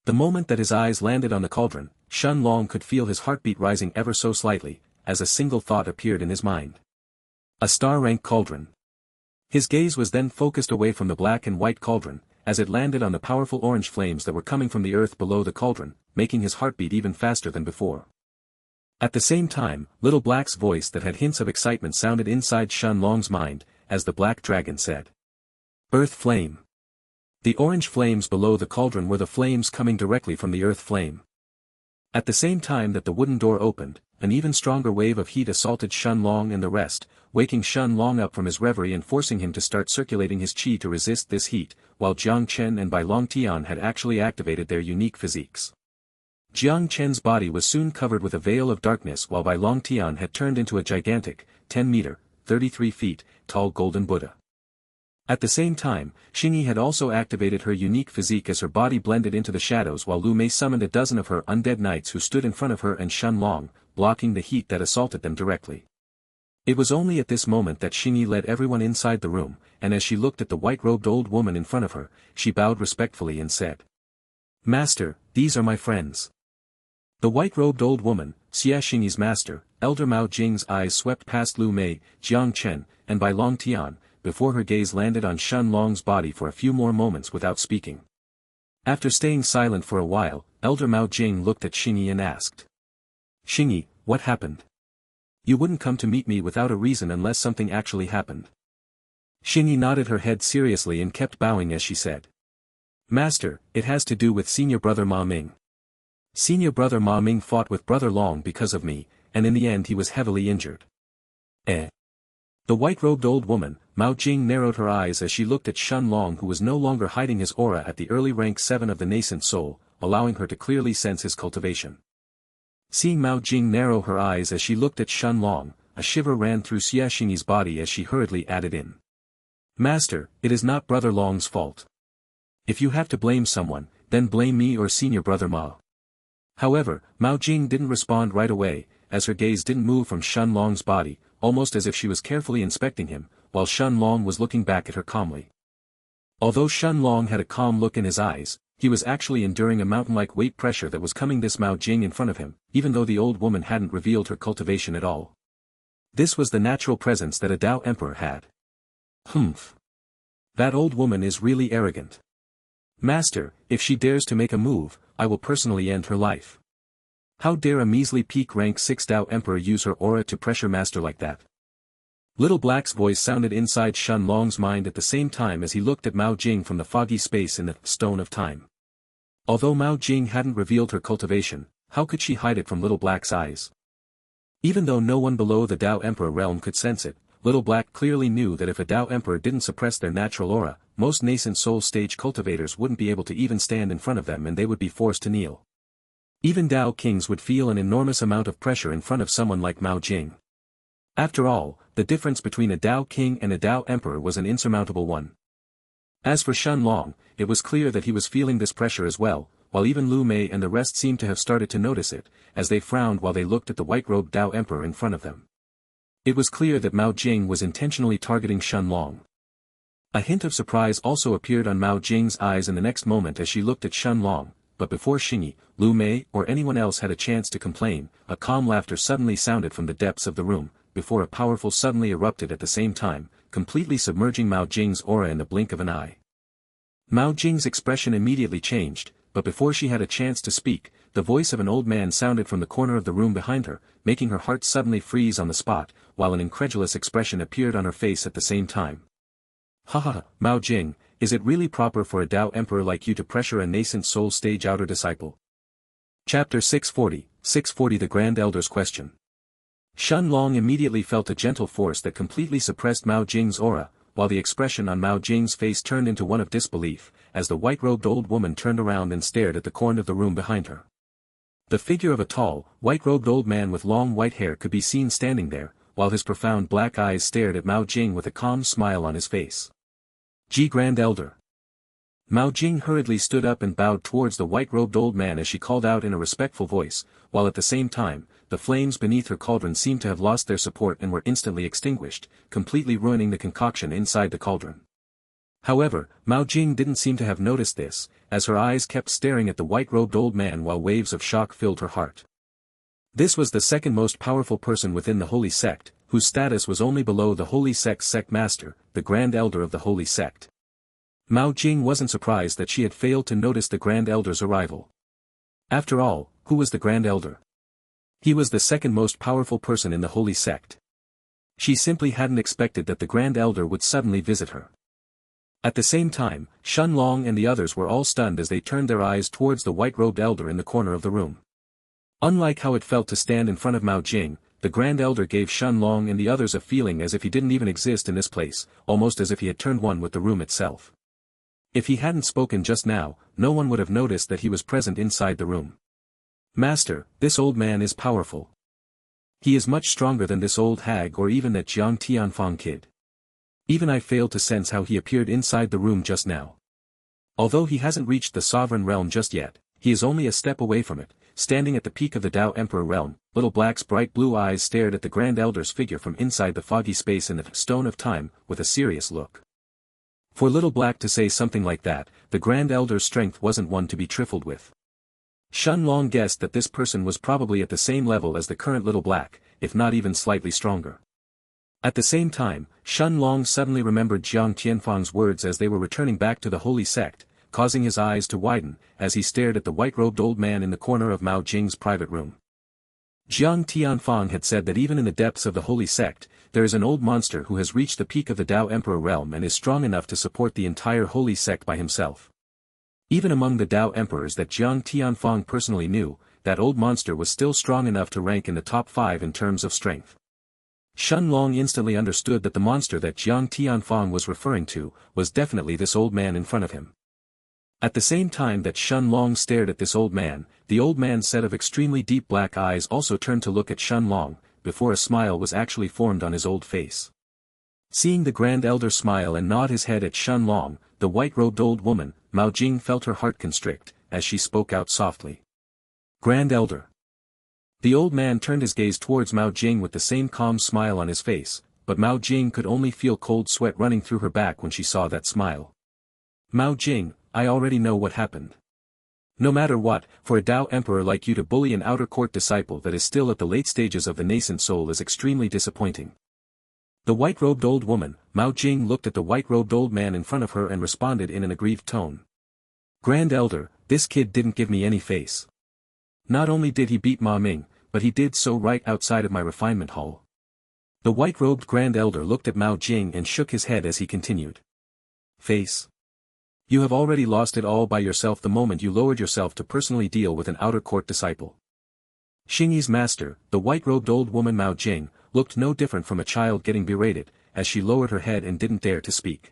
[SPEAKER 1] The moment that his eyes landed on the cauldron, Shen Long could feel his heartbeat rising ever so slightly, as a single thought appeared in his mind. A star-rank cauldron. His gaze was then focused away from the black and white cauldron, as it landed on the powerful orange flames that were coming from the earth below the cauldron, making his heartbeat even faster than before. At the same time, Little Black's voice that had hints of excitement sounded inside Shen Long's mind, as the black dragon said. "Earth flame." The orange flames below the cauldron were the flames coming directly from the earth flame. At the same time that the wooden door opened, an even stronger wave of heat assaulted Shen Long and the rest, waking Shen Long up from his reverie and forcing him to start circulating his qi to resist this heat, while Jang Chen and Bai Long Tian had actually activated their unique physiques. Jiang Chen's body was soon covered with a veil of darkness while Bai Long Tian had turned into a gigantic, 10-meter, 33 feet, tall golden Buddha. At the same time, Xingyi had also activated her unique physique as her body blended into the shadows while Lu Mei summoned a dozen of her undead knights who stood in front of her and Shen Long, blocking the heat that assaulted them directly. It was only at this moment that Xingyi led everyone inside the room, and as she looked at the white-robed old woman in front of her, she bowed respectfully and said. "Master, these are my friends. The white-robed old woman, Xianxia's master, Elder Mao Jing's eyes swept past Lu Mei, Jang Chen, and Bai Long Tian, before her gaze landed on Shen Long's body for a few more moments without speaking. After staying silent for a while, Elder Mao Jing looked at Xingyi and asked. Xingyi, what happened? You wouldn't come to meet me without a reason unless something actually happened. Xingyi nodded her head seriously and kept bowing as she said. Master, it has to do with senior brother Ma Ming. Senior brother Ma Ming fought with brother Long because of me, and in the end he was heavily injured. Eh? The white-robed old woman, Mao Jing narrowed her eyes as she looked at Shen Long, who was no longer hiding his aura at the early rank 7 of the nascent soul, allowing her to clearly sense his cultivation. Seeing Mao Jing narrow her eyes as she looked at Shen Long, a shiver ran through Xianxia's body as she hurriedly added in. Master, it is not brother Long's fault. If you have to blame someone, then blame me or senior brother Ma. However, Mao Jing didn't respond right away, as her gaze didn't move from Shen Long's body, almost as if she was carefully inspecting him, while Shen Long was looking back at her calmly. Although Shen Long had a calm look in his eyes, he was actually enduring a mountain-like weight pressure that was coming this Mao Jing in front of him, even though the old woman hadn't revealed her cultivation at all. This was the natural presence that a Dao Emperor had. Humph. That old woman is really arrogant. Master, if she dares to make a move, I will personally end her life. How dare a measly peak rank 6 Dao Emperor use her aura to pressure Master like that? Little Black's voice sounded inside Shen Long's mind at the same time as he looked at Mao Jing from the foggy space in the Stone of Time. Although Mao Jing hadn't revealed her cultivation, how could she hide it from Little Black's eyes? Even though no one below the Dao Emperor realm could sense it, Little Black clearly knew that if a Dao Emperor didn't suppress their natural aura, most nascent soul stage cultivators wouldn't be able to even stand in front of them and they would be forced to kneel. Even Dao Kings would feel an enormous amount of pressure in front of someone like Mao Jing. After all, the difference between a Dao King and a Dao Emperor was an insurmountable one. As for Shen Long, it was clear that he was feeling this pressure as well, while even Lu Mei and the rest seemed to have started to notice it, as they frowned while they looked at the white-robed Dao Emperor in front of them. It was clear that Mao Jing was intentionally targeting Shen Long. A hint of surprise also appeared on Mao Jing's eyes in the next moment as she looked at Shen Long, but before Xingyi, Lu Mei or anyone else had a chance to complain, a calm laughter suddenly sounded from the depths of the room, before a powerful suddenly erupted at the same time, completely submerging Mao Jing's aura in the blink of an eye. Mao Jing's expression immediately changed, but before she had a chance to speak, the voice of an old man sounded from the corner of the room behind her, making her heart suddenly freeze on the spot, while an incredulous expression appeared on her face at the same time. Haha, Mao Jing, is it really proper for a Dao Emperor like you to pressure a nascent soul stage outer disciple? Chapter 640 The Grand Elder's Question. Shen Long immediately felt a gentle force that completely suppressed Mao Jing's aura, while the expression on Mao Jing's face turned into one of disbelief, as the white-robed old woman turned around and stared at the corner of the room behind her. The figure of a tall, white-robed old man with long white hair could be seen standing there, while his profound black eyes stared at Mao Jing with a calm smile on his face. Ji Grand Elder. Mao Jing hurriedly stood up and bowed towards the white-robed old man as she called out in a respectful voice, while at the same time, the flames beneath her cauldron seemed to have lost their support and were instantly extinguished, completely ruining the concoction inside the cauldron. However, Mao Jing didn't seem to have noticed this, as her eyes kept staring at the white-robed old man while waves of shock filled her heart. This was the second most powerful person within the Holy Sect, whose status was only below the Holy Sect's sect master, the Grand Elder of the Holy Sect. Mao Jing wasn't surprised that she had failed to notice the Grand Elder's arrival. After all, who was the Grand Elder? He was the second most powerful person in the Holy Sect. She simply hadn't expected that the Grand Elder would suddenly visit her. At the same time, Shen Long and the others were all stunned as they turned their eyes towards the white-robed elder in the corner of the room. Unlike how it felt to stand in front of Mao Jing, the Grand Elder gave Shen Long and the others a feeling as if he didn't even exist in this place, almost as if he had turned one with the room itself. If he hadn't spoken just now, no one would have noticed that he was present inside the room. Master, this old man is powerful. He is much stronger than this old hag or even that Jang Tianfong kid. Even I failed to sense how he appeared inside the room just now. Although he hasn't reached the sovereign realm just yet, he is only a step away from it, standing at the peak of the Dao Emperor realm. Little Black's bright blue eyes stared at the Grand Elder's figure from inside the foggy space in the Stone of Time, with a serious look. For Little Black to say something like that, the Grand Elder's strength wasn't one to be trifled with. Shun Long guessed that this person was probably at the same level as the current Little Black, if not even slightly stronger. At the same time, Shun Long suddenly remembered Jang Tianfong's words as they were returning back to the holy sect, causing his eyes to widen, as he stared at the white-robed old man in the corner of Mao Jing's private room. Jang Tianfong had said that even in the depths of the holy sect, there is an old monster who has reached the peak of the Dao Emperor realm and is strong enough to support the entire holy sect by himself. Even among the Dao Emperors that Jang Tianfong personally knew, that old monster was still strong enough to rank in the top 5 in terms of strength. Shun Long instantly understood that the monster that Jang Tianfong was referring to, was definitely this old man in front of him. At the same time that Shun Long stared at this old man, the old man's set of extremely deep black eyes also turned to look at Shun Long, before a smile was actually formed on his old face. Seeing the Grand Elder smile and nod his head at Shun Long, the white-robed old woman, Mao Jing felt her heart constrict, as she spoke out softly. Grand Elder. The old man turned his gaze towards Mao Jing with the same calm smile on his face, but Mao Jing could only feel cold sweat running through her back when she saw that smile. Mao Jing, I already know what happened. No matter what, for a Dao Emperor like you to bully an outer court disciple that is still at the late stages of the nascent soul is extremely disappointing. The white-robed old woman, Mao Jing looked at the white-robed old man in front of her and responded in an aggrieved tone. Grand Elder, this kid didn't give me any face. Not only did he beat Ma Ming, but he did so right outside of my refinement hall. The white-robed Grand Elder looked at Mao Jing and shook his head as he continued. Face. You have already lost it all by yourself the moment you lowered yourself to personally deal with an outer court disciple. Xingyi's master, the white-robed old woman Mao Jing, looked no different from a child getting berated, as she lowered her head and didn't dare to speak.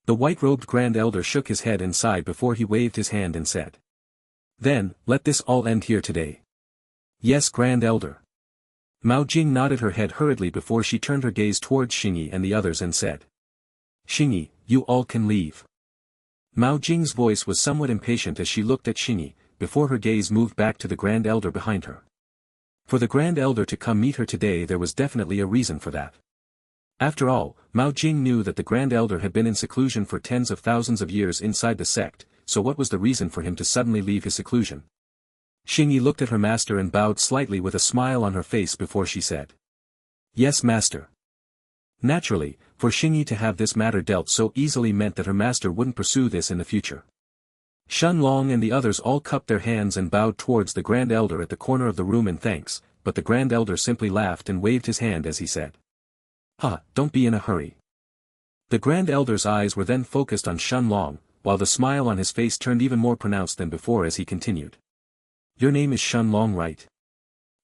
[SPEAKER 1] The white-robed Grand Elder shook his head and sighed before he waved his hand and said. Then, let this all end here today. Yes, Grand Elder. Mao Jing nodded her head hurriedly before she turned her gaze towards Xingyi and the others and said. Xingyi, you all can leave. Mao Jing's voice was somewhat impatient as she looked at Xingyi, before her gaze moved back to the Grand Elder behind her. For the Grand Elder to come meet her today there was definitely a reason for that. After all, Mao Jing knew that the Grand Elder had been in seclusion for tens of thousands of years inside the sect, so what was the reason for him to suddenly leave his seclusion? Xingyi looked at her master and bowed slightly with a smile on her face before she said. Yes, master. Naturally, for Xingyi to have this matter dealt so easily meant that her master wouldn't pursue this in the future. Shun Long and the others all cupped their hands and bowed towards the Grand Elder at the corner of the room in thanks, but the Grand Elder simply laughed and waved his hand as he said. Don't be in a hurry. The Grand Elder's eyes were then focused on Shun Long, while the smile on his face turned even more pronounced than before as he continued. Your name is Shun Long, right?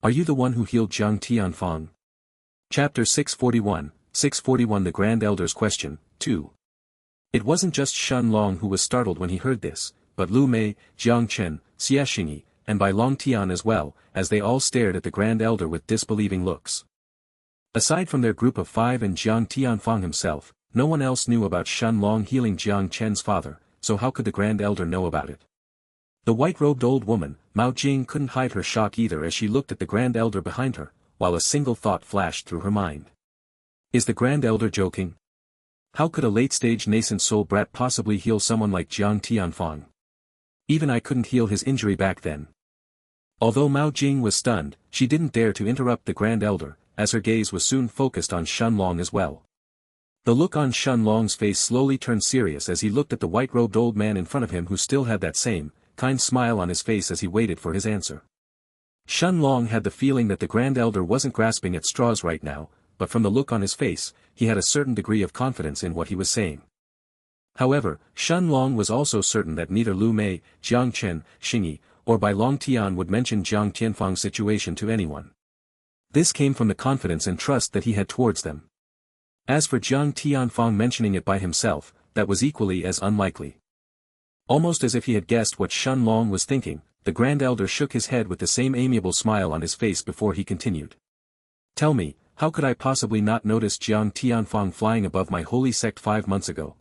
[SPEAKER 1] Are you the one who healed Jang Tianfong? Chapter 641, 641 The Grand Elder's Question, 2. It wasn't just Shun Long who was startled when he heard this, but Lu Mei, Jang Chen, Xinxia, and Bai Long Tian as well, as they all stared at the Grand Elder with disbelieving looks. Aside from their group of 5 and Jang Tianfong himself, no one else knew about Shun Long healing Jang Chen's father, so how could the Grand Elder know about it? The white-robed old woman, Mao Jing couldn't hide her shock either as she looked at the Grand Elder behind her, while a single thought flashed through her mind. Is the Grand Elder joking? How could a late-stage nascent soul brat possibly heal someone like Jang Tianfong? Even I couldn't heal his injury back then. Although Mao Jing was stunned, she didn't dare to interrupt the Grand Elder, as her gaze was soon focused on Shun Long as well. The look on Shun Long's face slowly turned serious as he looked at the white-robed old man in front of him who still had that same, kind smile on his face as he waited for his answer. Shun Long had the feeling that the Grand Elder wasn't grasping at straws right now, but from the look on his face, he had a certain degree of confidence in what he was saying. However, Shun Long was also certain that neither Lu Mei, Jang Chen, Xingyi, or Bai Long Tian would mention Jang Tianfong's situation to anyone. This came from the confidence and trust that he had towards them. As for Jang Tianfong mentioning it by himself, that was equally as unlikely. Almost as if he had guessed what Shun Long was thinking, the Grand Elder shook his head with the same amiable smile on his face before he continued. Tell me, how could I possibly not notice Jang Tianfong flying above my holy sect 5 months ago?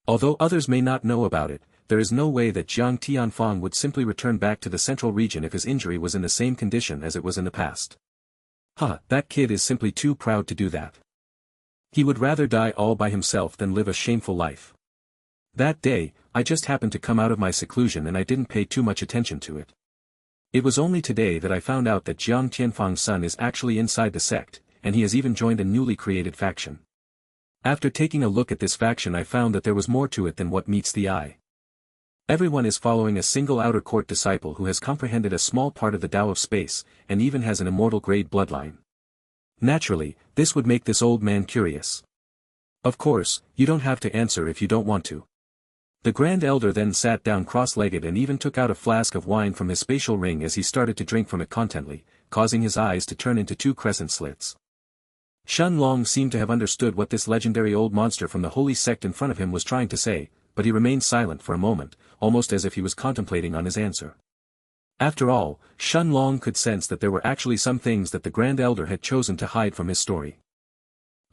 [SPEAKER 1] Although others may not know about it, there is no way that Jang Tianfong would simply return back to the central region if his injury was in the same condition as it was in the past. That kid is simply too proud to do that. He would rather die all by himself than live a shameful life. That day, I just happened to come out of my seclusion and I didn't pay too much attention to it. It was only today that I found out that Jang Tianfong's son is actually inside the sect, and he has even joined a newly created faction. After taking a look at this faction I found that there was more to it than what meets the eye. Everyone is following a single outer court disciple who has comprehended a small part of the Tao of space, and even has an immortal grade bloodline. Naturally, this would make this old man curious. Of course, you don't have to answer if you don't want to. The Grand Elder then sat down cross-legged and even took out a flask of wine from his spatial ring as he started to drink from it contently, causing his eyes to turn into two crescent slits. Shun Long seemed to have understood what this legendary old monster from the holy sect in front of him was trying to say, but he remained silent for a moment, almost as if he was contemplating on his answer. After all, Shun Long could sense that there were actually some things that the Grand Elder had chosen to hide from his story.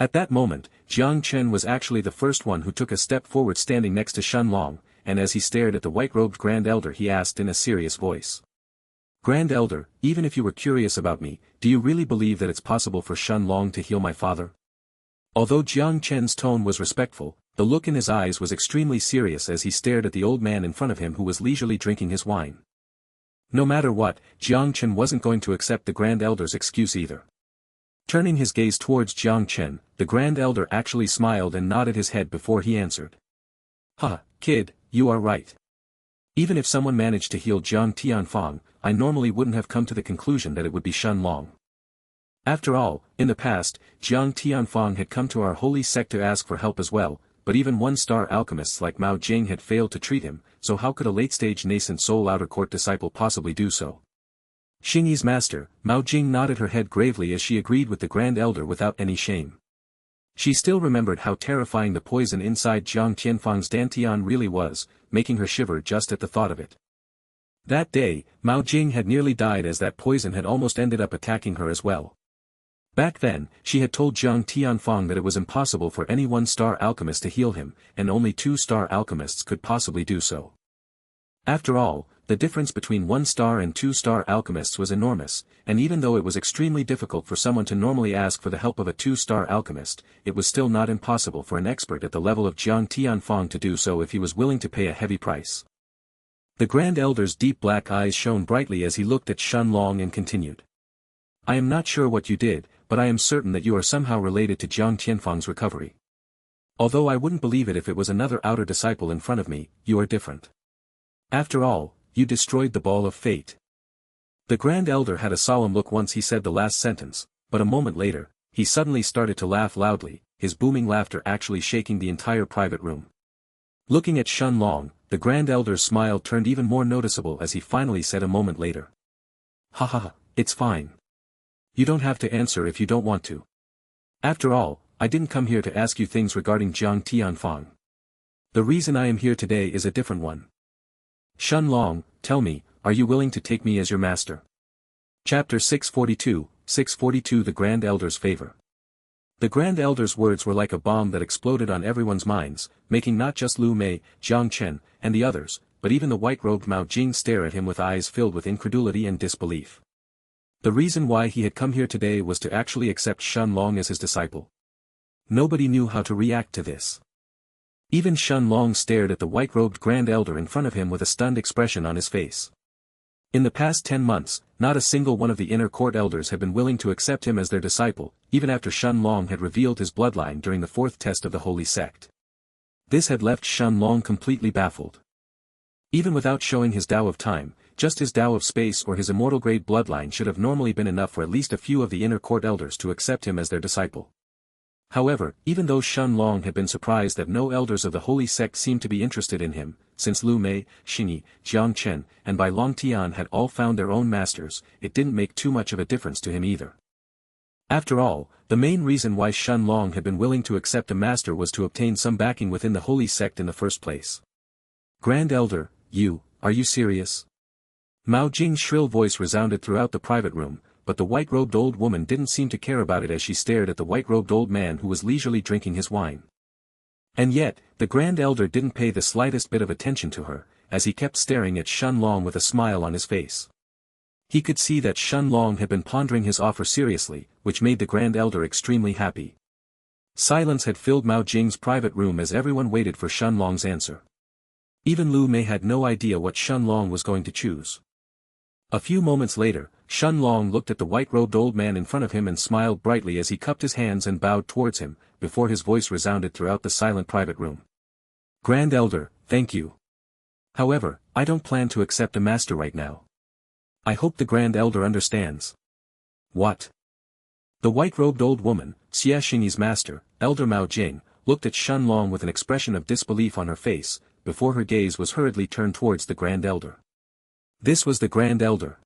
[SPEAKER 1] At that moment, Jang Chen was actually the first one who took a step forward standing next to Shun Long, and as he stared at the white-robed Grand Elder he asked in a serious voice. Grand Elder, even if you were curious about me, do you really believe that it's possible for Shun Long to heal my father? Although Jang Chen's tone was respectful, the look in his eyes was extremely serious as he stared at the old man in front of him who was leisurely drinking his wine. No matter what, Jang Chen wasn't going to accept the Grand Elder's excuse either. Turning his gaze towards Jang Chen, the Grand Elder actually smiled and nodded his head before he answered. Kid, you are right. Even if someone managed to heal Jang Tianfong, I normally wouldn't have come to the conclusion that it would be Shun Long. After all, in the past, Jang Tianfong had come to our holy sect to ask for help as well, but even one-star alchemists like Mao Jing had failed to treat him, so how could a late-stage nascent soul outer court disciple possibly do so? Xingyi's master, Mao Jing nodded her head gravely as she agreed with the Grand Elder without any shame. She still remembered how terrifying the poison inside Jang Tianfong's dantian really was, making her shiver just at the thought of it. That day, Mao Jing had nearly died as that poison had almost ended up attacking her as well. Back then, she had told Jang Tianfong that it was impossible for any one-star alchemist to heal him, and only two-star alchemists could possibly do so. After all, the difference between one-star and two-star alchemists was enormous, and even though it was extremely difficult for someone to normally ask for the help of a two-star alchemist, it was still not impossible for an expert at the level of Jang Tianfong to do so if he was willing to pay a heavy price. The Grand Elder's deep black eyes shone brightly as he looked at Shun Long and continued. I am not sure what you did, but I am certain that you are somehow related to Jang Tianfong's recovery. Although I wouldn't believe it if it was another outer disciple in front of me, you are different. After all, you destroyed the ball of fate. The Grand Elder had a solemn look once he said the last sentence, but a moment later, he suddenly started to laugh loudly, his booming laughter actually shaking the entire private room. Looking at Shun Long, the Grand Elder's smile turned even more noticeable as he finally said a moment later. It's fine. You don't have to answer if you don't want to. After all, I didn't come here to ask you things regarding Jang Tianfong. The reason I am here today is a different one. Shun Long, tell me, are you willing to take me as your master? Chapter 642 The Grand Elder's Favor. The Grand Elder's words were like a bomb that exploded on everyone's minds, making not just Lu Mei, Jang Chen, and the others, but even the white-robed Mao Jing stare at him with eyes filled with incredulity and disbelief. The reason why he had come here today was to actually accept Shun Long as his disciple. Nobody knew how to react to this. Even Shun Long stared at the white-robed Grand Elder in front of him with a stunned expression on his face. In the past 10 months, not a single one of the inner court elders had been willing to accept him as their disciple, even after Shun Long had revealed his bloodline during the 4th test of the holy sect. This had left Shun Long completely baffled. Even without showing his Tao of time, just his Tao of space or his immortal grade bloodline should have normally been enough for at least a few of the inner court elders to accept him as their disciple. However, even though Shun Long had been surprised that no elders of the holy sect seemed to be interested in him, since Lu Mei, Xingyi, Jang Chen, and Bai Long Tian had all found their own masters, it didn't make too much of a difference to him either. After all, the main reason why Shun Long had been willing to accept a master was to obtain some backing within the holy sect in the first place. Grand Elder, are you serious? Mao Jing's shrill voice resounded throughout the private room, but the white-robed old woman didn't seem to care about it as she stared at the white-robed old man who was leisurely drinking his wine. And yet, the Grand Elder didn't pay the slightest bit of attention to her, as he kept staring at Shun Long with a smile on his face. He could see that Shun Long had been pondering his offer seriously, which made the Grand Elder extremely happy. Silence had filled Mao Jing's private room as everyone waited for Shun Long's answer. Even Lu Mei had no idea what Shun Long was going to choose. A few moments later, Shun Long looked at the white-robed old man in front of him and smiled brightly as he cupped his hands and bowed towards him, before his voice resounded throughout the silent private room. Grand Elder, thank you. However, I don't plan to accept a master right now. I hope the Grand Elder understands. What? The white-robed old woman, Xianxia's master, Elder Mao Jing, looked at Shun Long with an expression of disbelief on her face, before her gaze was hurriedly turned towards the Grand Elder. This was the Grand Elder.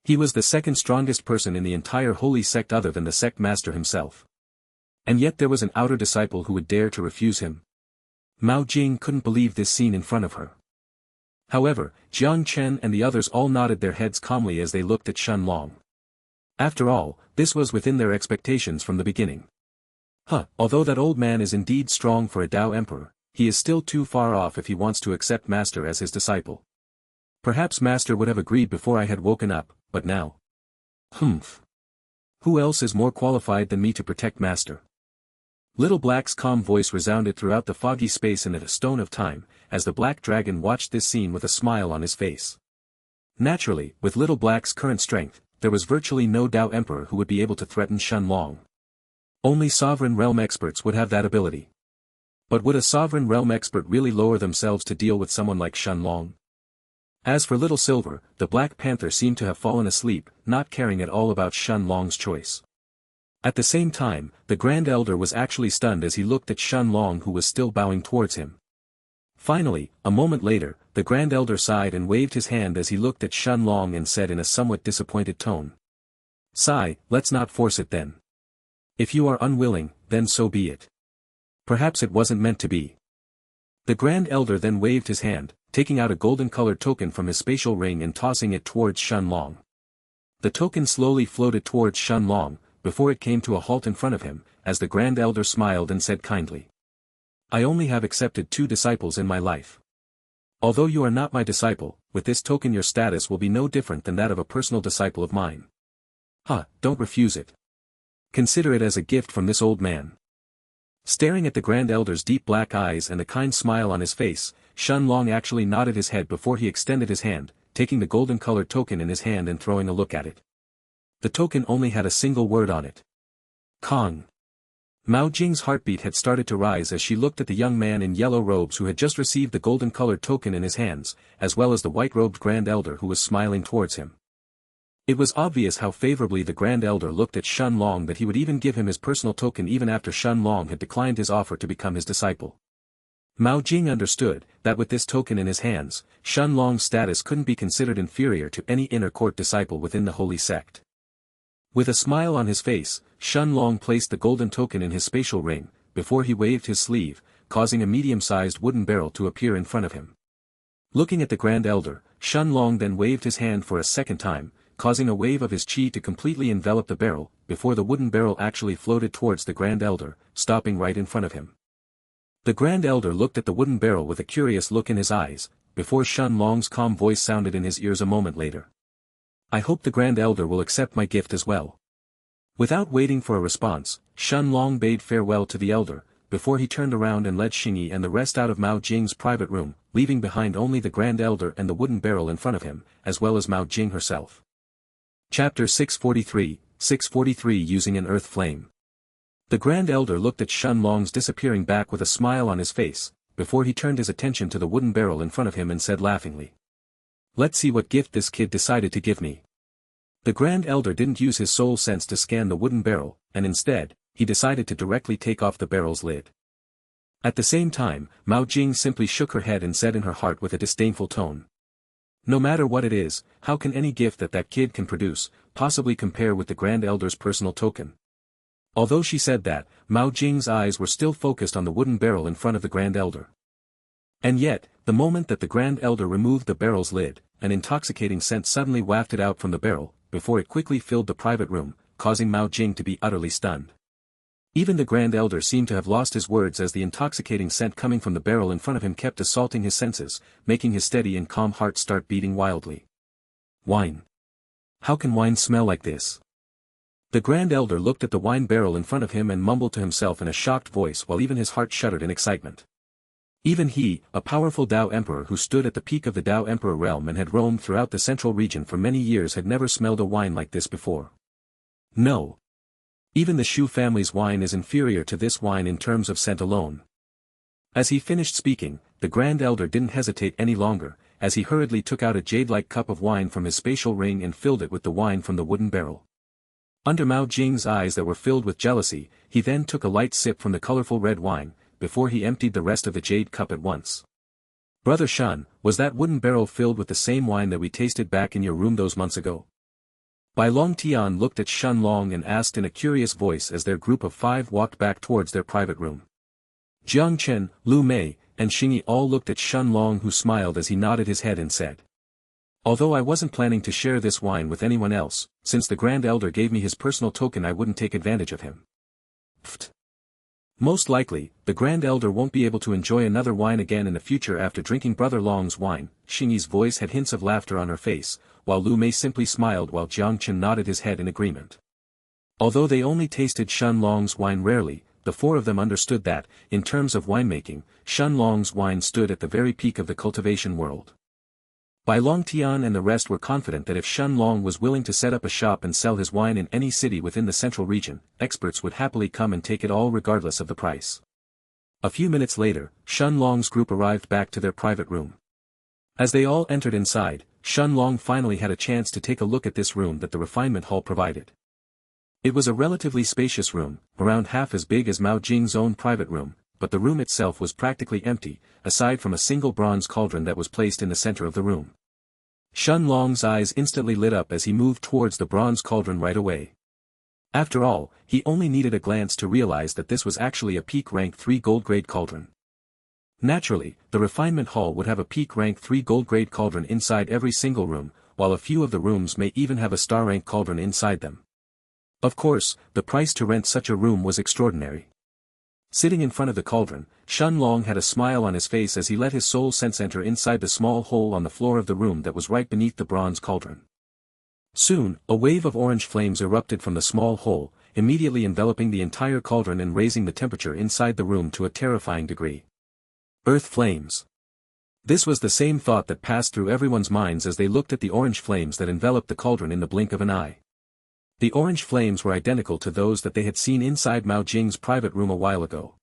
[SPEAKER 1] He was the second strongest person in the entire holy sect other than the sect master himself. And yet there was an outer disciple who would dare to refuse him. Mao Jing couldn't believe this scene in front of her. However, Jang Chen and the others all nodded their heads calmly as they looked at Shun Long. After all, this was within their expectations from the beginning. Although that old man is indeed strong for a Dao Emperor, he is still too far off if he wants to accept Master as his disciple. Perhaps Master would have agreed before I had woken up, but now. Who else is more qualified than me to protect Master? Little Black's calm voice resounded throughout the foggy space in a stone of time, as the Black Dragon watched this scene with a smile on his face. Naturally, with Little Black's current strength, there was virtually no Dao Emperor who would be able to threaten Shun Long. Only Sovereign Realm experts would have that ability. But would a Sovereign Realm expert really lower themselves to deal with someone like Shun Long? As for Little Silver, the Black Panther seemed to have fallen asleep, not caring at all about Shun Long's choice. At the same time, the Grand Elder was actually stunned as he looked at Shun Long who was still bowing towards him. Finally, a moment later, the Grand Elder sighed and waved his hand as he looked at Shun Long and said in a somewhat disappointed tone. Sigh, let's not force it then. If you are unwilling, then so be it. Perhaps it wasn't meant to be. The Grand Elder then waved his hand, taking out a golden-colored token from his spatial ring and tossing it towards Shun Long. The token slowly floated towards Shun Long, before it came to a halt in front of him, as the Grand Elder smiled and said kindly. I only have accepted 2 disciples in my life. Although you are not my disciple, with this token your status will be no different than that of a personal disciple of mine. Don't refuse it. Consider it as a gift from this old man. Staring at the Grand Elder's deep black eyes and a kind smile on his face, Shun Long actually nodded his head before he extended his hand, taking the golden-colored token in his hand and throwing a look at it. The token only had a single word on it. Kong. Mao Jing's heartbeat had started to rise as she looked at the young man in yellow robes who had just received the golden-colored token in his hands, as well as the white-robed Grand Elder who was smiling towards him. It was obvious how favorably the Grand Elder looked at Shun Long that he would even give him his personal token even after Shun Long had declined his offer to become his disciple. Mao Jing understood that with this token in his hands, Shun Long's status couldn't be considered inferior to any inner court disciple within the holy sect. With a smile on his face, Shun Long placed the golden token in his spatial ring, before he waved his sleeve, causing a medium-sized wooden barrel to appear in front of him. Looking at the Grand Elder, Shun Long then waved his hand for a second time, causing a wave of his chi to completely envelop the barrel, before the wooden barrel actually floated towards the Grand Elder, stopping right in front of him. The Grand Elder looked at the wooden barrel with a curious look in his eyes, before Shun Long's calm voice sounded in his ears a moment later. I hope the Grand Elder will accept my gift as well. Without waiting for a response, Shun Long bade farewell to the Elder, before he turned around and led Xingyi and the rest out of Mao Jing's private room, leaving behind only the Grand Elder and the wooden barrel in front of him, as well as Mao Jing herself. Chapter 643 Using an Earth Flame. The Grand Elder looked at Shun Long's disappearing back with a smile on his face, before he turned his attention to the wooden barrel in front of him and said laughingly. Let's see what gift this kid decided to give me. The Grand Elder didn't use his soul sense to scan the wooden barrel, and instead, he decided to directly take off the barrel's lid. At the same time, Mao Jing simply shook her head and said in her heart with a disdainful tone. No matter what it is, how can any gift that kid can produce, possibly compare with the Grand Elder's personal token? Although she said that, Mao Jing's eyes were still focused on the wooden barrel in front of the Grand Elder. And yet, the moment that the Grand Elder removed the barrel's lid, an intoxicating scent suddenly wafted out from the barrel, before it quickly filled the private room, causing Mao Jing to be utterly stunned. Even the Grand Elder seemed to have lost his words as the intoxicating scent coming from the barrel in front of him kept assaulting his senses, making his steady and calm heart start beating wildly. Wine. How can wine smell like this? The Grand Elder looked at the wine barrel in front of him and mumbled to himself in a shocked voice while even his heart shuddered in excitement. Even he, a powerful Dao Emperor who stood at the peak of the Dao Emperor realm and had roamed throughout the central region for many years, had never smelled a wine like this before. No. Even the Shu family's wine is inferior to this wine in terms of scent alone. As he finished speaking, the Grand Elder didn't hesitate any longer, as he hurriedly took out a jade-like cup of wine from his spatial ring and filled it with the wine from the wooden barrel. Under Mao Jing's eyes that were filled with jealousy, he then took a light sip from the colorful red wine, before he emptied the rest of the jade cup at once. "Brother Shun, was that wooden barrel filled with the same wine that we tasted back in your room those months ago?" Bai Long Tian looked at Shun Long and asked in a curious voice as their group of 5 walked back towards their private room. Jang Chen, Lu Mei, and Xingyi all looked at Shun Long, who smiled as he nodded his head and said, "Although I wasn't planning to share this wine with anyone else, since the Grand Elder gave me his personal token, I wouldn't take advantage of him." Pfft. Most likely, the Grand Elder won't be able to enjoy another wine again in the future after drinking Brother Long's wine. Xingyi's voice had hints of laughter on her face, while Lu Mei simply smiled while Jiang Chen nodded his head in agreement. Although they only tasted Shun Long's wine rarely, the 4 of them understood that, in terms of winemaking, Shun Long's wine stood at the very peak of the cultivation world. Bai Long Tian and the rest were confident that if Shun Long was willing to set up a shop and sell his wine in any city within the central region, experts would happily come and take it all regardless of the price. A few minutes later, Shun Long's group arrived back to their private room. As they all entered inside, Shun Long finally had a chance to take a look at this room that the refinement hall provided. It was a relatively spacious room, around half as big as Mao Jing's own private room, but the room itself was practically empty, aside from a single bronze cauldron that was placed in the center of the room. Shun Long's eyes instantly lit up as he moved towards the bronze cauldron right away. After all, he only needed a glance to realize that this was actually a peak rank 3 gold grade cauldron. Naturally, the refinement hall would have a peak rank 3 gold grade cauldron inside every single room, while a few of the rooms may even have a star rank cauldron inside them. Of course, the price to rent such a room was extraordinary. Sitting in front of the cauldron, Shun Long had a smile on his face as he let his soul sense enter inside the small hole on the floor of the room that was right beneath the bronze cauldron. Soon, a wave of orange flames erupted from the small hole, immediately enveloping the entire cauldron and raising the temperature inside the room to a terrifying degree. Earth flames. This was the same thought that passed through everyone's minds as they looked at the orange flames that enveloped the cauldron in the blink of an eye. The orange flames were identical to those that they had seen inside Mao Jing's private room a while ago.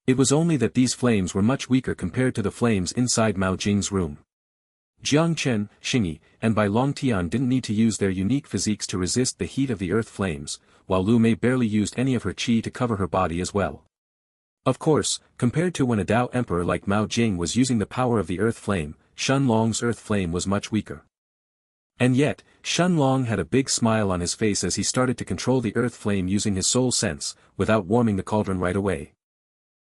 [SPEAKER 1] It was only that these flames were much weaker compared to the flames inside Mao Jing's room. Jiang Chen, Xingyi, and Bai Long Tian didn't need to use their unique physiques to resist the heat of the earth flames, while Lu Mei barely used any of her qi to cover her body as well. Of course, compared to when a Dao Emperor like Mao Jing was using the power of the earth flame, Shun Long's earth flame was much weaker. And yet, Shun Long had a big smile on his face as he started to control the earth flame using his soul sense, without warming the cauldron right away.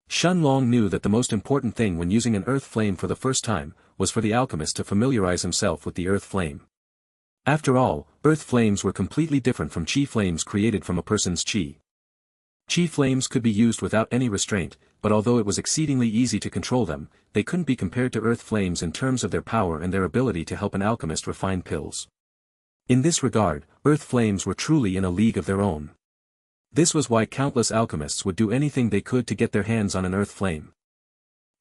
[SPEAKER 1] Shun Long knew that the most important thing when using an earth flame for the first time, was for the alchemist to familiarize himself with the earth flame. After all, earth flames were completely different from qi flames created from a person's qi. Qi flames could be used without any restraint, but although it was exceedingly easy to control them, they couldn't be compared to earth flames in terms of their power and their ability to help an alchemist refine pills. In this regard, earth flames were truly in a league of their own. This was why countless alchemists would do anything they could to get their hands on an earth flame.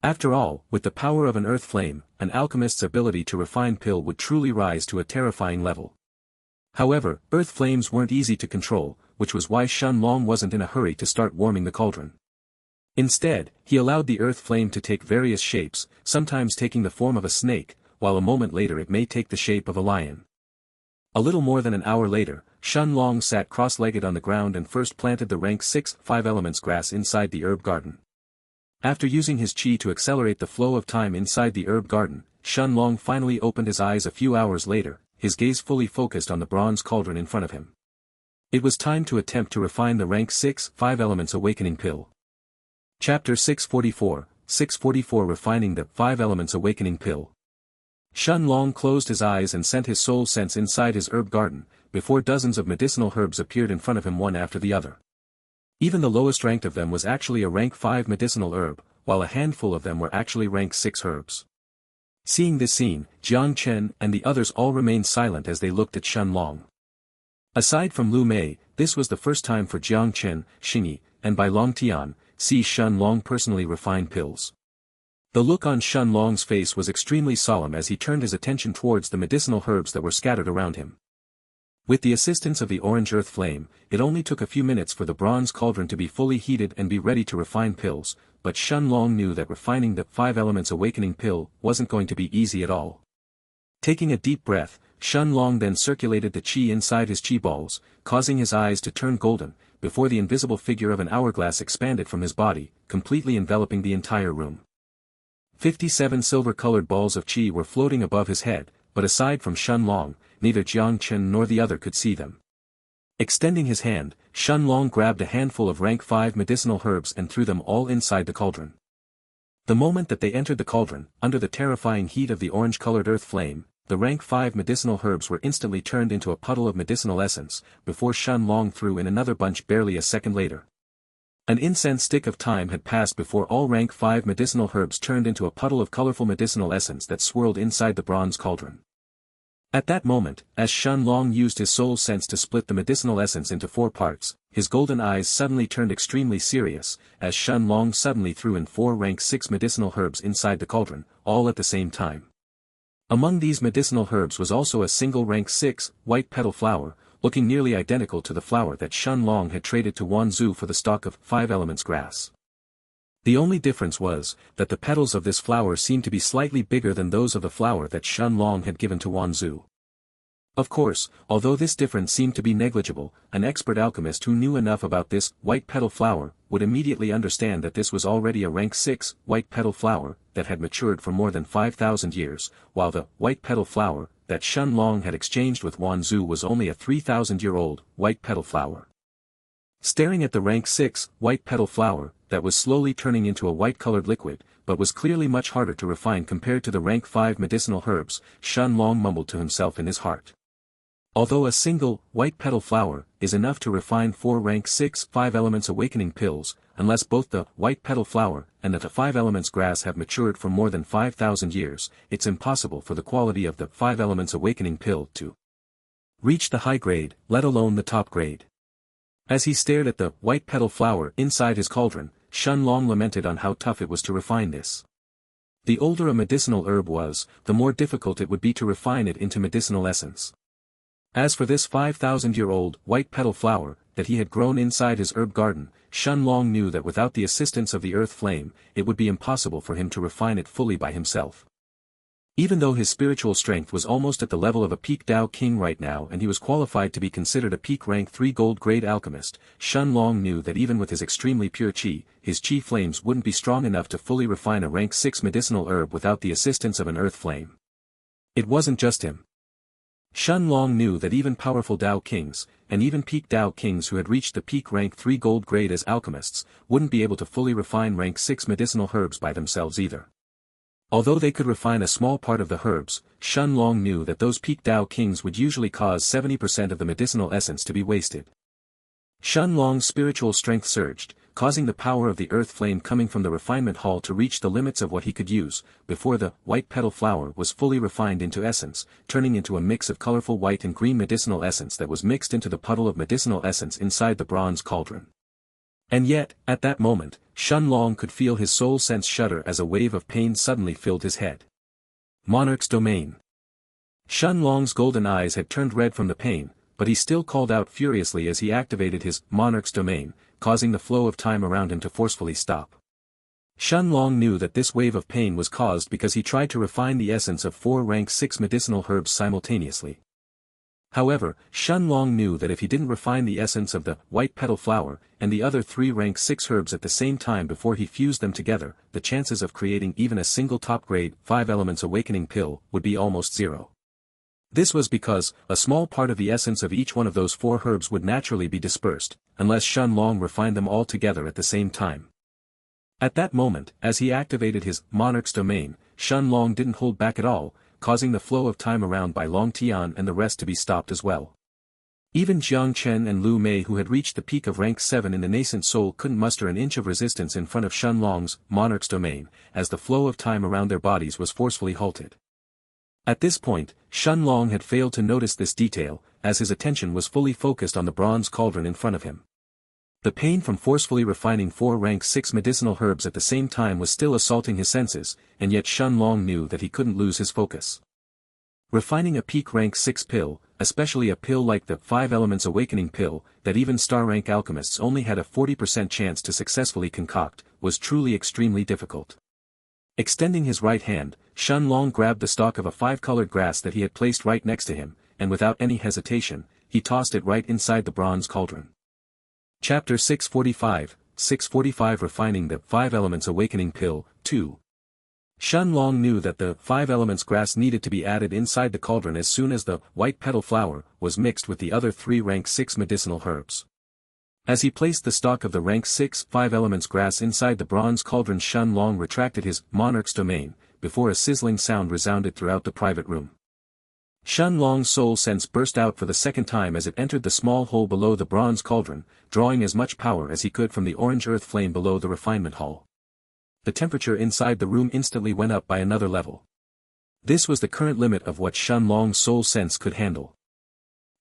[SPEAKER 1] After all, with the power of an earth flame, an alchemist's ability to refine pill would truly rise to a terrifying level. However, earth flames weren't easy to control, which was why Shun Long wasn't in a hurry to start warming the cauldron. Instead, he allowed the earth flame to take various shapes, sometimes taking the form of a snake, while a moment later it may take the shape of a lion. A little more than an hour later, Shun Long sat cross-legged on the ground and first planted the rank 6 5 elements grass inside the herb garden. After using his qi to accelerate the flow of time inside the herb garden, Shun Long finally opened his eyes a few hours later, his gaze fully focused on the bronze cauldron in front of him. It was time to attempt to refine the rank 6 5 elements awakening pill. Chapter 644 Refining the 5 elements awakening pill. Shun Long closed his eyes and sent his soul sense inside his herb garden, before dozens of medicinal herbs appeared in front of him one after the other. Even the lowest ranked of them was actually a rank 5 medicinal herb, while a handful of them were actually rank 6 herbs. Seeing this scene, Jang Chen and the others all remained silent as they looked at Shun Long. Aside from Lu Mei, this was the first time for Jiang Chen, Xingyi, and Bai Long Tian, see Shun Long personally refine pills. The look on Shun Long's face was extremely solemn as he turned his attention towards the medicinal herbs that were scattered around him. With the assistance of the orange earth flame, it only took a few minutes for the bronze cauldron to be fully heated and be ready to refine pills, but Shun Long knew that refining the 5 elements awakening pill wasn't going to be easy at all. Taking a deep breath, Shun Long then circulated the qi inside his qi balls, causing his eyes to turn golden, before the invisible figure of an hourglass expanded from his body, completely enveloping the entire room. 57 silver-colored balls of qi were floating above his head, but aside from Shun Long, neither Jang Chen nor the other could see them. Extending his hand, Shun Long grabbed a handful of rank 5 medicinal herbs and threw them all inside the cauldron. The moment that they entered the cauldron, under the terrifying heat of the orange-colored earth flame, the rank 5 medicinal herbs were instantly turned into a puddle of medicinal essence, before Shun Long threw in another bunch barely a second later. An incense stick of time had passed before all rank 5 medicinal herbs turned into a puddle of colorful medicinal essence that swirled inside the bronze cauldron. At that moment, as Shun Long used his soul sense to split the medicinal essence into 4 parts, his golden eyes suddenly turned extremely serious, as Shun Long suddenly threw in 4 rank 6 medicinal herbs inside the cauldron, all at the same time. Among these medicinal herbs was also a single rank 6, white petal flower, looking nearly identical to the flower that Shun Long had traded to Wan Zhu for the stalk of 5 elements grass. The only difference was, that the petals of this flower seemed to be slightly bigger than those of the flower that Shun Long had given to Wan Zhu. Of course, although this difference seemed to be negligible, an expert alchemist who knew enough about this white petal flower would immediately understand that this was already a rank 6 white petal flower that had matured for more than 5,000 years, while the white petal flower that Shun Long had exchanged with Wan Zhu was only a 3,000-year-old white petal flower. Staring at the rank 6 white petal flower that was slowly turning into a white-colored liquid, but was clearly much harder to refine compared to the rank 5 medicinal herbs, Shun Long mumbled to himself in his heart. Although a single, white petal flower, is enough to refine 4 rank 6 5 elements awakening pills, unless both the white petal flower and the 5 elements grass have matured for more than 5,000 years, it's impossible for the quality of the 5 elements awakening pill to reach the high grade, let alone the top grade. As he stared at the white petal flower inside his cauldron, Shun Long lamented on how tough it was to refine this. The older a medicinal herb was, the more difficult it would be to refine it into medicinal essence. As for this 5,000-year-old white petal flower that he had grown inside his herb garden, Shun Long knew that without the assistance of the earth flame, it would be impossible for him to refine it fully by himself. Even though his spiritual strength was almost at the level of a peak Dao King right now and he was qualified to be considered a peak rank 3 gold grade alchemist, Shun Long knew that even with his extremely pure qi, his qi flames wouldn't be strong enough to fully refine a rank 6 medicinal herb without the assistance of an earth flame. It wasn't just him. Shun Long knew that even powerful Dao Kings, and even peak Dao Kings who had reached the peak rank 3 gold grade as alchemists, wouldn't be able to fully refine rank 6 medicinal herbs by themselves either. Although they could refine a small part of the herbs, Shun Long knew that those peak Dao Kings would usually cause 70% of the medicinal essence to be wasted. Shun Long's spiritual strength surged, causing the power of the earth flame coming from the refinement hall to reach the limits of what he could use, before the white petal flower was fully refined into essence, turning into a mix of colorful white and green medicinal essence that was mixed into the puddle of medicinal essence inside the bronze cauldron. And yet, at that moment, Shun Long could feel his soul sense shudder as a wave of pain suddenly filled his head. Monarch's domain. Shun Long's golden eyes had turned red from the pain, but he still called out furiously as he activated his Monarch's domain, causing the flow of time around him to forcefully stop. Shun Long knew that this wave of pain was caused because he tried to refine the essence of 4 rank 6 medicinal herbs simultaneously. However, Shun Long knew that if he didn't refine the essence of the white petal flower and the other 3 rank 6 herbs at the same time before he fused them together, the chances of creating even a single top-grade 5 elements awakening pill would be almost zero. This was because a small part of the essence of each one of those 4 herbs would naturally be dispersed, unless Shun Long refined them all together at the same time. At that moment, as he activated his Monarch's domain, Shun Long didn't hold back at all, causing the flow of time around by Long Tian and the rest to be stopped as well. Even Jang Chen and Lu Mei who had reached the peak of rank 7 in the nascent soul couldn't muster an inch of resistance in front of Shun Long's Monarch's domain, as the flow of time around their bodies was forcefully halted. At this point, Shun Long had failed to notice this detail, as his attention was fully focused on the bronze cauldron in front of him. The pain from forcefully refining 4 rank 6 medicinal herbs at the same time was still assaulting his senses, and yet Shen Long knew that he couldn't lose his focus. Refining a peak rank 6 pill, especially a pill like the 5 Elements Awakening pill, that even star-rank alchemists only had a 40% chance to successfully concoct, was truly extremely difficult. Extending his right hand, Shen Long grabbed the stalk of a 5-colored grass that he had placed right next to him, and without any hesitation, he tossed it right inside the bronze cauldron. Chapter 645 Refining the 5 Elements Awakening Pill, 2. Shen Long knew that the 5 Elements grass needed to be added inside the cauldron as soon as the white petal flower was mixed with the other 3 rank 6 medicinal herbs. As he placed the stalk of the rank 6 5 Elements grass inside the bronze cauldron, Shen Long retracted his Monarch's domain, before a sizzling sound resounded throughout the private room. Shen Long's soul sense burst out for the second time as it entered the small hole below the bronze cauldron, drawing as much power as he could from the orange earth flame below the refinement hall. The temperature inside the room instantly went up by another level. This was the current limit of what Shen Long's soul sense could handle.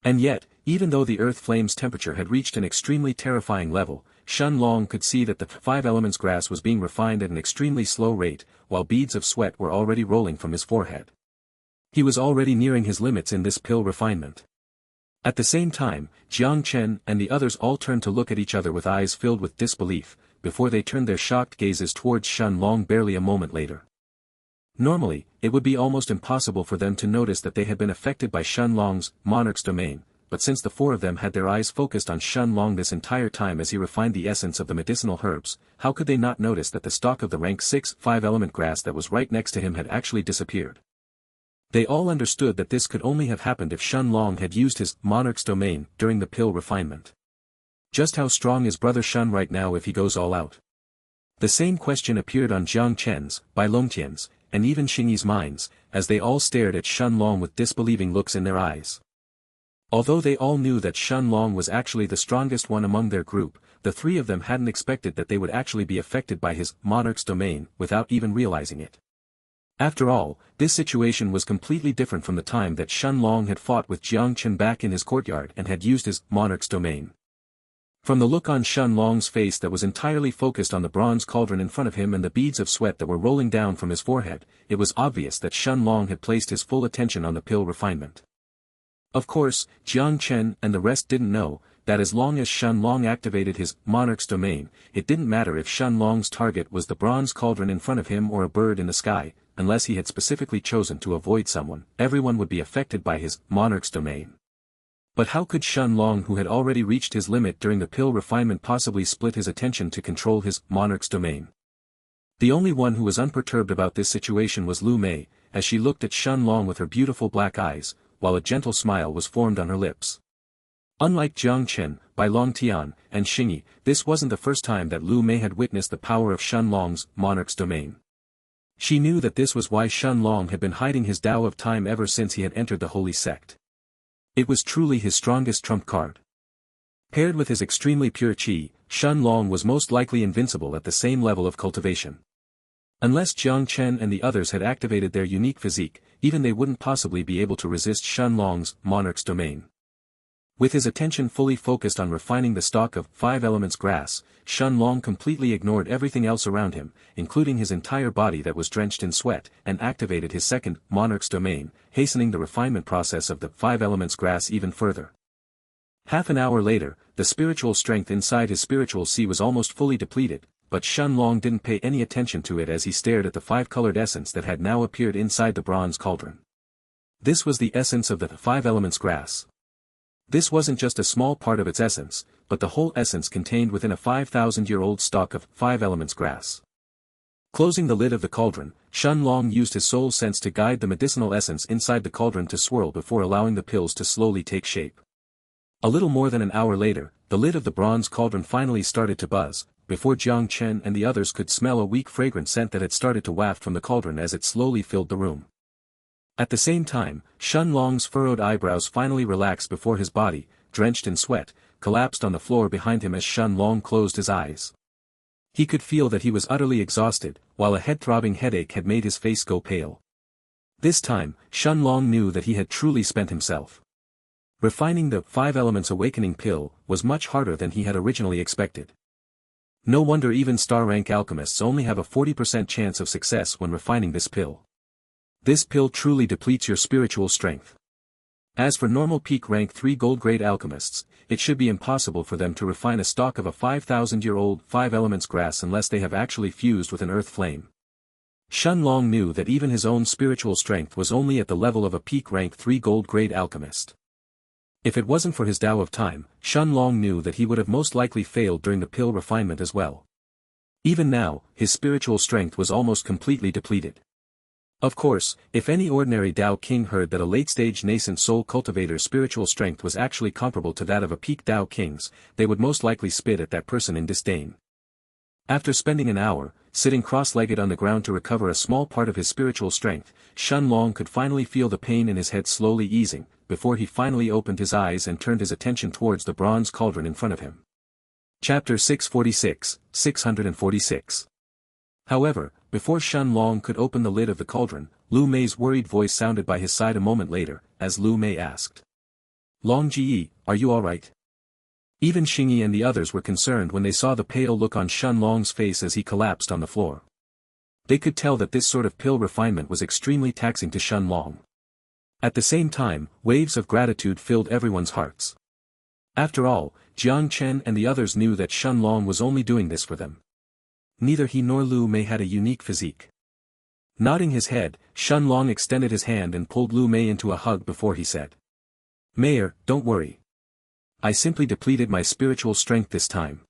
[SPEAKER 1] And yet, even though the earth flame's temperature had reached an extremely terrifying level, Shen Long could see that the 5 Elements grass was being refined at an extremely slow rate, while beads of sweat were already rolling from his forehead. He was already nearing his limits in this pill refinement. At the same time, Jang Chen and the others all turned to look at each other with eyes filled with disbelief, before they turned their shocked gazes towards Shen Long barely a moment later. Normally, it would be almost impossible for them to notice that they had been affected by Shen Long's Monarch's domain, but since the 4 of them had their eyes focused on Shen Long this entire time as he refined the essence of the medicinal herbs, how could they not notice that the stalk of the rank 6 5 element grass that was right next to him had actually disappeared? They all understood that this could only have happened if Shen Long had used his Monarch's domain during the pill refinement. Just how strong is Brother Shen right now if he goes all out? The same question appeared on Jiang Chen's, Bai Longtian's, and even Xingyi's minds, as they all stared at Shen Long with disbelieving looks in their eyes. Although they all knew that Shen Long was actually the strongest one among their group, the 3 of them hadn't expected that they would actually be affected by his Monarch's domain without even realizing it. After all, this situation was completely different from the time that Shen Long had fought with Jiang Chen back in his courtyard and had used his Monarch's domain. From the look on Shen Long's face that was entirely focused on the bronze cauldron in front of him and the beads of sweat that were rolling down from his forehead, it was obvious that Shen Long had placed his full attention on the pill refinement. Of course, Jiang Chen and the rest didn't know that as long as Shen Long activated his Monarch's domain, it didn't matter if Shen Long's target was the bronze cauldron in front of him or a bird in the sky, unless he had specifically chosen to avoid someone, everyone would be affected by his Monarch's domain. But how could Shen Long, who had already reached his limit during the pill refinement, possibly split his attention to control his Monarch's domain? The only one who was unperturbed about this situation was Lu Mei, as she looked at Shen Long with her beautiful black eyes, while a gentle smile was formed on her lips. Unlike Jiang Chen, Bai Longtian, and Xingyi, this wasn't the first time that Lu Mei had witnessed the power of Shen Long's Monarch's domain. She knew that this was why Shen Long had been hiding his Tao of Time ever since he had entered the holy sect. It was truly his strongest trump card. Paired with his extremely pure qi, Shen Long was most likely invincible at the same level of cultivation. Unless Jiang Chen and the others had activated their unique physique, even they wouldn't possibly be able to resist Shen Long's Monarch's domain. With his attention fully focused on refining the stalk of 5 elements grass, Shen Long completely ignored everything else around him, including his entire body that was drenched in sweat, and activated his second Monarch's domain, hastening the refinement process of the 5 elements grass even further. Half an hour later, the spiritual strength inside his spiritual sea was almost fully depleted, but Shen Long didn't pay any attention to it as he stared at the 5-colored essence that had now appeared inside the bronze cauldron. This was the essence of the 5 elements grass. This wasn't just a small part of its essence, but the whole essence contained within a 5,000-year-old stalk of 5 elements grass. Closing the lid of the cauldron, Shen Long used his soul sense to guide the medicinal essence inside the cauldron to swirl before allowing the pills to slowly take shape. A little more than an hour later, the lid of the bronze cauldron finally started to buzz, before Jiang Chen and the others could smell a weak fragrant scent that had started to waft from the cauldron as it slowly filled the room. At the same time, Shen Long's furrowed eyebrows finally relaxed before his body, drenched in sweat, collapsed on the floor behind him as Shen Long closed his eyes. He could feel that he was utterly exhausted, while a head-throbbing headache had made his face go pale. This time, Shen Long knew that he had truly spent himself. Refining the 5 Elements Awakening pill was much harder than he had originally expected. No wonder even star-rank alchemists only have a 40% chance of success when refining this pill. This pill truly depletes your spiritual strength. As for normal peak rank 3 gold grade alchemists, it should be impossible for them to refine a stalk of a 5,000-year-old 5 elements grass unless they have actually fused with an earth flame. Shen Long knew that even his own spiritual strength was only at the level of a peak rank 3 gold grade alchemist. If it wasn't for his Tao of Time, Shen Long knew that he would have most likely failed during the pill refinement as well. Even now, his spiritual strength was almost completely depleted. Of course, if any ordinary Dao King heard that a late-stage nascent soul cultivator's spiritual strength was actually comparable to that of a peak Dao King's, they would most likely spit at that person in disdain. After spending an hour, sitting cross-legged on the ground to recover a small part of his spiritual strength, Shen Long could finally feel the pain in his head slowly easing, before he finally opened his eyes and turned his attention towards the bronze cauldron in front of him. Chapter 646, 646. However, before Shen Long could open the lid of the cauldron, Lu Mei's worried voice sounded by his side a moment later, as Lu Mei asked. Long Ji, are you alright? Even Xingyi and the others were concerned when they saw the pale look on Shen Long's face as he collapsed on the floor. They could tell that this sort of pill refinement was extremely taxing to Shen Long. At the same time, waves of gratitude filled everyone's hearts. After all, Jang Chen and the others knew that Shen Long was only doing this for them. Neither he nor Lu Mei had a unique physique. Nodding his head, Shen Long extended his hand and pulled Lu Mei into a hug before he said. Mayor, don't worry. I simply depleted my spiritual strength this time.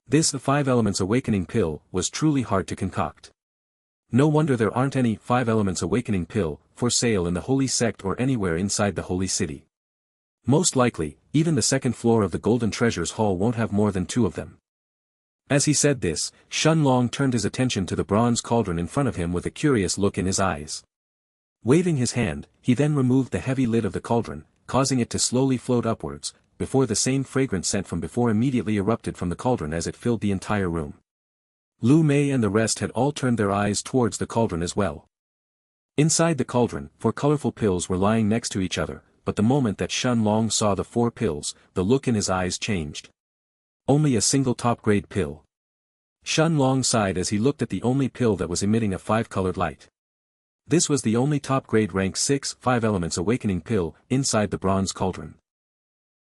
[SPEAKER 1] This 5 Elements Awakening pill was truly hard to concoct. No wonder there aren't any 5 Elements Awakening pill for sale in the Holy Sect or anywhere inside the Holy City. Most likely, even the second floor of the Golden Treasures Hall won't have more than 2 of them. As he said this, Shen Long turned his attention to the bronze cauldron in front of him with a curious look in his eyes. Waving his hand, he then removed the heavy lid of the cauldron, causing it to slowly float upwards, before the same fragrant scent from before immediately erupted from the cauldron as it filled the entire room. Lu Mei and the rest had all turned their eyes towards the cauldron as well. Inside the cauldron, 4 colorful pills were lying next to each other, but the moment that Shen Long saw the 4 pills, the look in his eyes changed. Only a single top-grade pill. Shen Long sighed as he looked at the only pill that was emitting a 5-colored light. This was the only top-grade rank 6 5 Elements Awakening pill inside the bronze cauldron.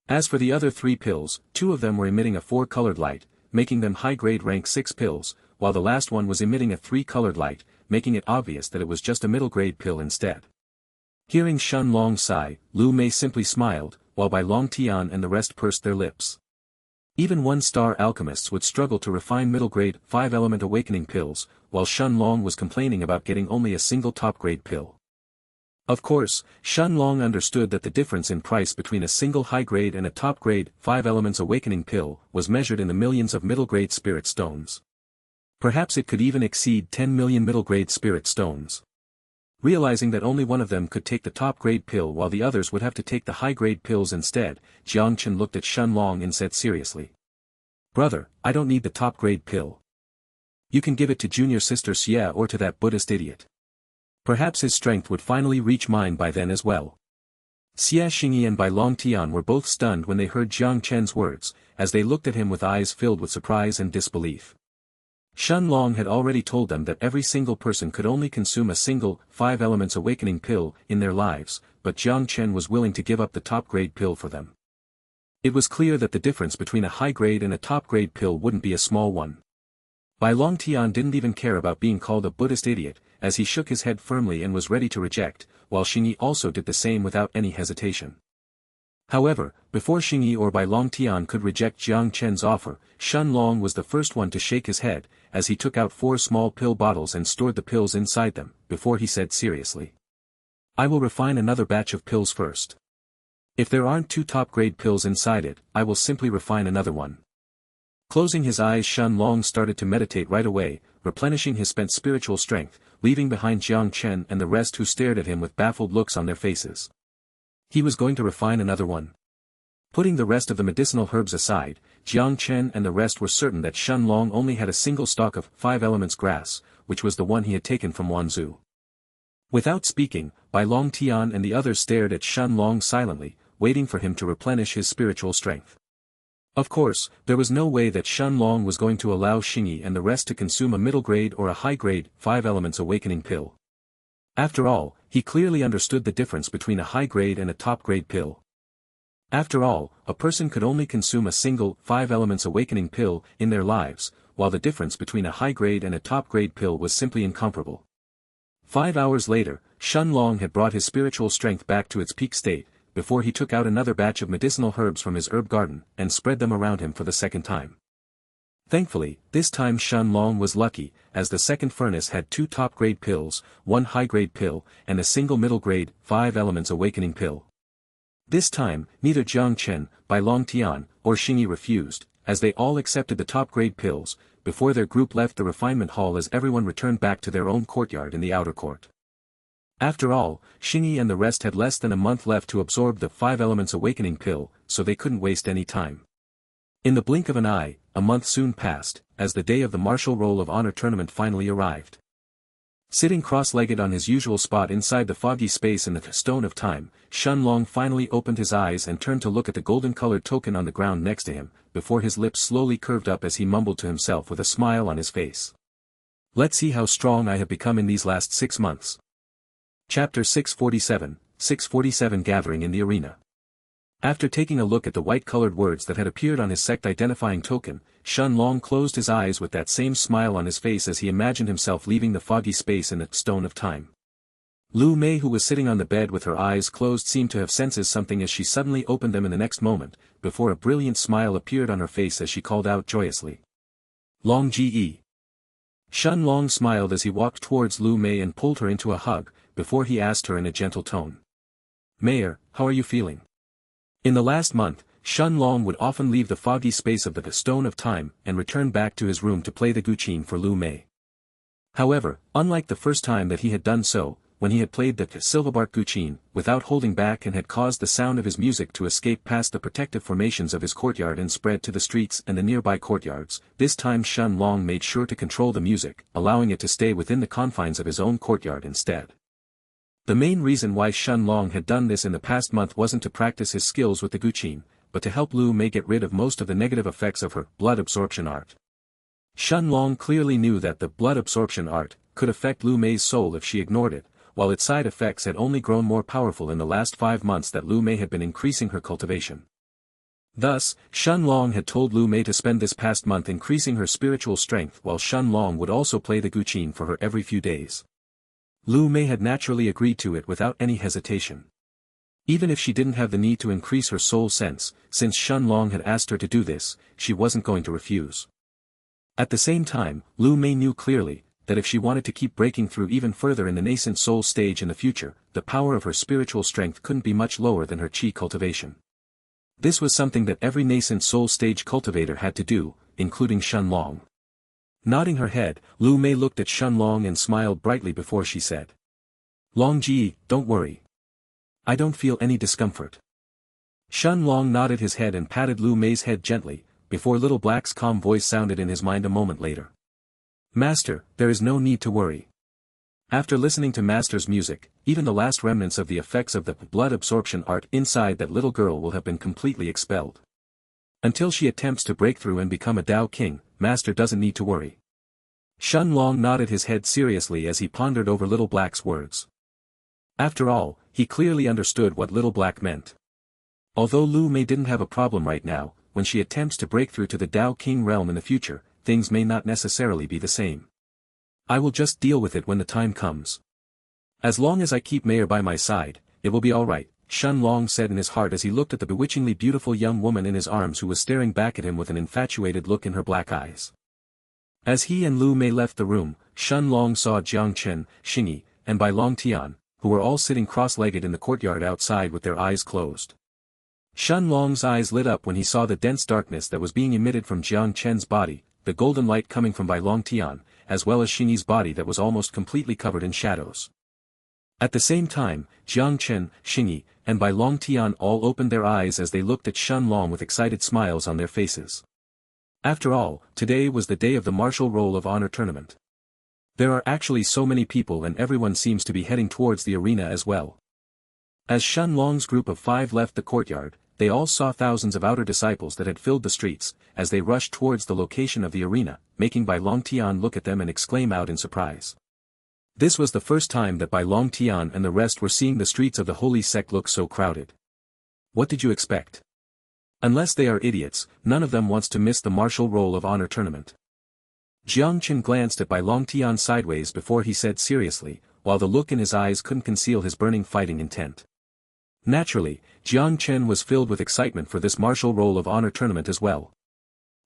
[SPEAKER 1] As for the other 3 pills, 2 of them were emitting a 4-colored light, making them high-grade rank 6 pills, while the last one was emitting a 3-colored light, making it obvious that it was just a middle-grade pill instead. Hearing Shen Long sigh, Lu Mei simply smiled, while Bai Long Tian and the rest pursed their lips. Even 1-star alchemists would struggle to refine middle-grade 5-element awakening pills, while Shen Long was complaining about getting only a single top-grade pill. Of course, Shen Long understood that the difference in price between a single high-grade and a top-grade 5 Elements Awakening pill was measured in the millions of middle-grade spirit stones. Perhaps it could even exceed 10 million middle-grade spirit stones. Realizing that only one of them could take the top-grade pill while the others would have to take the high-grade pills instead, Jang Chen looked at Shen Long and said seriously. Brother, I don't need the top-grade pill. You can give it to junior sister Xia or to that Buddhist idiot. Perhaps his strength would finally reach mine by then as well. Xia Xingyi and Bai Long Tian were both stunned when they heard Jang Chen's words, as they looked at him with eyes filled with surprise and disbelief. Shen Long had already told them that every single person could only consume a single 5 Elements Awakening pill in their lives, but Jang Chen was willing to give up the top-grade pill for them. It was clear that the difference between a high-grade and a top-grade pill wouldn't be a small one. Bai Long Tian didn't even care about being called a Buddhist idiot, as he shook his head firmly and was ready to reject, while Xingyi also did the same without any hesitation. However, before Xingyi or Bai Long Tian could reject Jang Chen's offer, Shen Long was the first one to shake his head, as he took out 4 small pill bottles and stored the pills inside them, before he said seriously. I will refine another batch of pills first. If there aren't 2 top-grade pills inside it, I will simply refine another one. Closing his eyes, Shen Long started to meditate right away, replenishing his spent spiritual strength, leaving behind Jang Chen and the rest who stared at him with baffled looks on their faces. He was going to refine another one. Putting the rest of the medicinal herbs aside, Jiang Chen and the rest were certain that Shen Long only had a single stalk of 5 elements grass, which was the one he had taken from Wanzhou. Without speaking, Bai Long Tian and the others stared at Shen Long silently, waiting for him to replenish his spiritual strength. Of course, there was no way that Shen Long was going to allow Xingyi and the rest to consume a middle-grade or a high-grade, 5 elements awakening pill. After all, he clearly understood the difference between a high-grade and a top-grade pill. After all, a person could only consume a single, 5 elements awakening pill in their lives, while the difference between a high-grade and a top-grade pill was simply incomparable. 5 hours later, Shen Long had brought his spiritual strength back to its peak state, before he took out another batch of medicinal herbs from his herb garden, and spread them around him for the second time. Thankfully, this time Shen Long was lucky, as the second furnace had 2 top-grade pills, 1 high-grade pill, and a single middle-grade, 5 elements awakening pill. This time, neither Jang Chen, Bai Long Tian, or Xingyi refused, as they all accepted the top-grade pills, before their group left the refinement hall as everyone returned back to their own courtyard in the outer court. After all, Xingyi and the rest had less than a month left to absorb the 5 elements awakening pill, so they couldn't waste any time. In the blink of an eye, a month soon passed, as the day of the Martial Roll of Honor tournament finally arrived. Sitting cross-legged on his usual spot inside the foggy space in the Stone of Time, Shen Long finally opened his eyes and turned to look at the golden-colored token on the ground next to him, before his lips slowly curved up as he mumbled to himself with a smile on his face. Let's see how strong I have become in these last 6 months. Chapter 647 Gathering in the Arena. After taking a look at the white-colored words that had appeared on his sect-identifying token, Shen Long closed his eyes with that same smile on his face as he imagined himself leaving the foggy space in the Stone of Time. Lu Mei, who was sitting on the bed with her eyes closed, seemed to have sensed something as she suddenly opened them in the next moment, before a brilliant smile appeared on her face as she called out joyously. Long Ji. Shen Long smiled as he walked towards Lu Mei and pulled her into a hug, before he asked her in a gentle tone. Mayor, how are you feeling? In the last month, Shen Long would often leave the foggy space of the Stone of Time and return back to his room to play the guqin for Lu Mei. However, unlike the first time that he had done so, when he had played the Silverbark guqin, without holding back and had caused the sound of his music to escape past the protective formations of his courtyard and spread to the streets and the nearby courtyards, this time Shen Long made sure to control the music, allowing it to stay within the confines of his own courtyard instead. The main reason why Shen Long had done this in the past month wasn't to practice his skills with the guqin, but to help Lu Mei get rid of most of the negative effects of her blood absorption art. Shen Long clearly knew that the blood absorption art could affect Lu Mei's soul if she ignored it, while its side effects had only grown more powerful in the last 5 months that Lu Mei had been increasing her cultivation. Thus, Shen Long had told Lu Mei to spend this past month increasing her spiritual strength, while Shen Long would also play the guqin for her every few days. Lu Mei had naturally agreed to it without any hesitation. Even if she didn't have the need to increase her soul sense, since Shen Long had asked her to do this, she wasn't going to refuse. At the same time, Lu Mei knew clearly that if she wanted to keep breaking through even further in the nascent soul stage in the future, the power of her spiritual strength couldn't be much lower than her qi cultivation. This was something that every nascent soul stage cultivator had to do, including Shen Long. Nodding her head, Lu Mei looked at Shen Long and smiled brightly before she said. Long Ji, don't worry. I don't feel any discomfort. Shen Long nodded his head and patted Lu Mei's head gently, before Little Black's calm voice sounded in his mind a moment later. Master, there is no need to worry. After listening to Master's music, even the last remnants of the effects of the blood absorption art inside that little girl will have been completely expelled. Until she attempts to break through and become a Dao King, Master doesn't need to worry. Shen Long nodded his head seriously as he pondered over Little Black's words. After all, he clearly understood what Little Black meant. Although Lu Mei didn't have a problem right now, when she attempts to break through to the Dao King realm in the future, things may not necessarily be the same. I will just deal with it when the time comes. As long as I keep Mayor by my side, it will be alright, Shen Long said in his heart as he looked at the bewitchingly beautiful young woman in his arms who was staring back at him with an infatuated look in her black eyes. As he and Lu Mei left the room, Shen Long saw Jang Chen, Xingyi, and Bai Long Tian, who were all sitting cross-legged in the courtyard outside with their eyes closed. Shen Long's eyes lit up when he saw the dense darkness that was being emitted from Jang Chen's body, the golden light coming from Bai Long Tian, as well as Xingyi's body that was almost completely covered in shadows. At the same time, Jang Chen, Xingyi, and Bai Long Tian all opened their eyes as they looked at Shen Long with excited smiles on their faces. After all, today was the day of the Martial Roll of Honor tournament. There are actually so many people and everyone seems to be heading towards the arena as well. As Shun Long's group of 5 left the courtyard, they all saw thousands of outer disciples that had filled the streets, as they rushed towards the location of the arena, making Bai Long Tian look at them and exclaim out in surprise. This was the first time that Bai Long Tian and the rest were seeing the streets of the holy sect look so crowded. What did you expect? Unless they are idiots, none of them wants to miss the martial roll of honor tournament. Jang Chen glanced at Bai Long Tian sideways before he said seriously, while the look in his eyes couldn't conceal his burning fighting intent. Naturally, Jang Chen was filled with excitement for this martial roll of honor tournament as well.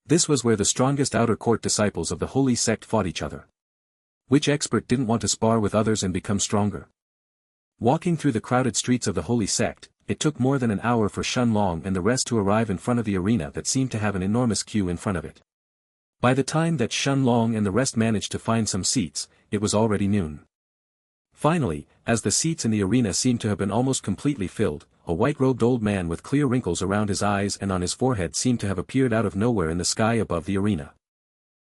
[SPEAKER 1] This was where the strongest outer court disciples of the holy sect fought each other. Which expert didn't want to spar with others and become stronger? Walking through the crowded streets of the holy sect, it took more than an hour for Shun Long and the rest to arrive in front of the arena that seemed to have an enormous queue in front of it. By the time that Shun Long and the rest managed to find some seats, it was already noon. Finally, as the seats in the arena seemed to have been almost completely filled, a white-robed old man with clear wrinkles around his eyes and on his forehead seemed to have appeared out of nowhere in the sky above the arena.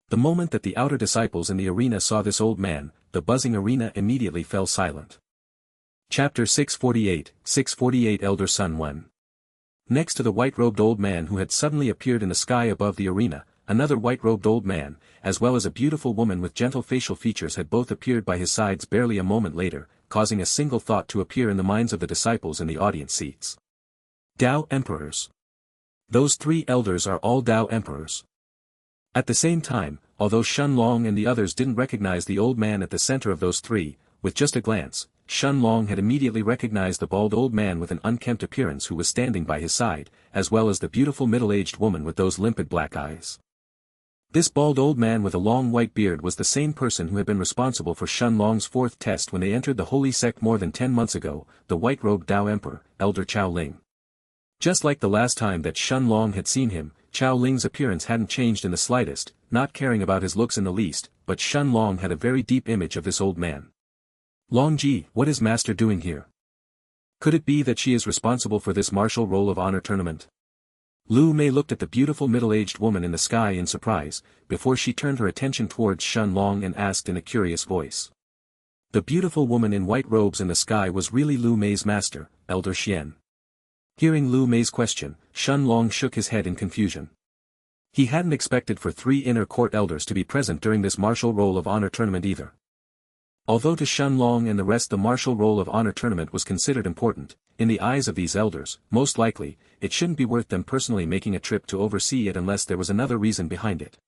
[SPEAKER 1] The moment that the outer disciples in the arena saw this old man, the buzzing arena immediately fell silent. Chapter 648 Elder Sun 1. Next to the white-robed old man who had suddenly appeared in the sky above the arena, another white-robed old man, as well as a beautiful woman with gentle facial features had both appeared by his sides barely a moment later, causing a single thought to appear in the minds of the disciples in the audience seats. Dao Emperors. Those 3 elders are all Dao Emperors. At the same time, although Shun Long and the others didn't recognize the old man at the center of those 3, with just a glance, Shun Long had immediately recognized the bald old man with an unkempt appearance who was standing by his side, as well as the beautiful middle-aged woman with those limpid black eyes. This bald old man with a long white beard was the same person who had been responsible for Shun Long's 4th test when they entered the holy sect more than 10 months ago, the white-robed Dao Emperor, Elder Chao Ling. Just like the last time that Shun Long had seen him, Chao Ling's appearance hadn't changed in the slightest, not caring about his looks in the least, but Shun Long had a very deep image of this old man. Longji, what is Master doing here? Could it be that she is responsible for this martial roll of honor tournament? Lu Mei looked at the beautiful middle-aged woman in the sky in surprise, before she turned her attention towards Shun Long and asked in a curious voice. The beautiful woman in white robes in the sky was really Lu Mei's master, Elder Xian. Hearing Lu Mei's question, Shun Long shook his head in confusion. He hadn't expected for 3 inner court elders to be present during this martial roll of honor tournament either. Although to Shun Long and the rest the martial roll of honor tournament was considered important, in the eyes of these elders, most likely, it shouldn't be worth them personally making a trip to oversee it unless there was another reason behind it.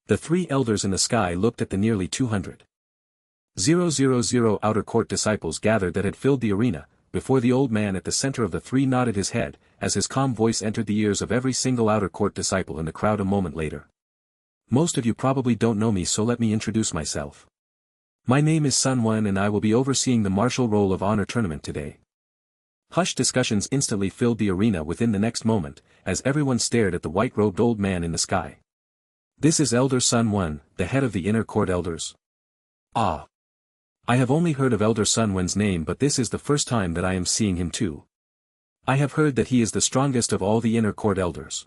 [SPEAKER 1] The 3 elders in the sky looked at the nearly 200,000 outer court disciples gathered that had filled the arena, before the old man at the center of the 3 nodded his head, as his calm voice entered the ears of every single outer court disciple in the crowd a moment later. Most of you probably don't know me, so let me introduce myself. My name is Sun Wen and I will be overseeing the martial roll of honor tournament today. Hushed discussions instantly filled the arena within the next moment, as everyone stared at the white-robed old man in the sky. This is Elder Sun Wen, the head of the inner court elders. Ah. I have only heard of Elder Sun Wen's name, but this is the first time that I am seeing him too. I have heard that he is the strongest of all the inner court elders.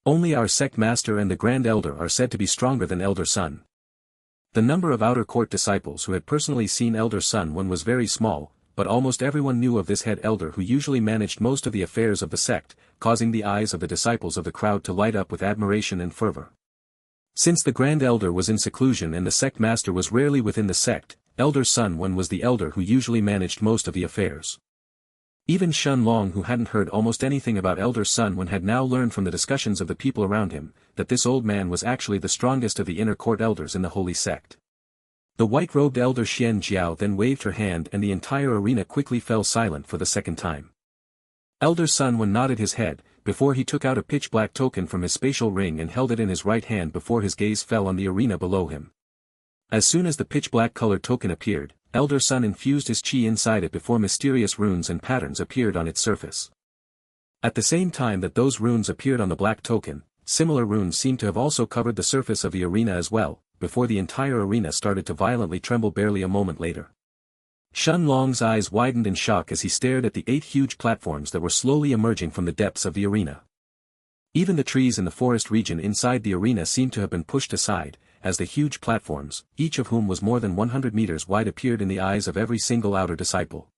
[SPEAKER 1] Only our sect master and the grand elder are said to be stronger than Elder Sun. The number of outer court disciples who had personally seen Elder Sun Wen was very small, but almost everyone knew of this head elder who usually managed most of the affairs of the sect, causing the eyes of the disciples of the crowd to light up with admiration and fervor. Since the grand elder was in seclusion and the sect master was rarely within the sect, Elder Sun Wen was the elder who usually managed most of the affairs. Even Shun Long, who hadn't heard almost anything about Elder Sun Wen, had now learned from the discussions of the people around him, that this old man was actually the strongest of the inner court elders in the holy sect. The white-robed elder Xianxia then waved her hand and the entire arena quickly fell silent for the second time. Elder Sun Wen nodded his head, before he took out a pitch-black token from his spatial ring and held it in his right hand before his gaze fell on the arena below him. As soon as the pitch-black colored token appeared, Elder Sun infused his chi inside it before mysterious runes and patterns appeared on its surface. At the same time that those runes appeared on the black token, similar runes seemed to have also covered the surface of the arena as well, before the entire arena started to violently tremble barely a moment later. Shun Long's eyes widened in shock as he stared at the 8 huge platforms that were slowly emerging from the depths of the arena. Even the trees in the forest region inside the arena seemed to have been pushed aside, as the huge platforms, each of whom was more than 100 meters wide, appeared in the eyes of every single outer disciple.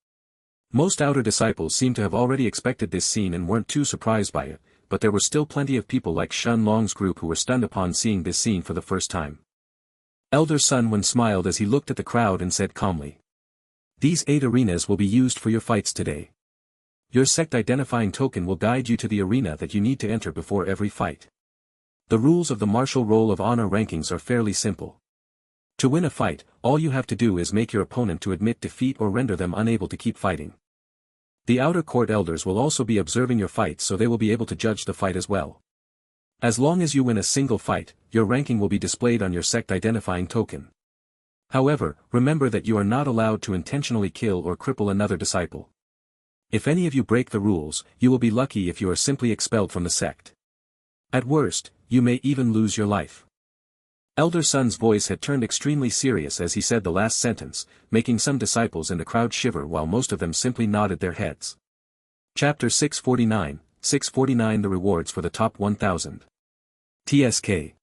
[SPEAKER 1] Most outer disciples seemed to have already expected this scene and weren't too surprised by it, but there were still plenty of people like Shun Long's group who were stunned upon seeing this scene for the first time. Elder Sun Wen smiled as he looked at the crowd and said calmly. These 8 arenas will be used for your fights today. Your sect identifying token will guide you to the arena that you need to enter before every fight. The rules of the martial roll of honor rankings are fairly simple. To win a fight, all you have to do is make your opponent to admit defeat or render them unable to keep fighting. The outer court elders will also be observing your fight, so they will be able to judge the fight as well. As long as you win a single fight, your ranking will be displayed on your sect identifying token. However, remember that you are not allowed to intentionally kill or cripple another disciple. If any of you break the rules, you will be lucky if you are simply expelled from the sect. At worst, you may even lose your life. Elder Sun's voice had turned extremely serious as he said the last sentence, making some disciples in the crowd shiver while most of them simply nodded their heads. Chapter 649, 649 The Rewards for the Top 1000. TSK.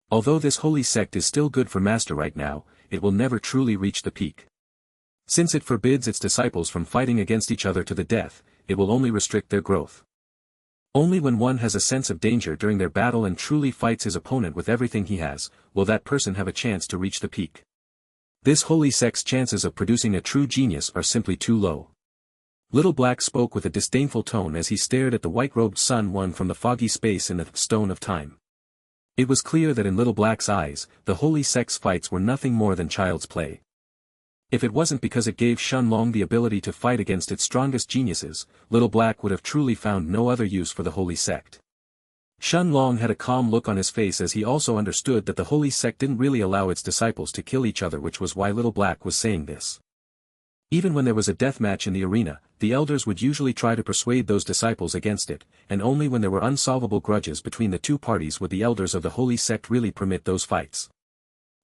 [SPEAKER 1] Although this holy sect is still good for master right now, it will never truly reach the peak. Since it forbids its disciples from fighting against each other to the death, it will only restrict their growth. Only when one has a sense of danger during their battle and truly fights his opponent with everything he has, will that person have a chance to reach the peak. This holy sect's chances of producing a true genius are simply too low. Little Black spoke with a disdainful tone as he stared at the white-robed Sun One from the foggy space in the stone of time. It was clear that in Little Black's eyes, the holy sect's fights were nothing more than child's play. If it wasn't because it gave Shun Long the ability to fight against its strongest geniuses, Little Black would have truly found no other use for the holy sect. Shun Long had a calm look on his face as he also understood that the holy sect didn't really allow its disciples to kill each other, which was why Little Black was saying this. Even when there was a death match in the arena, the elders would usually try to persuade those disciples against it, and only when there were unsolvable grudges between the two parties would the elders of the holy sect really permit those fights.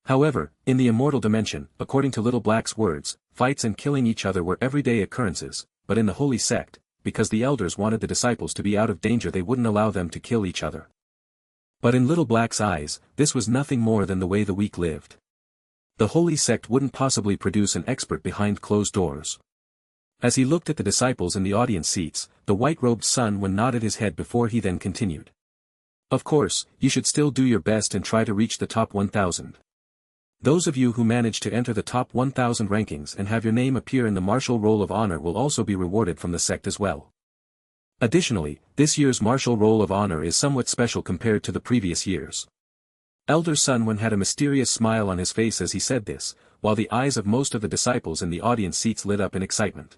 [SPEAKER 1] However, in the immortal dimension, according to Little Black's words, fights and killing each other were everyday occurrences, but in the holy sect, because the elders wanted the disciples to be out of danger, they wouldn't allow them to kill each other. But in Little Black's eyes, this was nothing more than the way the weak lived. The holy sect wouldn't possibly produce an expert behind closed doors. As he looked at the disciples in the audience seats, the white-robed Sun Wen nodded his head before he then continued. Of course, you should still do your best and try to reach the top 1000. Those of you who manage to enter the top 1000 rankings and have your name appear in the martial roll of honor will also be rewarded from the sect as well. Additionally, this year's martial roll of honor is somewhat special compared to the previous years. Elder Sun Wen had a mysterious smile on his face as he said this, while the eyes of most of the disciples in the audience seats lit up in excitement.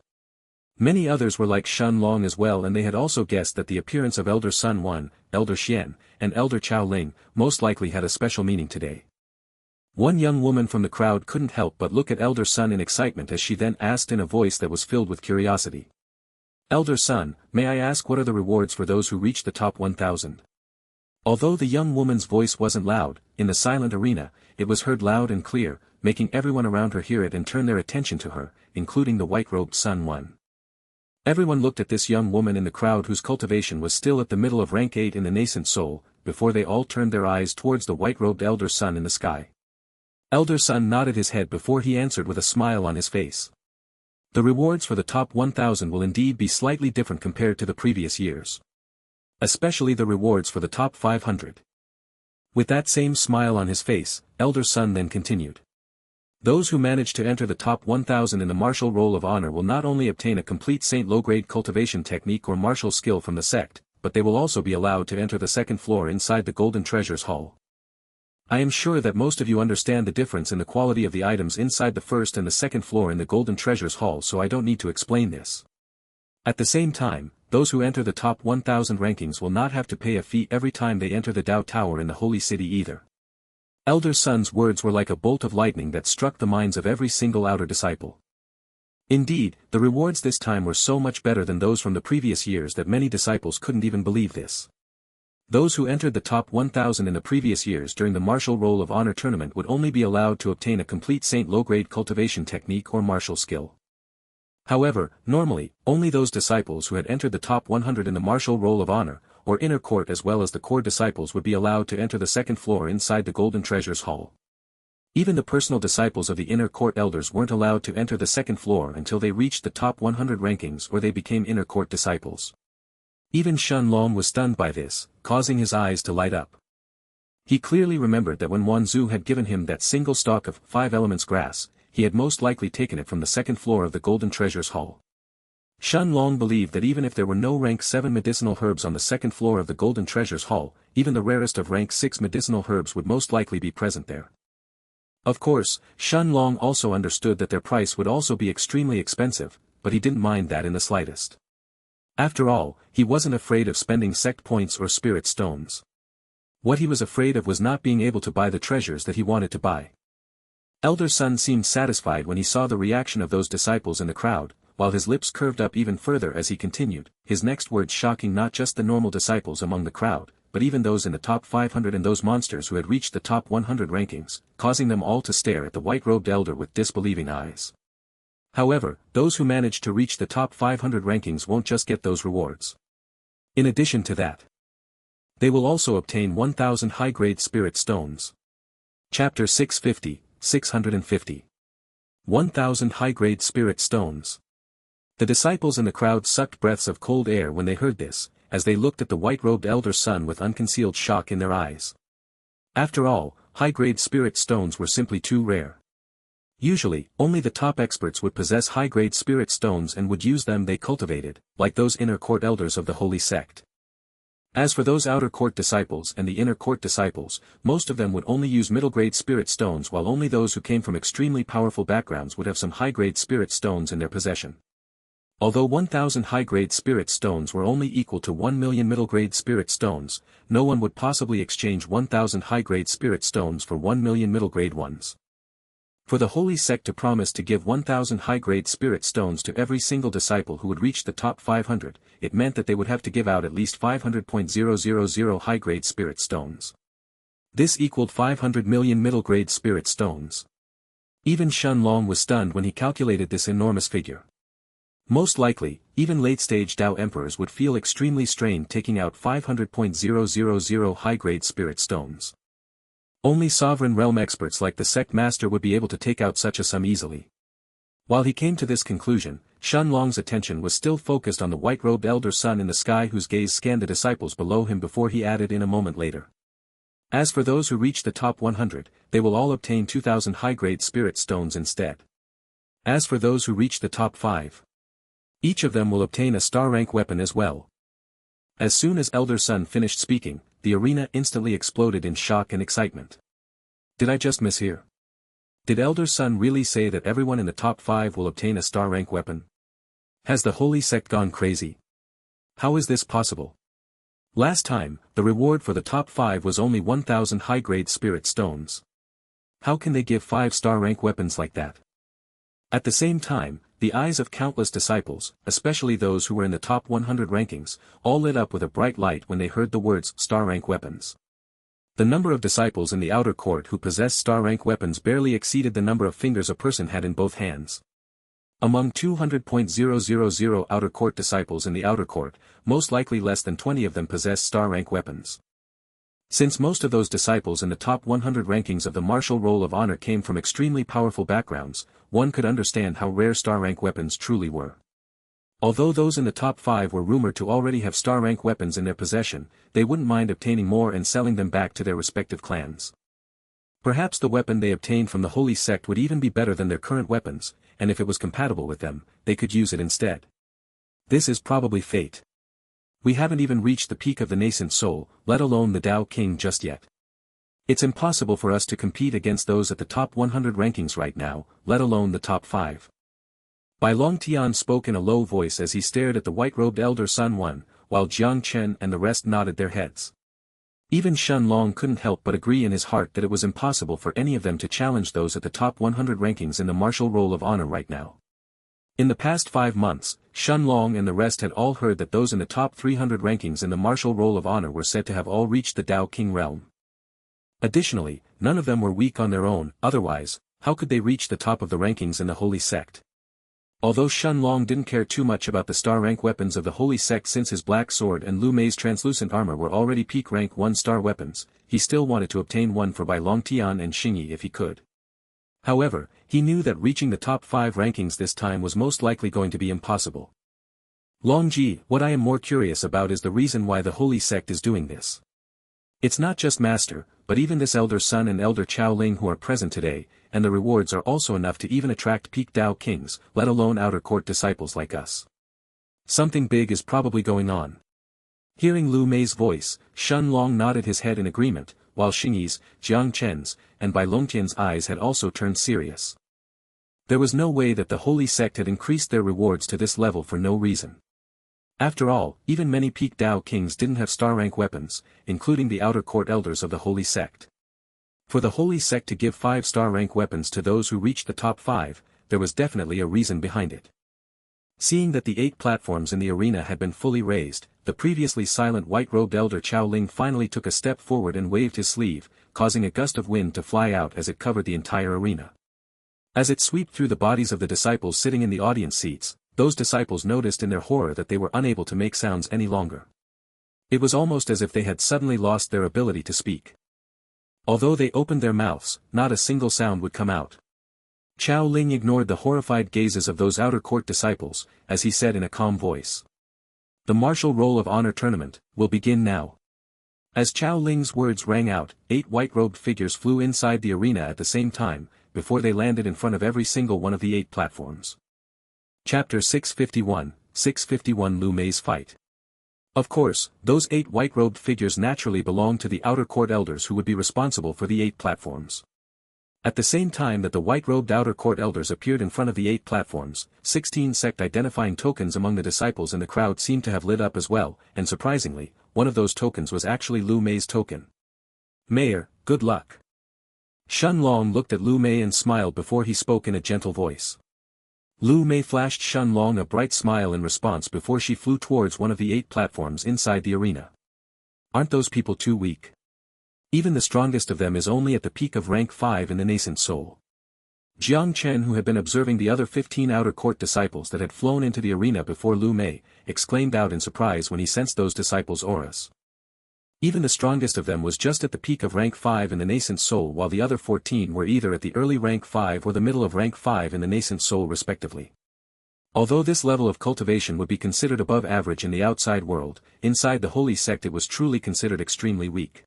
[SPEAKER 1] Many others were like Shun Long as well, and they had also guessed that the appearance of Elder Sun Wen, Elder Xian, and Elder Chao Ling most likely had a special meaning today. One young woman from the crowd couldn't help but look at Elder Sun in excitement as she then asked in a voice that was filled with curiosity. Elder Sun, may I ask what are the rewards for those who reach the top 1000? Although the young woman's voice wasn't loud, in the silent arena, it was heard loud and clear, making everyone around her hear it and turn their attention to her, including the white-robed Sun Wen. Everyone looked at this young woman in the crowd whose cultivation was still at the middle of rank 8 in the nascent soul, before they all turned their eyes towards the white-robed Elder Sun in the sky. Elder Sun nodded his head before he answered with a smile on his face. The rewards for the top 1000 will indeed be slightly different compared to the previous years. Especially the rewards for the top 500. With that same smile on his face, Elder Sun then continued. Those who manage to enter the top 1000 in the martial roll of honor will not only obtain a complete Saint low-grade cultivation technique or martial skill from the sect, but they will also be allowed to enter the second floor inside the Golden Treasures Hall. I am sure that most of you understand the difference in the quality of the items inside the first and the second floor in the Golden Treasures Hall, so I don't need to explain this. At the same time, those who enter the top 1000 rankings will not have to pay a fee every time they enter the Dao Tower in the Holy City either. Elder Sun's words were like a bolt of lightning that struck the minds of every single outer disciple. Indeed, the rewards this time were so much better than those from the previous years that many disciples couldn't even believe this. Those who entered the top 1000 in the previous years during the Martial Roll of Honor tournament would only be allowed to obtain a complete Saint low-grade cultivation technique or martial skill. However, normally, only those disciples who had entered the top 100 in the Martial Roll of Honor, or Inner Court as well as the core disciples would be allowed to enter the second floor inside the Golden Treasures Hall. Even the personal disciples of the inner court elders weren't allowed to enter the second floor until they reached the top 100 rankings or they became inner court disciples. Even Shen Long was stunned by this, causing his eyes to light up. He clearly remembered that when Wanzhou had given him that single stalk of 5 elements grass, he had most likely taken it from the second floor of the Golden Treasures Hall. Shen Long believed that even if there were no rank 7 medicinal herbs on the second floor of the Golden Treasures Hall, even the rarest of rank 6 medicinal herbs would most likely be present there. Of course, Shen Long also understood that their price would also be extremely expensive, but he didn't mind that in the slightest. After all, he wasn't afraid of spending sect points or spirit stones. What he was afraid of was not being able to buy the treasures that he wanted to buy. Elder Sun seemed satisfied when he saw the reaction of those disciples in the crowd, while his lips curved up even further as he continued, his next words shocking not just the normal disciples among the crowd, but even those in the top 500 and those monsters who had reached the top 100 rankings, causing them all to stare at the white-robed elder with disbelieving eyes. However, those who managed to reach the top 500 rankings won't just get those rewards. In addition to that, they will also obtain 1,000 high-grade spirit stones. Chapter 650, 650. 1,000 high-grade spirit stones. The disciples in the crowd sucked breaths of cold air when they heard this, as they looked at the white-robed elder Sun with unconcealed shock in their eyes. After all, high-grade spirit stones were simply too rare. Usually, only the top experts would possess high-grade spirit stones and would use them they cultivated, like those inner court elders of the holy sect. As for those outer court disciples and the inner court disciples, most of them would only use middle-grade spirit stones while only those who came from extremely powerful backgrounds would have some high-grade spirit stones in their possession. Although 1,000 high-grade spirit stones were only equal to 1 million middle-grade spirit stones, no one would possibly exchange 1,000 high-grade spirit stones for 1 million middle-grade ones. For the holy sect to promise to give 1,000 high-grade spirit stones to every single disciple who would reach the top 500, it meant that they would have to give out at least 500,000 high-grade spirit stones. This equaled 500 million middle-grade spirit stones. Even Shen Long was stunned when he calculated this enormous figure. Most likely, even late-stage Dao Emperors would feel extremely strained taking out 500,000 high-grade spirit stones. Only sovereign realm experts like the sect master would be able to take out such a sum easily. While he came to this conclusion, Shen Long's attention was still focused on the white-robed elder Sun in the sky whose gaze scanned the disciples below him before he added in a moment later. As for those who reach the top 100, they will all obtain 2,000 high-grade spirit stones instead. As for those who reach the top 5, each of them will obtain a star-rank weapon as well. As soon as Elder Sun finished speaking, the arena instantly exploded in shock and excitement. Did I just mishear? Did Elder Sun really say that everyone in the top 5 will obtain a star-rank weapon? Has the holy sect gone crazy? How is this possible? Last time, the reward for the top 5 was only 1,000 high-grade spirit stones. How can they give 5-star rank weapons like that? At the same time, the eyes of countless disciples, especially those who were in the top 100 rankings, all lit up with a bright light when they heard the words star-rank weapons. The number of disciples in the outer court who possessed star-rank weapons barely exceeded the number of fingers a person had in both hands. Among 200,000 outer court disciples in the outer court, most likely less than 20 of them possessed star-rank weapons. Since most of those disciples in the top 100 rankings of the martial roll of honor came from extremely powerful backgrounds, one could understand how rare star-rank weapons truly were. Although those in the top 5 were rumored to already have star-rank weapons in their possession, they wouldn't mind obtaining more and selling them back to their respective clans. Perhaps the weapon they obtained from the holy sect would even be better than their current weapons, and if it was compatible with them, they could use it instead. This is probably fate. We haven't even reached the peak of the nascent soul, let alone the Dao King just yet. It's impossible for us to compete against those at the top 100 rankings right now, let alone the top 5. Bai Long Tian spoke in a low voice as he stared at the white-robed elder Sun Wan, while Jang Chen and the rest nodded their heads. Even Shen Long couldn't help but agree in his heart that it was impossible for any of them to challenge those at the top 100 rankings in the martial roll of honor right now. In the past 5 months, Shen Long and the rest had all heard that those in the top 300 rankings in the martial roll of honor were said to have all reached the Dao King realm. Additionally, none of them were weak on their own, otherwise, how could they reach the top of the rankings in the holy sect? Although Shen Long didn't care too much about the star-rank weapons of the holy sect since his black sword and Lu Mei's translucent armor were already peak rank 1-star weapons, he still wanted to obtain one for Bai Long Tian and Xingyi if he could. However, he knew that reaching the top 5 rankings this time was most likely going to be impossible. Longji, what I am more curious about is the reason why the holy sect is doing this. It's not just Master, but even this Elder Sun and Elder Chao Ling who are present today, and the rewards are also enough to even attract peak Dao kings, let alone outer court disciples like us. Something big is probably going on. Hearing Lu Mei's voice, Shen Long nodded his head in agreement, while Xingyi's, Jiang Chen's, and Bai Longtian's eyes had also turned serious. There was no way that the holy sect had increased their rewards to this level for no reason. After all, even many peak Dao kings didn't have star rank weapons, including the outer court elders of the holy sect. For the holy sect to give 5-star rank weapons to those who reached the top 5, there was definitely a reason behind it. Seeing that the 8 platforms in the arena had been fully raised, the previously silent white-robed elder Chao Ling finally took a step forward and waved his sleeve, causing a gust of wind to fly out as it covered the entire arena. As it swept through the bodies of the disciples sitting in the audience seats, those disciples noticed in their horror that they were unable to make sounds any longer. It was almost as if they had suddenly lost their ability to speak. Although they opened their mouths, not a single sound would come out. Chao Ling ignored the horrified gazes of those outer court disciples, as he said in a calm voice. The Martial Roll of Honor tournament will begin now. As Chao Ling's words rang out, 8 white-robed figures flew inside the arena at the same time, before they landed in front of every single one of the 8 platforms. Chapter 651 Lu Mei's Fight. Of course, those 8 white-robed figures naturally belonged to the outer court elders who would be responsible for the 8 platforms. At the same time that the white-robed outer court elders appeared in front of the 8 platforms, 16 sect-identifying tokens among the disciples in the crowd seemed to have lit up as well, and surprisingly, one of those tokens was actually Lu Mei's token. Mayor, good luck. Shen Long looked at Lu Mei and smiled before he spoke in a gentle voice. Lu Mei flashed Shen Long a bright smile in response before she flew towards one of the 8 platforms inside the arena. Aren't those people too weak? Even the strongest of them is only at the peak of rank 5 in the nascent soul. Jang Chen, who had been observing the other 15 outer court disciples that had flown into the arena before Lu Mei, exclaimed out in surprise when he sensed those disciples' auras. Even the strongest of them was just at the peak of rank 5 in the nascent soul, while the other 14 were either at the early rank 5 or the middle of rank 5 in the nascent soul respectively. Although this level of cultivation would be considered above average in the outside world, inside the holy sect it was truly considered extremely weak.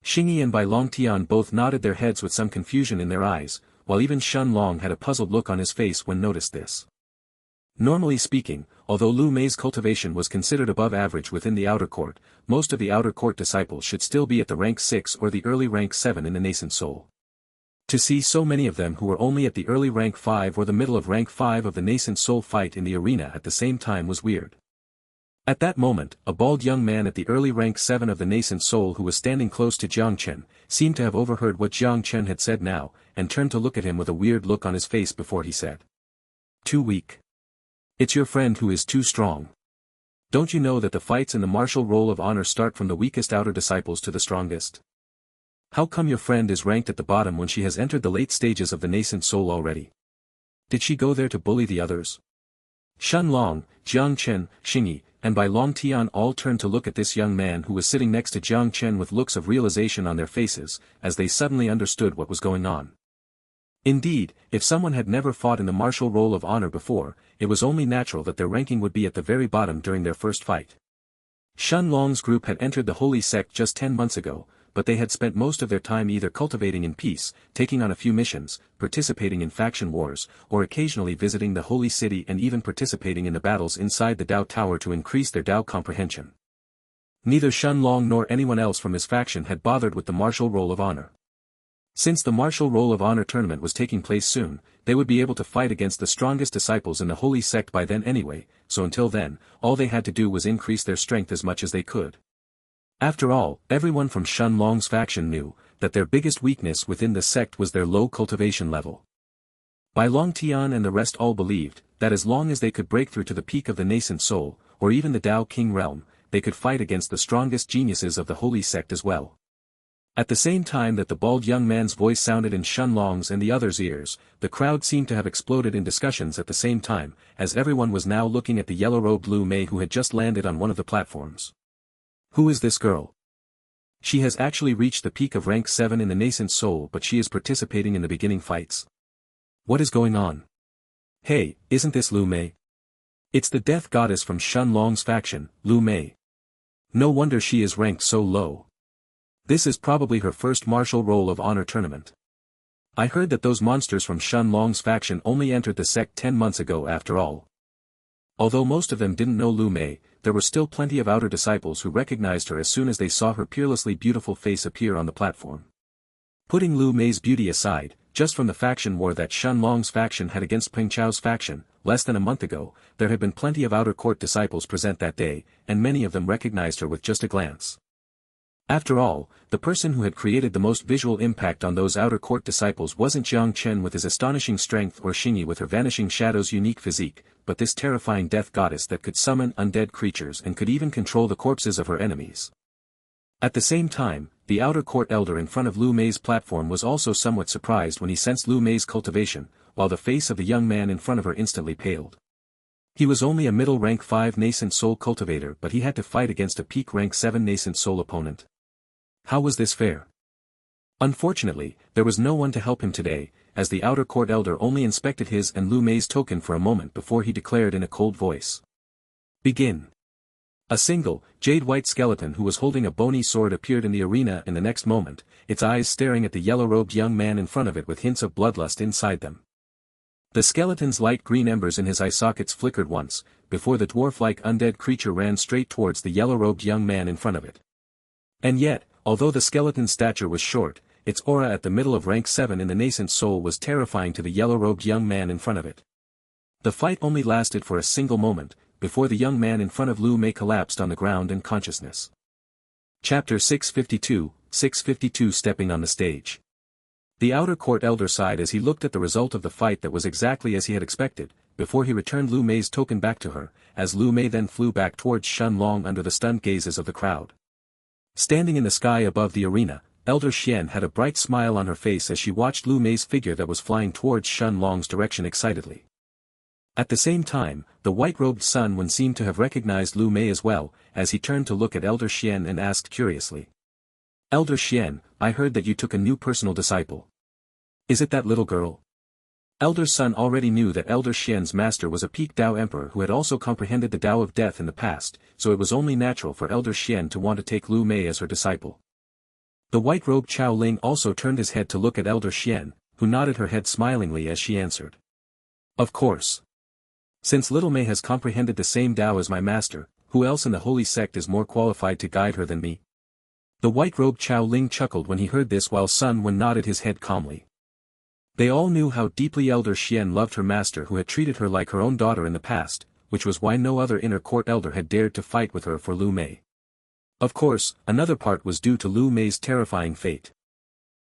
[SPEAKER 1] Xingyi and Bai Longtian both nodded their heads with some confusion in their eyes, while even Shen Long had a puzzled look on his face when noticed this. Normally speaking, although Lu Mei's cultivation was considered above average within the outer court, most of the outer court disciples should still be at the rank 6 or the early rank 7 in the nascent soul. To see so many of them who were only at the early rank 5 or the middle of rank 5 of the nascent soul fight in the arena at the same time was weird. At that moment, a bald young man at the early rank 7 of the nascent soul who was standing close to Jang Chen, seemed to have overheard what Jang Chen had said now, and turned to look at him with a weird look on his face before he said. Too weak. It's your friend who is too strong. Don't you know that the fights in the martial roll of honor start from the weakest outer disciples to the strongest? How come your friend is ranked at the bottom when she has entered the late stages of the nascent soul already? Did she go there to bully the others? Shen Long, Jiang Chen, Xingyi, and Bai Longtian all turned to look at this young man who was sitting next to Jiang Chen with looks of realization on their faces, as they suddenly understood what was going on. Indeed, if someone had never fought in the martial roll of honor before, it was only natural that their ranking would be at the very bottom during their first fight. Shen Long's group had entered the holy sect just 10 months ago, but they had spent most of their time either cultivating in peace, taking on a few missions, participating in faction wars, or occasionally visiting the holy city and even participating in the battles inside the Dao Tower to increase their Dao comprehension. Neither Shen Long nor anyone else from his faction had bothered with the martial roll of honor. Since the martial roll of honor tournament was taking place soon, they would be able to fight against the strongest disciples in the holy sect by then anyway, so until then, all they had to do was increase their strength as much as they could. After all, everyone from Shen Long's faction knew that their biggest weakness within the sect was their low cultivation level. Bai Longtian and the rest all believed that as long as they could break through to the peak of the nascent soul, or even the Dao King realm, they could fight against the strongest geniuses of the holy sect as well. At the same time that the bald young man's voice sounded in Shen Long's and the others' ears, the crowd seemed to have exploded in discussions at the same time, as everyone was now looking at the yellow-robed Lu Mei who had just landed on one of the platforms. Who is this girl? She has actually reached the peak of rank 7 in the nascent soul, but she is participating in the beginning fights. What is going on? Hey, isn't this Lu Mei? It's the death goddess from Shun Long's faction, Lu Mei. No wonder she is ranked so low. This is probably her first martial roll of honor tournament. I heard that those monsters from Shun Long's faction only entered the sect 10 months ago after all. Although most of them didn't know Lu Mei, there were still plenty of outer disciples who recognized her as soon as they saw her peerlessly beautiful face appear on the platform. Putting Lu Mei's beauty aside, just from the faction war that Shun Long's faction had against Peng Chao's faction, less than a month ago, there had been plenty of outer court disciples present that day, and many of them recognized her with just a glance. After all, the person who had created the most visual impact on those outer court disciples wasn't Jang Chen with his astonishing strength or Xingyi with her vanishing shadow's unique physique, but this terrifying death goddess that could summon undead creatures and could even control the corpses of her enemies. At the same time, the outer court elder in front of Lu Mei's platform was also somewhat surprised when he sensed Lu Mei's cultivation, while the face of the young man in front of her instantly paled. He was only a middle rank 5 nascent soul cultivator, but he had to fight against a peak rank 7 nascent soul opponent. How was this fair? Unfortunately, there was no one to help him today, as the outer court elder only inspected his and Lu Mei's token for a moment before he declared in a cold voice. Begin. A single, jade-white skeleton who was holding a bony sword appeared in the arena in the next moment, its eyes staring at the yellow-robed young man in front of it with hints of bloodlust inside them. The skeleton's light green embers in his eye sockets flickered once, before the dwarf-like undead creature ran straight towards the yellow-robed young man in front of it. And yet, although the skeleton's stature was short, its aura at the middle of rank 7 in the nascent soul was terrifying to the yellow-robed young man in front of it. The fight only lasted for a single moment, before the young man in front of Lu Mei collapsed on the ground in consciousness. Chapter 652 Stepping on the Stage. The outer court elder sighed as he looked at the result of the fight that was exactly as he had expected, before he returned Lu Mei's token back to her, as Lu Mei then flew back towards Shun Long under the stunned gazes of the crowd. Standing in the sky above the arena, Elder Xian had a bright smile on her face as she watched Lu Mei's figure that was flying towards Shun Long's direction excitedly. At the same time, the white-robed Sun Wen seemed to have recognized Lu Mei as well, as he turned to look at Elder Xian and asked curiously. Elder Xian, I heard that you took a new personal disciple. Is it that little girl? Elder Sun already knew that Elder Xian's master was a peak Dao Emperor who had also comprehended the Dao of Death in the past, so it was only natural for Elder Xian to want to take Lu Mei as her disciple. The white-robed Chao Ling also turned his head to look at Elder Xian, who nodded her head smilingly as she answered. Of course. Since little Mei has comprehended the same Dao as my master, who else in the holy sect is more qualified to guide her than me? The white-robed Chao Ling chuckled when he heard this while Sun Wen nodded his head calmly. They all knew how deeply Elder Xian loved her master who had treated her like her own daughter in the past, which was why no other inner court elder had dared to fight with her for Lu Mei. Of course, another part was due to Lu Mei's terrifying fate.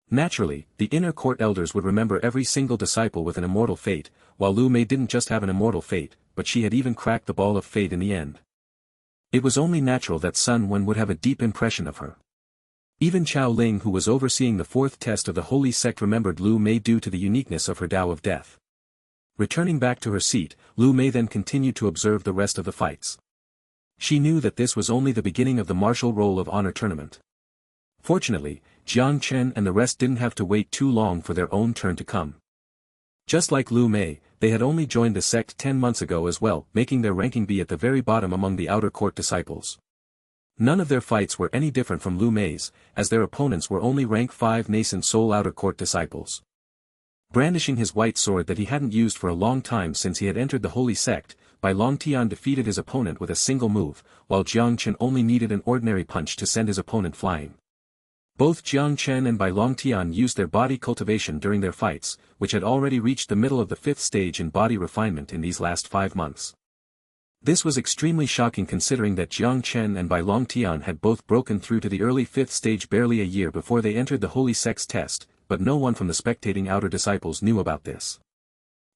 [SPEAKER 1] Naturally, the inner court elders would remember every single disciple with an immortal fate, while Lu Mei didn't just have an immortal fate, but she had even cracked the ball of fate in the end. It was only natural that Sun Wen would have a deep impression of her. Even Chao Ling, who was overseeing the fourth test of the holy sect, remembered Lu Mei due to the uniqueness of her Dao of Death. Returning back to her seat, Lu Mei then continued to observe the rest of the fights. She knew that this was only the beginning of the martial roll of honor tournament. Fortunately, Jang Chen and the rest didn't have to wait too long for their own turn to come. Just like Lu Mei, they had only joined the sect 10 months ago as well, making their ranking be at the very bottom among the outer court disciples. None of their fights were any different from Lu Mei's, as their opponents were only rank 5 nascent soul outer court disciples. Brandishing his white sword that he hadn't used for a long time since he had entered the holy sect, Bai Longtian defeated his opponent with a single move, while Jiang Chen only needed an ordinary punch to send his opponent flying. Both Jiang Chen and Bai Longtian used their body cultivation during their fights, which had already reached the middle of the 5th stage in body refinement in these last 5 months. This was extremely shocking considering that Jiang Chen and Bai Longtian had both broken through to the early 5th stage barely a year before they entered the holy sect's test, but no one from the spectating outer disciples knew about this.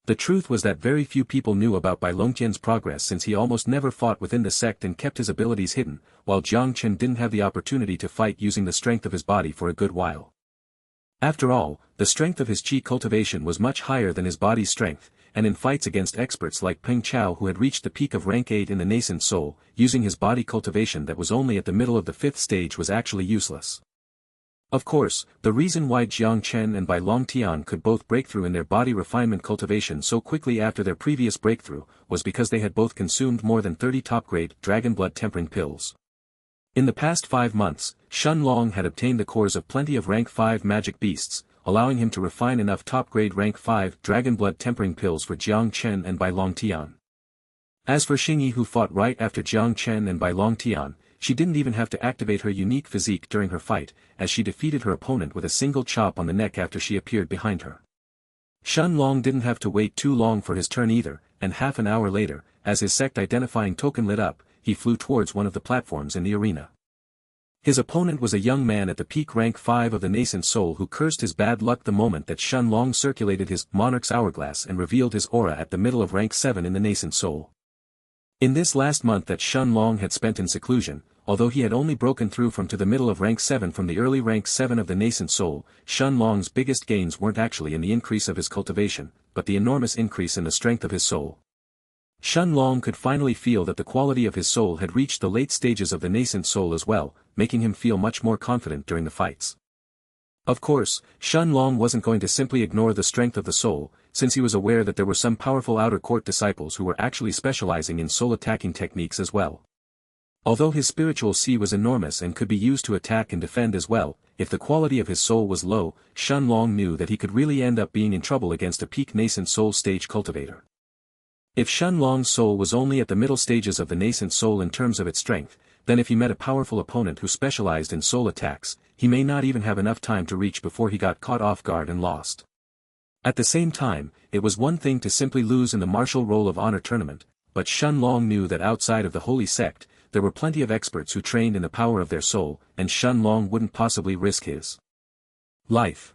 [SPEAKER 1] The truth was that very few people knew about Bai Longtian's progress since he almost never fought within the sect and kept his abilities hidden, while Jiang Chen didn't have the opportunity to fight using the strength of his body for a good while. After all, the strength of his qi cultivation was much higher than his body's strength, and in fights against experts like Peng Chao who had reached the peak of rank 8 in the nascent soul, using his body cultivation that was only at the middle of the 5th stage was actually useless. Of course, the reason why Jang Chen and Bai Long Tian could both break through in their body refinement cultivation so quickly after their previous breakthrough, was because they had both consumed more than 30 top-grade dragon blood tempering pills. In the past 5 months, Shen Long had obtained the cores of plenty of rank 5 magic beasts, allowing him to refine enough top-grade rank 5 dragon blood tempering pills for Jang Chen and Bai Long Tian. As for Xingyi, who fought right after Jang Chen and Bai Long Tian, she didn't even have to activate her unique physique during her fight, as she defeated her opponent with a single chop on the neck after she appeared behind her. Shen Long didn't have to wait too long for his turn either, and half an hour later, as his sect-identifying token lit up, he flew towards one of the platforms in the arena. His opponent was a young man at the peak rank 5 of the nascent soul who cursed his bad luck the moment that Shen Long circulated his Monarch's hourglass and revealed his aura at the middle of rank 7 in the nascent soul. In this last month that Shen Long had spent in seclusion, although he had only broken through from to the middle of rank 7 from the early rank 7 of the nascent soul, Shen Long's biggest gains weren't actually in the increase of his cultivation, but the enormous increase in the strength of his soul. Shen Long could finally feel that the quality of his soul had reached the late stages of the nascent soul as well, making him feel much more confident during the fights. Of course, Shen Long wasn't going to simply ignore the strength of the soul, since he was aware that there were some powerful outer court disciples who were actually specializing in soul attacking techniques as well. Although his spiritual sea was enormous and could be used to attack and defend as well, if the quality of his soul was low, Shen Long knew that he could really end up being in trouble against a peak nascent soul stage cultivator. If Shen Long's soul was only at the middle stages of the nascent soul in terms of its strength, then if he met a powerful opponent who specialized in soul attacks, he may not even have enough time to reach before he got caught off guard and lost. At the same time, it was one thing to simply lose in the martial roll of honor tournament, but Shen Long knew that outside of the holy sect, there were plenty of experts who trained in the power of their soul, and Shen Long wouldn't possibly risk his life.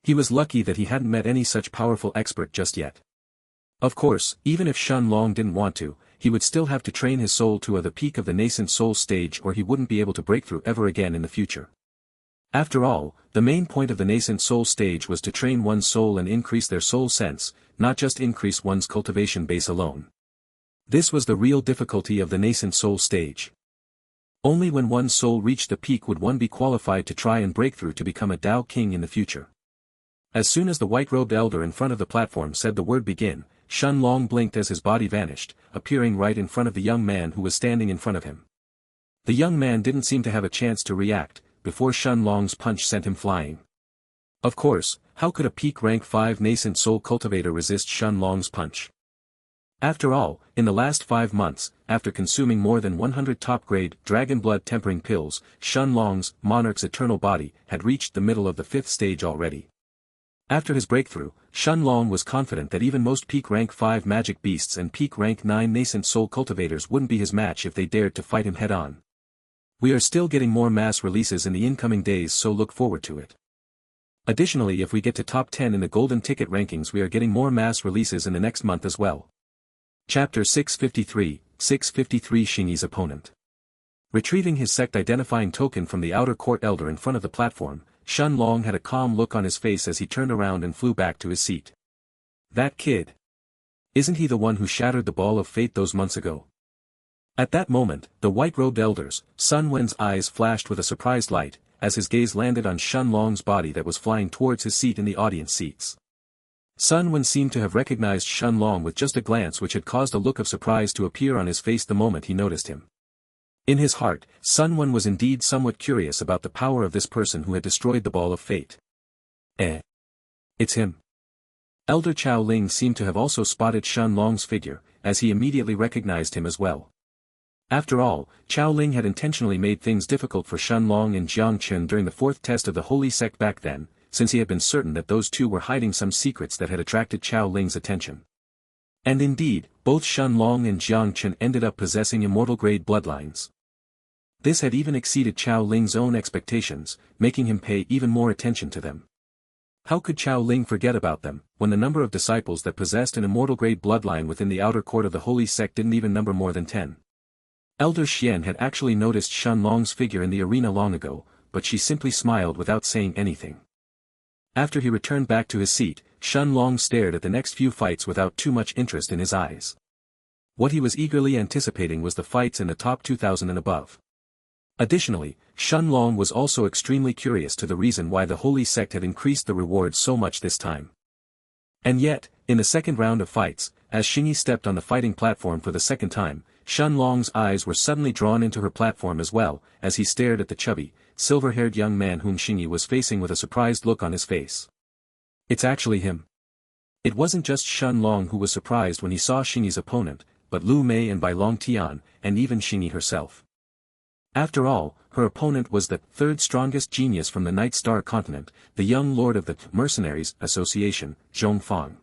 [SPEAKER 1] He was lucky that he hadn't met any such powerful expert just yet. Of course, even if Shen Long didn't want to, he would still have to train his soul to the peak of the nascent soul stage or he wouldn't be able to break through ever again in the future. After all, the main point of the nascent soul stage was to train one's soul and increase their soul sense, not just increase one's cultivation base alone. This was the real difficulty of the nascent soul stage. Only when one's soul reached the peak would one be qualified to try and break through to become a Dao King in the future. As soon as the white-robed elder in front of the platform said the word begin, Shen Long blinked as his body vanished, appearing right in front of the young man who was standing in front of him. The young man didn't seem to have a chance to react, before Shen Long's punch sent him flying. Of course, how could a peak rank 5 nascent soul cultivator resist Shen Long's punch? After all, in the last 5 months, after consuming more than 100 top-grade dragon blood tempering pills, Shen Long's Monarch's eternal body had reached the middle of the 5th stage already. After his breakthrough, Shen Long was confident that even most peak rank 5 magic beasts and peak rank 9 nascent soul cultivators wouldn't be his match if they dared to fight him head-on. We are still getting more mass releases in the incoming days, so look forward to it. Additionally, if we get to top 10 in the golden ticket rankings, we are getting more mass releases in the next month as well. Chapter 653, 653 Xingyi's opponent. Retrieving his sect-identifying token from the outer court elder in front of the platform, Shen Long had a calm look on his face as he turned around and flew back to his seat. That kid. Isn't he the one who shattered the ball of fate those months ago? At that moment, the white-robed elder's, Sun Wen's eyes flashed with a surprised light, as his gaze landed on Shen Long's body that was flying towards his seat in the audience seats. Sun Wen seemed to have recognized Shen Long with just a glance, which had caused a look of surprise to appear on his face the moment he noticed him. In his heart, Sun Wen was indeed somewhat curious about the power of this person who had destroyed the ball of fate. It's him. Elder Chao Ling seemed to have also spotted Shen Long's figure, as he immediately recognized him as well. After all, Chao Ling had intentionally made things difficult for Shen Long and Jang Chen during the 4th test of the Holy Sect back then, since he had been certain that those two were hiding some secrets that had attracted Chao Ling's attention. And indeed, both Shen Long and Jang Chen ended up possessing immortal-grade bloodlines. This had even exceeded Chao Ling's own expectations, making him pay even more attention to them. How could Chao Ling forget about them, when the number of disciples that possessed an immortal-grade bloodline within the outer court of the Holy Sect didn't even number more than 10? Elder Xian had actually noticed Shen Long's figure in the arena long ago, but she simply smiled without saying anything. After he returned back to his seat, Shen Long stared at the next few fights without too much interest in his eyes. What he was eagerly anticipating was the fights in the top 2,000 and above. Additionally, Shen Long was also extremely curious to the reason why the holy sect had increased the rewards so much this time. And yet, in the second round of fights, as Xingyi stepped on the fighting platform for the second time, Shen Long's eyes were suddenly drawn into her platform as well, as he stared at the chubby, silver-haired young man whom Xingyi was facing with a surprised look on his face. It's actually him. It wasn't just Shen Long who was surprised when he saw Xingyi's opponent, but Lu Mei and Bai Long Tian, and even Xingyi herself. After all, her opponent was the third strongest genius from the Night Star continent, the young lord of the Mercenaries Association, Zhong Fang.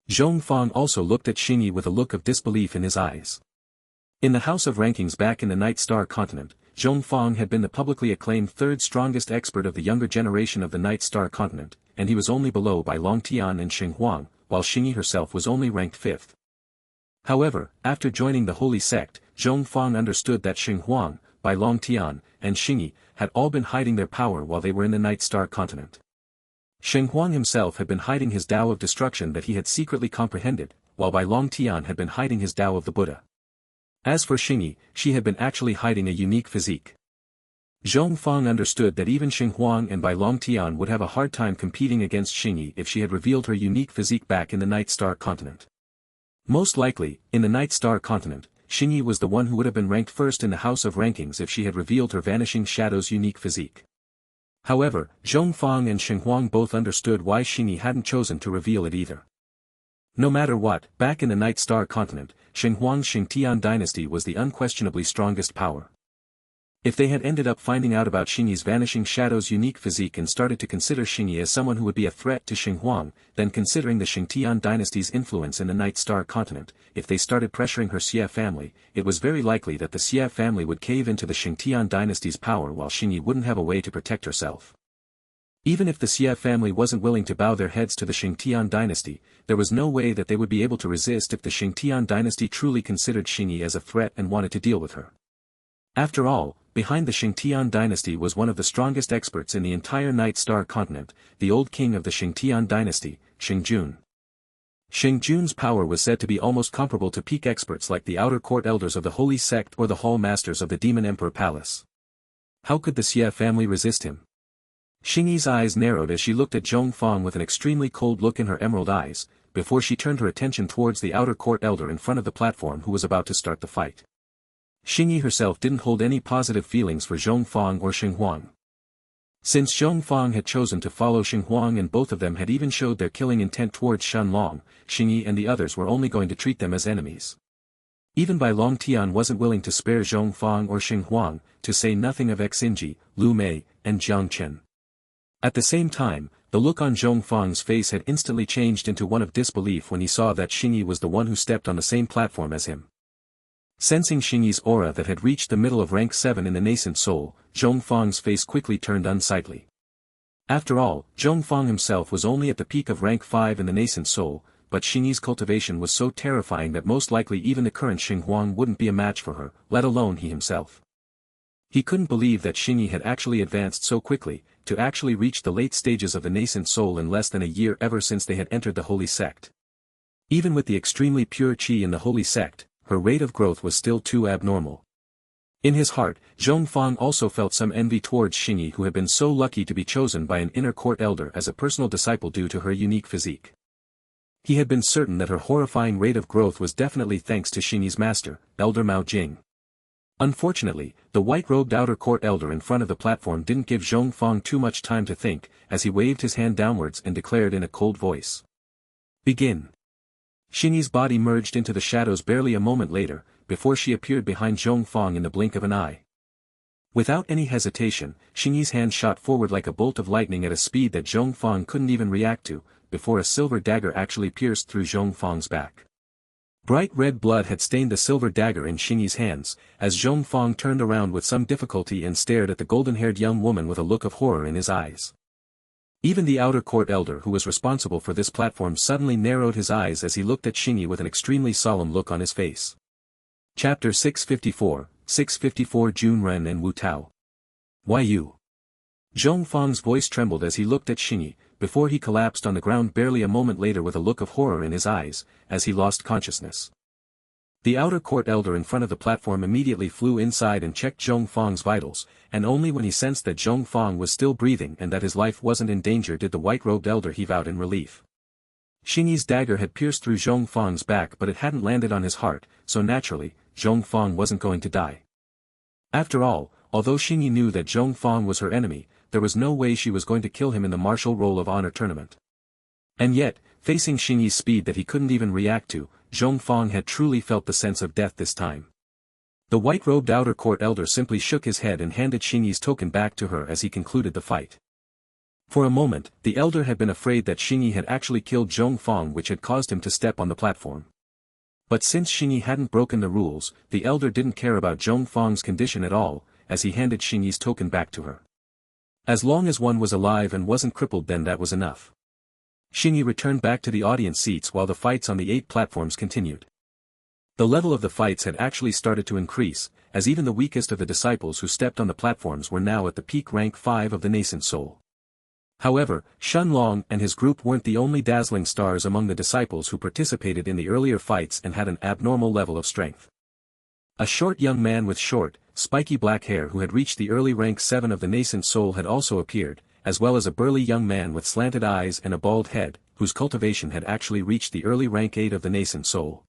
[SPEAKER 1] Zhong Fang also looked at Xingyi with a look of disbelief in his eyes. In the House of Rankings back in the Night Star continent, Zhong Fang had been the publicly acclaimed third strongest expert of the younger generation of the Night Star continent, and he was only below Bai Long Tian and Xing Huang, while Xingyi herself was only ranked fifth. However, after joining the holy sect, Zhong Fang understood that Xing Huang, Bai Long Tian, and Xingyi had all been hiding their power while they were in the Night Star continent. Xing Huang himself had been hiding his Tao of destruction that he had secretly comprehended, while Bai Long Tian had been hiding his Tao of the Buddha. As for Xingyi, she had been actually hiding a unique physique. Zhong Fang understood that even Xing Huang and Bai Long Tian would have a hard time competing against Xingyi if she had revealed her unique physique back in the Night Star continent. Most likely, in the Night Star continent, Xingyi was the one who would have been ranked first in the House of Rankings if she had revealed her Vanishing Shadow's unique physique. However, Zhong Fang and Xing Huang both understood why Xingyi hadn't chosen to reveal it either. No matter what, back in the Night Star continent, Xing Huang's Xingtian dynasty was the unquestionably strongest power. If they had ended up finding out about Xingyi's Vanishing Shadow's unique physique and started to consider Xingyi as someone who would be a threat to Xing Huang, then considering the Xingtian dynasty's influence in the Night Star continent, if they started pressuring her Xie family, it was very likely that the Xie family would cave into the Xingtian dynasty's power while Xingyi wouldn't have a way to protect herself. Even if the Xie family wasn't willing to bow their heads to the Xingtian dynasty, there was no way that they would be able to resist if the Xingtian dynasty truly considered Xingyi as a threat and wanted to deal with her. After all, behind the Xingtian dynasty was one of the strongest experts in the entire Night Star continent, the old king of the Xingtian dynasty, Xing Jun. Xing Jun's power was said to be almost comparable to peak experts like the outer court elders of the holy sect or the hall masters of the Demon Emperor Palace. How could the Xie family resist him? Xingyi's eyes narrowed as she looked at Zhong Fang with an extremely cold look in her emerald eyes, before she turned her attention towards the outer court elder in front of the platform who was about to start the fight. Xingyi herself didn't hold any positive feelings for Zhong Fang or Xing Huang. Since Zhong Fang had chosen to follow Xing Huang and both of them had even showed their killing intent towards Shen Long, Xingyi and the others were only going to treat them as enemies. Even Bai Long Tian wasn't willing to spare Zhong Fang or Xing Huang, to say nothing of Xinji, Lu Mei, and Jang Chen. At the same time, the look on Zhong Fang's face had instantly changed into one of disbelief when he saw that Xingyi was the one who stepped on the same platform as him. Sensing Xingyi's aura that had reached the middle of rank 7 in the nascent soul, Zhong Fang's face quickly turned unsightly. After all, Zhong Fang himself was only at the peak of rank 5 in the nascent soul, but Xingyi's cultivation was so terrifying that most likely even the current Xing Huang wouldn't be a match for her, let alone he himself. He couldn't believe that Xingyi had actually advanced so quickly, to actually reach the late stages of the nascent soul in less than a year ever since they had entered the holy sect. Even with the extremely pure qi in the holy sect, her rate of growth was still too abnormal. In his heart, Zhong Fang also felt some envy towards Xingyi who had been so lucky to be chosen by an inner court elder as a personal disciple due to her unique physique. He had been certain that her horrifying rate of growth was definitely thanks to Xingyi's master, Elder Mao Jing. Unfortunately, the white-robed outer court elder in front of the platform didn't give Zhong Fang too much time to think, as he waved his hand downwards and declared in a cold voice. Begin. Xingyi's body merged into the shadows barely a moment later, before she appeared behind Zhong Fang in the blink of an eye. Without any hesitation, Xingyi's hand shot forward like a bolt of lightning at a speed that Zhong Fang couldn't even react to, before a silver dagger actually pierced through Zhong Fang's back. Bright red blood had stained the silver dagger in Xingyi's hands, as Zhong Fang turned around with some difficulty and stared at the golden-haired young woman with a look of horror in his eyes. Even the outer court elder who was responsible for this platform suddenly narrowed his eyes as he looked at Xingyi with an extremely solemn look on his face. Chapter 654, 654 Jun Ren and Wu Tao. Why you? Zhong Fang's voice trembled as he looked at Xingyi, before he collapsed on the ground barely a moment later with a look of horror in his eyes, as he lost consciousness. The outer court elder in front of the platform immediately flew inside and checked Zhong Fang's vitals, and only when he sensed that Zhong Fang was still breathing and that his life wasn't in danger did the white-robed elder heave out in relief. Xingyi's dagger had pierced through Zhong Fang's back but it hadn't landed on his heart, so naturally, Zhong Fang wasn't going to die. After all, although Xingyi knew that Zhong Fang was her enemy, there was no way she was going to kill him in the martial roll of honor tournament. And yet, facing Xingyi's speed that he couldn't even react to, Zhong Fang had truly felt the sense of death this time. The white-robed outer court elder simply shook his head and handed Xingyi's token back to her as he concluded the fight. For a moment, the elder had been afraid that Xingyi had actually killed Zhong Fang, which had caused him to step on the platform. But since Xingyi hadn't broken the rules, the elder didn't care about Zhong Fang's condition at all, as he handed Xingyi's token back to her. As long as one was alive and wasn't crippled, then that was enough. Xingyi returned back to the audience seats while the fights on the 8 platforms continued. The level of the fights had actually started to increase, as even the weakest of the disciples who stepped on the platforms were now at the peak rank 5 of the nascent soul. However, Shen Long and his group weren't the only dazzling stars among the disciples who participated in the earlier fights and had an abnormal level of strength. A short young man with short, spiky black hair who had reached the early rank 7 of the nascent soul had also appeared, as well as a burly young man with slanted eyes and a bald head, whose cultivation had actually reached the early rank 8 of the nascent soul.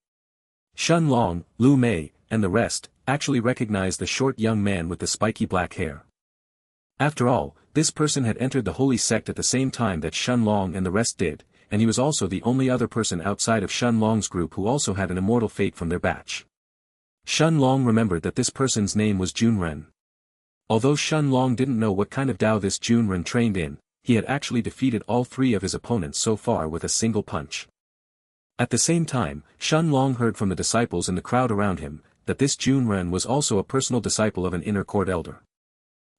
[SPEAKER 1] Shen Long, Lu Mei, and the rest, actually recognized the short young man with the spiky black hair. After all, this person had entered the holy sect at the same time that Shen Long and the rest did, and he was also the only other person outside of Shen Long's group who also had an immortal fate from their batch. Shen Long remembered that this person's name was Junren. Although Shen Long didn't know what kind of Dao this Junren trained in, he had actually defeated all 3 of his opponents so far with a single punch. At the same time, Shen Long heard from the disciples in the crowd around him, that this Junren was also a personal disciple of an inner court elder.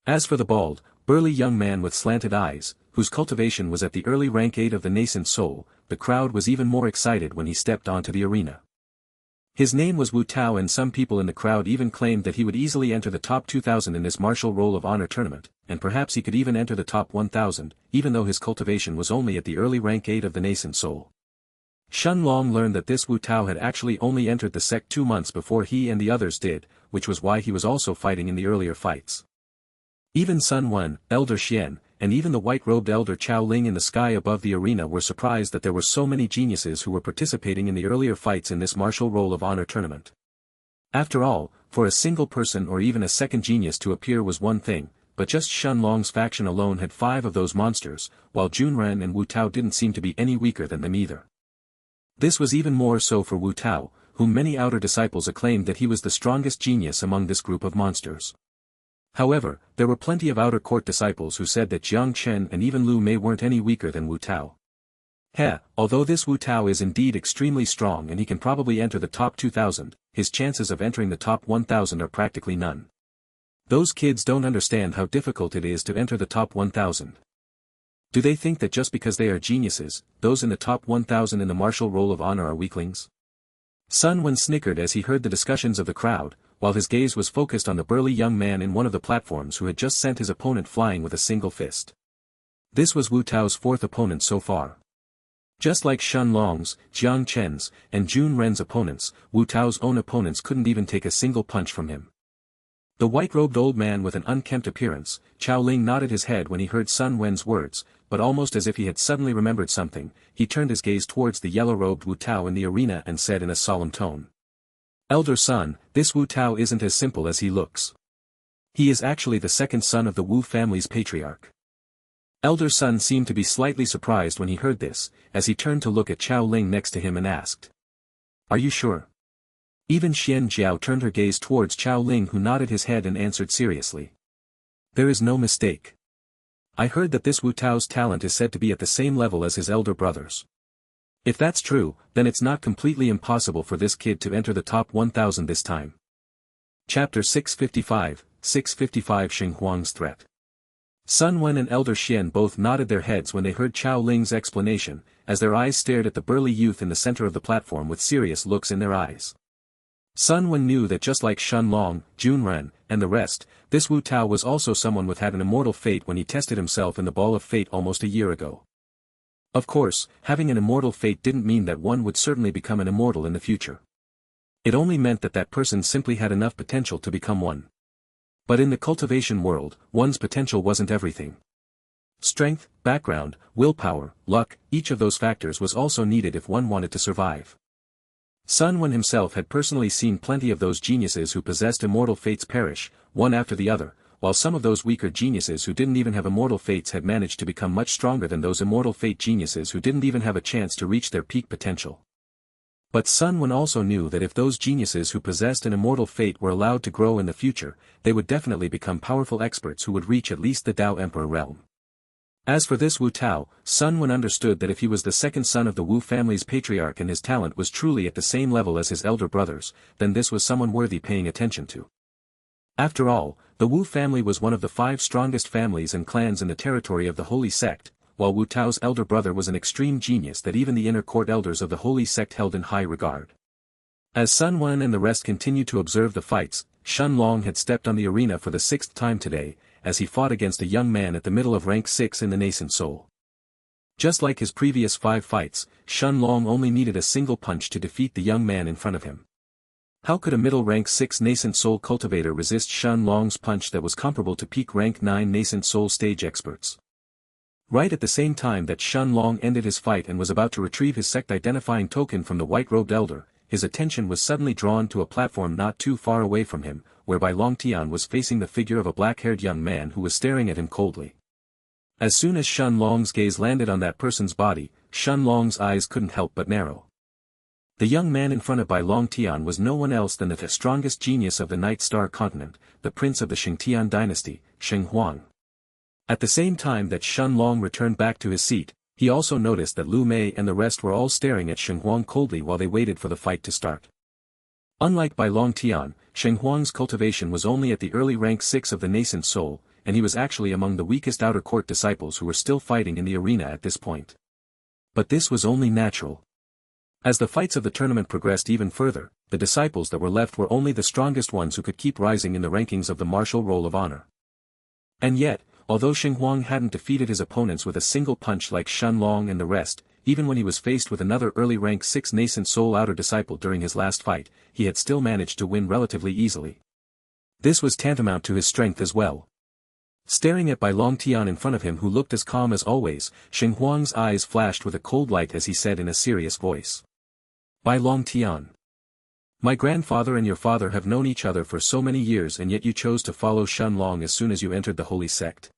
[SPEAKER 1] As for the bald, burly young man with slanted eyes, whose cultivation was at the early rank 8 of the nascent soul, the crowd was even more excited when he stepped onto the arena. His name was Wu Tao, and some people in the crowd even claimed that he would easily enter the top 2,000 in this martial roll of honor tournament, and perhaps he could even enter the top 1,000, even though his cultivation was only at the early rank 8 of the nascent soul. Shen Long learned that this Wu Tao had actually only entered the sect 2 months before he and the others did, which was why he was also fighting in the earlier fights. Even Sun Wen, Elder Xian, and even the white-robed elder Chao Ling in the sky above the arena were surprised that there were so many geniuses who were participating in the earlier fights in this martial roll of honor tournament. After all, for a single person or even a second genius to appear was one thing, but just Shen Long's faction alone had 5 of those monsters, while Junren and Wu Tao didn't seem to be any weaker than them either. This was even more so for Wu Tao, whom many outer disciples acclaimed that he was the strongest genius among this group of monsters. However, there were plenty of outer court disciples who said that Jang Chen and even Lu Mei weren't any weaker than Wu Tao. Although this Wu Tao is indeed extremely strong and he can probably enter the top 2,000, his chances of entering the top 1,000 are practically none. Those kids don't understand how difficult it is to enter the top 1,000. Do they think that just because they are geniuses, those in the top 1,000 in the martial roll of honor are weaklings? Sun Wen snickered as he heard the discussions of the crowd, while his gaze was focused on the burly young man in one of the platforms who had just sent his opponent flying with a single fist. This was Wu Tao's 4th opponent so far. Just like Shen Long's, Jiang Chen's, and Jun Ren's opponents, Wu Tao's own opponents couldn't even take a single punch from him. The white-robed old man with an unkempt appearance, Chao Ling nodded his head when he heard Sun Wen's words, but almost as if he had suddenly remembered something, he turned his gaze towards the yellow-robed Wu Tao in the arena and said in a solemn tone. Elder Sun, this Wu Tao isn't as simple as he looks. He is actually the 2nd son of the Wu family's patriarch. Elder Sun seemed to be slightly surprised when he heard this, as he turned to look at Chao Ling next to him and asked. Are you sure? Even Xian Jiao turned her gaze towards Chao Ling, who nodded his head and answered seriously. There is no mistake. I heard that this Wu Tao's talent is said to be at the same level as his elder brothers. If that's true, then it's not completely impossible for this kid to enter the top 1,000 this time. Chapter 655, 655 Xinghuang's Threat. Sun Wen and Elder Xian both nodded their heads when they heard Chao Ling's explanation, as their eyes stared at the burly youth in the center of the platform with serious looks in their eyes. Sun Wen knew that just like Shen Long, Jun Ren, and the rest, this Wu Tao was also someone with had an immortal fate when he tested himself in the Ball of Fate almost a year ago. Of course, having an immortal fate didn't mean that one would certainly become an immortal in the future. It only meant that that person simply had enough potential to become one. But in the cultivation world, one's potential wasn't everything. Strength, background, willpower, luck, each of those factors was also needed if one wanted to survive. Sun Wen himself had personally seen plenty of those geniuses who possessed immortal fates perish, one after the other, while some of those weaker geniuses who didn't even have immortal fates had managed to become much stronger than those immortal fate geniuses who didn't even have a chance to reach their peak potential. But Sun Wen also knew that if those geniuses who possessed an immortal fate were allowed to grow in the future, they would definitely become powerful experts who would reach at least the Dao Emperor realm. As for this Wu Tao, Sun Wen understood that if he was the second son of the Wu family's patriarch and his talent was truly at the same level as his elder brothers, then this was someone worthy paying attention to. After all, the Wu family was one of the 5 strongest families and clans in the territory of the Holy Sect, while Wu Tao's elder brother was an extreme genius that even the inner court elders of the Holy Sect held in high regard. As Sun Wen and the rest continued to observe the fights, Shen Long had stepped on the arena for the 6th time today, as he fought against a young man at the middle of rank 6 in the nascent soul. Just like his previous 5 fights, Shen Long only needed a single punch to defeat the young man in front of him. How could a middle rank 6 nascent soul cultivator resist Shen Long's punch that was comparable to peak rank 9 nascent soul stage experts? Right at the same time that Shen Long ended his fight and was about to retrieve his sect identifying token from the white-robed elder, his attention was suddenly drawn to a platform not too far away from him, whereby Long Tian was facing the figure of a black-haired young man who was staring at him coldly. As soon as Shen Long's gaze landed on that person's body, Shen Long's eyes couldn't help but narrow. The young man in front of Bai Long Tian was no one else than the strongest genius of the Night Star continent, the prince of the Xianxia dynasty, Shen Huang. At the same time that Shen Long returned back to his seat, he also noticed that Lu Mei and the rest were all staring at Shen Huang coldly while they waited for the fight to start. Unlike Bai Long Tian, Shen Huang's cultivation was only at the early rank 6 of the nascent soul, and he was actually among the weakest outer court disciples who were still fighting in the arena at this point. But this was only natural. As the fights of the tournament progressed even further, the disciples that were left were only the strongest ones who could keep rising in the rankings of the martial roll of honor. And yet, although Shen Huang hadn't defeated his opponents with a single punch like Shen Long and the rest, even when he was faced with another early rank 6 nascent soul outer disciple during his last fight, he had still managed to win relatively easily. This was tantamount to his strength as well. Staring at Bai Long Tian in front of him who looked as calm as always, Shen Huang's eyes flashed with a cold light as he said in a serious voice. Bai Long Tian. My grandfather and your father have known each other for so many years and yet you chose to follow Shen Long as soon as you entered the Holy Sect.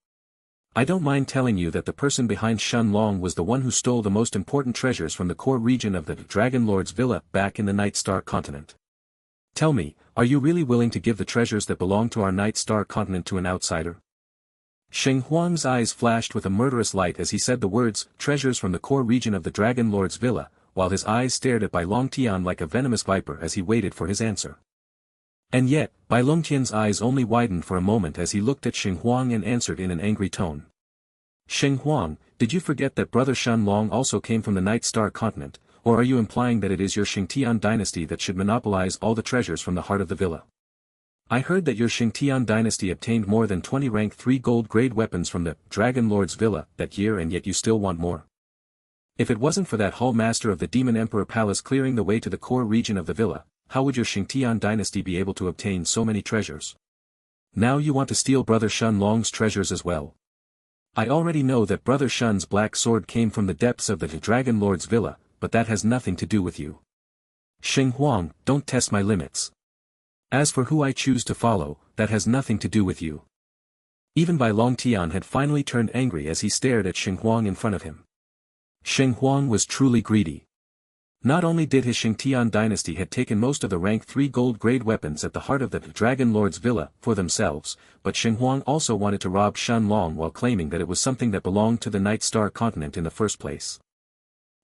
[SPEAKER 1] I don't mind telling you that the person behind Shen Long was the one who stole the most important treasures from the core region of the Dragon Lord's villa back in the Night Star continent. Tell me, are you really willing to give the treasures that belong to our Night Star continent to an outsider? Shen Huang's eyes flashed with a murderous light as he said the words, treasures from the core region of the Dragon Lord's villa, while his eyes stared at Bai Long Tian like a venomous viper as he waited for his answer. And yet, Bai Long Tian's eyes only widened for a moment as he looked at Shen Huang and answered in an angry tone. Shen Huang, did you forget that brother Shen Long also came from the Night Star continent, or are you implying that it is your Xianxia dynasty that should monopolize all the treasures from the heart of the villa? I heard that your Xianxia dynasty obtained more than 20 rank 3 gold grade weapons from the Dragon Lord's villa that year and yet you still want more. If it wasn't for that Hall Master of the Demon Emperor Palace clearing the way to the core region of the villa, how would your Xianxia dynasty be able to obtain so many treasures? Now you want to steal brother Shen Long's treasures as well. I already know that brother Shen's black sword came from the depths of the Dragon Lord's villa, but that has nothing to do with you. Shen Huang, don't test my limits. As for who I choose to follow, that has nothing to do with you. Even Bai Long Tian had finally turned angry as he stared at Shen Huang in front of him. Shen Huang was truly greedy. Not only did his Xianxia dynasty had taken most of the rank 3 gold grade weapons at the heart of the Dragon Lord's villa for themselves, but Shen Huang also wanted to rob Shen Long while claiming that it was something that belonged to the Night Star continent in the first place.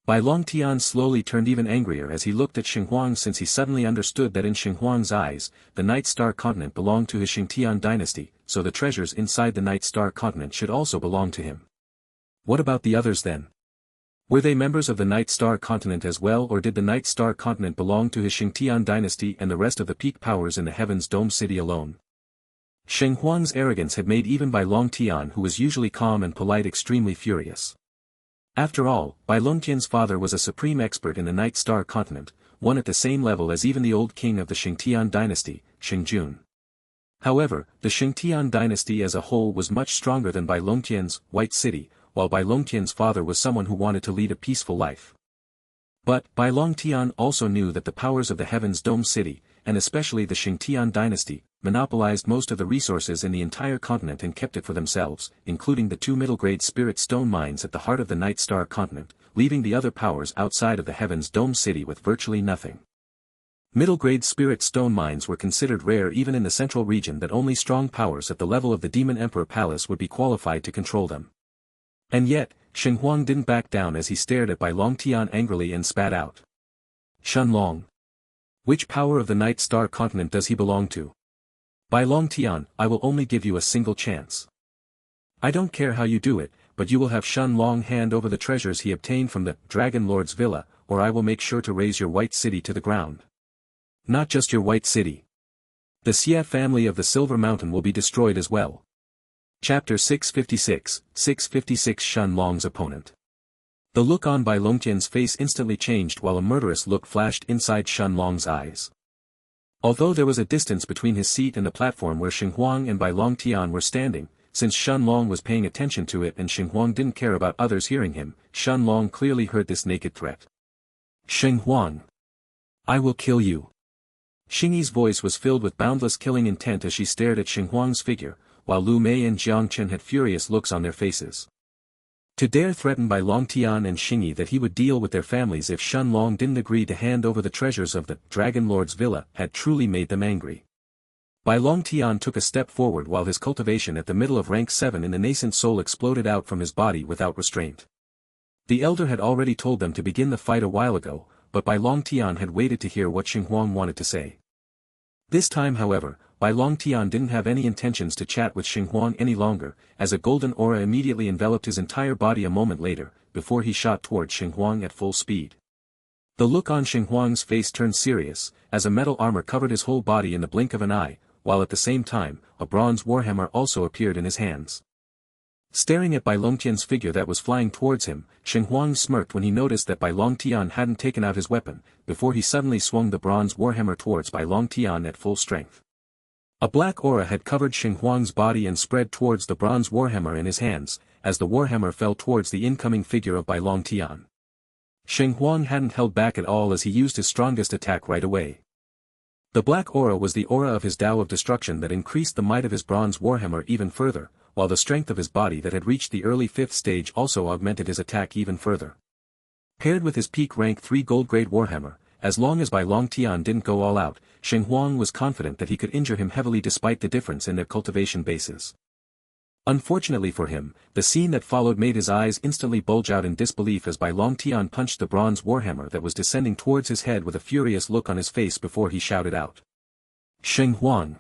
[SPEAKER 1] Bai Long Tian slowly turned even angrier as he looked at Shen Huang since he suddenly understood that in Shen Huang's eyes, the Night Star continent belonged to his Xianxia dynasty, so the treasures inside the Night Star continent should also belong to him. What about the others then? Were they members of the Night Star continent as well or did the Night Star continent belong to his Xianxia dynasty and the rest of the peak powers in the Heaven's Dome city alone? Shen Huang's arrogance had made even Bai Long Tian who was usually calm and polite extremely furious. After all, Bai Long Tian's father was a supreme expert in the Night Star continent, one at the same level as even the old king of the Xingtian dynasty, Xingjun. However, the Xingtian dynasty as a whole was much stronger than Bai Longtian's White City, while Bai Longtian's father was someone who wanted to lead a peaceful life. But Bai Longtian also knew that the powers of the Heaven's Dome City, and especially the Xingtian dynasty, monopolized most of the resources in the entire continent and kept it for themselves, including the 2 middle-grade spirit stone mines at the heart of the Night Star continent, leaving the other powers outside of the Heaven's Dome City with virtually nothing. Middle-grade spirit stone mines were considered rare even in the central region, that only strong powers at the level of the Demon Emperor Palace would be qualified to control them. And yet, Xinhuang didn't back down as he stared at Bai Longtian angrily and spat out. "Shenlong. Which power of the Night Star continent does he belong to? Bai Longtian, I will only give you a single chance. I don't care how you do it, but you will have Shenlong hand over the treasures he obtained from the Dragon Lord's villa, or I will make sure to raze your White City to the ground. Not just your White City. The Xie family of the Silver Mountain will be destroyed as well." Chapter 656, 656 Shenlong's opponent. The look on Bai Longtian's face instantly changed while a murderous look flashed inside Shenlong's eyes. Although there was a distance between his seat and the platform where Xinhuang and Bai Longtian were standing, since Shenlong was paying attention to it and Xinhuang didn't care about others hearing him, Shenlong clearly heard this naked threat. "Xinhuang. I will kill you." Xingyi's voice was filled with boundless killing intent as she stared at Xinhuang's figure, while Lu Mei and Jang Chen had furious looks on their faces. To dare threaten Bai Longtian and Xingyi that he would deal with their families if Shenlong didn't agree to hand over the treasures of the Dragon Lord's villa had truly made them angry. Bai Longtian took a step forward while his cultivation at the middle of rank 7 in the nascent soul exploded out from his body without restraint. The elder had already told them to begin the fight a while ago, but Bai Longtian had waited to hear what Xinhuang wanted to say. This time however, Bai Longtian didn't have any intentions to chat with Xinhuang any longer, as a golden aura immediately enveloped his entire body a moment later, before he shot towards Xinhuang at full speed. The look on Xinhuang's face turned serious, as a metal armor covered his whole body in the blink of an eye, while at the same time, a bronze warhammer also appeared in his hands. Staring at Bai Longtian's figure that was flying towards him, Xinhuang smirked when he noticed that Bai Longtian hadn't taken out his weapon, before he suddenly swung the bronze warhammer towards Bai Longtian at full strength. A black aura had covered Xinhuang's body and spread towards the bronze warhammer in his hands, as the warhammer fell towards the incoming figure of Bai Longtian. Xinhuang hadn't held back at all as he used his strongest attack right away. The black aura was the aura of his Tao of Destruction that increased the might of his bronze warhammer even further, while the strength of his body that had reached the early 5th stage also augmented his attack even further. Paired with his peak rank 3 gold-grade warhammer, as long as Bai Longtian didn't go all out, Xinhuang was confident that he could injure him heavily despite the difference in their cultivation bases. Unfortunately for him, the scene that followed made his eyes instantly bulge out in disbelief as Bai Longtian punched the bronze warhammer that was descending towards his head with a furious look on his face before he shouted out. "Xinhuang!"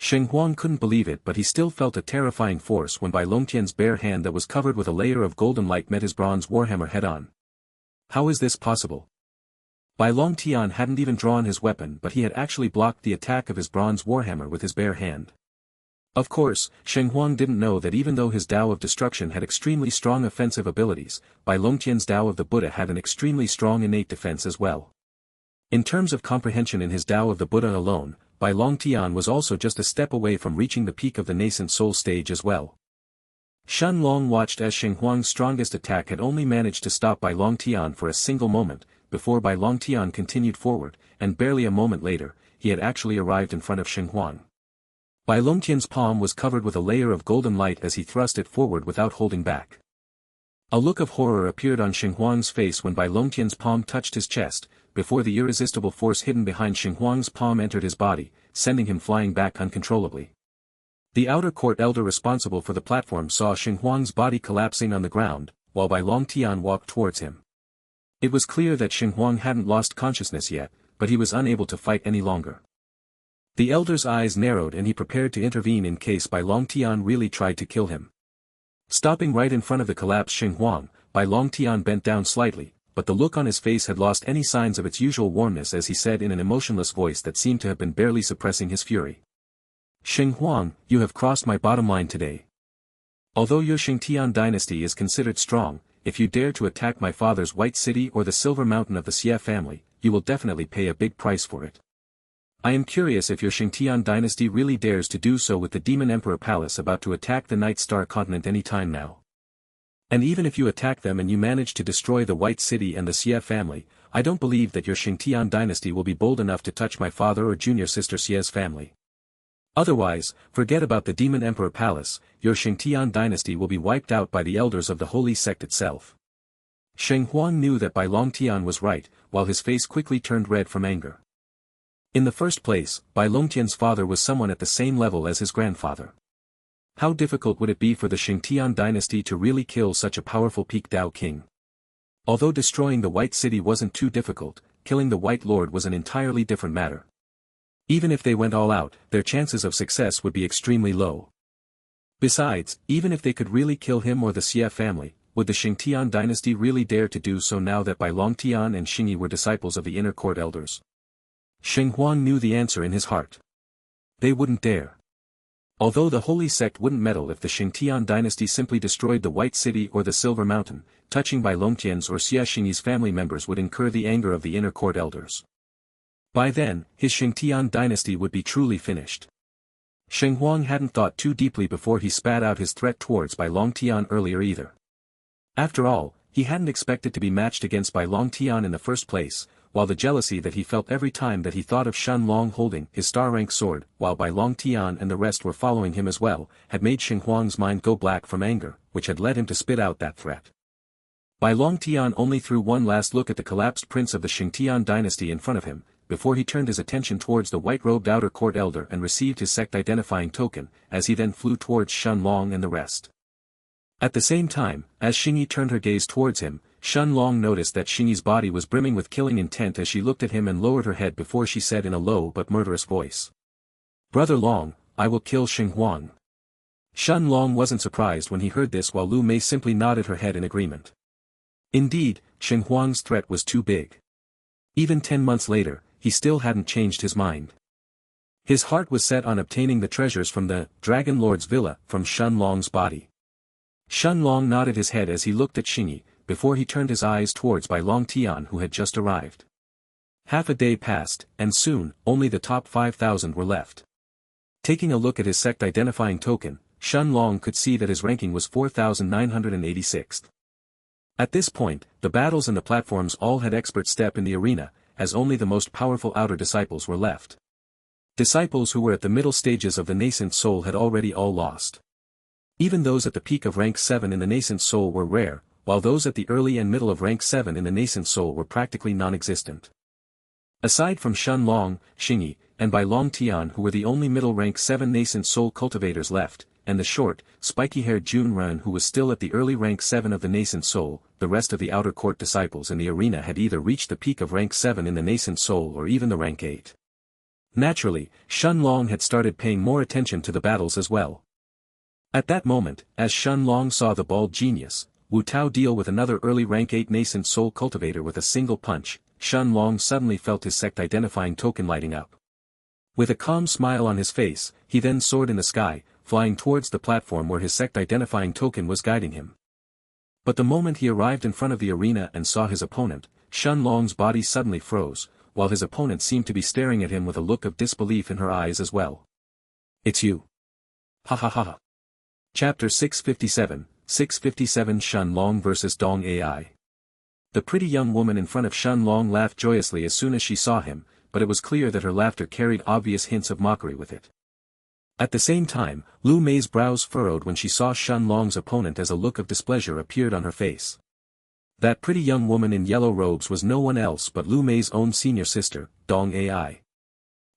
[SPEAKER 1] Xinhuang couldn't believe it, but he still felt a terrifying force when Bai Longtian's bare hand that was covered with a layer of golden light met his bronze warhammer head-on. How is this possible? Bai Longtian hadn't even drawn his weapon, but he had actually blocked the attack of his bronze warhammer with his bare hand. Of course, Xinhuang didn't know that even though his Tao of Destruction had extremely strong offensive abilities, Bai Longtian's Tao of the Buddha had an extremely strong innate defense as well. In terms of comprehension in his Tao of the Buddha alone, Bai Longtian was also just a step away from reaching the peak of the nascent soul stage as well. Shenlong watched as Xinhuang's strongest attack had only managed to stop Bai Longtian for a single moment, before Bai Longtian continued forward, and barely a moment later, he had actually arrived in front of Xinhuang. Bai Longtian's palm was covered with a layer of golden light as he thrust it forward without holding back. A look of horror appeared on Xinhuang's face when Bai Longtian's palm touched his chest, before the irresistible force hidden behind Xinhuang's palm entered his body, sending him flying back uncontrollably. The outer court elder responsible for the platform saw Xinhuang's body collapsing on the ground, while Bai Longtian walked towards him. It was clear that Xinhuang hadn't lost consciousness yet, but he was unable to fight any longer. The elder's eyes narrowed and he prepared to intervene in case Bai Longtian really tried to kill him. Stopping right in front of the collapsed Xinhuang, Bai Longtian bent down slightly, but the look on his face had lost any signs of its usual warmness as he said in an emotionless voice that seemed to have been barely suppressing his fury. "Xinhuang, you have crossed my bottom line today. Although your Xingtian dynasty is considered strong, if you dare to attack my father's White City or the Silver Mountain of the Xie family, you will definitely pay a big price for it. I am curious if your Xianxia dynasty really dares to do so with the Demon Emperor Palace about to attack the Night Star continent any time now. And even if you attack them and you manage to destroy the White City and the Xie family, I don't believe that your Xianxia dynasty will be bold enough to touch my father or junior sister Xie's family. Otherwise, forget about the Demon Emperor Palace, your Xianxia dynasty will be wiped out by the elders of the holy sect itself. Sheng Huang knew that Bai Longtian was right, while his face quickly turned red from anger. In the first place, Bai Longtian's father was someone at the same level as his grandfather. How difficult would it be for the Xianxia dynasty to really kill such a powerful peak Dao king? Although destroying the White City wasn't too difficult, killing the White Lord was an entirely different matter. Even if they went all out, their chances of success would be extremely low. Besides, even if they could really kill him or the Xie family, would the Xianxia dynasty really dare to do so now that Bai Longtian and Xingyi were disciples of the inner court elders? Sheng Huang knew the answer in his heart. They wouldn't dare. Although the holy sect wouldn't meddle if the Xianxia dynasty simply destroyed the White City or the Silver Mountain, touching Bai Longtian's or Xie Xingyi's family members would incur the anger of the inner court elders. By then, his Xianxia dynasty would be truly finished. Sheng Huang hadn't thought too deeply before he spat out his threat towards Bai Longtian earlier either. After all, he hadn't expected to be matched against Bai Longtian in the first place, while the jealousy that he felt every time that he thought of Shen Long holding his star-rank sword while Bai Longtian and the rest were following him as well, had made Sheng Huang's mind go black from anger, which had led him to spit out that threat. Bai Longtian only threw one last look at the collapsed prince of the Xianxia dynasty in front of him, before he turned his attention towards the white-robed outer court elder and received his sect-identifying token, as he then flew towards Shen Long and the rest. At the same time, as Xingyi turned her gaze towards him, Shen Long noticed that Xingyi's body was brimming with killing intent as she looked at him and lowered her head before she said in a low but murderous voice. "Brother Long, I will kill Sheng Huang." Shen Long wasn't surprised when he heard this while Lu Mei simply nodded her head in agreement. Indeed, Sheng Huang's threat was too big. Even 10 months later, he still hadn't changed his mind. His heart was set on obtaining the treasures from the Dragon Lord's villa from Shen Long's body. Shen Long nodded his head as he looked at Xingyi, before he turned his eyes towards Bai Longtian who had just arrived. Half a day passed, and soon, only the top 5,000 were left. Taking a look at his sect-identifying token, Shen Long could see that his ranking was 4,986th. At this point, the battles and the platforms all had expert step in the arena, as only the most powerful outer disciples were left. Disciples who were at the middle stages of the nascent soul had already all lost. Even those at the peak of rank 7 in the nascent soul were rare, while those at the early and middle of rank 7 in the nascent soul were practically non-existent. Aside from Shen Long, Xingyi, and Bai Longtian who were the only middle rank 7 nascent soul cultivators left, and the short, spiky-haired Jun Ren who was still at the early rank 7 of the nascent soul, the rest of the outer court disciples in the arena had either reached the peak of rank 7 in the nascent soul or even the rank 8. Naturally, Shen Long had started paying more attention to the battles as well. At that moment, as Shen Long saw the bald genius, Wu Tao deal with another early rank 8 nascent soul cultivator with a single punch, Shen Long suddenly felt his sect-identifying token lighting up. With a calm smile on his face, he then soared in the sky, flying towards the platform where his sect-identifying token was guiding him. But the moment he arrived in front of the arena and saw his opponent, Shen Long's body suddenly froze, while his opponent seemed to be staring at him with a look of disbelief in her eyes as well. "It's you. Ha ha ha ha." Chapter 657 Shen Long vs Dong Ai. The pretty young woman in front of Shen Long laughed joyously as soon as she saw him, but it was clear that her laughter carried obvious hints of mockery with it. At the same time, Lu Mei's brows furrowed when she saw Shen Long's opponent as a look of displeasure appeared on her face. That pretty young woman in yellow robes was no one else but Lu Mei's own senior sister, Dong Ai.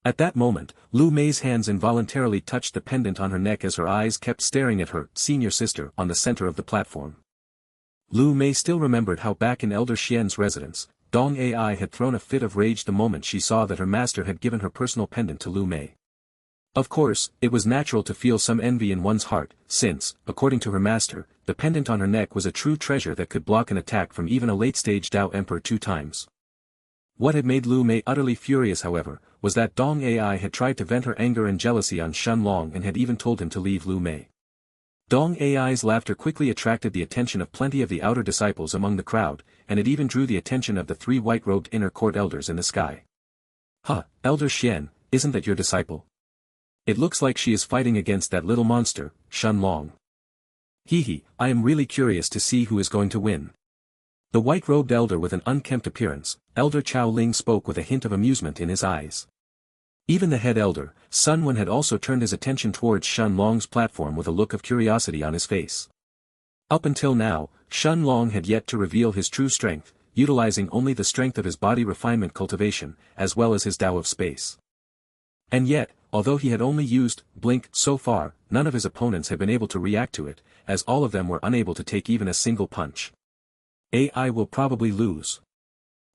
[SPEAKER 1] At that moment, Lu Mei's hands involuntarily touched the pendant on her neck as her eyes kept staring at her senior sister on the center of the platform. Lu Mei still remembered how back in Elder Xian's residence, Dong Ai had thrown a fit of rage the moment she saw that her master had given her personal pendant to Lu Mei. Of course, it was natural to feel some envy in one's heart, since, according to her master, the pendant on her neck was a true treasure that could block an attack from even a late-stage Dao Emperor 2 times. What had made Lu Mei utterly furious however, was that Dong Ai had tried to vent her anger and jealousy on Shen Long and had even told him to leave Lu Mei. Dong Ai's laughter quickly attracted the attention of plenty of the outer disciples among the crowd, and it even drew the attention of the 3 white-robed inner court elders in the sky. Huh, Elder Xian, isn't that your disciple? It looks like she is fighting against that little monster, Shen Long. Hee, I am really curious to see who is going to win. The white-robed elder with an unkempt appearance, Elder Chao Ling, spoke with a hint of amusement in his eyes. Even the head elder, Sun Wen, had also turned his attention towards Shen Long's platform with a look of curiosity on his face. Up until now, Shen Long had yet to reveal his true strength, utilizing only the strength of his body refinement cultivation, as well as his Tao of space. And yet, although he had only used blink so far, none of his opponents had been able to react to it, as all of them were unable to take even a single punch. AI will probably lose.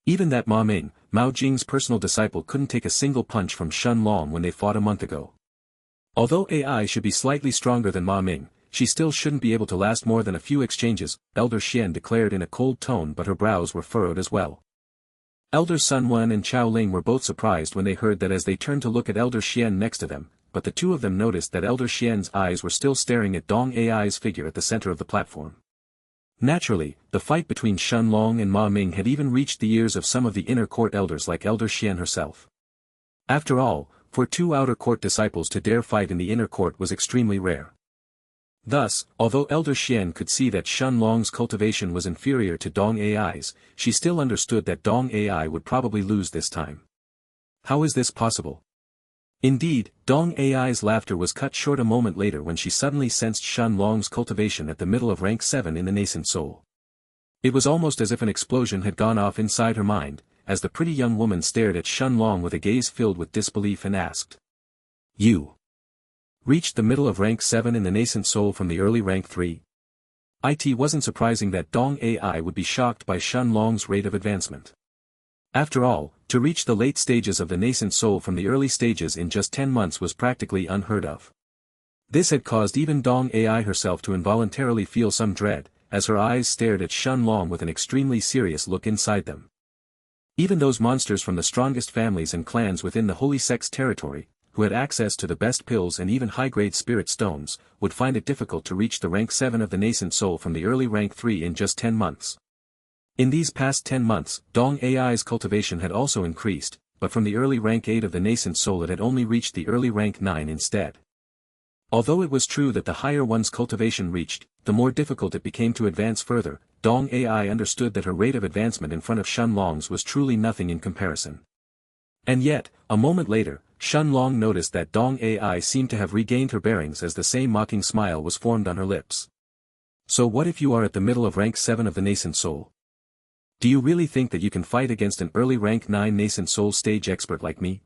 [SPEAKER 1] Even that Mao Jing's personal disciple couldn't take a single punch from Shen Long when they fought a month ago. Although AI should be slightly stronger than Ma Ming, she still shouldn't be able to last more than a few exchanges, Elder Xian declared in a cold tone, but her brows were furrowed as well. Elder Sun Wen and Chao Ling were both surprised when they heard that as they turned to look at Elder Xian next to them, but the two of them noticed that Elder Xian's eyes were still staring at Dong Ai's figure at the center of the platform. Naturally, the fight between Shen Long and Ma Ming had even reached the ears of some of the inner court elders like Elder Xian herself. After all, for 2 outer court disciples to dare fight in the inner court was extremely rare. Thus, although Elder Xian could see that Shen Long's cultivation was inferior to Dong Ai's, she still understood that Dong Ai would probably lose this time. How is this possible? Indeed, Dong Ai's laughter was cut short a moment later when she suddenly sensed Shen Long's cultivation at the middle of rank 7 in the nascent soul. It was almost as if an explosion had gone off inside her mind, as the pretty young woman stared at Shen Long with a gaze filled with disbelief and asked. You reached the middle of rank 7 in the nascent soul from the early rank 3? It wasn't surprising that Dong Ai would be shocked by Shen Long's rate of advancement. After all, to reach the late stages of the nascent soul from the early stages in just 10 months was practically unheard of. This had caused even Dong Ai herself to involuntarily feel some dread, as her eyes stared at Shen Long with an extremely serious look inside them. Even those monsters from the strongest families and clans within the Holy Sect's territory, who had access to the best pills and even high-grade spirit stones, would find it difficult to reach the rank 7 of the nascent soul from the early rank 3 in just 10 months. In these past 10 months, Dong Ai's cultivation had also increased, but from the early rank 8 of the nascent soul it had only reached the early rank 9 instead. Although it was true that the higher one's cultivation reached, the more difficult it became to advance further, Dong Ai understood that her rate of advancement in front of Shen Long's was truly nothing in comparison. And yet, a moment later, Shen Long noticed that Dong Ai seemed to have regained her bearings as the same mocking smile was formed on her lips. So what if you are at the middle of rank 7 of the nascent soul? Do you really think that you can fight against an early rank 9 nascent soul stage expert like me?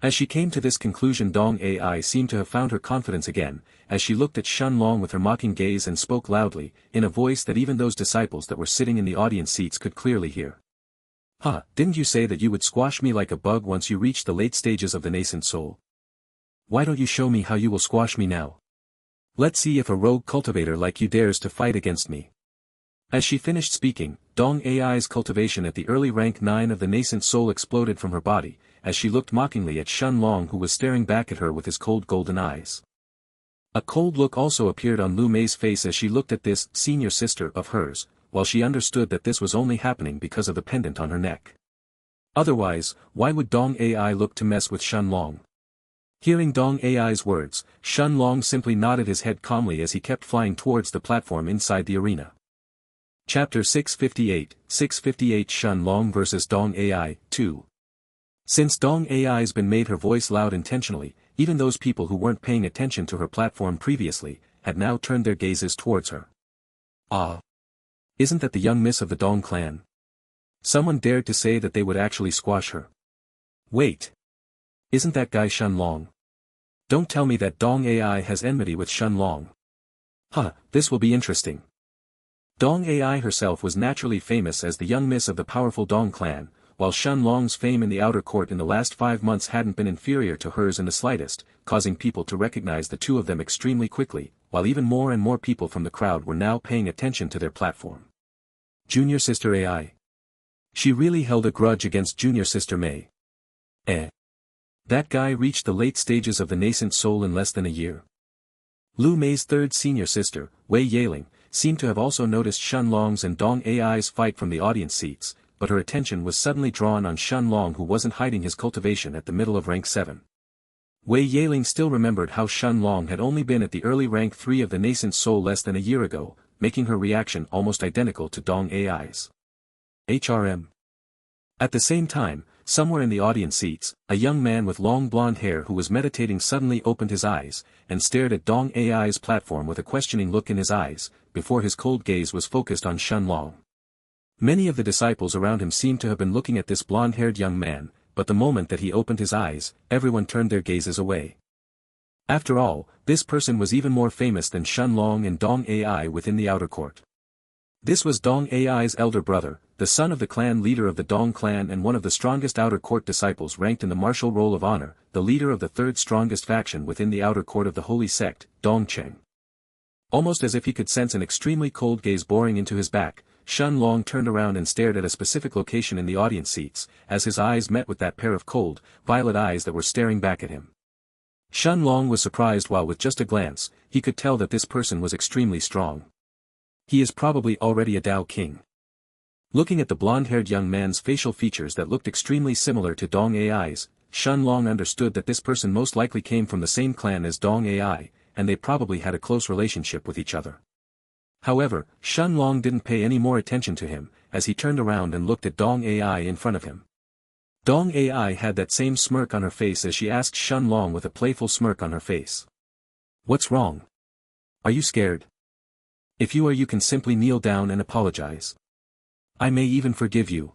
[SPEAKER 1] As she came to this conclusion, Dong Ai seemed to have found her confidence again, as she looked at Shen Long with her mocking gaze and spoke loudly, in a voice that even those disciples that were sitting in the audience seats could clearly hear. Huh, didn't you say that you would squash me like a bug once you reach the late stages of the nascent soul? Why don't you show me how you will squash me now? Let's see if a rogue cultivator like you dares to fight against me. As she finished speaking, Dong Ai's cultivation at the early rank 9 of the nascent soul exploded from her body, as she looked mockingly at Shen Long, who was staring back at her with his cold golden eyes. A cold look also appeared on Lu Mei's face as she looked at this senior sister of hers, while she understood that this was only happening because of the pendant on her neck. Otherwise, why would Dong Ai look to mess with Shen Long? Hearing Dong Ai's words, Shen Long simply nodded his head calmly as he kept flying towards the platform inside the arena. Chapter 658 Shen Long vs Dong Ai, 2. Since Dong Ai's been made her voice loud intentionally, even those people who weren't paying attention to her platform previously, had now turned their gazes towards her. Ah! Isn't that the young miss of the Dong clan? Someone dared to say that they would actually squash her. Wait! Isn't that guy Shen Long? Don't tell me that Dong Ai has enmity with Shen Long. Huh, this will be interesting. Dong Ai herself was naturally famous as the young miss of the powerful Dong clan, while Shen Long's fame in the outer court in the last 5 months hadn't been inferior to hers in the slightest, causing people to recognize the two of them extremely quickly, while even more and more people from the crowd were now paying attention to their platform. Junior Sister Ai. She really held a grudge against Junior Sister Mei. That guy reached the late stages of the nascent soul in less than a year. Lu Mei's third senior sister, Wei Yaling, seemed to have also noticed Shen Long's and Dong Ai's fight from the audience seats, but her attention was suddenly drawn on Shen Long, who wasn't hiding his cultivation at the middle of rank 7. Wei Yaling still remembered how Shen Long had only been at the early rank 3 of the nascent soul less than a year ago, making her reaction almost identical to Dong Ai's. HRM. At the same time, somewhere in the audience seats, a young man with long blonde hair who was meditating suddenly opened his eyes, and stared at Dong Ai's platform with a questioning look in his eyes, before his cold gaze was focused on Shen Long. Many of the disciples around him seemed to have been looking at this blonde-haired young man, but the moment that he opened his eyes, everyone turned their gazes away. After all, this person was even more famous than Shen Long and Dong Ai within the outer court. This was Dong Ai's elder brother, the son of the clan leader of the Dong clan and one of the strongest outer court disciples ranked in the martial roll of honor, the leader of the third strongest faction within the outer court of the holy sect, Dong Chen. Almost as if he could sense an extremely cold gaze boring into his back, Shen Long turned around and stared at a specific location in the audience seats, as his eyes met with that pair of cold, violet eyes that were staring back at him. Shen Long was surprised while with just a glance, he could tell that this person was extremely strong. He is probably already a Dao King. Looking at the blonde-haired young man's facial features that looked extremely similar to Dong Ai's, Shen Long understood that this person most likely came from the same clan as Dong Ai, and they probably had a close relationship with each other. However, Shen Long didn't pay any more attention to him, as he turned around and looked at Dong Ai in front of him. Dong Ai had that same smirk on her face as she asked Shen Long with a playful smirk on her face. "What's wrong? Are you scared? If you are, you can simply kneel down and apologize. I may even forgive you."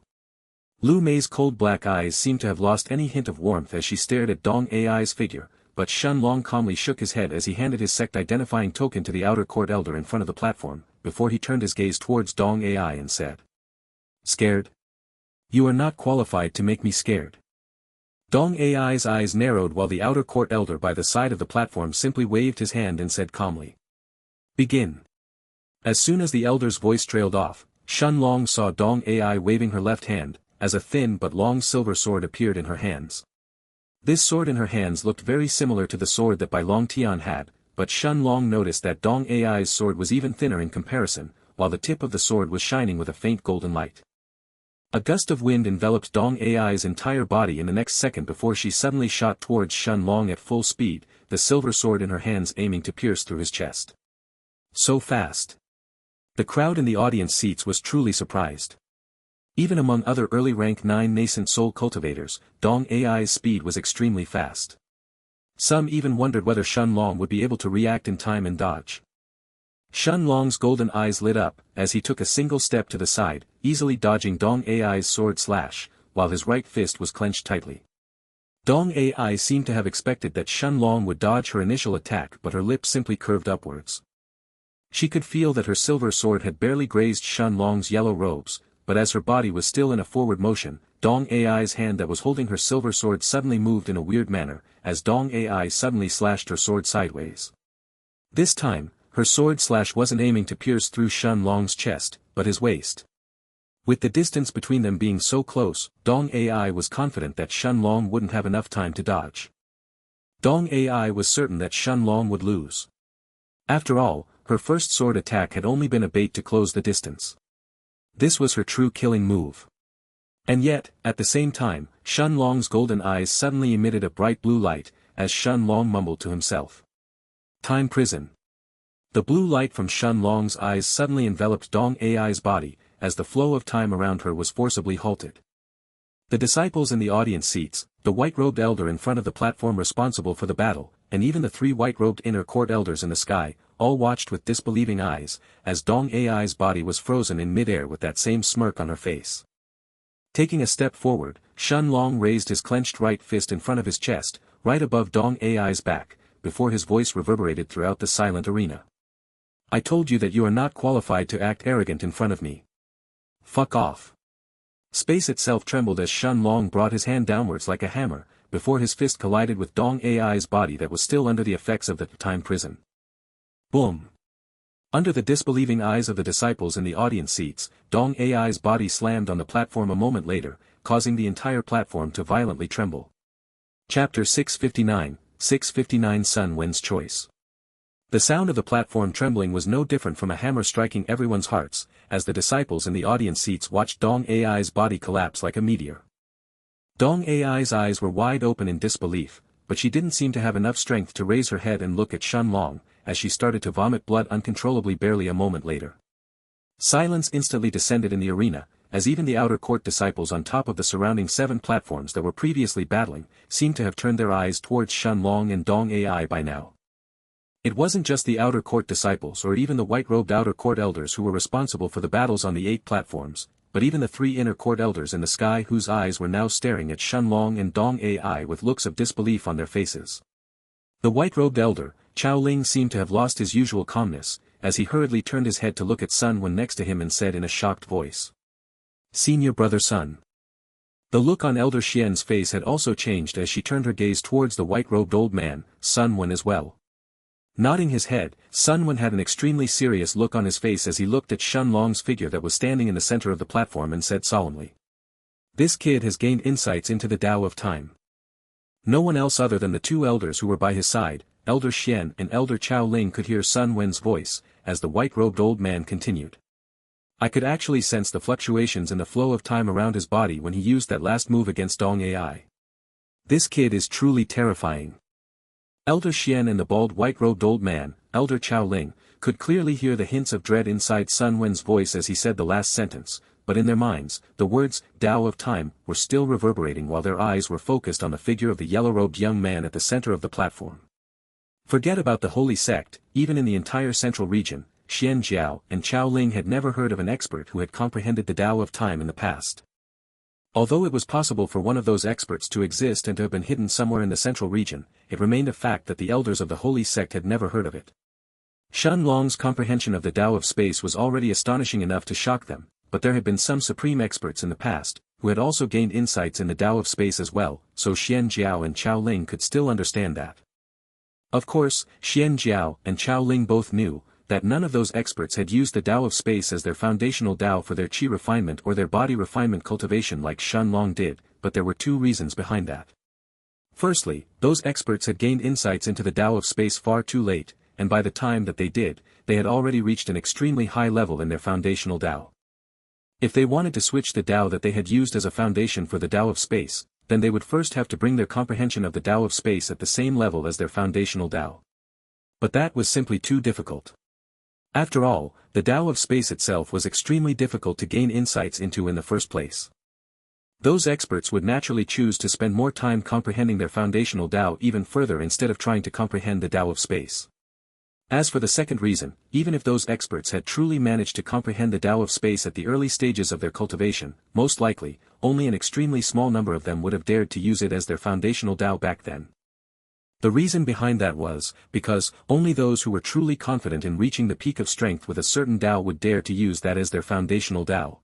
[SPEAKER 1] Lu Mei's cold black eyes seemed to have lost any hint of warmth as she stared at Dong Ai's figure, but Shen Long calmly shook his head as he handed his sect-identifying token to the outer court elder in front of the platform, before he turned his gaze towards Dong Ai and said, "Scared? You are not qualified to make me scared." Dong Ai's eyes narrowed while the outer court elder by the side of the platform simply waved his hand and said calmly, "Begin." As soon as the elder's voice trailed off, Shen Long saw Dong Ai waving her left hand, as a thin but long silver sword appeared in her hands. This sword in her hands looked very similar to the sword that Bai Long Tian had, but Shen Long noticed that Dong Ai's sword was even thinner in comparison, while the tip of the sword was shining with a faint golden light. A gust of wind enveloped Dong Ai's entire body in the next second before she suddenly shot towards Shen Long at full speed, the silver sword in her hands aiming to pierce through his chest. So fast. The crowd in the audience seats was truly surprised. Even among other early rank 9 nascent soul cultivators, Dong Ai's speed was extremely fast. Some even wondered whether Shen Long would be able to react in time and dodge. Shen Long's golden eyes lit up, as he took a single step to the side, easily dodging Dong Ai's sword slash, while his right fist was clenched tightly. Dong Ai seemed to have expected that Shen Long would dodge her initial attack, but her lips simply curved upwards. She could feel that her silver sword had barely grazed Shen Long's yellow robes, but as her body was still in a forward motion, Dong Ai's hand that was holding her silver sword suddenly moved in a weird manner, as Dong Ai suddenly slashed her sword sideways. This time, her sword slash wasn't aiming to pierce through Shen Long's chest, but his waist. With the distance between them being so close, Dong Ai was confident that Shen Long wouldn't have enough time to dodge. Dong Ai was certain that Shen Long would lose. After all, her first sword attack had only been a bait to close the distance. This was her true killing move. And yet, at the same time, Shen Long's golden eyes suddenly emitted a bright blue light, as Shen Long mumbled to himself. Time prison. The blue light from Shen Long's eyes suddenly enveloped Dong Ai's body, as the flow of time around her was forcibly halted. The disciples in the audience seats, the white-robed elder in front of the platform responsible for the battle, and even the 3 white-robed inner court elders in the sky, all watched with disbelieving eyes, as Dong Ai's body was frozen in mid-air with that same smirk on her face. Taking a step forward, Shen Long raised his clenched right fist in front of his chest, right above Dong Ai's back, before his voice reverberated throughout the silent arena. "I told you that you are not qualified to act arrogant in front of me. Fuck off." Space itself trembled as Shen Long brought his hand downwards like a hammer, before his fist collided with Dong Ai's body that was still under the effects of the time prison. Boom! Under the disbelieving eyes of the disciples in the audience seats, Dong Ai's body slammed on the platform a moment later, causing the entire platform to violently tremble. Chapter 659, 659 Sun Wen's Choice. The sound of the platform trembling was no different from a hammer striking everyone's hearts, as the disciples in the audience seats watched Dong Ai's body collapse like a meteor. Dong Ai's eyes were wide open in disbelief, but she didn't seem to have enough strength to raise her head and look at Shen Long, as she started to vomit blood uncontrollably barely a moment later. Silence instantly descended in the arena, as even the outer court disciples on top of the surrounding 7 platforms that were previously battling, seemed to have turned their eyes towards Shen Long and Dong Ai by now. It wasn't just the outer court disciples or even the white-robed outer court elders who were responsible for the battles on the 8 platforms, but even the 3 inner court elders in the sky whose eyes were now staring at Shen Long and Dong Ai with looks of disbelief on their faces. The white-robed elder, Chao Ling, seemed to have lost his usual calmness, as he hurriedly turned his head to look at Sun Wen next to him and said in a shocked voice. "Senior brother Sun." The look on Elder Xian's face had also changed as she turned her gaze towards the white-robed old man, Sun Wen as well. Nodding his head, Sun Wen had an extremely serious look on his face as he looked at Shen Long's figure that was standing in the center of the platform and said solemnly. "This kid has gained insights into the Tao of time." No one else other than the 2 elders who were by his side, Elder Xian and Elder Chao Ling, could hear Sun Wen's voice, as the white-robed old man continued. "I could actually sense the fluctuations in the flow of time around his body when he used that last move against Dong Ai. This kid is truly terrifying." Elder Xian and the bald white-robed old man, Elder Chao Ling, could clearly hear the hints of dread inside Sun Wen's voice as he said the last sentence, but in their minds, the words, Tao of time, were still reverberating while their eyes were focused on the figure of the yellow-robed young man at the center of the platform. Forget about the holy sect, even in the entire central region, Xian Jiao and Chao Ling had never heard of an expert who had comprehended the Tao of time in the past. Although it was possible for one of those experts to exist and to have been hidden somewhere in the central region, it remained a fact that the elders of the holy sect had never heard of it. Shen Long's comprehension of the Tao of space was already astonishing enough to shock them, but there had been some supreme experts in the past, who had also gained insights in the Tao of space as well, so Xian Jiao and Chao Ling could still understand that. Of course, Xian Jiao and Chao Ling both knew that none of those experts had used the Tao of space as their foundational Tao for their qi refinement or their body refinement cultivation like Shen Long did, but there were 2 reasons behind that. Firstly, those experts had gained insights into the Tao of space far too late, and by the time that they did, they had already reached an extremely high level in their foundational Tao. If they wanted to switch the Tao that they had used as a foundation for the Tao of space, then they would first have to bring their comprehension of the Tao of space at the same level as their foundational Tao. But that was simply too difficult. After all, the Tao of space itself was extremely difficult to gain insights into in the first place. Those experts would naturally choose to spend more time comprehending their foundational Tao even further instead of trying to comprehend the Tao of space. As for the second reason, even if those experts had truly managed to comprehend the Tao of space at the early stages of their cultivation, most likely, only an extremely small number of them would have dared to use it as their foundational Tao back then. The reason behind that was, because only those who were truly confident in reaching the peak of strength with a certain Tao would dare to use that as their foundational Tao.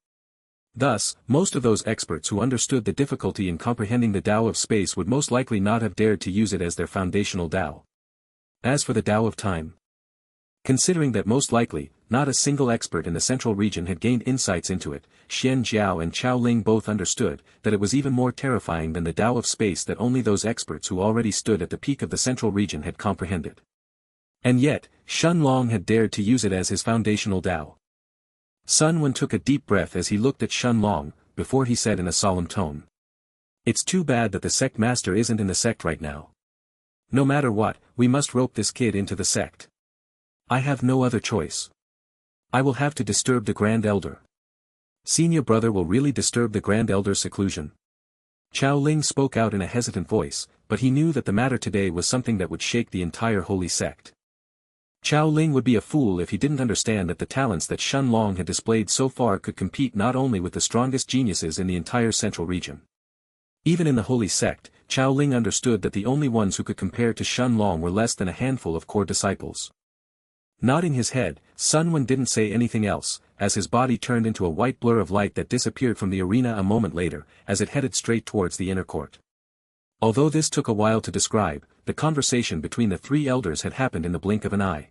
[SPEAKER 1] Thus, most of those experts who understood the difficulty in comprehending the Tao of space would most likely not have dared to use it as their foundational Tao. As for the Tao of time, considering that most likely, not a single expert in the central region had gained insights into it, Xian Jiao and Chao Ling both understood that it was even more terrifying than the Tao of space that only those experts who already stood at the peak of the central region had comprehended. And yet, Shen Long had dared to use it as his foundational Tao. Sun Wen took a deep breath as he looked at Shen Long, before he said in a solemn tone. "It's too bad that the sect master isn't in the sect right now. No matter what, we must rope this kid into the sect. I have no other choice. I will have to disturb the Grand Elder." "Senior brother will really disturb the Grand Elder's seclusion?" Chao Ling spoke out in a hesitant voice, but he knew that the matter today was something that would shake the entire holy sect. Chao Ling would be a fool if he didn't understand that the talents that Shen Long had displayed so far could compete not only with the strongest geniuses in the entire central region. Even in the holy sect, Chao Ling understood that the only ones who could compare to Shen Long were less than a handful of core disciples. Nodding his head, Sun Wen didn't say anything else, as his body turned into a white blur of light that disappeared from the arena a moment later, as it headed straight towards the inner court. Although this took a while to describe, the conversation between the 3 elders had happened in the blink of an eye.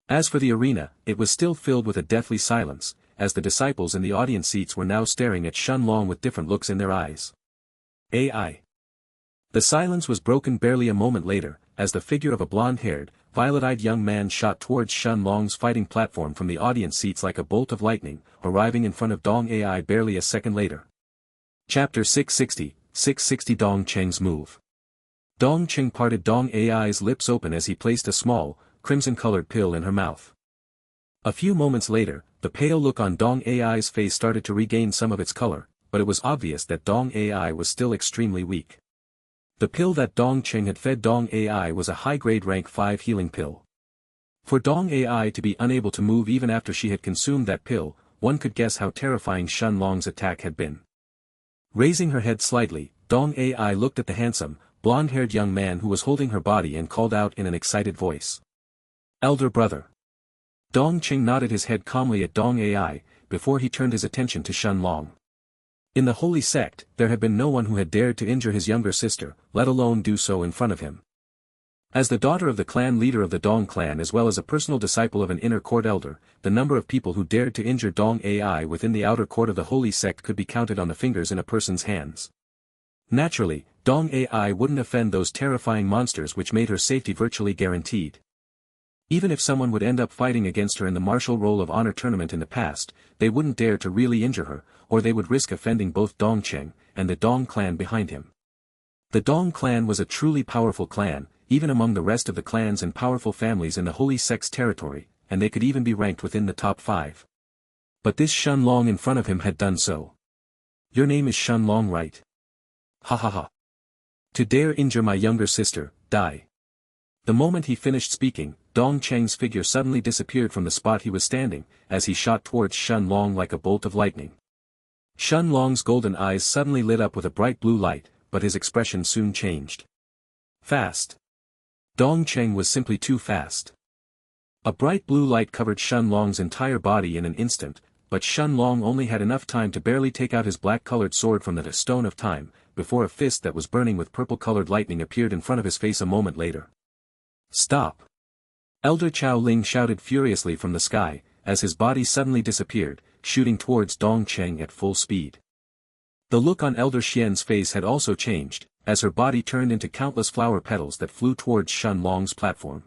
[SPEAKER 1] As for the arena, it was still filled with a deathly silence, as the disciples in the audience seats were now staring at Shen Long with different looks in their eyes. AI. The silence was broken barely a moment later, as the figure of a blonde-haired, violet-eyed young man shot towards Shen Long's fighting platform from the audience seats like a bolt of lightning, arriving in front of Dong Ai barely a second later. Chapter 660 Dong Cheng's Move. Dong Cheng parted Dong Ai's lips open as he placed a small, crimson-colored pill in her mouth. A few moments later, the pale look on Dong Ai's face started to regain some of its color, but it was obvious that Dong Ai was still extremely weak. The pill that Dong Cheng had fed Dong Ai was a high-grade rank 5 healing pill. For Dong Ai to be unable to move even after she had consumed that pill, one could guess how terrifying Shen Long's attack had been. Raising her head slightly, Dong Ai looked at the handsome, blonde-haired young man who was holding her body and called out in an excited voice. "Elder brother." Dong Cheng nodded his head calmly at Dong Ai, before he turned his attention to Shen Long. In the holy sect, there had been no one who had dared to injure his younger sister, let alone do so in front of him. As the daughter of the clan leader of the Dong clan as well as a personal disciple of an inner court elder, the number of people who dared to injure Dong Ai within the outer court of the holy sect could be counted on the fingers in a person's hands. Naturally, Dong Ai wouldn't offend those terrifying monsters which made her safety virtually guaranteed. Even if someone would end up fighting against her in the martial roll of honor tournament in the past, they wouldn't dare to really injure her, or they would risk offending both Dong Cheng and the Dong clan behind him. The Dong clan was a truly powerful clan, even among the rest of the clans and powerful families in the holy sect's territory, and they could even be ranked within the top 5. But this Shen Long in front of him had done so. "Your name is Shen Long, right? Ha ha ha. To dare injure my younger sister, die." The moment he finished speaking, Dong Cheng's figure suddenly disappeared from the spot he was standing, as he shot towards Shen Long like a bolt of lightning. Shen Long's golden eyes suddenly lit up with a bright blue light, but his expression soon changed. Fast. Dong Cheng was simply too fast. A bright blue light covered Shen Long's entire body in an instant, but Shen Long only had enough time to barely take out his black-colored sword from the stone of time, before a fist that was burning with purple-colored lightning appeared in front of his face a moment later. "Stop!" Elder Chao Ling shouted furiously from the sky, as his body suddenly disappeared, shooting towards Dong Cheng at full speed. The look on Elder Xian's face had also changed, as her body turned into countless flower petals that flew towards Shen Long's platform.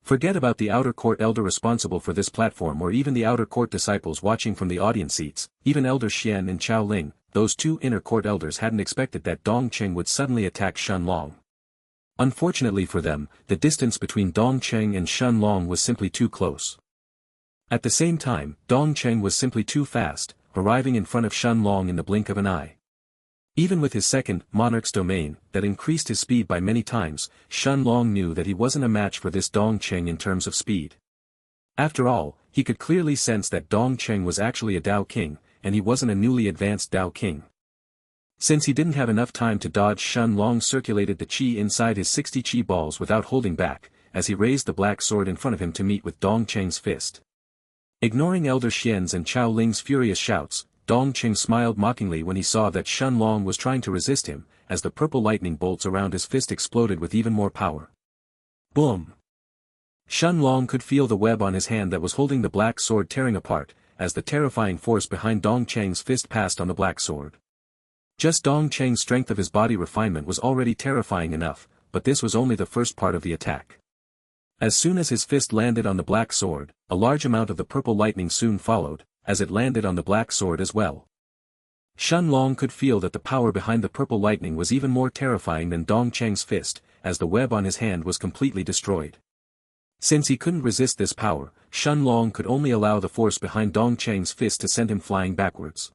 [SPEAKER 1] Forget about the outer court elder responsible for this platform or even the outer court disciples watching from the audience seats, even Elder Xian and Chao Ling, those two inner court elders hadn't expected that Dong Cheng would suddenly attack Shen Long. Unfortunately for them, the distance between Dong Cheng and Shen Long was simply too close. At the same time, Dong Cheng was simply too fast, arriving in front of Shen Long in the blink of an eye. Even with his second, Monarch's domain, that increased his speed by many times, Shen Long knew that he wasn't a match for this Dong Cheng in terms of speed. After all, he could clearly sense that Dong Cheng was actually a Dao King, and he wasn't a newly advanced Dao King. Since he didn't have enough time to dodge, Shen Long circulated the chi inside his 60 chi balls without holding back, as he raised the black sword in front of him to meet with Dong Cheng's fist. Ignoring Elder Xian's and Chao Ling's furious shouts, Dong Cheng smiled mockingly when he saw that Shen Long was trying to resist him, as the purple lightning bolts around his fist exploded with even more power. Boom! Shen Long could feel the web on his hand that was holding the black sword tearing apart, as the terrifying force behind Dong Cheng's fist passed on the black sword. Just Dong Cheng's strength of his body refinement was already terrifying enough, but this was only the first part of the attack. As soon as his fist landed on the black sword, a large amount of the purple lightning soon followed, as it landed on the black sword as well. Shen Long could feel that the power behind the purple lightning was even more terrifying than Dong Cheng's fist, as the web on his hand was completely destroyed. Since he couldn't resist this power, Shen Long could only allow the force behind Dong Cheng's fist to send him flying backwards.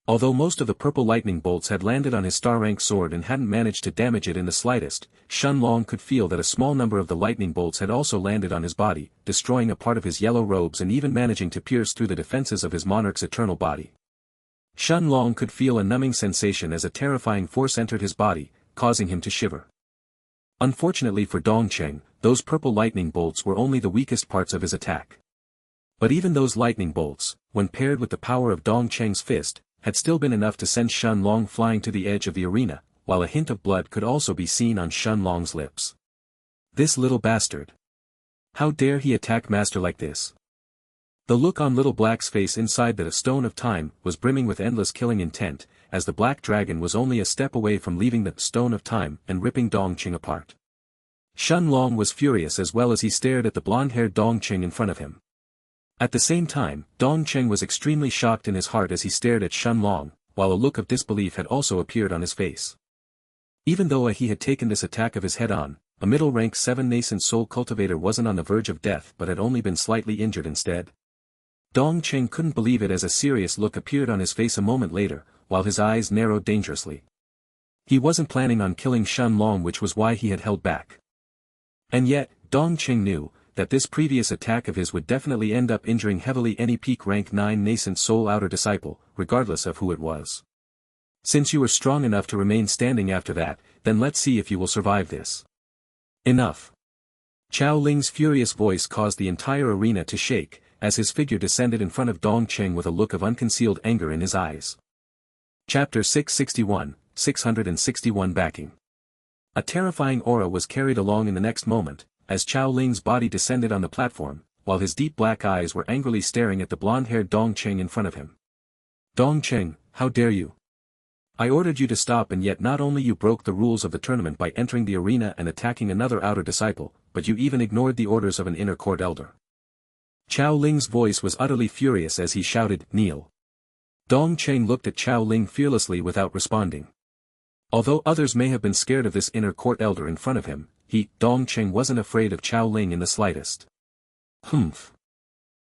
[SPEAKER 1] Although most of the purple lightning bolts had landed on his star-rank sword and hadn't managed to damage it in the slightest, Shen Long could feel that a small number of the lightning bolts had also landed on his body, destroying a part of his yellow robes and even managing to pierce through the defenses of his monarch's eternal body. Shen Long could feel a numbing sensation as a terrifying force entered his body, causing him to shiver. Unfortunately for Dong Cheng, those purple lightning bolts were only the weakest parts of his attack. But even those lightning bolts, when paired with the power of Dong Cheng's fist, had still been enough to send Shen Long flying to the edge of the arena, while a hint of blood could also be seen on Shen Long's lips. This little bastard. How dare he attack master like this? The look on Little Black's face inside the stone of time was brimming with endless killing intent, as the black dragon was only a step away from leaving the stone of time and ripping Dong Cheng apart. Shun Long was furious as well as he stared at the blonde-haired Dong Qing in front of him. At the same time, Dong Qing was extremely shocked in his heart as he stared at Shun Long, while a look of disbelief had also appeared on his face. Even though he had taken this attack of his head-on, a middle-rank 7 nascent soul cultivator wasn't on the verge of death but had only been slightly injured instead. Dong Qing couldn't believe it as a serious look appeared on his face a moment later, while his eyes narrowed dangerously. He wasn't planning on killing Shun Long, which was why he had held back. And yet, Dong Qing knew that this previous attack of his would definitely end up injuring heavily any peak rank 9 nascent soul outer disciple, regardless of who it was. Since you were strong enough to remain standing after that, then let's see if you will survive this. Enough. Chao Ling's furious voice caused the entire arena to shake, as his figure descended in front of Dong Qing with a look of unconcealed anger in his eyes. Chapter 661, 661 Backing. A terrifying aura was carried along in the next moment, as Chao Ling's body descended on the platform, while his deep black eyes were angrily staring at the blonde-haired Dong Qing in front of him. Dong Qing, how dare you? I ordered you to stop, and yet not only you broke the rules of the tournament by entering the arena and attacking another outer disciple, but you even ignored the orders of an inner court elder. Chao Ling's voice was utterly furious as he shouted, "Kneel." Dong Qing looked at Chao Ling fearlessly without responding. Although others may have been scared of this inner court elder in front of him, Dong Qing wasn't afraid of Chao Ling in the slightest. Humph.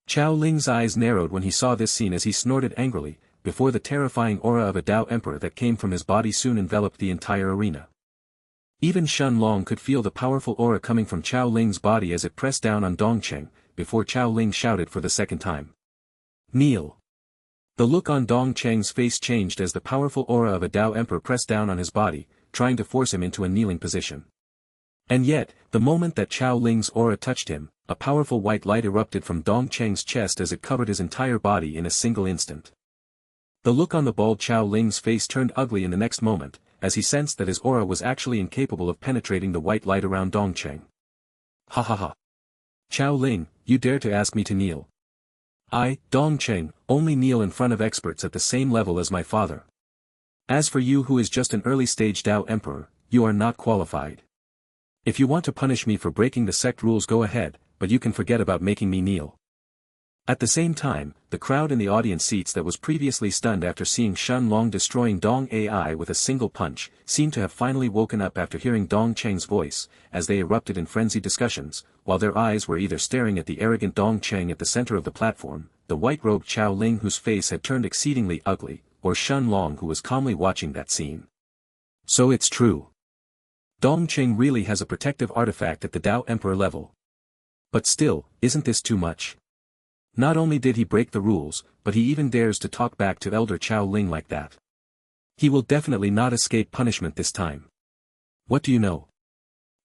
[SPEAKER 1] Chao Ling's eyes narrowed when he saw this scene as he snorted angrily, before the terrifying aura of a Dao Emperor that came from his body soon enveloped the entire arena. Even Shun Long could feel the powerful aura coming from Chao Ling's body as it pressed down on Dong Qing, before Chao Ling shouted for the second time. Kneel. The look on Dong Qing's face changed as the powerful aura of a Dao Emperor pressed down on his body, trying to force him into a kneeling position. And yet, the moment that Chao Ling's aura touched him, a powerful white light erupted from Dong Qing's chest as it covered his entire body in a single instant. The look on the bald Chao Ling's face turned ugly in the next moment, as he sensed that his aura was actually incapable of penetrating the white light around Dong Qing. Ha ha ha. Chao Ling, you dare to ask me to kneel? I, Dong Qing, only kneel in front of experts at the same level as my father. As for you who is just an early-stage Dao Emperor, you are not qualified. If you want to punish me for breaking the sect rules, go ahead, but you can forget about making me kneel. At the same time, the crowd in the audience seats that was previously stunned after seeing Shun Long destroying Dong Ai with a single punch, seemed to have finally woken up after hearing Dong Qing's voice, as they erupted in frenzied discussions, while their eyes were either staring at the arrogant Dong Qing at the center of the platform, the white-robed Chao Ling whose face had turned exceedingly ugly, or Shun Long who was calmly watching that scene. So it's true. Dong Qing really has a protective artifact at the Dao Emperor level. But still, isn't this too much? Not only did he break the rules, but he even dares to talk back to Elder Chao Ling like that. He will definitely not escape punishment this time. What do you know?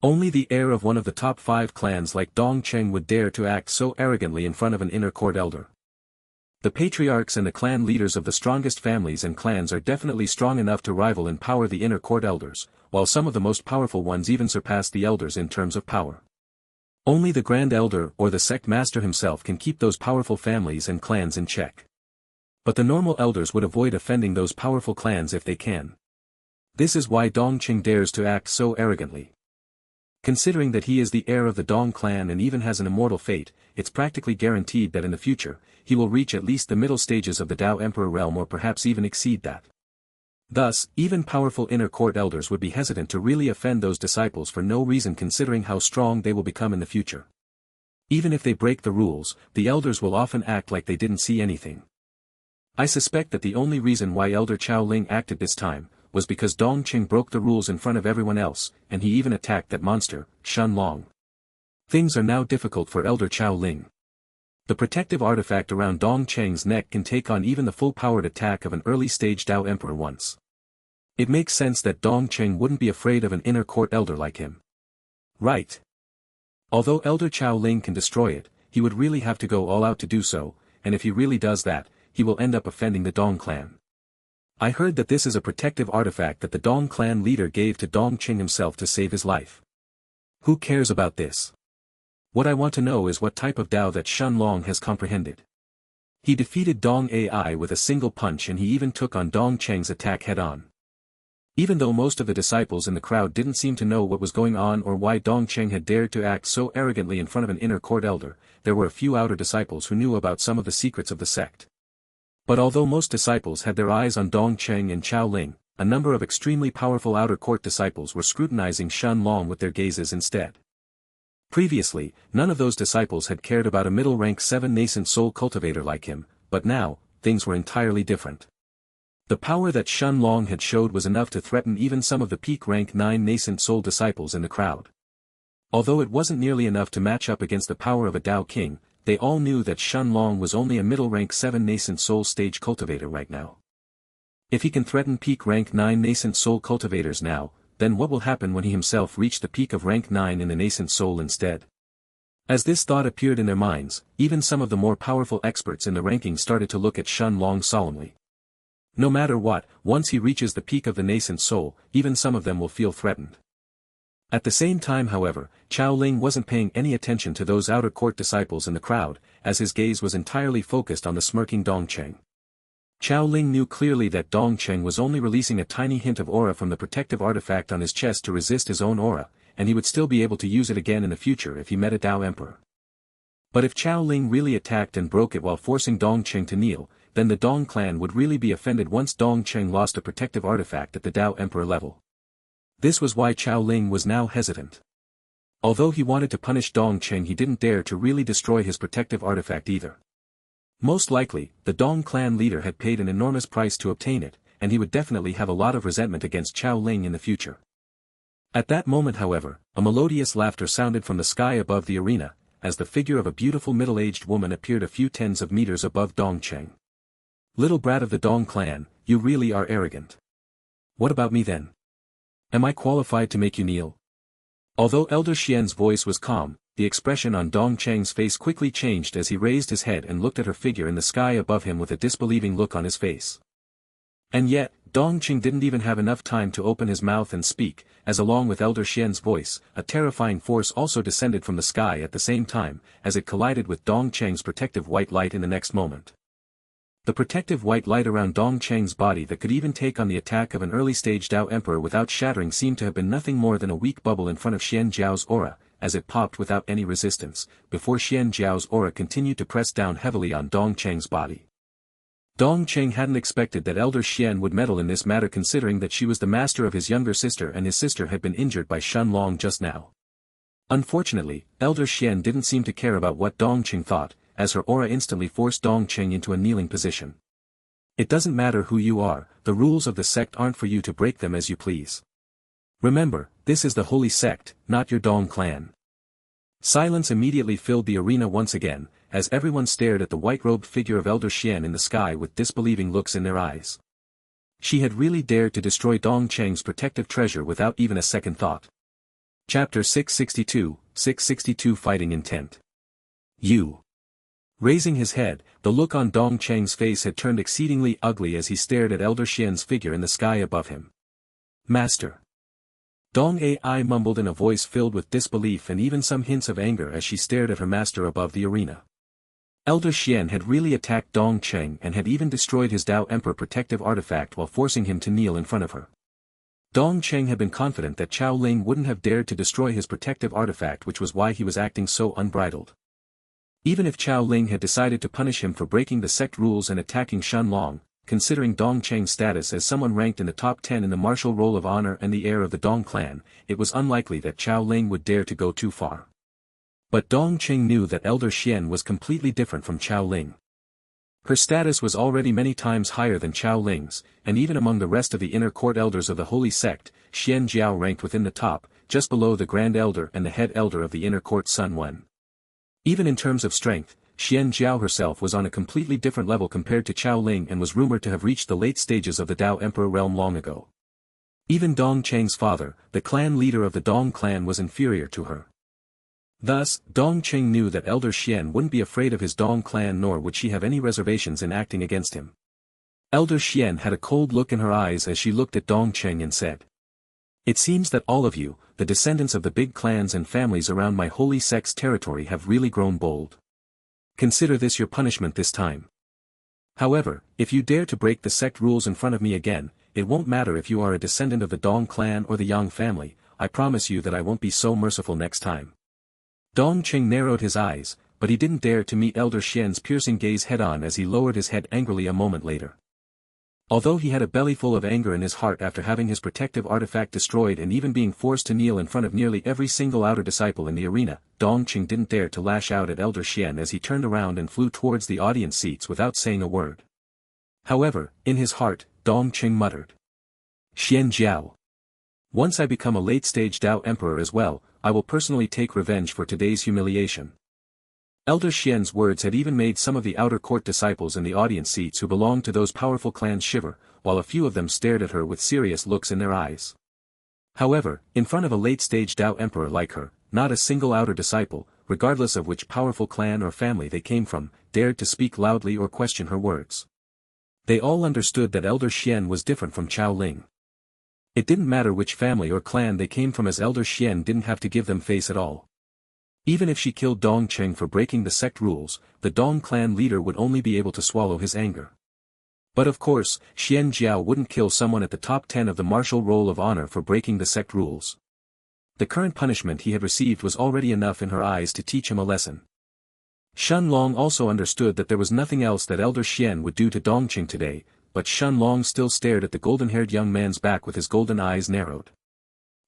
[SPEAKER 1] Only the heir of one of the top 5 clans like Dong Qing would dare to act so arrogantly in front of an inner court elder. The patriarchs and the clan leaders of the strongest families and clans are definitely strong enough to rival in power the inner court elders, while some of the most powerful ones even surpass the elders in terms of power. Only the Grand Elder or the sect master himself can keep those powerful families and clans in check. But the normal elders would avoid offending those powerful clans if they can. This is why Dong Qing dares to act so arrogantly. Considering that he is the heir of the Dong clan and even has an immortal fate, it's practically guaranteed that in the future, he will reach at least the middle stages of the Dao Emperor realm or perhaps even exceed that. Thus, even powerful inner court elders would be hesitant to really offend those disciples for no reason considering how strong they will become in the future. Even if they break the rules, the elders will often act like they didn't see anything. I suspect that the only reason why Elder Chao Ling acted this time, was because Dong Qing broke the rules in front of everyone else, and he even attacked that monster, Shun Long. Things are now difficult for Elder Chao Ling. The protective artifact around Dong Qing's neck can take on even the full-powered attack of an early-stage Dao Emperor once. It makes sense that Dong Qing wouldn't be afraid of an inner court elder like him. Right. Although Elder Chao Ling can destroy it, he would really have to go all out to do so, and if he really does that, he will end up offending the Dong clan. I heard that this is a protective artifact that the Dong clan leader gave to Dong Qing himself to save his life. Who cares about this? What I want to know is what type of Dao that Shun Long has comprehended. He defeated Dong Ai with a single punch and he even took on Dong Qing's attack head-on. Even though most of the disciples in the crowd didn't seem to know what was going on or why Dong Cheng had dared to act so arrogantly in front of an inner court elder, there were a few outer disciples who knew about some of the secrets of the sect. But although most disciples had their eyes on Dong Cheng and Chao Ling, a number of extremely powerful outer court disciples were scrutinizing Shen Long with their gazes instead. Previously, none of those disciples had cared about a middle-rank 7 nascent soul cultivator like him, but now, things were entirely different. The power that Shen Long had showed was enough to threaten even some of the peak rank 9 nascent soul disciples in the crowd. Although it wasn't nearly enough to match up against the power of a Dao King, they all knew that Shen Long was only a middle rank 7 nascent soul stage cultivator right now. If he can threaten peak rank 9 nascent soul cultivators now, then what will happen when he himself reached the peak of rank 9 in the nascent soul instead? As this thought appeared in their minds, even some of the more powerful experts in the ranking started to look at Shen Long solemnly. No matter what, once he reaches the peak of the nascent soul, even some of them will feel threatened. At the same time however, Chao Ling wasn't paying any attention to those outer court disciples in the crowd, as his gaze was entirely focused on the smirking Dong Cheng. Chao Ling knew clearly that Dong Cheng was only releasing a tiny hint of aura from the protective artifact on his chest to resist his own aura, and he would still be able to use it again in the future if he met a Dao Emperor. But if Chao Ling really attacked and broke it while forcing Dong Cheng to kneel, then the Dong clan would really be offended once Dong Cheng lost a protective artifact at the Dao Emperor level. This was why Chao Ling was now hesitant. Although he wanted to punish Dong Cheng, he didn't dare to really destroy his protective artifact either. Most likely, the Dong clan leader had paid an enormous price to obtain it, and he would definitely have a lot of resentment against Chao Ling in the future. At that moment however, a melodious laughter sounded from the sky above the arena, as the figure of a beautiful middle-aged woman appeared a few tens of meters above Dong Cheng. Little brat of the Dong clan, you really are arrogant. What about me then? Am I qualified to make you kneel? Although Elder Xian's voice was calm, the expression on Dong Cheng's face quickly changed as he raised his head and looked at her figure in the sky above him with a disbelieving look on his face. And yet, Dong Cheng didn't even have enough time to open his mouth and speak, as along with Elder Xian's voice, a terrifying force also descended from the sky at the same time, as it collided with Dong Cheng's protective white light in the next moment. The protective white light around Dong Cheng's body that could even take on the attack of an early-stage Dao Emperor without shattering seemed to have been nothing more than a weak bubble in front of Xian Jiao's aura, as it popped without any resistance, before Xian Jiao's aura continued to press down heavily on Dong Cheng's body. Dong Cheng hadn't expected that Elder Xian would meddle in this matter, considering that she was the master of his younger sister and his sister had been injured by Shen Long just now. Unfortunately, Elder Xian didn't seem to care about what Dong Cheng thought, as her aura instantly forced Dong Cheng into a kneeling position. It doesn't matter who you are, the rules of the sect aren't for you to break them as you please. Remember, this is the holy sect, not your Dong clan. Silence immediately filled the arena once again, as everyone stared at the white-robed figure of Elder Xian in the sky with disbelieving looks in their eyes. She had really dared to destroy Dong Cheng's protective treasure without even a second thought. Chapter 662 Fighting Intent. You. Raising his head, the look on Dong Cheng's face had turned exceedingly ugly as he stared at Elder Xian's figure in the sky above him. Master. Dong Ai mumbled in a voice filled with disbelief and even some hints of anger as she stared at her master above the arena. Elder Xian had really attacked Dong Cheng and had even destroyed his Dao Emperor protective artifact while forcing him to kneel in front of her. Dong Cheng had been confident that Chao Ling wouldn't have dared to destroy his protective artifact, which was why he was acting so unbridled. Even if Chao Ling had decided to punish him for breaking the sect rules and attacking Shen Long, considering Dong Cheng's status as someone ranked in the top 10 in the martial roll of honor and the heir of the Dong clan, it was unlikely that Chao Ling would dare to go too far. But Dong Cheng knew that Elder Xian was completely different from Chao Ling. Her status was already many times higher than Chao Ling's, and even among the rest of the inner court elders of the holy sect, Xian Jiao ranked within the top, just below the Grand Elder and the head elder of the inner court Sun Wen. Even in terms of strength, Xian Jiao herself was on a completely different level compared to Chao Ling and was rumored to have reached the late stages of the Dao Emperor realm long ago. Even Dong Cheng's father, the clan leader of the Dong clan, was inferior to her. Thus, Dong Cheng knew that Elder Xian wouldn't be afraid of his Dong clan, nor would she have any reservations in acting against him. Elder Xian had a cold look in her eyes as she looked at Dong Cheng and said, "It seems that all of you, the descendants of the big clans and families around my holy sect's territory, have really grown bold. Consider this your punishment this time. However, if you dare to break the sect rules in front of me again, it won't matter if you are a descendant of the Dong clan or the Yang family, I promise you that I won't be so merciful next time. Dong Qing narrowed his eyes, but he didn't dare to meet Elder Xian's piercing gaze head-on as he lowered his head angrily a moment later. Although he had a belly full of anger in his heart after having his protective artifact destroyed and even being forced to kneel in front of nearly every single outer disciple in the arena, Dong Qing didn't dare to lash out at Elder Xian as he turned around and flew towards the audience seats without saying a word. However, in his heart, Dong Qing muttered. Xian Jiao. Once I become a late-stage Dao Emperor as well, I will personally take revenge for today's humiliation. Elder Xian's words had even made some of the outer court disciples in the audience seats who belonged to those powerful clans shiver, while a few of them stared at her with serious looks in their eyes. However, in front of a late-stage Dao Emperor like her, not a single outer disciple, regardless of which powerful clan or family they came from, dared to speak loudly or question her words. They all understood that Elder Xian was different from Chao Ling. It didn't matter which family or clan they came from as Elder Xian didn't have to give them face at all. Even if she killed Dong Qing for breaking the sect rules, the Dong clan leader would only be able to swallow his anger. But of course, Xian Jiao wouldn't kill someone at the top 10 of the martial roll of honor for breaking the sect rules. The current punishment he had received was already enough in her eyes to teach him a lesson. Shun Long also understood that there was nothing else that Elder Xian would do to Dong Qing today, but Shun Long still stared at the golden-haired young man's back with his golden eyes narrowed.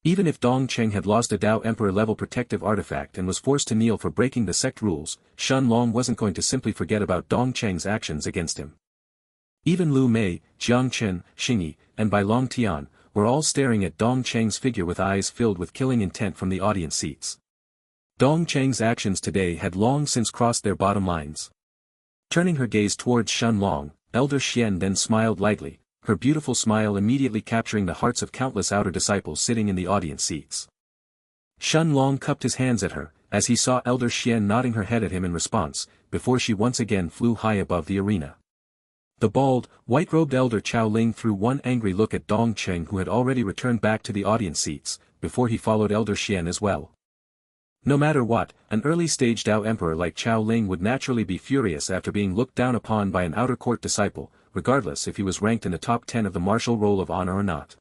[SPEAKER 1] Even if Dong Qing had lost a Dao Emperor-level protective artifact and was forced to kneel for breaking the sect rules, Shun Long wasn't going to simply forget about Dong Qing's actions against him. Even Lu Mei, Jang Chen, Xingyi, and Bai Long Tian, were all staring at Dong Qing's figure with eyes filled with killing intent from the audience seats. Dong Qing's actions today had long since crossed their bottom lines. Turning her gaze towards Shun Long, Elder Xian then smiled lightly, her beautiful smile immediately capturing the hearts of countless outer disciples sitting in the audience seats. Shun Long cupped his hands at her, as he saw Elder Xian nodding her head at him in response, before she once again flew high above the arena. The bald, white-robed Elder Chao Ling threw one angry look at Dong Qing who had already returned back to the audience seats, before he followed Elder Xian as well. No matter what, an early-stage Dao Emperor like Chao Ling would naturally be furious after being looked down upon by an outer court disciple, regardless if he was ranked in the top 10 of the martial roll of honor or not.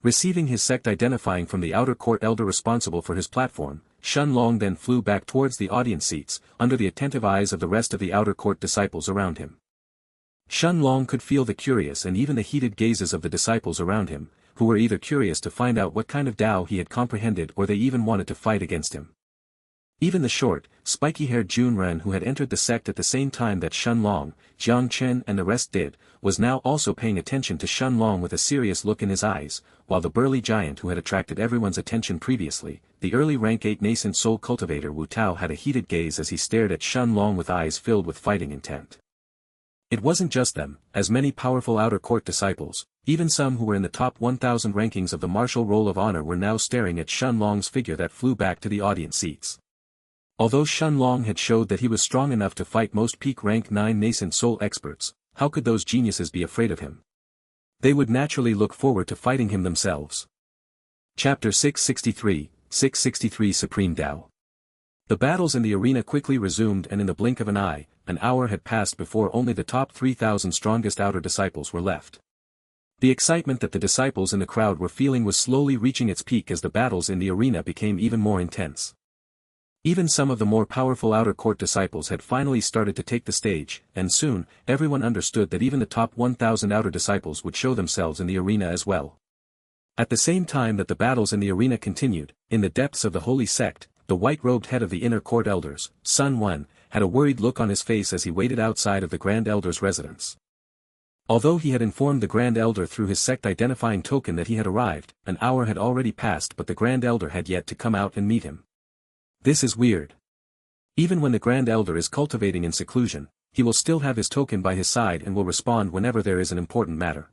[SPEAKER 1] Receiving his sect identifying from the outer court elder responsible for his platform, Shun Long then flew back towards the audience seats, under the attentive eyes of the rest of the outer court disciples around him. Shun Long could feel the curious and even the heated gazes of the disciples around him, who were either curious to find out what kind of Dao he had comprehended or they even wanted to fight against him. Even the short, spiky-haired Junren who had entered the sect at the same time that Shun Long, Jang Chen and the rest did, was now also paying attention to Shun Long with a serious look in his eyes, while the burly giant who had attracted everyone's attention previously, the early rank 8 nascent soul cultivator Wu Tao had a heated gaze as he stared at Shun Long with eyes filled with fighting intent. It wasn't just them, as many powerful outer court disciples, even some who were in the top 1,000 rankings of the martial roll of honor were now staring at Shun Long's figure that flew back to the audience seats. Although Shun Long had showed that he was strong enough to fight most peak rank 9 nascent soul experts, how could those geniuses be afraid of him? They would naturally look forward to fighting him themselves. Chapter 663 Supreme Dao. The battles in the arena quickly resumed and in the blink of an eye, an hour had passed before only the top 3,000 strongest outer disciples were left. The excitement that the disciples in the crowd were feeling was slowly reaching its peak as the battles in the arena became even more intense. Even some of the more powerful outer court disciples had finally started to take the stage, and soon, everyone understood that even the top 1,000 outer disciples would show themselves in the arena as well. At the same time that the battles in the arena continued, in the depths of the holy sect, the white-robed head of the inner court elders, Sun Wen, had a worried look on his face as he waited outside of the Grand Elder's residence. Although he had informed the Grand Elder through his sect-identifying token that he had arrived, an hour had already passed but the Grand Elder had yet to come out and meet him. This is weird. Even when the Grand Elder is cultivating in seclusion, he will still have his token by his side and will respond whenever there is an important matter.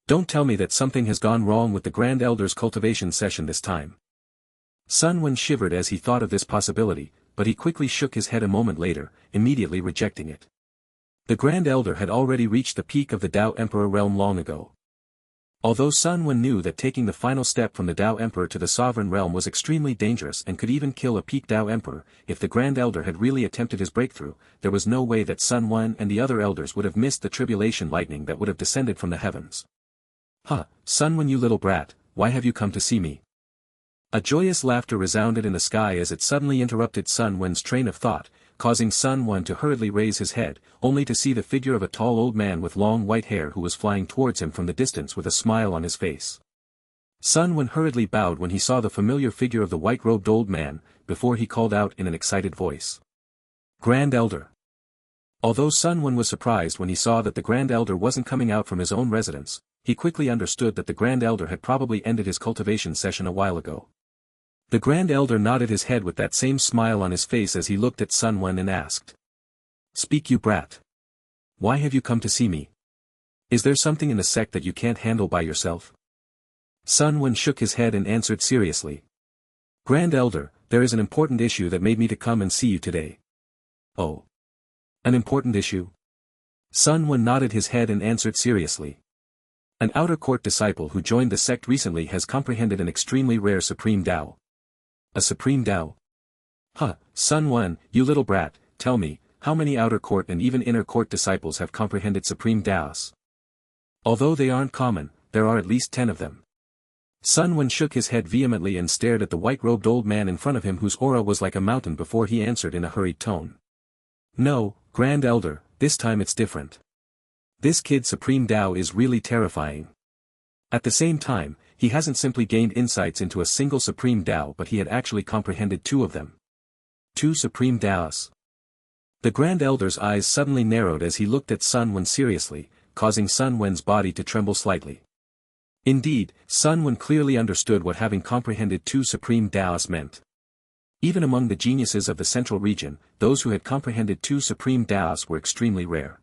[SPEAKER 1] Don't tell me that something has gone wrong with the Grand Elder's cultivation session this time. Sun Wen shivered as he thought of this possibility, but he quickly shook his head a moment later, immediately rejecting it. The Grand Elder had already reached the peak of the Dao Emperor realm long ago. Although Sun Wen knew that taking the final step from the Dao Emperor to the Sovereign Realm was extremely dangerous and could even kill a peak Dao Emperor, if the Grand Elder had really attempted his breakthrough, there was no way that Sun Wen and the other elders would have missed the tribulation lightning that would have descended from the heavens. "Huh, Sun Wen, you little brat, why have you come to see me?" A joyous laughter resounded in the sky as it suddenly interrupted Sun Wen's train of thought, causing Sun Wen to hurriedly raise his head, only to see the figure of a tall old man with long white hair who was flying towards him from the distance with a smile on his face. Sun Wen hurriedly bowed when he saw the familiar figure of the white-robed old man, before he called out in an excited voice. "Grand Elder." Although Sun Wen was surprised when he saw that the Grand Elder wasn't coming out from his own residence, he quickly understood that the Grand Elder had probably ended his cultivation session a while ago. The Grand Elder nodded his head with that same smile on his face as he looked at Sun Wen and asked. "Speak, you brat. Why have you come to see me? Is there something in the sect that you can't handle by yourself?" Sun Wen shook his head and answered seriously. "Grand Elder, there is an important issue that made me to come and see you today." "Oh. An important issue?" Sun Wen nodded his head and answered seriously. "An outer court disciple who joined the sect recently has comprehended an extremely rare supreme Dao." "A supreme Dao?" "Huh, Sun Wen, you little brat, tell me, how many outer court and even inner court disciples have comprehended supreme Daos?" "Although they aren't common, there are at least 10 of them." Sun Wen shook his head vehemently and stared at the white-robed old man in front of him whose aura was like a mountain before he answered in a hurried tone. "No, Grand Elder, this time it's different. This kid Supreme Dao is really terrifying. At the same time, he hasn't simply gained insights into a single Supreme Dao but he had actually comprehended 2 of them. 2 Supreme Daos." The Grand Elder's eyes suddenly narrowed as he looked at Sun Wen seriously, causing Sun Wen's body to tremble slightly. Indeed, Sun Wen clearly understood what having comprehended 2 Supreme Daos meant. Even among the geniuses of the Central Region, those who had comprehended 2 Supreme Daos were extremely rare.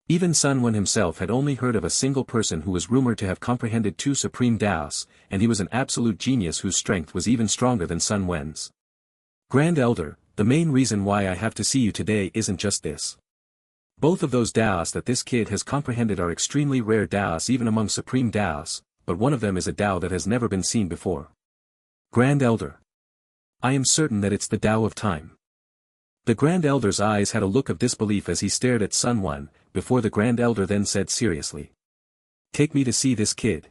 [SPEAKER 1] Even Sun Wen himself had only heard of a single person who was rumored to have comprehended 2 Supreme Daos, and he was an absolute genius whose strength was even stronger than Sun Wen's. "Grand Elder, the main reason why I have to see you today isn't just this. Both of those Daos that this kid has comprehended are extremely rare Daos even among Supreme Daos, but one of them is a Dao that has never been seen before. Grand Elder. I am certain that it's the Dao of time." The Grand Elder's eyes had a look of disbelief as he stared at Sun Wen, before the Grand Elder then said seriously. "Take me to see this kid."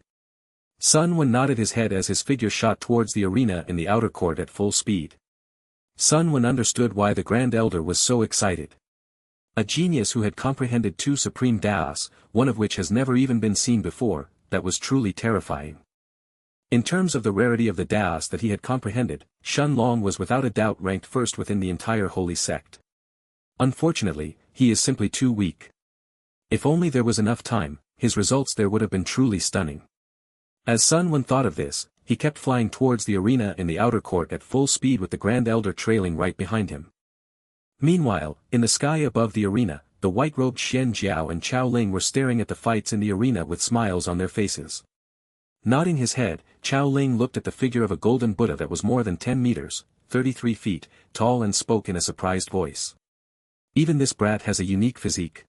[SPEAKER 1] Sun Wen nodded his head as his figure shot towards the arena in the outer court at full speed. Sun Wen understood why the Grand Elder was so excited. A genius who had comprehended 2 Supreme Daos, one of which has never even been seen before, that was truly terrifying. In terms of the rarity of the Daos that he had comprehended, Shun Long was without a doubt ranked first within the entire holy sect. Unfortunately, he is simply too weak. If only there was enough time, his results there would have been truly stunning. As Sun Wen thought of this, he kept flying towards the arena in the outer court at full speed with the Grand Elder trailing right behind him. Meanwhile, in the sky above the arena, the white-robed Xian Jiao and Chao Ling were staring at the fights in the arena with smiles on their faces. Nodding his head, Chao Ling looked at the figure of a golden Buddha that was more than 10 meters, 33 feet, tall and spoke in a surprised voice. "Even this brat has a unique physique.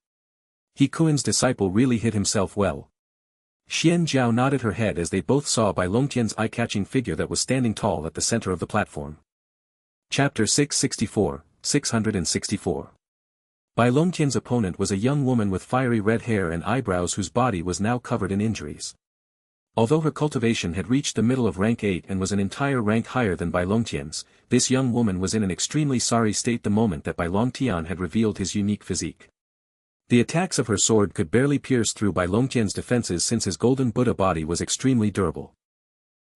[SPEAKER 1] He Kuan's disciple really hit himself well." Xian Jiao nodded her head as they both saw Bai Longtian's eye-catching figure that was standing tall at the center of the platform. Chapter 664, 664. Bai Longtian's opponent was a young woman with fiery red hair and eyebrows whose body was now covered in injuries. Although her cultivation had reached the middle of rank 8 and was an entire rank higher than Bai Longtian's, this young woman was in an extremely sorry state the moment that Bai Longtian had revealed his unique physique. The attacks of her sword could barely pierce through Bai Longtian's defenses since his golden Buddha body was extremely durable.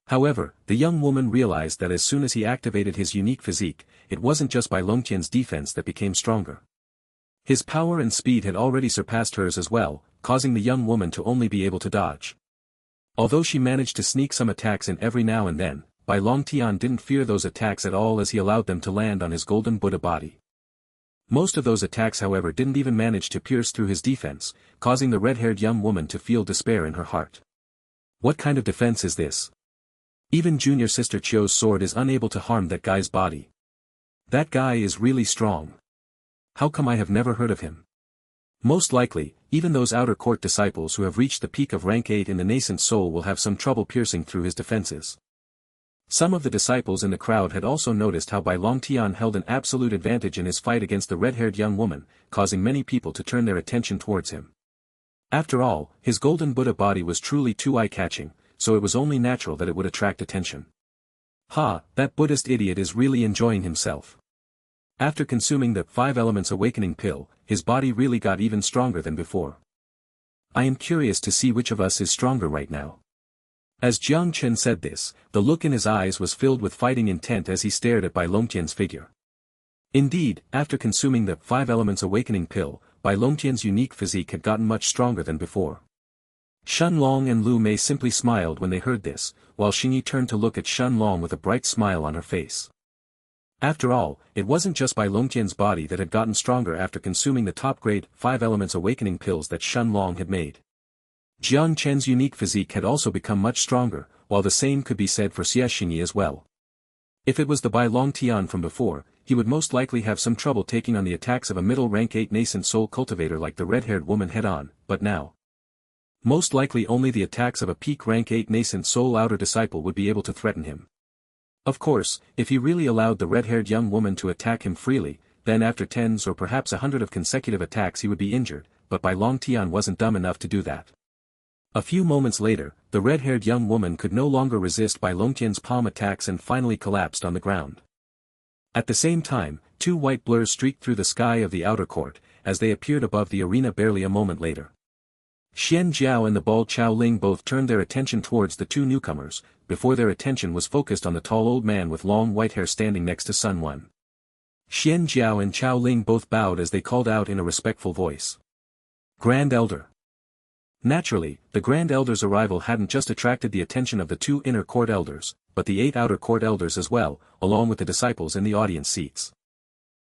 [SPEAKER 1] However, the young woman realized that as soon as he activated his unique physique, it wasn't just Bai Longtian's defense that became stronger. His power and speed had already surpassed hers as well, causing the young woman to only be able to dodge. Although she managed to sneak some attacks in every now and then, Bai Longtian didn't fear those attacks at all as he allowed them to land on his golden Buddha body. Most of those attacks however didn't even manage to pierce through his defense, causing the red-haired young woman to feel despair in her heart. What kind of defense is this? Even junior sister Chio's sword is unable to harm that guy's body. That guy is really strong. How come I have never heard of him? Most likely, even those outer court disciples who have reached the peak of rank 8 in the nascent soul will have some trouble piercing through his defenses. Some of the disciples in the crowd had also noticed how Bai Longtian held an absolute advantage in his fight against the red-haired young woman, causing many people to turn their attention towards him. After all, his golden Buddha body was truly too eye-catching, so it was only natural that it would attract attention. Ha, that Buddhist idiot is really enjoying himself. After consuming the 5 Elements Awakening pill, his body really got even stronger than before. I am curious to see which of us is stronger right now. As Jang Chen said this, the look in his eyes was filled with fighting intent as he stared at Bai Longtian's figure. Indeed, after consuming the 5 Elements Awakening pill, Bai Longtian's unique physique had gotten much stronger than before. Shen Long and Lu Mei simply smiled when they heard this, while Xingyi turned to look at Shen Long with a bright smile on her face. After all, it wasn't just Bai Longtian's body that had gotten stronger after consuming the top-grade 5 Elements Awakening pills that Shen Long had made. Jiang Chen's unique physique had also become much stronger, while the same could be said for Xinyi as well. If it was the Bai Longtian from before, he would most likely have some trouble taking on the attacks of a middle rank 8 nascent soul cultivator like the red-haired woman head-on, but now, most likely only the attacks of a peak rank 8 nascent soul outer disciple would be able to threaten him. Of course, if he really allowed the red-haired young woman to attack him freely, then after tens or perhaps 100 of consecutive attacks he would be injured, but Bai Longtian wasn't dumb enough to do that. A few moments later, the red-haired young woman could no longer resist Bai Longtian's palm attacks and finally collapsed on the ground. At the same time, 2 white blurs streaked through the sky of the outer court, as they appeared above the arena barely a moment later. Xian Jiao and the bald Chao Ling both turned their attention towards the 2 newcomers, before their attention was focused on the tall old man with long white hair standing next to Sun Wen. Xian Jiao and Chao Ling both bowed as they called out in a respectful voice. Grand Elder. Naturally, the Grand Elder's arrival hadn't just attracted the attention of the 2 inner court elders, but the 8 outer court elders as well, along with the disciples in the audience seats.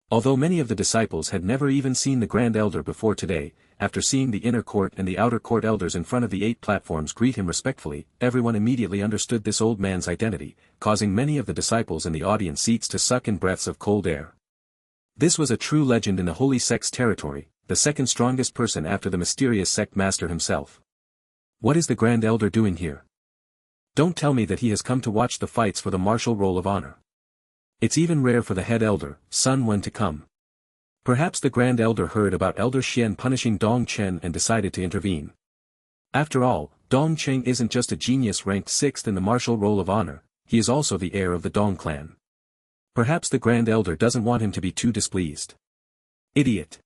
[SPEAKER 1] Although many of the disciples had never even seen the Grand Elder before today, after seeing the inner court and the outer court elders in front of the 8 platforms greet him respectfully, everyone immediately understood this old man's identity, causing many of the disciples in the audience seats to suck in breaths of cold air. This was a true legend in the Holy Sect's territory, the second strongest person after the mysterious sect master himself. What is the Grand Elder doing here? Don't tell me that he has come to watch the fights for the martial roll of honor. It's even rare for the head elder, Sun Wen, to come. Perhaps the Grand Elder heard about Elder Xian punishing Dong Chen and decided to intervene. After all, Dong Chen isn't just a genius ranked 6th in the martial roll of honor, he is also the heir of the Dong clan. Perhaps the Grand Elder doesn't want him to be too displeased. Idiot.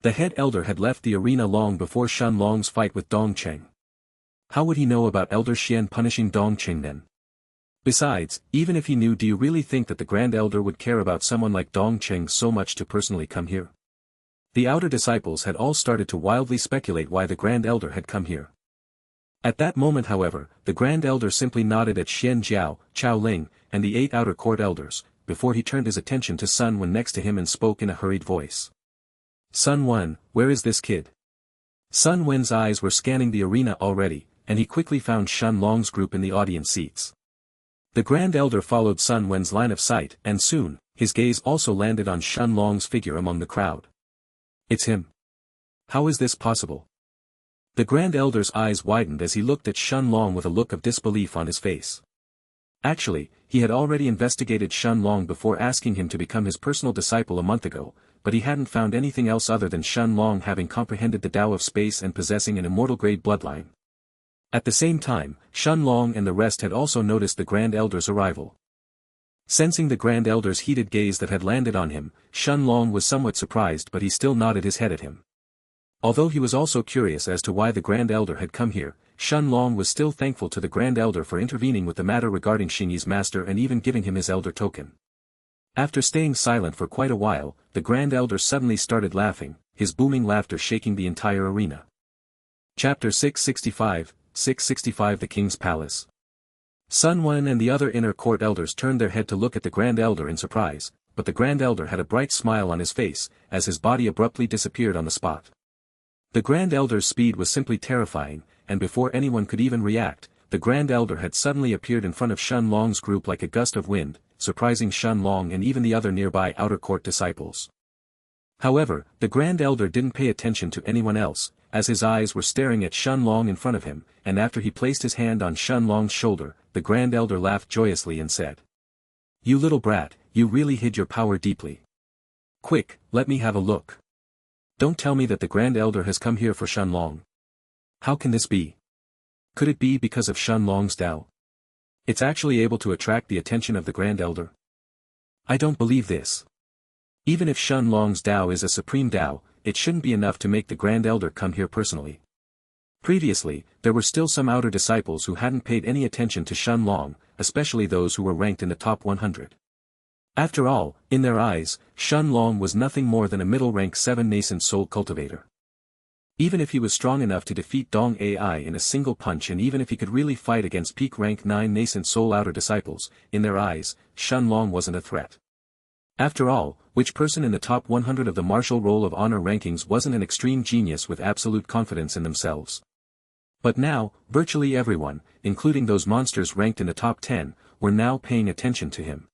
[SPEAKER 1] The head elder had left the arena long before Shen Long's fight with Dong Chen. How would he know about Elder Xian punishing Dong Chen then? Besides, even if he knew, do you really think that the Grand Elder would care about someone like Dong Chen so much to personally come here? The outer disciples had all started to wildly speculate why the Grand Elder had come here. At that moment however, the Grand Elder simply nodded at Xian Jiao, Chao Ling, and the 8 outer court elders, before he turned his attention to Sun Wen next to him and spoke in a hurried voice. Sun Wen, where is this kid? Sun Wen's eyes were scanning the arena already, and he quickly found Shen Long's group in the audience seats. The Grand Elder followed Sun Wen's line of sight, and soon, his gaze also landed on Shen Long's figure among the crowd. It's him. How is this possible? The Grand Elder's eyes widened as he looked at Shen Long with a look of disbelief on his face. Actually, he had already investigated Shen Long before asking him to become his personal disciple a month ago, but he hadn't found anything else other than Shen Long having comprehended the Tao of space and possessing an immortal-grade bloodline. At the same time, Shen Long and the rest had also noticed the Grand Elder's arrival. Sensing the Grand Elder's heated gaze that had landed on him, Shen Long was somewhat surprised, but he still nodded his head at him. Although he was also curious as to why the Grand Elder had come here, Shen Long was still thankful to the Grand Elder for intervening with the matter regarding Xingyi's master and even giving him his elder token. After staying silent for quite a while, the Grand Elder suddenly started laughing, his booming laughter shaking the entire arena. Chapter 665, 665 The King's Palace. Sun Wen and the other inner court elders turned their head to look at the Grand Elder in surprise, but the Grand Elder had a bright smile on his face, as his body abruptly disappeared on the spot. The Grand Elder's speed was simply terrifying, and before anyone could even react, the Grand Elder had suddenly appeared in front of Shen Long's group like a gust of wind, surprising Shen Long and even the other nearby outer court disciples. However, the Grand Elder didn't pay attention to anyone else, as his eyes were staring at Shen Long in front of him, and after he placed his hand on Shen Long's shoulder, the Grand Elder laughed joyously and said, "You little brat, you really hid your power deeply. Quick, let me have a look. Don't tell me that the Grand Elder has come here for Shen Long." How can this be? Could it be because of Shun Long's Dao? It's actually able to attract the attention of the Grand Elder? I don't believe this. Even if Shun Long's Dao is a supreme Dao, it shouldn't be enough to make the Grand Elder come here personally. Previously, there were still some outer disciples who hadn't paid any attention to Shun Long, especially those who were ranked in the top 100. After all, in their eyes, Shun Long was nothing more than a middle-rank 7 nascent soul cultivator. Even if he was strong enough to defeat Dong Ai in a single punch, and even if he could really fight against peak rank 9 nascent soul outer disciples, in their eyes, Shun Long wasn't a threat. After all, which person in the top 100 of the martial roll of honor rankings wasn't an extreme genius with absolute confidence in themselves? But now, virtually everyone, including those monsters ranked in the top 10, were now paying attention to him.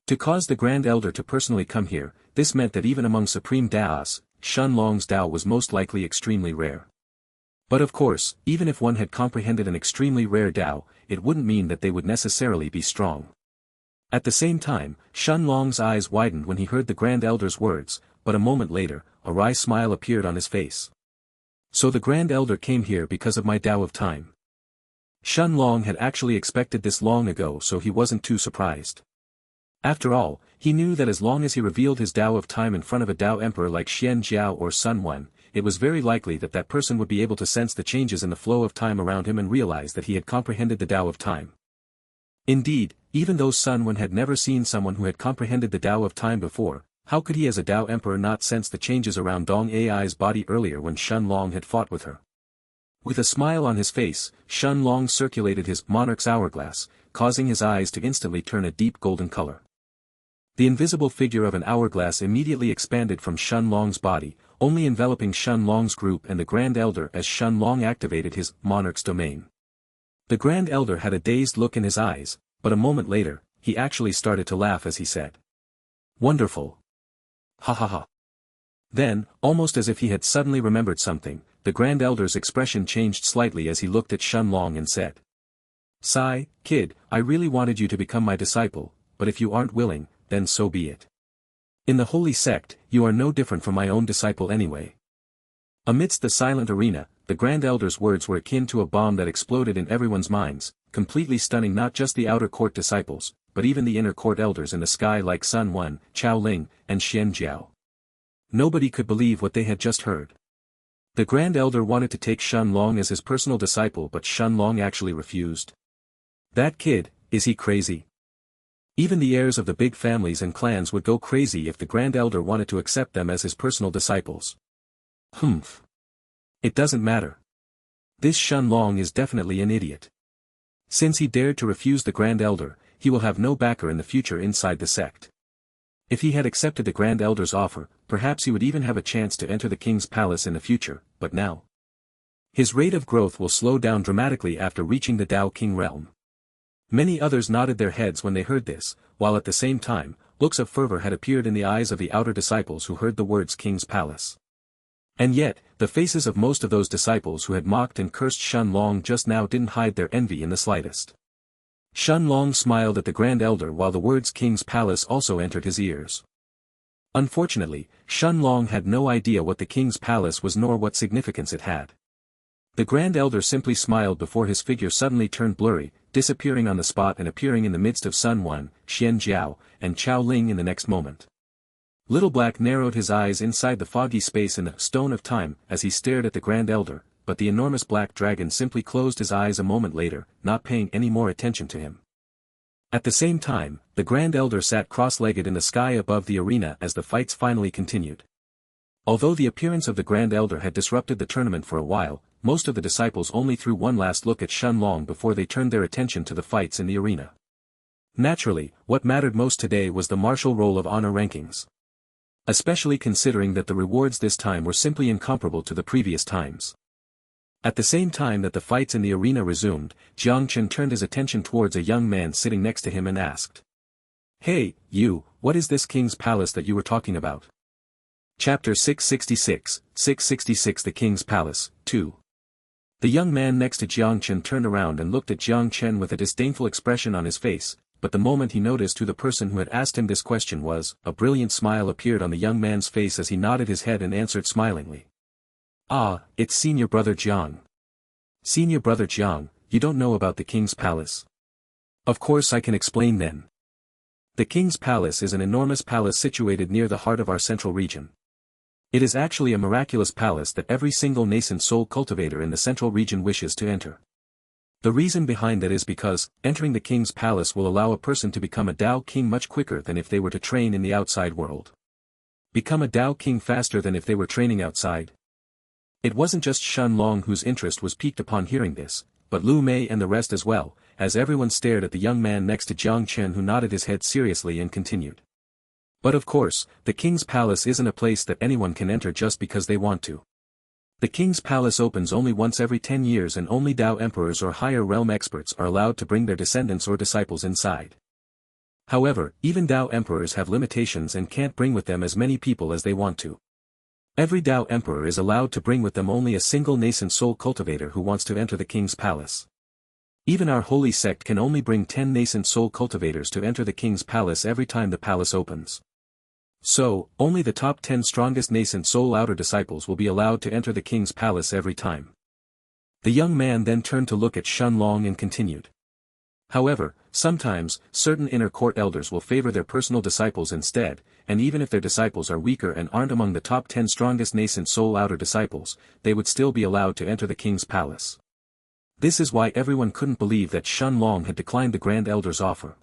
[SPEAKER 1] To cause the Grand Elder to personally come here, this meant that even among Supreme Daos, Shun Long's Dao was most likely extremely rare. But of course, even if one had comprehended an extremely rare Dao, it wouldn't mean that they would necessarily be strong. At the same time, Shun Long's eyes widened when he heard the Grand Elder's words, but a moment later, a wry smile appeared on his face. So the Grand Elder came here because of my Dao of Time. Shun Long had actually expected this long ago, so he wasn't too surprised. After all, he knew that as long as he revealed his Dao of Time in front of a Dao Emperor like Xianxia or Sun Wen, it was very likely that that person would be able to sense the changes in the flow of time around him and realize that he had comprehended the Dao of Time. Indeed, even though Sun Wen had never seen someone who had comprehended the Dao of Time before, how could he as a Dao Emperor not sense the changes around Dong Ai's body earlier when Shun Long had fought with her? With a smile on his face, Shun Long circulated his Monarch's hourglass, causing his eyes to instantly turn a deep golden color. The invisible figure of an hourglass immediately expanded from Shun Long's body, only enveloping Shun Long's group and the Grand Elder as Shun Long activated his Monarch's domain. The Grand Elder had a dazed look in his eyes, but a moment later, he actually started to laugh as he said, "Wonderful. Ha ha ha." Then, almost as if he had suddenly remembered something, the Grand Elder's expression changed slightly as he looked at Shun Long and said, "Sai, kid, I really wanted you to become my disciple, but if you aren't willing, then so be it. In the holy sect, you are no different from my own disciple anyway." Amidst the silent arena, the Grand Elder's words were akin to a bomb that exploded in everyone's minds, completely stunning not just the outer court disciples, but even the inner court elders in the sky like Sun Wen, Chao Ling, and Xian Jiao. Nobody could believe what they had just heard. The Grand Elder wanted to take Shun Long as his personal disciple, but Shun Long actually refused. That kid, is he crazy? Even the heirs of the big families and clans would go crazy if the Grand Elder wanted to accept them as his personal disciples. Humph. It doesn't matter. This Shun Long is definitely an idiot. Since he dared to refuse the Grand Elder, he will have no backer in the future inside the sect. If he had accepted the Grand Elder's offer, perhaps he would even have a chance to enter the king's palace in the future, but now, his rate of growth will slow down dramatically after reaching the Dao King realm. Many others nodded their heads when they heard this, while at the same time, looks of fervor had appeared in the eyes of the outer disciples who heard the words King's Palace. And yet, the faces of most of those disciples who had mocked and cursed Shun Long just now didn't hide their envy in the slightest. Shun Long smiled at the Grand Elder while the words King's Palace also entered his ears. Unfortunately, Shun Long had no idea what the King's Palace was nor what significance it had. The Grand Elder simply smiled before his figure suddenly turned blurry, disappearing on the spot and appearing in the midst of Sun Wen, Xian Jiao, and Chao Ling in the next moment. Little Black narrowed his eyes inside the foggy space in the Stone of Time as he stared at the Grand Elder, but the enormous black dragon simply closed his eyes a moment later, not paying any more attention to him. At the same time, the Grand Elder sat cross-legged in the sky above the arena as the fights finally continued. Although the appearance of the Grand Elder had disrupted the tournament for a while, most of the disciples only threw one last look at Shun Long before they turned their attention to the fights in the arena. Naturally, what mattered most today was the martial roll of honor rankings. Especially considering that the rewards this time were simply incomparable to the previous times. At the same time that the fights in the arena resumed, Jang Chen turned his attention towards a young man sitting next to him and asked, "Hey, you, what is this King's Palace that you were talking about?" Chapter 666 The King's Palace, 2. The young man next to Jang Chen turned around and looked at Jang Chen with a disdainful expression on his face, but the moment he noticed who the person who had asked him this question was, a brilliant smile appeared on the young man's face as he nodded his head and answered smilingly. "Ah, it's senior brother Jiang. Senior brother Jiang, you don't know about the king's palace? Of course I can explain then. The king's palace is an enormous palace situated near the heart of our central region. It is actually a miraculous palace that every single nascent soul cultivator in the central region wishes to enter. The reason behind that is because, entering the king's palace will allow a person to become a Dao king much quicker than if they were to train in the outside world. Become a Dao king faster than if they were training outside. It wasn't just Shen Long whose interest was piqued upon hearing this, but Lu Mei and the rest as well, as everyone stared at the young man next to Jang Chen, who nodded his head seriously and continued. But of course, the king's palace isn't a place that anyone can enter just because they want to. The king's palace opens only once every 10 years, and only Dao emperors or higher realm experts are allowed to bring their descendants or disciples inside. However, even Dao emperors have limitations and can't bring with them as many people as they want to. Every Dao emperor is allowed to bring with them only a single nascent soul cultivator who wants to enter the king's palace. Even our holy sect can only bring 10 nascent soul cultivators to enter the king's palace every time the palace opens. So, only the top 10 strongest nascent soul outer disciples will be allowed to enter the king's palace every time. The young man then turned to look at Shen Long and continued. However, sometimes, certain inner court elders will favor their personal disciples instead, and even if their disciples are weaker and aren't among the top 10 strongest nascent soul outer disciples, they would still be allowed to enter the king's palace. This is why everyone couldn't believe that Shen Long had declined the Grand Elder's offer.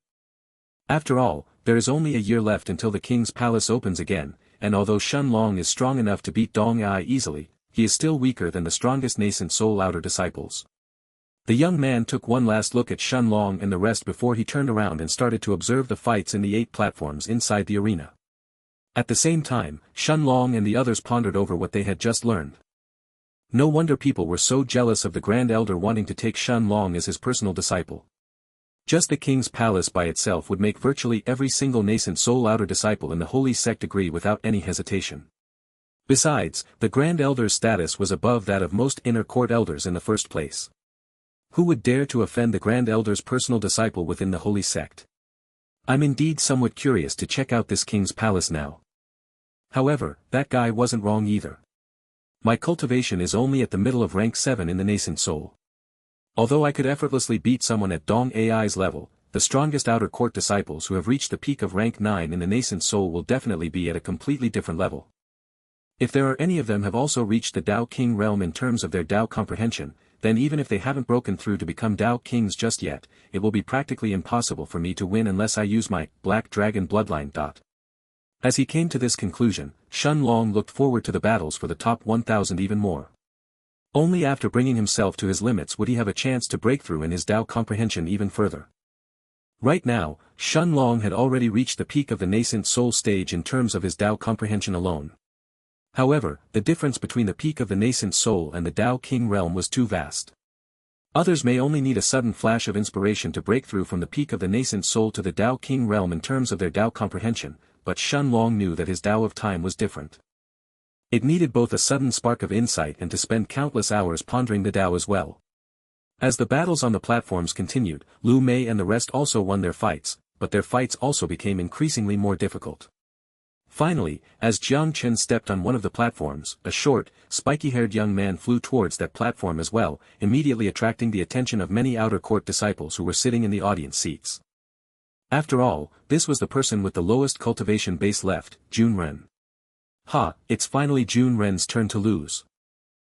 [SPEAKER 1] After all, there is only a year left until the king's palace opens again, and although Shen Long is strong enough to beat Dong Ai easily, he is still weaker than the strongest nascent soul outer disciples. The young man took one last look at Shen Long and the rest before he turned around and started to observe the fights in the 8 platforms inside the arena. At the same time, Shen Long and the others pondered over what they had just learned. No wonder people were so jealous of the Grand Elder wanting to take Shen Long as his personal disciple. Just the king's palace by itself would make virtually every single nascent soul outer disciple in the holy sect agree without any hesitation. Besides, the Grand Elder's status was above that of most inner court elders in the first place. Who would dare to offend the Grand Elder's personal disciple within the holy sect? I'm indeed somewhat curious to check out this king's palace now. However, that guy wasn't wrong either. My cultivation is only at the middle of rank 7 in the nascent soul. Although I could effortlessly beat someone at Dong Ai's level, the strongest outer court disciples who have reached the peak of rank 9 in the nascent soul will definitely be at a completely different level. If there are any of them have also reached the Dao King realm in terms of their Dao comprehension, then even if they haven't broken through to become Dao Kings just yet, it will be practically impossible for me to win unless I use my Black Dragon bloodline. As he came to this conclusion, Shen Long looked forward to the battles for the top 1000 even more. Only after bringing himself to his limits would he have a chance to break through in his Dao comprehension even further. Right now, Shen Long had already reached the peak of the nascent soul stage in terms of his Dao comprehension alone. However, the difference between the peak of the nascent soul and the Dao King realm was too vast. Others may only need a sudden flash of inspiration to break through from the peak of the nascent soul to the Dao King realm in terms of their Dao comprehension, but Shen Long knew that his Dao of time was different. It needed both a sudden spark of insight and to spend countless hours pondering the Dao as well. As the battles on the platforms continued, Lu Mei and the rest also won their fights, but their fights also became increasingly more difficult. Finally, as Jang Chen stepped on one of the platforms, a short, spiky-haired young man flew towards that platform as well, immediately attracting the attention of many outer court disciples who were sitting in the audience seats. After all, this was the person with the lowest cultivation base left, Jun Ren. Ha, it's finally Jun Ren's turn to lose.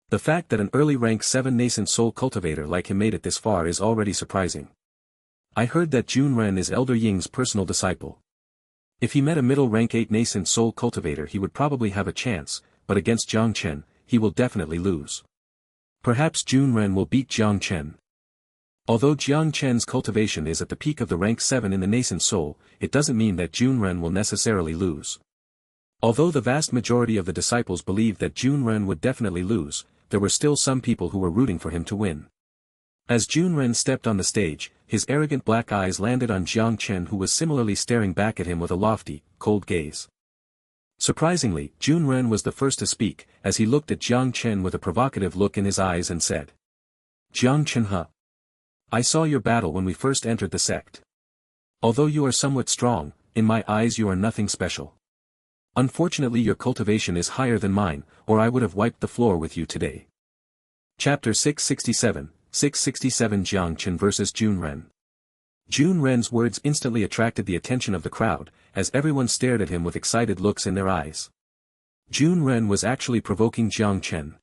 [SPEAKER 1] The fact that an early rank 7 nascent soul cultivator like him made it this far is already surprising. I heard that Jun Ren is Elder Ying's personal disciple. If he met a middle rank 8 nascent soul cultivator he would probably have a chance, but against Jang Chen, he will definitely lose. Perhaps Jun Ren will beat Jang Chen. Although Jang Chen's cultivation is at the peak of the rank 7 in the nascent soul, it doesn't mean that Jun Ren will necessarily lose. Although the vast majority of the disciples believed that Jun Ren would definitely lose, there were still some people who were rooting for him to win. As Jun Ren stepped on the stage, his arrogant black eyes landed on Jang Chen, who was similarly staring back at him with a lofty, cold gaze. Surprisingly, Jun Ren was the first to speak, as he looked at Jang Chen with a provocative look in his eyes and said, "Jang Chen huh? I saw your battle when we first entered the sect. Although you are somewhat strong, in my eyes you are nothing special. Unfortunately your cultivation is higher than mine, or I would have wiped the floor with you today." Chapter 667, 667 Jang Chen vs Jun Ren. Jun Ren's words instantly attracted the attention of the crowd, as everyone stared at him with excited looks in their eyes. Jun Ren was actually provoking Jang Chen.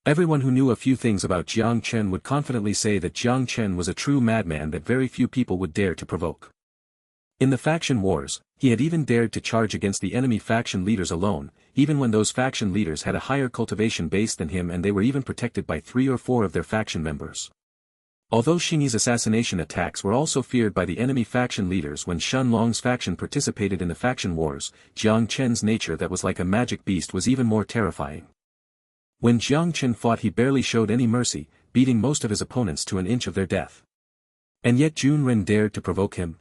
[SPEAKER 1] Everyone who knew a few things about Jang Chen would confidently say that Jang Chen was a true madman that very few people would dare to provoke. In the faction wars, he had even dared to charge against the enemy faction leaders alone, even when those faction leaders had a higher cultivation base than him and they were even protected by 3 or 4 of their faction members. Although Xingyi's assassination attacks were also feared by the enemy faction leaders when Shen Long's faction participated in the faction wars, Jang Chen's nature that was like a magic beast was even more terrifying. When Jang Chen fought he barely showed any mercy, beating most of his opponents to an inch of their death. And yet Jun Ren dared to provoke him.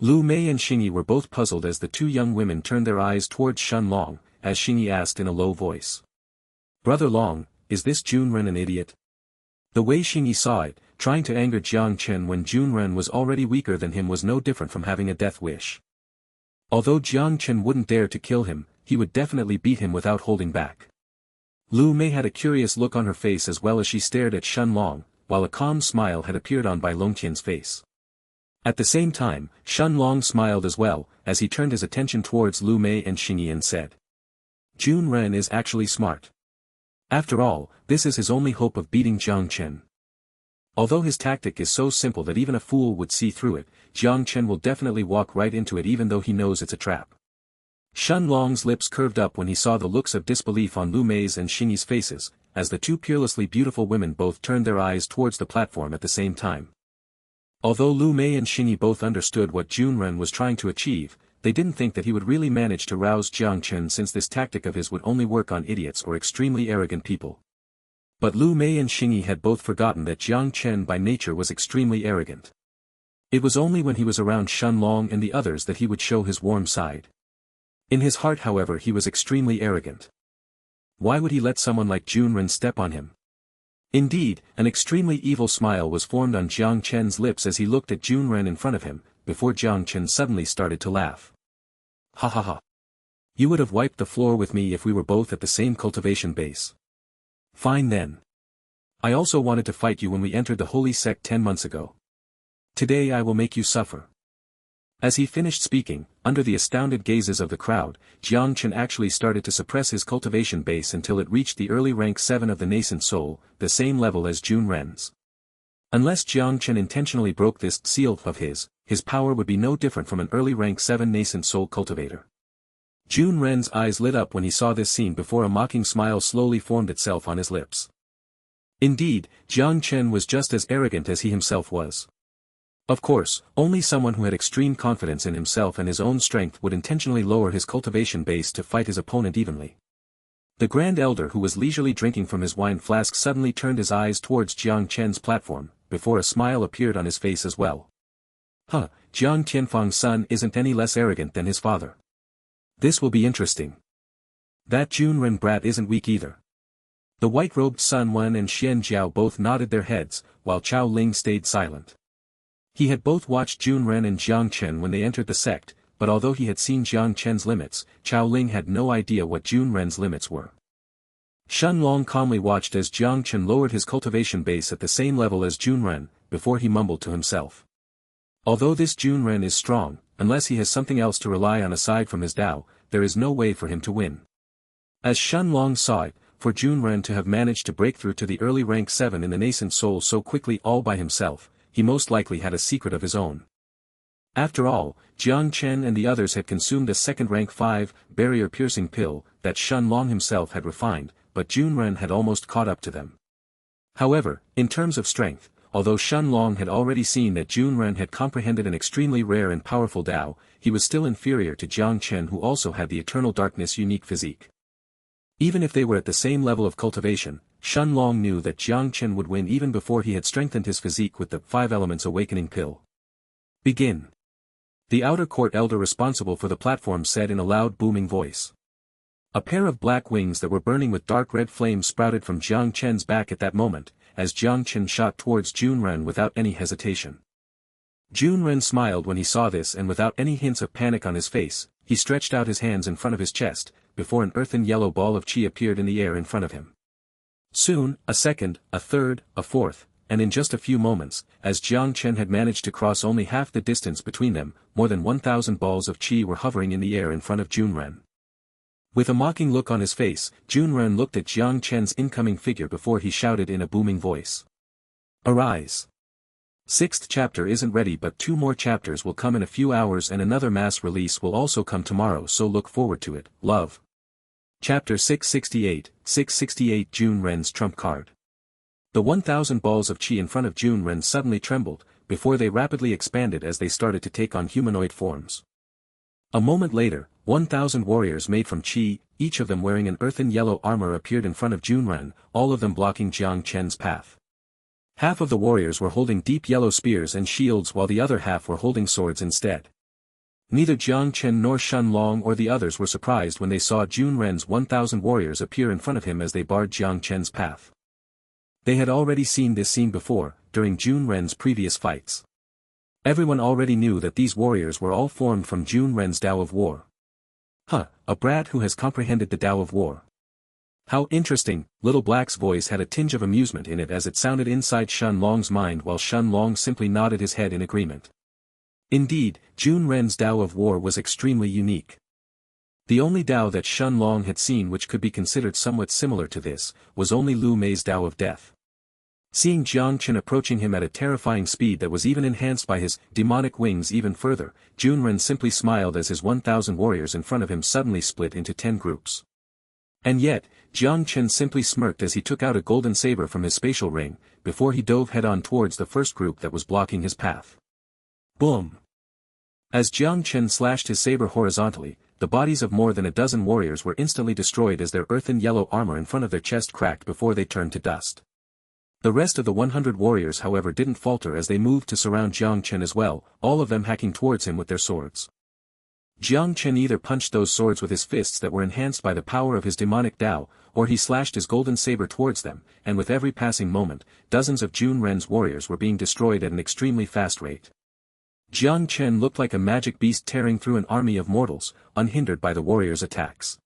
[SPEAKER 1] Lu Mei and Xingyi were both puzzled as the 2 young women turned their eyes towards Shen Long, as Xingyi asked in a low voice. "Brother Long, is this Jun Ren an idiot?" The way Xingyi saw it, trying to anger Jang Chen when Jun Ren was already weaker than him was no different from having a death wish. Although Jang Chen wouldn't dare to kill him, he would definitely beat him without holding back. Lu Mei had a curious look on her face as well as she stared at Shen Long, while a calm smile had appeared on Bai Longqian's face. At the same time, Shen Long smiled as well, as he turned his attention towards Lu Mei and Xingyi and said, "Jun Ren is actually smart. After all, this is his only hope of beating Jang Chen. Although his tactic is so simple that even a fool would see through it, Jang Chen will definitely walk right into it even though he knows it's a trap." Shen Long's lips curved up when he saw the looks of disbelief on Lu Mei's and Xingyi's faces, as the 2 peerlessly beautiful women both turned their eyes towards the platform at the same time. Although Lu Mei and Xingyi both understood what Jun Ren was trying to achieve, they didn't think that he would really manage to rouse Jang Chen since this tactic of his would only work on idiots or extremely arrogant people. But Lu Mei and Xingyi had both forgotten that Jang Chen by nature was extremely arrogant. It was only when he was around Shen Long and the others that he would show his warm side. In his heart however he was extremely arrogant. Why would he let someone like Jun Ren step on him? Indeed, an extremely evil smile was formed on Jang Chen's lips as he looked at Jun Ren in front of him, before Jang Chen suddenly started to laugh. "Ha ha ha. You would have wiped the floor with me if we were both at the same cultivation base. Fine then. I also wanted to fight you when we entered the holy sect 10 months ago. Today I will make you suffer." As he finished speaking, under the astounded gazes of the crowd, Jang Chen actually started to suppress his cultivation base until it reached the early rank 7 of the nascent soul, the same level as Jun Ren's. Unless Jang Chen intentionally broke this seal of his power would be no different from an early rank 7 nascent soul cultivator. Jun Ren's eyes lit up when he saw this scene before a mocking smile slowly formed itself on his lips. Indeed, Jang Chen was just as arrogant as he himself was. Of course, only someone who had extreme confidence in himself and his own strength would intentionally lower his cultivation base to fight his opponent evenly. The Grand Elder who was leisurely drinking from his wine flask suddenly turned his eyes towards Jang Chen's platform, before a smile appeared on his face as well. Jang Tianfong's son isn't any less arrogant than his father. This will be interesting. That Jun Ren brat isn't weak either. The white-robed Sun Wen and Xian Jiao both nodded their heads, while Chao Ling stayed silent. He had both watched Jun Ren and Jang Chen when they entered the sect, but although he had seen Jang Chen's limits, Chao Ling had no idea what Jun Ren's limits were. Shen Long calmly watched as Jang Chen lowered his cultivation base at the same level as Jun Ren, before he mumbled to himself. Although this Jun Ren is strong, unless he has something else to rely on aside from his Dao, there is no way for him to win. As Shen Long saw it, for Jun Ren to have managed to break through to the early rank 7 in the nascent soul so quickly all by himself, he most likely had a secret of his own. After all, Jang Chen and the others had consumed a second rank 5 barrier-piercing pill that Shen Long himself had refined, but Jun Ren had almost caught up to them. However, in terms of strength, although Shen Long had already seen that Jun Ren had comprehended an extremely rare and powerful Dao, he was still inferior to Jang Chen who also had the Eternal Darkness unique physique. Even if they were at the same level of cultivation, Shen Long knew that Jang Chen would win even before he had strengthened his physique with the 5 elements awakening pill. Begin. The outer court elder responsible for the platform said in a loud booming voice. A pair of black wings that were burning with dark red flames sprouted from Jang Chen's back at that moment, as Jang Chen shot towards Jun Ren without any hesitation. Jun Ren smiled when he saw this and without any hints of panic on his face, he stretched out his hands in front of his chest, before an earthen yellow ball of qi appeared in the air in front of him. Soon, a second, a third, a fourth, and in just a few moments, as Jang Chen had managed to cross only half the distance between them, more than 1,000 balls of qi were hovering in the air in front of Junren. With a mocking look on his face, Junren looked at Jang Chen's incoming figure before he shouted in a booming voice. Arise! 6th chapter isn't ready, but 2 more chapters will come in a few hours and another mass release will also come tomorrow, so look forward to it, love. Chapter 668, 668 Junren's Trump Card. The 1,000 balls of qi in front of Junren suddenly trembled, before they rapidly expanded as they started to take on humanoid forms. A moment later, 1,000 warriors made from qi, each of them wearing an earthen yellow armor, appeared in front of Junren, all of them blocking Jang Chen's path. Half of the warriors were holding deep yellow spears and shields while the other half were holding swords instead. Neither Jang Chen nor Shen Long or the others were surprised when they saw Junren's 1,000 warriors appear in front of him as they barred Jang Chen's path. They had already seen this scene before, during Junren's previous fights. Everyone already knew that these warriors were all formed from Junren's Tao of War. Huh, a brat who has comprehended the Tao of War. How interesting. Little Black's voice had a tinge of amusement in it as it sounded inside Shen Long's mind, while Shen Long simply nodded his head in agreement. Indeed, Junren's Tao of War was extremely unique. The only Tao that Shen Long had seen which could be considered somewhat similar to this, was only Lu Mei's Tao of Death. Seeing Jang Chen approaching him at a terrifying speed that was even enhanced by his demonic wings even further, Junren simply smiled as his 1,000 warriors in front of him suddenly split into 10 groups. And yet, Jang Chen simply smirked as he took out a golden saber from his spatial ring, before he dove head-on towards the first group that was blocking his path. Boom! As Jang Chen slashed his saber horizontally, the bodies of more than a dozen warriors were instantly destroyed as their earthen yellow armor in front of their chest cracked before they turned to dust. The rest of the 100 warriors however didn't falter as they moved to surround Jang Chen as well, all of them hacking towards him with their swords. Jang Chen either punched those swords with his fists that were enhanced by the power of his demonic Tao, or he slashed his golden saber towards them, and with every passing moment, dozens of Junren's warriors were being destroyed at an extremely fast rate. Jang Chen looked like a magic beast tearing through an army of mortals, unhindered by the warriors' attacks.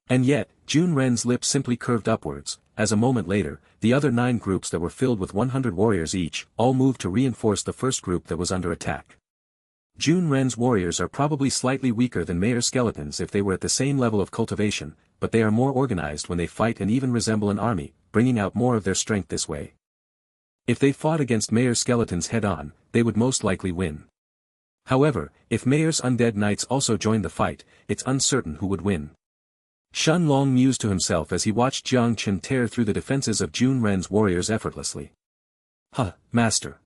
[SPEAKER 1] And yet, Junren's lips simply curved upwards, as a moment later, the other 9 groups that were filled with 100 warriors each, all moved to reinforce the first group that was under attack. Junren's warriors are probably slightly weaker than Mayor skeletons if they were at the same level of cultivation, but they are more organized when they fight and even resemble an army, bringing out more of their strength this way. If they fought against Mayor skeletons head-on, they would most likely win. However, if Mayor's undead knights also joined the fight, it's uncertain who would win. Shen Long mused to himself as he watched Jang Chen tear through the defenses of Junren's warriors effortlessly. Huh, master.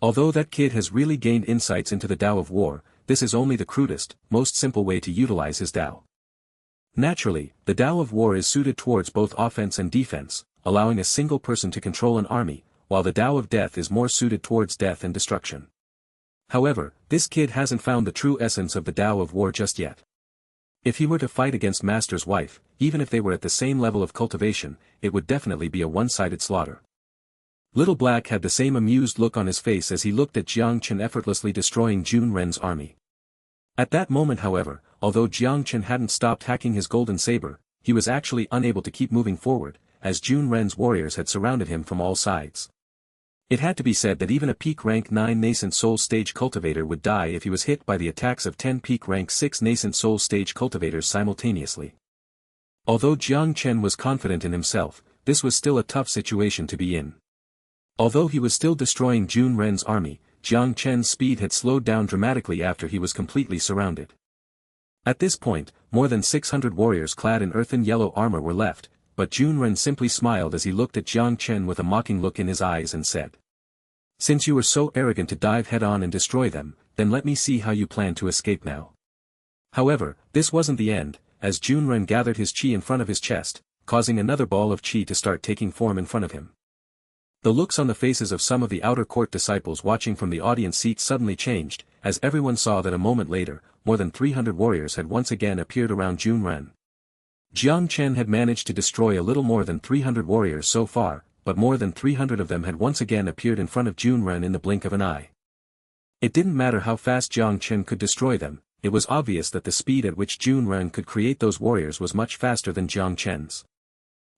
[SPEAKER 1] Although that kid has really gained insights into the Tao of War, this is only the crudest, most simple way to utilize his Tao. Naturally, the Tao of War is suited towards both offense and defense, allowing a single person to control an army, while the Tao of Death is more suited towards death and destruction. However, this kid hasn't found the true essence of the Tao of War just yet. If he were to fight against Master's wife, even if they were at the same level of cultivation, it would definitely be a one-sided slaughter. Little Black had the same amused look on his face as he looked at Jang Chen effortlessly destroying Junren's army. At that moment however, although Jang Chen hadn't stopped hacking his golden saber, he was actually unable to keep moving forward, as Junren's warriors had surrounded him from all sides. It had to be said that even a peak rank 9 nascent soul stage cultivator would die if he was hit by the attacks of 10 peak rank 6 nascent soul stage cultivators simultaneously. Although Jang Chen was confident in himself, this was still a tough situation to be in. Although he was still destroying Junren's army, Jang Chen's speed had slowed down dramatically after he was completely surrounded. At this point, more than 600 warriors clad in earthen yellow armor were left, but Junren simply smiled as he looked at Jang Chen with a mocking look in his eyes and said, "Since you were so arrogant to dive head-on and destroy them, then let me see how you plan to escape now." However, this wasn't the end, as Junren gathered his qi in front of his chest, causing another ball of qi to start taking form in front of him. The looks on the faces of some of the outer court disciples watching from the audience seat suddenly changed, as everyone saw that a moment later, more than 300 warriors had once again appeared around Junren. Jang Chen had managed to destroy a little more than 300 warriors so far, but more than 300 of them had once again appeared in front of Junren in the blink of an eye. It didn't matter how fast Jang Chen could destroy them, it was obvious that the speed at which Junren could create those warriors was much faster than Jang Chen's.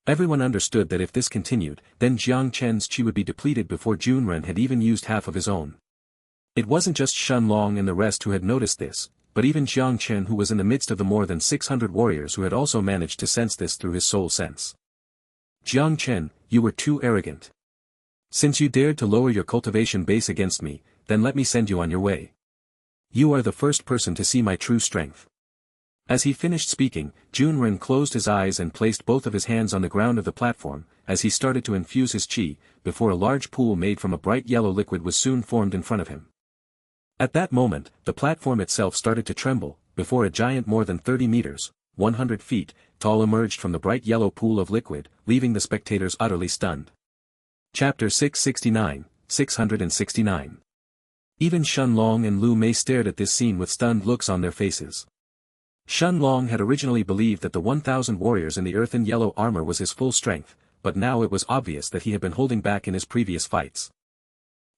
[SPEAKER 2] Everyone understood that if this continued, then Jiang Chen's chi would be depleted before Junren had even used half of his own. It wasn't just Shenlong and the rest who had noticed this, but even Jiang Chen, who was in the midst of the more than 600 warriors who had also managed to sense this through his soul sense. Jiang Chen, you were too arrogant. Since you dared to lower your cultivation base against me, then let me send you on your way. You are the first person to see my true strength. As he finished speaking, Junren closed his eyes and placed both of his hands on the ground of the platform, as he started to infuse his chi, before a large pool made from a bright yellow liquid was soon formed in front of him. At that moment, the platform itself started to tremble, before a giant more than 30 meters, 100 feet, tall emerged from the bright yellow pool of liquid, leaving the spectators utterly stunned. Chapter 669, 669. Even Shenlong and Lu Mei stared at this scene with stunned looks on their faces. Shenlong had originally believed that the 1,000 warriors in the earthen yellow armor was his full strength, but now it was obvious that he had been holding back in his previous fights.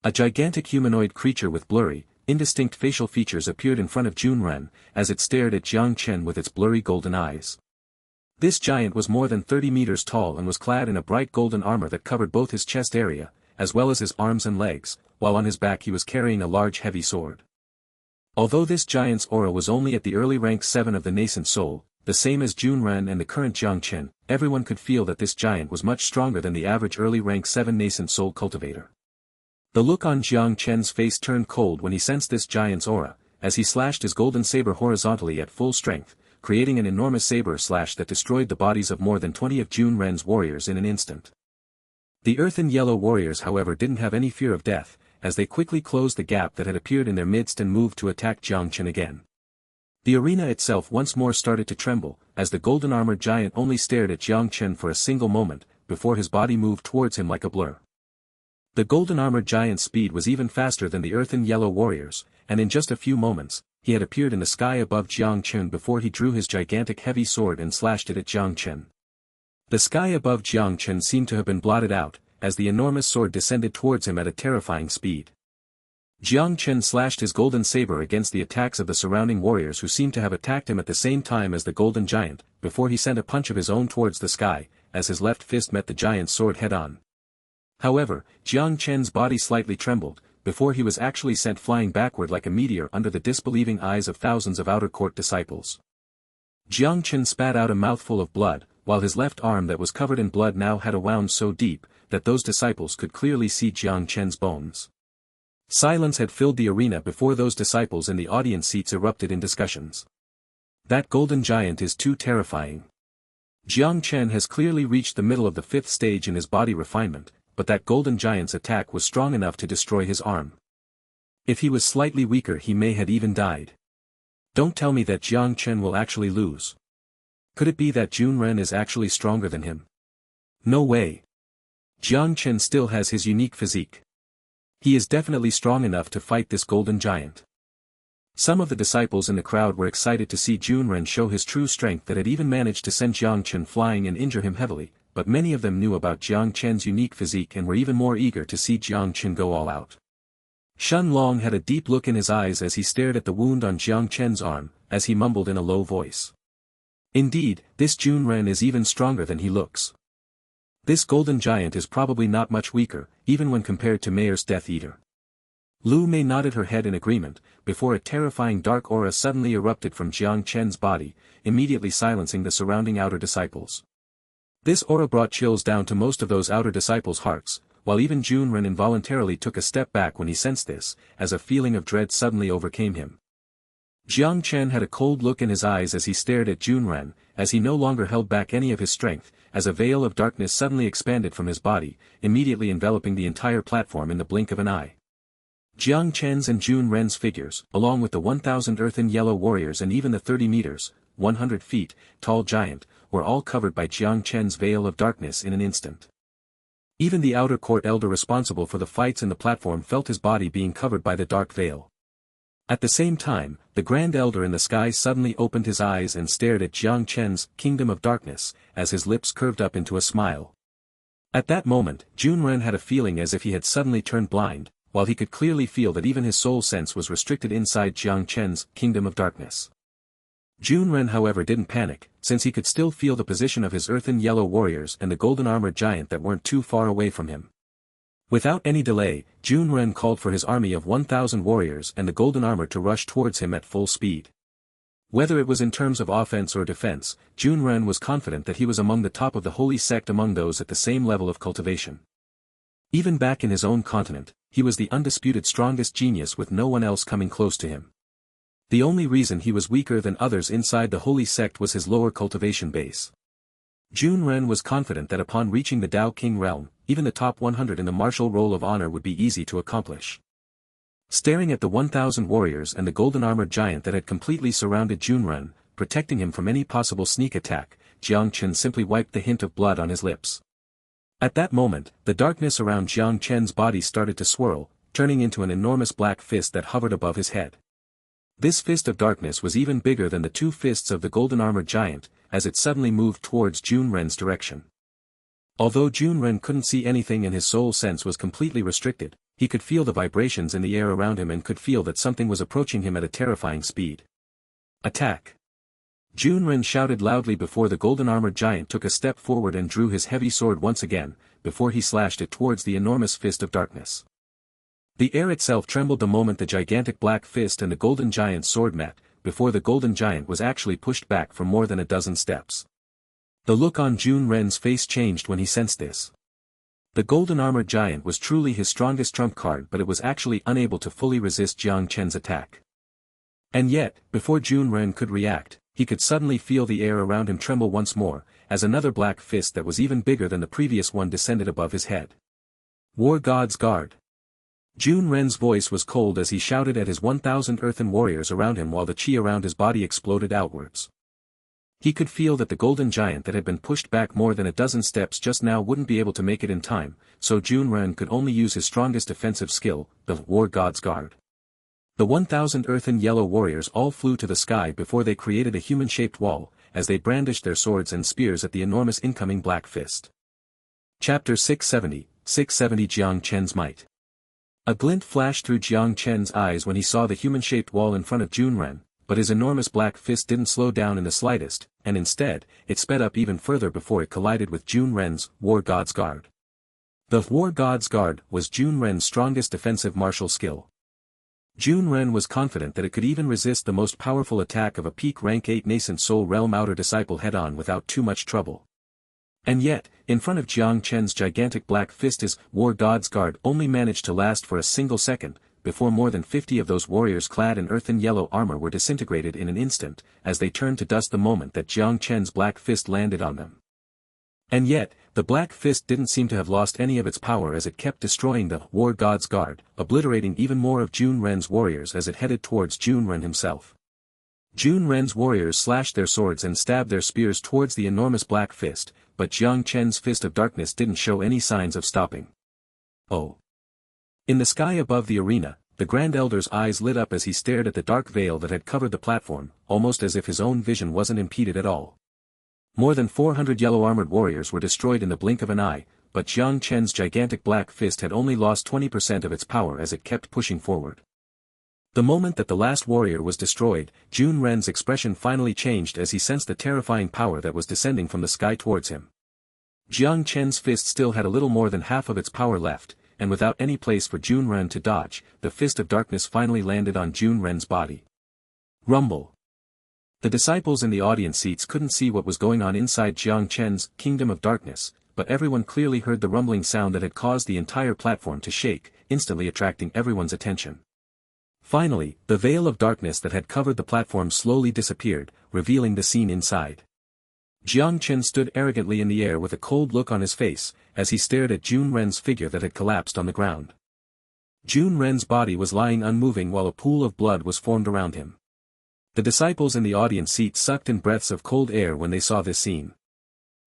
[SPEAKER 2] A gigantic humanoid creature with blurry, indistinct facial features appeared in front of Junren, as it stared at Jiang Chen with its blurry golden eyes. This giant was more than 30 meters tall and was clad in a bright golden armor that covered both his chest area, as well as his arms and legs, while on his back he was carrying a large heavy sword. Although this giant's aura was only at the early rank 7 of the nascent soul, the same as Junren and the current Jiang Chen, everyone could feel that this giant was much stronger than the average early rank 7 nascent soul cultivator. The look on Jiang Chen's face turned cold when he sensed this giant's aura, as he slashed his golden saber horizontally at full strength, creating an enormous saber slash that destroyed the bodies of more than 20 of Junren's warriors in an instant. The earthen yellow warriors however didn't have any fear of death, as they quickly closed the gap that had appeared in their midst and moved to attack Jiang Chen again. The arena itself once more started to tremble, as the golden armored giant only stared at Jiang Chen for a single moment, before his body moved towards him like a blur. The golden armored giant's speed was even faster than the earthen yellow warriors, and in just a few moments, he had appeared in the sky above Jiang Chen before he drew his gigantic heavy sword and slashed it at Jiang Chen. The sky above Jiang Chen seemed to have been blotted out, as the enormous sword descended towards him at a terrifying speed. Jiang Chen slashed his golden saber against the attacks of the surrounding warriors who seemed to have attacked him at the same time as the golden giant, before he sent a punch of his own towards the sky, as his left fist met the giant's sword head-on. However, Jiang Chen's body slightly trembled, before he was actually sent flying backward like a meteor under the disbelieving eyes of thousands of outer court disciples. Jiang Chen spat out a mouthful of blood, while his left arm that was covered in blood now had a wound so deep, that those disciples could clearly see Jiang Chen's bones. Silence had filled the arena before those disciples in the audience seats erupted in discussions. That golden giant is too terrifying. Jiang Chen has clearly reached the middle of the 5th stage in his body refinement, but that golden giant's attack was strong enough to destroy his arm. If he was slightly weaker he may have even died. Don't tell me that Jiang Chen will actually lose. Could it be that Junren is actually stronger than him? No way. Jiang Chen still has his unique physique. He is definitely strong enough to fight this golden giant. Some of the disciples in the crowd were excited to see Junren show his true strength that had even managed to send Jiang Chen flying and injure him heavily, but many of them knew about Jiang Chen's unique physique and were even more eager to see Jiang Chen go all out. Shenlong had a deep look in his eyes as he stared at the wound on Jiang Chen's arm, as he mumbled in a low voice. Indeed, this Junren is even stronger than he looks. This golden giant is probably not much weaker, even when compared to Mayor's Death Eater. Lu Mei nodded her head in agreement, before a terrifying dark aura suddenly erupted from Jiang Chen's body, immediately silencing the surrounding outer disciples. This aura brought chills down to most of those outer disciples' hearts, while even Junren involuntarily took a step back when he sensed this, as a feeling of dread suddenly overcame him. Jiang Chen had a cold look in his eyes as he stared at Junren, as he no longer held back any of his strength, as a veil of darkness suddenly expanded from his body, immediately enveloping the entire platform in the blink of an eye. Jiang Chen's and Junren's figures, along with the 1,000 earthen yellow warriors and even the 30 meters, 100 feet, tall giant, were all covered by Jiang Chen's veil of darkness in an instant. Even the outer court elder responsible for the fights in the platform felt his body being covered by the dark veil. At the same time, the Grand Elder in the sky suddenly opened his eyes and stared at Jiang Chen's Kingdom of Darkness, as his lips curved up into a smile. At that moment, Junren had a feeling as if he had suddenly turned blind, while he could clearly feel that even his soul sense was restricted inside Jiang Chen's Kingdom of Darkness.
[SPEAKER 1] Junren however didn't panic, since he could still feel the position of his earthen yellow warriors and the golden armored giant that weren't too far away from him. Without any delay, Junren called for his army of 1,000 warriors and the golden armor to rush towards him at full speed. Whether it was in terms of offense or defense, Junren was confident that he was among the top of the holy sect among those at the same level of cultivation. Even back in his own continent, he was the undisputed strongest genius with no one else coming close to him. The only reason he was weaker than others inside the holy sect was his lower cultivation base. Junren was confident that upon reaching the Dao King realm, even the top 100 in the martial roll of honor would be easy to accomplish. Staring at the 1,000 warriors and the golden armored giant that had completely surrounded Junren, protecting him from any possible sneak attack, Jang Chen simply wiped the hint of blood on his lips. At that moment, the darkness around Jang Chen's body started to swirl, turning into an enormous black fist that hovered above his head. This fist of darkness was even bigger than the two fists of the golden armored giant, as it suddenly moved towards Junren's direction. Although Junren couldn't see anything and his soul sense was completely restricted, he could feel the vibrations in the air around him and could feel that something was approaching him at a terrifying speed. Attack! Junren shouted loudly before the golden armored giant took a step forward and drew his heavy sword once again, before he slashed it towards the enormous fist of darkness. The air itself trembled the moment the gigantic black fist and the golden giant's sword met, before the golden giant was actually pushed back for more than a dozen steps. The look on Junren's face changed when he sensed this. The golden armored giant was truly his strongest trump card, but it was actually unable to fully resist Jang Chen's attack. And yet, before Junren could react, he could suddenly feel the air around him tremble once more, as another black fist that was even bigger than the previous one descended above his head. War God's Guard! Junren's voice was cold as he shouted at his 1,000 earthen warriors around him while the chi around his body exploded outwards. He could feel that the golden giant that had been pushed back more than a dozen steps just now wouldn't be able to make it in time, so Junren could only use his strongest offensive skill, the War God's Guard. The 1,000 earthen yellow warriors all flew to the sky before they created a human-shaped wall, as they brandished their swords and spears at the enormous incoming black fist. Chapter 670 Jiang Chen's Might. A glint flashed through Jiang Chen's eyes when he saw the human-shaped wall in front of Junren, but his enormous black fist didn't slow down in the slightest, and instead, it sped up even further before it collided with Junren's War God's Guard. The War God's Guard was Junren's strongest defensive martial skill. Junren was confident that it could even resist the most powerful attack of a peak rank 8 nascent soul realm outer disciple head-on without too much trouble. And yet, in front of Jiang Chen's gigantic black fist his War God's Guard only managed to last for a single second, before more than 50 of those warriors clad in earthen yellow armor were disintegrated in an instant, as they turned to dust the moment that Jiang Chen's black fist landed on them. And yet, the black fist didn't seem to have lost any of its power as it kept destroying the War God's Guard, obliterating even more of Junren's warriors as it headed towards Junren himself. Junren's warriors slashed their swords and stabbed their spears towards the enormous black fist, but Jiang Chen's fist of darkness didn't show any signs of stopping. Oh! In the sky above the arena, the Grand Elder's eyes lit up as he stared at the dark veil that had covered the platform, almost as if his own vision wasn't impeded at all. More than 400 yellow-armored warriors were destroyed in the blink of an eye, but Jiang Chen's gigantic black fist had only lost 20% of its power as it kept pushing forward. The moment that the last warrior was destroyed, Junren's expression finally changed as he sensed the terrifying power that was descending from the sky towards him. Jiang Chen's fist still had a little more than half of its power left, and without any place for Junren to dodge, the fist of darkness finally landed on Junren's body. Rumble. The disciples in the audience seats couldn't see what was going on inside Jiang Chen's kingdom of darkness, but everyone clearly heard the rumbling sound that had caused the entire platform to shake, instantly attracting everyone's attention. Finally, the veil of darkness that had covered the platform slowly disappeared, revealing the scene inside. Jiang Chen stood arrogantly in the air with a cold look on his face, as he stared at Junren's figure that had collapsed on the ground. Junren's body was lying unmoving while a pool of blood was formed around him. The disciples in the audience seat sucked in breaths of cold air when they saw this scene.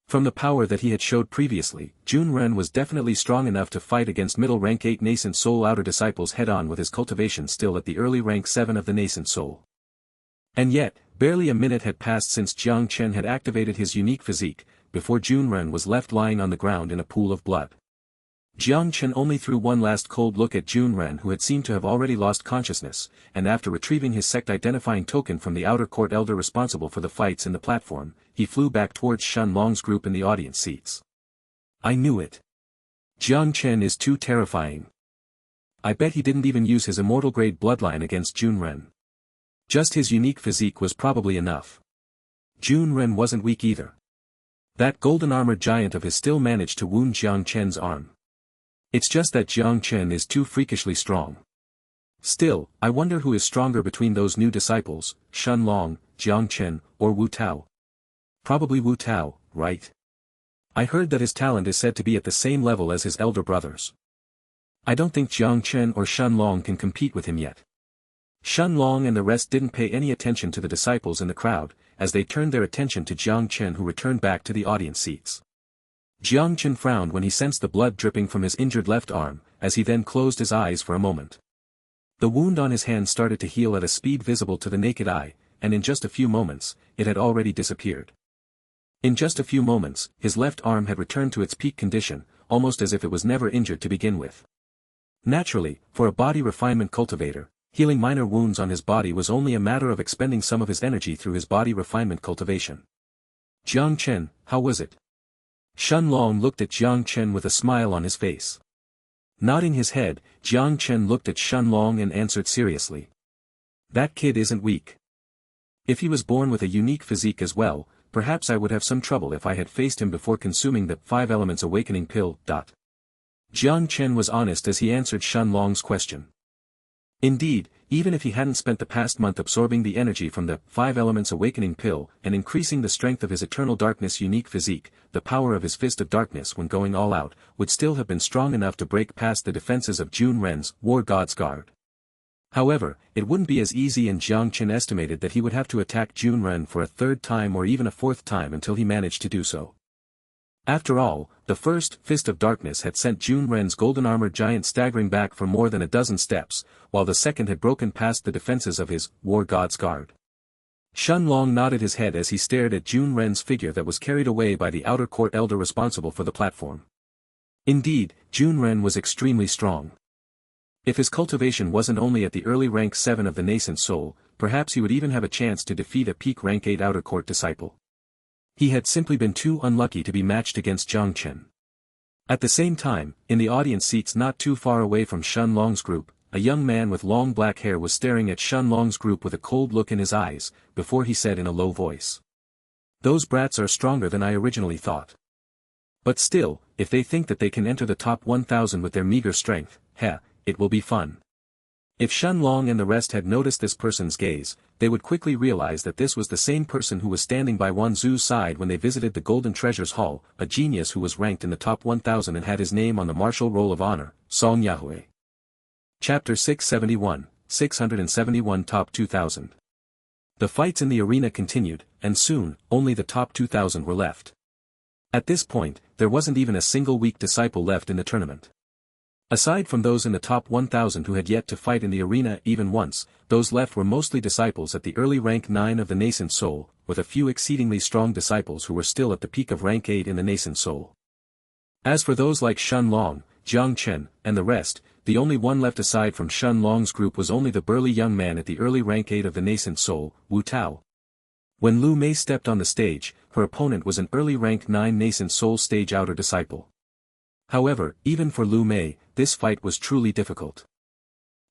[SPEAKER 1] From the power that he had showed previously, Junren was definitely strong enough to fight against middle rank 8 nascent soul outer disciples head-on with his cultivation still at the early rank 7 of the nascent soul. And yet, barely a minute had passed since Jiang Chen had activated his unique physique, before Junren was left lying on the ground in a pool of blood. Jang Chen only threw one last cold look at Junren, who had seemed to have already lost consciousness, and after retrieving his sect identifying token from the outer court elder responsible for the fights in the platform, he flew back towards Shen Long's group in the audience seats. I knew it. Jang Chen is too terrifying. I bet he didn't even use his immortal grade bloodline against Junren. Just his unique physique was probably enough. Junren wasn't weak either. That golden-armored giant of his still managed to wound Jang Chen's arm. It's just that Jang Chen is too freakishly strong. Still, I wonder who is stronger between those new disciples, Shen Long, Jang Chen, or Wu Tao. Probably Wu Tao, right? I heard that his talent is said to be at the same level as his elder brothers. I don't think Jang Chen or Shen Long can compete with him yet. Shen Long and the rest didn't pay any attention to the disciples in the crowd, as they turned their attention to Jang Chen, who returned back to the audience seats. Jang Chen frowned when he sensed the blood dripping from his injured left arm, as he then closed his eyes for a moment. The wound on his hand started to heal at a speed visible to the naked eye, and in just a few moments, it had already disappeared. In just a few moments, his left arm had returned to its peak condition, almost as if it was never injured to begin with. Naturally, for a body refinement cultivator, healing minor wounds on his body was only a matter of expending some of his energy through his body refinement cultivation. Jang Chen, how was it? Shen Long looked at Jang Chen with a smile on his face. Nodding his head, Jang Chen looked at Shen Long and answered seriously. That kid isn't weak. If he was born with a unique physique as well, perhaps I would have some trouble if I had faced him before consuming the 5 Elements Awakening pill. Jang Chen was honest as he answered Shen Long's question. Indeed, even if he hadn't spent the past month absorbing the energy from the 5 Elements Awakening pill and increasing the strength of his Eternal Darkness unique physique, the power of his Fist of Darkness when going all out would still have been strong enough to break past the defenses of Junren's War God's Guard. However, it wouldn't be as easy, and Jang Chen estimated that he would have to attack Junren for a 3rd time or even a 4th time until he managed to do so. After all, the first Fist of Darkness had sent Junren's golden-armored giant staggering back for more than a dozen steps, while the second had broken past the defenses of his War God's Guard. Shen Long nodded his head as he stared at Junren's figure that was carried away by the outer court elder responsible for the platform. Indeed, Junren was extremely strong. If his cultivation wasn't only at the early rank 7 of the nascent soul, perhaps he would even have a chance to defeat a peak rank 8 outer court disciple. He had simply been too unlucky to be matched against Jang Chen. At the same time, in the audience seats not too far away from Shen Long's group, a young man with long black hair was staring at Shen Long's group with a cold look in his eyes, before he said in a low voice. Those brats are stronger than I originally thought. But still, if they think that they can enter the top 1,000 with their meager strength, it will be fun. If Shen Long and the rest had noticed this person's gaze, they would quickly realize that this was the same person who was standing by Wan Zu's side when they visited the Golden Treasures Hall, a genius who was ranked in the top 1,000 and had his name on the Martial Roll of Honor, Song Yahwe. Chapter 671, 671 Top 2000. The fights in the arena continued, and soon, only the top 2,000 were left. At this point, there wasn't even a single weak disciple left in the tournament. Aside from those in the top 1,000 who had yet to fight in the arena even once, those left were mostly disciples at the early rank 9 of the nascent soul, with a few exceedingly strong disciples who were still at the peak of rank 8 in the nascent soul. As for those like Shen Long, Jang Chen, and the rest, the only one left aside from Shen Long's group was only the burly young man at the early rank 8 of the nascent soul, Wu Tao. When Lu Mei stepped on the stage, her opponent was an early rank 9 nascent soul stage outer disciple. However, even for Lu Mei, this fight was truly difficult.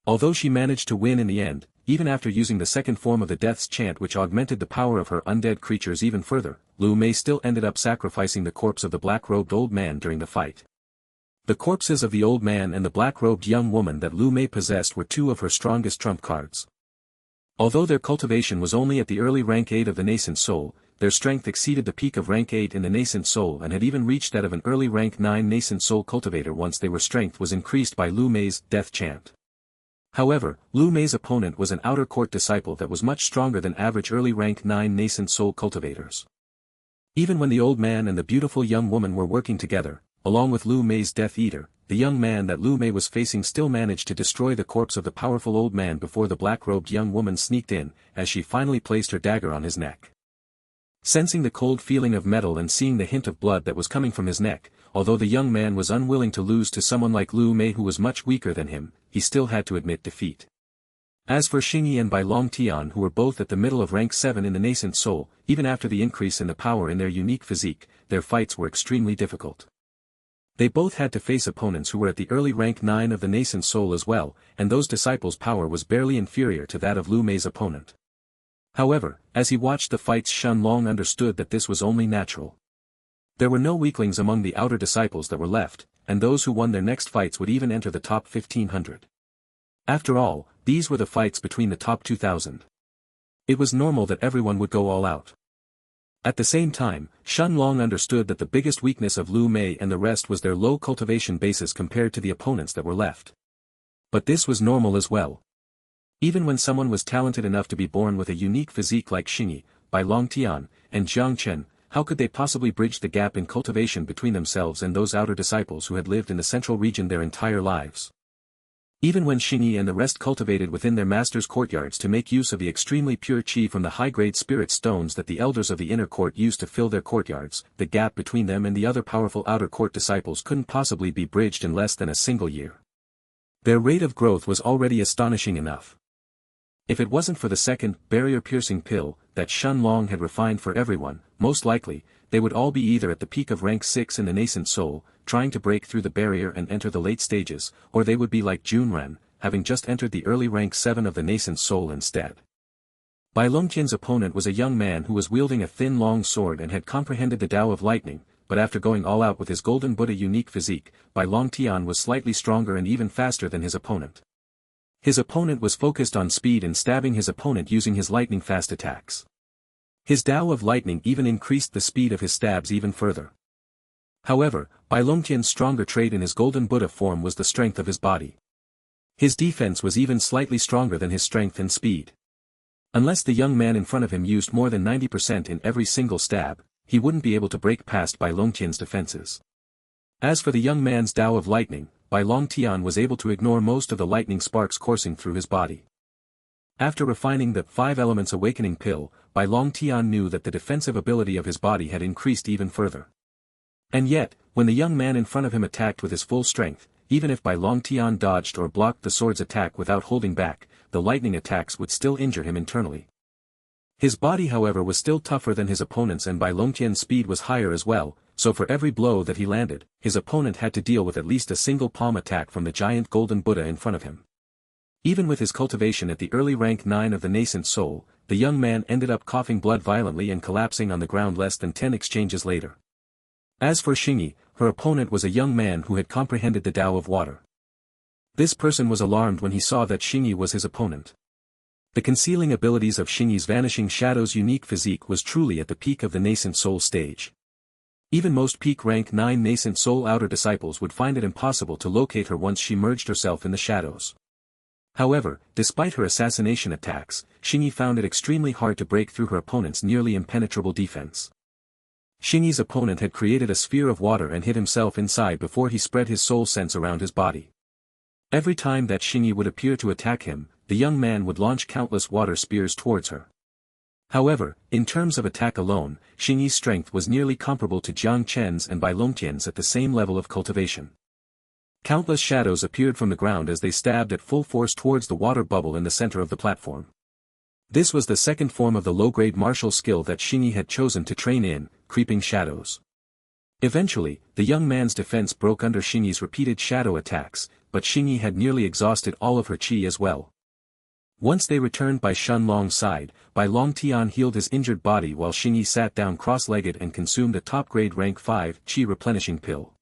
[SPEAKER 1] Although she managed to win in the end, even after using the second form of the Death's Chant which augmented the power of her undead creatures even further, Lu Mei still ended up sacrificing the corpse of the black-robed old man during the fight. The corpses of the old man and the black-robed young woman that Lu Mei possessed were 2 of her strongest trump cards. Although their cultivation was only at the early rank 8 of the nascent soul, their strength exceeded the peak of rank 8 in the nascent soul and had even reached that of an early rank 9 nascent soul cultivator once their strength was increased by Lu Mei's Death Chant. However, Lu Mei's opponent was an outer court disciple that was much stronger than average early rank 9 nascent soul cultivators. Even when the old man and the beautiful young woman were working together, along with Lu Mei's Death Eater, the young man that Lu Mei was facing still managed to destroy the corpse of the powerful old man before the black-robed young woman sneaked in, as she finally placed her dagger on his neck. Sensing the cold feeling of metal and seeing the hint of blood that was coming from his neck, although the young man was unwilling to lose to someone like Lu Mei who was much weaker than him, he still had to admit defeat. As for Xingyi and Bai Longtian who were both at the middle of rank 7 in the nascent soul, even after the increase in the power in their unique physique, their fights were extremely difficult. They both had to face opponents who were at the early rank 9 of the nascent soul as well, and those disciples' power was barely inferior to that of Lu Mei's opponent. However, as he watched the fights, Shen Long understood that this was only natural. There were no weaklings among the outer disciples that were left, and those who won their next fights would even enter the top 1500. After all, these were the fights between the top 2000. It was normal that everyone would go all out. At the same time, Shen Long understood that the biggest weakness of Lu Mei and the rest was their low cultivation basis compared to the opponents that were left. But this was normal as well. Even when someone was talented enough to be born with a unique physique like Xingyi, Bai Longtian, and Jang Chen, how could they possibly bridge the gap in cultivation between themselves and those outer disciples who had lived in the central region their entire lives? Even when Xingyi and the rest cultivated within their master's courtyards to make use of the extremely pure qi from the high-grade spirit stones that the elders of the inner court used to fill their courtyards, the gap between them and the other powerful outer court disciples couldn't possibly be bridged in less than a single year. Their rate of growth was already astonishing enough. If it wasn't for the second, barrier-piercing pill, that Shen Long had refined for everyone, most likely, they would all be either at the peak of rank 6 in the nascent soul, trying to break through the barrier and enter the late stages, or they would be like Junren, having just entered the early rank 7 of the nascent soul instead. Bai Longtian's opponent was a young man who was wielding a thin long sword and had comprehended the Tao of Lightning, but after going all out with his Golden Buddha unique physique, Bai Longtian was slightly stronger and even faster than his opponent. His opponent was focused on speed and stabbing his opponent using his lightning-fast attacks. His Tao of Lightning even increased the speed of his stabs even further. However, Bai Longtian's stronger trait in his Golden Buddha form was the strength of his body. His defense was even slightly stronger than his strength and speed. Unless the young man in front of him used more than 90% in every single stab, he wouldn't be able to break past Bai Longtian's defenses. As for the young man's Tao of Lightning, Bai Longtian was able to ignore most of the lightning sparks coursing through his body. After refining the 5 Elements Awakening pill, Bai Longtian knew that the defensive ability of his body had increased even further. And yet, when the young man in front of him attacked with his full strength, even if Bai Longtian dodged or blocked the sword's attack without holding back, the lightning attacks would still injure him internally. His body however was still tougher than his opponent's and Bai Longtian's speed was higher as well, so for every blow that he landed, his opponent had to deal with at least a single palm attack from the giant Golden Buddha in front of him. Even with his cultivation at the early rank 9 of the nascent soul, the young man ended up coughing blood violently and collapsing on the ground less than 10 exchanges later. As for Xingyi, her opponent was a young man who had comprehended the Tao of Water. This person was alarmed when he saw that Xingyi was his opponent. The concealing abilities of Xingyi's Vanishing Shadow's unique physique was truly at the peak of the nascent soul stage. Even most peak rank 9 nascent soul outer disciples would find it impossible to locate her once she merged herself in the shadows. However, despite her assassination attacks, Xingyi found it extremely hard to break through her opponent's nearly impenetrable defense. Xingyi's opponent had created a sphere of water and hid himself inside before he spread his soul sense around his body. Every time that Xingyi would appear to attack him, the young man would launch countless water spears towards her. However, in terms of attack alone, Xingyi's strength was nearly comparable to Jang Chen's and Bai Longtian's at the same level of cultivation. Countless shadows appeared from the ground as they stabbed at full force towards the water bubble in the center of the platform. This was the second form of the low-grade martial skill that Xingyi had chosen to train in, creeping shadows. Eventually, the young man's defense broke under Xingyi's repeated shadow attacks, but Xingyi had nearly exhausted all of her qi as well. Once they returned by Shen Long's side, Bai Longtian healed his injured body while Xingyi sat down cross-legged and consumed a top-grade rank 5 qi replenishing pill.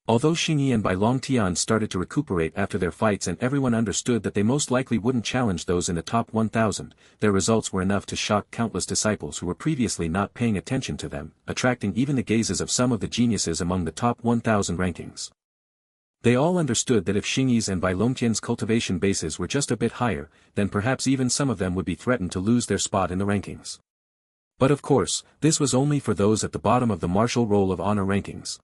[SPEAKER 1] Although Xingyi and Bai Longtian started to recuperate after their fights and everyone understood that they most likely wouldn't challenge those in the top 1000, their results were enough to shock countless disciples who were previously not paying attention to them, attracting even the gazes of some of the geniuses among the top 1000 rankings. They all understood that if Xingyi's and Bai Longtian's cultivation bases were just a bit higher, then perhaps even some of them would be threatened to lose their spot in the rankings. But of course, this was only for those at the bottom of the martial roll of honor rankings.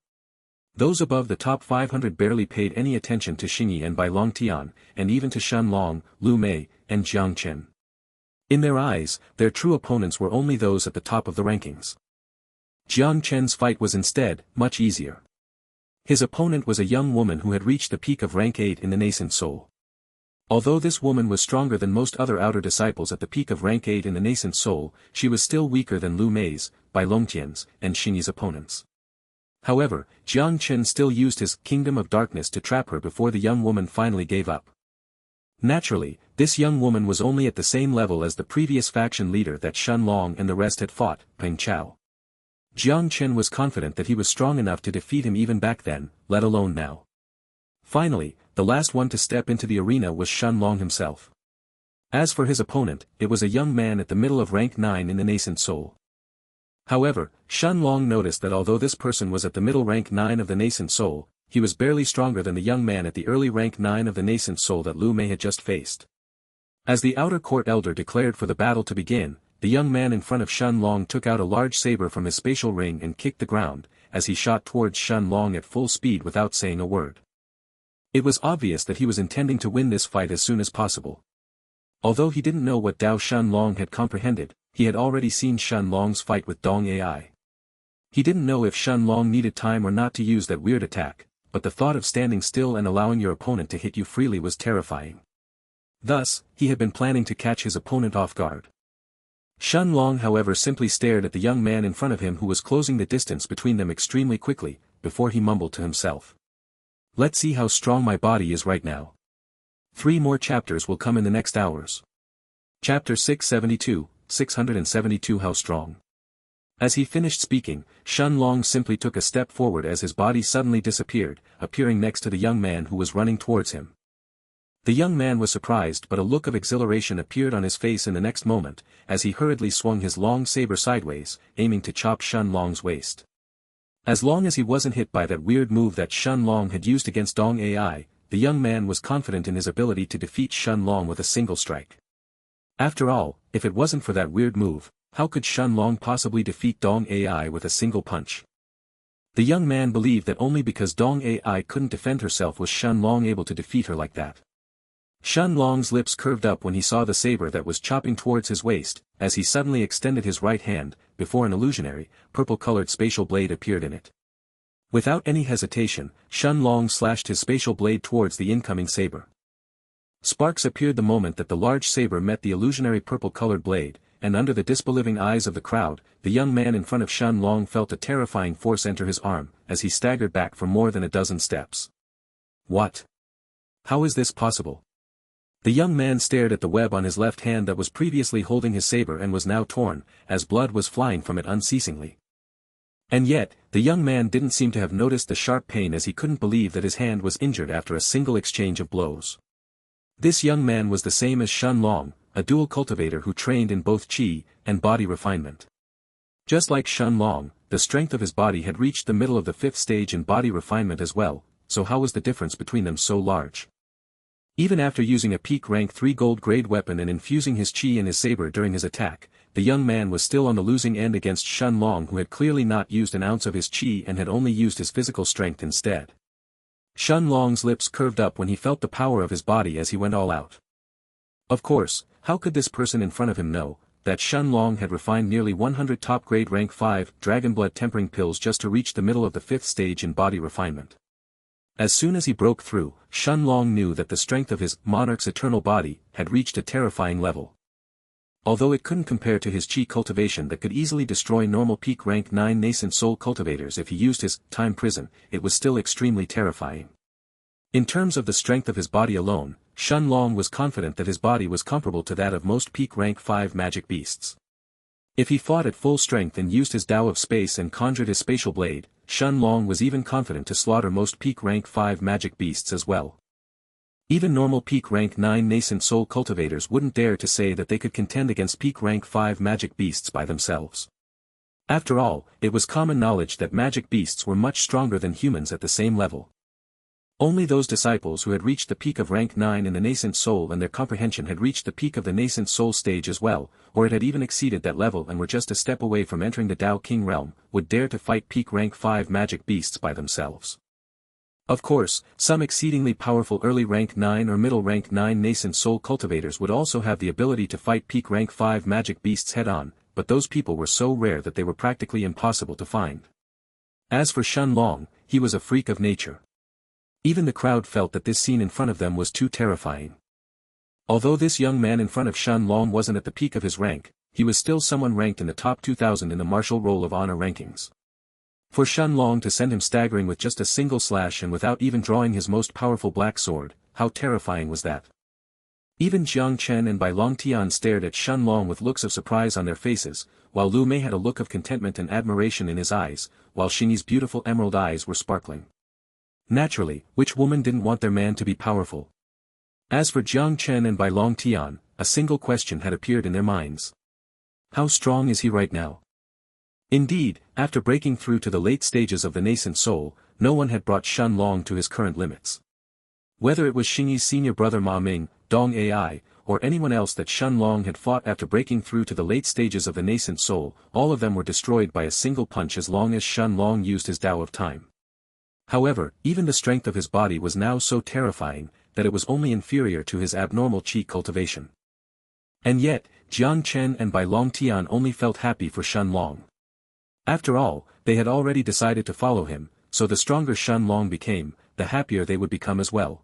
[SPEAKER 1] Those above the top 500 barely paid any attention to Xingyi and Bai Longtian, and even to Shen Long, Lu Mei, and Jang Chen. In their eyes, their true opponents were only those at the top of the rankings. Jang Chen's fight was instead, much easier. His opponent was a young woman who had reached the peak of rank 8 in the nascent soul. Although this woman was stronger than most other outer disciples at the peak of rank 8 in the nascent soul, she was still weaker than Lu Mei's, Bai Longtian's, and Xingyi's opponents. However, Jang Chen still used his Kingdom of Darkness to trap her before the young woman finally gave up. Naturally, this young woman was only at the same level as the previous faction leader that Shen Long and the rest had fought, Peng Chao. Jang Chen was confident that he was strong enough to defeat him even back then, let alone now. Finally, the last one to step into the arena was Shen Long himself. As for his opponent, it was a young man at the middle of rank 9 in the nascent soul. However, Shen Long noticed that although this person was at the middle rank 9 of the nascent soul, he was barely stronger than the young man at the early rank 9 of the nascent soul that Lu Mei had just faced. As the outer court elder declared for the battle to begin, the young man in front of Shen Long took out a large saber from his spatial ring and kicked the ground, as he shot towards Shen Long at full speed without saying a word. It was obvious that he was intending to win this fight as soon as possible. Although he didn't know what Dao Shen Long had comprehended, he had already seen Shen Long's fight with Dong Ai. He didn't know if Shen Long needed time or not to use that weird attack, but the thought of standing still and allowing your opponent to hit you freely was terrifying. Thus, he had been planning to catch his opponent off guard. Shen Long however simply stared at the young man in front of him who was closing the distance between them extremely quickly, before he mumbled to himself. Let's see how strong my body is right now. 3 more chapters will come in the next hours. Chapter 672 How Strong. As he finished speaking, Shen Long simply took a step forward as his body suddenly disappeared, appearing next to the young man who was running towards him. The young man was surprised, but a look of exhilaration appeared on his face in the next moment, as he hurriedly swung his long saber sideways, aiming to chop Shen Long's waist. As long as he wasn't hit by that weird move that Shen Long had used against Dong Ai, the young man was confident in his ability to defeat Shen Long with a single strike. After all, if it wasn't for that weird move, how could Shen Long possibly defeat Dong Ai with a single punch? The young man believed that only because Dong Ai couldn't defend herself was Shen Long able to defeat her like that. Shen Long's lips curved up when he saw the saber that was chopping towards his waist, as he suddenly extended his right hand, before an illusionary, purple-colored spatial blade appeared in it. Without any hesitation, Shen Long slashed his spatial blade towards the incoming saber. Sparks appeared the moment that the large saber met the illusionary purple-colored blade, and under the disbelieving eyes of the crowd, the young man in front of Shen Long felt a terrifying force enter his arm, as he staggered back for more than a dozen steps. What? How is this possible? The young man stared at the web on his left hand that was previously holding his saber and was now torn, as blood was flying from it unceasingly. And yet, the young man didn't seem to have noticed the sharp pain as he couldn't believe that his hand was injured after a single exchange of blows. This young man was the same as Shen Long, a dual cultivator who trained in both qi and body refinement. Just like Shen Long, the strength of his body had reached the middle of the 5th stage in body refinement as well, so how was the difference between them so large? Even after using a peak rank 3 gold grade weapon and infusing his qi in his saber during his attack, the young man was still on the losing end against Shen Long, who had clearly not used an ounce of his qi and had only used his physical strength instead. Shen Long's lips curved up when he felt the power of his body as he went all out. Of course, how could this person in front of him know that Shen Long had refined nearly 100 top-grade rank 5 dragon blood tempering pills just to reach the middle of the 5th stage in body refinement? As soon as he broke through, Shen Long knew that the strength of his Monarch's eternal body had reached a terrifying level. Although it couldn't compare to his qi cultivation that could easily destroy normal peak rank 9 nascent soul cultivators if he used his time prison, it was still extremely terrifying. In terms of the strength of his body alone, Shen Long was confident that his body was comparable to that of most peak rank 5 magic beasts. If he fought at full strength and used his Tao of Space and conjured his spatial blade, Shen Long was even confident to slaughter most peak rank 5 magic beasts as well. Even normal peak rank 9 nascent soul cultivators wouldn't dare to say that they could contend against peak rank 5 magic beasts by themselves. After all, it was common knowledge that magic beasts were much stronger than humans at the same level. Only those disciples who had reached the peak of rank 9 in the nascent soul and their comprehension had reached the peak of the nascent soul stage as well, or it had even exceeded that level and were just a step away from entering the Tao King realm, would dare to fight peak rank 5 magic beasts by themselves. Of course, some exceedingly powerful early rank 9 or middle rank 9 nascent soul cultivators would also have the ability to fight peak rank 5 magic beasts head-on, but those people were so rare that they were practically impossible to find. As for Shen Long, he was a freak of nature. Even the crowd felt that this scene in front of them was too terrifying. Although this young man in front of Shen Long wasn't at the peak of his rank, he was still someone ranked in the top 2,000 in the martial roll of honor rankings. For Shen Long to send him staggering with just a single slash and without even drawing his most powerful black sword, how terrifying was that? Even Jang Chen and Bai Long Tian stared at Shen Long with looks of surprise on their faces, while Lu Mei had a look of contentment and admiration in his eyes, while Xingyi's beautiful emerald eyes were sparkling. Naturally, which woman didn't want their man to be powerful? As for Jang Chen and Bai Long Tian, a single question had appeared in their minds. How strong is he right now? Indeed, after breaking through to the late stages of the nascent soul, no one had brought Shen Long to his current limits. Whether it was Xingyi's senior brother Ma Ming, Dong Ai, or anyone else that Shen Long had fought after breaking through to the late stages of the nascent soul, all of them were destroyed by a single punch as long as Shen Long used his Tao of Time. However, even the strength of his body was now so terrifying, that it was only inferior to his abnormal qi cultivation. And yet, Jiang Chen and Bai Long Tian only felt happy for Shen Long. After all, they had already decided to follow him, so the stronger Shen Long became, the happier they would become as well.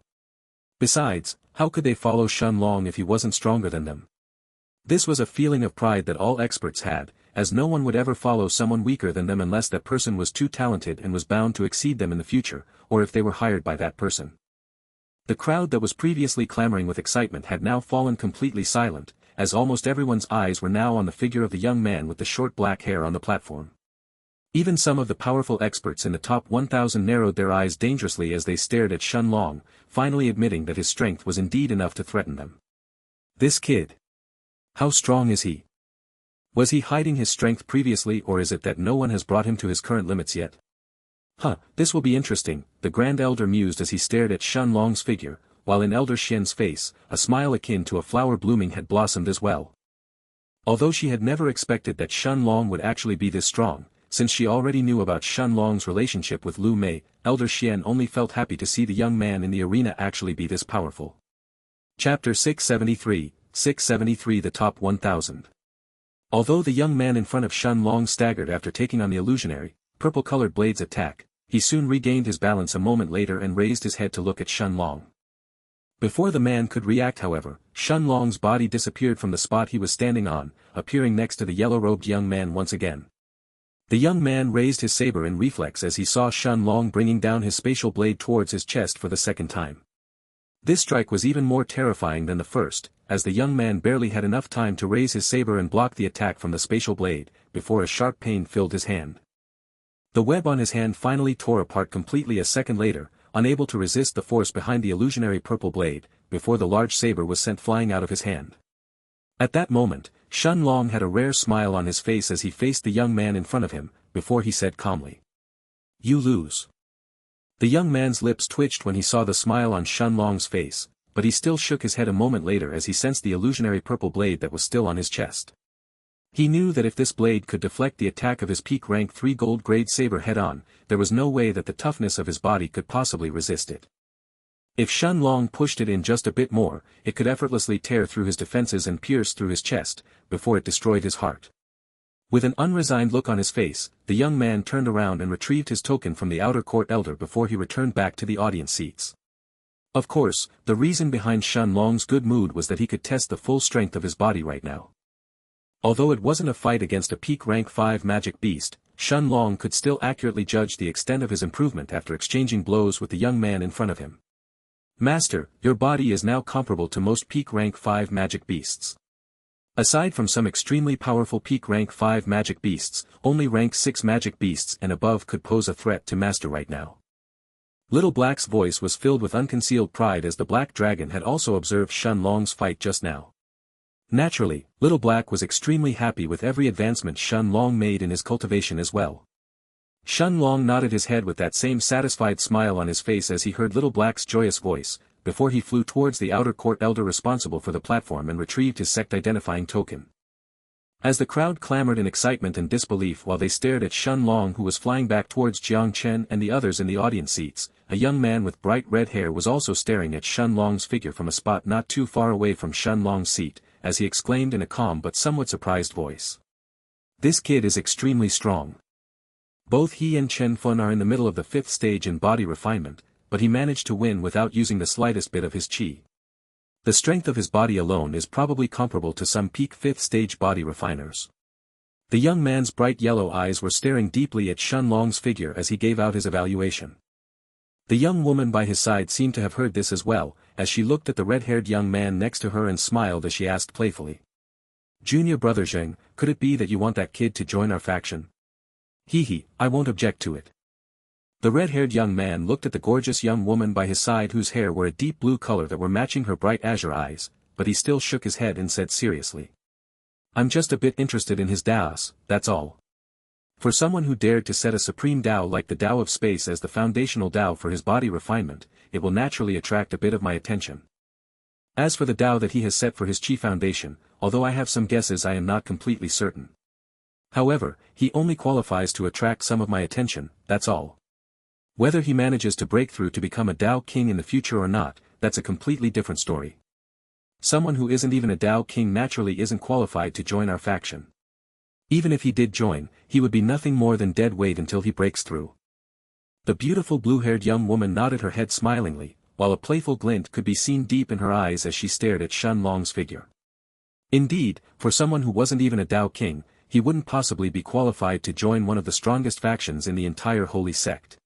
[SPEAKER 1] Besides, how could they follow Shen Long if he wasn't stronger than them? This was a feeling of pride that all experts had, as no one would ever follow someone weaker than them unless that person was too talented and was bound to exceed them in the future, or if they were hired by that person. The crowd that was previously clamoring with excitement had now fallen completely silent, as almost everyone's eyes were now on the figure of the young man with the short black hair on the platform. Even some of the powerful experts in the top 1,000 narrowed their eyes dangerously as they stared at Shen Long, finally admitting that his strength was indeed enough to threaten them. This kid. How strong is he? Was he hiding his strength previously, or is it that no one has brought him to his current limits yet? This will be interesting, the Grand Elder mused as he stared at Shen Long's figure, while in Elder Xian's face, a smile akin to a flower blooming had blossomed as well. Although she had never expected that Shen Long would actually be this strong, since she already knew about Shen Long's relationship with Lu Mei, Elder Xian only felt happy to see the young man in the arena actually be this powerful. Chapter 673 The Top 1000. Although the young man in front of Shen Long staggered after taking on the illusionary, purple-colored blade's attack, he soon regained his balance a moment later and raised his head to look at Shen Long. Before the man could react however, Shen Long's body disappeared from the spot he was standing on, appearing next to the yellow-robed young man once again. The young man raised his saber in reflex as he saw Shen Long bringing down his spatial blade towards his chest for the second time. This strike was even more terrifying than the first, as the young man barely had enough time to raise his saber and block the attack from the spatial blade, before a sharp pain filled his hand. The web on his hand finally tore apart completely a second later, unable to resist the force behind the illusionary purple blade, before the large saber was sent flying out of his hand. At that moment, Shen Long had a rare smile on his face as he faced the young man in front of him, before he said calmly, "You lose." The young man's lips twitched when he saw the smile on Shen Long's face, but he still shook his head a moment later as he sensed the illusionary purple blade that was still on his chest. He knew that if this blade could deflect the attack of his peak rank 3 gold grade saber head-on, there was no way that the toughness of his body could possibly resist it. If Shen Long pushed it in just a bit more, it could effortlessly tear through his defenses and pierce through his chest, before it destroyed his heart. With an unresigned look on his face, the young man turned around and retrieved his token from the outer court elder before he returned back to the audience seats. Of course, the reason behind Shen Long's good mood was that he could test the full strength of his body right now. Although it wasn't a fight against a peak rank 5 magic beast, Shen Long could still accurately judge the extent of his improvement after exchanging blows with the young man in front of him. "Master, your body is now comparable to most peak rank 5 magic beasts. Aside from some extremely powerful peak rank 5 magic beasts, only rank 6 magic beasts and above could pose a threat to Master right now." Little Black's voice was filled with unconcealed pride as the Black Dragon had also observed Shen Long's fight just now. Naturally, Little Black was extremely happy with every advancement Shen Long made in his cultivation as well. Shen Long nodded his head with that same satisfied smile on his face as he heard Little Black's joyous voice, before he flew towards the outer court elder responsible for the platform and retrieved his sect-identifying token. As the crowd clamored in excitement and disbelief while they stared at Shen Long who was flying back towards Jang Chen and the others in the audience seats, a young man with bright red hair was also staring at Shen Long's figure from a spot not too far away from Shen Long's seat, as he exclaimed in a calm but somewhat surprised voice. "This kid is extremely strong. Both he and Chen Fun are in the middle of the 5th stage in body refinement, but he managed to win without using the slightest bit of his qi. The strength of his body alone is probably comparable to some peak 5th stage body refiners." The young man's bright yellow eyes were staring deeply at Shen Long's figure as he gave out his evaluation. The young woman by his side seemed to have heard this as well, as she looked at the red-haired young man next to her and smiled as she asked playfully. "Junior brother Zheng, could it be that you want that kid to join our faction?" "Hee, I won't object to it." The red-haired young man looked at the gorgeous young woman by his side whose hair were a deep blue color that were matching her bright azure eyes, but he still shook his head and said seriously. "I'm just a bit interested in his Daos, that's all. For someone who dared to set a supreme Dao like the Dao of space as the foundational Dao for his body refinement, it will naturally attract a bit of my attention. As for the Dao that he has set for his Qi foundation, although I have some guesses I am not completely certain. However, he only qualifies to attract some of my attention, that's all. Whether he manages to break through to become a Dao king in the future or not, that's a completely different story. Someone who isn't even a Dao king naturally isn't qualified to join our faction. Even if he did join, he would be nothing more than dead weight until he breaks through." The beautiful blue-haired young woman nodded her head smilingly, while a playful glint could be seen deep in her eyes as she stared at Shen Long's figure. Indeed, for someone who wasn't even a Dao king, he wouldn't possibly be qualified to join one of the strongest factions in the entire holy sect.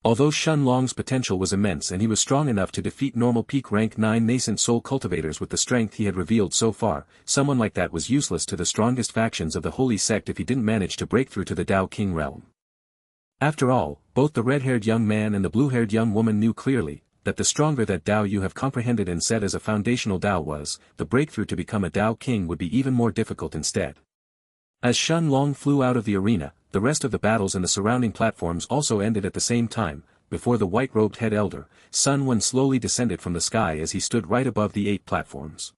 [SPEAKER 1] Although Shen Long's potential was immense and he was strong enough to defeat normal peak rank 9 nascent soul cultivators with the strength he had revealed so far, someone like that was useless to the strongest factions of the holy sect if he didn't manage to break through to the Dao King realm. After all, both the red-haired young man and the blue-haired young woman knew clearly, that the stronger that Dao you have comprehended and set as a foundational Dao was, the breakthrough to become a Dao King would be even more difficult instead. As Shen Long flew out of the arena, the rest of the battles in the surrounding platforms also ended at the same time, before the white-robed head elder, Sun Wen slowly descended from the sky as he stood right above the 8 platforms.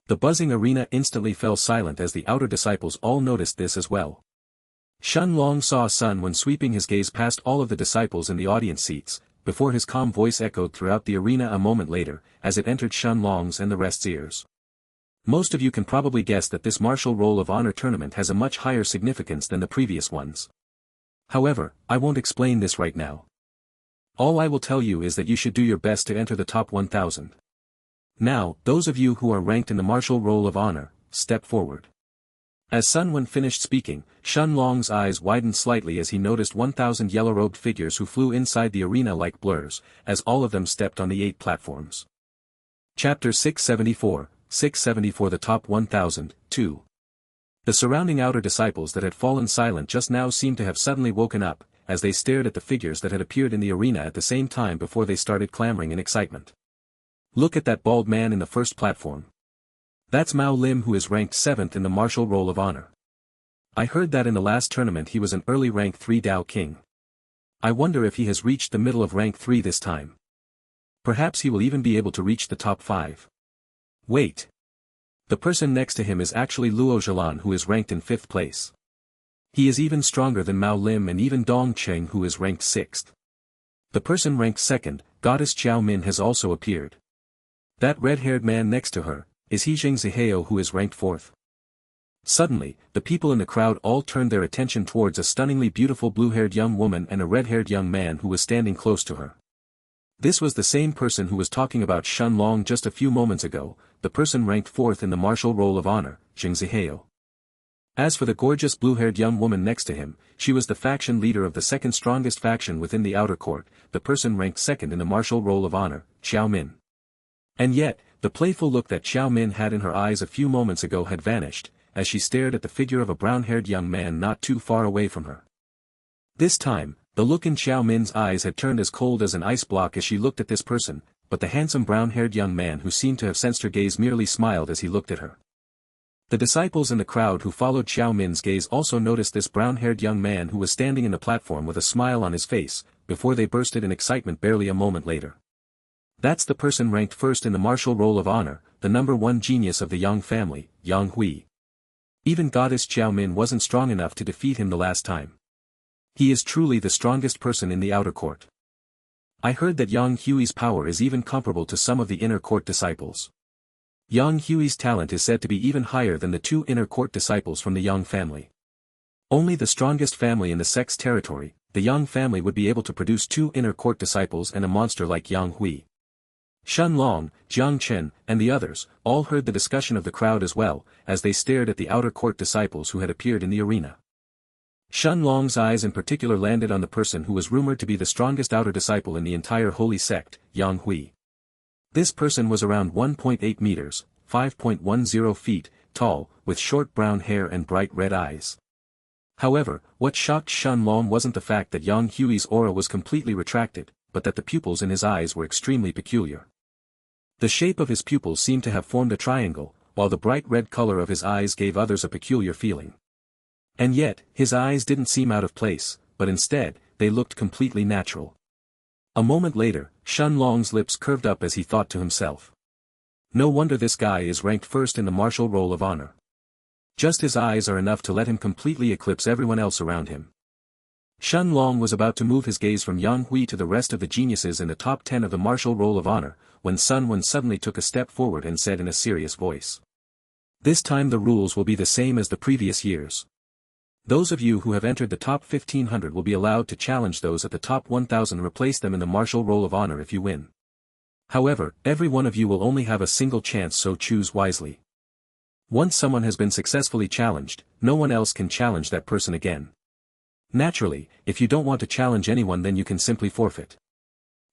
[SPEAKER 1] The buzzing arena instantly fell silent as the outer disciples all noticed this as well. Shen Long saw Sun Wen sweeping his gaze past all of the disciples in the audience seats, before his calm voice echoed throughout the arena a moment later, as it entered Shen Long's and the rest's ears. Most of you can probably guess that this Martial Roll of Honor tournament has a much higher significance than the previous ones. However, I won't explain this right now. All I will tell you is that you should do your best to enter the top 1,000. Now, those of you who are ranked in the Martial Roll of Honor, step forward. As Sun Wen finished speaking, Shen Long's eyes widened slightly as he noticed 1,000 yellow-robed figures who flew inside the arena like blurs, as all of them stepped on the 8 platforms. Chapter 674, 674 The Top 1000, 2. The surrounding outer disciples that had fallen silent just now seemed to have suddenly woken up, as they stared at the figures that had appeared in the arena at the same time before they started clamoring in excitement. Look at that bald man in the first platform. That's Mao Lim, who is ranked 7th in the Martial Roll of Honor. I heard that in the last tournament he was an early rank 3 Dao King. I wonder if he has reached the middle of rank 3 this time. Perhaps he will even be able to reach the top 5. Wait. The person next to him is actually Luo Zhelan, who is ranked in 5th place. He is even stronger than Mao Lim and even Dong Cheng, who is ranked 6th. The person ranked 2nd, Goddess Xiao Min, has also appeared. That red-haired man next to her, is he Xianxia, who is ranked 4th. Suddenly, the people in the crowd all turned their attention towards a stunningly beautiful blue-haired young woman and a red-haired young man who was standing close to her. This was the same person who was talking about Shen Long just a few moments ago, the person ranked 4th in the Martial Roll of Honor, Xianxia. As for the gorgeous blue-haired young woman next to him, she was the faction leader of the second strongest faction within the outer court, the person ranked 2nd in the Martial Roll of Honor, Xiao Min. And yet, the playful look that Xiao Min had in her eyes a few moments ago had vanished, as she stared at the figure of a brown-haired young man not too far away from her. This time, the look in Xiao Min's eyes had turned as cold as an ice block as she looked at this person, but the handsome brown-haired young man who seemed to have sensed her gaze merely smiled as he looked at her. The disciples in the crowd who followed Xiao Min's gaze also noticed this brown-haired young man who was standing in the platform with a smile on his face, before they bursted in excitement barely a moment later. That's the person ranked 1st in the Martial Roll of Honor, the #1 genius of the Yang family, Yang Hui. Even Goddess Xiao Min wasn't strong enough to defeat him the last time. He is truly the strongest person in the outer court. I heard that Yang Hui's power is even comparable to some of the inner court disciples. Yang Hui's talent is said to be even higher than the 2 inner court disciples from the Yang family. Only the strongest family in the sect's territory, the Yang family, would be able to produce 2 inner court disciples and a monster like Yang Hui. Shen Long, Jang Chen, and the others, all heard the discussion of the crowd as well, as they stared at the outer court disciples who had appeared in the arena. Shen Long's eyes in particular landed on the person who was rumored to be the strongest outer disciple in the entire holy sect, Yang Hui. This person was around 1.8 meters, 5.10 feet, tall, with short brown hair and bright red eyes. However, what shocked Shen Long wasn't the fact that Yang Hui's aura was completely retracted, but that the pupils in his eyes were extremely peculiar. The shape of his pupils seemed to have formed a triangle, while the bright red color of his eyes gave others a peculiar feeling. And yet, his eyes didn't seem out of place, but instead, they looked completely natural. A moment later, Shen Long's lips curved up as he thought to himself. No wonder this guy is ranked first in the martial roll of honor. Just his eyes are enough to let him completely eclipse everyone else around him. Shen Long was about to move his gaze from Yang Hui to the rest of the geniuses in the top 10 of the martial roll of honor, when Sun Wen suddenly took a step forward and said in a serious voice. This time the rules will be the same as the previous years. Those of you who have entered the top 1500 will be allowed to challenge those at the top 1000 and replace them in the martial roll of honor if you win. However, every one of you will only have a single chance, so choose wisely. Once someone has been successfully challenged, no one else can challenge that person again. Naturally, if you don't want to challenge anyone, then you can simply forfeit.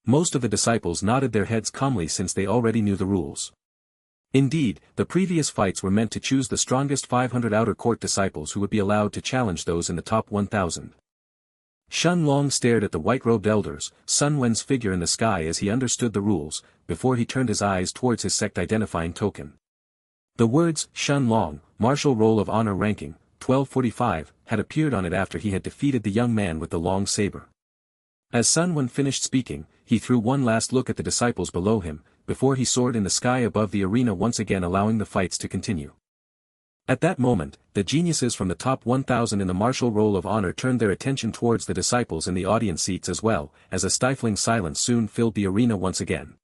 [SPEAKER 1] Most of the disciples nodded their heads calmly since they already knew the rules. Indeed, the previous fights were meant to choose the strongest 500 outer court disciples who would be allowed to challenge those in the top 1000. Shen Long stared at the white-robed elders, Sun Wen's figure in the sky, as he understood the rules, before he turned his eyes towards his sect identifying token. The words, Shen Long, Martial Roll of Honor Ranking, 1245, had appeared on it after he had defeated the young man with the long saber. As Sun Wen finished speaking, he threw one last look at the disciples below him, before he soared in the sky above the arena, once again allowing the fights to continue. At that moment, the geniuses from the top 1000 in the martial roll of honor turned their attention towards the disciples in the audience seats as well, as a stifling silence soon filled the arena once again.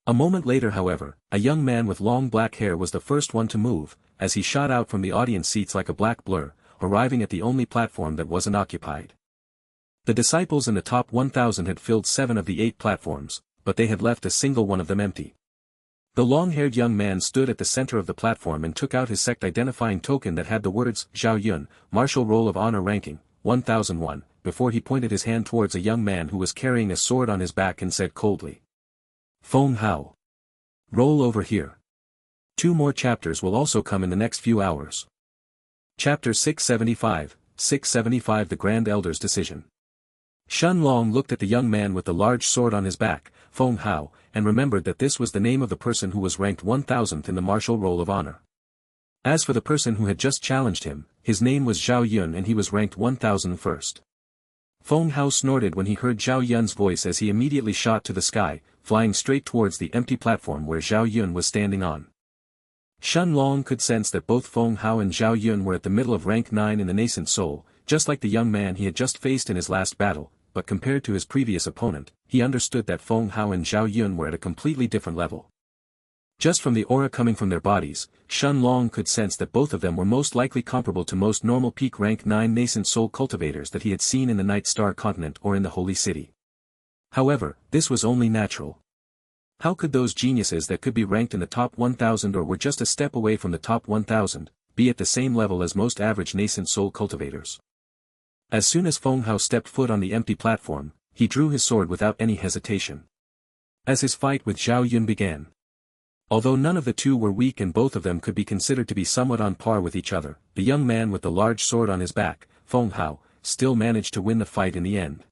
[SPEAKER 1] A moment later, however, a young man with long black hair was the first one to move, as he shot out from the audience seats like a black blur, arriving at the only platform that wasn't occupied. The disciples in the top 1000 had filled 7 of the 8 platforms, but they had left a single one of them empty. The long-haired young man stood at the center of the platform and took out his sect identifying token that had the words, Cho Yun, Martial Roll of Honor Ranking, 1001, before he pointed his hand towards a young man who was carrying a sword on his back and said coldly. Feng Hao. Roll over here. 2 more chapters will also come in the next few hours. Chapter 675, The Grand Elder's Decision. Shen Long looked at the young man with the large sword on his back, Feng Hao, and remembered that this was the name of the person who was ranked 1000th in the martial roll of honor. As for the person who had just challenged him, his name was Zhao Yun and he was ranked 1001st. Feng Hao snorted when he heard Zhao Yun's voice as he immediately shot to the sky, flying straight towards the empty platform where Zhao Yun was standing on. Shen Long could sense that both Feng Hao and Zhao Yun were at the middle of rank 9 in the nascent soul, just like the young man he had just faced in his last battle, but compared to his previous opponent, he understood that Feng Hao and Zhao Yun were at a completely different level. Just from the aura coming from their bodies, Shen Long could sense that both of them were most likely comparable to most normal peak rank 9 nascent soul cultivators that he had seen in the Night Star continent or in the Holy City. However, this was only natural. How could those geniuses that could be ranked in the top 1000 or were just a step away from the top 1000, be at the same level as most average nascent soul cultivators? As soon as Feng Hao stepped foot on the empty platform, he drew his sword without any hesitation. As his fight with Zhao Yun began. Although none of the two were weak and both of them could be considered to be somewhat on par with each other, the young man with the large sword on his back, Feng Hao, still managed to win the fight in the end.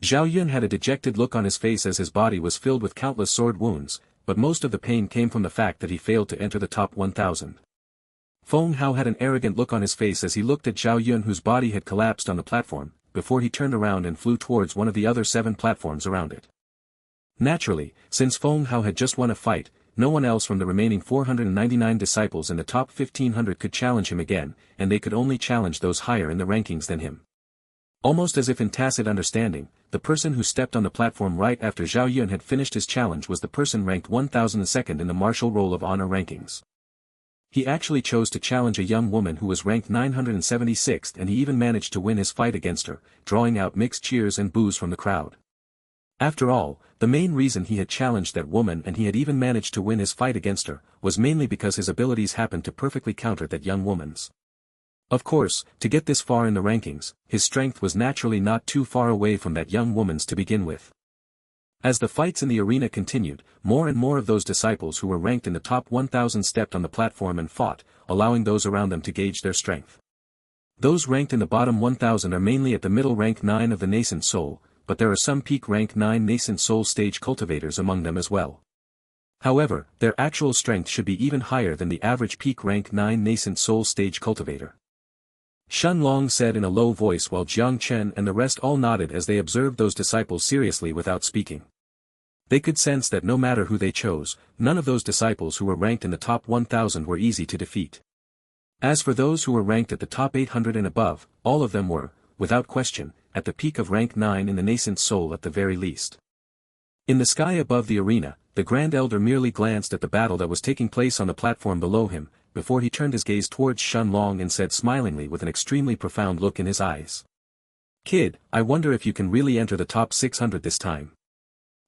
[SPEAKER 1] Zhao Yun had a dejected look on his face as his body was filled with countless sword wounds, but most of the pain came from the fact that he failed to enter the top 1000. Feng Hao had an arrogant look on his face as he looked at Zhao Yun, whose body had collapsed on the platform, before he turned around and flew towards one of the other 7 platforms around it. Naturally, since Feng Hao had just won a fight, no one else from the remaining 499 disciples in the top 1500 could challenge him again, and they could only challenge those higher in the rankings than him. Almost as if in tacit understanding, the person who stepped on the platform right after Zhao Yun had finished his challenge was the person ranked 1002nd in the Martial Roll of Honor rankings. He actually chose to challenge a young woman who was ranked 976th, and he even managed to win his fight against her, drawing out mixed cheers and boos from the crowd. After all, the main reason he had challenged that woman and he had even managed to win his fight against her, was mainly because his abilities happened to perfectly counter that young woman's. Of course, to get this far in the rankings, his strength was naturally not too far away from that young woman's to begin with. As the fights in the arena continued, more and more of those disciples who were ranked in the top 1000 stepped on the platform and fought, allowing those around them to gauge their strength. Those ranked in the bottom 1000 are mainly at the middle rank 9 of the nascent soul, but there are some peak rank 9 nascent soul stage cultivators among them as well. However, their actual strength should be even higher than the average peak rank 9 nascent soul stage cultivator. Shen Long said in a low voice while Jang Chen and the rest all nodded as they observed those disciples seriously without speaking. They could sense that no matter who they chose, none of those disciples who were ranked in the top 1000 were easy to defeat. As for those who were ranked at the top 800 and above, all of them were, without question, at the peak of rank 9 in the nascent soul at the very least. In the sky above the arena, the Grand Elder merely glanced at the battle that was taking place on the platform below him, before he turned his gaze towards Shen Long and said smilingly with an extremely profound look in his eyes. "Kid, I wonder if you can really enter the top 600 this time.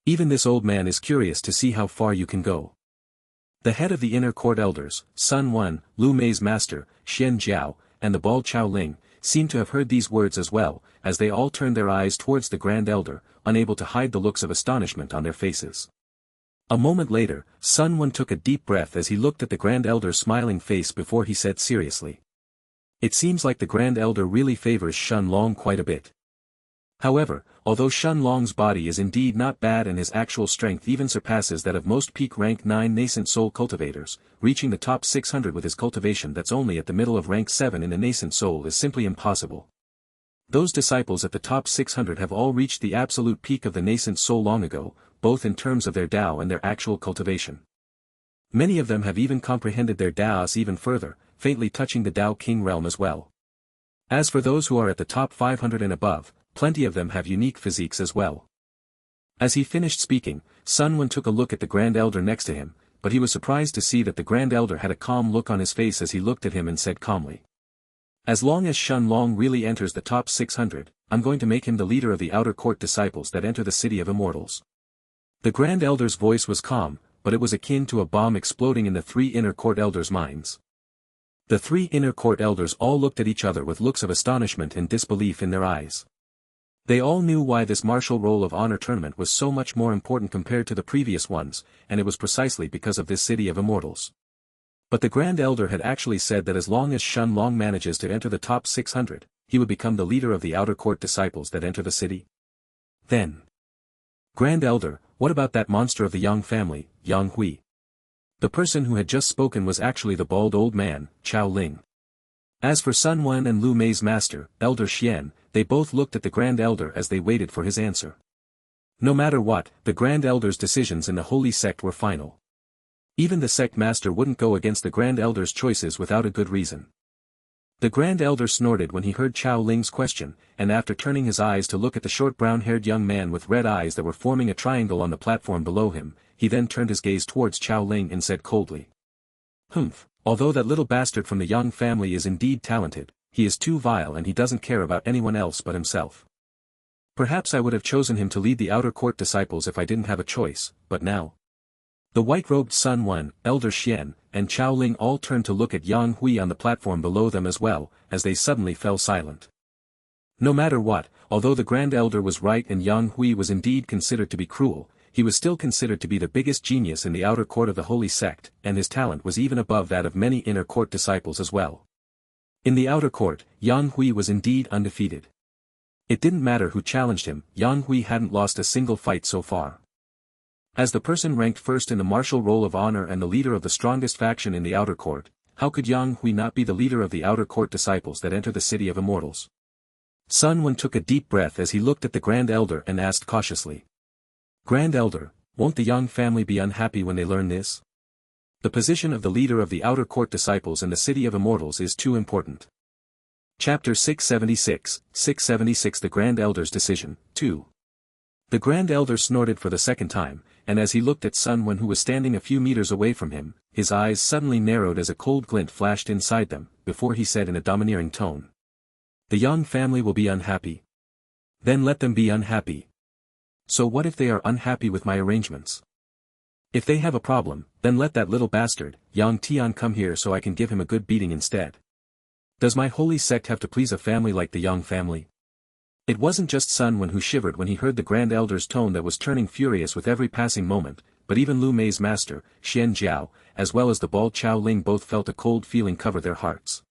[SPEAKER 1] Even this old man is curious to see how far you can go." The head of the inner court elders, Sun Wen, Lu Mei's master, Xian Jiao, and the bald Chao Ling, seemed to have heard these words as well, as they all turned their eyes towards the Grand Elder, unable to hide the looks of astonishment on their faces. A moment later, Sun Wen took a deep breath as he looked at the Grand Elder's smiling face before he said seriously. "It seems like the Grand Elder really favors Shen Long quite a bit." However, although Shen Long's body is indeed not bad and his actual strength even surpasses that of most peak rank 9 nascent soul cultivators, reaching the top 600 with his cultivation that's only at the middle of rank 7 in the nascent soul is simply impossible. Those disciples at the top 600 have all reached the absolute peak of the nascent soul long ago, both in terms of their Tao and their actual cultivation. Many of them have even comprehended their Taos even further, faintly touching the Tao King realm as well. As for those who are at the top 500 and above, plenty of them have unique physiques as well. As he finished speaking, Sun Wen took a look at the Grand Elder next to him, but he was surprised to see that the Grand Elder had a calm look on his face as he looked at him and said calmly, "As long as Shen Long really enters the top 600, I'm going to make him the leader of the outer court disciples that enter the city of immortals." The Grand Elder's voice was calm, but it was akin to a bomb exploding in the three inner court elders' minds. The three inner court elders all looked at each other with looks of astonishment and disbelief in their eyes. They all knew why this Martial Roll of Honor tournament was so much more important compared to the previous ones, and it was precisely because of this city of immortals. But the Grand Elder had actually said that as long as Shen Long manages to enter the top 600, he would become the leader of the outer court disciples that enter the city. Then, "Grand Elder, what about that monster of the Yang family, Yang Hui?" The person who had just spoken was actually the bald old man, Chao Ling. As for Sun Wen and Lu Mei's master, Elder Xian, they both looked at the Grand Elder as they waited for his answer. No matter what, the Grand Elder's decisions in the holy sect were final. Even the sect master wouldn't go against the Grand Elder's choices without a good reason. The Grand Elder snorted when he heard Chao Ling's question, and after turning his eyes to look at the short brown-haired young man with red eyes that were forming a triangle on the platform below him, he then turned his gaze towards Chao Ling and said coldly, "Humph, although that little bastard from the Yang family is indeed talented, he is too vile and he doesn't care about anyone else but himself. Perhaps I would have chosen him to lead the outer court disciples if I didn't have a choice, but now." The white-robed Sun Wen, Elder Xian, and Chao Ling all turned to look at Yang Hui on the platform below them as well, as they suddenly fell silent. No matter what, although the Grand Elder was right and Yang Hui was indeed considered to be cruel, he was still considered to be the biggest genius in the outer court of the holy sect, and his talent was even above that of many inner court disciples as well. In the outer court, Yang Hui was indeed undefeated. It didn't matter who challenged him, Yang Hui hadn't lost a single fight so far. As the person ranked first in the Martial Roll of Honor and the leader of the strongest faction in the outer court, how could Yang Hui not be the leader of the outer court disciples that enter the city of immortals? Sun Wen took a deep breath as he looked at the Grand Elder and asked cautiously, "Grand Elder, won't the Yang family be unhappy when they learn this? The position of the leader of the outer court disciples in the city of immortals is too important."
[SPEAKER 2] Chapter 676 The Grand Elder's Decision, 2. The Grand Elder snorted for the second time, and as he looked at Sun Wen who was standing a few meters away from him, his eyes suddenly narrowed as a cold glint flashed inside them, before he said in a domineering tone. The Yang family will be unhappy. Then let them be unhappy. So what if they are unhappy with my arrangements? If they have a problem, then let that little bastard, Yang Tian, come here so I can give him a good beating instead. Does my holy sect have to please a family like the Yang family? It wasn't just Sun Wen who shivered when he heard the Grand Elder's tone that was turning furious with every passing moment, but even Lu Mei's master, Xianxia, as well as the bald Chao Ling both felt a cold feeling cover their hearts.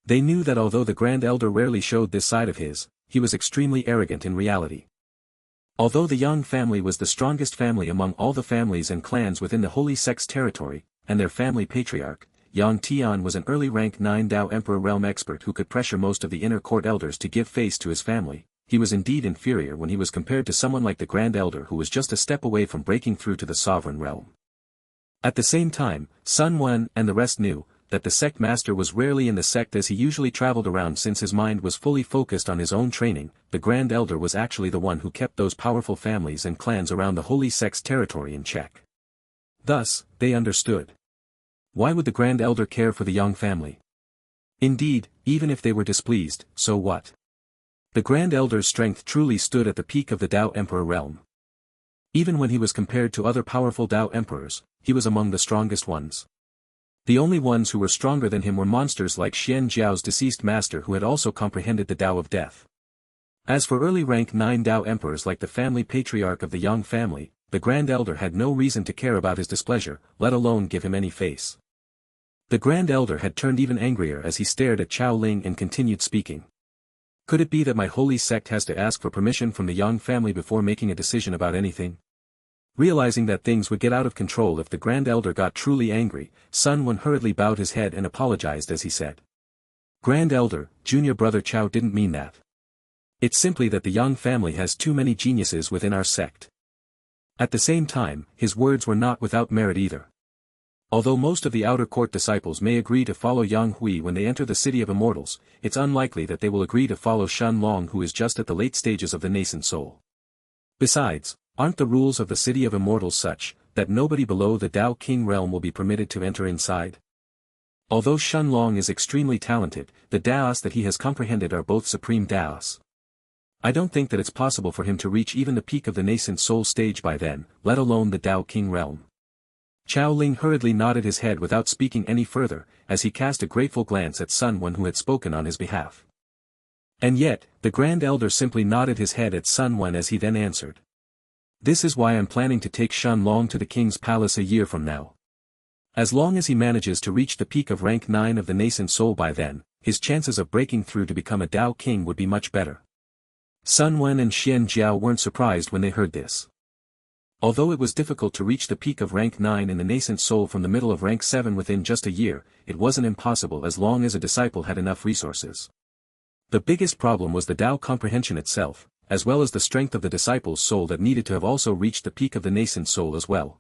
[SPEAKER 2] They knew that although the Grand Elder rarely showed this side of his, he was extremely arrogant in reality. Although the Yang family was the strongest family among all the families and clans within the Holy Sect's territory, and their family patriarch, Yang Tian was an early rank 9 Dao Emperor realm expert who could pressure most of the inner court elders to give face to his family, he was indeed inferior when he was compared to someone like the Grand Elder who was just a step away from breaking through to the sovereign realm. At the same time, Sun Wen and the rest knew that the sect master was rarely in the sect as he usually traveled around since his mind was fully focused on his own training. The Grand Elder was actually the one who kept those powerful families and clans around the Holy Sect's territory in check. Thus, they understood. Why would the Grand Elder care for the Yang family? Indeed, even if they were displeased, so what? The Grand Elder's strength truly stood at the peak of the Dao Emperor realm. Even when he was compared to other powerful Dao Emperors, he was among the strongest ones. The only ones who were stronger than him were monsters like Xianxia's deceased master who had also comprehended the Dao of Death. As for early rank 9 Dao Emperors like the family patriarch of the Yang family, the Grand Elder had no reason to care about his displeasure, let alone give him any face. The Grand Elder had turned even angrier as he stared at Chao Ling and continued speaking. Could it be that my holy sect has to ask for permission from the Yang family before making a decision about anything? Realizing that things would get out of control if the Grand Elder got truly angry, Sun Wen hurriedly bowed his head and apologized as he said. Grand Elder, Junior Brother Chao didn't mean that. It's simply that the Yang family has too many geniuses within our sect. At the same time, his words were not without merit either. Although most of the outer court disciples may agree to follow Yang Hui when they enter the City of Immortals, it's unlikely that they will agree to follow Shen Long who is just at the late stages of the nascent soul. Besides, aren't the rules of the City of Immortals such, that nobody below the Dao King realm will be permitted to enter inside? Although Shen Long is extremely talented, the Daos that he has comprehended are both supreme Daos. I don't think that it's possible for him to reach even the peak of the nascent soul stage by then, let alone the Dao King realm. Chao Ling hurriedly nodded his head without speaking any further, as he cast a grateful glance at Sun Wen who had spoken on his behalf. And yet, the Grand Elder simply nodded his head at Sun Wen as he then answered. This is why I'm planning to take Shen Long to the king's palace a year from now. As long as he manages to reach the peak of rank 9 of the nascent soul by then, his chances of breaking through to become a Dao King would be much better. Sun Wen and Xianxia weren't surprised when they heard this. Although it was difficult to reach the peak of rank 9 in the nascent soul from the middle of rank 7 within just a year, it wasn't impossible as long as a disciple had enough resources. The biggest problem was the Dao comprehension itself, as well as the strength of the disciple's soul that needed to have also reached the peak of the nascent soul as well.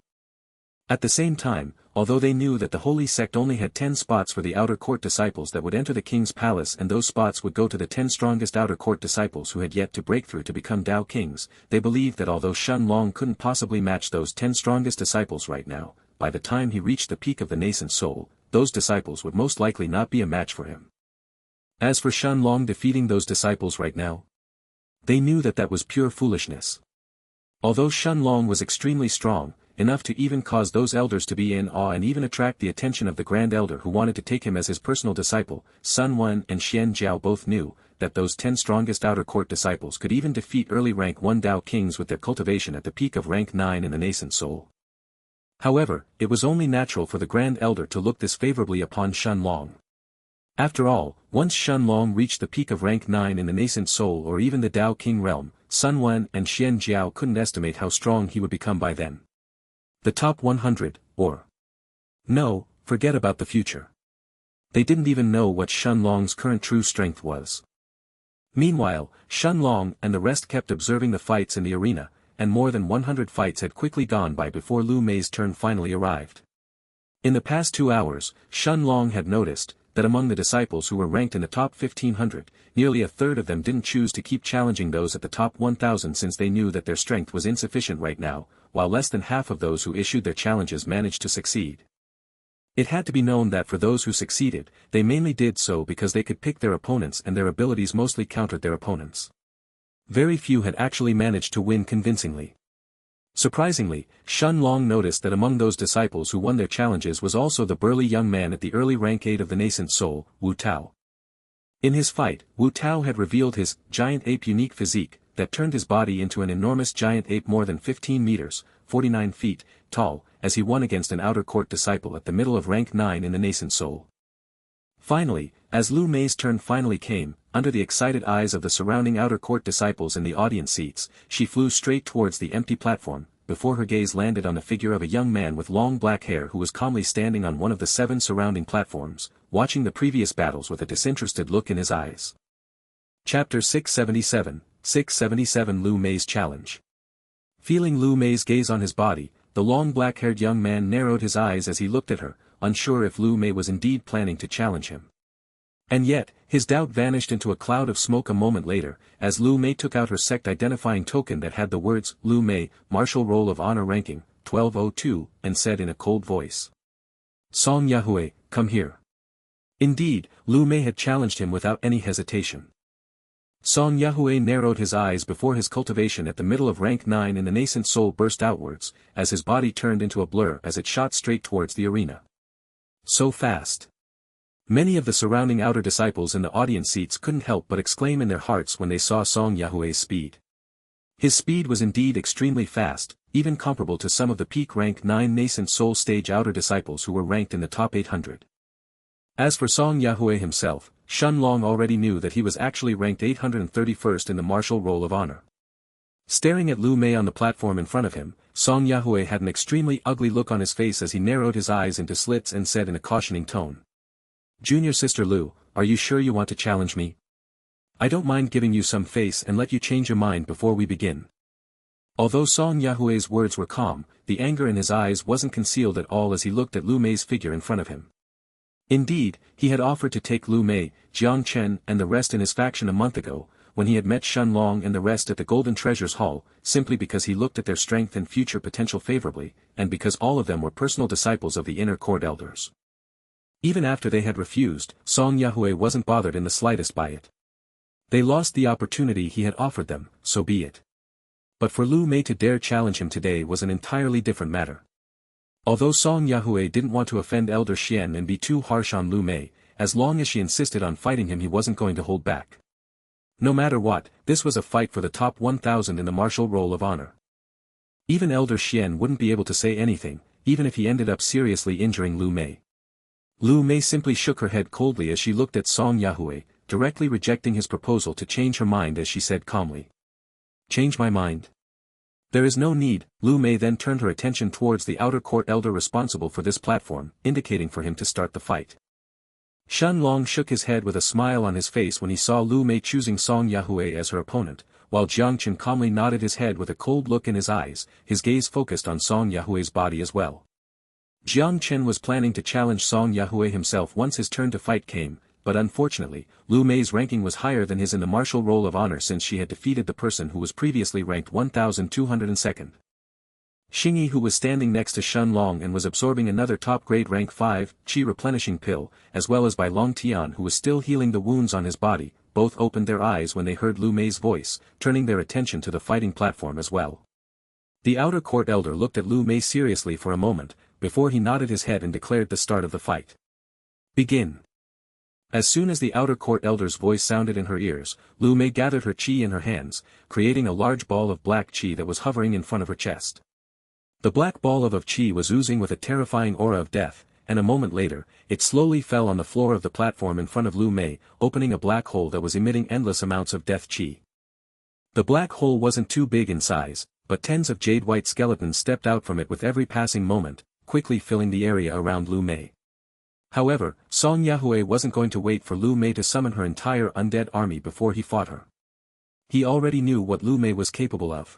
[SPEAKER 2] At the same time, although they knew that the Holy Sect only had 10 spots for the outer court disciples that would enter the king's palace and those spots would go to the 10 strongest outer court disciples who had yet to break through to become Dao Kings, they believed that although Shen Long couldn't possibly match those 10 strongest disciples right now, by the time he reached the peak of the nascent soul, those disciples would most likely not be a match for him. As for Shen Long defeating those disciples right now, they knew that that was pure foolishness. Although Shen Long was extremely strong, enough to even cause those elders to be in awe and even attract the attention of the Grand Elder who wanted to take him as his personal disciple, Sun Wen and Xianxiao both knew that those 10 strongest outer court disciples could even defeat early rank 1 Dao Kings with their cultivation at the peak of rank 9 in the nascent soul. However, it was only natural for the Grand Elder to look this favorably upon Shen Long. After all, once Shen Long reached the peak of rank 9 in the nascent soul or even the Dao King realm, Sun Wen and Xianxiao couldn't estimate how strong he would become by then. The top 100, or... No, forget about the future. They didn't even know what Shen Long's current true strength was. Meanwhile, Shen Long and the rest kept observing the fights in the arena, and more than 100 fights had quickly gone by before Lu Mei's turn finally arrived. In the past 2 hours, Shen Long had noticed
[SPEAKER 1] that among the disciples who were ranked in the top 1500, nearly a third of them didn't choose to keep challenging those at the top 1000 since they knew that their strength was insufficient right now, while less than half of those who issued their challenges managed to succeed. It had to be known that for those who succeeded, they mainly did so because they could pick their opponents and their abilities mostly countered their opponents. Very few had actually managed to win convincingly. Surprisingly, Shun Long noticed that among those disciples who won their challenges was also the burly young man at the early rank 8 of the nascent soul, Wu Tao. In his fight, Wu Tao had revealed his giant ape unique physique, that turned his body into an enormous giant ape more than 15 meters, 49 feet, tall, as he won against an outer court disciple at the middle of rank 9 in the nascent soul. Finally, as Lu Mei's turn finally came, under the excited eyes of the surrounding outer court disciples in the audience seats, she flew straight towards the empty platform, before her gaze landed on the figure of a young man with long black hair who was calmly standing on one of the 7 surrounding platforms, watching the previous battles with a disinterested look in his eyes. Chapter 677, 677 Lu Mei's Challenge. Feeling Lu Mei's gaze on his body, the long black-haired young man narrowed his eyes as he looked at her, unsure if Lu Mei was indeed planning to challenge him. And yet, his doubt vanished into a cloud of smoke a moment later, as Lu Mei took out her sect-identifying token that had the words, Lu Mei, Martial Roll of Honor Ranking, 1202, and said in a cold voice. Song Yahwe, come here. Indeed, Lu Mei had challenged him without any hesitation. Song Yahwe narrowed his eyes before his cultivation at the middle of rank 9 in the nascent soul burst outwards, as his body turned into a blur as it shot straight towards the arena. So fast. Many of the surrounding outer disciples in the audience seats couldn't help but exclaim in their hearts when they saw Song Yahwe's speed. His speed was indeed extremely fast, even comparable to some of the peak rank 9 nascent soul stage outer disciples who were ranked in the top 800. As for Song Yahwe himself, Shun Long already knew that he was actually ranked 831st in the Martial Roll of Honor. Staring at Lu Mei on the platform in front of him, Song Yahwe had an extremely ugly look on his face as he narrowed his eyes into slits and said in a cautioning tone. Junior Sister Lu, are you sure you want to challenge me? I don't mind giving you some face and let you change your mind before we begin. Although Song Yahwe's words were calm, the anger in his eyes wasn't concealed at all as he looked at Lu Mei's figure in front of him. Indeed, he had offered to take Lu Mei, Jang Chen and the rest in his faction a month ago, when he had met Shun Long and the rest at the Golden Treasures Hall, simply because he looked at their strength and future potential favorably, and because all of them were personal disciples of the inner court elders. Even after they had refused, Song Yahwe wasn't bothered in the slightest by it. They lost the opportunity he had offered them, so be it. But for Lu Mei to dare challenge him today was an entirely different matter. Although Song Yahwe didn't want to offend Elder Xian and be too harsh on Lu Mei, as long as she insisted on fighting him he wasn't going to hold back. No matter what, this was a fight for the top 1000 in the Martial Roll of Honor. Even Elder Xian wouldn't be able to say anything, even if he ended up seriously injuring Lu Mei. Lu Mei simply shook her head coldly as she looked at Song Yahwe, directly rejecting his proposal to change her mind as she said calmly. Change my mind? There is no need. Lu Mei then turned her attention towards the outer court elder responsible for this platform, indicating for him to start the fight. Shun Long shook his head with a smile on his face when he saw Lu Mei choosing Song Yahwe as her opponent, while Jang Chen calmly nodded his head with a cold look in his eyes, his gaze focused on Song Yahwe's body as well. Jang Chen was planning to challenge Song Yahwe himself once his turn to fight came, but unfortunately, Lu Mei's ranking was higher than his in the Martial Roll of Honor since she had defeated the person who was previously ranked 1202nd. Xingyi, who was standing next to Shun Long and was absorbing another top-grade rank 5 Qi replenishing pill, as well as by Long Tian who was still healing the wounds on his body, both opened their eyes when they heard Lu Mei's voice, turning their attention to the fighting platform as well. The outer court elder looked at Lu Mei seriously for a moment, before he nodded his head and declared the start of the fight. Begin. As soon as the outer court elder's voice sounded in her ears, Lu Mei gathered her qi in her hands, creating a large ball of black qi that was hovering in front of her chest. The black ball of qi was oozing with a terrifying aura of death, and a moment later, it slowly fell on the floor of the platform in front of Lu Mei, opening a black hole that was emitting endless amounts of death qi. The black hole wasn't too big in size, but tens of jade-white skeletons stepped out from it with every passing moment, quickly filling the area around Lu Mei. However, Song Yahwe wasn't going to wait for Lu Mei to summon her entire undead army before he fought her. He already knew what Lu Mei was capable of.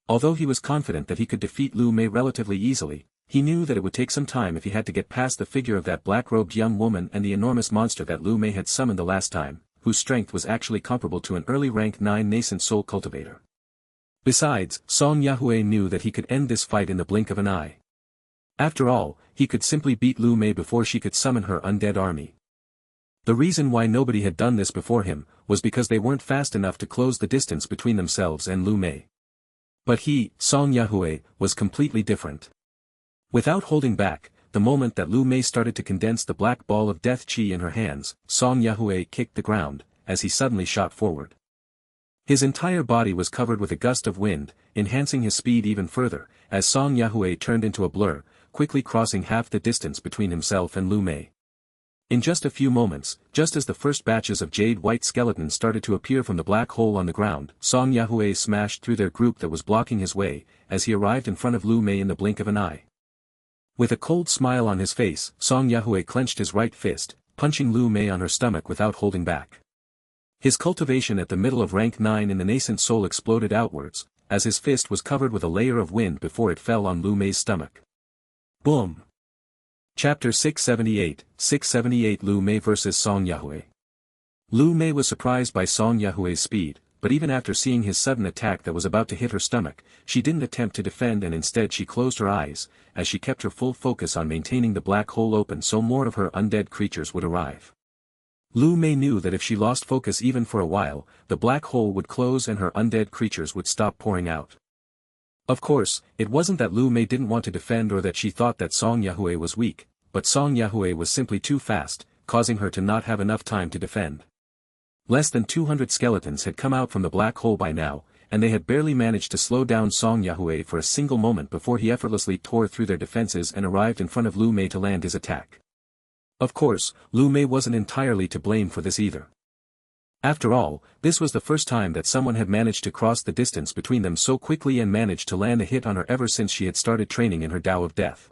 [SPEAKER 1] Although he was confident that he could defeat Lu Mei relatively easily, he knew that it would take some time if he had to get past the figure of that black-robed young woman and the enormous monster that Lu Mei had summoned the last time, whose strength was actually comparable to an early rank 9 nascent soul cultivator. Besides, Song Yahwe knew that he could end this fight in the blink of an eye. After all, he could simply beat Lu Mei before she could summon her undead army. The reason why nobody had done this before him, was because they weren't fast enough to close the distance between themselves and Lu Mei. But he, Song Yahwe, was completely different. Without holding back, the moment that Lu Mei started to condense the black ball of death chi in her hands, Song Yahwe kicked the ground, as he suddenly shot forward. His entire body was covered with a gust of wind, enhancing his speed even further, as Song Yahwe turned into a blur, quickly crossing half the distance between himself and Lu Mei. In just a few moments, just as the first batches of jade-white skeletons started to appear from the black hole on the ground, Song Yahwe smashed through their group that was blocking his way, as he arrived in front of Lu Mei in the blink of an eye. With a cold smile on his face, Song Yahwe clenched his right fist, punching Lu Mei on her stomach without holding back. His cultivation at the middle of rank 9 in the nascent soul exploded outwards, as his fist was covered with a layer of wind before it fell on Lu Mei's stomach. Boom! Chapter 678 Lu Mei vs Song Yahwe. Lu Mei was surprised by Song Yahwe's speed, but even after seeing his sudden attack that was about to hit her stomach, she didn't attempt to defend and instead she closed her eyes, as she kept her full focus on maintaining the black hole open so more of her undead creatures would arrive. Lu Mei knew that if she lost focus even for a while, the black hole would close and her undead creatures would stop pouring out. Of course, it wasn't that Lu Mei didn't want to defend or that she thought that Song Yahwe was weak, but Song Yahwe was simply too fast, causing her to not have enough time to defend. Less than 200 skeletons had come out from the black hole by now, and they had barely managed to slow down Song Yahwe for a single moment before he effortlessly tore through their defenses and arrived in front of Lu Mei to land his attack. Of course, Lu Mei wasn't entirely to blame for this either. After all, this was the first time that someone had managed to cross the distance between them so quickly and managed to land a hit on her ever since she had started training in her Tao of Death.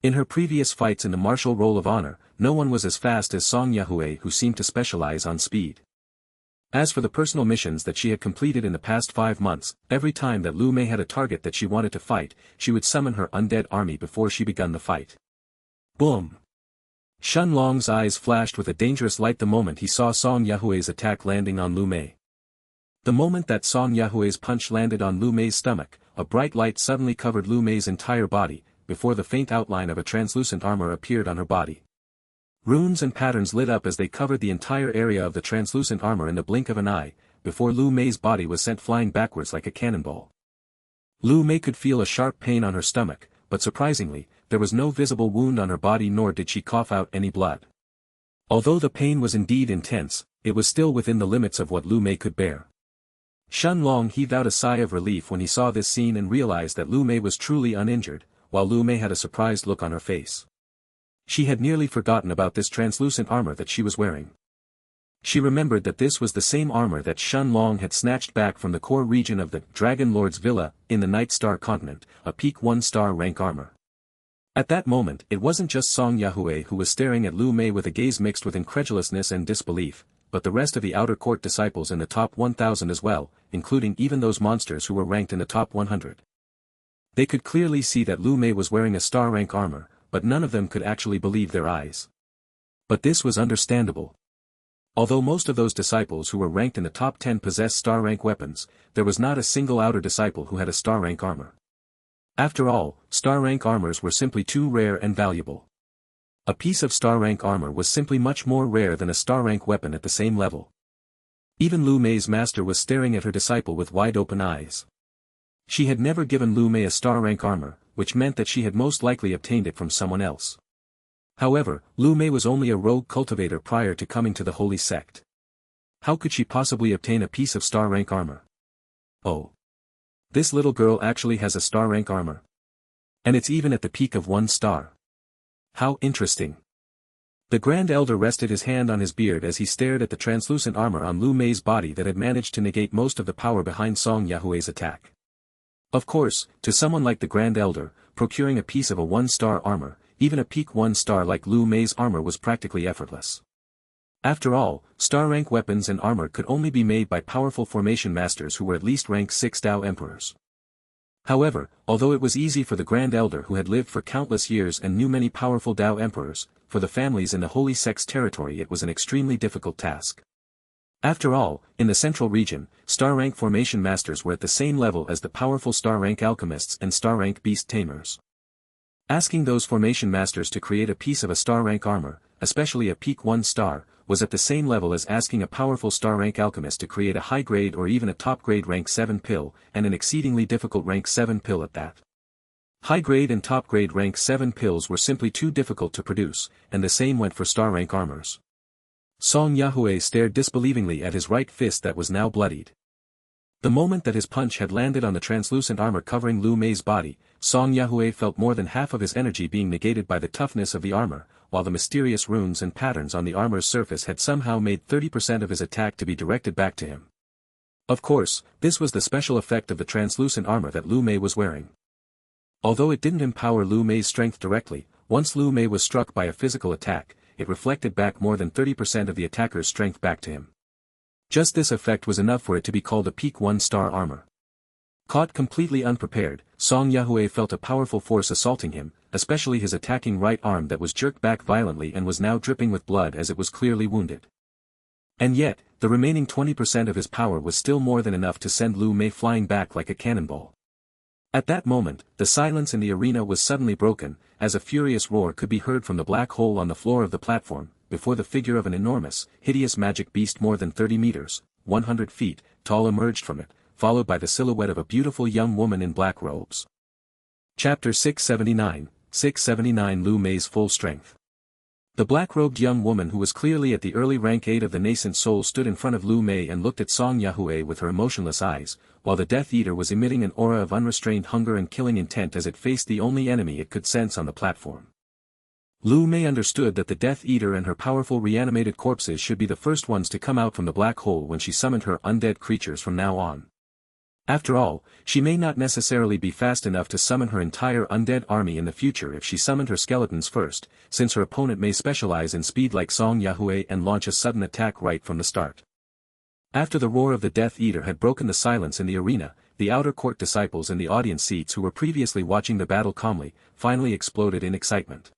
[SPEAKER 1] In her previous fights in the martial roll of honor, no one was as fast as Song Yahwe, who seemed to specialize on speed. As for the personal missions that she had completed in the past 5 months, every time that Lu Mei had a target that she wanted to fight, she would summon her undead army before she began the fight. Boom! Shun Long's eyes flashed with a dangerous light the moment he saw Song Yahwe's attack landing on Lu Mei. The moment that Song Yahwe's punch landed on Lu Mei's stomach, a bright light suddenly covered Lu Mei's entire body, before the faint outline of a translucent armor appeared on her body. Runes and patterns lit up as they covered the entire area of the translucent armor in the blink of an eye, before Lu Mei's body was sent flying backwards like a cannonball. Lu Mei could feel a sharp pain on her stomach, but surprisingly, there was no visible wound on her body nor did she cough out any blood. Although the pain was indeed intense, it was still within the limits of what Lu Mei could bear. Shun Long heaved out a sigh of relief when he saw this scene and realized that Lu Mei was truly uninjured, while Lu Mei had a surprised look on her face. She had nearly forgotten about this translucent armor that she was wearing. She remembered that this was the same armor that Shun Long had snatched back from the core region of the Dragon Lord's Villa, in the Night Star continent, a peak 1-star rank armor. At that moment, it wasn't just Song Yahwe who was staring at Lu Mei with a gaze mixed with incredulousness and disbelief, but the rest of the outer court disciples in the top 1,000 as well, including even those monsters who were ranked in the top 100. They could clearly see that Lu Mei was wearing a star rank armor, but none of them could actually believe their eyes. But this was understandable. Although most of those disciples who were ranked in the top 10 possessed star rank weapons, there was not a single outer disciple who had a star rank armor. After all, star rank armors were simply too rare and valuable. A piece of star rank armor was simply much more rare than a star rank weapon at the same level. Even Lu Mei's master was staring at her disciple with wide open eyes. She had never given Lu Mei a star rank armor, which meant that she had most likely obtained it from someone else. However, Lu Mei was only a rogue cultivator prior to coming to the holy sect. How could she possibly obtain a piece of star rank armor? Oh. This little girl actually has a star rank armor. And it's even at the peak of 1 star. How interesting. The Grand Elder rested his hand on his beard as he stared at the translucent armor on Lu Mei's body that had managed to negate most of the power behind Song Yahwe's attack. Of course, to someone like the Grand Elder, procuring a piece of a 1-star armor, even a peak 1-star like Lu Mei's armor was practically effortless. After all, star rank weapons and armor could only be made by powerful formation masters who were at least rank 6 Dao Emperors. However, although it was easy for the Grand Elder who had lived for countless years and knew many powerful Dao Emperors, for the families in the Holy Sect's territory it was an extremely difficult task. After all, in the central region, star-rank formation masters were at the same level as the powerful star-rank alchemists and star-rank beast tamers. Asking those formation masters to create a piece of a star-rank armor, especially a peak 1 star, was at the same level as asking a powerful star-rank alchemist to create a high-grade or even a top-grade rank 7 pill, and an exceedingly difficult rank 7 pill at that. High-grade and top-grade rank 7 pills were simply too difficult to produce, and the same went for star-rank armors. Song Yahwe stared disbelievingly at his right fist that was now bloodied. The moment that his punch had landed on the translucent armor covering Lu Mei's body, Song Yahwe felt more than half of his energy being negated by the toughness of the armor, while the mysterious runes and patterns on the armor's surface had somehow made 30% of his attack to be directed back to him. Of course, this was the special effect of the translucent armor that Lu Mei was wearing. Although it didn't empower Lu Mei's strength directly, once Lu Mei was struck by a physical attack, it reflected back more than 30% of the attacker's strength back to him. Just this effect was enough for it to be called a peak 1 star armor. Caught completely unprepared, Song Yahwe felt a powerful force assaulting him, especially his attacking right arm that was jerked back violently and was now dripping with blood as it was clearly wounded. And yet, the remaining 20% of his power was still more than enough to send Lu Mei flying back like a cannonball. At that moment, the silence in the arena was suddenly broken, as a furious roar could be heard from the black hole on the floor of the platform, before the figure of an enormous, hideous magic beast more than 30 meters, 100 feet, tall emerged from it, followed by the silhouette of a beautiful young woman in black robes. Chapter 679 Lu Mei's Full Strength. The black-robed young woman who was clearly at the early rank 8 of the nascent soul stood in front of Lu Mei and looked at Song Yahwe with her emotionless eyes, while the Death Eater was emitting an aura of unrestrained hunger and killing intent as it faced the only enemy it could sense on the platform. Lu Mei understood that the Death Eater and her powerful reanimated corpses should be the first ones to come out from the black hole when she summoned her undead creatures from now on. After all, she may not necessarily be fast enough to summon her entire undead army in the future if she summoned her skeletons first, since her opponent may specialize in speed like Song Yahwe and launch a sudden attack right from the start. After the roar of the Death Eater had broken the silence in the arena, the outer court disciples in the audience seats who were previously watching the battle calmly, finally exploded in excitement.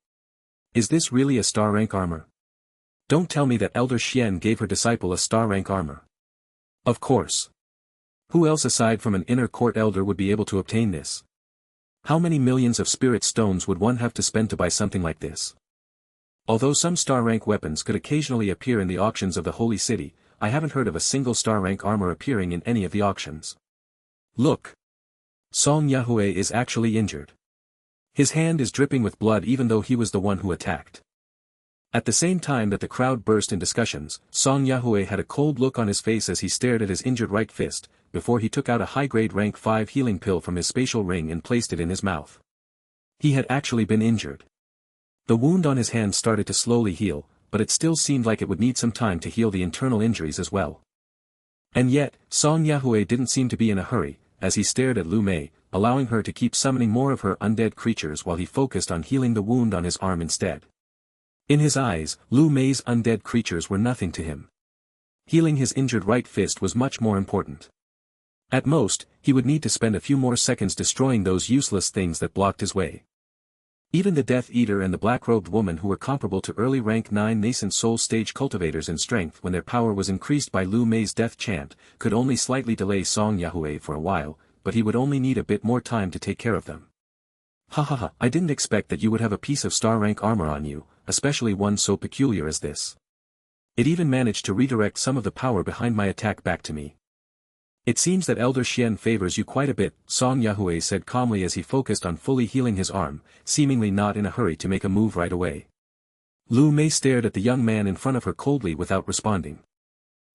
[SPEAKER 1] Is this really a star rank armor? Don't tell me that Elder Xian gave her disciple a star rank armor. Of course. Who else aside from an inner court elder would be able to obtain this? How many millions of spirit stones would one have to spend to buy something like this? Although some star-rank weapons could occasionally appear in the auctions of the Holy City, I haven't heard of a single star-rank armor appearing in any of the auctions. Look! Song Yahwe is actually injured. His hand is dripping with blood even though he was the one who attacked. At the same time that the crowd burst in discussions, Song Yahwe had a cold look on his face as he stared at his injured right fist, before he took out a high-grade rank 5 healing pill from his spatial ring and placed it in his mouth. He had actually been injured. The wound on his hand started to slowly heal, but it still seemed like it would need some time to heal the internal injuries as well. And yet, Song Yahwe didn't seem to be in a hurry, as he stared at Lu Mei, allowing her to keep summoning more of her undead creatures while he focused on healing the wound on his arm instead. In his eyes, Lu Mei's undead creatures were nothing to him. Healing his injured right fist was much more important. At most, he would need to spend a few more seconds destroying those useless things that blocked his way. Even the Death Eater and the black-robed woman who were comparable to early rank 9 nascent soul stage cultivators in strength when their power was increased by Lu Mei's death chant, could only slightly delay Song Yahwe for a while, but he would only need a bit more time to take care of them. Ha, I didn't expect that you would have a piece of star-rank armor on you, especially one so peculiar as this. It even managed to redirect some of the power behind my attack back to me. It seems that Elder Xian favors you quite a bit, Song Yahwe said calmly as he focused on fully healing his arm, seemingly not in a hurry to make a move right away. Lu Mei stared at the young man in front of her coldly without responding.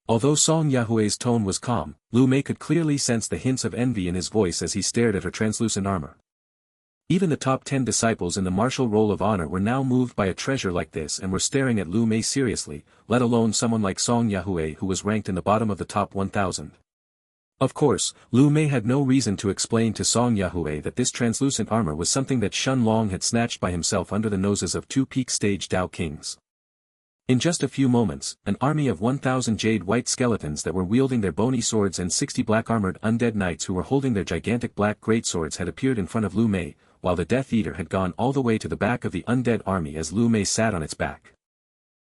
[SPEAKER 1] Although Song Yahwe's tone was calm, Lu Mei could clearly sense the hints of envy in his voice as he stared at her translucent armor. Even the top 10 disciples in the martial roll of honor were now moved by a treasure like this and were staring at Lu Mei seriously, let alone someone like Song Yahwe who was ranked in the bottom of the top 1,000. Of course, Lu Mei had no reason to explain to Song Yahwe that this translucent armor was something that Shun Long had snatched by himself under the noses of 2 peak stage Dao kings. In just a few moments, an army of 1,000 jade-white skeletons that were wielding their bony swords and 60 black-armored undead knights who were holding their gigantic black greatswords had appeared in front of Lu Mei, while the Death Eater had gone all the way to the back of the undead army as Lu Mei sat on its back.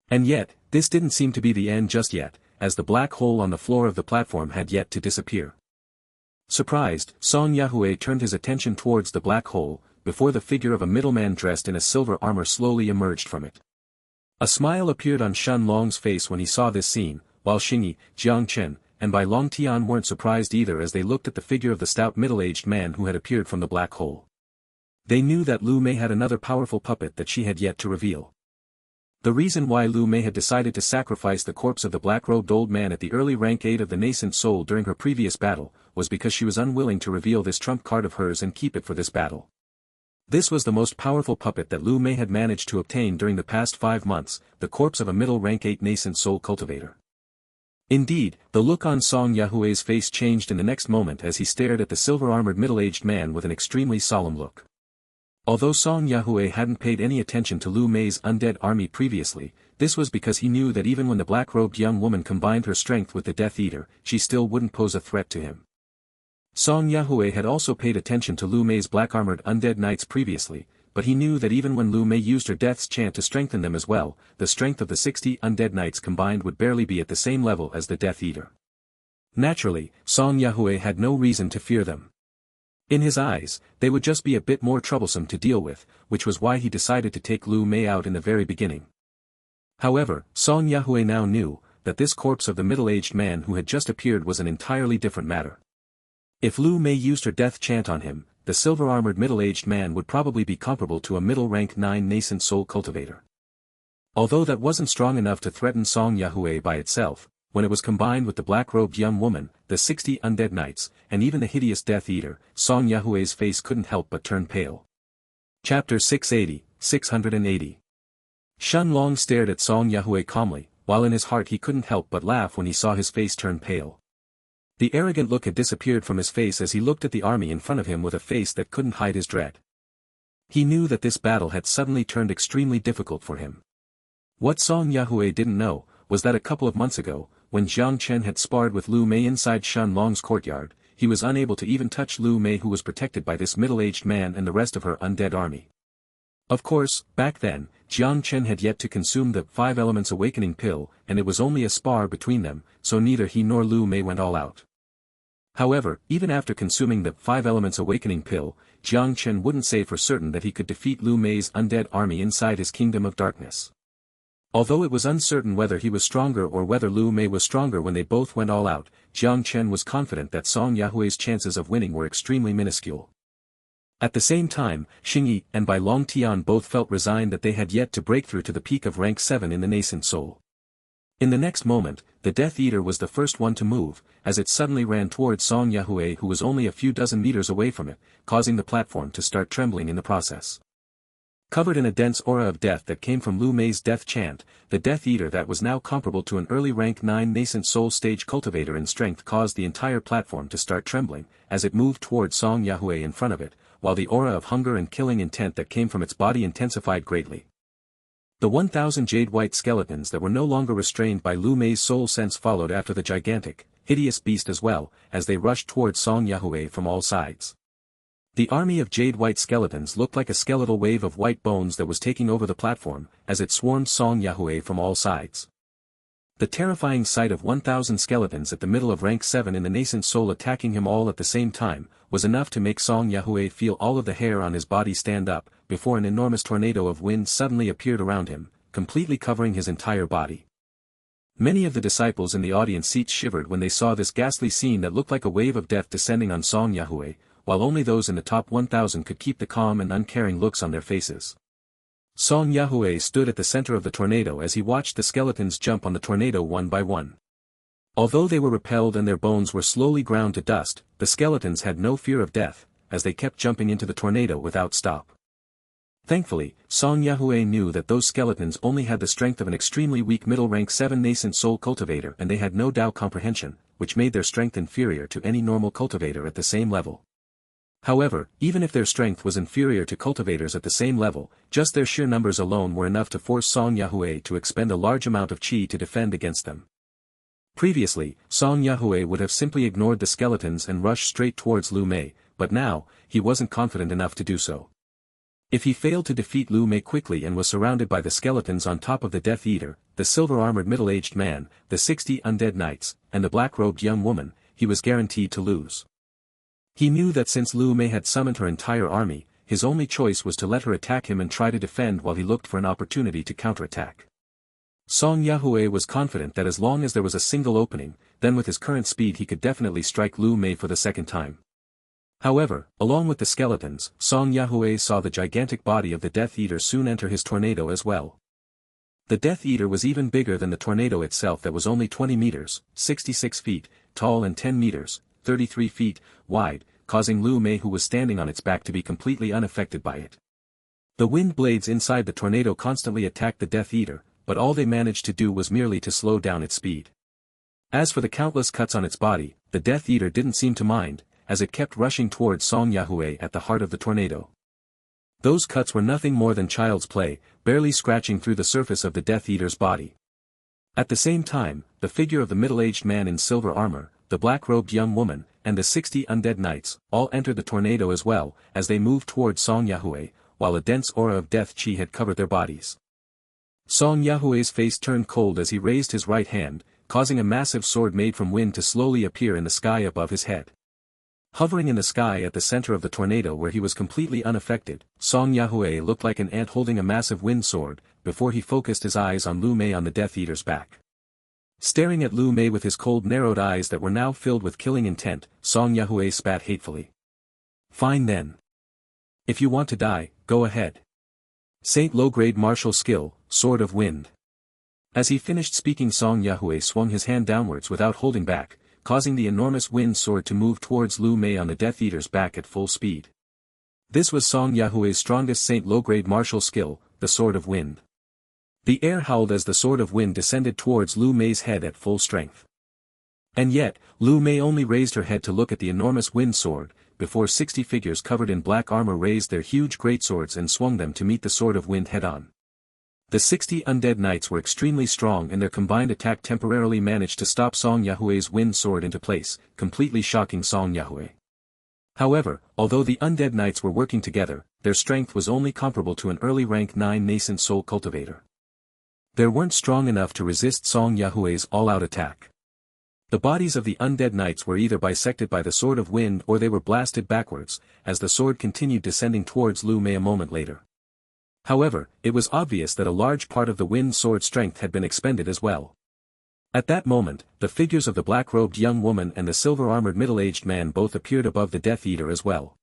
[SPEAKER 1] And yet, this didn't seem to be the end just yet, as the black hole on the floor of the platform had yet to disappear. Surprised, Song Yahwe turned his attention towards the black hole, before the figure of a middleman dressed in a silver armor slowly emerged from it. A smile appeared on Shen Long's face when he saw this scene, while Xingyi, Jang Chen, and Bai Long Tian weren't surprised either as they looked at the figure of the stout middle-aged man who had appeared from the black hole. They knew that Lu Mei had another powerful puppet that she had yet to reveal. The reason why Lu Mei had decided to sacrifice the corpse of the black-robed old man at the early rank 8 of the nascent soul during her previous battle, was because she was unwilling to reveal this trump card of hers and keep it for this battle. This was the most powerful puppet that Lu Mei had managed to obtain during the past 5 months, the corpse of a middle rank 8 nascent soul cultivator. Indeed, the look on Song Yahwe's face changed in the next moment as he stared at the silver-armored middle-aged man with an extremely solemn look. Although Song Yahwe hadn't paid any attention to Lu Mei's undead army previously, this was because he knew that even when the black-robed young woman combined her strength with the Death Eater, she still wouldn't pose a threat to him. Song Yahwe had also paid attention to Lu Mei's black-armored undead knights previously, but he knew that even when Lu Mei used her death's chant to strengthen them as well, the strength of the 60 undead knights combined would barely be at the same level as the Death Eater. Naturally, Song Yahwe had no reason to fear them. In his eyes, they would just be a bit more troublesome to deal with, which was why he decided to take Lu Mei out in the very beginning. However, Song Yahwe now knew that this corpse of the middle-aged man who had just appeared was an entirely different matter. If Lu Mei used her death chant on him, the silver-armored middle-aged man would probably be comparable to a middle-rank 9 nascent soul cultivator. Although that wasn't strong enough to threaten Song Yahwe by itself, when it was combined with the black-robed young woman, the 60 undead knights, and even the hideous Death Eater, Song Yahwe's face couldn't help but turn pale. Chapter 680. Shen Long stared at Song Yahwe calmly, while in his heart he couldn't help but laugh when he saw his face turn pale. The arrogant look had disappeared from his face as he looked at the army in front of him with a face that couldn't hide his dread. He knew that this battle had suddenly turned extremely difficult for him. What Song Yahwe didn't know, was that a couple of months ago, when Jang Chen had sparred with Lu Mei inside Shen Long's courtyard, he was unable to even touch Lu Mei who was protected by this middle-aged man and the rest of her undead army. Of course, back then, Jang Chen had yet to consume the 5 Elements Awakening pill, and it was only a spar between them, so neither he nor Lu Mei went all out. However, even after consuming the 5 Elements Awakening pill, Jang Chen wouldn't say for certain that he could defeat Lu Mei's undead army inside his kingdom of darkness. Although it was uncertain whether he was stronger or whether Lu Mei was stronger when they both went all out, Jang Chen was confident that Song Yahwe's chances of winning were extremely minuscule. At the same time, Xingyi and Bai Long Tian both felt resigned that they had yet to break through to the peak of rank 7 in the nascent soul. In the next moment, the Death Eater was the first one to move, as it suddenly ran towards Song Yahwe who was only a few dozen meters away from it, causing the platform to start trembling in the process. Covered in a dense aura of death that came from Lu Mei's death chant, the Death Eater that was now comparable to an early rank 9 nascent soul stage cultivator in strength caused the entire platform to start trembling, as it moved towards Song Yahwe in front of it, while the aura of hunger and killing intent that came from its body intensified greatly. The 1,000 jade-white skeletons that were no longer restrained by Lu Mei's soul sense followed after the gigantic, hideous beast as well, as they rushed towards Song Yahwe from all sides. The army of jade-white skeletons looked like a skeletal wave of white bones that was taking over the platform, as it swarmed Song Yahwe from all sides. The terrifying sight of 1,000 skeletons at the middle of rank 7 in the nascent soul attacking him all at the same time, was enough to make Song Yahwe feel all of the hair on his body stand up, before an enormous tornado of wind suddenly appeared around him, completely covering his entire body. Many of the disciples in the audience seats shivered when they saw this ghastly scene that looked like a wave of death descending on Song Yahwe, while only those in the top 1,000 could keep the calm and uncaring looks on their faces. Song Yahwe stood at the center of the tornado as he watched the skeletons jump on the tornado one by one. Although they were repelled and their bones were slowly ground to dust, the skeletons had no fear of death, as they kept jumping into the tornado without stop. Thankfully, Song Yahwe knew that those skeletons only had the strength of an extremely weak middle rank 7 nascent soul cultivator and they had no Dao comprehension, which made their strength inferior to any normal cultivator at the same level. However, even if their strength was inferior to cultivators at the same level, just their sheer numbers alone were enough to force Song Yahwe to expend a large amount of qi to defend against them. Previously, Song Yahwe would have simply ignored the skeletons and rushed straight towards Lu Mei, but now, he wasn't confident enough to do so. If he failed to defeat Lu Mei quickly and was surrounded by the skeletons on top of the Death Eater, the silver-armored middle-aged man, the 60 undead knights, and the black-robed young woman, he was guaranteed to lose. He knew that since Lu Mei had summoned her entire army, his only choice was to let her attack him and try to defend while he looked for an opportunity to counterattack. Song Yahwe was confident that as long as there was a single opening, then with his current speed he could definitely strike Lu Mei for the second time. However, along with the skeletons, Song Yahwe saw the gigantic body of the Death Eater soon enter his tornado as well. The Death Eater was even bigger than the tornado itself that was only 20 meters, 66 feet, tall and 10 meters, 33 feet, wide, causing Lu Mei who was standing on its back to be completely unaffected by it. The wind blades inside the tornado constantly attacked the Death Eater, but all they managed to do was merely to slow down its speed. As for the countless cuts on its body, the Death Eater didn't seem to mind, as it kept rushing towards Song Yahwe at the heart of the tornado. Those cuts were nothing more than child's play, barely scratching through the surface of the Death Eater's body. At the same time, the figure of the middle-aged man in silver armor, the black-robed young woman, and the 60 undead knights, all entered the tornado as well, as they moved towards Song Yahwe, while a dense aura of death chi had covered their bodies. Song Yahwe's face turned cold as he raised his right hand, causing a massive sword made from wind to slowly appear in the sky above his head. Hovering in the sky at the center of the tornado where he was completely unaffected, Song Yahwe looked like an ant holding a massive wind sword, before he focused his eyes on Lu Mei on the Death Eater's back. Staring at Lu Mei with his cold narrowed eyes that were now filled with killing intent, Song Yahwe spat hatefully. Fine then. If you want to die, go ahead. Saint low-grade martial skill, Sword of Wind. As he finished speaking, Song Yahwe swung his hand downwards without holding back, causing the enormous wind sword to move towards Lu Mei on the Death Eater's back at full speed. This was Song Yahwe's strongest Saint low-grade martial skill, the Sword of Wind. The air howled as the Sword of Wind descended towards Lu Mei's head at full strength. And yet, Lu Mei only raised her head to look at the enormous wind sword, before 60 figures covered in black armor raised their huge greatswords and swung them to meet the Sword of Wind head-on. The 60 undead knights were extremely strong and their combined attack temporarily managed to stop Song Yahwe's wind sword into place, completely shocking Song Yahwe. However, although the undead knights were working together, their strength was only comparable to an early rank 9 nascent soul cultivator. They weren't strong enough to resist Song Yahwe's all-out attack. The bodies of the undead knights were either bisected by the Sword of Wind or they were blasted backwards, as the sword continued descending towards Lu Mei a moment later. However, it was obvious that a large part of the wind sword strength had been expended as well. At that moment, the figures of the black-robed young woman and the silver-armored middle-aged man both appeared above the Death Eater as well.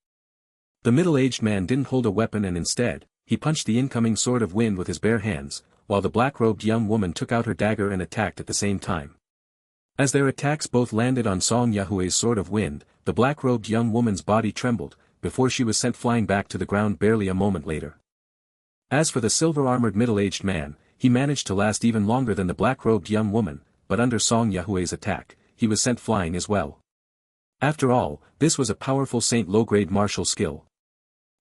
[SPEAKER 1] The middle-aged man didn't hold a weapon and instead, he punched the incoming Sword of Wind with his bare hands, while the black-robed young woman took out her dagger and attacked at the same time. As their attacks both landed on Song Yahwe's Sword of Wind, the black-robed young woman's body trembled, before she was sent flying back to the ground barely a moment later. As for the silver-armored middle-aged man, he managed to last even longer than the black-robed young woman, but under Song Yahwe's attack, he was sent flying as well. After all, this was a powerful Saint low-grade martial skill.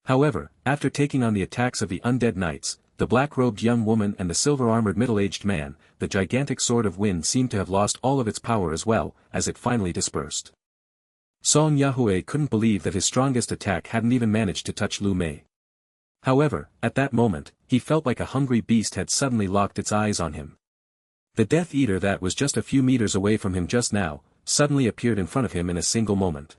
[SPEAKER 1] However, after taking on the attacks of the undead knights, the black-robed young woman and the silver-armored middle-aged man, the gigantic Sword of Wind seemed to have lost all of its power as well, as it finally dispersed. Song Yahwe couldn't believe that his strongest attack hadn't even managed to touch Lu Mei. However, at that moment, he felt like a hungry beast had suddenly locked its eyes on him. The Death Eater that was just a few meters away from him just now, suddenly appeared in front of him in a single moment.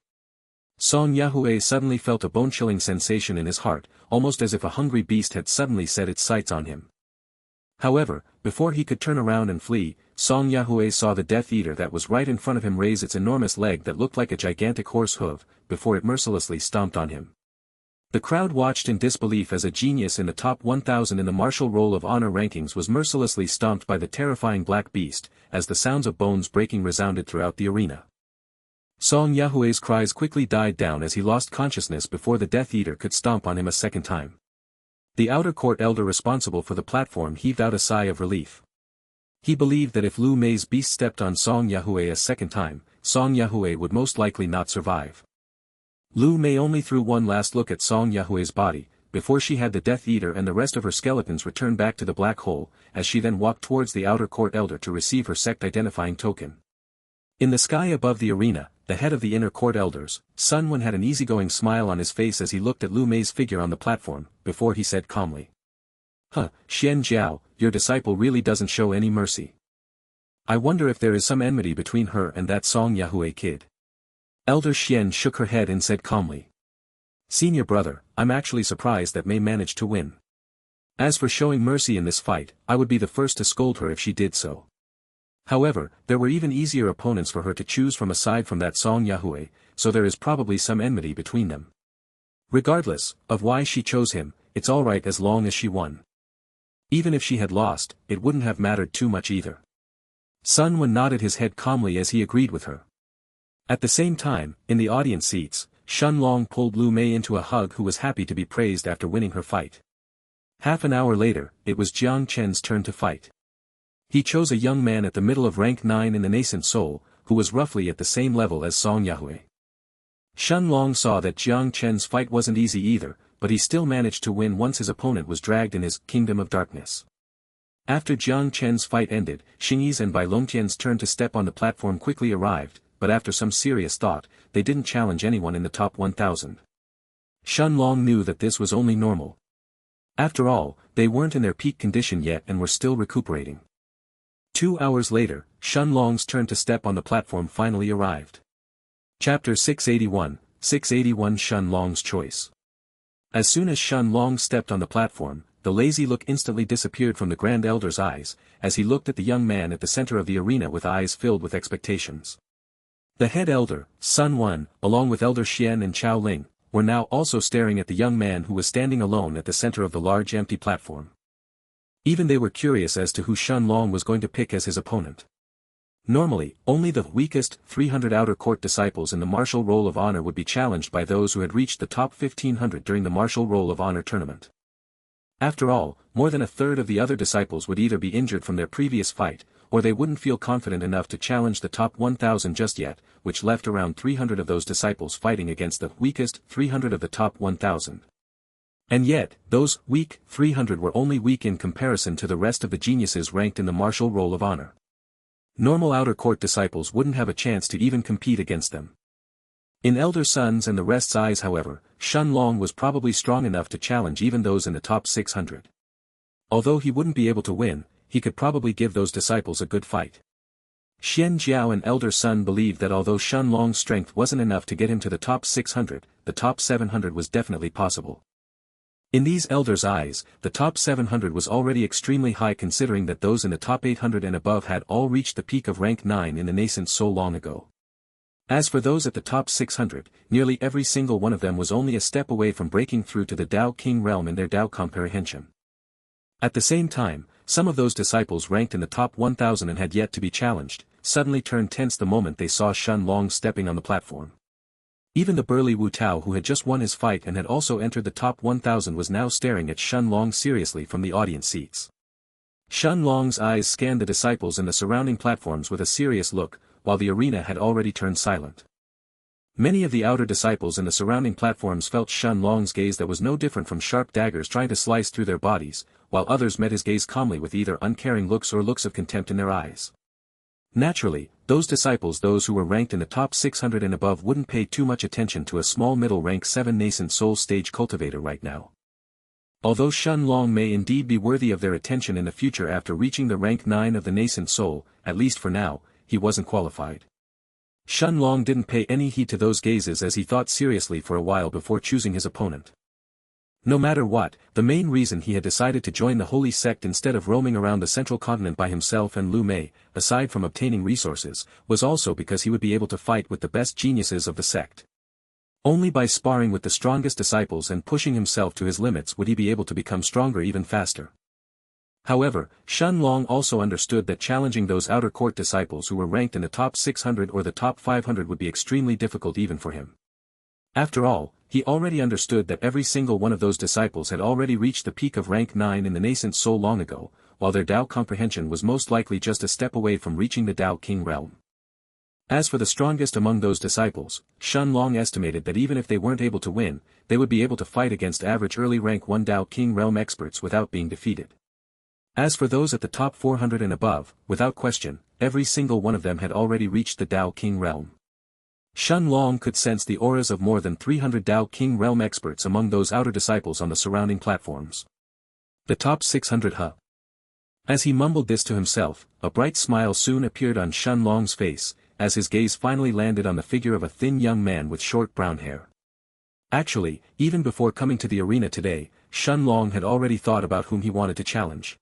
[SPEAKER 1] Song Yahwe suddenly felt a bone-chilling sensation in his heart, almost as if a hungry beast had suddenly set its sights on him. However, before he could turn around and flee, Song Yahwe saw the Death Eater that was right in front of him raise its enormous leg that looked like a gigantic horse hoof, before it mercilessly stomped on him. The crowd watched in disbelief as a genius in the top 1,000 in the Martial Roll of Honor rankings was mercilessly stomped by the terrifying black beast, as the sounds of bones breaking resounded throughout the arena. Song Yahwe's cries quickly died down as he lost consciousness before the Death Eater could stomp on him a second time. The outer court elder responsible for the platform heaved out a sigh of relief. He believed that if Lu Mei's beast stepped on Song Yahwe a second time, Song Yahwe would most likely not survive. Lu Mei only threw one last look at Song Yahwe's body, before she had the Death Eater and the rest of her skeletons return back to the black hole, as she then walked towards the outer court elder to receive her sect-identifying token. In the sky above the arena, the head of the inner court elders, Sun Wen had an easygoing smile on his face as he looked at Lu Mei's figure on the platform, before he said calmly. Xian Jiao, your disciple really doesn't show any mercy. I wonder if there is some enmity between her and that Song Yahwe kid. Elder Xian shook her head and said calmly. Senior brother, I'm actually surprised that Mei managed to win. As for showing mercy in this fight, I would be the first to scold her if she did so. However, there were even easier opponents for her to choose from aside from that Song Yahwe, so there is probably some enmity between them. Regardless of why she chose him, it's alright as long as she won. Even if she had lost, it wouldn't have mattered too much either. Sun Wen nodded his head calmly as he agreed with her. At the same time, in the audience seats, Shun Long pulled Lu Mei into a hug who was happy to be praised after winning her fight. Half an hour later, it was Jang Chen's turn to fight. He chose a young man at the middle of rank 9 in the nascent soul, who was roughly at the same level as Song Yahwe. Shun Long saw that Jang Chen's fight wasn't easy either, but he still managed to win once his opponent was dragged in his Kingdom of Darkness. After Jang Chen's fight ended, Xingyi's and Bai Longtian's turn to step on the platform quickly arrived, but after some serious thought, they didn't challenge anyone in the top 1000. Shun Long knew that this was only normal. After all, they weren't in their peak condition yet and were still recuperating. 2 hours later, Shun Long's turn to step on the platform finally arrived. Chapter 681 Shun Long's Choice. As soon as Shun Long stepped on the platform, the lazy look instantly disappeared from the Grand Elder's eyes, as he looked at the young man at the center of the arena with eyes filled with expectations. The head elder, Sun Wen, along with Elder Xian and Chao Ling, were now also staring at the young man who was standing alone at the center of the large empty platform. Even they were curious as to who Shun Long was going to pick as his opponent. Normally, only the weakest 300 outer court disciples in the Martial Roll of Honor would be challenged by those who had reached the top 1500 during the Martial Roll of Honor tournament. After all, more than a third of the other disciples would either be injured from their previous fight, or they wouldn't feel confident enough to challenge the top 1000 just yet, which left around 300 of those disciples fighting against the weakest 300 of the top 1000. And yet, those weak 300 were only weak in comparison to the rest of the geniuses ranked in the Martial Roll of Honor. Normal outer court disciples wouldn't have a chance to even compete against them. In Elder Sun's and the rest's eyes however, Shun Long was probably strong enough to challenge even those in the top 600. Although he wouldn't be able to win, he could probably give those disciples a good fight. Xian Jiao and Elder Sun believed that although Shun Long's strength wasn't enough to get him to the top 600, the top 700 was definitely possible. In these elders' eyes, the top 700 was already extremely high considering that those in the top 800 and above had all reached the peak of rank 9 in the nascent so long ago. As for those at the top 600, nearly every single one of them was only a step away from breaking through to the Dao King realm in their Dao comprehension. At the same time, some of those disciples ranked in the top 1000 and had yet to be challenged, suddenly turned tense the moment they saw Shun Long stepping on the platform. Even the burly Wu Tao who had just won his fight and had also entered the top 1000 was now staring at Shun Long seriously from the audience seats. Shun Long's eyes scanned the disciples and the surrounding platforms with a serious look, while the arena had already turned silent. Many of the outer disciples in the surrounding platforms felt Shun Long's gaze that was no different from sharp daggers trying to slice through their bodies, while others met his gaze calmly with either uncaring looks or looks of contempt in their eyes. Naturally, those disciples those who were ranked in the top 600 and above wouldn't pay too much attention to a small middle rank 7 nascent soul stage cultivator right now. Although Shun Long may indeed be worthy of their attention in the future after reaching the rank 9 of the nascent soul, at least for now, he wasn't qualified. Shun Long didn't pay any heed to those gazes as he thought seriously for a while before choosing his opponent. No matter what, the main reason he had decided to join the Holy Sect instead of roaming around the central continent by himself and Lu Mei, aside from obtaining resources, was also because he would be able to fight with the best geniuses of the sect. Only by sparring with the strongest disciples and pushing himself to his limits would he be able to become stronger even faster. However, Shun Long also understood that challenging those outer court disciples who were ranked in the top 600 or the top 500 would be extremely difficult even for him. After all, he already understood that every single one of those disciples had already reached the peak of rank 9 in the nascent so long ago, while their Dao comprehension was most likely just a step away from reaching the Dao King realm. As for the strongest among those disciples, Shen Long estimated that even if they weren't able to win, they would be able to fight against average early rank 1 Dao King realm experts without being defeated. As for those at the top 400 and above, without question, every single one of them had already reached the Dao King realm. Shen Long could sense the auras of more than 300 Dao King realm experts among those outer disciples on the surrounding platforms. The top 600 huh? As he mumbled this to himself, a bright smile soon appeared on Shen Long's face, as his gaze finally landed on the figure of a thin young man with short brown hair. Actually, even before coming to the arena today, Shen Long had already thought about whom he wanted to challenge.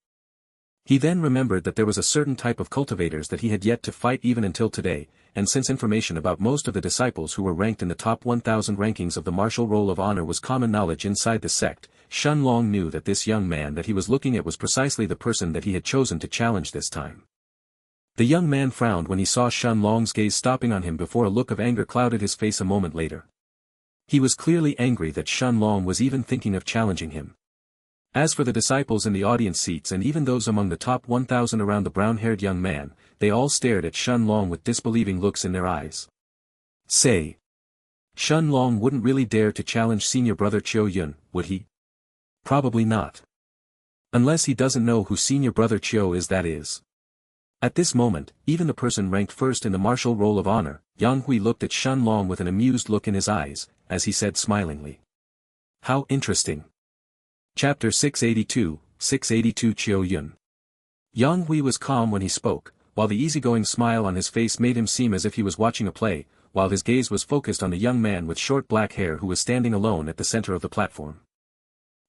[SPEAKER 1] He then remembered that there was a certain type of cultivators that he had yet to fight even until today, and since information about most of the disciples who were ranked in the top 1,000 rankings of the Martial Roll of Honor was common knowledge inside the sect, Shen Long knew that this young man that he was looking at was precisely the person that he had chosen to challenge this time. The young man frowned when he saw Shen Long's gaze stopping on him before a look of anger clouded his face a moment later. He was clearly angry that Shen Long was even thinking of challenging him. As for the disciples in the audience seats and even those among the top 1,000 around the brown-haired young man, they all stared at Shen Long with disbelieving looks in their eyes. Say. Shen Long wouldn't really dare to challenge senior brother Cho Yun, would he? Probably not. Unless he doesn't know who senior brother Cho is, that is. At this moment, even the person ranked first in the Martial Roll of Honor, Yang Hui, looked at Shen Long with an amused look in his eyes, as he said smilingly. How interesting. Chapter 682 Cho Yun. Yang Hui was calm when he spoke, while the easygoing smile on his face made him seem as if he was watching a play, while his gaze was focused on the young man with short black hair who was standing alone at the center of the platform.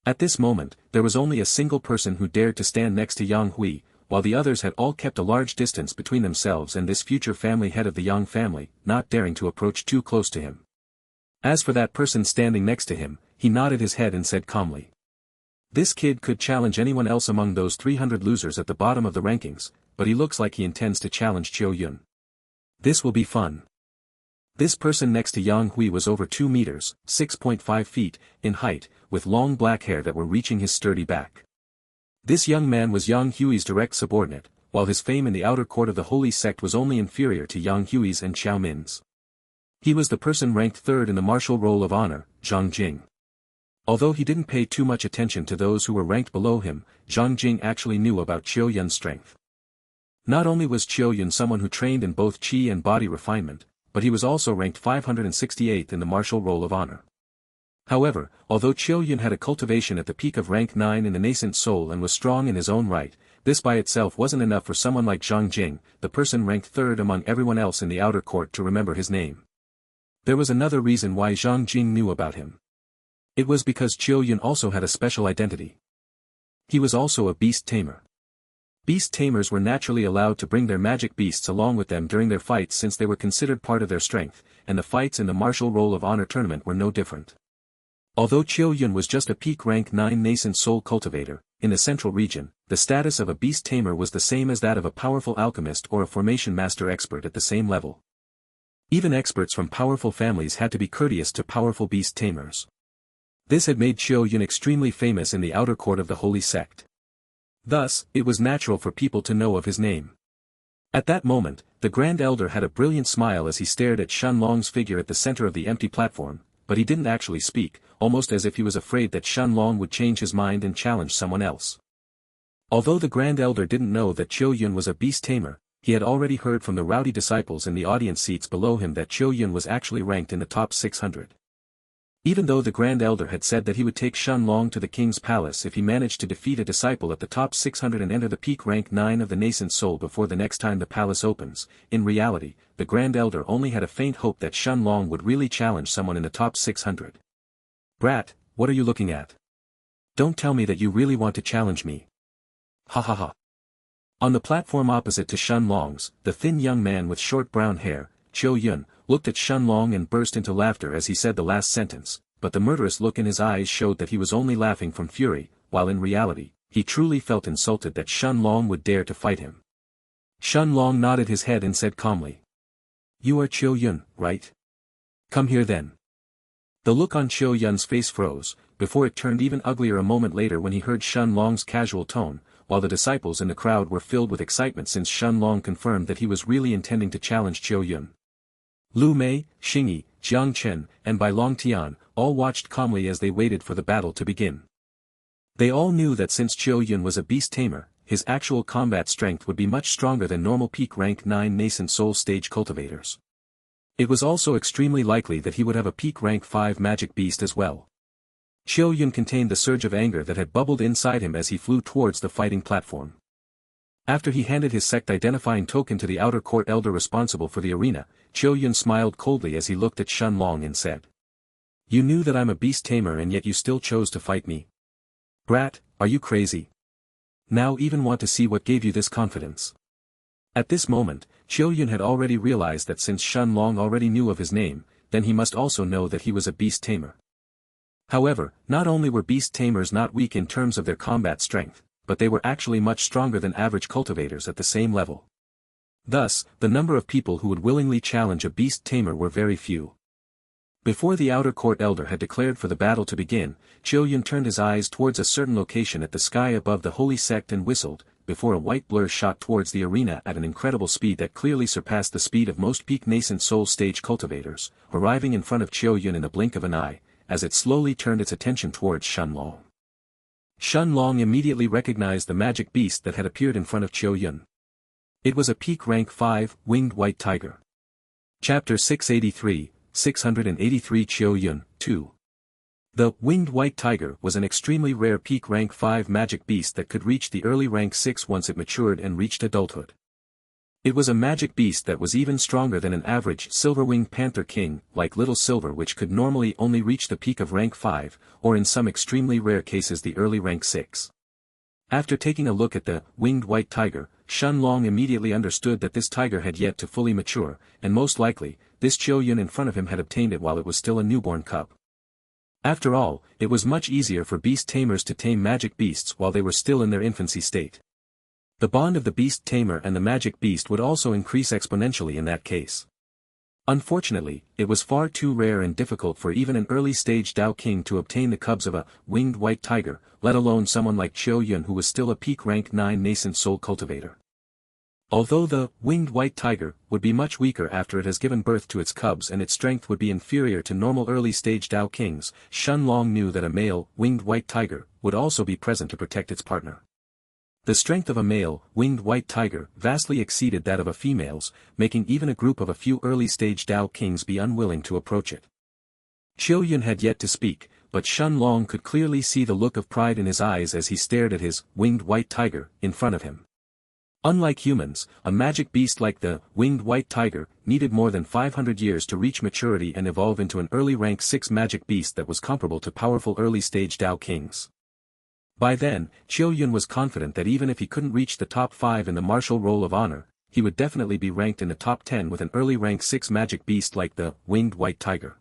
[SPEAKER 1] At this moment, there was only a single person who dared to stand next to Yang Hui, while the others had all kept a large distance between themselves and this future family head of the Yang family, not daring to approach too close to him. As for that person standing next to him, he nodded his head and said calmly. This kid could challenge anyone else among those 300 losers at the bottom of the rankings, but he looks like he intends to challenge Cho Yun. This will be fun. This person next to Yang Hui was over 2 meters, 6.5 feet, in height, with long black hair that were reaching his sturdy back. This young man was Yang Hui's direct subordinate, while his fame in the outer court of the holy sect was only inferior to Yang Hui's and Xiao Min's. He was the person ranked third in the Martial Roll of Honor, Zhang Jing. Although he didn't pay too much attention to those who were ranked below him, Zhang Jing actually knew about Cho Yun's strength. Not only was Cho Yun someone who trained in both qi and body refinement, but he was also ranked 568th in the Martial Roll of Honor. However, although Cho Yun had a cultivation at the peak of rank 9 in the nascent soul and was strong in his own right, this by itself wasn't enough for someone like Zhang Jing, the person ranked third among everyone else in the outer court, to remember his name. There was another reason why Zhang Jing knew about him. It was because Cho Yun also had a special identity. He was also a beast tamer. Beast tamers were naturally allowed to bring their magic beasts along with them during their fights since they were considered part of their strength, and the fights in the Martial Roll of Honor tournament were no different. Although Cho Yun was just a peak rank 9 nascent soul cultivator, in the central region, the status of a beast tamer was the same as that of a powerful alchemist or a formation master expert at the same level. Even experts from powerful families had to be courteous to powerful beast tamers. This had made Cho Yun extremely famous in the outer court of the holy sect. Thus, it was natural for people to know of his name. At that moment, the Grand Elder had a brilliant smile as he stared at Shen Long's figure at the center of the empty platform, but he didn't actually speak, almost as if he was afraid that Shen Long would change his mind and challenge someone else. Although the Grand Elder didn't know that Cho Yun was a beast tamer, he had already heard from the rowdy disciples in the audience seats below him that Cho Yun was actually ranked in the top 600. Even though the Grand Elder had said that he would take Shen Long to the king's palace if he managed to defeat a disciple at the top 600 and enter the peak rank 9 of the nascent soul before the next time the palace opens, in reality, the Grand Elder only had a faint hope that Shen Long would really challenge someone in the top 600. Brat, what are you looking at? Don't tell me that you really want to challenge me. Ha ha ha. On the platform opposite to Shen Long's, the thin young man with short brown hair, Cho Yun, looked at Shen Long and burst into laughter as he said the last sentence, but the murderous look in his eyes showed that he was only laughing from fury, while in reality, he truly felt insulted that Shen Long would dare to fight him. Shen Long nodded his head and said calmly. You are Cho Yun, right? Come here then. The look on Cho Yun's face froze, before it turned even uglier a moment later when he heard Shen Long's casual tone, while the disciples in the crowd were filled with excitement since Shen Long confirmed that he was really intending to challenge Cho Yun. Lu Mei, Xingyi, Jang Chen, and Bai Long Tian, all watched calmly as they waited for the battle to begin. They all knew that since Cho Yun was a beast tamer, his actual combat strength would be much stronger than normal peak rank 9 nascent soul stage cultivators. It was also extremely likely that he would have a peak rank 5 magic beast as well. Cho Yun contained the surge of anger that had bubbled inside him as he flew towards the fighting platform. After he handed his sect identifying token to the outer court elder responsible for the arena, Cho Yun smiled coldly as he looked at Shen Long and said, "You knew that I'm a beast tamer and yet you still chose to fight me. Brat, are you crazy? Now even want to see what gave you this confidence?" At this moment, Cho Yun had already realized that since Shen Long already knew of his name, then he must also know that he was a beast tamer. However, not only were beast tamers not weak in terms of their combat strength, but they were actually much stronger than average cultivators at the same level. Thus, the number of people who would willingly challenge a beast tamer were very few. Before the outer court elder had declared for the battle to begin, Cho Yun turned his eyes towards a certain location at the sky above the holy sect and whistled, before a white blur shot towards the arena at an incredible speed that clearly surpassed the speed of most peak nascent soul stage cultivators, arriving in front of Cho Yun in the blink of an eye, as it slowly turned its attention towards Shen Long. Shen Long immediately recognized the magic beast that had appeared in front of Cho Yun. It was a peak rank 5, winged white tiger. Chapter 683, 683 Cho Yun, 2. The winged white tiger was an extremely rare peak rank 5 magic beast that could reach the early rank 6 once it matured and reached adulthood. It was a magic beast that was even stronger than an average silver-winged panther king, like Little Silver, which could normally only reach the peak of rank 5, or in some extremely rare cases the early rank 6. After taking a look at the winged white tiger, Shen Long immediately understood that this tiger had yet to fully mature, and most likely, this Cho Yun in front of him had obtained it while it was still a newborn cub. After all, it was much easier for beast tamers to tame magic beasts while they were still in their infancy state. The bond of the beast tamer and the magic beast would also increase exponentially in that case. Unfortunately, it was far too rare and difficult for even an early-stage Dao King to obtain the cubs of a winged white tiger, let alone someone like Cho Yun who was still a peak rank 9 nascent soul cultivator. Although the winged white tiger would be much weaker after it has given birth to its cubs and its strength would be inferior to normal early-stage Dao Kings, Shen Long knew that a male winged white tiger would also be present to protect its partner. The strength of a male, winged white tiger vastly exceeded that of a female's, making even a group of a few early-stage Dao Kings be unwilling to approach it. Cho Yun had yet to speak, but Shen Long could clearly see the look of pride in his eyes as he stared at his winged white tiger in front of him. Unlike humans, a magic beast like the winged white tiger needed more than 500 years to reach maturity and evolve into an early rank 6 magic beast that was comparable to powerful early-stage Dao Kings. By then, Cho Yun was confident that even if he couldn't reach the top 5 in the martial roll of honor, he would definitely be ranked in the top 10 with an early rank 6 magic beast like the winged white tiger.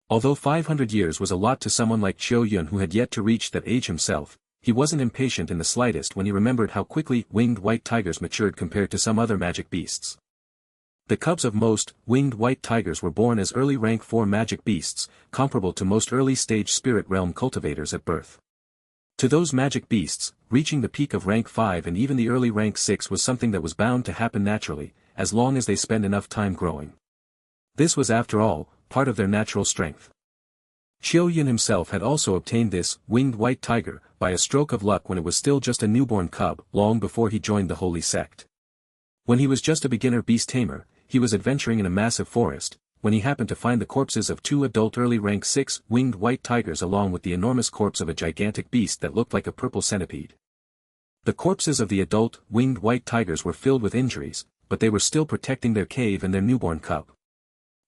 [SPEAKER 1] Although 500 years was a lot to someone like Cho Yun who had yet to reach that age himself, he wasn't impatient in the slightest when he remembered how quickly winged white tigers matured compared to some other magic beasts. The cubs of most winged white tigers were born as early rank 4 magic beasts, comparable to most early stage spirit realm cultivators at birth. To those magic beasts, reaching the peak of rank 5 and even the early rank 6 was something that was bound to happen naturally, as long as they spend enough time growing. This was after all, part of their natural strength. Cho Yun himself had also obtained this winged white tiger by a stroke of luck when it was still just a newborn cub, long before he joined the holy sect. When he was just a beginner beast tamer, he was adventuring in a massive forest, when he happened to find the corpses of 2 adult early rank 6 winged white tigers along with the enormous corpse of a gigantic beast that looked like a purple centipede. The corpses of the adult winged white tigers were filled with injuries, but they were still protecting their cave and their newborn cub.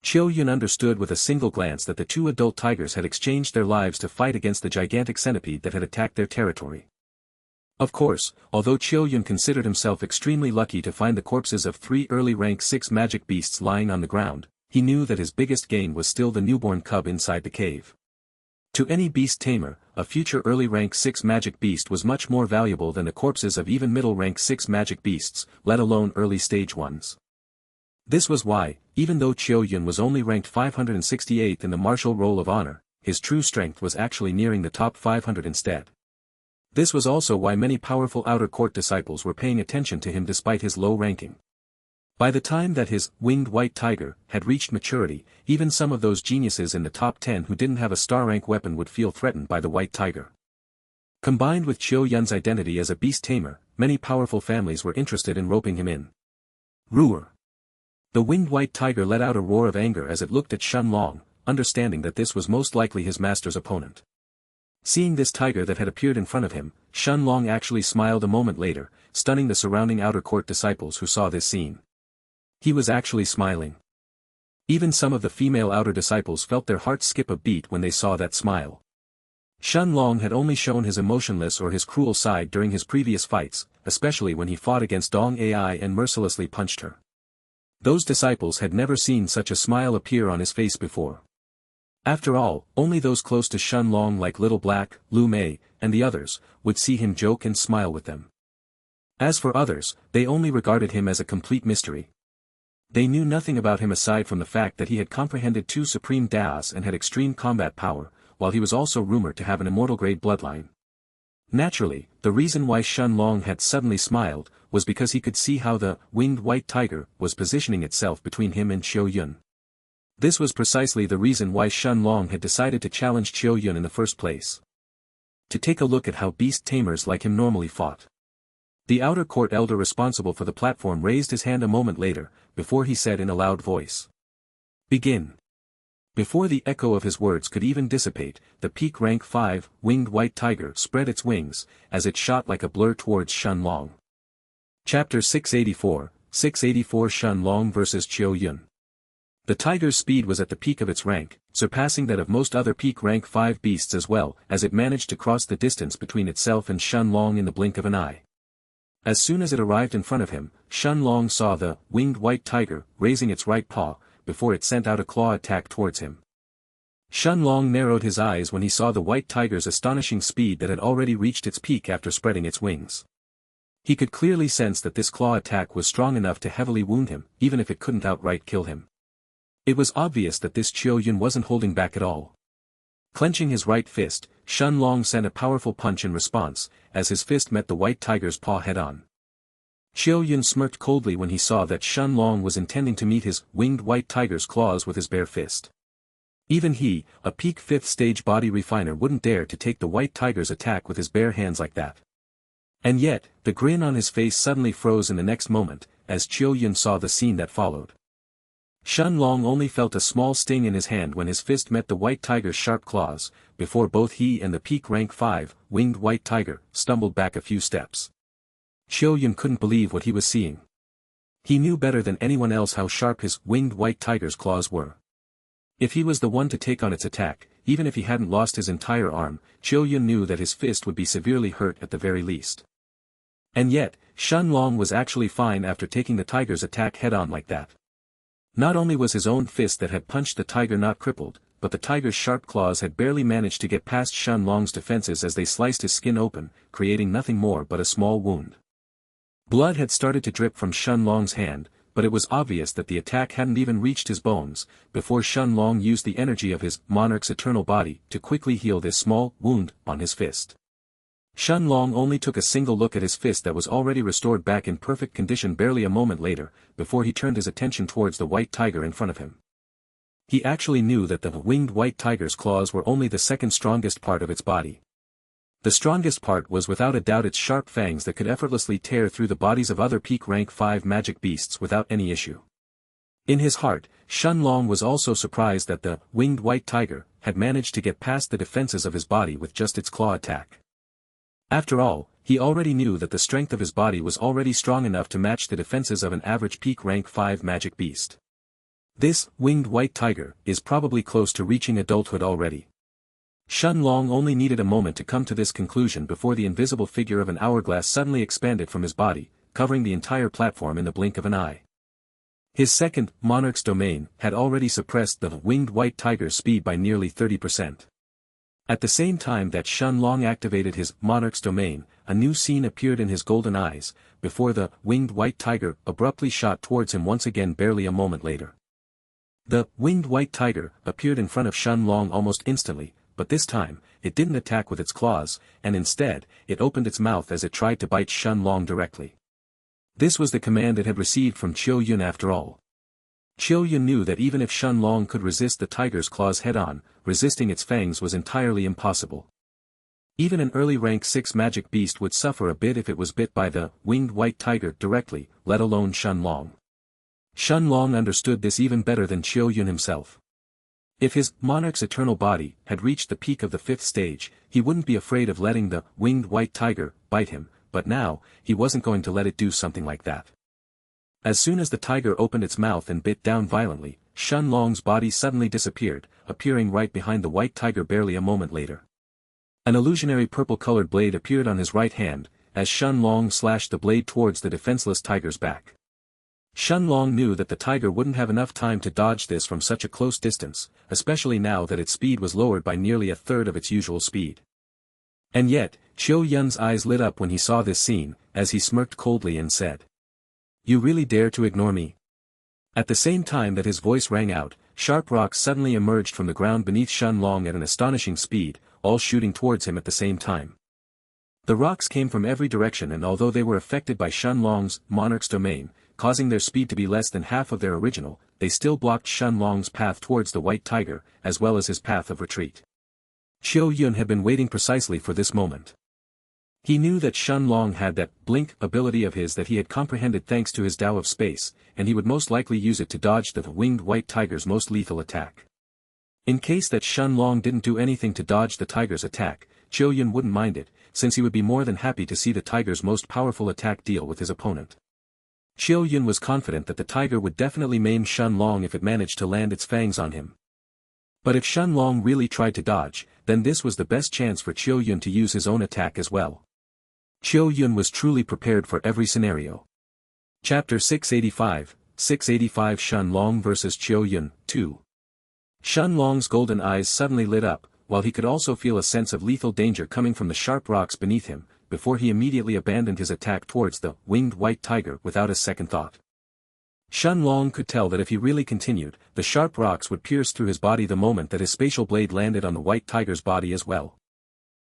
[SPEAKER 1] Cho Yun understood with a single glance that the 2 adult tigers had exchanged their lives to fight against the gigantic centipede that had attacked their territory. Of course, although Cho Yun considered himself extremely lucky to find the corpses of 3 early rank 6 magic beasts lying on the ground, he knew that his biggest gain was still the newborn cub inside the cave. To any beast tamer, a future early rank 6 magic beast was much more valuable than the corpses of even middle rank 6 magic beasts, let alone early stage ones. This was why, even though Cho Yun was only ranked 568th in the martial roll of honor, his true strength was actually nearing the top 500 instead. This was also why many powerful outer court disciples were paying attention to him despite his low ranking. By the time that his winged white tiger had reached maturity, even some of those geniuses in the top 10 who didn't have a star-rank weapon would feel threatened by the white tiger. Combined with Cho Yun's identity as a beast tamer, many powerful families were interested in roping him in. Roar! The winged white tiger let out a roar of anger as it looked at Shen Long, understanding that this was most likely his master's opponent. Seeing this tiger that had appeared in front of him, Shen Long actually smiled a moment later, stunning the surrounding outer court disciples who saw this scene. He was actually smiling. Even some of the female outer disciples felt their hearts skip a beat when they saw that smile. Shen Long had only shown his emotionless or his cruel side during his previous fights, especially when he fought against Dong Ai and mercilessly punched her. Those disciples had never seen such a smile appear on his face before. After all, only those close to Shen Long like Little Black, Lu Mei, and the others, would see him joke and smile with them. As for others, they only regarded him as a complete mystery. They knew nothing about him aside from the fact that he had comprehended 2 supreme Daos and had extreme combat power, while he was also rumored to have an immortal-grade bloodline. Naturally, the reason why Shen Long had suddenly smiled, was because he could see how the winged white tiger was positioning itself between him and Cho Yun. This was precisely the reason why Shen Long had decided to challenge Cho Yun in the first place. To take a look at how beast tamers like him normally fought. The outer court elder responsible for the platform raised his hand a moment later, before he said in a loud voice. Begin. Before the echo of his words could even dissipate, the peak rank 5, winged white tiger spread its wings, as it shot like a blur towards Shen Long. Chapter 684 Shen Long vs. Cho Yun. The tiger's speed was at the peak of its rank, surpassing that of most other peak rank 5 beasts as well, as it managed to cross the distance between itself and Shen Long in the blink of an eye. As soon as it arrived in front of him, Shen Long saw the winged white tiger raising its right paw, before it sent out a claw attack towards him. Shen Long narrowed his eyes when he saw the white tiger's astonishing speed that had already reached its peak after spreading its wings. He could clearly sense that this claw attack was strong enough to heavily wound him, even if it couldn't outright kill him. It was obvious that this Cho Yun wasn't holding back at all. Clenching his right fist, Shen Long sent a powerful punch in response, as his fist met the white tiger's paw head-on. Cho Yun smirked coldly when he saw that Shen Long was intending to meet his winged white tiger's claws with his bare fist. Even he, a peak 5th stage body refiner, wouldn't dare to take the white tiger's attack with his bare hands like that. And yet, the grin on his face suddenly froze in the next moment, as Cho Yun saw the scene that followed. Shen Long only felt a small sting in his hand when his fist met the white tiger's sharp claws, before both he and the peak rank 5, winged white tiger, stumbled back a few steps. Cho Yun couldn't believe what he was seeing. He knew better than anyone else how sharp his winged white tiger's claws were. If he was the one to take on its attack, even if he hadn't lost his entire arm, Cho Yun knew that his fist would be severely hurt at the very least. And yet, Shen Long was actually fine after taking the tiger's attack head-on like that. Not only was his own fist that had punched the tiger not crippled, but the tiger's sharp claws had barely managed to get past Shen Long's defenses as they sliced his skin open, creating nothing more but a small wound. Blood had started to drip from Shen Long's hand, but it was obvious that the attack hadn't even reached his bones, before Shen Long used the energy of his Monarch's eternal body to quickly heal this small wound on his fist. Shen Long only took a single look at his fist that was already restored back in perfect condition barely a moment later, before he turned his attention towards the white tiger in front of him. He actually knew that the winged white tiger's claws were only the second strongest part of its body. The strongest part was without a doubt its sharp fangs that could effortlessly tear through the bodies of other peak rank 5 magic beasts without any issue. In his heart, Shen Long was also surprised that the winged white tiger had managed to get past the defenses of his body with just its claw attack. After all, he already knew that the strength of his body was already strong enough to match the defenses of an average peak rank 5 magic beast. This winged white tiger is probably close to reaching adulthood already. Shen Long only needed a moment to come to this conclusion before the invisible figure of an hourglass suddenly expanded from his body, covering the entire platform in the blink of an eye. His second, Monarch's domain, had already suppressed the winged white tiger's speed by nearly 30%. At the same time that Shen Long activated his Monarch's domain, a new scene appeared in his golden eyes, before the winged white tiger abruptly shot towards him once again barely a moment later. The winged white tiger appeared in front of Shen Long almost instantly, but this time, it didn't attack with its claws, and instead, it opened its mouth as it tried to bite Shen Long directly. This was the command it had received from Cho Yun after all. Cho Yun knew that even if Shen Long could resist the tiger's claws head-on, resisting its fangs was entirely impossible. Even an early rank 6 magic beast would suffer a bit if it was bit by the winged white tiger directly, let alone Shen Long. Shen Long understood this even better than Cho Yun himself. If his monarch's eternal body had reached the peak of the 5th stage, he wouldn't be afraid of letting the winged white tiger bite him, but now, he wasn't going to let it do something like that. As soon as the tiger opened its mouth and bit down violently, Shen Long's body suddenly disappeared, appearing right behind the white tiger barely a moment later. An illusionary purple-colored blade appeared on his right hand, as Shen Long slashed the blade towards the defenseless tiger's back. Shen Long knew that the tiger wouldn't have enough time to dodge this from such a close distance, especially now that its speed was lowered by nearly a third of its usual speed. And yet, Cho Yun's eyes lit up when he saw this scene, as he smirked coldly and said, "You really dare to ignore me?" At the same time that his voice rang out, sharp rocks suddenly emerged from the ground beneath Shen Long at an astonishing speed, all shooting towards him at the same time. The rocks came from every direction, and although they were affected by Shen Long's monarch's domain, causing their speed to be less than half of their original, they still blocked Shen Long's path towards the white tiger, as well as his path of retreat. Cho Yun had been waiting precisely for this moment. He knew that Shen Long had that blink ability of his that he had comprehended thanks to his Tao of Space, and he would most likely use it to dodge the winged white tiger's most lethal attack. In case that Shen Long didn't do anything to dodge the tiger's attack, Cho Yun wouldn't mind it, since he would be more than happy to see the tiger's most powerful attack deal with his opponent. Cho Yun was confident that the tiger would definitely maim Shen Long if it managed to land its fangs on him. But if Shen Long really tried to dodge, then this was the best chance for Cho Yun to use his own attack as well. Cho Yun was truly prepared for every scenario. Chapter 685 Shen Long vs Cho Yun, 2. Shen Long's golden eyes suddenly lit up, while he could also feel a sense of lethal danger coming from the sharp rocks beneath him, before he immediately abandoned his attack towards the winged white tiger without a second thought. Shen Long could tell that if he really continued, the sharp rocks would pierce through his body the moment that his spatial blade landed on the white tiger's body as well.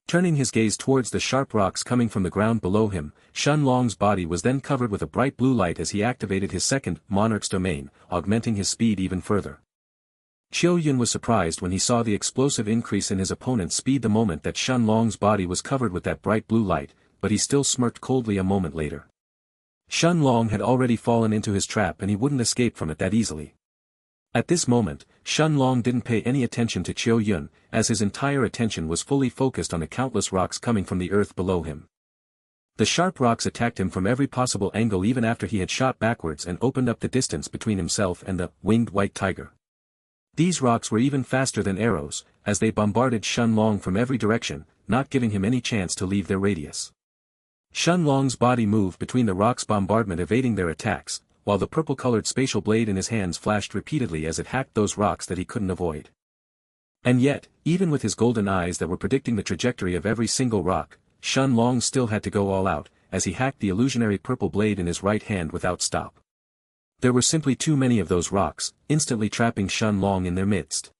[SPEAKER 1] Turning his gaze towards the sharp rocks coming from the ground below him, Shen Long's body was then covered with a bright blue light as he activated his second monarch's domain, augmenting his speed even further. Cho Yun was surprised when he saw the explosive increase in his opponent's speed the moment that Shen Long's body was covered with that bright blue light, but he still smirked coldly a moment later. Shen Long had already fallen into his trap and he wouldn't escape from it that easily. At this moment, Shen Long didn't pay any attention to Cho Yun, as his entire attention was fully focused on the countless rocks coming from the earth below him. The sharp rocks attacked him from every possible angle even after he had shot backwards and opened up the distance between himself and the winged white tiger. These rocks were even faster than arrows, as they bombarded Shen Long from every direction, not giving him any chance to leave their radius. Shen Long's body moved between the rocks' bombardment evading their attacks, while the purple-colored spatial blade in his hands flashed repeatedly as it hacked those rocks that he couldn't avoid. And yet, even with his golden eyes that were predicting the trajectory of every single rock, Shen Long still had to go all out, as he hacked the illusionary purple blade in his right hand without stop. There were simply too many of those rocks, instantly trapping Shen Long in their midst.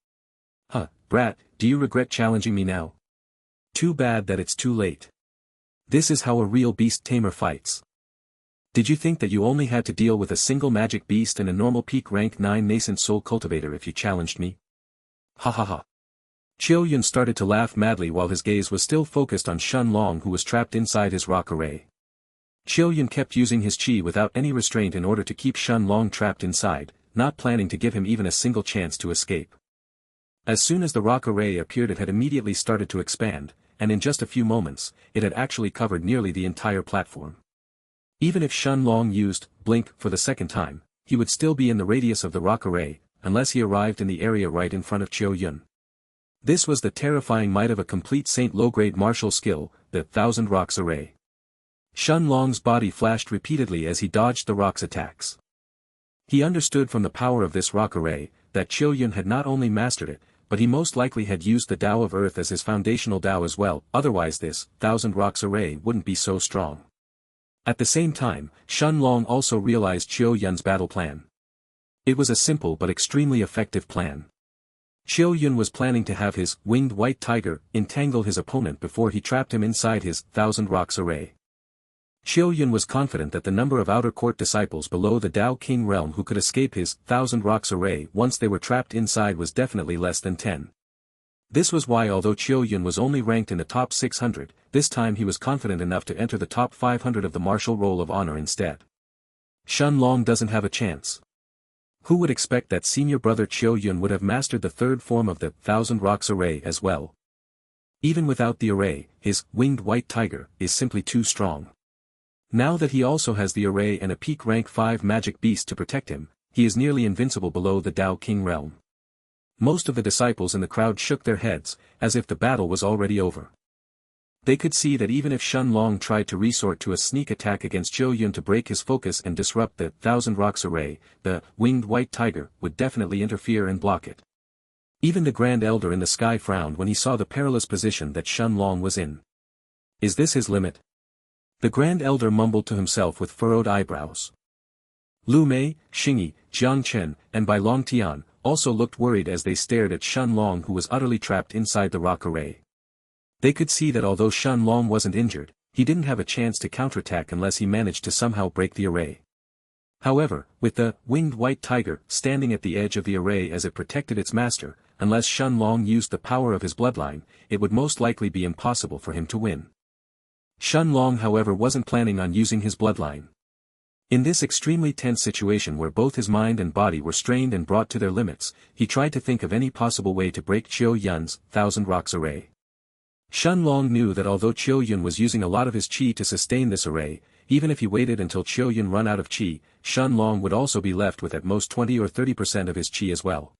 [SPEAKER 1] "Huh, brat, do you regret challenging me now? Too bad that it's too late. This is how a real beast tamer fights. Did you think that you only had to deal with a single magic beast and a normal peak rank 9 nascent soul cultivator if you challenged me? Ha ha ha." Cho Yun started to laugh madly while his gaze was still focused on Shen Long who was trapped inside his rock array. Cho Yun kept using his chi without any restraint in order to keep Shen Long trapped inside, not planning to give him even a single chance to escape. As soon as the rock array appeared it had immediately started to expand, and in just a few moments, it had actually covered nearly the entire platform. Even if Shen Long used blink for the second time, he would still be in the radius of the rock array, unless he arrived in the area right in front of Cho Yun. This was the terrifying might of a complete Saint low-grade martial skill, the 1,000 Rocks Array. Shen Long's body flashed repeatedly as he dodged the rock's attacks. He understood from the power of this rock array, that Cho Yun had not only mastered it, but he most likely had used the Tao of Earth as his foundational Tao as well, otherwise this 1,000 Rocks Array wouldn't be so strong. At the same time, Shen Long also realized Cho Yun's battle plan. It was a simple but extremely effective plan. Cho Yun was planning to have his winged white tiger entangle his opponent before he trapped him inside his 1,000 Rocks Array. Cho Yun was confident that the number of outer court disciples below the Dao King realm who could escape his 1,000 rocks array once they were trapped inside was definitely less than 10. This was why although Cho Yun was only ranked in the top 600, this time he was confident enough to enter the top 500 of the martial roll of honor instead. Shen Long doesn't have a chance. Who would expect that senior brother Cho Yun would have mastered the third form of the 1,000 rocks array as well? Even without the array, his winged white tiger is simply too strong. Now that he also has the array and a peak rank 5 magic beast to protect him, he is nearly invincible below the Dao King realm. Most of the disciples in the crowd shook their heads, as if the battle was already over. They could see that even if Shen Long tried to resort to a sneak attack against Cho Yun to break his focus and disrupt the 1,000 rocks array, the winged white tiger would definitely interfere and block it. Even the Grand Elder in the sky frowned when he saw the perilous position that Shen Long was in. Is this his limit? The Grand Elder mumbled to himself with furrowed eyebrows. Lu Mei, Xingyi, Jang Chen, and Bai Long Tian also looked worried as they stared at Shen Long who was utterly trapped inside the rock array. They could see that although Shen Long wasn't injured, he didn't have a chance to counterattack unless he managed to somehow break the array. However, with the winged white tiger standing at the edge of the array as it protected its master, unless Shen Long used the power of his bloodline, it would most likely be impossible for him to win. Shen Long however wasn't planning on using his bloodline. In this extremely tense situation where both his mind and body were strained and brought to their limits, he tried to think of any possible way to break Cho Yun's 1,000 rocks array. Shen Long knew that although Cho Yun was using a lot of his qi to sustain this array, even if he waited until Cho Yun run out of qi, Shen Long would also be left with at most 20 or 30% of his qi as well.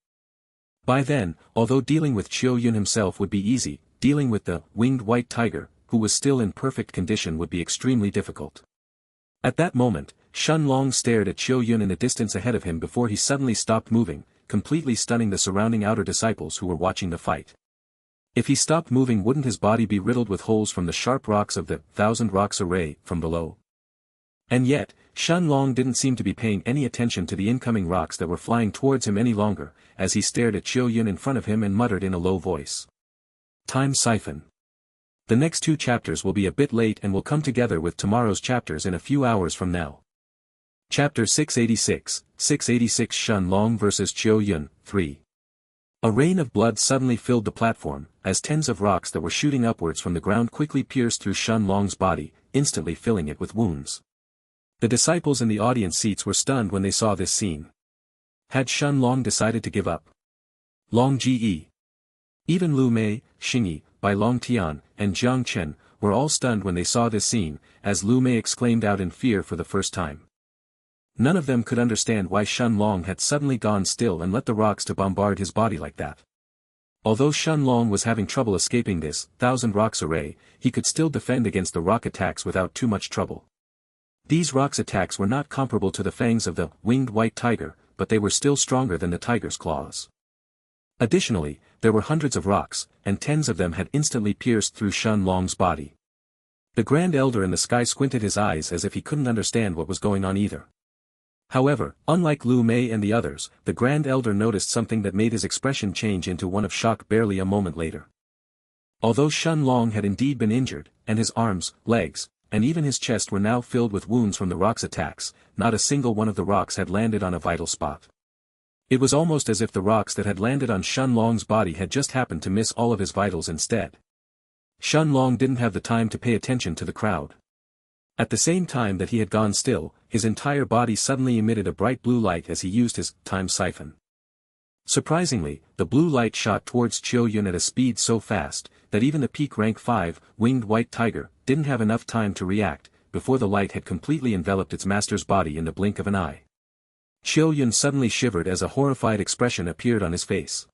[SPEAKER 1] By then, although dealing with Cho Yun himself would be easy, dealing with the winged white tiger, who was still in perfect condition would be extremely difficult. At that moment, Shen Long stared at Cho Yun in the distance ahead of him before he suddenly stopped moving, completely stunning the surrounding outer disciples who were watching the fight. If he stopped moving, wouldn't his body be riddled with holes from the sharp rocks of the 1,000 rocks array from below? And yet, Shen Long didn't seem to be paying any attention to the incoming rocks that were flying towards him any longer, as he stared at Cho Yun in front of him and muttered in a low voice. Time siphon. The next 2 chapters will be a bit late and will come together with tomorrow's chapters in a few hours from now. Chapter 686 Shen Long vs Cho Yun, 3. A rain of blood suddenly filled the platform, as tens of rocks that were shooting upwards from the ground quickly pierced through Shen Long's body, instantly filling it with wounds. The disciples in the audience seats were stunned when they saw this scene. Had Shen Long decided to give up? Long Ge. Even Lu Mei, Xingyi, Bai Long Tian, and Jang Chen were all stunned when they saw this scene, as Lu Mei exclaimed out in fear for the first time. None of them could understand why Shen Long had suddenly gone still and let the rocks to bombard his body like that. Although Shen Long was having trouble escaping this 1,000 rocks array, he could still defend against the rock attacks without too much trouble. These rocks attacks were not comparable to the fangs of the winged white tiger, but they were still stronger than the tiger's claws. Additionally, there were hundreds of rocks, and tens of them had instantly pierced through Shen Long's body. The Grand Elder in the sky squinted his eyes as if he couldn't understand what was going on either. However, unlike Lu Mei and the others, the Grand Elder noticed something that made his expression change into one of shock barely a moment later. Although Shen Long had indeed been injured, and his arms, legs, and even his chest were now filled with wounds from the rocks' attacks, not a single one of the rocks had landed on a vital spot. It was almost as if the rocks that had landed on Shen Long's body had just happened to miss all of his vitals instead. Shen Long didn't have the time to pay attention to the crowd. At the same time that he had gone still, his entire body suddenly emitted a bright blue light as he used his time siphon. Surprisingly, the blue light shot towards Cho Yun at a speed so fast, that even the peak rank 5, winged white tiger, didn't have enough time to react, before the light had completely enveloped its master's body in the blink of an eye. Cho Yun suddenly shivered as a horrified expression appeared on his face.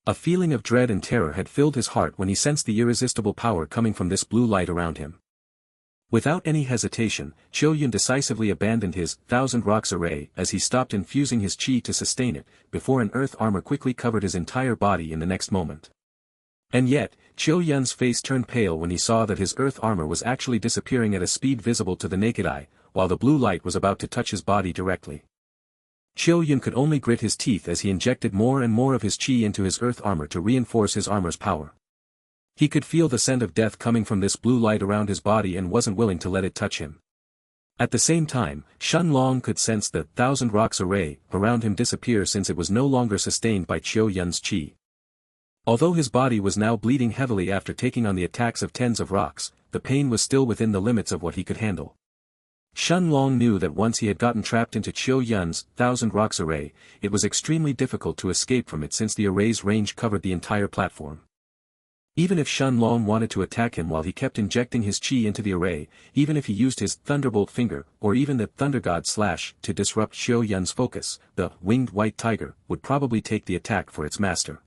[SPEAKER 1] A feeling of dread and terror had filled his heart when he sensed the irresistible power coming from this blue light around him. Without any hesitation, Cho Yun decisively abandoned his 1,000 rocks array as he stopped infusing his qi to sustain it, before an earth armor quickly covered his entire body in the next moment. And yet, Cho Yun's face turned pale when he saw that his earth armor was actually disappearing at a speed visible to the naked eye, while the blue light was about to touch his body directly. Cho Yun could only grit his teeth as he injected more and more of his qi into his earth armor to reinforce his armor's power. He could feel the scent of death coming from this blue light around his body and wasn't willing to let it touch him. At the same time, Shen Long could sense the thousand rocks array around him disappear since it was no longer sustained by Cho Yun's qi. Although his body was now bleeding heavily after taking on the attacks of tens of rocks, the pain was still within the limits of what he could handle. Shen Long knew that once he had gotten trapped into Cho Yun's thousand rocks array, it was extremely difficult to escape from it since the array's range covered the entire platform. Even if Shen Long wanted to attack him while he kept injecting his qi into the array, even if he used his Thunderbolt Finger or even the Thunder God Slash to disrupt Cho Yun's focus, the winged white tiger would probably take the attack for its master.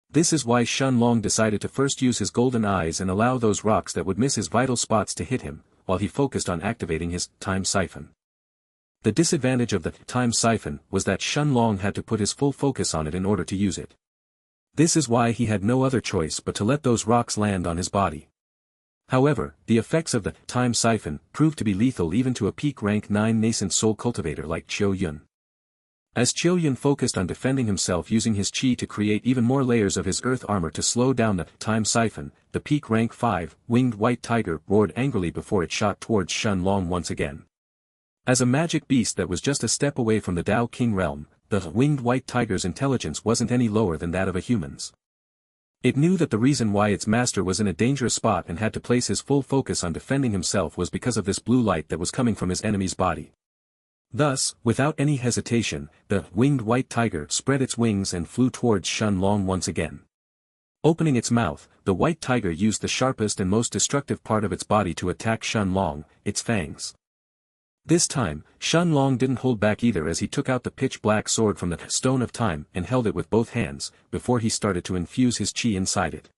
[SPEAKER 1] This is why Shen Long decided to first use his golden eyes and allow those rocks that would miss his vital spots to hit him, while he focused on activating his time siphon. The disadvantage of the time siphon was that Shen Long had to put his full focus on it in order to use it. This is why he had no other choice but to let those rocks land on his body. However, the effects of the time siphon proved to be lethal even to a peak rank 9 nascent soul cultivator like Cho Yun. As Cho Yun focused on defending himself using his qi to create even more layers of his earth armor to slow down the time siphon, the peak rank 5 winged white tiger roared angrily before it shot towards Shen Long once again. As a magic beast that was just a step away from the Dao King realm, the winged white tiger's intelligence wasn't any lower than that of a human's. It knew that the reason why its master was in a dangerous spot and had to place his full focus on defending himself was because of this blue light that was coming from his enemy's body. Thus, without any hesitation, the winged white tiger spread its wings and flew towards Shen Long once again. Opening its mouth, the white tiger used the sharpest and most destructive part of its body to attack Shen Long, its fangs. This time, Shen Long didn't hold back either as he took out the pitch-black sword from the Stone of Time and held it with both hands, before he started to infuse his qi inside it.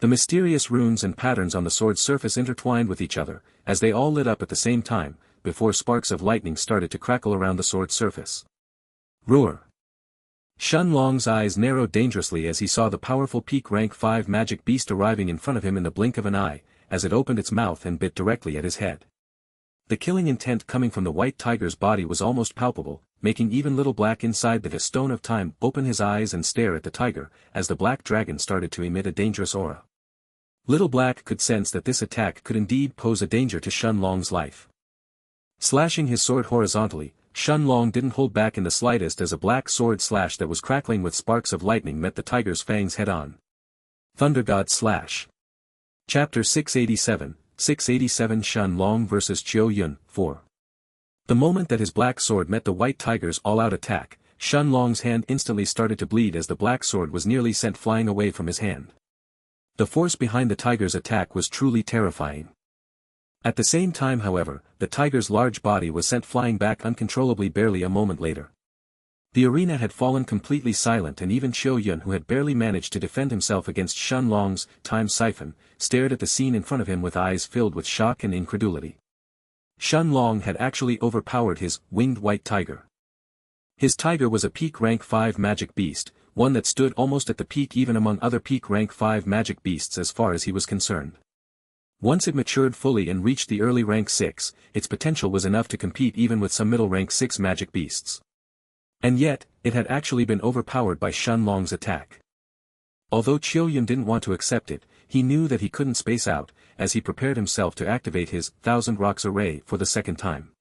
[SPEAKER 1] The mysterious runes and patterns on the sword's surface intertwined with each other, as they all lit up at the same time, before sparks of lightning started to crackle around the sword's surface. Roar! Shen Long's eyes narrowed dangerously as he saw the powerful peak rank 5 magic beast arriving in front of him in the blink of an eye, as it opened its mouth and bit directly at his head. The killing intent coming from the white tiger's body was almost palpable, making even Little Black inside the Stone of Time open his eyes and stare at the tiger, as the black dragon started to emit a dangerous aura. Little Black could sense that this attack could indeed pose a danger to Shen Long's life. Slashing his sword horizontally, Shen Long didn't hold back in the slightest as a black sword slash that was crackling with sparks of lightning met the tiger's fangs head-on. Thunder God Slash. Chapter 687 Shen Long vs. Cho Yun, 4. The moment that his black sword met the white tiger's all-out attack, Shen Long's hand instantly started to bleed as the black sword was nearly sent flying away from his hand. The force behind the tiger's attack was truly terrifying. At the same time however, the tiger's large body was sent flying back uncontrollably barely a moment later. The arena had fallen completely silent and even Cho Yun who had barely managed to defend himself against Shen Long's time siphon, stared at the scene in front of him with eyes filled with shock and incredulity. Shen Long had actually overpowered his winged white tiger. His tiger was a peak rank 5 magic beast, one that stood almost at the peak even among other peak rank 5 magic beasts as far as he was concerned. Once it matured fully and reached the early rank 6, its potential was enough to compete even with some middle rank 6 magic beasts. And yet, it had actually been overpowered by Shen Long's attack. Although Cho Yun didn't want to accept it, he knew that he couldn't space out, as he prepared himself to activate his Thousand Rocks Array for the second time.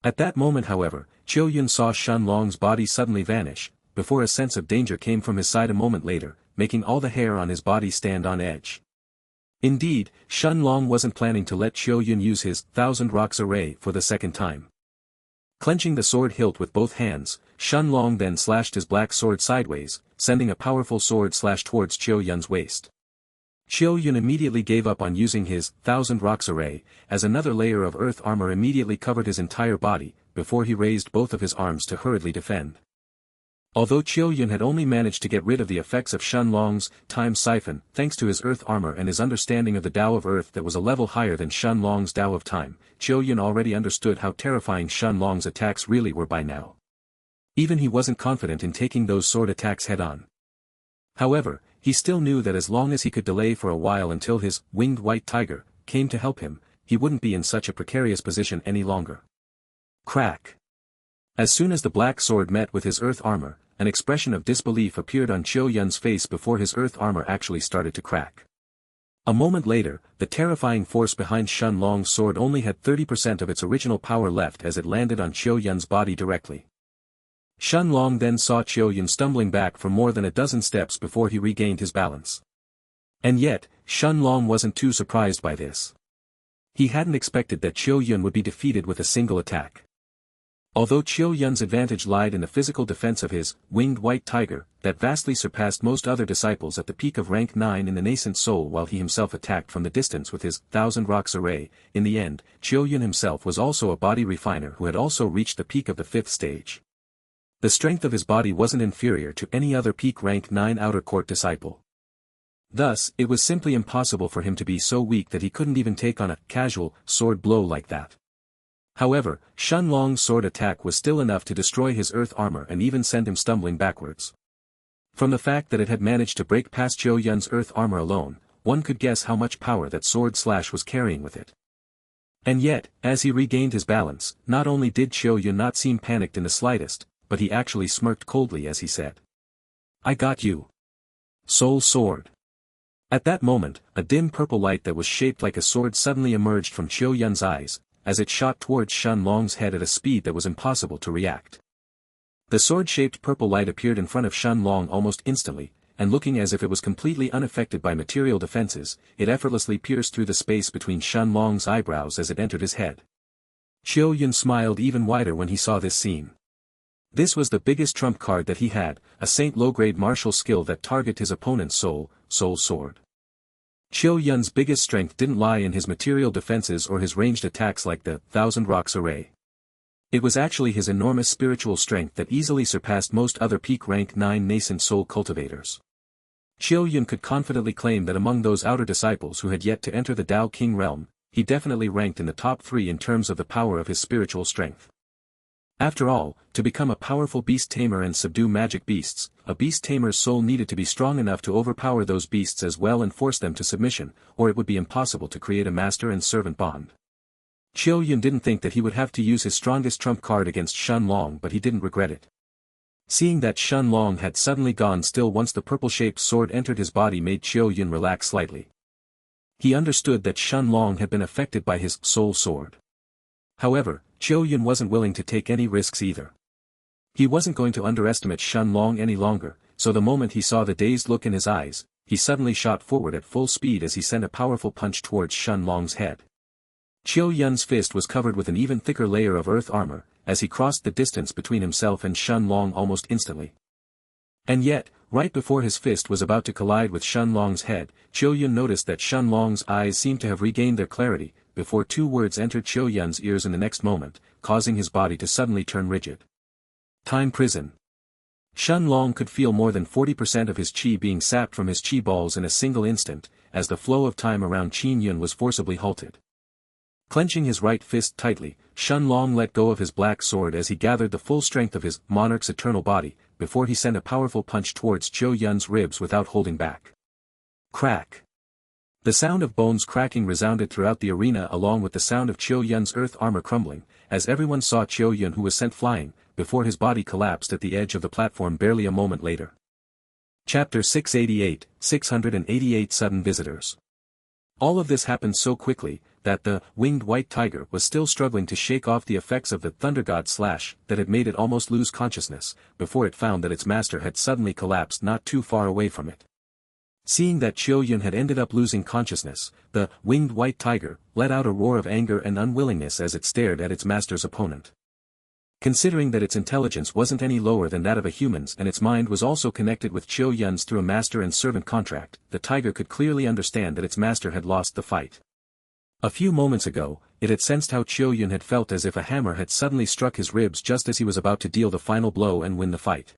[SPEAKER 1] At that moment however, Cho Yun saw Shen Long's body suddenly vanish, before a sense of danger came from his side a moment later, making all the hair on his body stand on edge. Indeed, Shen Long wasn't planning to let Cho Yun use his Thousand Rocks Array for the second time. Clenching the sword hilt with both hands, Shen Long then slashed his black sword sideways, sending a powerful sword slash towards Cho Yun's waist. Cho Yun immediately gave up on using his Thousand Rocks Array, as another layer of earth armor immediately covered his entire body, before he raised both of his arms to hurriedly defend. Although Cho Yun had only managed to get rid of the effects of Shen Long's time siphon thanks to his earth armor and his understanding of the Tao of Earth that was a level higher than Shen Long's Tao of Time, Cho Yun already understood how terrifying Shen Long's attacks really were by now. Even he wasn't confident in taking those sword attacks head-on. However, he still knew that as long as he could delay for a while until his winged white tiger came to help him, he wouldn't be in such a precarious position any longer. Crack! As soon as the black sword met with his earth armor, an expression of disbelief appeared on Cho Yun's face before his earth armor actually started to crack. A moment later, the terrifying force behind Shen Long's sword only had 30% of its original power left as it landed on Cho Yun's body directly. Shen Long then saw Cho Yun stumbling back for more than a dozen steps before he regained his balance. And yet, Shen Long wasn't too surprised by this. He hadn't expected that Cho Yun would be defeated with a single attack. Although Cho Yun's advantage lied in the physical defense of his winged white tiger, that vastly surpassed most other disciples at the peak of rank 9 in the nascent soul, while he himself attacked from the distance with his 1,000 rocks array, in the end, Cho Yun himself was also a body refiner who had also reached the peak of the 5th stage. The strength of his body wasn't inferior to any other peak rank 9 outer court disciple. Thus, it was simply impossible for him to be so weak that he couldn't even take on a casual sword blow like that. However, Shen Long's sword attack was still enough to destroy his earth armor and even send him stumbling backwards. From the fact that it had managed to break past Cho Yun's earth armor alone, one could guess how much power that sword slash was carrying with it. And yet, as he regained his balance, not only did Cho Yun not seem panicked in the slightest, but he actually smirked coldly as he said, "I got you. Soul sword." At that moment, a dim purple light that was shaped like a sword suddenly emerged from Cho Yun's eyes, as it shot towards Shen Long's head at a speed that was impossible to react. The sword-shaped purple light appeared in front of Shen Long almost instantly, and looking as if it was completely unaffected by material defenses, it effortlessly pierced through the space between Shen Long's eyebrows as it entered his head. Cho Yun smiled even wider when he saw this scene. This was the biggest trump card that he had, a saint low-grade martial skill that targeted his opponent's soul sword. Cho Yun's biggest strength didn't lie in his material defenses or his ranged attacks like the 1,000 rocks array. It was actually his enormous spiritual strength that easily surpassed most other peak rank 9 nascent soul cultivators. Cho Yun could confidently claim that among those outer disciples who had yet to enter the Dao King realm, he definitely ranked in the top 3 in terms of the power of his spiritual strength. After all, to become a powerful beast tamer and subdue magic beasts, a beast tamer's soul needed to be strong enough to overpower those beasts as well and force them to submission, or it would be impossible to create a master and servant bond. Cho Yun didn't think that he would have to use his strongest trump card against Shen Long, but he didn't regret it. Seeing that Shen Long had suddenly gone still once the purple-shaped sword entered his body made Cho Yun relax slightly. He understood that Shen Long had been affected by his soul sword. However, Cho Yun wasn't willing to take any risks either. He wasn't going to underestimate Shen Long any longer, so the moment he saw the dazed look in his eyes, he suddenly shot forward at full speed as he sent a powerful punch towards Shen Long's head. Cho Yun's fist was covered with an even thicker layer of earth armor, as he crossed the distance between himself and Shen Long almost instantly. And yet, right before his fist was about to collide with Shen Long's head, Cho Yun noticed that Shen Long's eyes seemed to have regained their clarity, before 2 words entered Cho Yun's ears in the next moment, causing his body to suddenly turn rigid. Time prison. Shen Long could feel more than 40% of his qi being sapped from his qi balls in a single instant, as the flow of time around Qin Yun was forcibly halted. Clenching his right fist tightly, Shen Long let go of his black sword as he gathered the full strength of his monarch's eternal body, before he sent a powerful punch towards Cho Yun's ribs without holding back. Crack. The sound of bones cracking resounded throughout the arena along with the sound of Cho Yun's earth armor crumbling, as everyone saw Cho Yun who was sent flying, before his body collapsed at the edge of the platform barely a moment later. Chapter 688, 688 Sudden Visitors. All of this happened so quickly, that the winged white tiger was still struggling to shake off the effects of the thunder god slash that had made it almost lose consciousness, before it found that its master had suddenly collapsed not too far away from it. Seeing that Cho Yun had ended up losing consciousness, the winged white tiger let out a roar of anger and unwillingness as it stared at its master's opponent. Considering that its intelligence wasn't any lower than that of a human's and its mind was also connected with Cho Yun's through a master and servant contract, the tiger could clearly understand that its master had lost the fight. A few moments ago, it had sensed how Cho Yun had felt as if a hammer had suddenly struck his ribs just as he was about to deal the final blow and win the fight.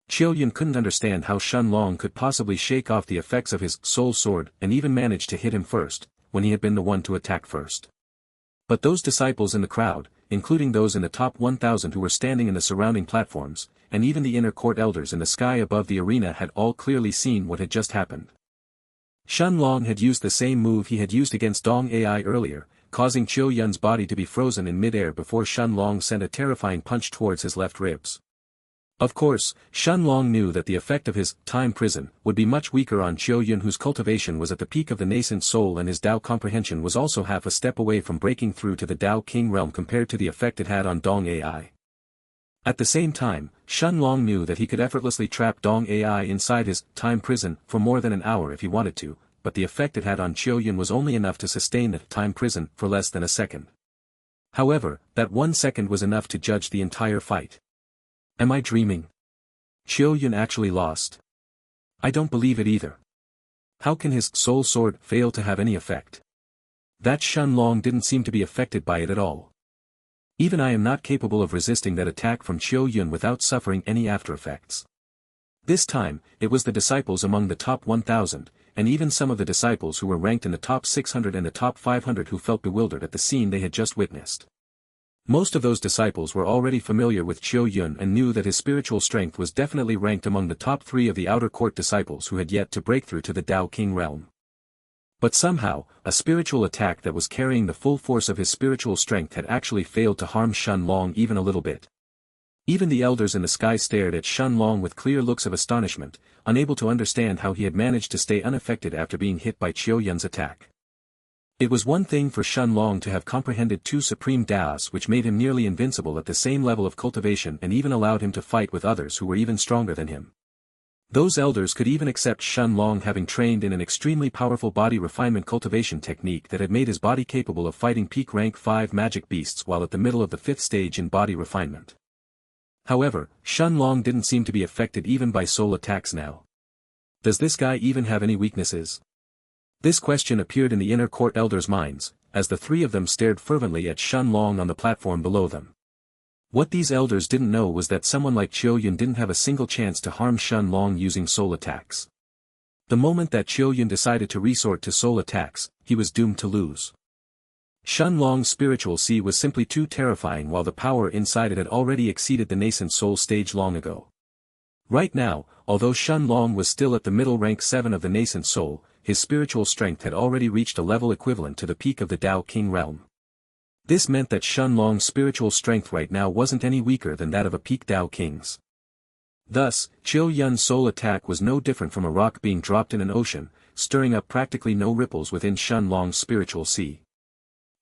[SPEAKER 1] Cho Yun couldn't understand how Shen Long could possibly shake off the effects of his soul sword and even manage to hit him first, when he had been the one to attack first. But those disciples in the crowd, including those in the top 1,000 who were standing in the surrounding platforms, and even the inner court elders in the sky above the arena had all clearly seen what had just happened. Shen Long had used the same move he had used against Dong Ai earlier, causing Cho Yun's body to be frozen in mid-air before Shen Long sent a terrifying punch towards his left ribs. Of course, Shen Long knew that the effect of his time prison would be much weaker on Cho Yun, whose cultivation was at the peak of the nascent soul, and his Dao comprehension was also half a step away from breaking through to the Dao King realm compared to the effect it had on Dong AI. At the same time, Shen Long knew that he could effortlessly trap Dong AI inside his time prison for more than an hour if he wanted to, but the effect it had on Cho Yun was only enough to sustain the time prison for less than a second. However, that 1 second was enough to judge the entire fight. Am I dreaming? Cho Yun actually lost. I don't believe it either. How can his soul sword fail to have any effect? That Shen Long didn't seem to be affected by it at all. Even I am not capable of resisting that attack from Cho Yun without suffering any after effects. This time, it was the disciples among the top 1,000, and even some of the disciples who were ranked in the top 600 and the top 500 who felt bewildered at the scene they had just witnessed. Most of those disciples were already familiar with Cho Yun and knew that his spiritual strength was definitely ranked among the top 3 of the outer court disciples who had yet to break through to the Dao King realm. But somehow, a spiritual attack that was carrying the full force of his spiritual strength had actually failed to harm Shen Long even a little bit. Even the elders in the sky stared at Shen Long with clear looks of astonishment, unable to understand how he had managed to stay unaffected after being hit by Cho Yun's attack. It was one thing for Shen Long to have comprehended 2 supreme Daos which made him nearly invincible at the same level of cultivation and even allowed him to fight with others who were even stronger than him. Those elders could even accept Shen Long having trained in an extremely powerful body refinement cultivation technique that had made his body capable of fighting peak rank 5 magic beasts while at the middle of the 5th stage in body refinement. However, Shen Long didn't seem to be affected even by soul attacks now. Does this guy even have any weaknesses? This question appeared in the inner court elders' minds, as the 3 of them stared fervently at Shen Long on the platform below them. What these elders didn't know was that someone like Cho Yun didn't have a single chance to harm Shen Long using soul attacks. The moment that Cho Yun decided to resort to soul attacks, he was doomed to lose. Shen Long's spiritual sea was simply too terrifying, while the power inside it had already exceeded the nascent soul stage long ago. Right now, although Shen Long was still at the middle rank 7 of the nascent soul, his spiritual strength had already reached a level equivalent to the peak of the Dao King realm. This meant that Shen Long's spiritual strength right now wasn't any weaker than that of a peak Dao King's. Thus, Cho Yun's soul attack was no different from a rock being dropped in an ocean, stirring up practically no ripples within Shen Long's spiritual sea.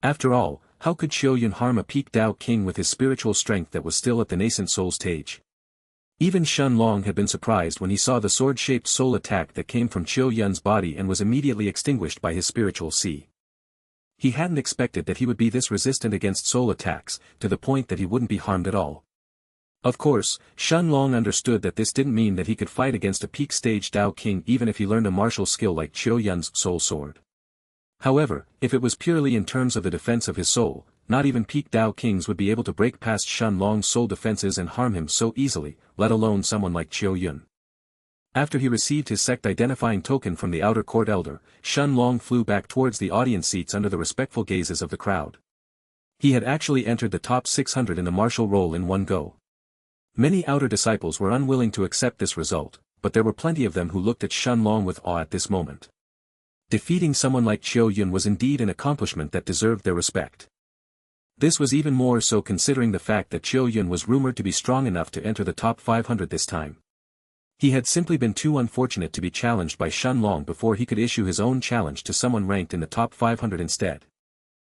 [SPEAKER 1] After all, how could Cho Yun harm a peak Dao King with his spiritual strength that was still at the nascent soul stage? Even Shen Long had been surprised when he saw the sword-shaped soul attack that came from Cho Yun's body and was immediately extinguished by his spiritual sea. He hadn't expected that he would be this resistant against soul attacks, to the point that he wouldn't be harmed at all. Of course, Shen Long understood that this didn't mean that he could fight against a peak stage Dao King even if he learned a martial skill like Cho Yun's soul sword. However, if it was purely in terms of the defense of his soul, not even peak Dao Kings would be able to break past Shen Long's soul defenses and harm him so easily, let alone someone like Cho Yun. After he received his sect-identifying token from the outer court elder, Shen Long flew back towards the audience seats under the respectful gazes of the crowd. He had actually entered the top 600 in the martial roll in one go. Many outer disciples were unwilling to accept this result, but there were plenty of them who looked at Shen Long with awe at this moment. Defeating someone like Cho Yun was indeed an accomplishment that deserved their respect. This was even more so considering the fact that Cho Yun was rumored to be strong enough to enter the top 500 this time. He had simply been too unfortunate to be challenged by Shen Long before he could issue his own challenge to someone ranked in the top 500 instead.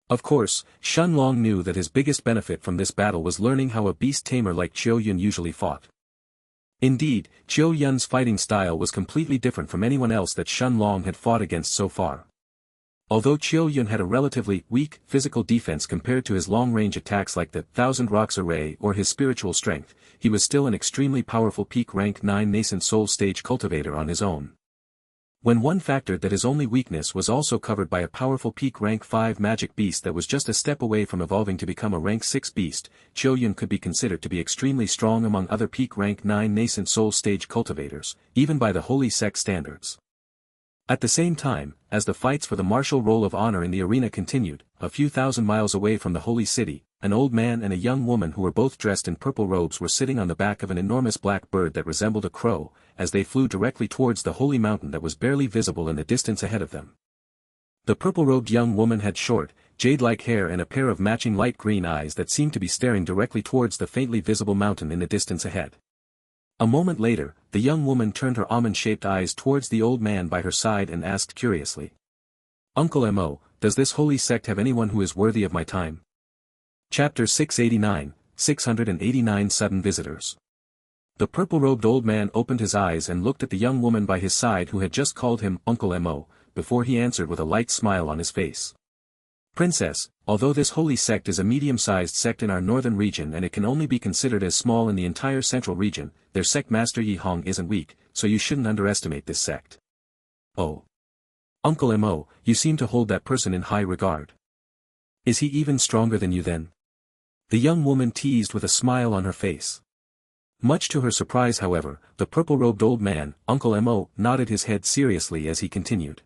[SPEAKER 1] Of course, Shen Long knew that his biggest benefit from this battle was learning how a beast tamer like Cho Yun usually fought. Indeed, Cho Yun's fighting style was completely different from anyone else that Shen Long had fought against so far. Although Cho Yun had a relatively weak physical defense compared to his long-range attacks like the Thousand Rocks Array or his spiritual strength, he was still an extremely powerful peak rank 9 nascent soul stage cultivator on his own. When one factored that his only weakness was also covered by a powerful peak rank 5 magic beast that was just a step away from evolving to become a rank 6 beast, Cho Yun could be considered to be extremely strong among other peak rank 9 nascent soul stage cultivators, even by the holy sect standards. At the same time, as the fights for the martial roll of honor in the arena continued, a few thousand miles away from the holy city, an old man and a young woman who were both dressed in purple robes were sitting on the back of an enormous black bird that resembled a crow, as they flew directly towards the holy mountain that was barely visible in the distance ahead of them. The purple-robed young woman had short, jade-like hair and a pair of matching light green eyes that seemed to be staring directly towards the faintly visible mountain in the distance ahead. A moment later, the young woman turned her almond-shaped eyes towards the old man by her side and asked curiously. Uncle Mo, does this holy sect have anyone who is worthy of my time? Chapter 689, 689 Sudden Visitors. The purple-robed old man opened his eyes and looked at the young woman by his side who had just called him Uncle Mo, before he answered with a light smile on his face. Princess, although this holy sect is a medium-sized sect in our northern region and it can only be considered as small in the entire central region, their sect master Yi Hong isn't weak, so you shouldn't underestimate this sect. Oh. Uncle Mo, you seem to hold that person in high regard. Is he even stronger than you then? The young woman teased with a smile on her face. Much to her surprise however, the purple-robed old man, Uncle Mo, nodded his head seriously as he continued.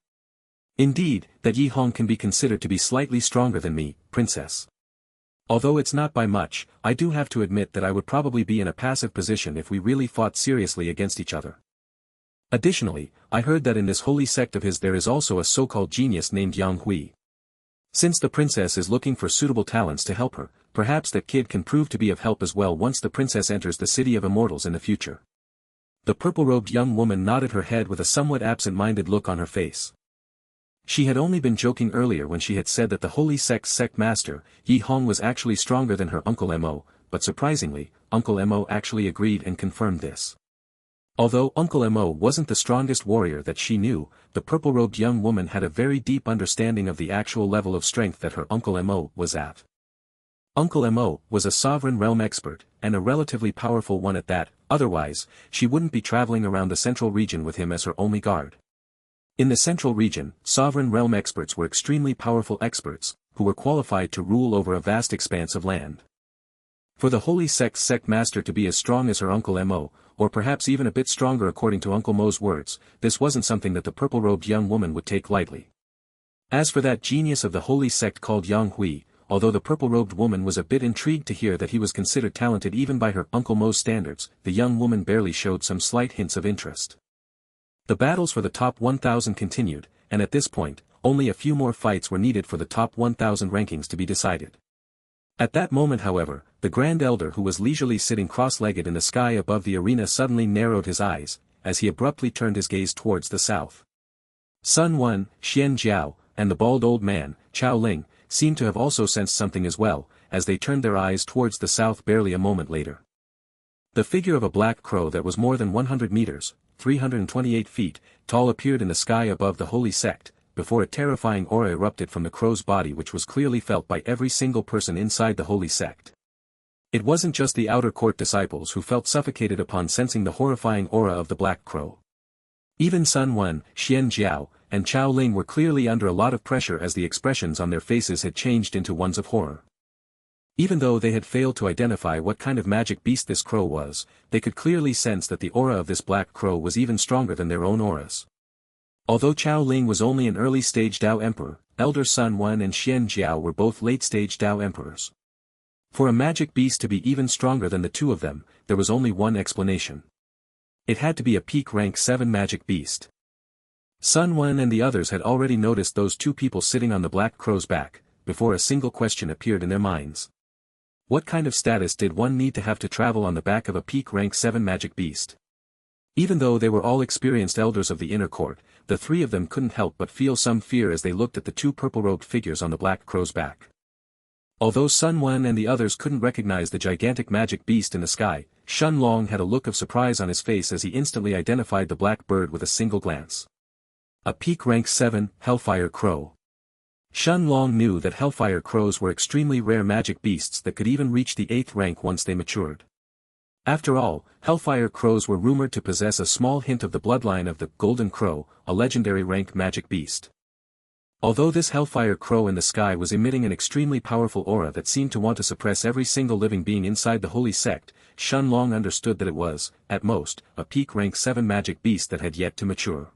[SPEAKER 1] Indeed, that Yi Hong can be considered to be slightly stronger than me, princess. Although it's not by much, I do have to admit that I would probably be in a passive position if we really fought seriously against each other. Additionally, I heard that in this holy sect of his there is also a so-called genius named Yang Hui. Since the princess is looking for suitable talents to help her, perhaps that kid can prove to be of help as well once the princess enters the city of immortals in the future. The purple-robed young woman nodded her head with a somewhat absent-minded look on her face. She had only been joking earlier when she had said that the holy sect's sect master, Yi Hong, was actually stronger than her Uncle Mo, but surprisingly, Uncle Mo actually agreed and confirmed this. Although Uncle Mo wasn't the strongest warrior that she knew, the purple-robed young woman had a very deep understanding of the actual level of strength that her Uncle Mo was at. Uncle Mo was a sovereign realm expert, and a relatively powerful one at that, otherwise, she wouldn't be traveling around the central region with him as her only guard. In the central region, sovereign realm experts were extremely powerful experts, who were qualified to rule over a vast expanse of land. For the holy sect's sect master to be as strong as her Uncle Mo, or perhaps even a bit stronger according to Uncle Mo's words, this wasn't something that the purple-robed young woman would take lightly. As for that genius of the holy sect called Yang Hui, although the purple-robed woman was a bit intrigued to hear that he was considered talented even by her Uncle Mo's standards, the young woman barely showed some slight hints of interest. The battles for the top 1,000 continued, and at this point, only a few more fights were needed for the top 1,000 rankings to be decided. At that moment however, the Grand Elder who was leisurely sitting cross-legged in the sky above the arena suddenly narrowed his eyes, as he abruptly turned his gaze towards the south. Sun Wen, Xianxia, and the bald old man, Chao Ling, seemed to have also sensed something as well, as they turned their eyes towards the south barely a moment later. The figure of a black crow that was more than 100 meters, 328 feet, tall appeared in the sky above the holy sect, before a terrifying aura erupted from the crow's body which was clearly felt by every single person inside the holy sect. It wasn't just the outer court disciples who felt suffocated upon sensing the horrifying aura of the black crow. Even Sun Wen, Xianxiao, and Chao Ling were clearly under a lot of pressure as the expressions on their faces had changed into ones of horror. Even though they had failed to identify what kind of magic beast this crow was, they could clearly sense that the aura of this black crow was even stronger than their own auras. Although Chao Ling was only an early-stage Dao Emperor, Elder Sun Wen and Xianxiao were both late-stage Dao Emperors. For a magic beast to be even stronger than the two of them, there was only one explanation. It had to be a peak rank 7 magic beast. Sun Wen and the others had already noticed those two people sitting on the black crow's back, before a single question appeared in their minds. What kind of status did one need to have to travel on the back of a peak rank 7 magic beast? Even though they were all experienced elders of the inner court, the three of them couldn't help but feel some fear as they looked at the two purple-robed figures on the black crow's back. Although Sun Wen and the others couldn't recognize the gigantic magic beast in the sky, Shun Long had a look of surprise on his face as he instantly identified the black bird with a single glance. A peak rank 7, Hellfire Crow. Shun Long knew that Hellfire Crows were extremely rare magic beasts that could even reach the 8th rank once they matured. After all, Hellfire Crows were rumored to possess a small hint of the bloodline of the Golden Crow, a legendary rank magic beast. Although this Hellfire Crow in the sky was emitting an extremely powerful aura that seemed to want to suppress every single living being inside the holy sect, Shun Long understood that it was, at most, a peak rank 7 magic beast that had yet to mature.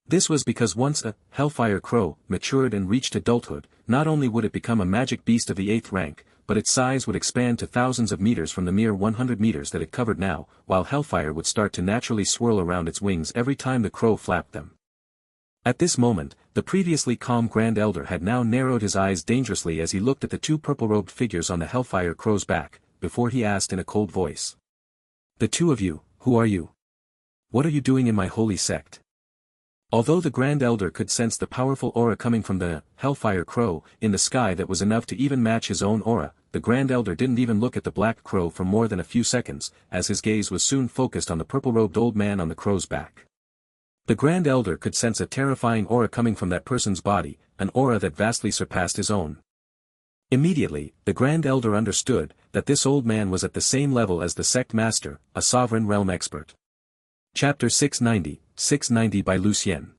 [SPEAKER 1] This was because once a Hellfire Crow matured and reached adulthood, not only would it become a magic beast of the 8th rank, but its size would expand to thousands of meters from the mere 100 meters that it covered now, while hellfire would start to naturally swirl around its wings every time the crow flapped them. At this moment, the previously calm Grand Elder had now narrowed his eyes dangerously as he looked at the two purple-robed figures on the Hellfire Crow's back, before he asked in a cold voice. The two of you, Who are you? What are you doing in my holy sect? Although the Grand Elder could sense the powerful aura coming from the Hellfire Crow in the sky that was enough to even match his own aura, the Grand Elder didn't even look at the Black Crow for more than a few seconds, as his gaze was soon focused on the purple-robed old man on the crow's back. The Grand Elder could sense a terrifying aura coming from that person's body, an aura that vastly surpassed his own. Immediately, the Grand Elder understood that this old man was at the same level as the sect master, a sovereign realm expert. Chapter 690 by Lucien.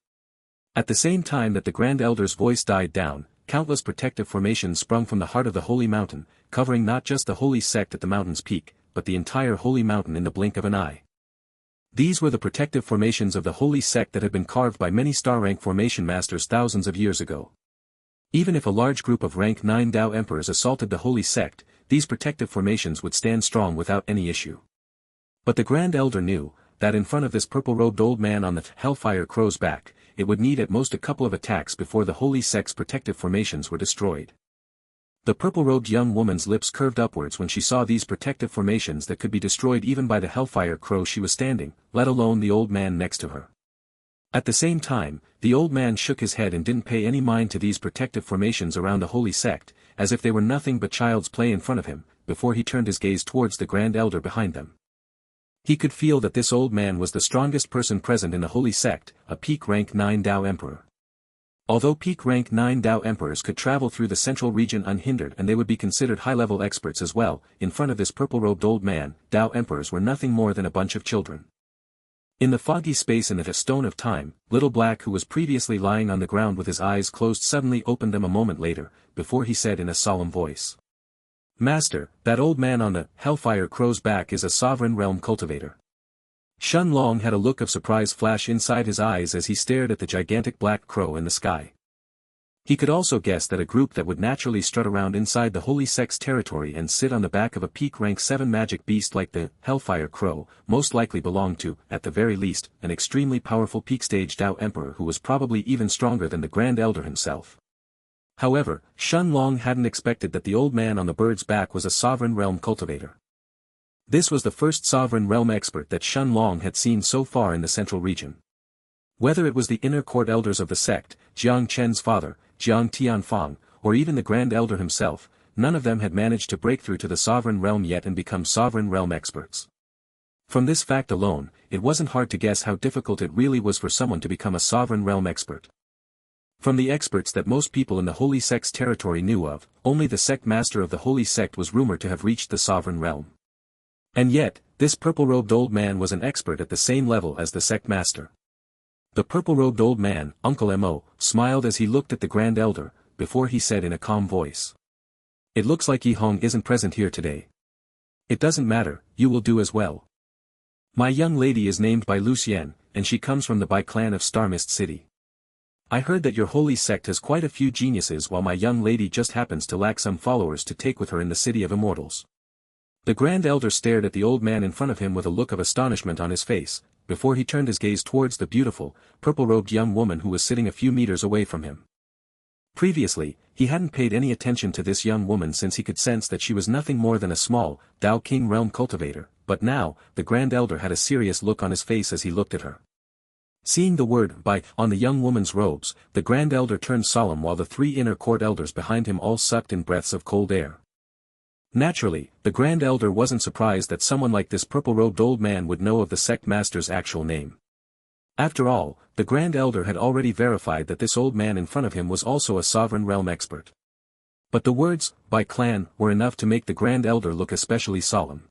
[SPEAKER 1] At the same time that the Grand Elder's voice died down, countless protective formations sprung from the heart of the Holy Mountain, covering not just the holy sect at the mountain's peak, but the entire Holy Mountain in the blink of an eye. These were the protective formations of the holy sect that had been carved by many star-rank formation masters thousands of years ago. Even if a large group of rank 9 Dao Emperors assaulted the holy sect, these protective formations would stand strong without any issue. But the Grand Elder knew that in front of this purple-robed old man on the Hellfire Crow's back, it would need at most a couple of attacks before the holy sect's protective formations were destroyed. The purple-robed young woman's lips curved upwards when she saw these protective formations that could be destroyed even by the Hellfire Crow she was standing, let alone the old man next to her. At the same time, the old man shook his head and didn't pay any mind to these protective formations around the holy sect, as if they were nothing but child's play in front of him, before he turned his gaze towards the Grand Elder behind them. He could feel that this old man was the strongest person present in the holy sect, a peak rank 9 Dao Emperor. Although peak rank 9 Dao Emperors could travel through the central region unhindered and they would be considered high-level experts as well, in front of this purple-robed old man, Dao Emperors were nothing more than a bunch of children. In the foggy space in the stone of time, Little Black, who was previously lying on the ground with his eyes closed, suddenly opened them a moment later, before he said in a solemn voice. Master, that old man on the Hellfire Crow's back is a sovereign realm cultivator. Shun Long had a look of surprise flash inside his eyes as he stared at the gigantic black crow in the sky. He could also guess that a group that would naturally strut around inside the holy sect's territory and sit on the back of a peak rank 7 magic beast like the Hellfire Crow most likely belonged to, at the very least, an extremely powerful peak stage Dao Emperor who was probably even stronger than the Grand Elder himself. However, Shun Long hadn't expected that the old man on the bird's back was a sovereign realm cultivator. This was the first sovereign realm expert that Shun Long had seen so far in the central region. Whether it was the inner court elders of the sect, Jang Chen's father, Jang Tianfong, or even the Grand Elder himself, none of them had managed to break through to the sovereign realm yet and become sovereign realm experts. From this fact alone, it wasn't hard to guess how difficult it really was for someone to become a sovereign realm expert. From the experts that most people in the Holy Sect's territory knew of, only the sect master of the Holy Sect was rumored to have reached the sovereign realm. And yet, this purple-robed old man was an expert at the same level as the sect master. The purple-robed old man, Uncle Mo, smiled as he looked at the Grand Elder, before he said in a calm voice. It looks like Yi Hong isn't present here today. It doesn't matter, you will do as well. My young lady is named by Lucien, and she comes from the Bai clan of Star Mist City. I heard that your holy sect has quite a few geniuses while my young lady just happens to lack some followers to take with her in the City of Immortals. The Grand Elder stared at the old man in front of him with a look of astonishment on his face, before he turned his gaze towards the beautiful, purple-robed young woman who was sitting a few meters away from him. Previously, he hadn't paid any attention to this young woman since he could sense that she was nothing more than a small, Dao King realm cultivator, but now, the Grand Elder had a serious look on his face as he looked at her. Seeing the word "Bai" on the young woman's robes, the Grand Elder turned solemn while the 3 inner court elders behind him all sucked in breaths of cold air. Naturally, the Grand Elder wasn't surprised that someone like this purple-robed old man would know of the sect master's actual name. After all, the Grand Elder had already verified that this old man in front of him was also a sovereign realm expert. But the words, "Bai clan," were enough to make the Grand Elder look especially solemn.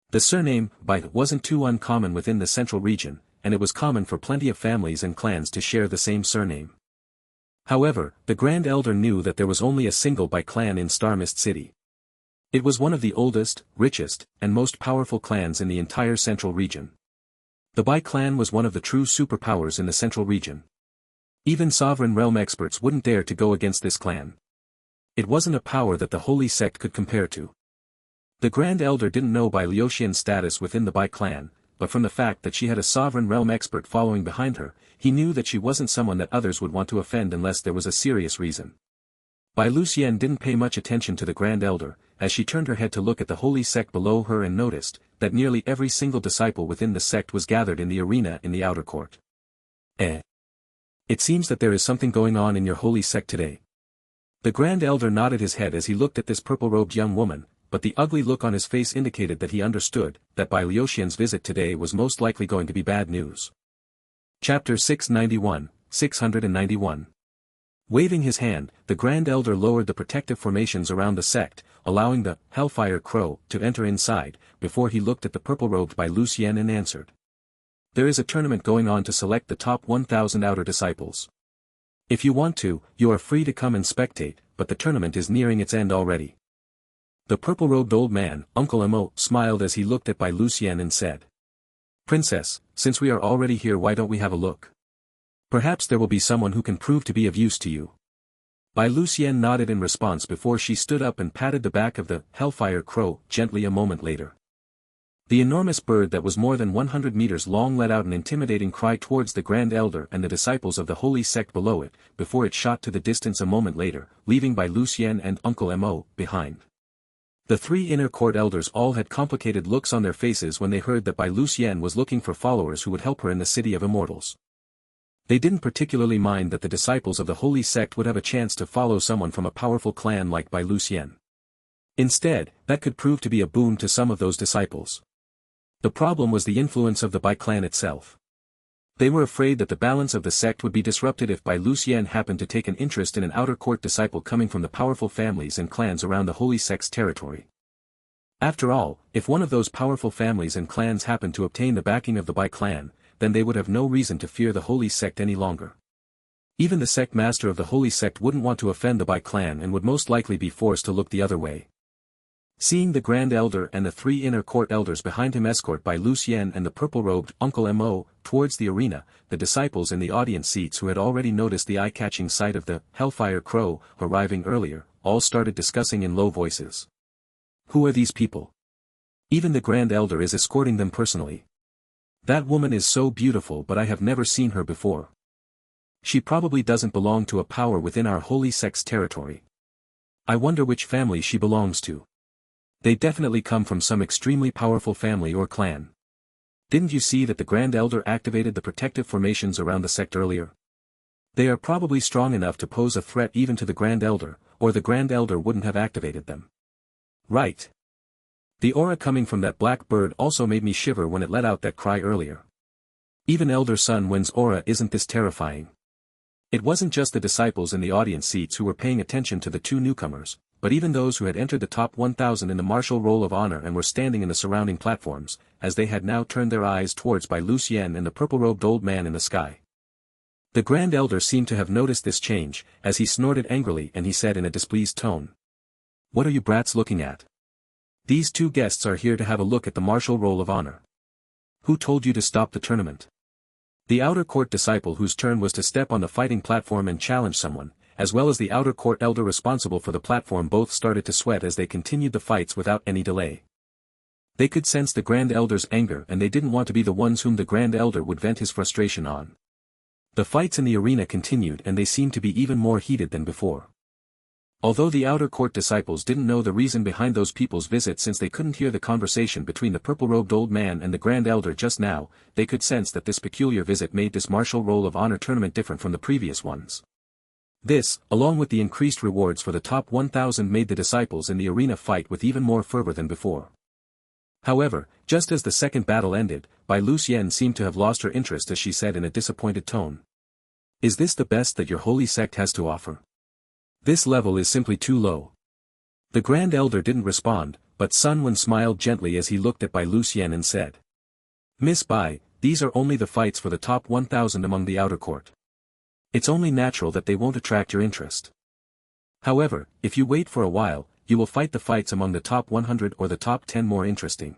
[SPEAKER 1] The surname, Bai, wasn't too uncommon within the central region, and it was common for plenty of families and clans to share the same surname. However, the Grand Elder knew that there was only a single Bai clan in Star Mist City. It was one of the oldest, richest, and most powerful clans in the entire central region. The Bai clan was one of the true superpowers in the central region. Even sovereign realm experts wouldn't dare to go against this clan. It wasn't a power that the Holy Sect could compare to. The Grand Elder didn't know Bai Liuxian's status within the Bai clan, but from the fact that she had a sovereign realm expert following behind her, he knew that she wasn't someone that others would want to offend unless there was a serious reason. Bai Lucien didn't pay much attention to the Grand Elder,
[SPEAKER 2] as she turned her head to look at the holy sect below her and noticed that nearly every single disciple within the sect was gathered in the arena in the outer court. It seems that there is something going on in your holy sect today. The Grand Elder nodded his head as he looked at this purple-robed young woman, but the ugly look on his face indicated that he understood that Bai Liuxian's visit today was most likely going to be bad news. Chapter 691. Waving his hand, the Grand Elder lowered the protective formations around the sect, allowing the Hellfire Crow to enter inside, before he looked at the purple-robed Bai Liuxian and answered. There is a tournament going on to select the top 1,000 outer disciples. If you want to, you are free to come and spectate, but the tournament is nearing its end already. The purple-robed old man, Uncle Mo, smiled as he looked at Bai Liuxian and said. Princess, since we are already here, why don't we have a look? Perhaps there will be someone who can prove to be of use to you. Bai Liuxian nodded in response before she stood up and patted the back of the Hellfire Crow gently a moment later. The enormous bird that was more than 100 meters long let out an intimidating cry towards the Grand Elder and the disciples of the holy sect below it, before it shot to the distance a moment later, leaving Bai Liuxian and Uncle Mo behind. The three inner court elders all had complicated looks on their faces when they heard that Bai Liuxian was looking for followers who would help her in the city of immortals. They didn't particularly mind that the disciples of the holy sect would have a chance to follow someone from a powerful clan like Bai Liuxian. Instead, that could prove to be a boon to some of those disciples. The problem was the influence of the Bai clan itself. They were afraid that the balance of the sect would be disrupted if Bai Liuxian happened to take an interest in an outer court disciple coming from the powerful families and clans around the holy sect's territory. After all, if one of those powerful families and clans happened to obtain the backing of the Bai clan, then they would have no reason to fear the holy sect any longer. Even the sect master of the holy sect wouldn't want to offend the Bai clan and would most likely be forced to look the other way. Seeing the Grand Elder and the three inner court elders behind him escort Bai Liuxian and the purple-robed Uncle Mo towards the arena, the disciples in the audience seats who had already noticed the eye-catching sight of the Hellfire Crow arriving earlier, all started discussing in low voices. Who are these people? Even the Grand Elder is escorting them personally. That woman is so beautiful, but I have never seen her before. She probably doesn't belong to a power within our holy sect's territory. I wonder which family she belongs to. They definitely come from some extremely powerful family or clan. Didn't you see that the Grand Elder activated the protective formations around the sect earlier? They are probably strong enough to pose a threat even to the Grand Elder, or the Grand Elder wouldn't have activated them. Right. The aura coming from that black bird also made me shiver when it let out that cry earlier. Even Elder Sun Wen's aura isn't this terrifying. It wasn't just the disciples in the audience seats who were paying attention to the two newcomers, but even those who had entered the top 1,000 in the martial roll of honor and were standing in the surrounding platforms, as they had now turned their eyes towards Bai Liuxian and the purple-robed old man in the sky. The Grand Elder seemed to have noticed this change, as he snorted angrily and he said in a displeased tone. What are you brats looking at? These two guests are here to have a look at the martial roll of honor. Who told you to stop the tournament? The outer court disciple whose turn was to step on the fighting platform and challenge someone, as well as the outer court elder responsible for the platform, both started to sweat as they continued the fights without any delay. They could sense the Grand Elder's anger and they didn't want to be the ones whom the Grand Elder would vent his frustration on. The fights in the arena continued and they seemed to be even more heated than before. Although the outer court disciples didn't know the reason behind those people's visit since they couldn't hear the conversation between the purple-robed old man and the Grand Elder just now, they could sense that this peculiar visit made this martial roll of honor tournament different from the previous ones. This, along with the increased rewards for the top 1,000, made the disciples in the arena fight with even more fervor than before. However, just as the second battle ended, Bai Liuxian seemed to have lost her interest as she said in a disappointed tone. Is this the best that your holy sect has to offer? This level is simply too low. The Grand Elder didn't respond, but Sun Wen smiled gently as he looked at Bai Liuxian and said. Miss Bai, these are only the fights for the top 1,000 among the outer court. It's only natural that they won't attract your interest. However, if you wait for a while, you will fight the fights among the top 100 or the top 10 more interesting.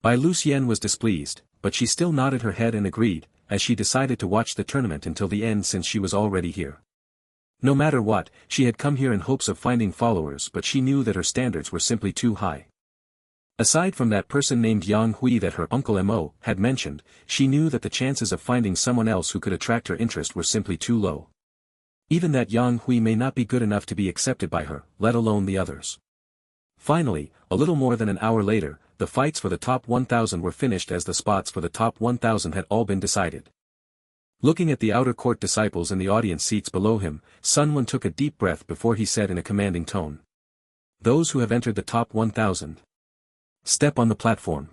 [SPEAKER 2] Bai Liuxian was displeased, but she still nodded her head and agreed, as she decided to watch the tournament until the end since she was already here. No matter what, she had come here in hopes of finding followers, but she knew that her standards were simply too high. Aside from that person named Yang Hui that her Uncle Mo had mentioned, she knew that the chances of finding someone else who could attract her interest were simply too low. Even that Yang Hui may not be good enough to be accepted by her, let alone the others.
[SPEAKER 1] Finally, a little more than an hour later, the fights for the top 1,000 were finished as the spots for the top 1,000 had all been decided. Looking at the outer court disciples in the audience seats below him, Sun Quan took a deep breath before he said in a commanding tone. Those who have entered the top 1,000. Step on the platform.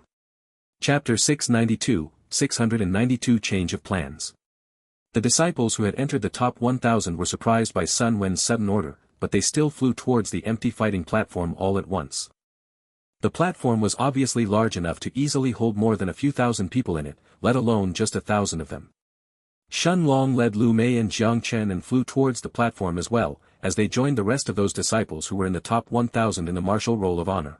[SPEAKER 1] Chapter 692, 692 Change of Plans. The disciples who had entered the top 1,000 were surprised by Sun Wen's sudden order, but they still flew towards the empty fighting platform all at once. The platform was obviously large enough to easily hold more than a few thousand people in it, let alone just 1,000 of them. Shen Long led Lu Mei and Jang Chen and flew towards the platform as well, as they joined the rest of those disciples who were in the top 1,000 in the martial roll of honor.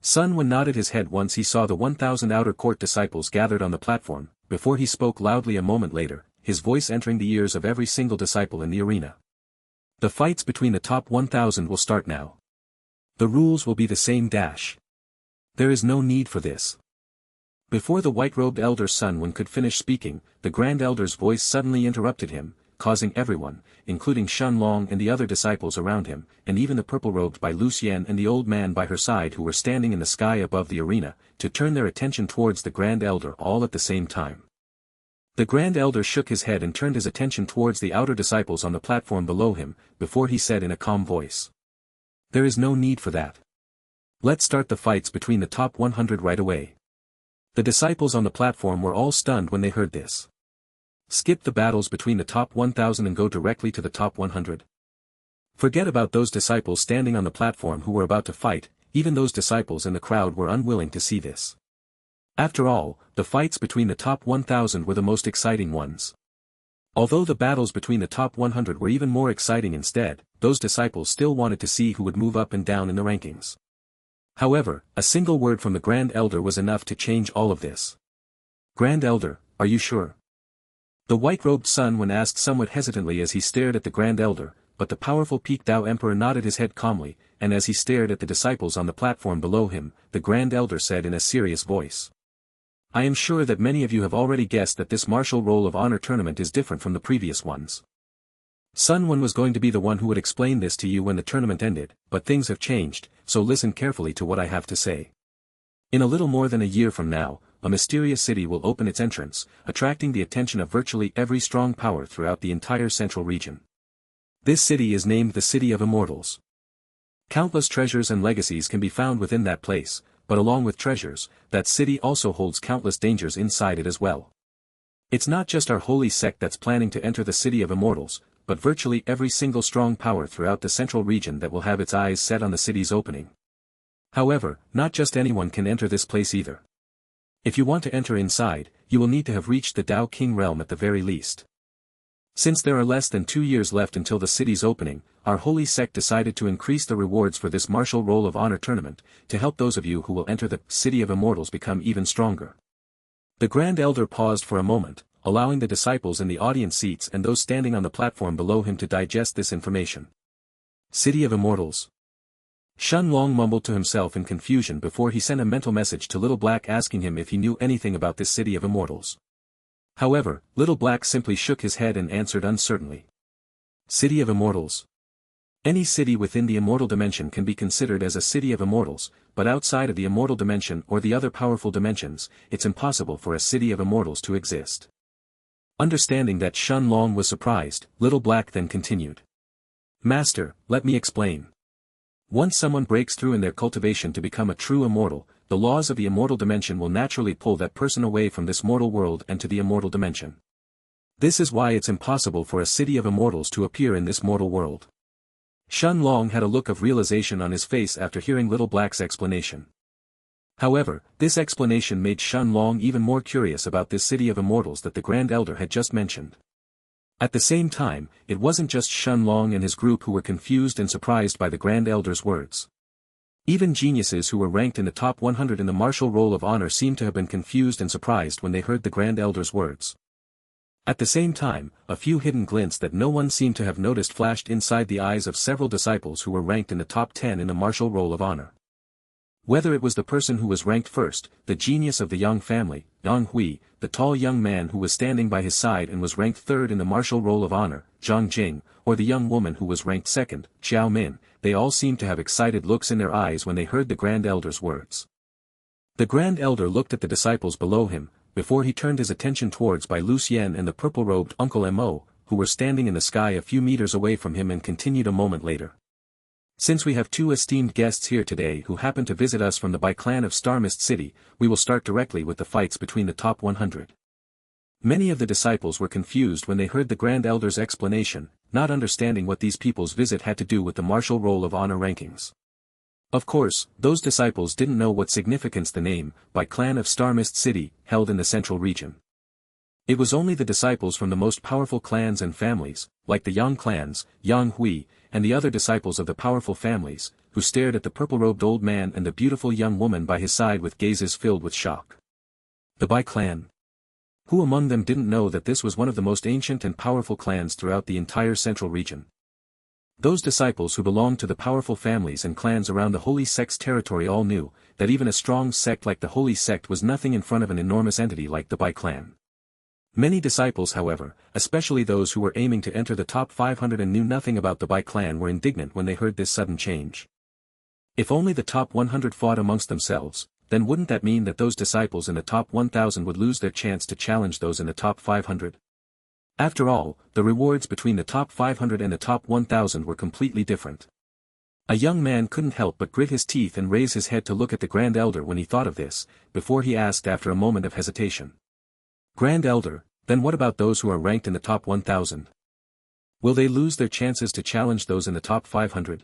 [SPEAKER 1] Sun Wen nodded his head once he saw the 1,000 outer court disciples gathered on the platform, before he spoke loudly a moment later, his voice entering the ears of every single disciple in the arena. The fights between the top 1,000 will start now. The rules will be the same. There is no need for this. Before the white-robed elder Sun Wen could finish speaking, the Grand Elder's voice suddenly interrupted him, causing everyone, including Shen Long and the other disciples around him, and even the purple-robed by Lu Xian and the old man by her side who were standing in the sky above the arena, to turn their attention towards the Grand Elder all at the same time. The Grand Elder shook his head and turned his attention towards the outer disciples on the platform below him, before he said in a calm voice. There is no need for that. Let's start the fights between the top 100 right away. The disciples on the platform were all stunned when they heard this. Skip the battles between the top 1,000 and go directly to the top 100. Forget about those disciples standing on the platform who were about to fight, even those disciples in the crowd were unwilling to see this. After all, the fights between the top 1,000 were the most exciting ones. Although the battles between the top 100 were even more exciting instead, those disciples still wanted to see who would move up and down in the rankings. However, a single word from the Grand Elder was enough to change all of this. Grand Elder, are you sure? The white-robed Sun Wen asked somewhat hesitantly as he stared at the Grand Elder, but the powerful Peak Dao Emperor nodded his head calmly, and as he stared at the disciples on the platform below him, the Grand Elder said in a serious voice. I am sure that many of you have already guessed that this martial roll of honor tournament is different from the previous ones. Sun Wen was going to be the one who would explain this to you when the tournament ended, but things have changed, so listen carefully to what I have to say. In a little more than a year from now, a mysterious city will open its entrance, attracting the attention of virtually every strong power throughout the entire central region. This city is named the City of Immortals. Countless treasures and legacies can be found within that place, but along with treasures, that city also holds countless dangers inside it as well. It's not just our holy sect that's planning to enter the City of Immortals, but virtually every single strong power throughout the central region that will have its eyes set on the city's opening. However, not just anyone can enter this place either. If you want to enter inside, you will need to have reached the Dao King realm at the very least. Since there are less than 2 years left until the city's opening, our holy sect decided to increase the rewards for this martial roll of honor tournament, to help those of you who will enter the City of Immortals become even stronger. The Grand Elder paused for a moment, allowing the disciples in the audience seats and those standing on the platform below him to digest this information. City of Immortals. Shen Long mumbled to himself in confusion before he sent a mental message to Little Black asking him if he knew anything about this City of Immortals. However, Little Black simply shook his head and answered uncertainly. City of Immortals. Any city within the immortal dimension can be considered as a City of Immortals, but outside of the immortal dimension or the other powerful dimensions, it's impossible for a City of Immortals to exist. Understanding that Shen Long was surprised, Little Black then continued. Master, let me explain. Once someone breaks through in their cultivation to become a true immortal, the laws of the immortal dimension will naturally pull that person away from this mortal world and to the immortal dimension. This is why it's impossible for a City of Immortals to appear in this mortal world. Shen Long had a look of realization on his face after hearing Little Black's explanation. However, this explanation made Shen Long even more curious about this City of Immortals that the Grand Elder had just mentioned. At the same time, it wasn't just Shen Long and his group who were confused and surprised by the Grand Elder's words. Even geniuses who were ranked in the top 100 in the martial roll of honor seemed to have been confused and surprised when they heard the Grand Elder's words. At the same time, a few hidden glints that no one seemed to have noticed flashed inside the eyes of several disciples who were ranked in the top 10 in the martial roll of honor. Whether it was the person who was ranked first, the genius of the Yang family, Yang Hui, the tall young man who was standing by his side and was ranked third in the martial roll of honor, Zhang Jing, or the young woman who was ranked second, Xiao Min, they all seemed to have excited looks in their eyes when they heard the Grand Elder's words. The Grand Elder looked at the disciples below him, before he turned his attention towards Bai Lucian and the purple-robed Uncle Mo, who were standing in the sky a few meters away from him, and continued a moment later. Since we have two esteemed guests here today who happen to visit us from the Bai clan of Star Mist City, we will start directly with the fights between the top 100. Many of the disciples were confused when they heard the Grand Elder's explanation, not understanding what these people's visit had to do with the martial roll of honor rankings. Of course, those disciples didn't know what significance the name, Bai clan of Star Mist City, held in the central region. It was only the disciples from the most powerful clans and families, like the Yang clans, Yang Hui, and the other disciples of the powerful families, who stared at the purple-robed old man and the beautiful young woman by his side with gazes filled with shock. The Bai clan. Who among them didn't know that this was one of the most ancient and powerful clans throughout the entire central region? Those disciples who belonged to the powerful families and clans around the Holy Sect's territory all knew that even a strong sect like the Holy Sect was nothing in front of an enormous entity like the Bai clan. Many disciples, however, especially those who were aiming to enter the top 500 and knew nothing about the Bai clan, were indignant when they heard this sudden change. If only the top 100 fought amongst themselves, then wouldn't that mean that those disciples in the top 1000 would lose their chance to challenge those in the top 500? After all, the rewards between the top 500 and the top 1000 were completely different. A young man couldn't help but grit his teeth and raise his head to look at the Grand Elder when he thought of this, before he asked after a moment of hesitation. Grand Elder, then what about those who are ranked in the top 1000? Will they lose their chances to challenge those in the top 500?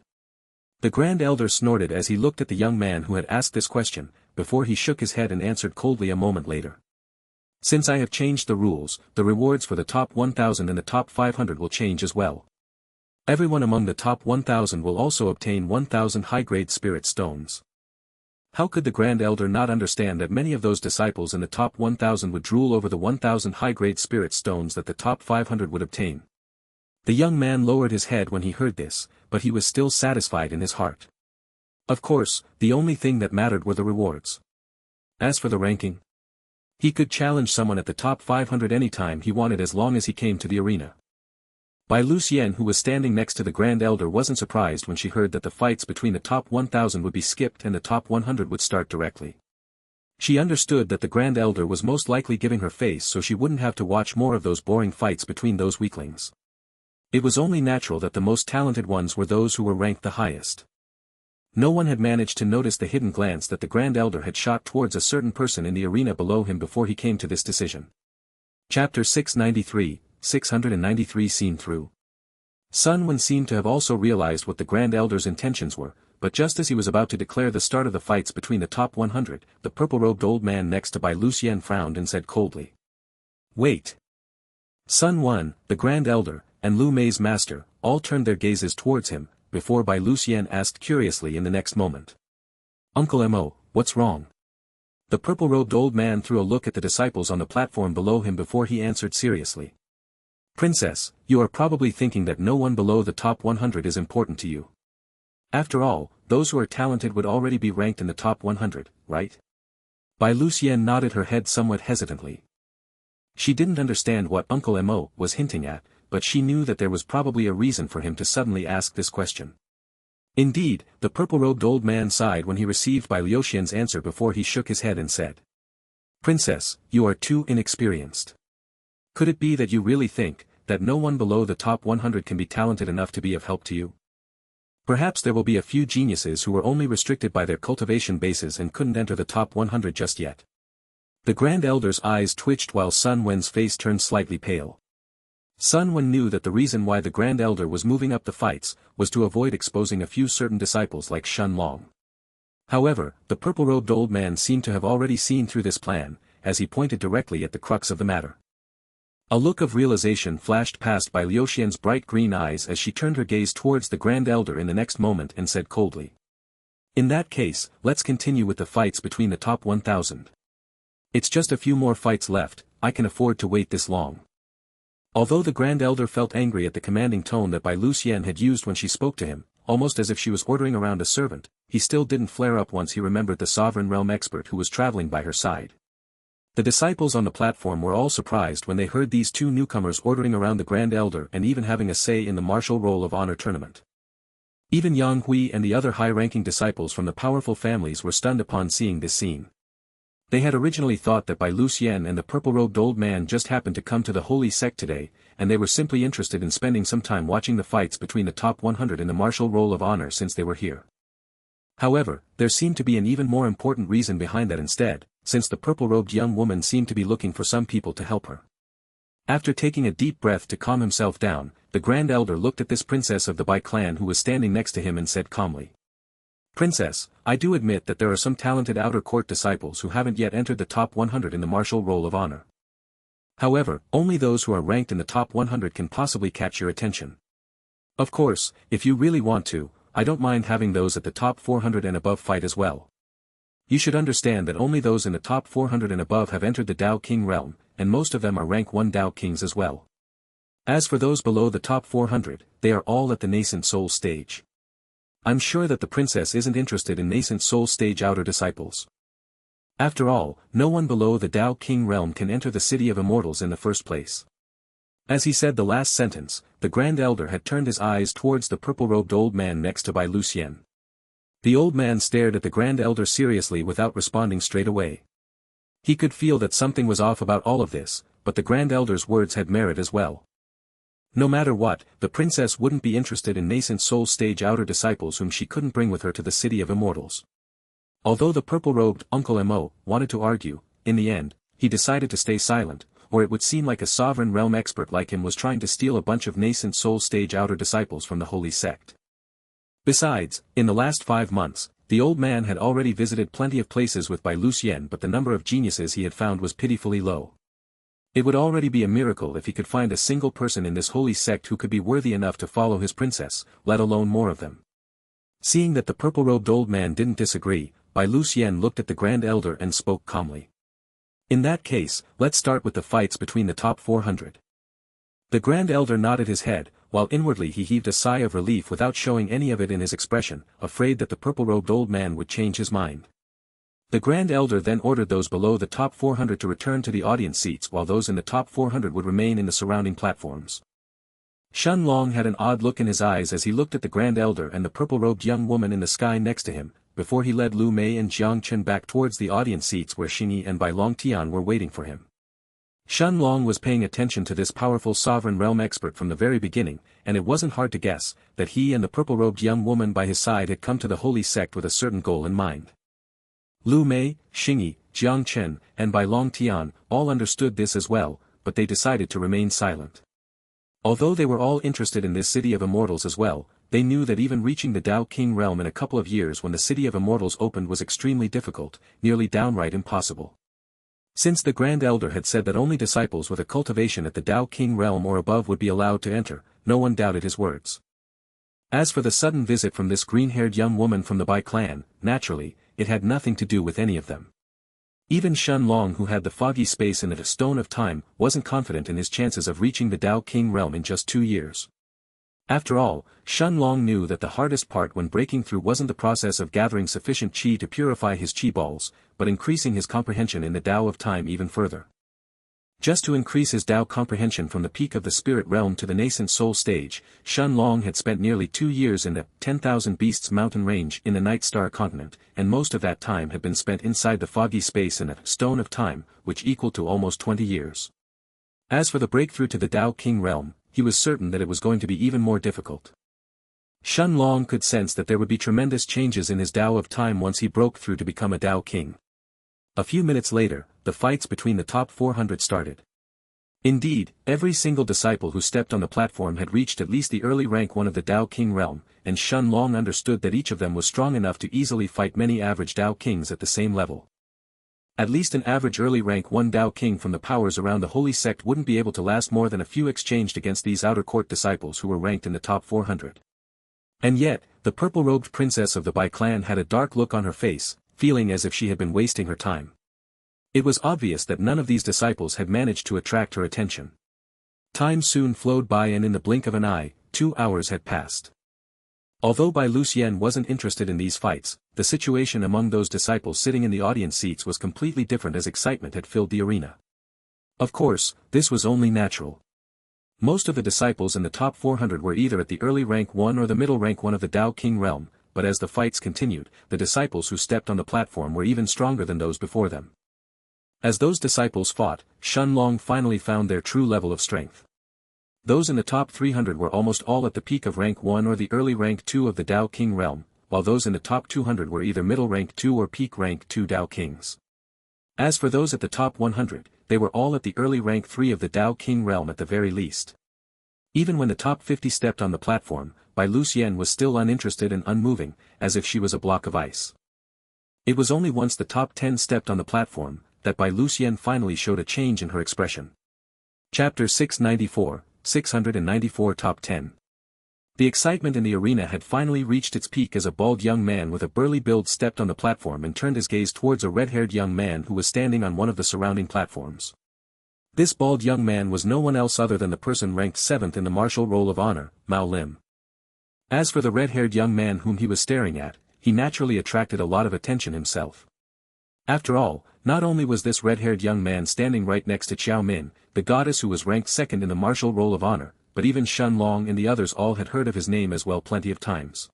[SPEAKER 1] The Grand Elder snorted as he looked at the young man who had asked this question, before he shook his head and answered coldly a moment later. Since I have changed the rules, the rewards for the top 1000 and the top 500 will change as well. Everyone among the top 1000 will also obtain 1000 high-grade spirit stones. How could the Grand Elder not understand that many of those disciples in the top 1000 would drool over the 1000 high-grade spirit stones that the top 500 would obtain? The young man lowered his head when he heard this, but he was still satisfied in his heart. Of course, the only thing that mattered were the rewards. As for the ranking, he could challenge someone at the top 500 anytime he wanted as long as he came to the arena. Bai Lucian, who was standing next to the Grand Elder, wasn't surprised when she heard that the fights between the top 1000 would be skipped and the top 100 would start directly. She understood that the Grand Elder was most likely giving her face so she wouldn't have to watch more of those boring fights between those weaklings. It was only natural that the most talented ones were those who were ranked the highest. No one had managed to notice the hidden glance that the Grand Elder had shot towards a certain person in the arena below him before he came to this decision. Chapter 693 Seen Through. Sun Wen seemed to have also realized what the Grand Elder's intentions were, but just as he was about to declare the start of the fights between the top 100, the purple-robed old man next to Bai Lucian frowned and said coldly. Wait. Sun Wen, the Grand Elder, and Lu Mei's master, all turned their gazes towards him, before Bai Lucian asked curiously in the next moment. Uncle Mo, what's wrong? The purple-robed old man threw a look at the disciples on the platform below him before he answered seriously. Princess, you are probably thinking that no one below the top 100 is important to you. After all, those who are talented would already be ranked in the top 100, right? Bai Lucian nodded her head somewhat hesitantly. She didn't understand what Uncle Mo was hinting at, but she knew that there was probably a reason for him to suddenly ask this question. Indeed, the purple-robed old man sighed when he received Bai Lucian's answer before he shook his head and said. Princess, you are too inexperienced. Could it be that you really think that no one below the top 100 can be talented enough to be of help to you? Perhaps there will be a few geniuses who were only restricted by their cultivation bases and couldn't enter the top 100 just yet. The Grand Elder's eyes twitched while Sun Wen's face turned slightly pale. Sun Wen knew that the reason why the Grand Elder was moving up the fights was to avoid exposing a few certain disciples like Shun Long. However, the purple-robed old man seemed to have already seen through this plan, as he pointed directly at the crux of the matter. A look of realization flashed past Bai Lucian's bright green eyes as she turned her gaze towards the Grand Elder in the next moment and said coldly. In that case, let's continue with the fights between the top 1000. It's just a few more fights left, I can afford to wait this long. Although the Grand Elder felt angry at the commanding tone that Bai Lucian had used when she spoke to him, almost as if she was ordering around a servant, he still didn't flare up once he remembered the Sovereign Realm expert who was traveling by her side. The disciples on the platform were all surprised when they heard these two newcomers ordering around the Grand Elder and even having a say in the martial roll of honor tournament. Even Yang Hui and the other high-ranking disciples from the powerful families were stunned upon seeing this scene. They had originally thought that Bai Luxian and the purple-robed old man just happened to come to the holy sect today, and they were simply interested in spending some time watching the fights between the top 100 in the martial roll of honor since they were here. However, there seemed to be an even more important reason behind that instead, since the purple-robed young woman seemed to be looking for some people to help her. After taking a deep breath to calm himself down, the Grand Elder looked at this princess of the Bai clan who was standing next to him and said calmly, "Princess, I do admit that there are some talented outer court disciples who haven't yet entered the top 100 in the martial roll of honor. However, only those who are ranked in the top 100 can possibly catch your attention. Of course, if you really want to, I don't mind having those at the top 400 and above fight as well. You should understand that only those in the top 400 and above have entered the Dao King realm, and most of them are rank 1 Dao Kings as well. As for those below the top 400, they are all at the nascent soul stage. I'm sure that the princess isn't interested in nascent soul stage outer disciples. After all, no one below the Dao King realm can enter the city of immortals in the first place." As he said the last sentence, the Grand Elder had turned his eyes towards the purple-robed old man next to Bai Luxian. The old man stared at the Grand Elder seriously without responding straight away. He could feel that something was off about all of this, but the Grand Elder's words had merit as well. No matter what, the princess wouldn't be interested in nascent soul stage outer disciples whom she couldn't bring with her to the city of immortals. Although the purple-robed Uncle Mo wanted to argue, in the end, he decided to stay silent, or it would seem like a sovereign realm expert like him was trying to steal a bunch of nascent soul stage outer disciples from the holy sect. Besides, in the last 5 months, the old man had already visited plenty of places with Bai Luxian, but the number of geniuses he had found was pitifully low. It would already be a miracle if he could find a single person in this holy sect who could be worthy enough to follow his princess, let alone more of them. Seeing that the purple-robed old man didn't disagree, Bai Luxian looked at the Grand Elder and spoke calmly. "In that case, let's start with the fights between the top 400. The Grand Elder nodded his head, while inwardly he heaved a sigh of relief without showing any of it in his expression, afraid that the purple-robed old man would change his mind. The Grand Elder then ordered those below the top 400 to return to the audience seats while those in the top 400 would remain in the surrounding platforms. Shun Long had an odd look in his eyes as he looked at the Grand Elder and the purple-robed young woman in the sky next to him, before he led Lu Mei and Jang Chen back towards the audience seats where Xingyi and Bai Longtian were waiting for him. Shun Long was paying attention to this powerful sovereign realm expert from the very beginning, and it wasn't hard to guess that he and the purple-robed young woman by his side had come to the holy sect with a certain goal in mind. Lu Mei, Xingyi, Jang Chen, and Bai Longtian all understood this as well, but they decided to remain silent. Although they were all interested in this city of immortals as well, they knew that even reaching the Dao King realm in a couple of years when the city of immortals opened was extremely difficult, nearly downright impossible. Since the Grand Elder had said that only disciples with a cultivation at the Dao King realm or above would be allowed to enter, no one doubted his words. As for the sudden visit from this green-haired young woman from the Bai clan, naturally, it had nothing to do with any of them. Even Shun Long, who had the foggy space in the stone of time, wasn't confident in his chances of reaching the Dao King realm in just 2 years. After all, Shun Long knew that the hardest part when breaking through wasn't the process of gathering sufficient qi to purify his qi balls, but increasing his comprehension in the Dao of time even further. Just to increase his Dao comprehension from the peak of the spirit realm to the nascent soul stage, Shun Long had spent nearly 2 years in the 10,000 Beasts mountain range in the Night Star continent, and most of that time had been spent inside the foggy space in the stone of time, which equaled to almost 20 years. As for the breakthrough to the Dao King realm, he was certain that it was going to be even more difficult. Shun Long could sense that there would be tremendous changes in his Dao of time once he broke through to become a Dao King. A few minutes later, the fights between the top 400 started. Indeed, every single disciple who stepped on the platform had reached at least the early rank 1 of the Dao King realm, and Shun Long understood that each of them was strong enough to easily fight many average Dao Kings at the same level. At least an average early rank 1 Dao King from the powers around the holy sect wouldn't be able to last more than a few exchanged against these outer court disciples who were ranked in the top 400. And yet, the purple-robed princess of the Bai clan had a dark look on her face, feeling as if she had been wasting her time. It was obvious that none of these disciples had managed to attract her attention. Time soon flowed by and in the blink of an eye, 2 hours had passed. Although Bai Luxian wasn't interested in these fights, the situation among those disciples sitting in the audience seats was completely different as excitement had filled the arena. Of course, this was only natural. Most of the disciples in the top 400 were either at the early rank 1 or the middle rank 1 of the Dao King realm, but as the fights continued, the disciples who stepped on the platform were even stronger than those before them. As those disciples fought, Shenlong finally found their true level of strength. Those in the top 300 were almost all at the peak of rank 1 or the early rank 2 of the Dao King realm, while those in the top 200 were either middle rank 2 or peak rank 2 Dao Kings. As for those at the top 100, they were all at the early rank 3 of the Dao King realm at the very least. Even when the top 50 stepped on the platform, Bai Luxian was still uninterested and unmoving, as if she was a block of ice. It was only once the top 10 stepped on the platform, that Bai Luxian finally showed a change in her expression. Chapter 694 Top 10. The excitement in the arena had finally reached its peak as a bald young man with a burly build stepped on the platform and turned his gaze towards a red-haired young man who was standing on one of the surrounding platforms. This bald young man was no one else other than the person ranked 7th in the martial roll of honor, Mao Lim. As for the red-haired young man whom he was staring at, he naturally attracted a lot of attention himself. After all, not only was this red-haired young man standing right next to Xiao Min, the goddess who was ranked 2nd in the martial roll of honor, but even Shenlong and the others all had heard of his name as well plenty of times.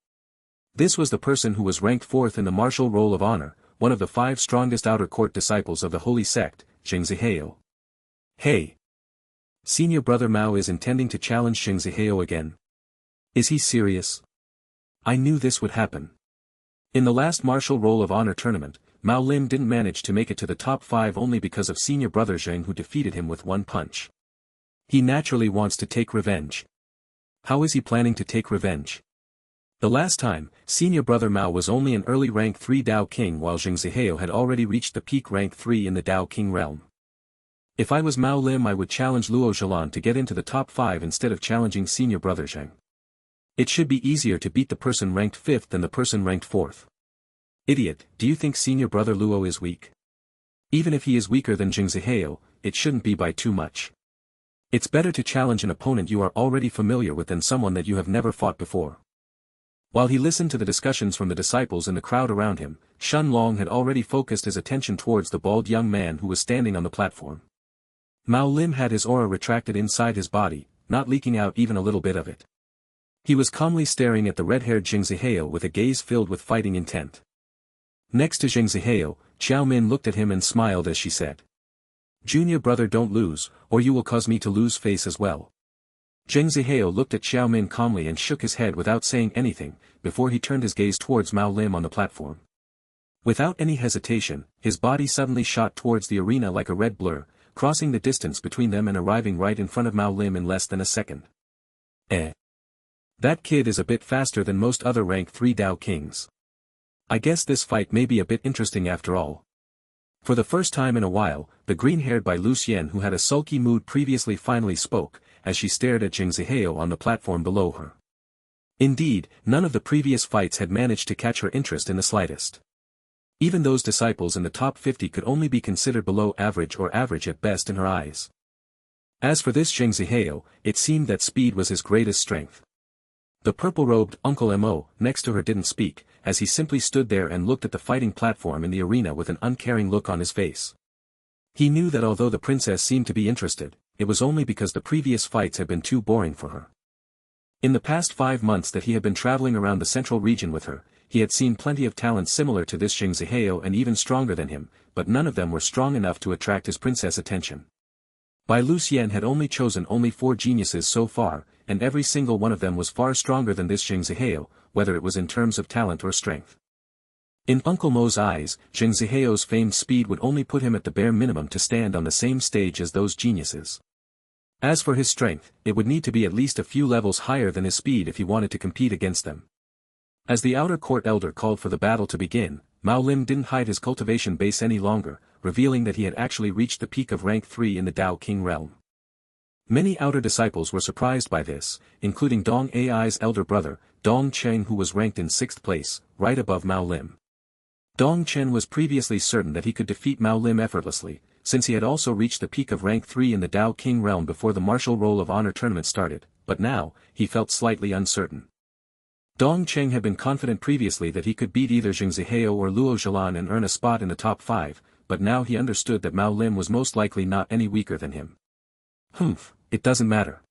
[SPEAKER 1] This was the person who was ranked 4th in the martial roll of honor, one of the 5 strongest outer court disciples of the holy sect, Xianxia. Hey! Senior brother Mao is intending to challenge Xianxia again. Is he serious? I knew this would happen. In the last martial roll of honor tournament, Mao Lim didn't manage to make it to the top 5 only because of senior brother Zhang who defeated him with one punch. He naturally wants to take revenge. How is he planning to take revenge? The last time, senior brother Mao was only an early rank 3 Dao King while Xianxia had already reached the peak rank 3 in the Dao King realm. If I was Mao Lim I would challenge Luo Zhelan to get into the top 5 instead of challenging senior brother Zhang. It should be easier to beat the person ranked 5th than the person ranked 4th. Idiot, do you think senior brother Luo is weak? Even if he is weaker than Xianxia, it shouldn't be by too much. It's better to challenge an opponent you are already familiar with than someone that you have never fought before. While he listened to the discussions from the disciples in the crowd around him, Shenlong had already focused his attention towards the bald young man who was standing on the platform. Mao Lim had his aura retracted inside his body, not leaking out even a little bit of it. He was calmly staring at the red-haired Xianxia with a gaze filled with fighting intent. Next to Xianxia, Xiao Min looked at him and smiled as she said. Junior brother, don't lose, or you will cause me to lose face as well. Xianxia looked at Xiao Min calmly and shook his head without saying anything, before he turned his gaze towards Mao Lim on the platform. Without any hesitation, his body suddenly shot towards the arena like a red blur, crossing the distance between them and arriving right in front of Mao Lim in less than a second. That kid is a bit faster than most other rank 3 Dao Kings. I guess this fight may be a bit interesting after all. For the first time in a while, the green-haired Bai Luxian who had a sulky mood previously finally spoke, as she stared at Xianxia on the platform below her. Indeed, none of the previous fights had managed to catch her interest in the slightest. Even those disciples in the top 50 could only be considered below average or average at best in her eyes. As for this Xianxia, it seemed that speed was his greatest strength. The purple-robed Uncle Mo next to her didn't speak, as he simply stood there and looked at the fighting platform in the arena with an uncaring look on his face. He knew that although the princess seemed to be interested, it was only because the previous fights had been too boring for her. In the past 5 months that he had been traveling around the central region with her, he had seen plenty of talent similar to this Xianxia and even stronger than him, but none of them were strong enough to attract his princess' attention. Bai Luxian had only chosen 4 geniuses so far, and every single one of them was far stronger than this Xianxia, whether it was in terms of talent or strength. In Uncle Mo's eyes, Xianxia's famed speed would only put him at the bare minimum to stand on the same stage as those geniuses. As for his strength, it would need to be at least a few levels higher than his speed if he wanted to compete against them. As the outer court elder called for the battle to begin, Mao Lim didn't hide his cultivation base any longer, revealing that he had actually reached the peak of rank 3 in the Dao King realm. Many outer disciples were surprised by this, including Dong Ai's elder brother, Dong Cheng, who was ranked in 6th place, right above Mao Lim. Dong Chen was previously certain that he could defeat Mao Lim effortlessly, since he had also reached the peak of rank 3 in the Dao King realm before the martial roll of honor tournament started, but now, he felt slightly uncertain. Dong Cheng had been confident previously that he could beat either Xianxia or Luo Zhelan and earn a spot in the top 5, but now he understood that Mao Lim was most likely not any weaker than him. It doesn't matter.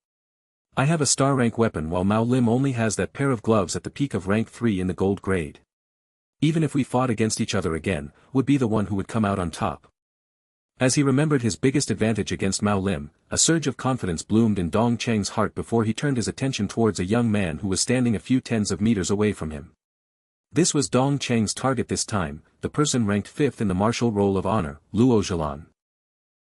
[SPEAKER 1] I have a star rank weapon while Mao Lim only has that pair of gloves at the peak of rank 3 in the gold grade. Even if we fought against each other again, would be the one who would come out on top. As he remembered his biggest advantage against Mao Lim, a surge of confidence bloomed in Dong Cheng's heart before he turned his attention towards a young man who was standing a few tens of meters away from him. This was Dong Cheng's target this time, the person ranked 5th in the martial roll of honor, Luo Zhelan.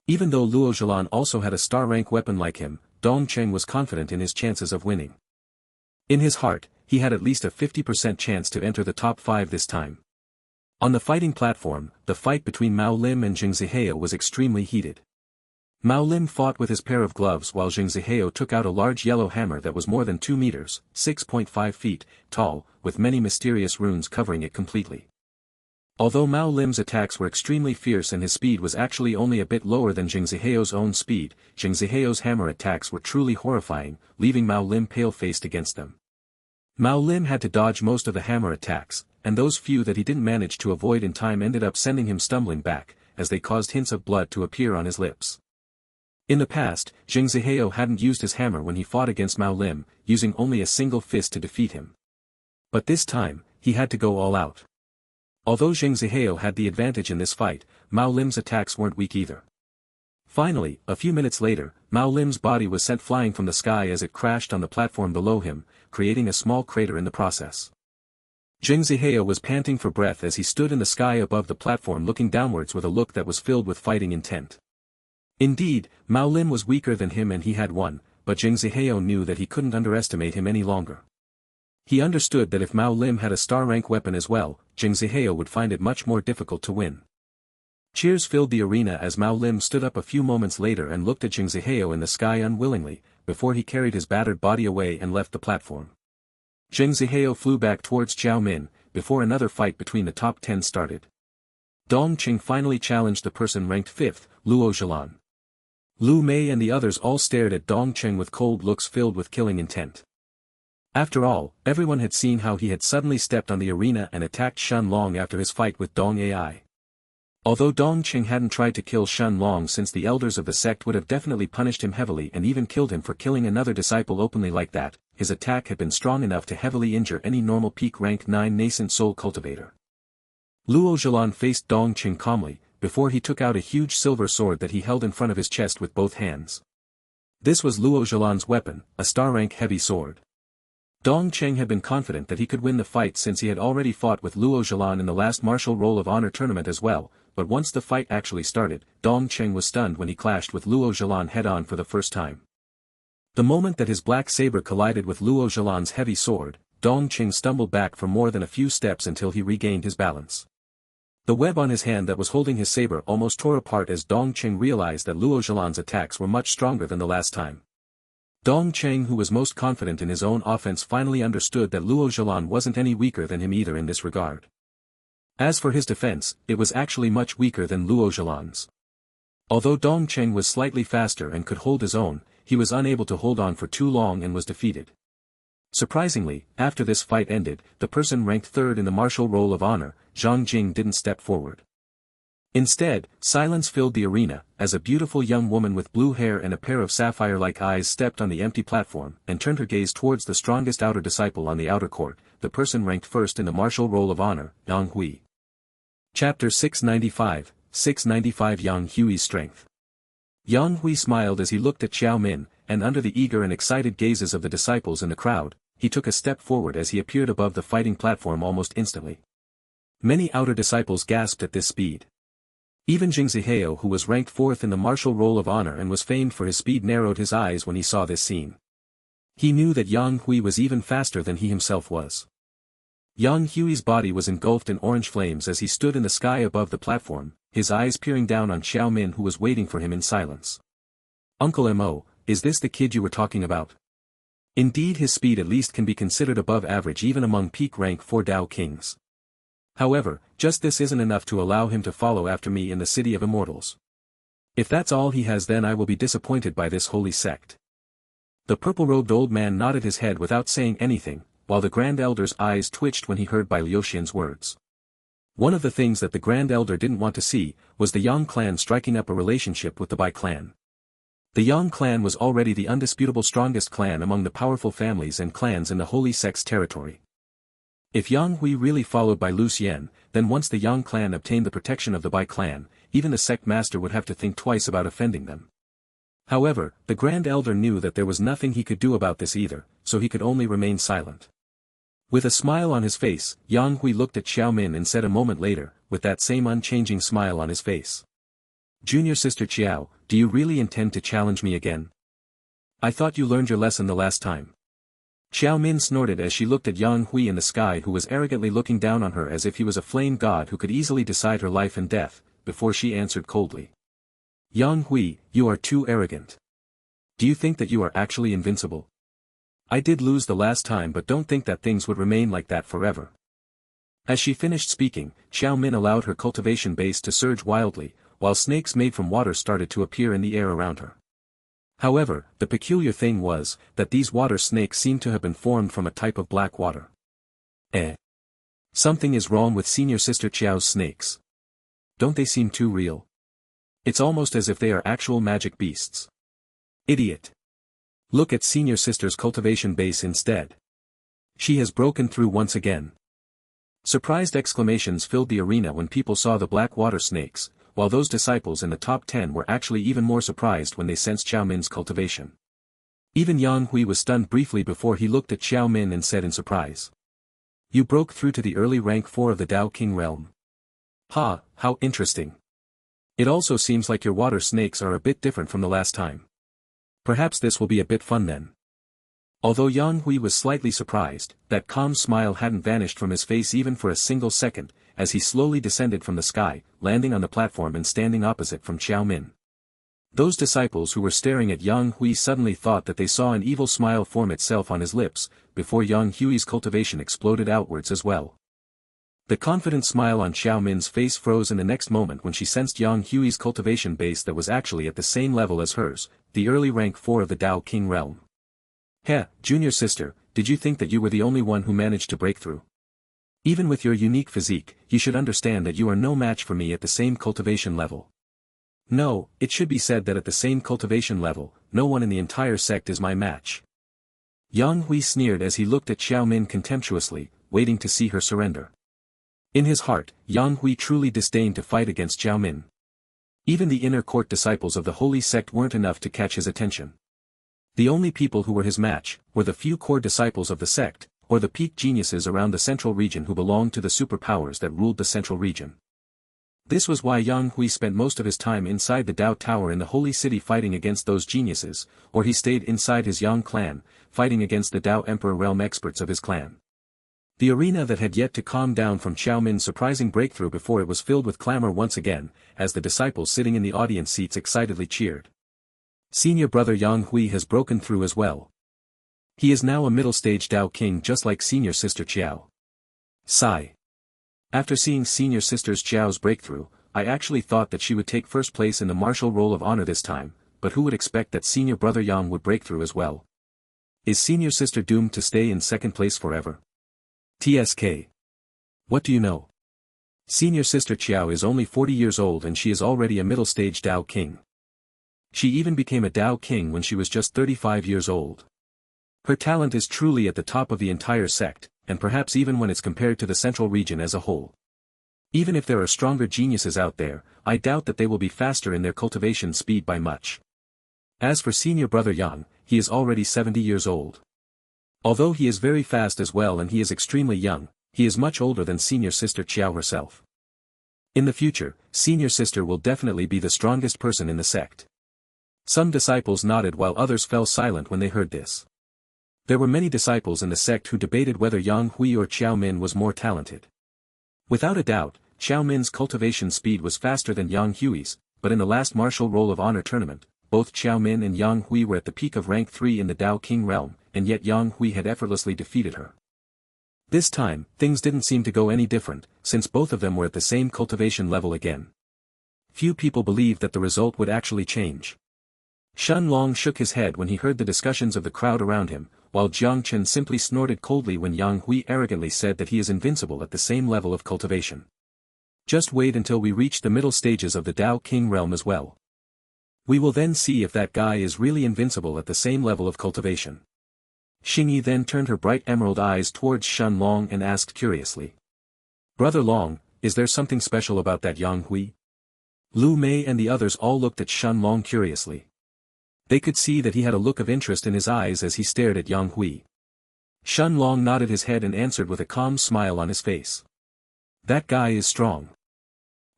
[SPEAKER 1] Even though Luo Zhelan also had a star rank weapon like him, Dong Cheng was confident in his chances of winning. In his heart, he had at least a 50% chance to enter the top 5 this time. On the fighting platform, the fight between Mao Lim and Jing Zihao was extremely heated. Mao Lim fought with his pair of gloves while Jing Zihao took out a large yellow hammer that was more than 2 meters, 6.5 feet, tall, with many mysterious runes covering it completely. Although Mao Lim's attacks were extremely fierce and his speed was actually only a bit lower than Jing Zihao's own speed, Jing Zihao's hammer attacks were truly horrifying, leaving Mao Lim pale-faced against them. Mao Lim had to dodge most of the hammer attacks, and those few that he didn't manage to avoid in time ended up sending him stumbling back, as they caused hints of blood to appear on his lips. In the past, Jing Zihao hadn't used his hammer when he fought against Mao Lim, using only a single fist to defeat him. But this time, he had to go all out. Although Jing Zihao had the advantage in this fight, Mao Lim's attacks weren't weak either. Finally, a few minutes later, Mao Lim's body was sent flying from the sky as it crashed on the platform below him, creating a small crater in the process. Jing Zihao was panting for breath as he stood in the sky above the platform looking downwards with a look that was filled with fighting intent. Indeed, Mao Lim was weaker than him and he had won, but Jing Zihao knew that he couldn't underestimate him any longer. He understood that if Mao Lim had a star rank weapon as well, Jing Zihao would find it much more difficult to win. Cheers filled the arena as Mao Lim stood up a few moments later and looked at Jing Zihao in the sky unwillingly, before he carried his battered body away and left the platform. Jing Zihao flew back towards Jiao Min, before another fight between the top 10 started. Dong Qing finally challenged the person ranked 5th, Luo Zhelan. Lu Mei and the others all stared at Dong Qing with cold looks filled with killing intent. After all, everyone had seen how he had suddenly stepped on the arena and attacked Shen Long after his fight with Dong Ai. Although Dong Qing hadn't tried to kill Shen Long since the elders of the sect would have definitely punished him heavily and even killed him for killing another disciple openly like that, his attack had been strong enough to heavily injure any normal peak rank 9 nascent soul cultivator. Luo Zhelan faced Dong Qing calmly, before he took out a huge silver sword that he held in front of his chest with both hands. This was Luo Zhelan's weapon, a star rank heavy sword. Dong Qing had been confident that he could win the fight since he had already fought with Luo Zhelan in the last martial roll of honor tournament as well, but once the fight actually started, Dong Qing was stunned when he clashed with Luo Zhelan head-on for the first time. The moment that his black saber collided with Luo Zhelan's heavy sword, Dong Qing stumbled back for more than a few steps until he regained his balance. The web on his hand that was holding his saber almost tore apart as Dong Qing realized that Luo Zhelan's attacks were much stronger than the last time. Dong Qing, who was most confident in his own offense, finally understood that Luo Zhelan wasn't any weaker than him either in this regard. As for his defense, it was actually much weaker than Luo Zhelan's. Although Dong Qing was slightly faster and could hold his own, he was unable to hold on for too long and was defeated. Surprisingly, after this fight ended, the person ranked 3rd in the martial roll of honor, Zhang Jing, didn't step forward. Instead, silence filled the arena, as a beautiful young woman with blue hair and a pair of sapphire-like eyes stepped on the empty platform and turned her gaze towards the strongest outer disciple on the outer court, the person ranked 1st in the martial roll of honor, Yang Hui. Chapter 695, 695 Yang Hui's Strength. Yang Hui smiled as he looked at Xiao Min, and under the eager and excited gazes of the disciples in the crowd, he took a step forward as he appeared above the fighting platform almost instantly. Many outer disciples gasped at this speed. Even Jing Zihao, who was ranked 4th in the martial roll of honor and was famed for his speed, narrowed his eyes when he saw this scene. He knew that Yang Hui was even faster than he himself was. Yang Hui's body was engulfed in orange flames as he stood in the sky above the platform, his eyes peering down on Xiao Min, who was waiting for him in silence. "Uncle Mo, is this the kid you were talking about?" Indeed, his speed at least can be considered above average even among peak rank 4 Dao Kings. However, just this isn't enough to allow him to follow after me in the City of Immortals. If that's all he has, then I will be disappointed by this holy sect. The purple-robed old man nodded his head without saying anything, while the Grand Elder's eyes twitched when he heard Bai Liuxian's words. One of the things that the Grand Elder didn't want to see was the Yang clan striking up a relationship with the Bai clan. The Yang clan was already the undisputable strongest clan among the powerful families and clans in the Holy Sect's territory. If Yang Hui really followed by Lu Xian, then once the Yang clan obtained the protection of the Bai clan, even the sect master would have to think twice about offending them. However, the Grand Elder knew that there was nothing he could do about this either, so he could only remain silent. With a smile on his face, Yang Hui looked at Xiao Min and said a moment later, with that same unchanging smile on his face. Junior Sister Qiao, do you really intend to challenge me again? I thought you learned your lesson the last time. Xiao Min snorted as she looked at Yang Hui in the sky, who was arrogantly looking down on her as if he was a flame god who could easily decide her life and death, before she answered coldly. Yang Hui, you are too arrogant. Do you think that you are actually invincible? I did lose the last time, but don't think that things would remain like that forever. As she finished speaking, Xiao Min allowed her cultivation base to surge wildly, while snakes made from water started to appear in the air around her. However, the peculiar thing was, that these water snakes seemed to have been formed from a type of black water. Something is wrong with Senior Sister Qiao's snakes. Don't they seem too real? It's almost as if they are actual magic beasts. Idiot. Look at Senior Sister's cultivation base instead. She has broken through once again. Surprised exclamations filled the arena when people saw the black water snakes, while those disciples in the top 10 were actually even more surprised when they sensed Xiao Min's cultivation. Even Yang Hui was stunned briefly before he looked at Xiao Min and said in surprise. You broke through to the early rank 4 of the Dao King realm. Ha, how interesting. It also seems like your water snakes are a bit different from the last time. Perhaps this will be a bit fun then. Although Yang Hui was slightly surprised, that calm smile hadn't vanished from his face even for a single second, as he slowly descended from the sky, landing on the platform and standing opposite from Xiao Min. Those disciples who were staring at Yang Hui suddenly thought that they saw an evil smile form itself on his lips, before Yang Hui's cultivation exploded outwards as well. The confident smile on Xiao Min's face froze in the next moment when she sensed Yang Hui's cultivation base that was actually at the same level as hers, the early rank 4 of the Dao King realm. Junior Sister, did you think that you were the only one who managed to break through? Even with your unique physique, you should understand that you are no match for me at the same cultivation level. No, it should be said that at the same cultivation level, no one in the entire sect is my match. Yang Hui sneered as he looked at Xiao Min contemptuously, waiting to see her surrender. In his heart, Yang Hui truly disdained to fight against Xiao Min. Even the inner court disciples of the holy sect weren't enough to catch his attention. The only people who were his match, were the few core disciples of the sect, or the peak geniuses around the central region who belonged to the superpowers that ruled the central region. This was why Yang Hui spent most of his time inside the Dao Tower in the Holy City fighting against those geniuses, or he stayed inside his Yang clan, fighting against the Dao Emperor realm experts of his clan. The arena that had yet to calm down from Xiao Min's surprising breakthrough before it was filled with clamor once again, as the disciples sitting in the audience seats excitedly cheered. Senior brother Yang Hui has broken through as well. He is now a middle-stage Dao King just like Senior Sister Qiao. Sigh. After seeing Senior Sister Qiao's breakthrough, I actually thought that she would take first place in the martial roll of honor this time, but who would expect that Senior brother Yang would break through as well? Is Senior Sister doomed to stay in second place forever? TSK. What do you know? Senior Sister Qiao is only 40 years old and she is already a middle-stage Dao King. She even became a Dao King when she was just 35 years old. Her talent is truly at the top of the entire sect, and perhaps even when it's compared to the central region as a whole. Even if there are stronger geniuses out there, I doubt that they will be faster in their cultivation speed by much. As for Senior brother Yang, he is already 70 years old. Although he is very fast as well and he is extremely young, he is much older than Senior Sister Qiao herself. In the future, Senior Sister will definitely be the strongest person in the sect. Some disciples nodded while others fell silent when they heard this. There were many disciples in the sect who debated whether Yang Hui or Xiao Min was more talented. Without a doubt, Xiao Min's cultivation speed was faster than Yang Hui's, but in the last martial roll of honor tournament, both Xiao Min and Yang Hui were at the peak of rank 3 in the Dao King realm, and yet Yang Hui had effortlessly defeated her. This time, things didn't seem to go any different, since both of them were at the same cultivation level again. Few people believed that the result would actually change. Shun Long shook his head when he heard the discussions of the crowd around him, while Jang Chen simply snorted coldly when Yang Hui arrogantly said that he is invincible at the same level of cultivation. Just wait until we reach the middle stages of the Dao King realm as well. We will then see if that guy is really invincible at the same level of cultivation. Xingyi then turned her bright emerald eyes towards Shen Long and asked curiously. Brother Long, is there something special about that Yang Hui? Lu Mei and the others all looked at Shen Long curiously. They could see that he had a look of interest in his eyes as he stared at Yang Hui. Shen Long nodded his head and answered with a calm smile on his face. That guy is strong.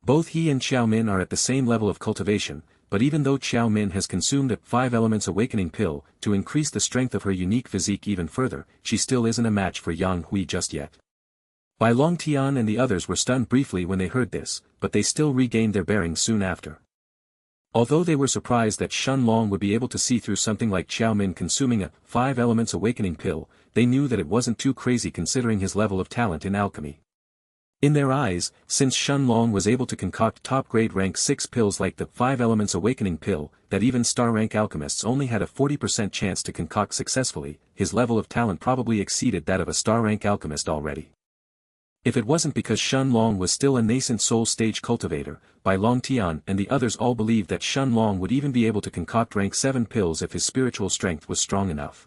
[SPEAKER 1] Both he and Xiao Min are at the same level of cultivation, but even though Xiao Min has consumed a 5 Elements Awakening pill to increase the strength of her unique physique even further, she still isn't a match for Yang Hui just yet. Bai Longtian and the others were stunned briefly when they heard this, but they still regained their bearings soon after. Although they were surprised that Shen Long would be able to see through something like Xiao Min consuming a 5 Elements Awakening pill, they knew that it wasn't too crazy considering his level of talent in alchemy. In their eyes, since Shen Long was able to concoct top-grade rank 6 pills like the 5 Elements Awakening pill, that even star-rank alchemists only had a 40% chance to concoct successfully, his level of talent probably exceeded that of a star-rank alchemist already. If it wasn't because Shen Long was still a nascent soul-stage cultivator, Bai Longtian and the others all believed that Shen Long would even be able to concoct rank 7 pills if his spiritual strength was strong enough.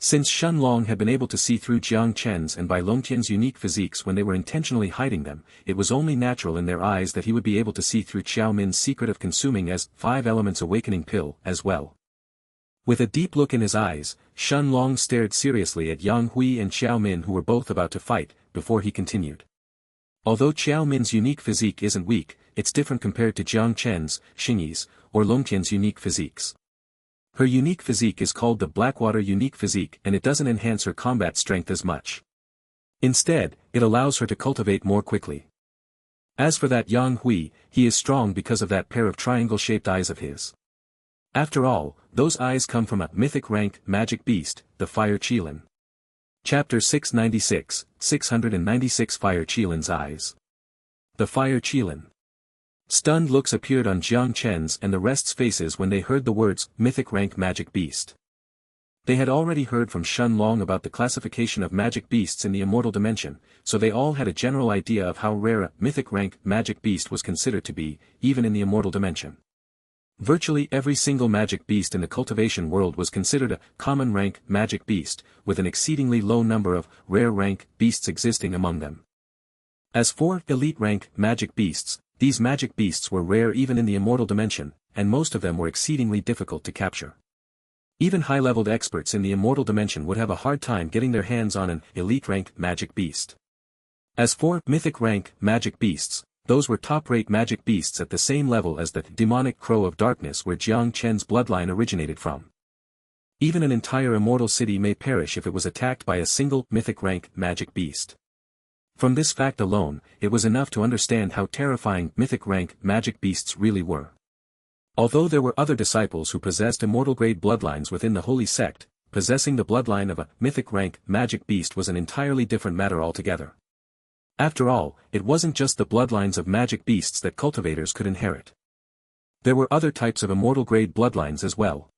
[SPEAKER 1] Since Shen Long had been able to see through Jang Chen's and Bai Longtian's unique physiques when they were intentionally hiding them, it was only natural in their eyes that he would be able to see through Xiao Min's secret of consuming as 5 Elements Awakening pill as well. With a deep look in his eyes, Shen Long stared seriously at Yang Hui and Xiao Min who were both about to fight, before he continued. Although Xiao Min's unique physique isn't weak, it's different compared to Jang Chen's, Xingyi's, or Longtian's unique physiques. Her unique physique is called the Blackwater Unique Physique and it doesn't enhance her combat strength as much. Instead, it allows her to cultivate more quickly. As for that Yang Hui, he is strong because of that pair of triangle-shaped eyes of his. After all, those eyes come from a mythic rank magic beast, the Fire Qilin. Chapter 696, 696 Fire Qilin's Eyes. The Fire Qilin. Stunned looks appeared on Jiang Chen's and the rest's faces when they heard the words, mythic rank magic beast. They had already heard from Shen Long about the classification of magic beasts in the immortal dimension, so they all had a general idea of how rare a mythic rank magic beast was considered to be, even in the immortal dimension. Virtually every single magic beast in the cultivation world was considered a common rank magic beast, with an exceedingly low number of rare rank beasts existing among them. As for elite rank magic beasts, these magic beasts were rare even in the immortal dimension, and most of them were exceedingly difficult to capture. Even high-leveled experts in the immortal dimension would have a hard time getting their hands on an elite rank magic beast. As for mythic rank magic beasts, those were top-rate magic beasts at the same level as the demonic crow of darkness where Jiang Chen's bloodline originated from. Even an entire immortal city may perish if it was attacked by a single mythic rank magic beast. From this fact alone, it was enough to understand how terrifying mythic rank magic beasts really were. Although there were other disciples who possessed immortal-grade bloodlines within the holy sect, possessing the bloodline of a mythic rank magic beast was an entirely different matter altogether. After all, it wasn't just the bloodlines of magic beasts that cultivators could inherit. There were other types of immortal-grade bloodlines as well.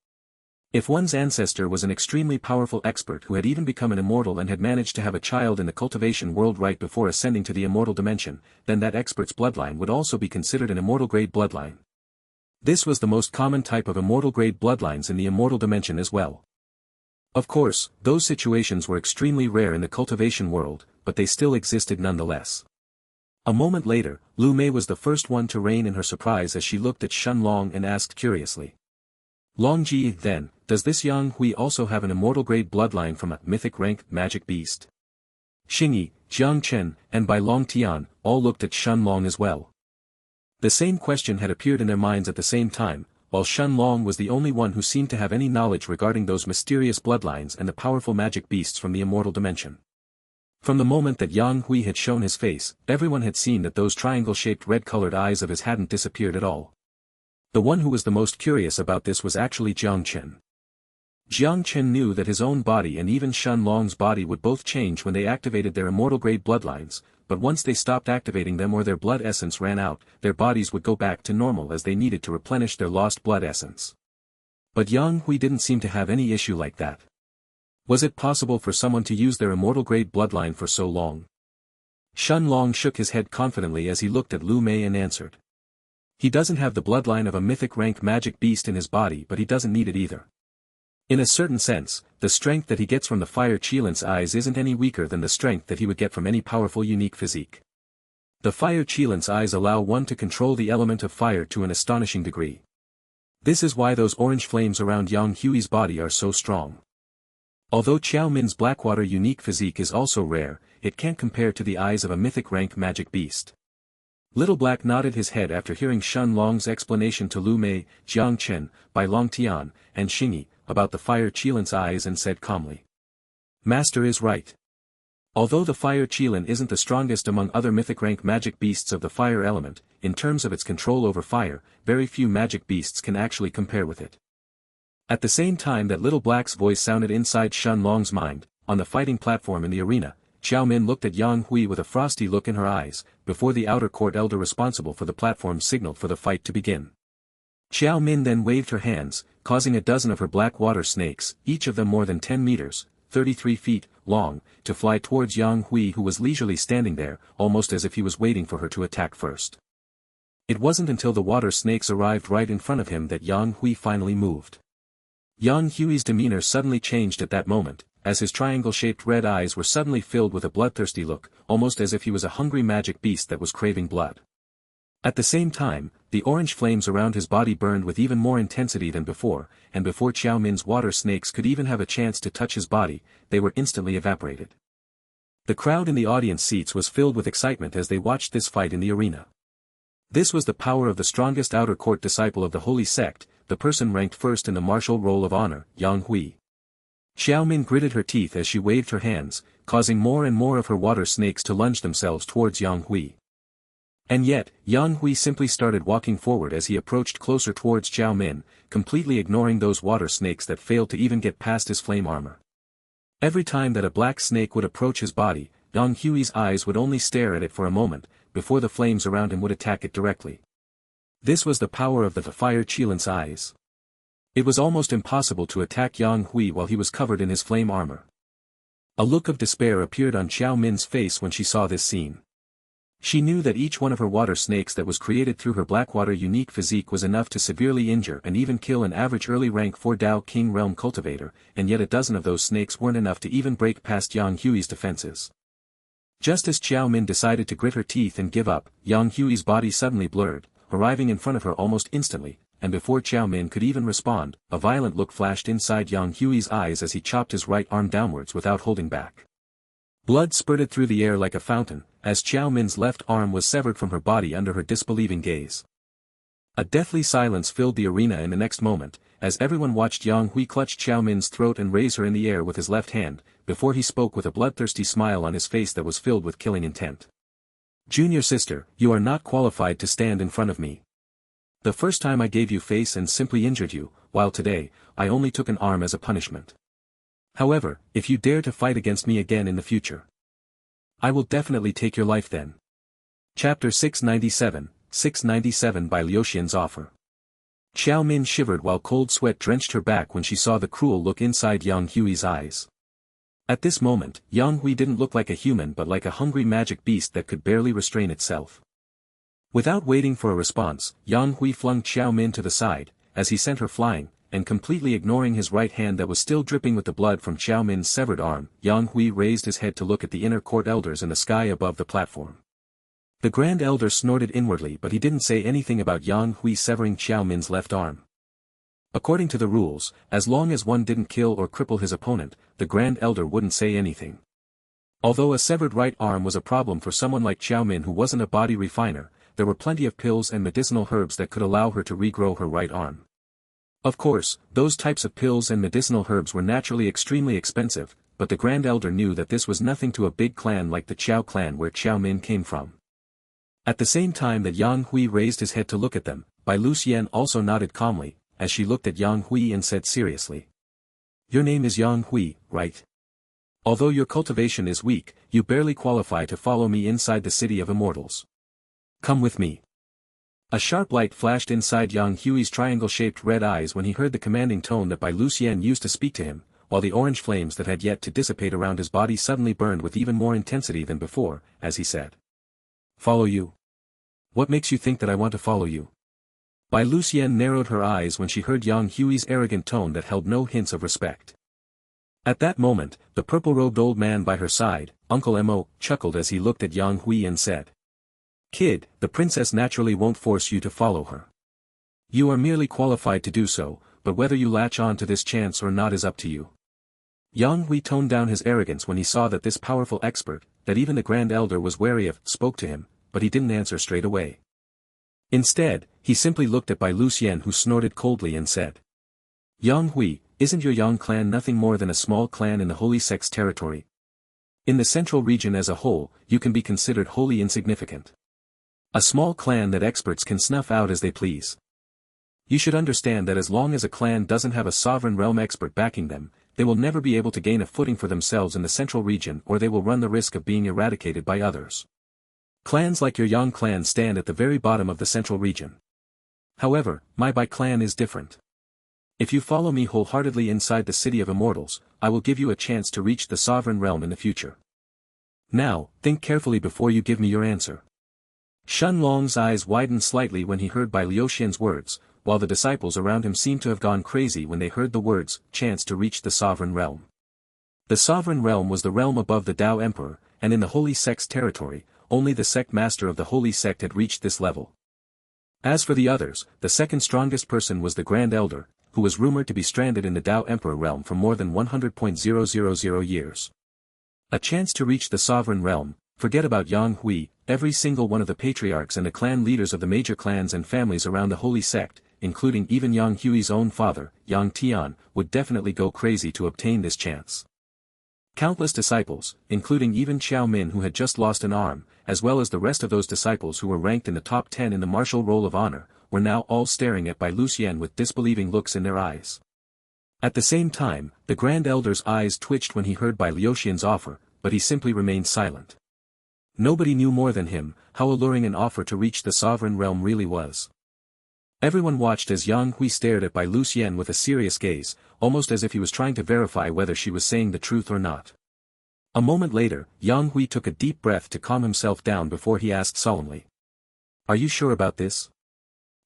[SPEAKER 1] If one's ancestor was an extremely powerful expert who had even become an immortal and had managed to have a child in the cultivation world right before ascending to the immortal dimension, then that expert's bloodline would also be considered an immortal-grade bloodline. This was the most common type of immortal-grade bloodlines in the immortal dimension as well. Of course, those situations were extremely rare in the cultivation world, but they still existed nonetheless. A moment later, Lu Mei was the first one to rein in her surprise as she looked at Shen Long and asked curiously. Longji, then, does this Yang Hui also have an immortal-grade bloodline from a mythic rank magic beast? Xingyi, Jang Chen, and Bai Longtian all looked at Shen Long as well. The same question had appeared in their minds at the same time, while Shen Long was the only one who seemed to have any knowledge regarding those mysterious bloodlines and the powerful magic beasts from the immortal dimension. From the moment that Yang Hui had shown his face, everyone had seen that those triangle-shaped red-colored eyes of his hadn't disappeared at all. The one who was the most curious about this was actually Jiang Chen. Jiang Chen knew that his own body and even Shen Long's body would both change when they activated their immortal-grade bloodlines, but once they stopped activating them or their blood essence ran out, their bodies would go back to normal as they needed to replenish their lost blood essence. But Yang Hui didn't seem to have any issue like that. Was it possible for someone to use their immortal-grade bloodline for so long? Shen Long shook his head confidently as he looked at Lu Mei and answered. He doesn't have the bloodline of a mythic rank magic beast in his body, but he doesn't need it either. In a certain sense, the strength that he gets from the fire Qilin's eyes isn't any weaker than the strength that he would get from any powerful unique physique. The fire Qilin's eyes allow one to control the element of fire to an astonishing degree. This is why those orange flames around Yang Hui's body are so strong. Although Xiao Min's Blackwater unique physique is also rare, it can't compare to the eyes of a mythic rank magic beast. Little Black nodded his head after hearing Shun Long's explanation to Lu Mei, Jiang Chen, Bai Long Tian, and Xingyi, about the fire Qilin's eyes and said calmly. Master is right. Although the fire Qilin isn't the strongest among other mythic rank magic beasts of the fire element, in terms of its control over fire, very few magic beasts can actually compare with it. At the same time that Little Black's voice sounded inside Shun Long's mind, on the fighting platform in the arena, Xiao Min looked at Yang Hui with a frosty look in her eyes, before the outer court elder responsible for the platform signaled for the fight to begin. Xiao Min then waved her hands, causing a dozen of her black water snakes, each of them more than 10 meters, 33 feet, long, to fly towards Yang Hui, who was leisurely standing there, almost as if he was waiting for her to attack first. It wasn't until the water snakes arrived right in front of him that Yang Hui finally moved. Yang Hui's demeanor suddenly changed at that moment, as his triangle-shaped red eyes were suddenly filled with a bloodthirsty look, almost as if he was a hungry magic beast that was craving blood. At the same time, the orange flames around his body burned with even more intensity than before, and before Xiao Min's water snakes could even have a chance to touch his body, they were instantly evaporated. The crowd in the audience seats was filled with excitement as they watched this fight in the arena. This was the power of the strongest outer court disciple of the holy sect, the person ranked first in the martial roll of honor, Yang Hui. Xiao Min gritted her teeth as she waved her hands, causing more and more of her water snakes to lunge themselves towards Yang Hui. And yet, Yang Hui simply started walking forward as he approached closer towards Xiao Min, completely ignoring those water snakes that failed to even get past his flame armor. Every time that a black snake would approach his body, Yang Hui's eyes would only stare at it for a moment, before the flames around him would attack it directly. This was the power of the fire Qilin's eyes. It was almost impossible to attack Yang Hui while he was covered in his flame armor. A look of despair appeared on Xiao Min's face when she saw this scene. She knew that each one of her water snakes that was created through her Blackwater unique physique was enough to severely injure and even kill an average early rank 4 Dao King Realm cultivator, and yet a dozen of those snakes weren't enough to even break past Yang Hui's defenses. Just as Xiao Min decided to grit her teeth and give up, Yang Hui's body suddenly blurred, arriving in front of her almost instantly, and before Xiao Min could even respond, a violent look flashed inside Yang Hui's eyes as he chopped his right arm downwards without holding back. Blood spurted through the air like a fountain, as Xiao Min's left arm was severed from her body under her disbelieving gaze. A deathly silence filled the arena in the next moment, as everyone watched Yang Hui clutch Xiao Min's throat and raise her in the air with his left hand, before he spoke with a bloodthirsty smile on his face that was filled with killing intent. "Junior sister, you are not qualified to stand in front of me. The first time I gave you face and simply injured you, while today, I only took an arm as a punishment. However, if you dare to fight against me again in the future, I will definitely take your life then." Chapter 697 by Liuxian's offer. Xiao Min shivered while cold sweat drenched her back when she saw the cruel look inside Yang Hui's eyes. At this moment, Yang Hui didn't look like a human but like a hungry magic beast that could barely restrain itself. Without waiting for a response, Yang Hui flung Xiao Min to the side, as he sent her flying, and completely ignoring his right hand that was still dripping with the blood from Xiao Min's severed arm, Yang Hui raised his head to look at the inner court elders in the sky above the platform. The Grand Elder snorted inwardly, but he didn't say anything about Yang Hui severing Xiao Min's left arm. According to the rules, as long as one didn't kill or cripple his opponent, the Grand Elder wouldn't say anything. Although a severed right arm was a problem for someone like Xiao Min who wasn't a body refiner, there were plenty of pills and medicinal herbs that could allow her to regrow her right arm. Of course, those types of pills and medicinal herbs were naturally extremely expensive, but the Grand Elder knew that this was nothing to a big clan like the Qiao clan where Xiao Min came from. At the same time that Yang Hui raised his head to look at them, Bai Luxian also nodded calmly, as she looked at Yang Hui and said seriously. "Your name is Yang Hui, right? Although your cultivation is weak, you barely qualify to follow me inside the city of immortals. Come with me." A sharp light flashed inside Yang Hui's triangle-shaped red eyes when he heard the commanding tone that Bai Luxian used to speak to him, while the orange flames that had yet to dissipate around his body suddenly burned with even more intensity than before, as he said. "Follow you? What makes you think that I want to follow you?" Bai Luxian narrowed her eyes when she heard Yang Hui's arrogant tone that held no hints of respect. At that moment, the purple-robed old man by her side, Uncle Mo, chuckled as he looked at Yang Hui and said, "Kid, the princess naturally won't force you to follow her. You are merely qualified to do so, but whether you latch on to this chance or not is up to you." Yang Hui toned down his arrogance when he saw that this powerful expert, that even the Grand Elder was wary of, spoke to him, but he didn't answer straight away. Instead, he simply looked at Bai Luxian, who snorted coldly and said, "Yang Hui, isn't your Yang clan nothing more than a small clan in the Holy Sect's territory? In the central region as a whole, you can be considered wholly insignificant. A small clan that experts can snuff out as they please. You should understand that as long as a clan doesn't have a sovereign realm expert backing them, they will never be able to gain a footing for themselves in the central region, or they will run the risk of being eradicated by others. Clans like your Yang clan stand at the very bottom of the central region. However, my Bai clan is different. If you follow me wholeheartedly inside the City of Immortals, I will give you a chance to reach the sovereign realm in the future. Now, think carefully before you give me your answer." Shun Long's eyes widened slightly when he heard Bai Luxian's words, while the disciples around him seemed to have gone crazy when they heard the words, "chance to reach the sovereign realm." The sovereign realm was the realm above the Dao Emperor, and in the Holy Sect's territory, only the sect master of the Holy Sect had reached this level. As for the others, the second strongest person was the Grand Elder, who was rumored to be stranded in the Dao Emperor realm for more than 100,000 years. A chance to reach the sovereign realm. Forget about Yang Hui, every single one of the patriarchs and the clan leaders of the major clans and families around the Holy Sect, including even Yang Hui's own father, Yang Tian, would definitely go crazy to obtain this chance. Countless disciples, including even Xiao Min, who had just lost an arm, as well as the rest of those disciples who were ranked in the top 10 in the martial roll of honor, were now all staring at Bai Luxian with disbelieving looks in their eyes. At the same time, the Grand Elder's eyes twitched when he heard Bai Luxian's offer, but he simply remained silent. Nobody knew more than him how alluring an offer to reach the sovereign realm really was. Everyone watched as Yang Hui stared at Bai Luxian with a serious gaze, almost as if he was trying to verify whether she was saying the truth or not. A moment later, Yang Hui took a deep breath to calm himself down before he asked solemnly, "Are you sure about this?"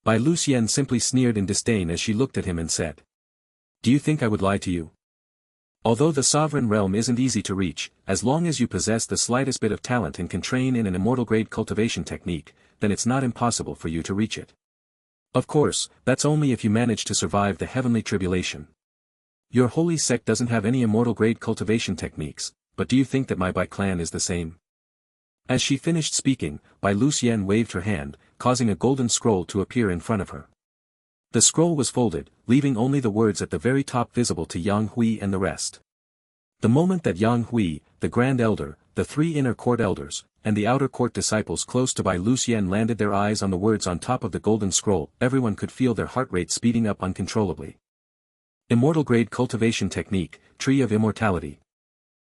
[SPEAKER 1] Bai Luxian simply sneered in disdain as she looked at him and said, "Do you think I would lie to you? Although the sovereign realm isn't easy to reach, as long as you possess the slightest bit of talent and can train in an immortal-grade cultivation technique, then it's not impossible for you to reach it. Of course, that's only if you manage to survive the heavenly tribulation. Your holy sect doesn't have any immortal-grade cultivation techniques, but do you think that my Bai clan is the same?" As she finished speaking, Bai Luxian waved her hand, causing a golden scroll to appear in front of her. The scroll was folded, leaving only the words at the very top visible to Yang Hui and the rest. The moment that Yang Hui, the Grand Elder, the 3 inner court elders, and the outer court disciples close to Bai Luxian landed their eyes on the words on top of the golden scroll, everyone could feel their heart rate speeding up uncontrollably. Immortal-grade cultivation technique, Tree of Immortality.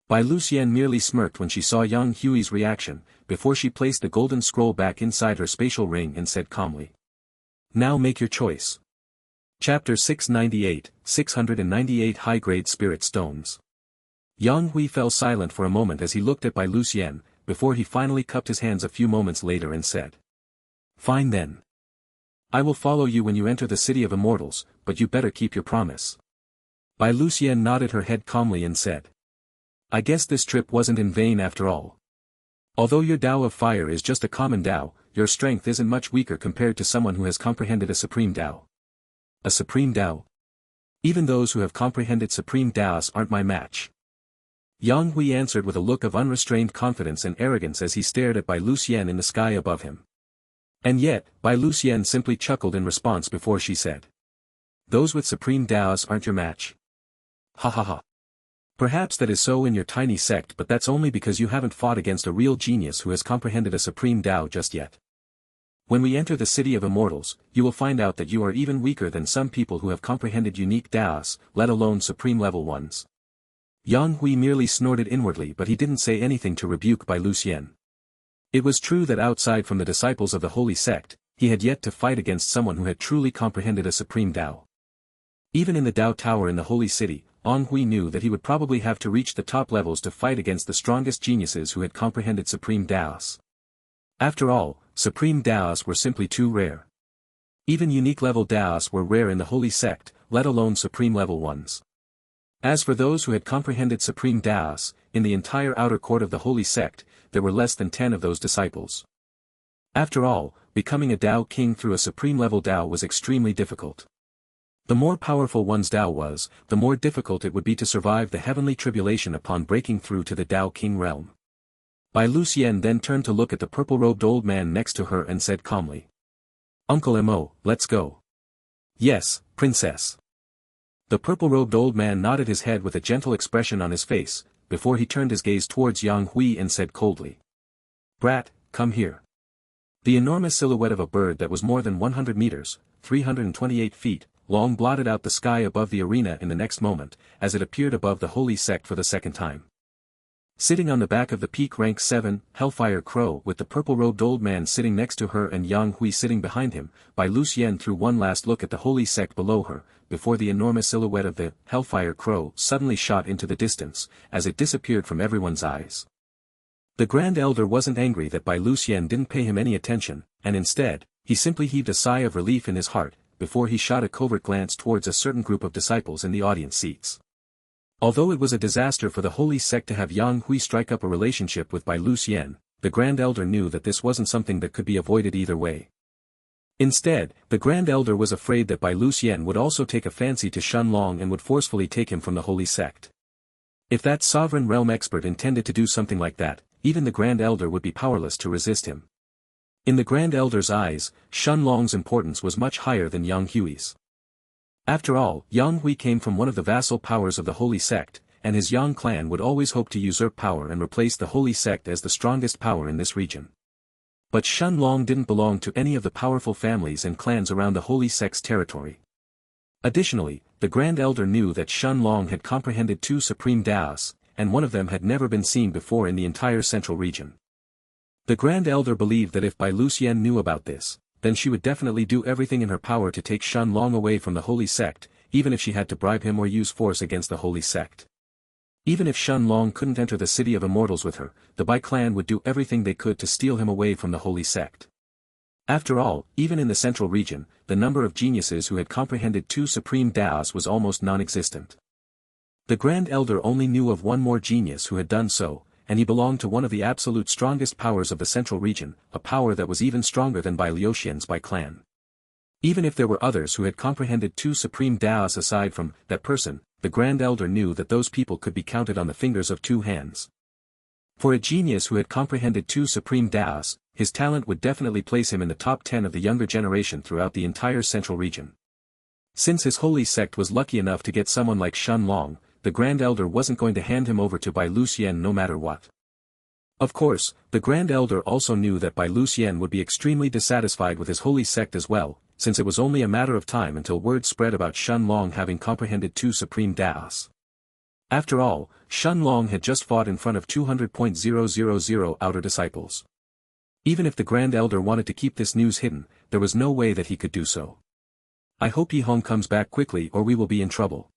[SPEAKER 1] Bai Luxian merely smirked when she saw Yang Hui's reaction, before she placed the golden scroll back inside her spatial ring and said calmly, "Now make your choice." Chapter 698, 698 High-Grade Spirit Stones. Yang Hui fell silent for a moment as he looked at Bai Luxian, before he finally cupped his hands a few moments later and said, "Fine then. I will follow you when you enter the City of Immortals, but you better keep your promise." Bai Luxian nodded her head calmly and said, "I guess this trip wasn't in vain after all. Although your Tao of Fire is just a common Tao, your strength isn't much weaker compared to someone who has comprehended a Supreme Tao." "A Supreme Tao? Even those who have comprehended Supreme Taos aren't my match." Yang Hui answered with a look of unrestrained confidence and arrogance as he stared at Bai Luxian in the sky above him. And yet, Bai Luxian simply chuckled in response before she said, "Those with Supreme Taos aren't your match. Ha ha ha. Perhaps that is so in your tiny sect, but that's only because you haven't fought against a real genius who has comprehended a Supreme Tao just yet. When we enter the City of Immortals, you will find out that you are even weaker than some people who have comprehended unique Taos, let alone Supreme Level ones." Yang Hui merely snorted inwardly, but he didn't say anything to rebuke Bai Luxian. It was true that outside from the disciples of the Holy Sect, he had yet to fight against someone who had truly comprehended a Supreme Tao. Even in the Tao Tower in the Holy City, Yang Hui knew that he would probably have to reach the top levels to fight against the strongest geniuses who had comprehended Supreme Taos. After all, Supreme Taos were simply too rare. Even unique level Daos were rare in the holy sect, let alone supreme level ones. As for those who had comprehended supreme Daos, in the entire outer court of the holy sect, there were less than 10 of those disciples. After all, becoming a Dao king through a supreme level Dao was extremely difficult. The more powerful one's Dao was, the more difficult it would be to survive the heavenly tribulation upon breaking through to the Dao king realm. Bai Luxian then turned to look at the purple-robed old man next to her and said calmly, "Uncle Mo, let's go." "Yes, princess." The purple-robed old man nodded his head with a gentle expression on his face, before he turned his gaze towards Yang Hui and said coldly, "Brat, come here." The enormous silhouette of a bird that was more than 100 meters, 328 feet, long blotted out the sky above the arena in the next moment, as it appeared above the holy sect for the second time. Sitting on the back of the peak rank 7, Hellfire Crow with the purple-robed old man sitting next to her and Yang Hui sitting behind him, Bai Luxian threw one last look at the holy sect below her, before the enormous silhouette of the Hellfire Crow suddenly shot into the distance, as it disappeared from everyone's eyes. The Grand Elder wasn't angry that Bai Luxian didn't pay him any attention, and instead, he simply heaved a sigh of relief in his heart, before he shot a covert glance towards a certain group of disciples in the audience seats. Although it was a disaster for the holy sect to have Yang Hui strike up a relationship with Bai Luxian, the Grand Elder knew that this wasn't something that could be avoided either way. Instead, the Grand Elder was afraid that Bai Luxian would also take a fancy to Shun Long and would forcefully take him from the holy sect. If that sovereign realm expert intended to do something like that, even the Grand Elder would be powerless to resist him. In the Grand Elder's eyes, Shun Long's importance was much higher than Yang Hui's. After all, Yang Hui came from one of the vassal powers of the holy sect, and his Yang clan would always hope to usurp power and replace the holy sect as the strongest power in this region. But Shun Long didn't belong to any of the powerful families and clans around the holy sect's territory. Additionally, the Grand Elder knew that Shun Long had comprehended 2 supreme Daos, and one of them had never been seen before in the entire central region. The Grand Elder believed that if Bai Luxian knew about this, then she would definitely do everything in her power to take Shun Long away from the holy sect, even if she had to bribe him or use force against the holy sect. Even if Shun Long couldn't enter the city of immortals with her, the Bai clan would do everything they could to steal him away from the holy sect. After all, even in the central region, the number of geniuses who had comprehended 2 supreme Daos was almost non-existent. The Grand Elder only knew of one more genius who had done so, and he belonged to one of the absolute strongest powers of the central region, a power that was even stronger than Bai Luxian's Bai clan. Even if there were others who had comprehended 2 supreme Daos aside from that person, the Grand Elder knew that those people could be counted on the fingers of 2 hands. For a genius who had comprehended 2 supreme Daos, his talent would definitely place him in the top 10 of the younger generation throughout the entire central region. Since his holy sect was lucky enough to get someone like Shun Long, the Grand Elder wasn't going to hand him over to Bai Luxian no matter what. Of course, the Grand Elder also knew that Bai Luxian would be extremely dissatisfied with his holy sect as well, since it was only a matter of time until word spread about Shun Long having comprehended 2 supreme Daos. After all, Shun Long had just fought in front of 200,000 outer disciples. Even if the Grand Elder wanted to keep this news hidden, there was no way that he could do so. "I hope Yi Hong comes back quickly or we will be in trouble."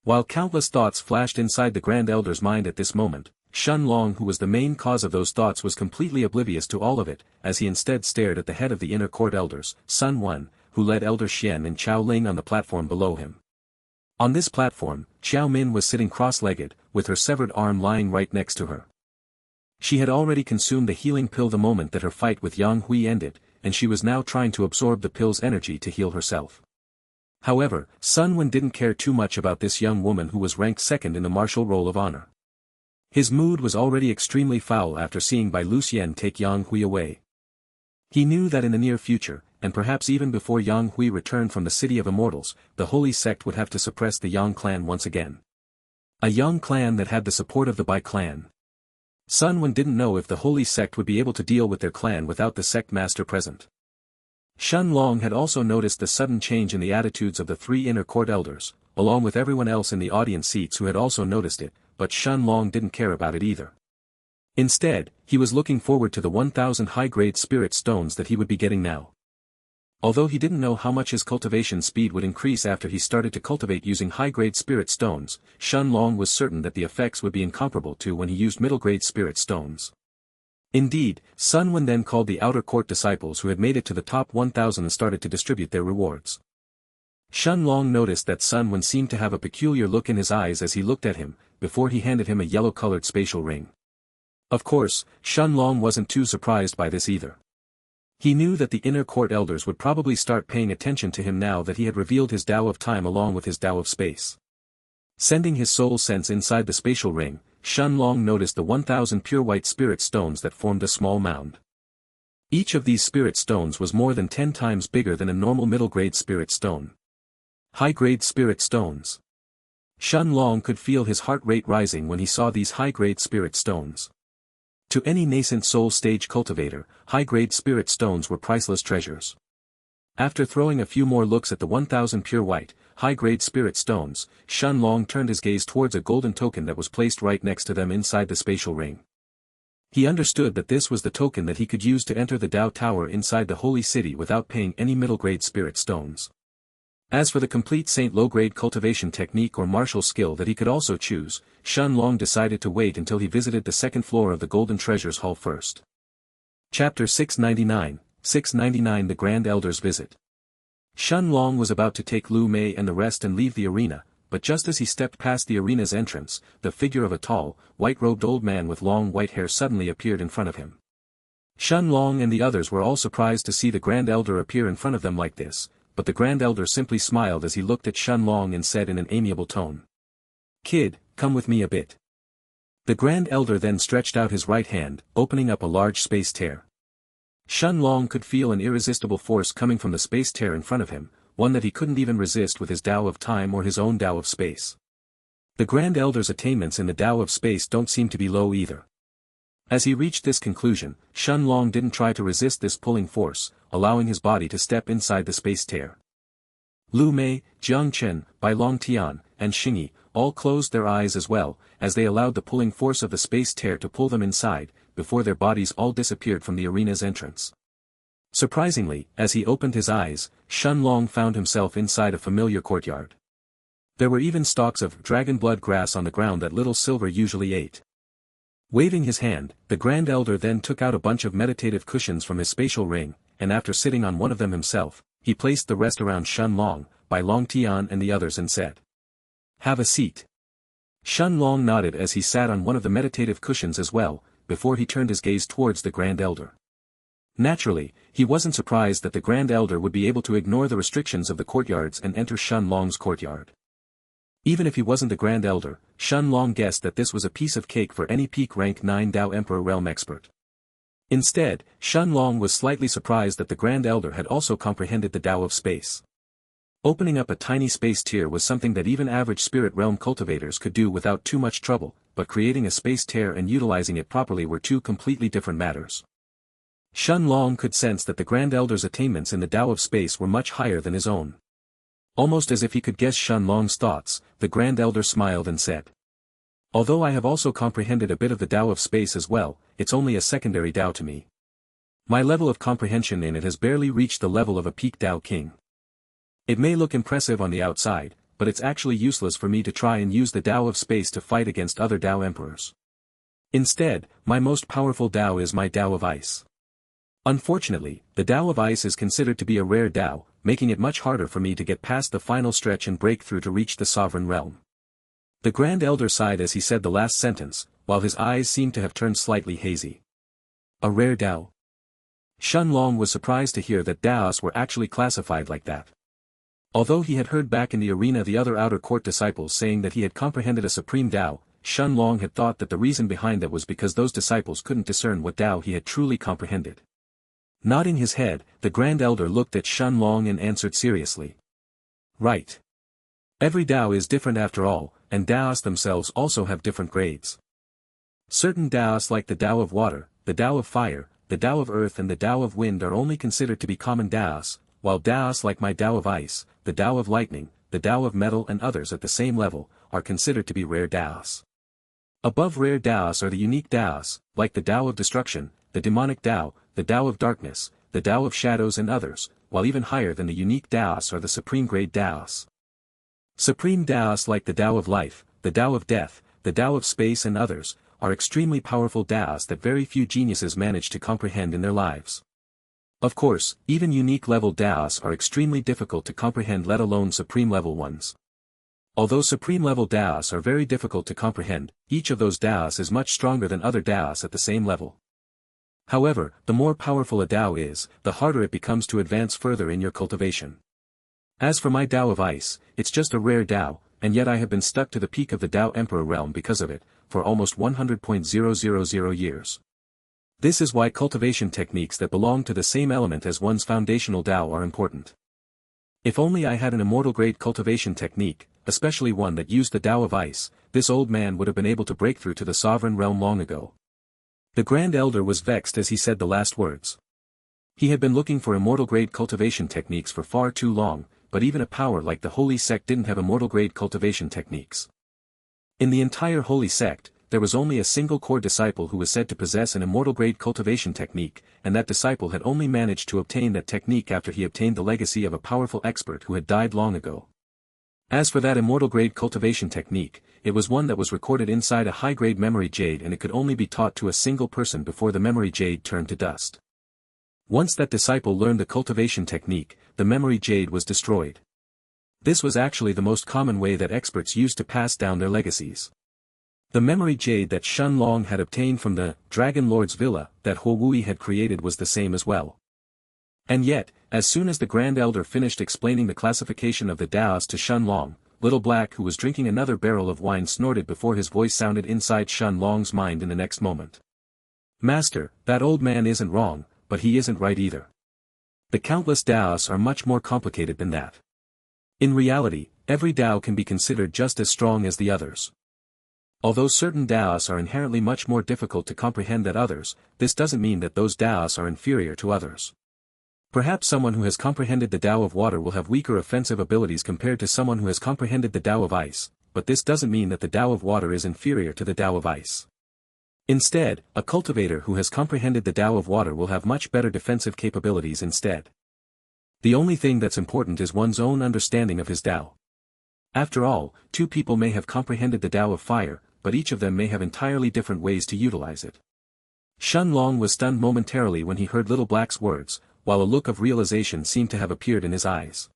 [SPEAKER 1] While countless thoughts flashed inside the Grand Elder's mind at this moment, Shun Long, who was the main cause of those thoughts, was completely oblivious to all of it, as he instead stared at the head of the inner court elders, Sun Wan, who led Elder Xian and Chao Ling on the platform below him. On this platform, Xiao Min was sitting cross-legged, with her severed arm lying right next to her. She had already consumed the healing pill the moment that her fight with Yang Hui ended, and she was now trying to absorb the pill's energy to heal herself. However, Sun Wan didn't care too much about this young woman who was ranked 2nd in the martial roll of honor. His mood was already extremely foul after seeing Bai Luxian take Yang Hui away. He knew that in the near future, and perhaps even before Yang Hui returned from the City of Immortals, the Holy Sect would have to suppress the Yang clan once again. A Yang clan that had the support of the Bai clan. Sun Wan didn't know if the Holy Sect would be able to deal with their clan without the sect master present. Shun Long had also noticed the sudden change in the attitudes of the 3 inner court elders, along with everyone else in the audience seats who had also noticed it, but Shun Long didn't care about it either. Instead, he was looking forward to the 1,000 high-grade spirit stones that he would be getting now. Although he didn't know how much his cultivation speed would increase after he started to cultivate using high-grade spirit stones, Shun Long was certain that the effects would be incomparable to when he used middle-grade spirit stones. Indeed, Sun Wen then called the outer court disciples who had made it to the top 1,000 and started to distribute their rewards. Shen Long noticed that Sun Wen seemed to have a peculiar look in his eyes as he looked at him, before he handed him a yellow-colored spatial ring. Of course, Shen Long wasn't too surprised by this either. He knew that the inner court elders would probably start paying attention to him now that he had revealed his Tao of Time along with his Tao of Space. Sending his soul sense inside the spatial ring, Shen Long noticed the 1,000 pure white spirit stones that formed a small mound. Each of these spirit stones was more than 10 times bigger than a normal middle-grade spirit stone. High-grade spirit stones. Shen Long could feel his heart rate rising when he saw these high-grade spirit stones. To any nascent soul stage cultivator, high-grade spirit stones were priceless treasures. After throwing a few more looks at the 1,000 pure white, high-grade spirit stones, Shen Long turned his gaze towards a golden token that was placed right next to them inside the spatial ring. He understood that this was the token that he could use to enter the Tao Tower inside the holy city without paying any middle-grade spirit stones. As for the complete saint low-grade cultivation technique or martial skill that he could also choose, Shen Long decided to wait until he visited the second floor of the Golden Treasures Hall first. Chapter 699 The Grand Elder's Visit. Shen Long was about to take Lu Mei and the rest and leave the arena, but just as he stepped past the arena's entrance, the figure of a tall, white-robed old man with long white hair suddenly appeared in front of him. Shen Long and the others were all surprised to see the Grand Elder appear in front of them like this, but the Grand Elder simply smiled as he looked at Shen Long and said in an amiable tone, "Kid, come with me a bit." The Grand Elder then stretched out his right hand, opening up a large space tear. Shen Long could feel an irresistible force coming from the space tear in front of him, one that he couldn't even resist with his Tao of Time or his own Tao of Space. The Grand Elder's attainments in the Tao of Space don't seem to be low either. As he reached this conclusion, Shen Long didn't try to resist this pulling force, allowing his body to step inside the space tear. Lu Mei, Jang Chen, Bai Long Tian, and Xingyi, all closed their eyes as well, as they allowed the pulling force of the space tear to pull them inside, before their bodies all disappeared from the arena's entrance. Surprisingly, as he opened his eyes, Shen Long found himself inside a familiar courtyard. There were even stalks of dragon blood grass on the ground that Little Silver usually ate. Waving his hand, the Grand Elder then took out a bunch of meditative cushions from his spatial ring, and after sitting on one of them himself, he placed the rest around Shen Long, Bai Long Tian and the others and said, "Have a seat." Shen Long nodded as he sat on one of the meditative cushions as well, before he turned his gaze towards the Grand Elder. Naturally, he wasn't surprised that the Grand Elder would be able to ignore the restrictions of the courtyards and enter Shen Long's courtyard. Even if he wasn't the Grand Elder, Shen Long guessed that this was a piece of cake for any peak rank 9 Dao Emperor realm expert. Instead, Shen Long was slightly surprised that the Grand Elder had also comprehended the Tao of Space. Opening up a tiny space tier was something that even average spirit realm cultivators could do without too much trouble, but creating a space tear and utilizing it properly were two completely different matters. Shen Long could sense that the Grand Elder's attainments in the Tao of Space were much higher than his own. Almost as if he could guess Shen Long's thoughts, the Grand Elder smiled and said, "Although I have also comprehended a bit of the Tao of Space as well, it's only a secondary Tao to me. My level of comprehension in it has barely reached the level of a peak Tao King. It may look impressive on the outside, but it's actually useless for me to try and use the Tao of Space to fight against other Tao Emperors. Instead, my most powerful Tao is my Tao of Ice. Unfortunately, the Tao of Ice is considered to be a rare Tao, making it much harder for me to get past the final stretch and break through to reach the Sovereign Realm." The Grand Elder sighed as he said the last sentence, while his eyes seemed to have turned slightly hazy. A rare Tao? Shen Long was surprised to hear that Taos were actually classified like that. Although he had heard back in the arena the other outer court disciples saying that he had comprehended a supreme Tao, Shen Long had thought that the reason behind that was because those disciples couldn't discern what Tao he had truly comprehended. Nodding his head, the Grand Elder looked at Shen Long and answered seriously. "Right. Every Tao is different after all, and Taos themselves also have different grades. Certain Taos like the Tao of Water, the Tao of Fire, the Tao of Earth and the Tao of Wind are only considered to be common Taos, while Taos like my Tao of Ice, the Tao of Lightning, the Tao of Metal and others at the same level, are considered to be rare Taos. Above rare Taos are the unique Taos, like the Tao of Destruction, the Demonic Tao, the Tao of Darkness, the Tao of Shadows and others, while even higher than the unique Taos are the Supreme Grade Taos. Supreme Taos like the Tao of Life, the Tao of Death, the Tao of Space and others, are extremely powerful Daos that very few geniuses manage to comprehend in their lives. Of course, even unique level Daos are extremely difficult to comprehend, let alone supreme level ones. Although supreme level Daos are very difficult to comprehend, each of those Daos is much stronger than other Daos at the same level. However, the more powerful a Dao is, the harder it becomes to advance further in your cultivation. As for my Dao of Ice, it's just a rare Dao, and yet I have been stuck to the peak of the Dao Emperor realm because of it, for almost 100,000 years. This is why cultivation techniques that belong to the same element as one's foundational Dao are important. If only I had an immortal grade cultivation technique, especially one that used the Dao of Ice, this old man would have been able to break through to the sovereign realm long ago. The Grand Elder was vexed as he said the last words. He had been looking for immortal grade cultivation techniques for far too long, but even a power like the Holy Sect didn't have immortal grade cultivation techniques. In the entire Holy Sect, there was only a single core disciple who was said to possess an immortal grade cultivation technique, and that disciple had only managed to obtain that technique after he obtained the legacy of a powerful expert who had died long ago. As for that immortal grade cultivation technique, it was one that was recorded inside a high-grade memory jade, and it could only be taught to a single person before the memory jade turned to dust. Once that disciple learned the cultivation technique, the memory jade was destroyed. This was actually the most common way that experts used to pass down their legacies. The memory jade that Shun Long had obtained from the Dragon Lord's villa that Huo Wui had created was the same as well. And yet, as soon as the Grand Elder finished explaining the classification of the Daos to Shun Long, Little Black, who was drinking another barrel of wine, snorted before his voice sounded inside Shun Long's mind in the next moment. Master, that old man isn't wrong, but he isn't right either. The countless Daos are much more complicated than that. In reality, every Dao can be considered just as strong as the others. Although certain Daos are inherently much more difficult to comprehend than others, this doesn't mean that those Daos are inferior to others. Perhaps someone who has comprehended the Dao of Water will have weaker offensive abilities compared to someone who has comprehended the Dao of Ice, but this doesn't mean that the Dao of Water is inferior to the Dao of Ice. Instead, a cultivator who has comprehended the Dao of Water will have much better defensive capabilities instead. The only thing that's important is one's own understanding of his Dao. After all, two people may have comprehended the Dao of Fire, but each of them may have entirely different ways to utilize it. Shun Long was stunned momentarily when he heard Little Black's words, while a look of realization seemed to have appeared in his eyes.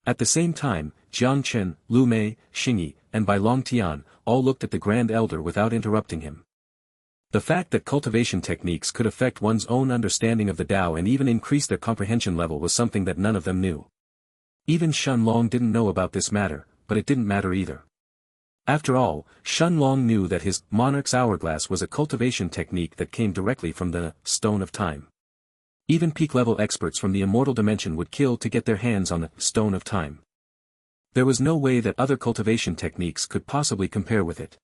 [SPEAKER 1] At the same time, Jang Chen, Lu Mei, Xingyi, and Bai Long Tian all looked at the Grand Elder without interrupting him. The fact that cultivation techniques could affect one's own understanding of the Dao and even increase their comprehension level was something that none of them knew. Even Shun Long didn't know about this matter, but it didn't matter either. After all, Shun Long knew that his Monarch's Hourglass was a cultivation technique that came directly from the Stone of Time. Even peak-level experts from the immortal dimension would kill to get their hands on the Stone of Time. There was no way that other cultivation techniques could possibly compare with it.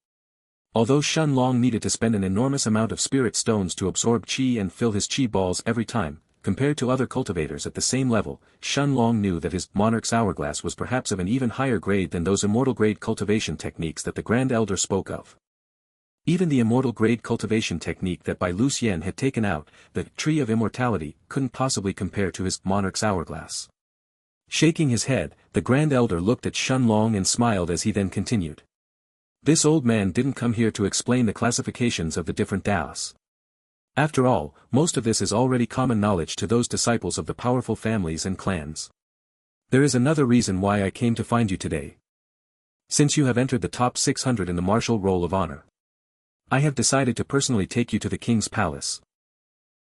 [SPEAKER 1] Although Shun Long needed to spend an enormous amount of spirit stones to absorb qi and fill his qi balls every time, compared to other cultivators at the same level, Shun Long knew that his Monarch's Hourglass was perhaps of an even higher grade than those immortal-grade cultivation techniques that the Grand Elder spoke of. Even the immortal-grade cultivation technique that Bai Lu Xian had taken out, the Tree of Immortality, couldn't possibly compare to his Monarch's Hourglass. Shaking his head, the Grand Elder looked at Shun Long and smiled as he then continued. This old man didn't come here to explain the classifications of the different Daos. After all, most of this is already common knowledge to those disciples of the powerful families and clans. There is another reason why I came to find you today. Since you have entered the top 600 in the Martial Roll of Honor, I have decided to personally take you to the King's Palace.